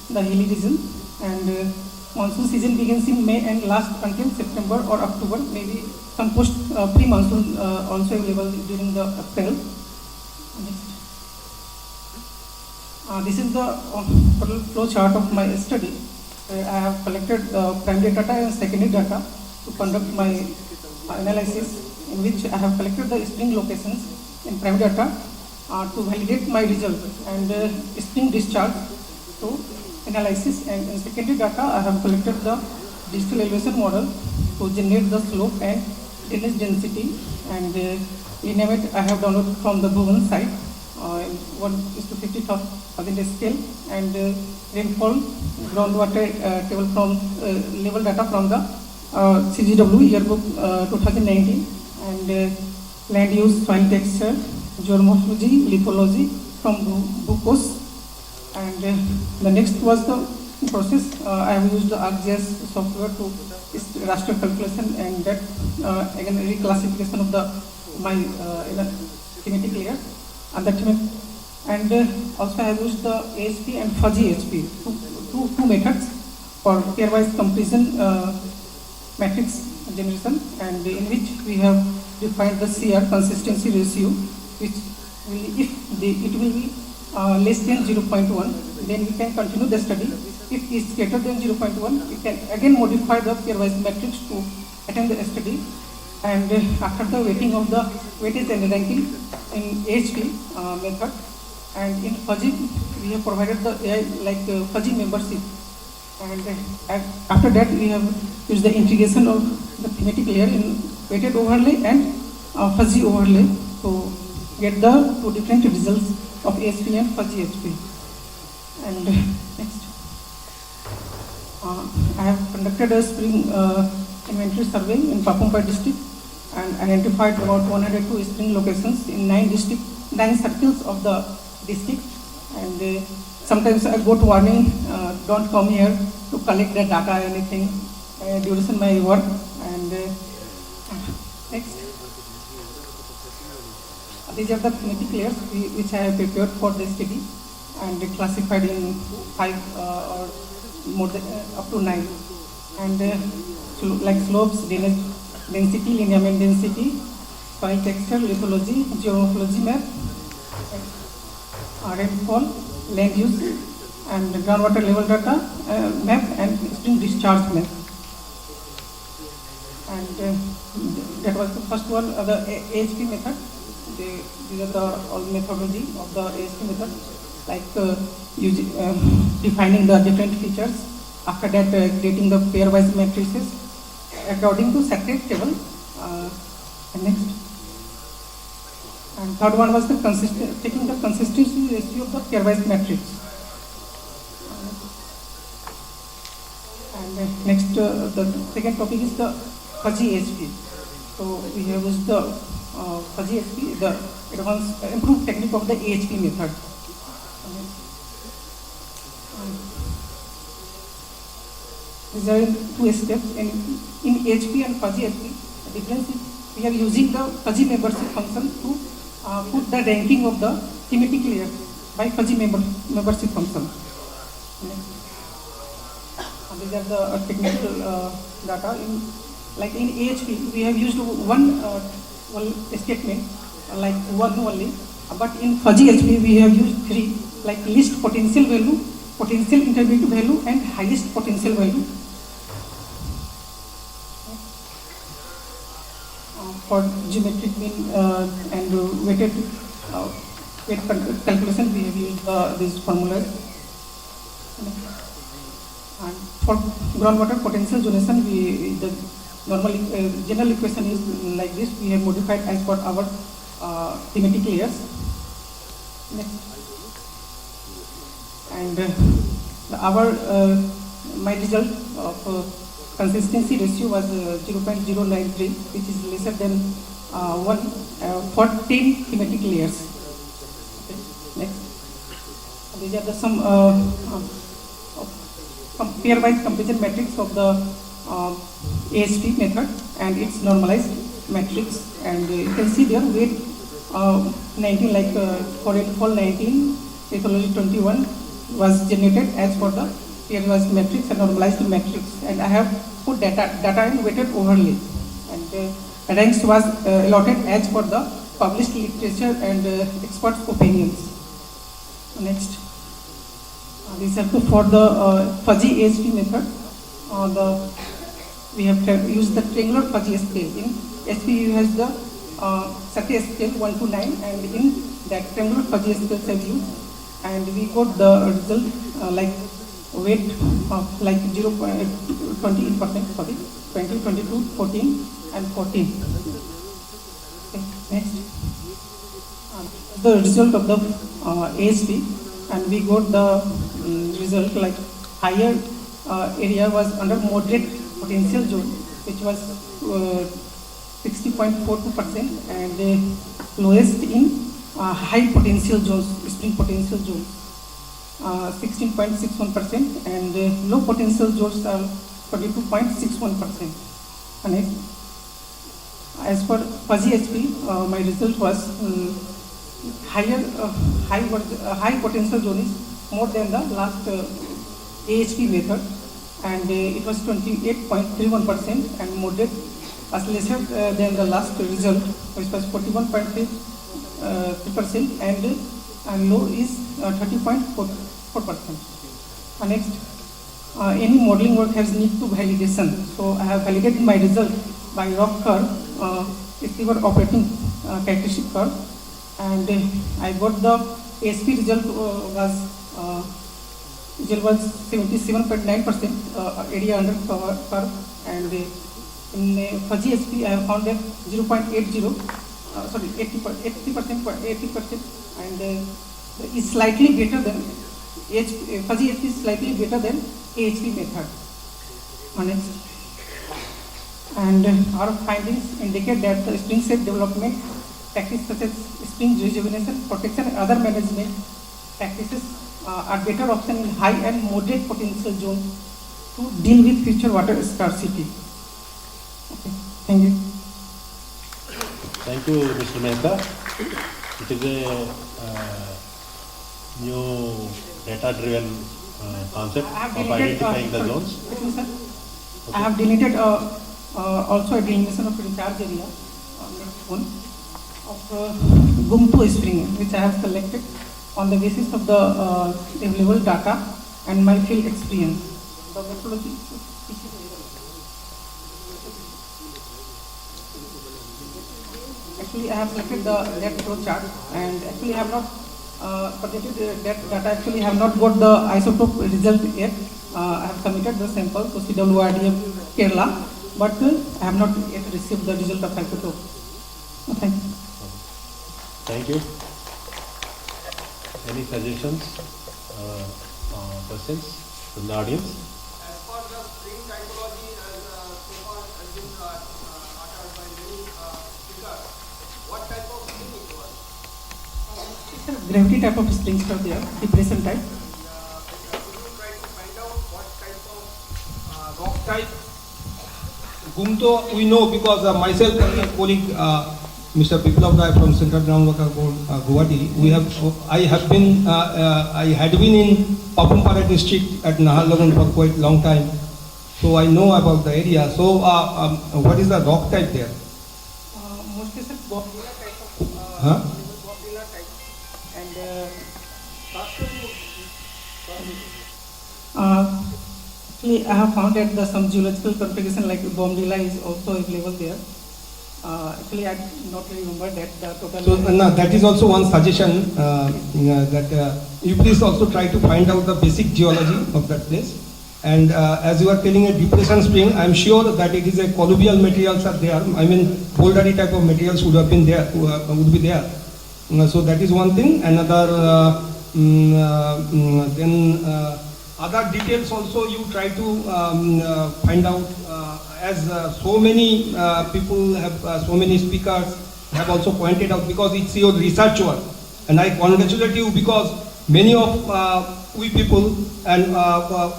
the hilly region. And monsoon season begins in May and lasts until September or October. Maybe some post pre-monsoon also available during the April. Next. This is the total flow chart of my study. I have collected primary data and secondary data to conduct my analysis, in which I have collected the spring locations in primary data to validate my result, and spring discharge to analysis, and in secondary data I have collected the digital elevation model to generate the slope and drainage density, and lineamate I have downloaded from the Google site in 1:50,000 scale, and rainfall groundwater table from level data from the CGW yearbook 2019, and land use, soil texture, geomorphology, lithology from Bukos, and the next was the process. I have used the ArcGIS software to raster calculation, and that again reclassification of the my thematic layer, and that and also I have used the AHP and fuzzy HP, two methods for pairwise comparison matrix generation, and in which we have defined the CR, consistency ratio, which will, if it will be less than 0.1, then we can continue the study. If it is greater than 0.1, we can again modify the pairwise matrix to attend the study. And after the weighting of the weightage and ranking in AHP method, and in fuzzy we have provided the AI like fuzzy membership, and after that we have used the integration of the thematic layer in weighted overlay and fuzzy overlay to get the two different results of AHP and fuzzy HP. And next, I have conducted a spring inventory survey in Papumpai district and identified about 102 spring locations in 9 circles of the district. And sometimes I go to warning, don't come here to collect the data or anything during my work. And next, these are the thematic layers which I have prepared for the study, and classified in 5 or more than up to 9. And like slopes, drainage density, lineament density, soil texture, lithology, geomorphology map, rainfall, land use, and groundwater level data map, and spring discharge map. And that was the first one, the AHP method. These are the all methodology of the AHP method, like defining the different features. After that, creating the pairwise matrices according to sacred table. And next, and third one was the taking the consistency ratio of the pairwise matrix. And next, the second topic is the fuzzy HP. So we have used the fuzzy HP, the advanced improved technique of the AHP method. These are 2 steps in HP and fuzzy HP. The difference is we are using the fuzzy membership function to put the ranking of the thematic layer by fuzzy membership function. And these are the technical data. Like in AHP, we have used one statement, like one only, but in fuzzy HP we have used 3, like least potential value, potential intermediate value, and highest potential value. For geometric mean and weighted weight calculation, we have used these formulas. And for groundwater potential zonation, the normally general equation is like this. We have modified as per our thematic layers. Next, and our my result of consistency ratio was 0.093, which is lesser than 1 for 10 thematic layers. Okay. Next, these are the some pairwise comparison matrix of the AHP method and its normalized matrix, and you can see there weight 19, like for rainfall 19, lithology 21 was generated as per the pairwise matrix and normalized matrix, and I have put data in weighted overlay, and ranks was allotted as per the published literature and experts' opinions. Next, this helpful for the fuzzy ASP method. We have used the triangular fuzzy scale. In SPU has the Sati scale 1 to 9, and in that triangular fuzzy scale have used, and we got the result like weight of like 0.28%, sorry, 20, 22, 14, and 14. Okay, next. The result of the ASP, and we got the result like higher area was under moderate potential zone, which was 60.42%, and lowest in high potential zones, spring potential zones, 16.61%, and low potential zones are 42.61%. And as for fuzzy SP, my result was high potential zone is more than the last AHP method, and it was 28.31%, and moderate was lesser than the last result, which was 41.3%, and low is 30.4%. Next, any modeling work has need to validation. So I have validated my result by rock curve, receiver operating characteristic curve, and I got the ASP result was 77.9% area under curve, and in fuzzy SP I have found that 0.80, sorry 80%, and is slightly better than fuzzy SP is slightly better than AHP method. Next, and our findings indicate that the spring set development practices such as spring rejuvenation, protection, and other management practices are better option in high and moderate potential zones to deal with future water scarcity. Okay, thank you. Thank you, Mr. Mehta. It is a new data-driven concept of identifying the zones. Sir, I have deleted also a delineation of recharge area next one of Gumto spring, which I have selected on the basis of the available data and my field experience. The methodology. Actually, I have selected that flow chart, and actually I have not projected that data. Actually, have not got the isotope result yet. I have submitted the sample to CWRDF Kerala, but I have not yet received the result of isotope. Thank you. Thank you. Any suggestions, questions from the audience? As for the spring typology, as so far has been uttered by many speakers, what type of spring it was? Gravity type of springs are there, depression type. Could you try to find out what type of rock type? Gumto, we know because myself and my colleague Mr. Biplav Rai from Central Groundwater Board, Guwahati, I had been in Papumpara district at Naharlagun for quite a long time, so I know about the area. So, what is the rock type there? Mostly sir, Bobila type of Bobila type, and actually I have found that some geological configuration like Bobila is also available there. Actually, I do not remember that the total. So that is also one suggestion that you please also try to find out the basic geology of that place. And as you are telling a depression spring, I am sure that it is a colluvial materials are there. I mean, bouldery type of materials would have been there, would be there. So that is one thing. Another then other details also you try to find out. As so many people have, so many speakers have also pointed out, because it's your research work, and I congratulate you because many of we people and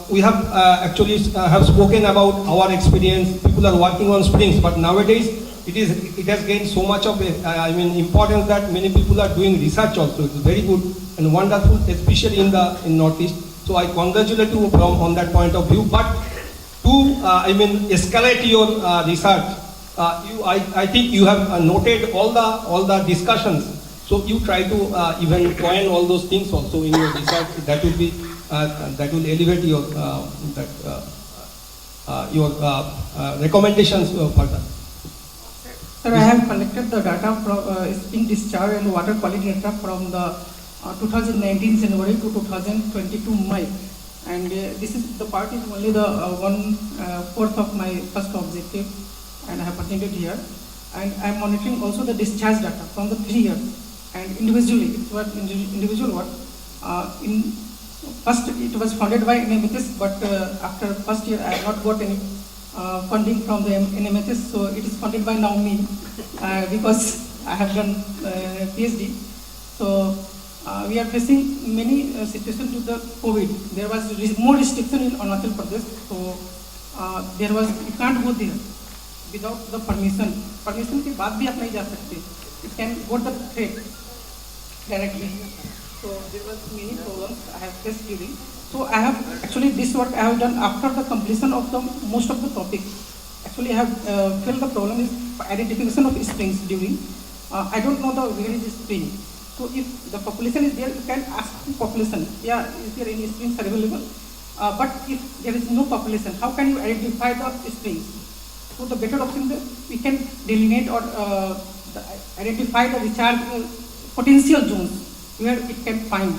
we have actually have spoken about our experience. People are working on springs, but nowadays it has gained so much of importance that many people are doing research also. It's very good and wonderful, especially in Northeast. So I congratulate you on that point of view. But to escalate your research, I think you have noted all the discussions. So you try to even coin all those things also in your research. That will be that will elevate your recommendations further. Sir, I have collected the data from spring discharge and water quality data from the 2019 January to 2022 May, and this is the part is only the 1/4 of my first objective, and I have presented here. And I am monitoring also the discharge data from the 3 years, and individually it was individual work. In first it was funded by NMHS, but after first year I have not got any funding from the NMHS, so it is funded by now me because I have done PhD. So we are facing many situations with the COVID. There was more restriction in Arunachal Pradesh, so there was you can't go there without the permission. Permission के बाद भी आप नहीं जा सकते. It can go the threat directly. So there was many problems I have faced during. So I have actually this work I have done after the completion of the most of the topics. Actually I have felt the problem is identification of springs during. I don't know the where is the spring. So if the population is there, you can ask the population, yeah, is there any springs available? But if there is no population, how can you identify the springs? So the better option that we can delineate or identify the recharge potential zones where it can find.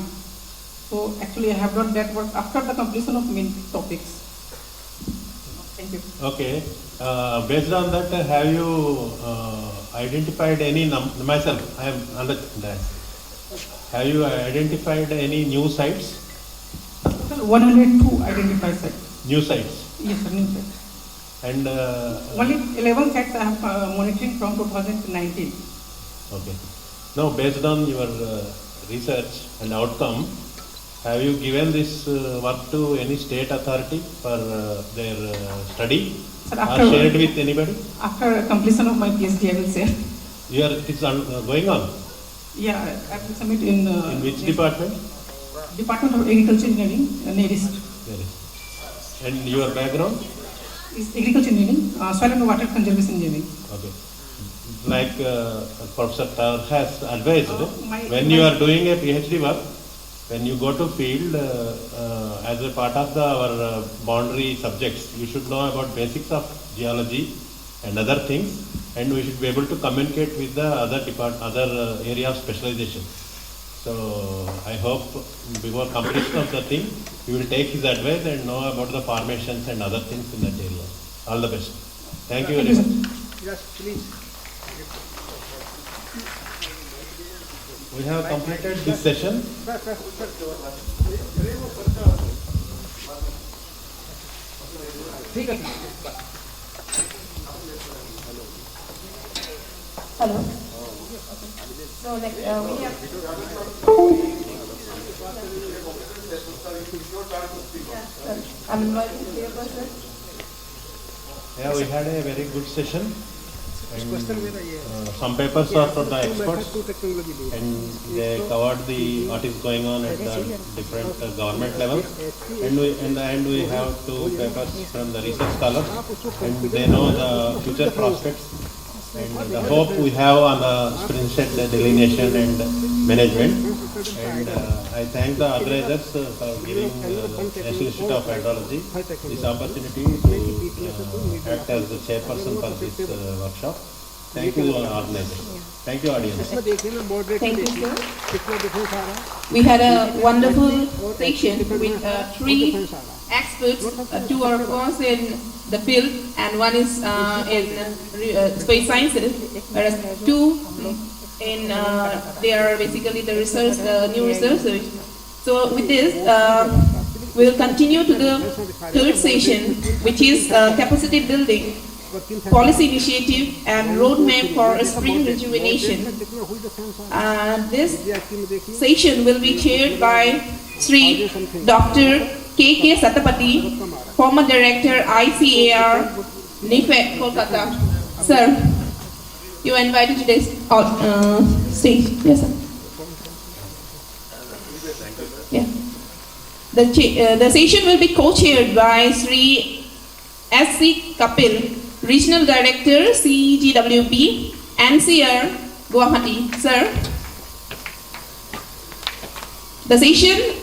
So actually I have done that work after the completion of main topics. Thank you. Okay. Based on that, have you identified any myself? I am understand that. Have you identified any new sites? 102 identified sites. New sites. Yes, sir, new sites. And only 11 sites I have monitoring from 2019. Okay. Now, based on your research and outcome, have you given this work to any state authority for their study? Sir, or shared with anybody? After completion of my PhD, I will say. It's going on? Yeah, I will submit in which department? Department of Agriculture Engineering, NERIST. And your background? Is agriculture engineering, soil and water conservation engineering. Okay. Like Professor Tar has advised, when you are doing a PhD work, when you go to field as a part of our boundary subjects, you should know about basics of geology and other things, and we should be able to communicate with the other area of specialization. So I hope before completion of the thing, you will take his advice and know about the formations and other things in that area. All the best. Thank you very much. Yes, please. We have completed this session. Hello. So like we have. I'm inviting the person. Yeah, we had a very good session. And, some papers are for the experts, and they covered what is going on at the different government levels. And in the end, we have 2 papers from the research scholars, and they know the future prospects and the hope we have on the springshed delineation and management. And I thank the organizers for giving the National Institute of Hydrology this opportunity to act as the chairperson for this workshop. Thank you, organizers. Thank you, audience. Thank you, sir. We had a wonderful session with 3 experts, 2 are of course in the field and 1 is in space sciences, whereas 2 in they are basically the research, new researchers. So with this, we will continue to the 3rd session, which is capacity building, policy initiative and roadmap for spring rejuvenation. This session will be chaired by Sri Dr. K.K. Satapathy, former director ICAR, NIFED, Kolkata. Sir, you are invited to this stage. Yes, sir. Yeah. The session will be co-chaired by Sri S.C. Kapil, Regional Director, CGWB, NCR, Guwahati. Sir. The session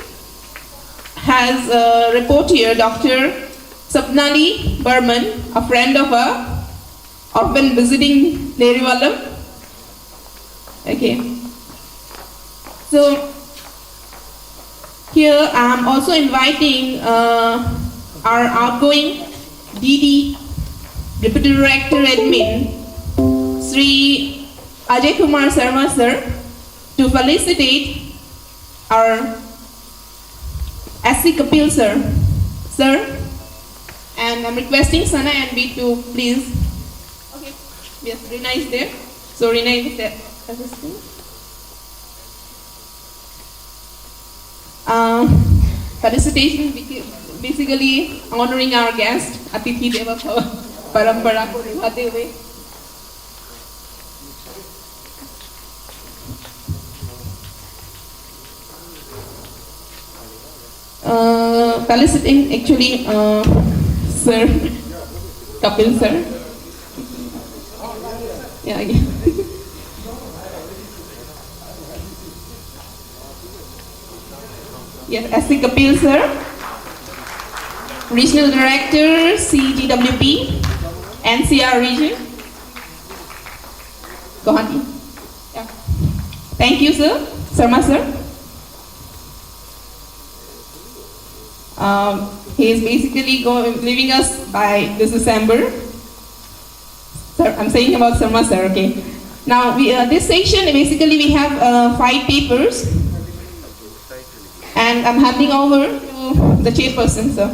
has a reporter, Dr. Sapnali Burman, a friend of a orphan visiting Nerivalam. Okay. So here I am also inviting our outgoing DD Deputy Director Admin, Sri Ajay Kumar Sarma sir, to felicitate our SC Kapil sir. Sir, and I'm requesting Sana and B to please. Okay, yes, Rina is there. So Rina is there. Felicitation basically honoring our guest, Atithi Deva Parampara ko nibhate hue. Feliciting actually Sir Kapil sir. Yeah. Yes, SC Kapil sir, Regional Director, CGWP, NCR region. Guwahati. Yeah. Thank you, sir. Sarma sir. He is basically leaving us by this December. Sir, I'm saying about Sarma sir, okay. Now, this section, basically we have 5 papers. And I'm handing over to the chairperson, sir.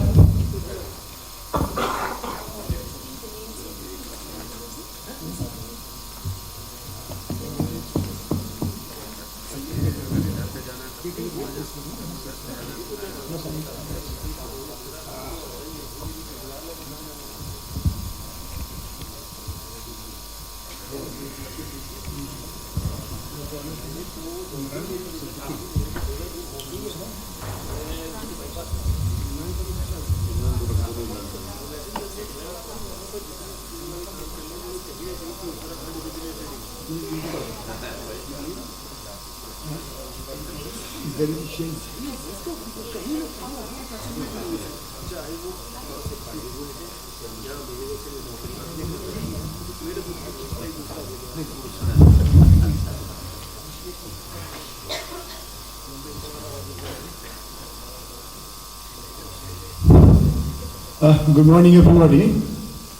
Good morning, everybody.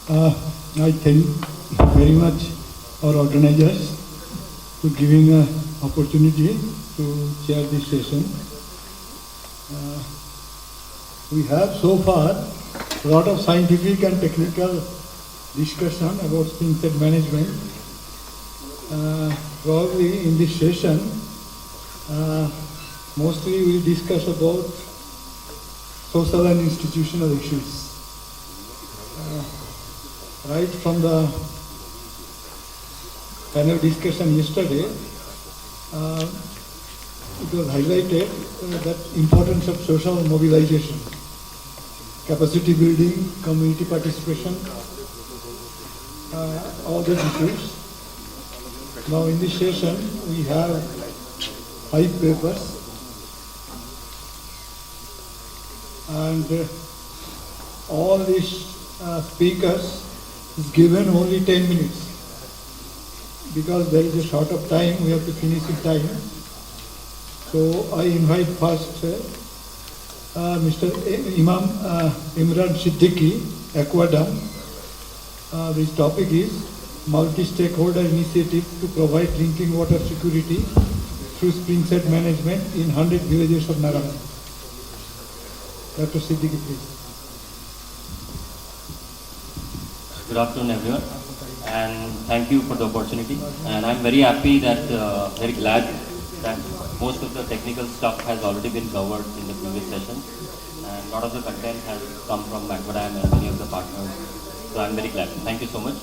I thank very much our organizers for giving an opportunity to chair this session. We have so far a lot of scientific and technical discussion about spring set management. Probably in this session, mostly we discuss about social and institutional issues. Right from the panel discussion yesterday, it was highlighted that importance of social mobilization, capacity building, community participation, all these issues. Now in this session we have 5 papers, and all these speakers is given only 10 minutes because there is a short of time, we have to finish in time. So I invite first Mr. Imam Imran Siddiqui, Aquadam. This topic is multi-stakeholder initiative to provide drinking water security through spring set management in 100 villages of Nagaland. Dr. Siddiqui, please. Good afternoon, everyone, and thank you for the opportunity. And I'm very happy that, very glad that most of the technical stuff has already been covered in the previous session, and a lot of the content has come from Aquadam and many of the partners. So I'm very glad. Thank you so much.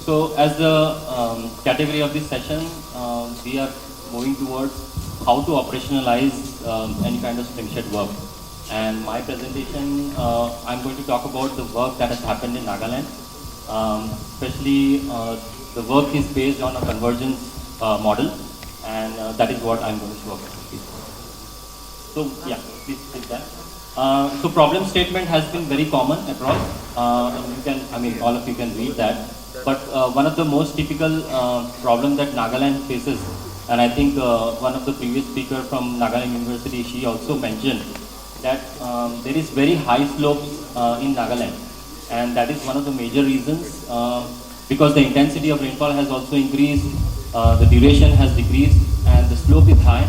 So as the category of this session, we are moving towards how to operationalize any kind of spring shed work. And my presentation, I'm going to talk about the work that has happened in Nagaland. Especially the work is based on a convergence model, and that is what I'm going to work with. So yeah, please take that. So problem statement has been very common across. And you can, I mean, all of you can read that. But one of the most typical problem that Nagaland faces, and I think one of the previous speaker from Nagaland University, she also mentioned that there is very high slopes in Nagaland, and that is one of the major reasons because the intensity of rainfall has also increased, the duration has decreased, and the slope is high.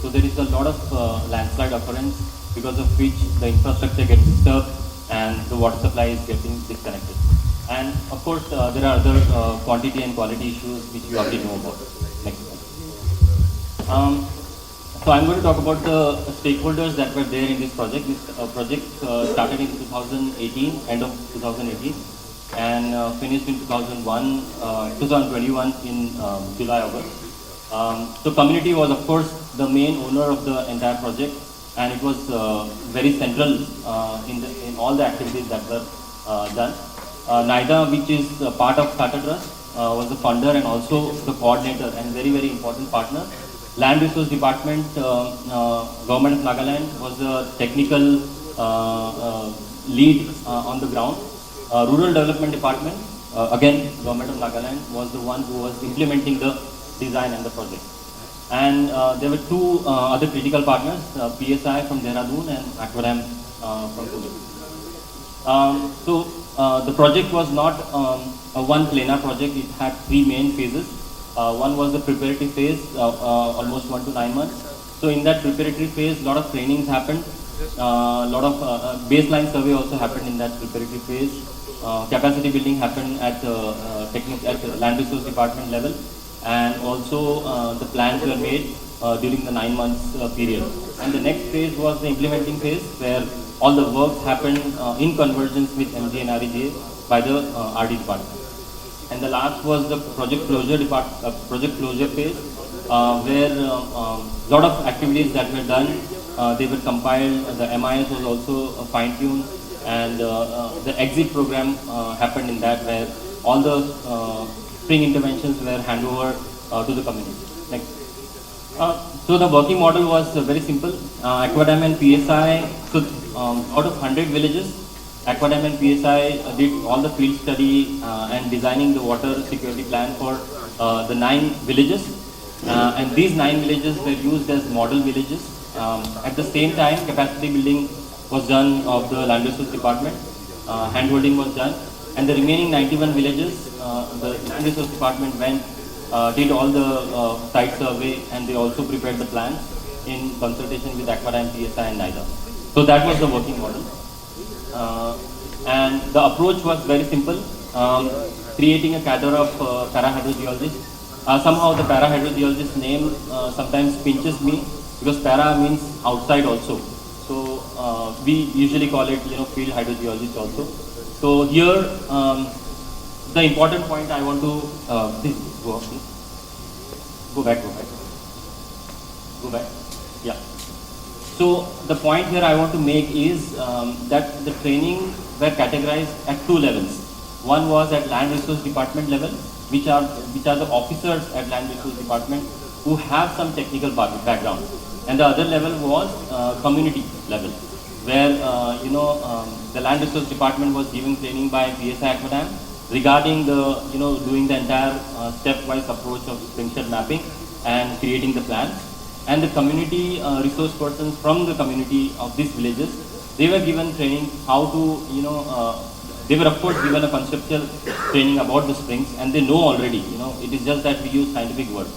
So there is a lot of landslide occurrence, because of which the infrastructure gets disturbed and the water supply is getting disconnected. And of course, there are other quantity and quality issues which you already know about. Next one. So I'm going to talk about the stakeholders that were there in this project. This project started in 2018, end of 2018, and finished in 2021 in July, August. So community was of course the main owner of the entire project, and it was very central in all the activities that were done. NIDA, which is part of Tata Trust, was the funder and also the coordinator and very, very important partner. Land Resource Department, Government of Nagaland was the technical lead on the ground. Rural Development Department, again Government of Nagaland, was the one who was implementing the design and the project. And there were two other critical partners, PSI from Dehradun and Aquadam from Pune. So the project was not a one planar project. It had three main phases. One was the preparatory phase, almost 1 to 9 months. So in that preparatory phase, a lot of trainings happened. A lot of baseline survey also happened in that preparatory phase. Capacity building happened at Land Resource Department level, and also the plans were made during the 9 months period. And the next phase was the implementing phase, where all the works happened in convergence with MG and REJ by the RD department. And the last was the project closure phase, where a lot of activities that were done, they were compiled. The MIS was also fine-tuned, and the exit program happened in that, where all the spring interventions were handed over to the community. Next. So the working model was very simple. Aquadam and PSI, so out of 100 villages, Aquadam and PSI did all the field study and designing the water security plan for the 9 villages. And these 9 villages were used as model villages. At the same time, capacity building was done of the Land Resource Department, handholding was done, and the remaining 91 villages, the Land Resource Department went, did all the site survey, and they also prepared the plans in consultation with Aquadam, PSI and NIDA. So that was the working model. And the approach was very simple, creating a cadre of para-hydrogeologists. Somehow the para-hydrogeologist name sometimes pinches me, because para means outside also. So we usually call it, field hydrogeologist also. So here, the important point I want to, please go up, please. Go back. Yeah. So the point here I want to make is that the training were categorized at 2 levels. One was at Land Resource Department level, which are the officers at Land Resource Department who have some technical background, and the other level was community level, where the Land Resource Department was giving training by PSI Aquadam regarding the doing the entire stepwise approach of springshed mapping and creating the plans. And the community resource persons from the community of these villages, they were given training how to, they were of course given a conceptual training about the springs, and they know already, it is just that we use scientific words.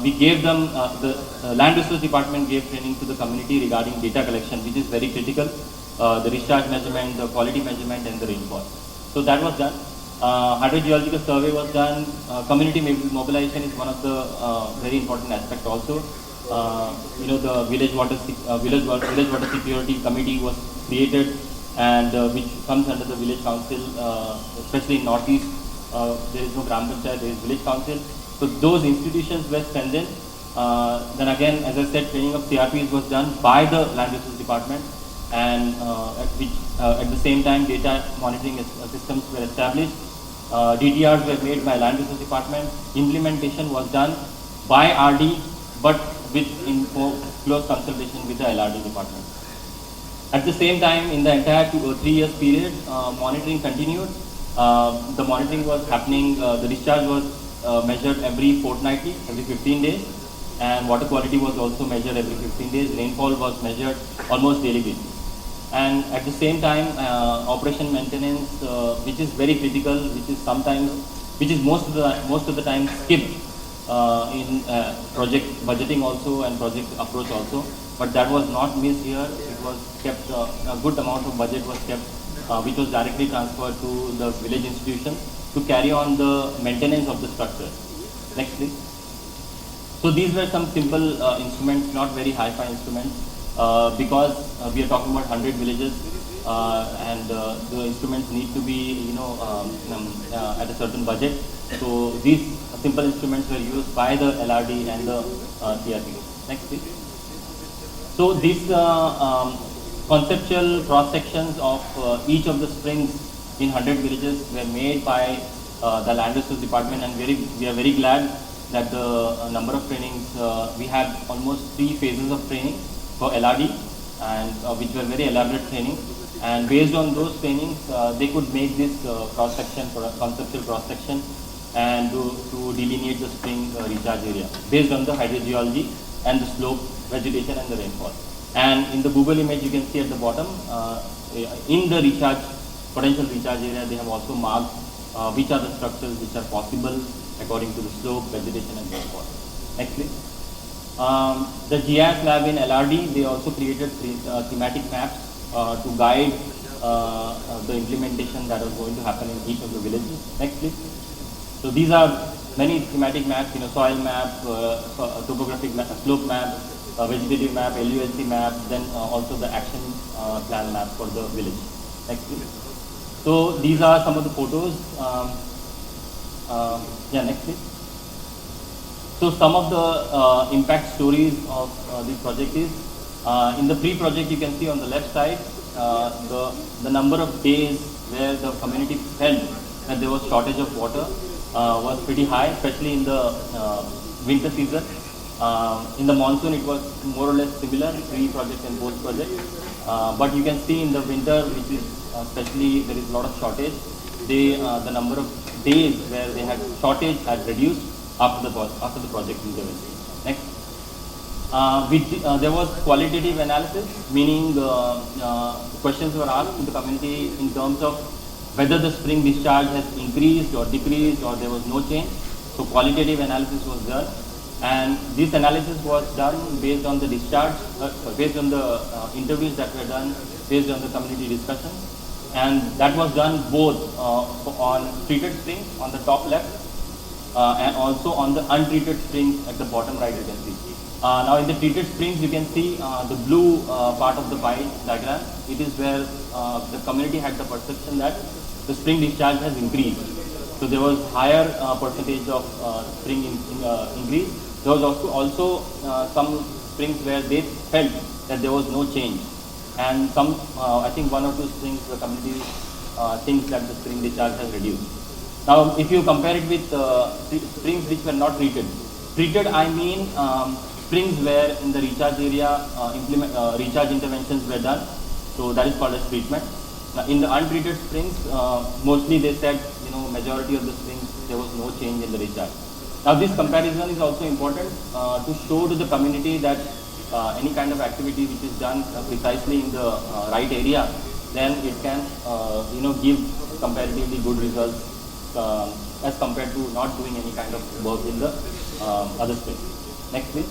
We gave them, the Land Resource Department gave training to the community regarding data collection, which is very critical, the discharge measurement, the quality measurement and the rainfall. So that was done. Hydrogeological survey was done. Community mobilization is one of the very important aspect also. The village water security committee was created, and which comes under the village council, especially in northeast. There is no Gram Panchayat, there is village council. So those institutions were strengthened. Then again, as I said, training of CRPs was done by the Land Resource Department, and at the same time data monitoring systems were established. DTRs were made by Land Resource Department. Implementation was done by RD, but with close consultation with the LRD department. At the same time, in the entire 3 years period, monitoring continued. The monitoring was happening, the discharge was measured every fortnightly, every 15 days, and water quality was also measured every 15 days. Rainfall was measured almost daily basis. And at the same time, operation maintenance, which is very critical, which is most of the time skipped in project budgeting also and project approach also. But that was not missed here. It was kept, a good amount of budget was kept, which was directly transferred to the village institution to carry on the maintenance of the structure. Next please. So these were some simple instruments, not very hi-fi instruments, because we are talking about 100 villages and the instruments need to be, at a certain budget. So these simple instruments were used by the LRD and the CRPO. Next please. So these conceptual cross sections of each of the springs in 100 villages were made by the Land Resource Department, and we are very glad that the number of trainings, we had almost 3 phases of training for LRD, and which were very elaborate training. And based on those trainings, they could make this cross section, conceptual cross section, and to delineate the spring recharge area based on the hydrogeology and the slope, vegetation and the rainfall. And in the Google image you can see at the bottom, in the potential recharge area, they have also marked which are the structures which are possible according to the slope, vegetation and rainfall. Next please. The GIS lab in LRD, they also created thematic maps to guide the implementation that was going to happen in each of the villages. Next please. So these are many thematic maps, soil map, topographic map, slope map, vegetative map, LULC map, then also the action plan map for the village. Next please. So these are some of the photos. Next please. So some of the impact stories of this project is, in the pre-project you can see on the left side, the number of days where the community felt that there was shortage of water was pretty high, especially in the winter season. In the monsoon it was more or less similar, pre-project and post-project. But you can see in the winter, which is especially there is a lot of shortage, the number of days where they had shortage had reduced after the project intervention. Next. There was qualitative analysis, meaning questions were asked to the community in terms of whether the spring discharge has increased or decreased or there was no change. So qualitative analysis was done, and this analysis was done based on the discharge, based on the interviews that were done, based on the community discussion, and that was done both on treated springs on the top left and also on the untreated springs at the bottom right you can see. Now in the treated springs you can see the blue part of the pie diagram. It is where the community had the perception that the spring discharge has increased. So there was higher percentage of spring increase. There was also some springs where they felt that there was no change, and some I think 1 or 2 springs the community thinks that the spring discharge has reduced. Now if you compare it with springs which were not treated, I mean springs where in the recharge area recharge interventions were done, so that is called as treatment. Now in the untreated springs, mostly they said majority of the springs there was no change in the recharge. Now this comparison is also important to show to the community that any kind of activity which is done precisely in the right area, then it can give comparatively good results as compared to not doing any kind of work in the other springs. Next please.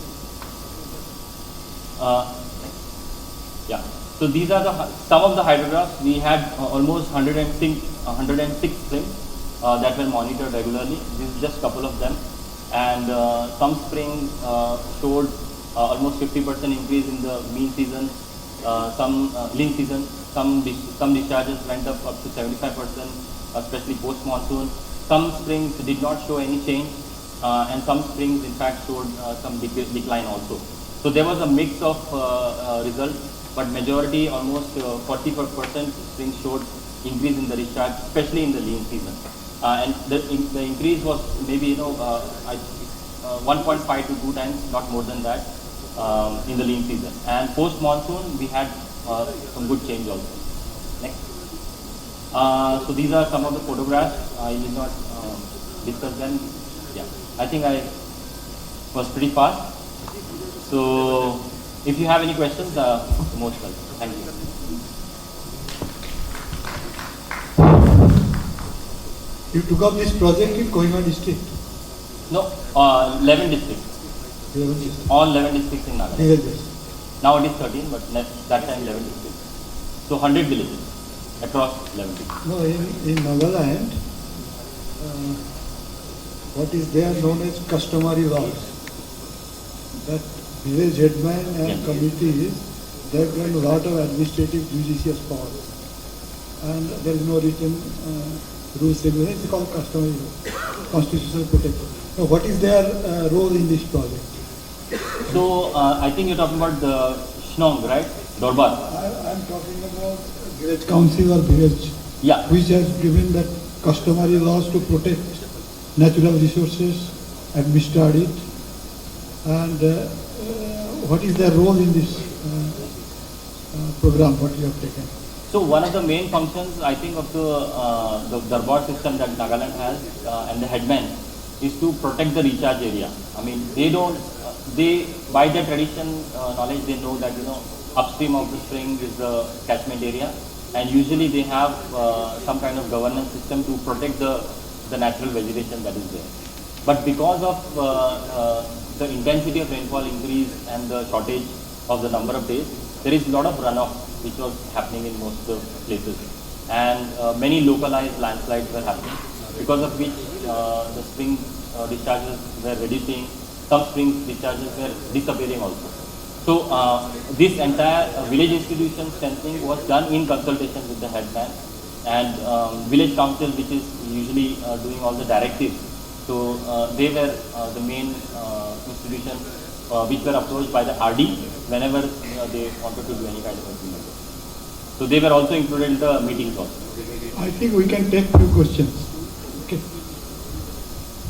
Yeah. So these are some of the hydrographs. We had almost 106 springs that were monitored regularly. This is just a couple of them, and some springs showed almost 50% increase in the mean season, some lean season. Some discharges went up to 75%, especially post monsoon. Some springs did not show any change, and some springs in fact showed some decline also. So there was a mix of results, but majority, almost 40% springs showed increase in the discharge, especially in the lean season. And the increase was maybe 1.5 to 2 times, not more than that. in the lean season. And post monsoon, we had some good change also. Next. So these are some of the photographs. I did not discuss them. Yeah, I think I was pretty fast. So if you have any questions, most welcome. Thank you. You took up this project in Kohima district? No, 11 districts. 11 districts. All 11 districts in Nagaland. Yes. Now it is 13, but that time 11 districts. So 100 villages across 11 districts. No, in Nagaland, what is there known as customary laws. That village headman and committees, they've got a lot of administrative judicious powers. And there is no written rules regulations. It's called customary law, constitutional protection. Now, what is their role in this project? So I think you're talking about the Shnong, right? Dorbar. I'm talking about village council or village, which has given that customary laws to protect natural resources, administer it, and what is their role in this program, what you have taken? So one of the main functions, I think, of the Darbar system that Nagaland has and the headmen is to protect the recharge area. I mean, they by their tradition knowledge, they know that, upstream of the spring is the catchment area, and usually they have some kind of governance system to protect the natural vegetation that is there. But because of the intensity of rainfall increase and the shortage of the number of days, there is a lot of runoff which was happening in most of the places, and many localized landslides were happening, because of which the spring discharges were reducing, some spring discharges were disappearing also. So this entire village institution strengthening was done in consultation with the headman and village council, which is usually doing all the directives. So they were the main institution which were approached by the RD whenever they wanted to do any kind of implementation. So they were also included in the meetings also. I think we can take few questions. Okay.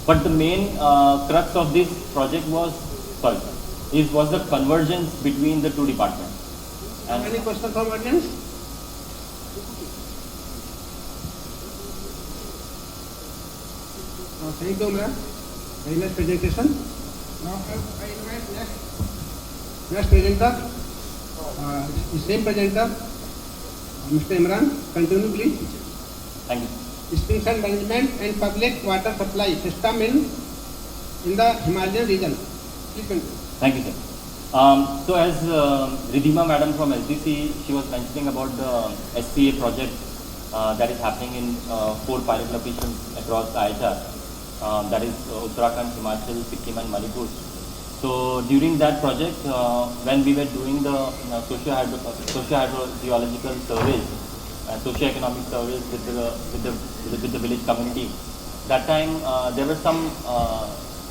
But the main crux of this project was the convergence between the two departments. And any question from audience? Thank you, ma'am. Very nice presentation. Now I invite next presenter, the same presenter, Mr. Imran. Continue, please. Thank you. Springs and management and public water supply system in the Himalayan region. Please continue. Thank you, sir. So as Ridhima madam from SDC, she was mentioning about the SCA project that is happening in 4 pilot locations across IHR. That is Uttarakhand, Himachal, Sikkim and Manipur. So during that project, when we were doing the socio-hydrogeological surveys, socio-economic surveys with the village community, that time there were some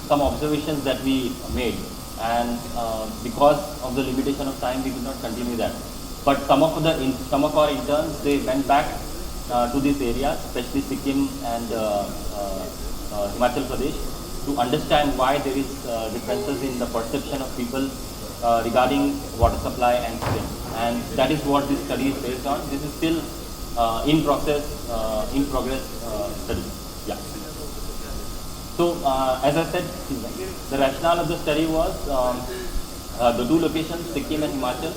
observations that we made, and because of the limitation of time, we could not continue that. But some of our interns, they went back to this area, especially Sikkim and Himachal Pradesh, to understand why there is differences in the perception of people regarding water supply and spring. And that is what this study is based on. This is still in progress study. Yeah. So as I said, the rationale of the study was the 2 locations, Sikkim and Himachal.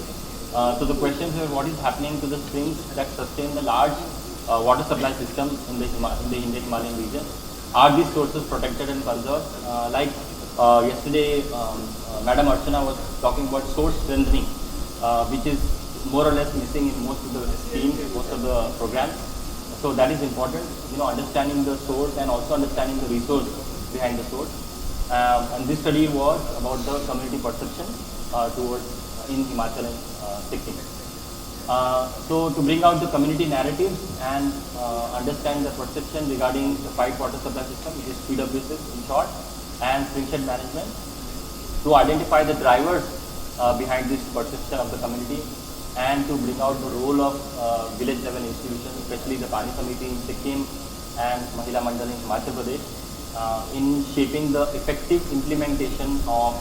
So the questions were, what is happening to the springs that sustain the large water supply systems in the Himalayan region? Are these sources protected and conserved? Like yesterday, Madam Archana was talking about source strengthening, which is more or less missing in most of the schemes, most of the programs. So that is important, understanding the source and also understanding the resource behind the source. And this study was about the community perception towards in Himachal and Sikkim. So to bring out the community narratives and understand the perception regarding the 5 water supply system, which is PWSs in short, and springshed management, to identify the drivers behind this perception of the community, and to bring out the role of village level institutions, especially the Pani Samiti in Sikkim and Mahila Mandal in Himachal Pradesh, in shaping the effective implementation of,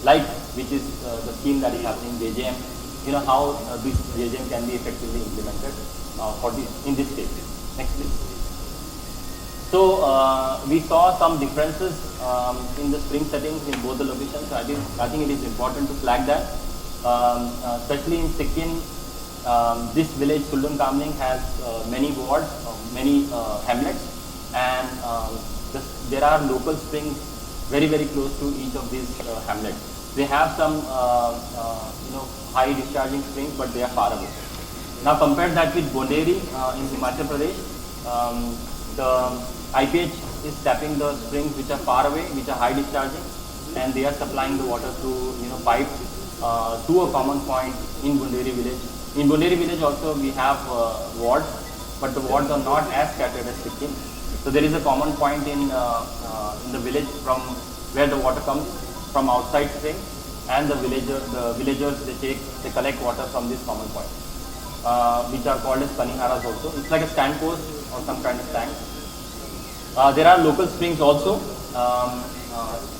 like which is the scheme that is happening in JJM, how this JJM can be effectively implemented in this stage. Next please. So we saw some differences in the spring settings in both the locations. So I think it is important to flag that, especially in Sikkim. This village Suldun Kamling has many wards, many hamlets, and there are local springs very close to each of these hamlets. They have some high discharging springs, but they are far away. Now compare that with Bonderi in Himachal Pradesh. The IPH is tapping the springs which are far away, which are high discharging, and they are supplying the water through pipes to a common point in Bonderi village. In Bonderi village also we have wards, but the wards are not as scattered as Sikkim. So there is a common point in the village from where the water comes from outside spring, and the villagers they collect water from this common point, which are called as paniharas also. It's like a stand post or some kind of tank. There are local springs also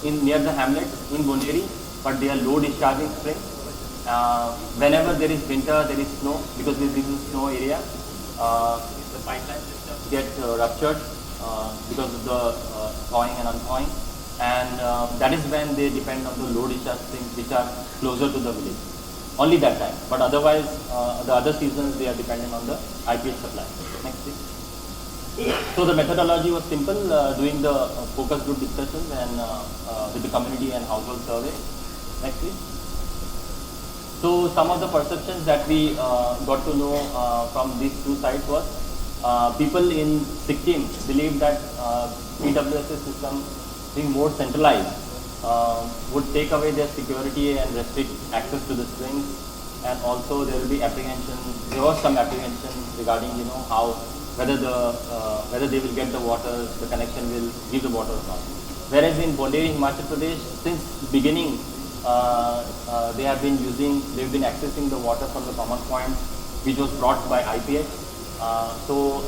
near the hamlet in Bonderi, but they are low discharging springs. Whenever there is winter, there is snow, because this is a snow area, the pipeline systems get ruptured because of the thawing and unthawing, and that is when they depend on the low discharge springs which are closer to the village. Only that time, but otherwise the other seasons they are dependent on the IPH supply. Next please. So the methodology was simple, doing the focus group discussions and with the community and household survey. Next please. So some of the perceptions that we got to know from these two sites was people in Sikkim believe that PWSS system being more centralized would take away their security and restrict access to the springs, and also there will be apprehension. There was some apprehension regarding how whether they will get the water, the connection will give the water or not. Whereas in Bonderi, Himachal Pradesh, since beginning they've been accessing the water from the common point which was brought by IPH. So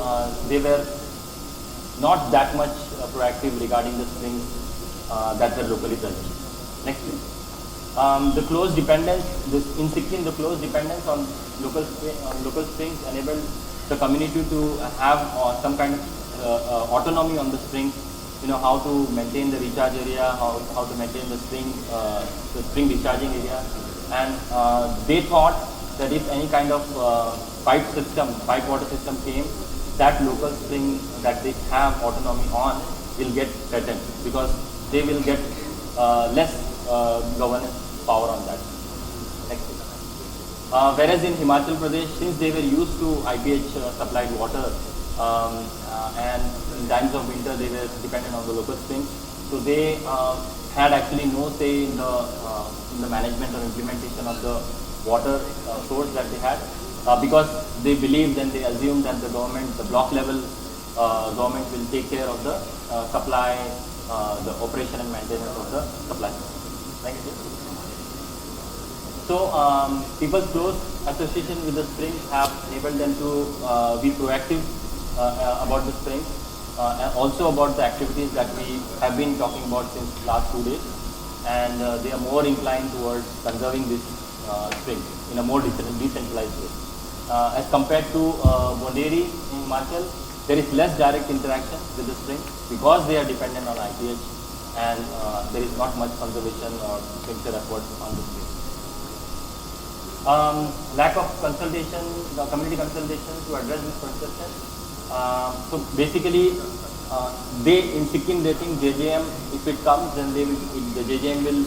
they were not that much proactive regarding the springs that were locally present. Next please. The close dependence, in Sikkim, the close dependence on local springs enabled the community to have some kind of autonomy on the springs. How to maintain the recharge area, how to maintain the spring discharging area, and they thought that if any kind of pipe water system came, that local spring that they have autonomy on will get threatened, because they will get less governance power on that. Next. Whereas in Himachal Pradesh, since they were used to IPH supplied water, and in times of winter they were dependent on the local springs, so they had actually no say in the management or implementation of the water source that they had, because they believed and they assumed that the government, the block level government will take care of the supply, the operation and maintenance of the supply. Next year. So people's close association with the springs have enabled them to be proactive about the springs, and also about the activities that we have been talking about since last 2 days, and they are more inclined towards conserving this spring in a more decentralized way. As compared to Bonderi in Himachal, there is less direct interaction with the spring because they are dependent on IPH, and there is not much conservation or sincere effort on the spring. Lack of consultation, community consultation to address this perception. So basically, in Sikkim they think JJM, if it comes, then the JJM will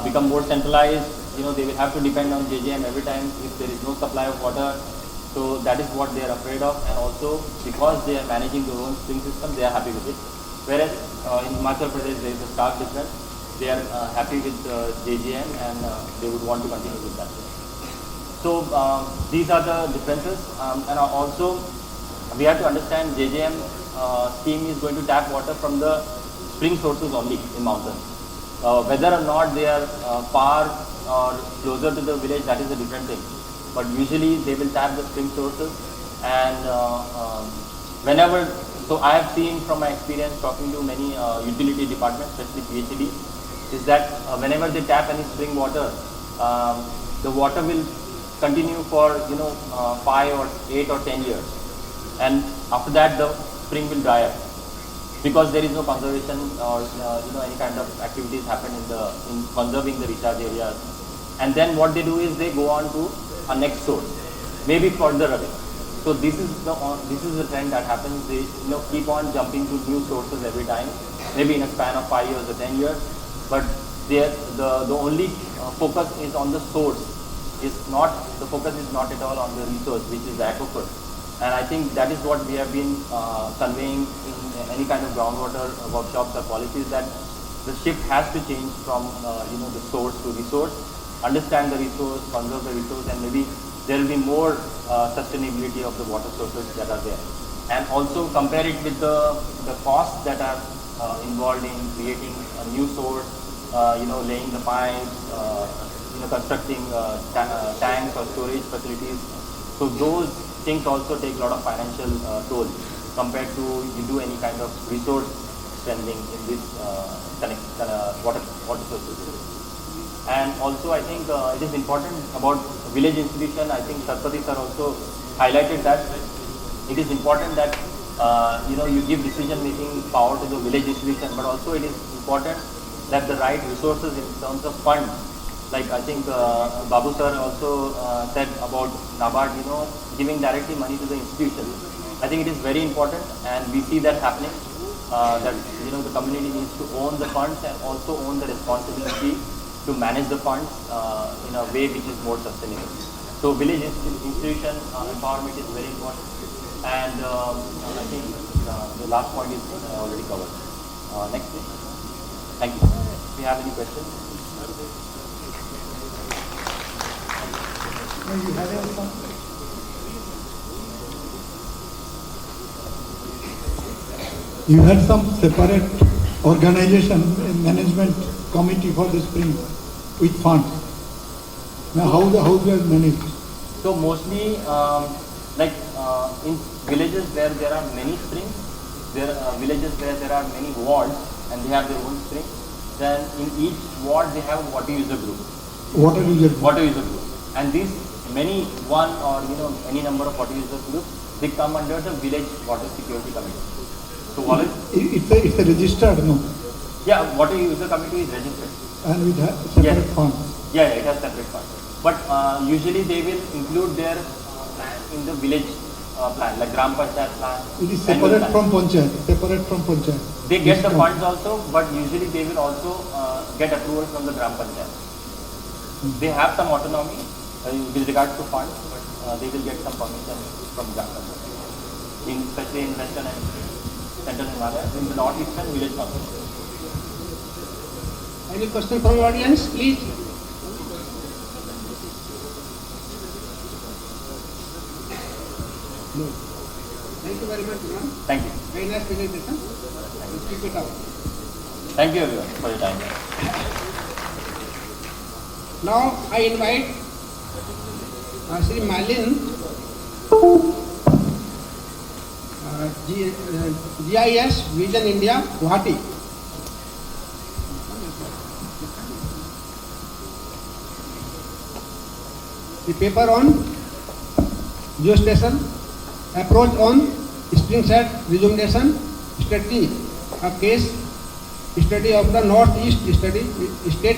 become more centralized. They will have to depend on JJM every time if there is no supply of water. So that is what they are afraid of, and also because they are managing their own spring system, they are happy with it. Whereas in Himachal Pradesh there is a stark difference. They are happy with JJM, and they would want to continue with that. So these are the differences, and also we have to understand JJM scheme is going to tap water from the spring sources only in mountains. Whether or not they are far or closer to the village, that is a different thing. But usually they will tap the spring sources, and so I have seen from my experience talking to many utility departments, especially PHED, is that whenever they tap any spring water, the water will continue for 5 or 8 or 10 years, and after that the spring will dry up because there is no conservation or any kind of activities happen in conserving the recharge areas. And then what they do is they go on to a next source, maybe further away. So this is the trend that happens. They keep on jumping to new sources every time, maybe in a span of 5 years or 10 years. But the only focus is on the source. The focus is not at all on the resource, which is the aquifer. And I think that is what we have been conveying in any kind of groundwater workshops or policies, that the shift has to change from the source to resource. Understand the resource, conserve the resource, and maybe there will be more sustainability of the water sources that are there. And also compare it with the costs that are involved in creating a new source, laying the pipes, constructing tanks or storage facilities. So those things also take a lot of financial toll compared to you do any kind of resource spending in this water sources. And also I think it is important about village institution. I think Sarpati sir also highlighted that it is important that you give decision making power to the village institution, but also it is important that the right resources in terms of funds, like I think Babu sir also said about NABARD, giving directly money to the institution. I think it is very important, and we see that happening, that the community needs to own the funds and also own the responsibility to manage the funds in a way which is more sustainable. So village institution empowerment is very important, and I think the last point is already covered. Next please. Thank you. If you have any questions. You had some separate organization, management committee for the spring with funds. Now how you have managed? So mostly in villages where there are many springs, there are villages where there are many wards and they have their own springs. Then in each ward they have water user group. Water user group. And these one or any number of water user groups, they come under the village water security committee. So it's a registered, no? Yeah, water user committee is registered. And with separate funds. Yeah, it has separate funds. But usually they will include their plan in the village plan, like Gram Panchayat plan. It is separate from Panchayat. They get the funds also, but usually they will also get approval from the Gram Panchayat. They have some autonomy with regards to funds, but they will get some permission from Gram Panchayat, especially in Western and Central Himalaya, in the Northeastern village council. Any question from audience, please? No. Thank you very much, Imran. Thank you. Very nice presentation. Keep it up. Thank you everyone for your time. Now I invite Sri Malin, GIS Vision India, Guwahati. The paper on geostation, approach on spring set rejuvenation strategy, a case study of the Northeast state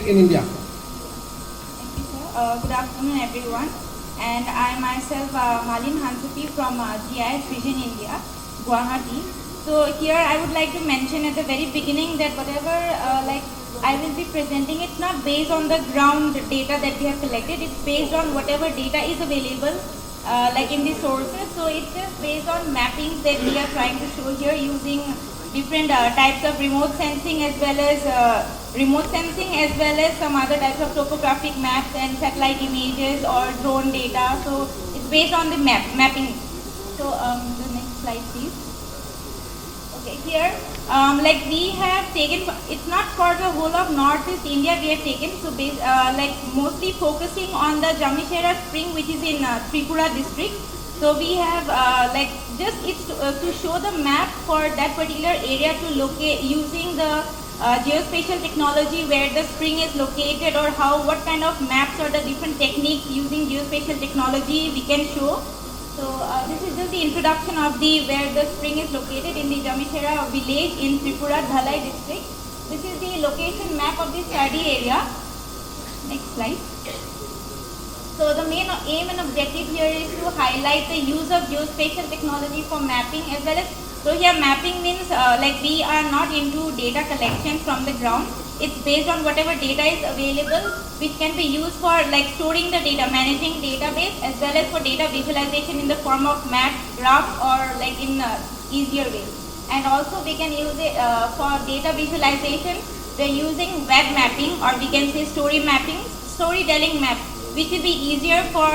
in India. Thank you, sir. Good afternoon, everyone. And I myself, Malin Hansupi from GIS Vision India, Guwahati. So here I would like to mention at the very beginning that whatever I will be presenting, it's not based on the ground data that we have collected. It's based on whatever data is available in the sources. So it's just based on mappings that we are trying to show here using different types of remote sensing as well as some other types of topographic maps and satellite images or drone data. So it's based on the mapping. So the next slide, please. Okay, here we have taken, it's not for the whole of Northeast India we have taken, so mostly focusing on the Jamishera spring which is in Tripura district. So we have it's to show the map for that particular area to locate using the geospatial technology where the spring is located, or what kind of maps or the different techniques using geospatial technology we can show. So this is just the introduction of where the spring is located in the Jamishera village in Tripura, Dhalai district. This is the location map of the study area. Next slide. So the main aim and objective here is to highlight the use of geospatial technology for mapping, as well as, so here mapping means like we are not into data collection from the ground. It's based on whatever data is available, which can be used for like storing the data, managing database, as well as for data visualization in the form of map, graph, or like in easier ways. And also we can use it for data visualization. We're using web mapping, or we can say story mapping, storytelling map, which will be easier for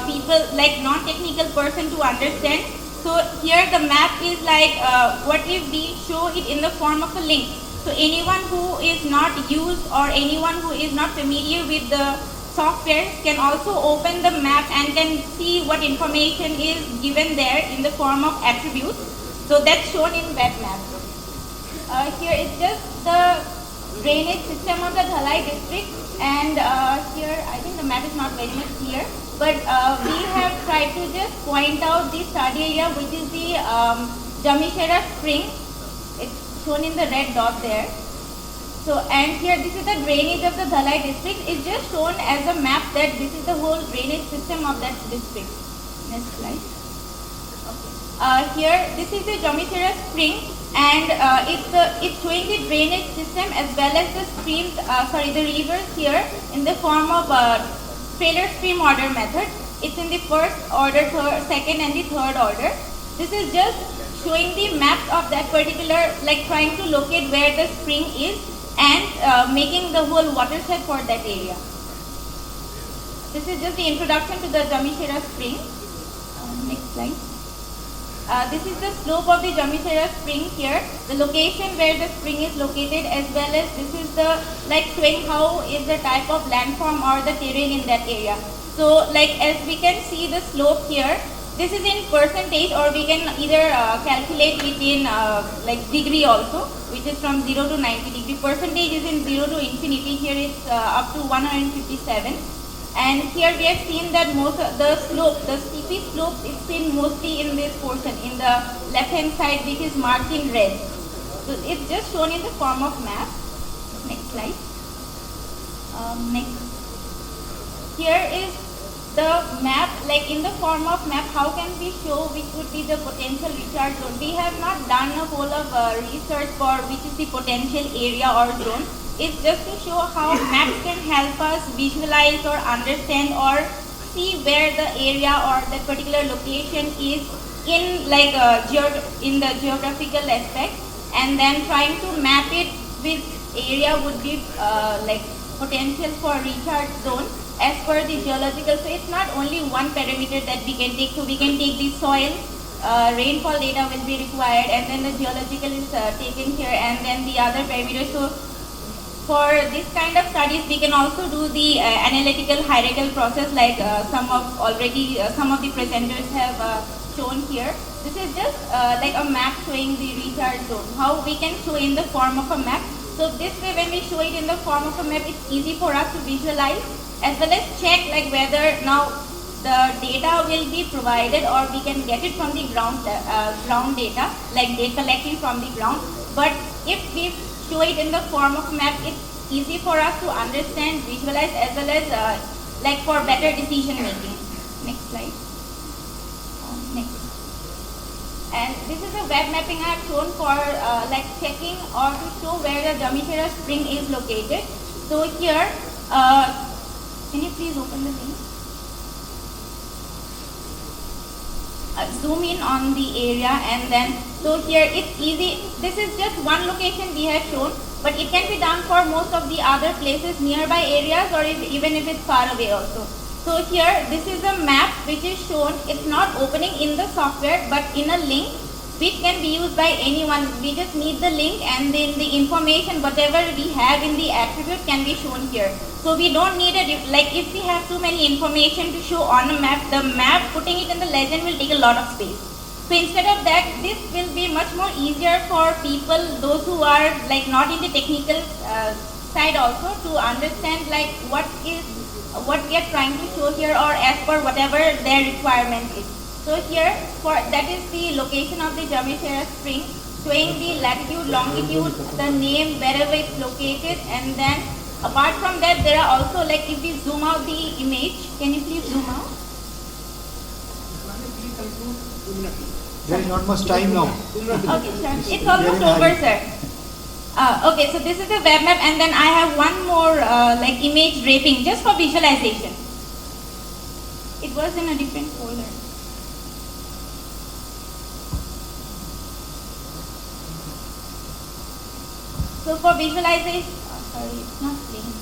people like non-technical person to understand. So here the map is like, what if we show it in the form of a link? So anyone who is not used or anyone who is not familiar with the software can also open the map and can see what information is given there in the form of attributes. So that's shown in web map. Here is just the drainage system of the Dhalai district, and here I think the map is not very much clear, but we have tried to just point out the study area, which is the Jamishera spring. It's shown in the red dot there. So, and here this is the drainage of the Dhalai district. It's just shown as a map that this is the whole drainage system of that district. Next slide. Okay. Here this is the Jamishera spring, and it's showing the drainage system as well as the streams, the rivers here in the form of trailer stream order method. It's in the first order, second and the third order. This is just showing the maps of that particular, like trying to locate where the spring is and making the whole watershed for that area. This is just the introduction to the Jamishera spring. Next slide. This is the slope of the Jamishera spring here, the location where the spring is located, as well as this is the like showing how is the type of landform or the terrain in that area. So like as we can see the slope here, this is in percentage, or we can either calculate it in like degree also, which is from 0 to 90 degree. Percentage is in 0 to infinity. Here it's up to 157. And here we have seen that most of the slope, the steepy slope, is seen mostly in this portion, in the left hand side, which is marked in red. So it's just shown in the form of map. Next slide. Next. Here is the map, like in the form of map, how can we show which would be the potential recharge zone? We have not done a whole of research for which is the potential area or zone. It's just to show how maps can help us visualize or understand or see where the area or that particular location is in like in the geographical aspect, and then trying to map it with area would be like potential for recharge zone as per the geological. So it's not only one parameter that we can take. So we can take the soil, rainfall data will be required, and then the geological is taken here, and then the other parameters. So for this kind of studies, we can also do the analytical hierarchical process, like some of the presenters have shown here. This is just like a map showing the recharge zone, how we can show in the form of a map. So this way, when we show it in the form of a map, it's easy for us to visualize as well as check like whether now the data will be provided or we can get it from the ground data, like data collecting from the ground. But if we show it in the form of map, it's easy for us to understand, visualize, as well as like for better decision making. Next slide. Next. And this is a web mapping I have shown for like checking or to show where the Jamishera spring is located. So here, can you please open the link? Zoom in on the area, and then so here it's easy. This is just one location we have shown, but it can be done for most of the other places, nearby areas, or even if it's far away also. So here this is a map which is shown. It's not opening in the software but in a link which can be used by anyone. We just need the link, and then the information, whatever we have in the attribute, can be shown here. So we don't need like if we have too many information to show on a map, the map putting it in the legend will take a lot of space. So instead of that, this will be much more easier for people, those who are like not in the technical side also, to understand like what we are trying to show here, or as per whatever their requirement is. So here, that is the location of the Jameshwara spring, showing the latitude, longitude, the name, wherever it's located, and then apart from that, there are also, like, if we zoom out the image, can you please zoom out? There is not much time now. Okay, sir. It's almost over, sir. Okay, so this is the web map, and then I have one more like image draping just for visualization. It was in a different folder. So for visualization, sorry, it's not playing.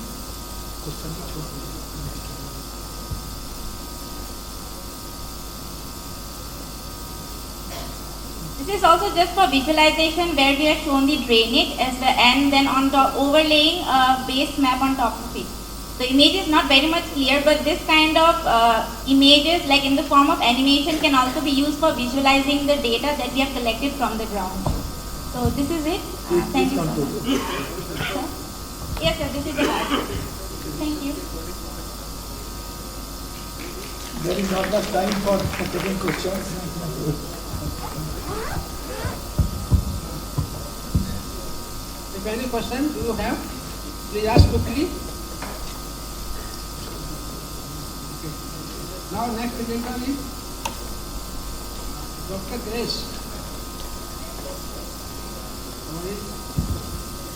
This is also just for visualization, where we have shown the drainage as well, and then on top overlaying a base map on top of it. The image is not very much clear, but this kind of images, like in the form of animation, can also be used for visualizing the data that we have collected from the ground. So this is it. Thank you so much. Sir? Yes, sir, this is the last. Thank you. There is not much time for taking questions. If any question you have, please ask quickly. Okay. Now next presenter is Dr. Grace.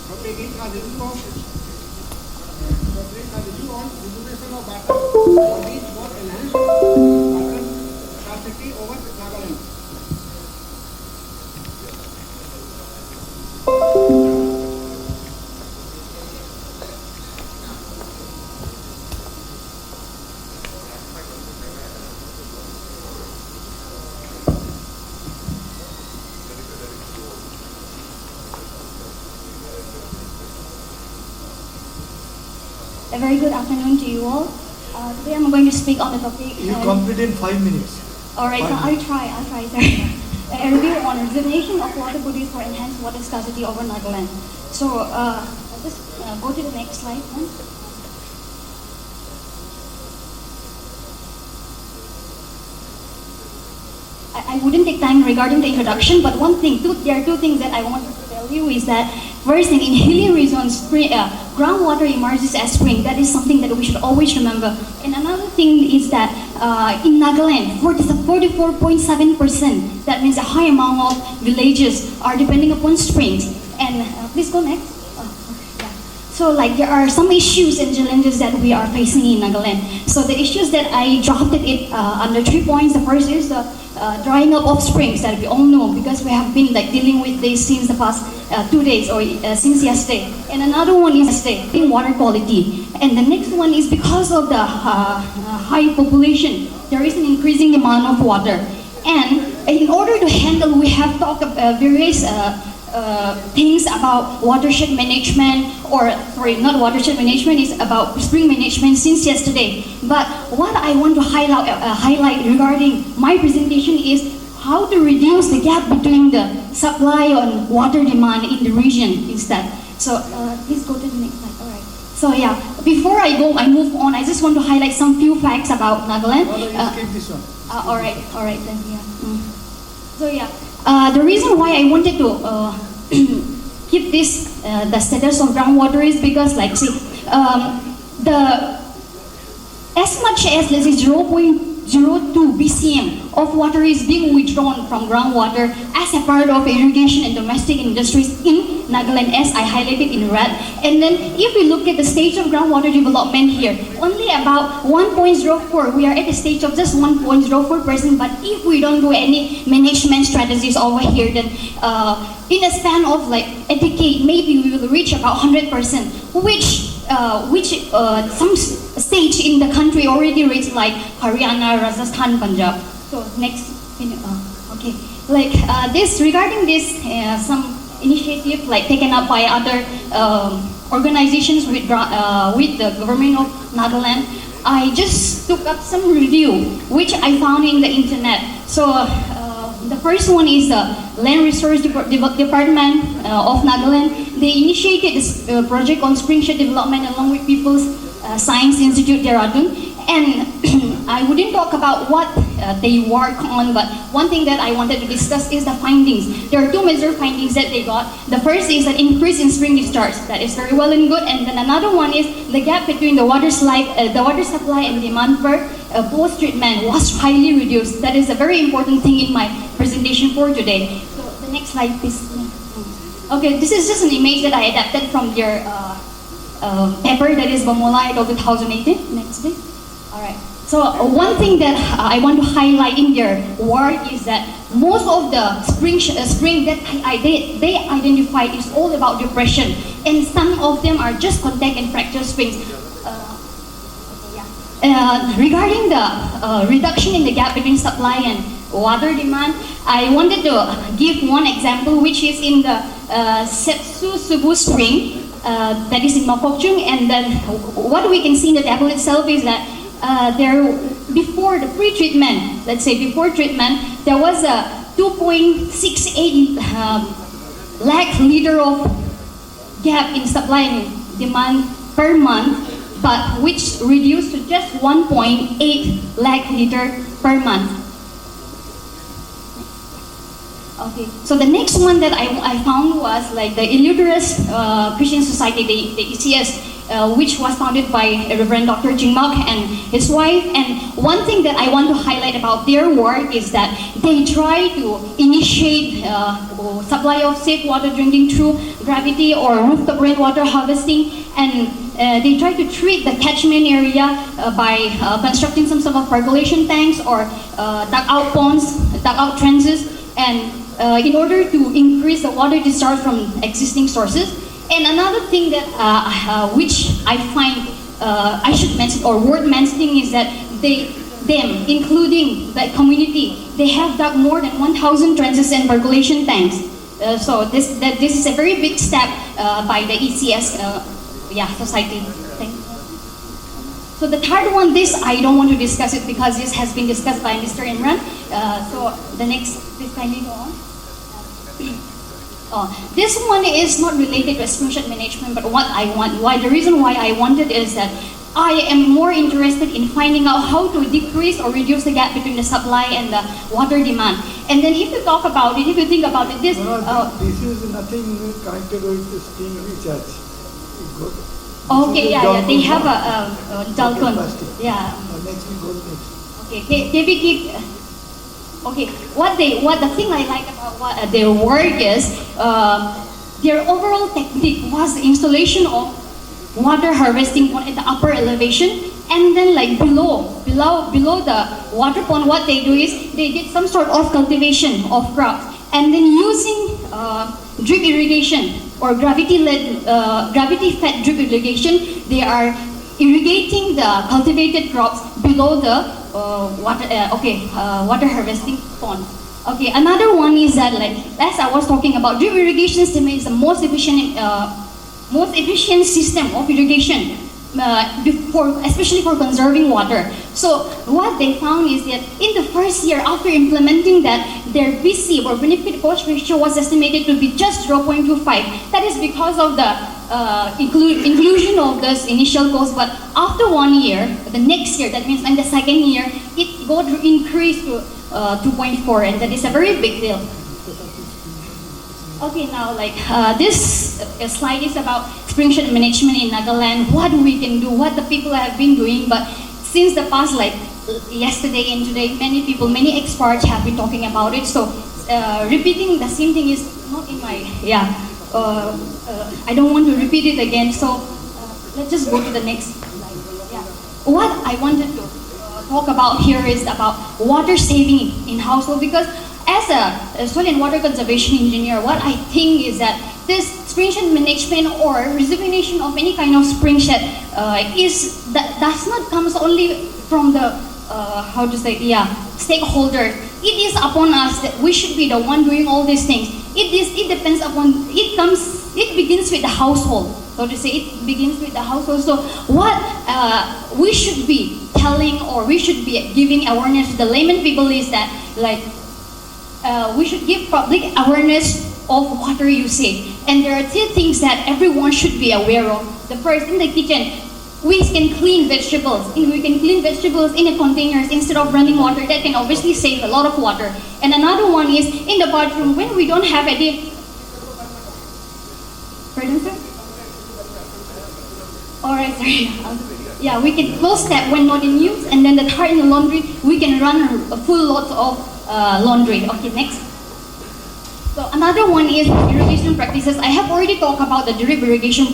Dr. Grace has review on distribution of water bodies for enhanced water scarcity over Nagaland. A very good afternoon to you all. Today I'm going to speak on the topic. You complete in 5 minutes. Alright, I'll try, sir. A review on reservation of water bodies for enhanced water scarcity over Nagaland. So, I'll just go to the next slide, then. I wouldn't take time regarding the introduction, but there are two things that I wanted to tell you is that first thing, in hilly regions, groundwater emerges as spring. That is something that we should always remember. And another thing is that in Nagaland, 44.7%, that means a high amount of villages are depending upon springs. And please go next. So there are some issues and challenges that we are facing in Nagaland. So the issues that I drafted it under 3 points. The first is the drying up of springs that we all know, because we have been dealing with this since the past 2 days or since yesterday. And another one is water quality. And the next one is because of the high population, there is an increasing demand of water. And in order to handle, we have talked about various things about watershed management, or sorry, not watershed management, is about spring management since yesterday. But what I want to highlight regarding my presentation is how to reduce the gap between the supply and water demand in the region instead. So please go to the next slide. All right. So yeah, before I move on, I just want to highlight some few facts about Nagaland. Skip this one. All right then. Yeah. So yeah. The reason why I wanted to keep this the status of groundwater is because, as much as let's say 0.02 BCM of water is being withdrawn from groundwater as a part of irrigation and domestic industries in Nagaland, as I highlighted in red. And then if we look at the stage of groundwater development here, only about 1.04, we are at a stage of just 1.04%, but if we don't do any management strategies over here, then in a span of a decade, maybe we will reach about 100%, which some states in the country already reached, like Haryana, Rajasthan, Punjab. So next, okay, regarding this, some initiative taken up by other organizations with the government of Nagaland. I just took up some review which I found in the internet. So The first one is the Land Resource Department of Nagaland. They initiated this project on spring shed development along with People's Science Institute Dehradun. And I wouldn't talk about what they work on, but one thing that I wanted to discuss is the findings. There are two major findings that they got. The first is an increase in spring discharge. That is very well and good. And then another one is the gap between the water supply and demand for post-treatment was highly reduced. That is a very important thing in my presentation for today. So the next slide, please. Okay, this is just an image that I adapted from their paper, that is Bamola et al. 2018. Next please. All right. So one thing that I want to highlight in their work is that most of the spring that they identified is all about depression, and some of them are just contact and fracture springs. Regarding the reduction in the gap between supply and water demand, I wanted to give one example, which is in the Setsu Subu spring, that is in Mapokchung, and then what we can see in the table itself is that before the pre-treatment, let's say before treatment, there was a 2.68 lakh liter of gap in supply and demand per month, but which reduced to just 1.8 lakh liter per month. Okay, so the next one that I found was like the Illiterate Christian Society, the ECS, which was founded by Reverend Dr. Jing Mak and his wife. And one thing that I want to highlight about their work is that they try to initiate supply of safe water drinking through gravity or rooftop rainwater harvesting, and they try to treat the catchment area by constructing some sort of percolation tanks or dugout ponds, dugout trenches, and in order to increase the water discharge from existing sources. And another thing that which I find I should mention or worth mentioning is that them, including the community, they have dug more than 1,000 trenches and percolation tanks. So this is a very big step by the ECS society. Thank you. So the third one, this I don't want to discuss it because this has been discussed by Mr. Imran. So the next, please kindly go on. This one is not related to spring-shed management, but the reason why I wanted is that I am more interested in finding out how to decrease or reduce the gap between the supply and the water demand. And then if you talk about it, if you think about it, this is nothing connected with the spring recharge. Okay, they have a Dalton. Yeah. Next we go next. Okay, okay, the thing I like about their work is their overall technique was the installation of water harvesting pond at the upper elevation, and then like below the water pond, what they do is they did some sort of cultivation of crops, and then using drip irrigation or gravity-fed drip irrigation, they are irrigating the cultivated crops below the water harvesting pond. Okay, another one is that, like as I was talking about, drip irrigation system is the most efficient system of irrigation, especially for conserving water. So what they found is that in the first year after implementing that, their BC or benefit cost ratio was estimated to be just 0.25. That is because of the inclusion of this initial cost, but after 1 year, the next year, that means in the second year, it got increased to 2.4, and that is a very big deal. Okay, now this slide is about spring-shed management in Nagaland, what we can do, what the people have been doing, but since the past, yesterday and today, many experts have been talking about it, so repeating the same thing is not in my, I don't want to repeat it again, so let's just go to the next slide. What I wanted to talk about here is about water saving in household, because as a soil and water conservation engineer, what I think is that this spring-shed management or rejuvenation of any kind of spring-shed does not come only from the stakeholders. It is upon us that we should be the one doing all these things. It depends upon, it begins with the household. So to say, it begins with the household. So what we should be telling, or we should be giving awareness to the layman people is that, we should give public awareness of water usage. And there are three things that everyone should be aware of. The first, in the kitchen, we can clean vegetables. We can clean vegetables in a containers instead of running water. That can obviously save a lot of water. And another one is in the bathroom when we don't have any. Pardon, sir? Alright, sorry. Yeah, we can close that when not in use, and then the third in the laundry, we can run a full load of laundry. Okay, next. So another one is irrigation practices. I have already talked about the drip irrigation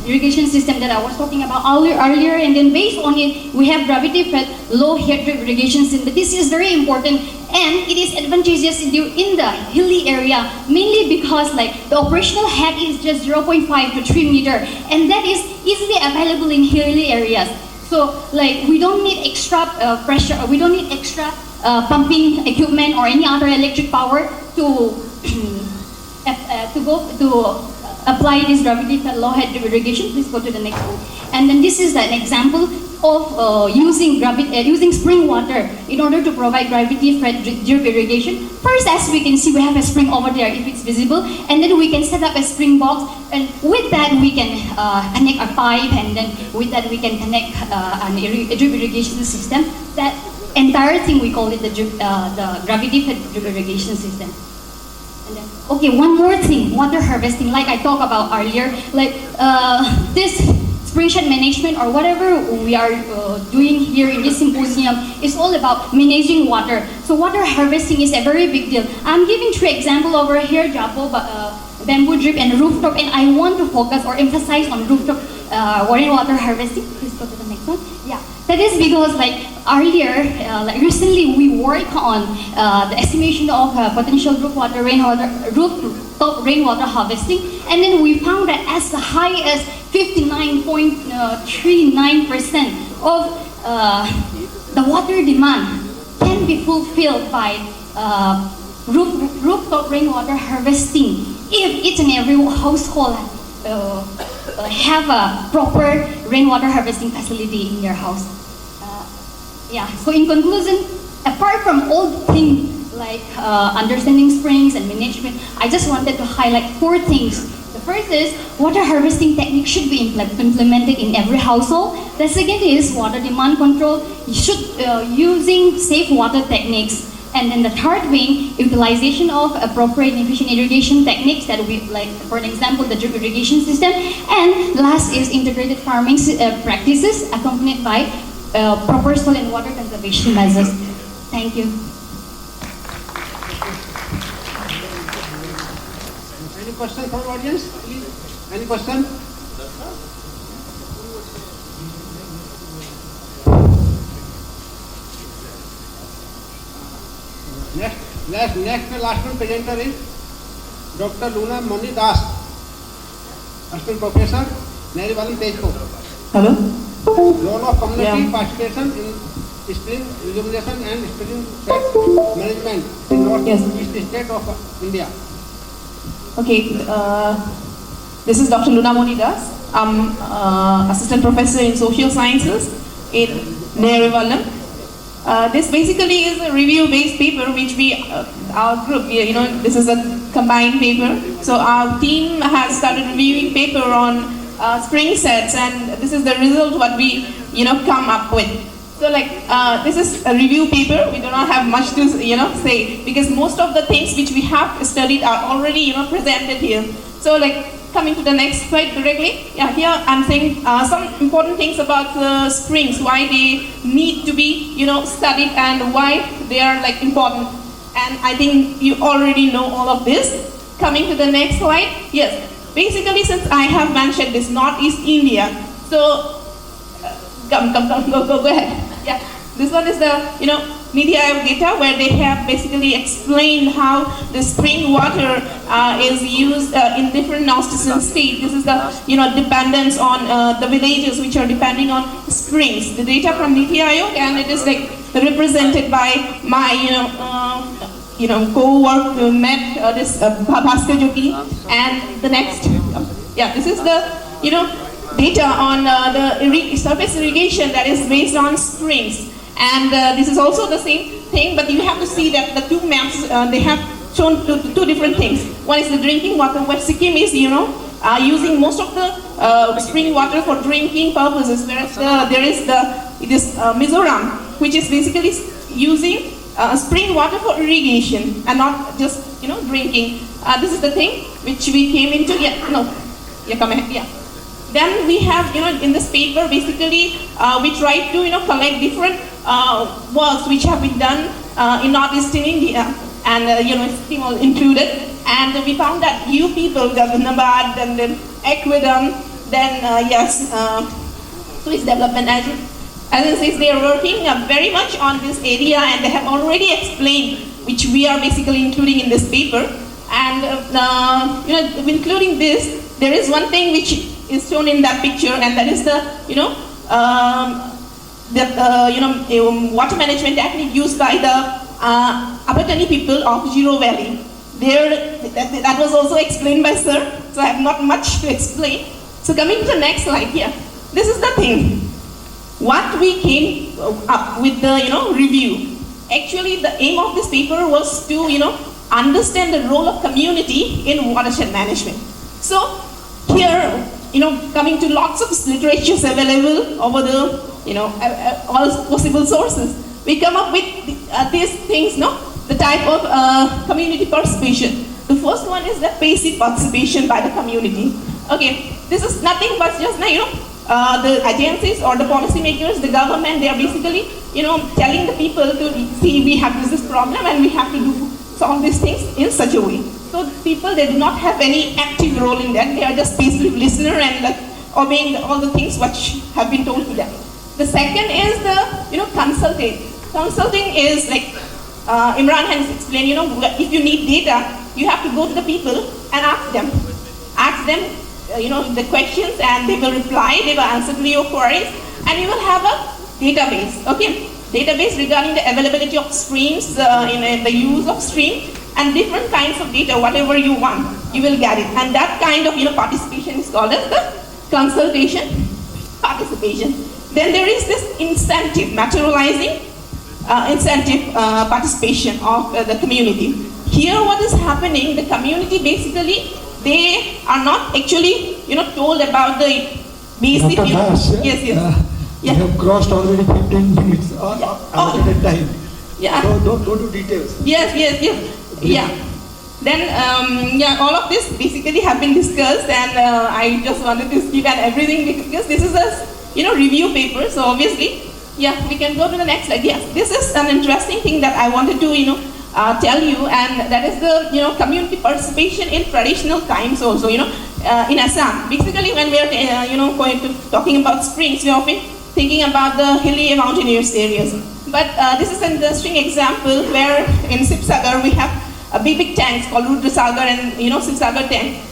irrigation system that I was talking about earlier, and then based on it, we have gravity-fed low head drip irrigation system. This is very important, and it is advantageous in the hilly area, mainly because like the operational head is just 0.5 to 3 meter, and that is easily available in hilly areas. So like we don't need extra pressure, we don't need extra pumping equipment or any other electric power to apply this gravity-fed low head drip irrigation. Please go to the next one. And then this is an example of using spring water in order to provide gravity-fed drip irrigation. First, as we can see, we have a spring over there if it's visible, and then we can set up a spring box, and with that we can connect a pipe, and then with that we can connect a drip irrigation system. That entire thing we call it the gravity-fed drip irrigation system. And then, okay, one more thing, water harvesting, like I talked about earlier, like this spring shed management or whatever we are doing here in this symposium is all about managing water. So water harvesting is a very big deal. I'm giving 3 examples over here, Japo, bamboo drip and rooftop, and I want to focus or emphasize on rooftop water harvesting. Please go to the next one. Yeah, that is because like earlier, like recently we worked on the estimation of potential rooftop rainwater harvesting, and then we found that as high as 59.39% of the water demand can be fulfilled by rooftop rainwater harvesting if each and every household have a proper rainwater harvesting facility in their house. Yeah, so in conclusion, apart from all things like understanding springs and management, I just wanted to highlight 4 things. The first is water harvesting techniques should be implemented in every household. The second is water demand control. You should using safe water techniques. And then the third being utilization of appropriate and efficient irrigation techniques that we like, for example, the drip irrigation system. And last is integrated farming practices accompanied by proper soil and water conservation measures. Thank you. Any question from audience, please? Any question? Last one presenter is Dr. Luna Moni Das, Assistant Professor, Nerivalam Tejko. Hello. Role of community participation in spring rejuvenation and spring shed management in northeast state of India. Okay, this is Dr. Luna Moni Das. I'm Assistant Professor in Social Sciences in Nerivalam. This basically is a review-based paper which our group, this is a combined paper. So our team has started reviewing paper on spring sets, and this is the result what we, come up with. So like, this is a review paper. We do not have much to, say, because most of the things which we have studied are already, presented here. So like, coming to the next slide directly, here I'm saying some important things about the springs, why they need to be, studied and why they are like important. And I think you already know all of this. Coming to the next slide, yes, basically since I have mentioned this Northeast India, so go ahead. Yeah, this one is the, Niti Aayog data where they have basically explained how the spring water is used in different Northeastern states. This is the dependence on the villages which are depending on springs. The data from Niti Aayog, and it is like represented by my co-work met this Bhaskar Jyoti, and the next. Yeah, this is the data on the surface irrigation that is based on springs. And this is also the same thing, but you have to see that the two maps, they have shown two different things. One is the drinking water, where Sikkim is, using most of the spring water for drinking purposes, whereas there is this Mizoram, which is basically using spring water for irrigation and not just drinking. This is the thing which we came into. Come ahead. Yeah. Then we have in this paper basically we tried to collect different works which have been done in northeastern India, and Sikkim all included. And we found that you people, the Nabad, and then Equidum, then Swiss Development Agencies, they are working very much on this area, and they have already explained, which we are basically including in this paper. And including this, there is one thing which is shown in that picture, and that is the water management technique used by the Abatani people of Jiro Valley. That was also explained by sir, so I have not much to explain. So coming to the next slide here, this is the thing. What we came up with the review. Actually, the aim of this paper was to understand the role of community in watershed management. So here, coming to lots of literatures available over the all possible sources, we come up with these things, the type of community participation. The first one is the passive participation by the community. Okay, this is nothing but just the agencies or the policymakers, the government, they are basically telling the people to see we have this problem and we have to solve these things in such a way. So people, they do not have any active role in that. They are just passive listener and obeying all the things which have been told to them. The second is the consulting. Consulting is like Imran has explained. If you need data, you have to go to the people and ask them the questions, and they will reply. They will answer to your queries, and you will have a database. Okay, database regarding the availability of streams, in the use of stream, and different kinds of data, whatever you want, you will get it. And that kind of participation is called as the consultation participation. Then there is this incentive, materializing incentive participation of the community. Here what is happening, the community basically, they are not actually told about the basic. Dr. Das, we have crossed already 15 minutes allocated time. Yeah. So don't go to details. Yes. Yeah. Then all of this basically have been discussed, and I just wanted to skip and everything because this is a review paper. So obviously, we can go to the next slide. Yes, this is an interesting thing that I wanted to tell you, and that is the community participation in traditional times also. In Assam, basically when we are talking about springs, we are often thinking about the hilly mountainous areas. But this is an interesting example where in Sipsagar we have a big tanks called Rudrasagar and Sipsagar tank.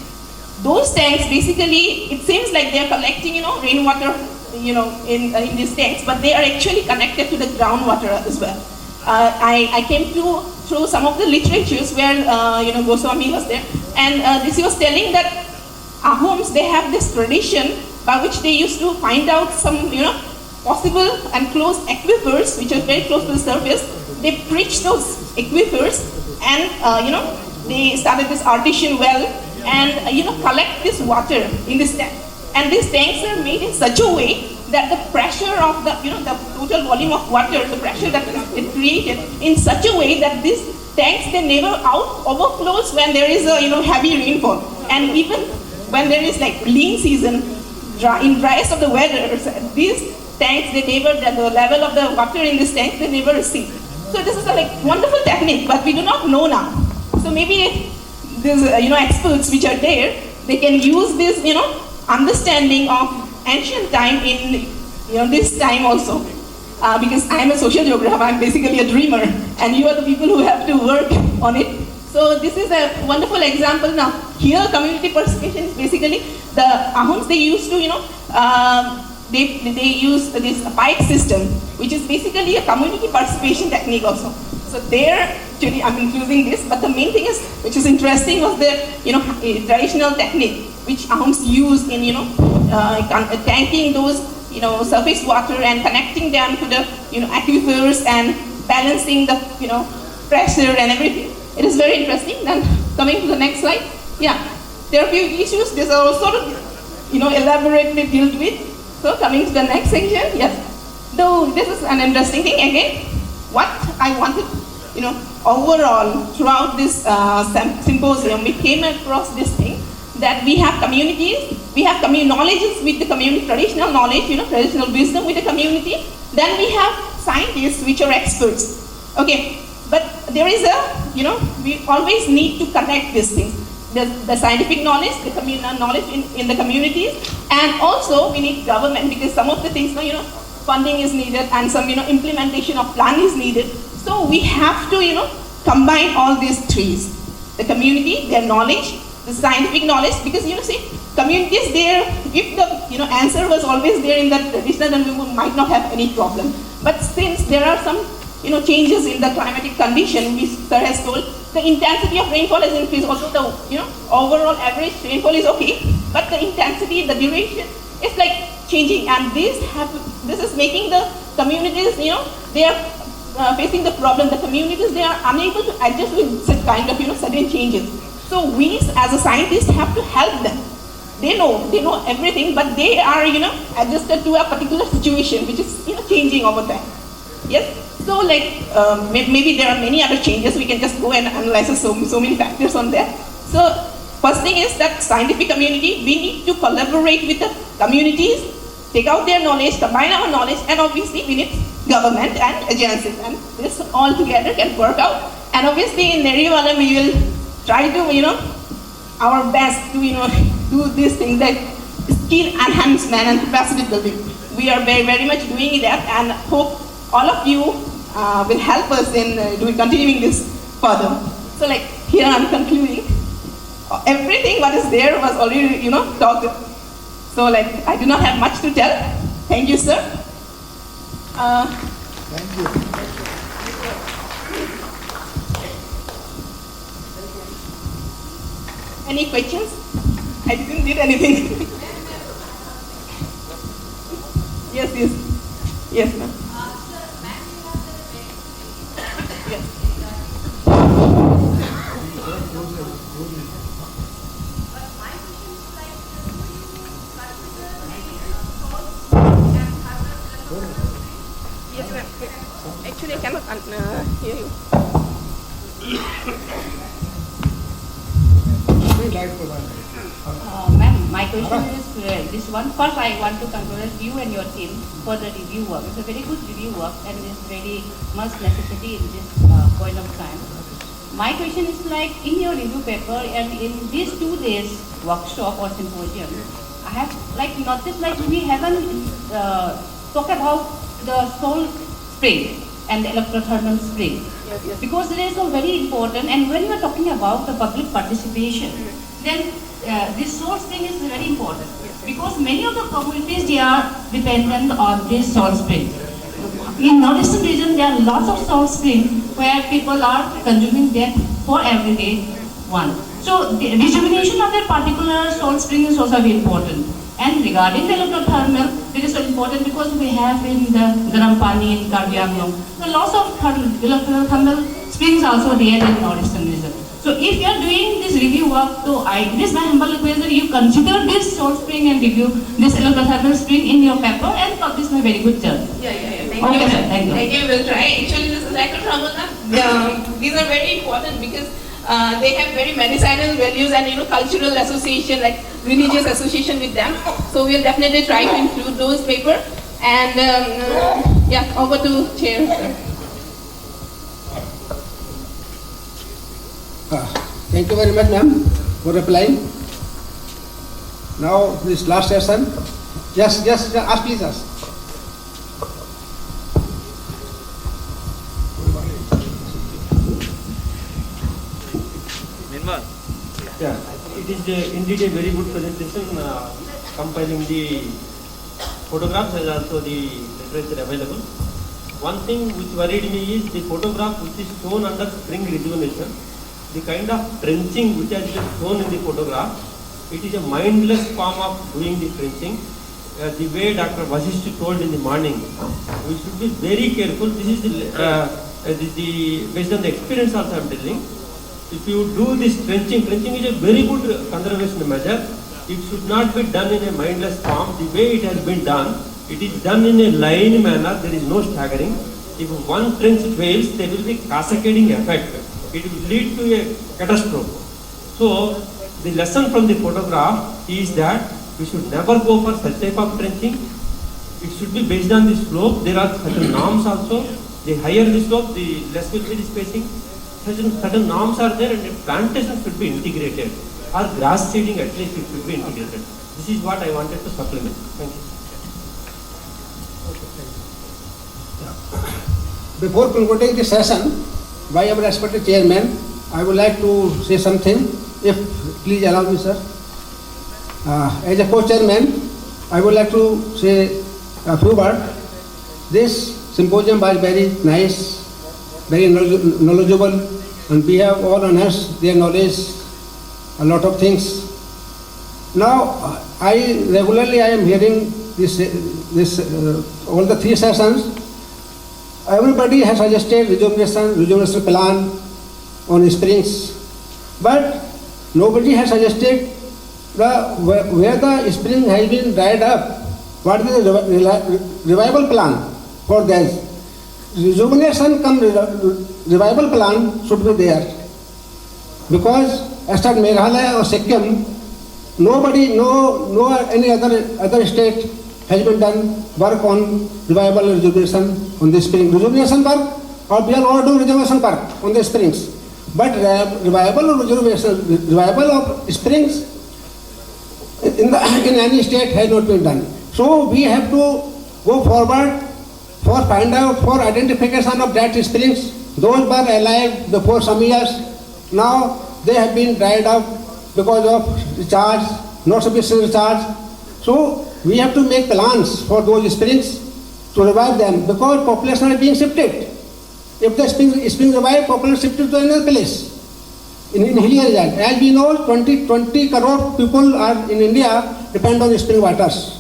Those tanks basically, it seems like they are collecting rainwater in these tanks, but they are actually connected to the groundwater as well. I came through some of the literatures where Goswami was there, and he was telling that Ahoms, they have this tradition by which they used to find out some possible and close aquifers which are very close to the surface. They preach those aquifers, and they started this artesian well and collect this water in this tank. And these tanks are made in such a way that the pressure of the the total volume of water, the pressure that it created in such a way that these tanks, they never overflows when there is a heavy rainfall, and even when there is like lean season, in driest of the weather, these tanks, they never, the level of the water in this tank, they never recede. So this is a wonderful technique, but we do not know now. So maybe these experts which are there, they can use this understanding of ancient time in this time also, because I am a social geographer, I am basically a dreamer, and you are the people who have to work on it. So this is a wonderful example. Now here community participation is basically the Ahoms, they used to they use this pipe system, which is basically a community participation technique also. So there, actually I'm including this, but the main thing is, which is interesting, was the traditional technique which Ahoms used in tanking those surface water and connecting them to the, aquifers and balancing the, pressure and everything. It is very interesting. Then coming to the next slide. Yeah, there are a few issues. These are also, elaborately dealt with. So coming to the next section. Yes. Though this is an interesting thing again. What I wanted, overall throughout this symposium, we came across this thing that we have communities, we have knowledges with the community, traditional knowledge, traditional wisdom with the community. Then we have scientists which are experts. Okay, but there is we always need to connect these things. The scientific knowledge, the communal knowledge in the communities, and also we need government, because some of the things, funding is needed and some, implementation of plan is needed. So we have to, combine all these three: the community, their knowledge, the scientific knowledge, because communities there, if the answer was always there in that traditional, then we might not have any problem. But since there are some changes in the climatic condition, which sir has told, the intensity of rainfall has increased. Also the overall average rainfall is okay, but the intensity, the duration is like changing, and this is making the communities, they are facing the problem. The communities, they are unable to adjust with such kind of sudden changes. So we as a scientist have to help them. They know everything, but they are adjusted to a particular situation which is changing over time. Yes. So maybe there are many other changes. We can just go and analyze so many factors on that. So first thing is that scientific community, we need to collaborate with the communities, take out their knowledge, combine our knowledge, and obviously we need government and agencies, and this all together can work out. And obviously in Nerivalam we will try to our best to do this thing, like skill enhancement and capacity building. We are very, very much doing that, and hope all of you will help us in continuing this further. So here I'm concluding. Everything what is there was already talked. So I do not have much to tell. Thank you, sir. Thank you. Any questions? I didn't need anything. Yes, ma'am. Yes, ma'am. Actually, I cannot hear you. Ma'am, my question is this one. First, I want to congratulate you and your team for the review work. It's a very good review work, and it's very much necessity in this point of time. My question is in your review paper and in these 2 days workshop or symposium, I have noticed we haven't talked about the soul spring and the electrothermal spring. Yes. Because they are so very important, and when you are talking about the public participation, then this source thing is very important. Because many of the communities, they are dependent on this salt spring. In northeastern region, there are lots of salt springs where people are consuming that for everyday one. So the rejuvenation of that particular salt spring is also very important. And regarding the electrothermal, it is so important because we have in the Garam Pani in Karbi Anglong, the lots of electrothermal springs also there in northeastern region. So if you are doing this review work, so it is my humble request that you consider this salt spring and review this electrothermal spring in your paper and publish my very good journal. Yeah. Thank you, sir. Thank you. Thank you. We'll try. Actually, this electrothermal, these are very important because they have very medicinal values and cultural association, like religious association with them. So we'll definitely try to include those paper. And over to chair. Thank you very much, ma'am, for replying. Now this last session. Yes, ask, please ask. Yeah, it is indeed a very good presentation, compiling the photographs as also the literature available. One thing which worried me is the photograph which is shown under spring rejuvenation, the kind of trenching which has been shown in the photograph. It is a mindless form of doing the trenching. the way Dr. Vasishthi told in the morning, we should be very careful. This is based on the experience also I am telling. If you do this trenching is a very good conservation measure. It should not be done in a mindless form. The way it has been done, it is done in a line manner. There is no staggering. If one trench fails, there will be cascading effect. It will lead to a catastrophe. So, the lesson from the photograph is that we should never go for such type of trenching. It should be based on the slope. There are certain norms also. The higher the slope, the less will be the spacing. Certain norms are there, and the plantation should be integrated. Or grass seeding at least it should be integrated. This is what I wanted to supplement. Thank you. Before concluding the session, by our respected chairman, I would like to say something, if please allow me, sir. As a co-chairman, I would like to say a few words. This symposium was very nice, very knowledgeable, and we have all enhanced their knowledge, a lot of things. Now, I am hearing all the three sessions. Everybody has suggested rejuvenation plan on springs, but nobody has suggested where the spring has been dried up. What is the revival plan for this? Rejuvenation come revival plan should be there, because as at Meghalaya or Sikkim, nobody, no any other state has been done work on revival and rejuvenation on the spring. Rejuvenation work, or we are all doing rejuvenation work on the springs. But revival or rejuvenation, revival of springs in any state has not been done. So we have to go forward for identification of that springs. Those were alive before some years. Now they have been dried up because of recharge, not sufficient recharge. So we have to make plans for those springs to revive them, because population are being shifted. If the spring revive, population shifted to another place in hilly areas. As we know, 20 crore people are in India depend on spring waters.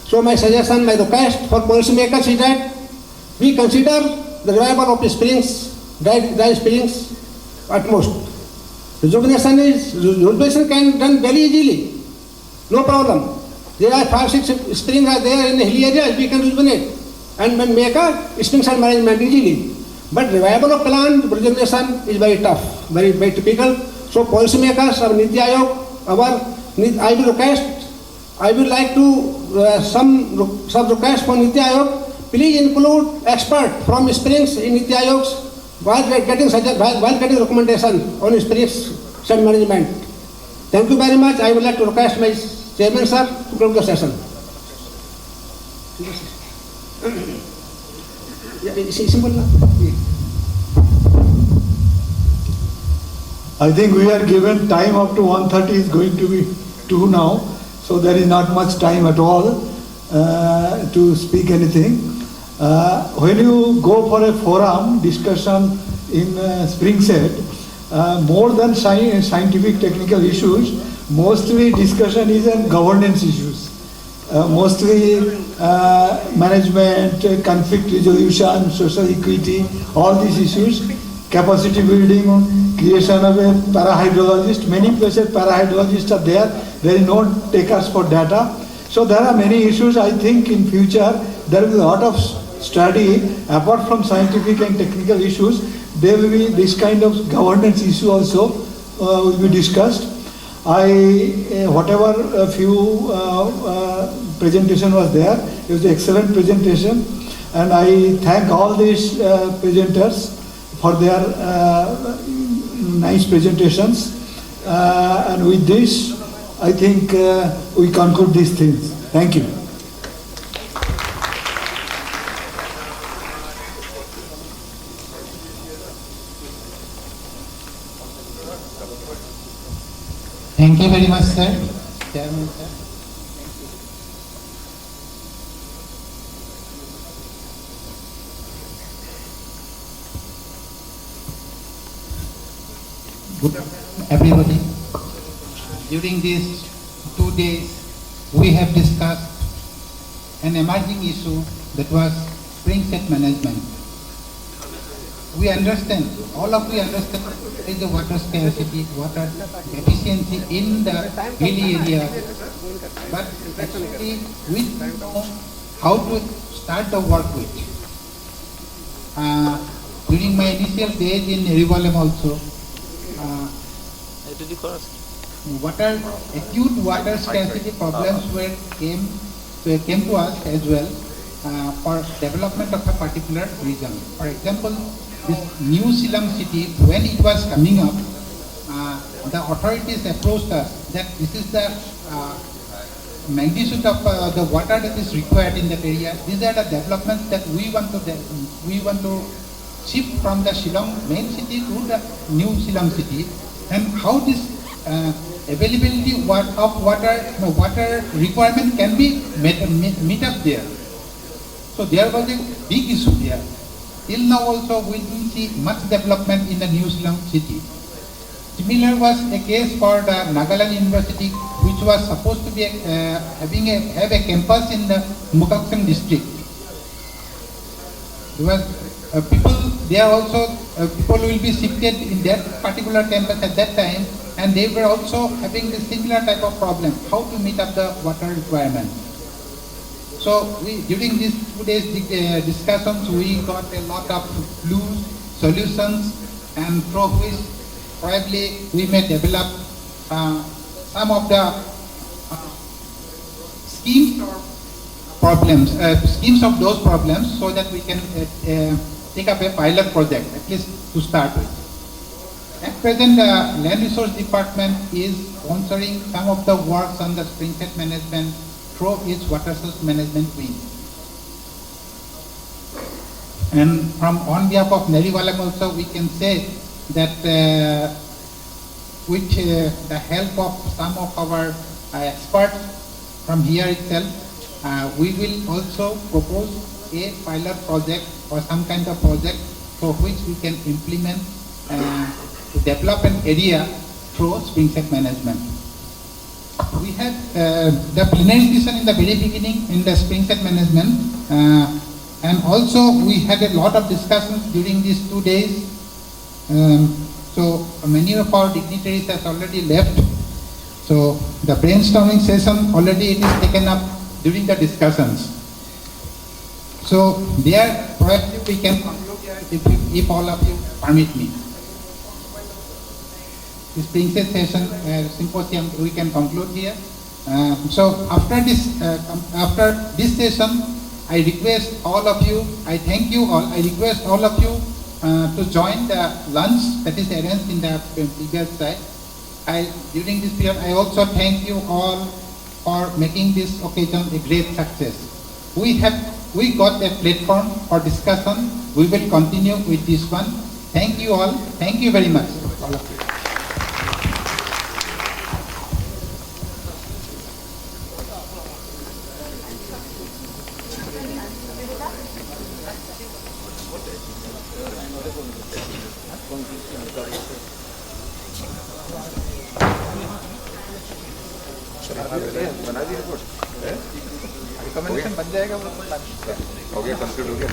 So my suggestion, my request for policymakers is that we consider the revival of springs, dry springs at most. Rejuvenation can be done very easily, no problem. There are 5-6 springs are there in the hilly areas, we can rejuvenate and make a spring side management easily. But revival of plant rejuvenation is very tough, very typical. So policymakers of Niti Aayog, I would like to some request for Niti Aayog. Please include experts from springs in Niti Aayog's while getting recommendation on springs side management. Thank you very much. I would like to request my chairman sir to close the session. I think we are given time up to 1:30 is going to be 2 now, so there is not much time at all to speak anything. When you go for a forum discussion in Springset, more than scientific technical issues, mostly discussion is on governance issues. Mostly management, conflict resolution, social equity, all these issues, capacity building, creation of a parahydrologist. Many places parahydrologists are there. There is no takers for data. So there are many issues. I think in future there will be a lot of study apart from scientific and technical issues. There will be this kind of governance issue also will be discussed. Whatever a few presentation was there, it was an excellent presentation, and I thank all these presenters for their nice presentations. And with this, I think we conclude these things. Thank you. Thank you very much, sir. Chairman, sir. Good everybody. During these 2 days, we have discussed an emerging issue that was spring set management. We understand, all of you understand, there is a water scarcity, water deficiency in the hilly area, but actually we don't know how to start the work with. During my initial days in Erivalem also, acute water scarcity problems came to us as well for development of a particular region. For example, this new Silam city, when it was coming up, the authorities approached us that this is the magnitude of the water that is required in that area. These are the developments that we want to shift from the Shillong main city to the new Silam city, and how this availability of water requirement can be met up there. So there was a big issue there. Till now also we didn't see much development in the new Silam city. Similar was a case for the Nagaland University, which was supposed to be have a campus in the Mukaksang district. People will be shifted in that particular campus at that time, and they were also having the similar type of problem, how to meet up the water requirement. So during these 2 days discussions, we got a lot of clues, solutions, and through which probably we may develop some of the schemes of those problems, so that we can take up a pilot project, at least to start with. At present, the Land Resource Department is sponsoring some of the works on the spring set management through its water source management wing. And on behalf of Nerivalam also, we can say that with the help of some of our experts from here itself, we will also propose a pilot project or some kind of project for which we can implement to develop an area through spring set management. We had the plenary session in the very beginning in the spring set management, and also we had a lot of discussions during these 2 days. So many of our dignitaries has already left. So the brainstorming session already it is taken up during the discussions. So there probably we can conclude here if all of you permit me. This spring set session symposium we can conclude here. So after this session, I request all of you, I thank you all, I request all of you to join the lunch that is arranged in the previous side. During this period, I also thank you all for making this occasion a great success. We got a platform for discussion. We will continue with this one. Thank you all. Thank you very much, all of you. बना दी report recommendation बन जाएगा वो हो गया complete हो गया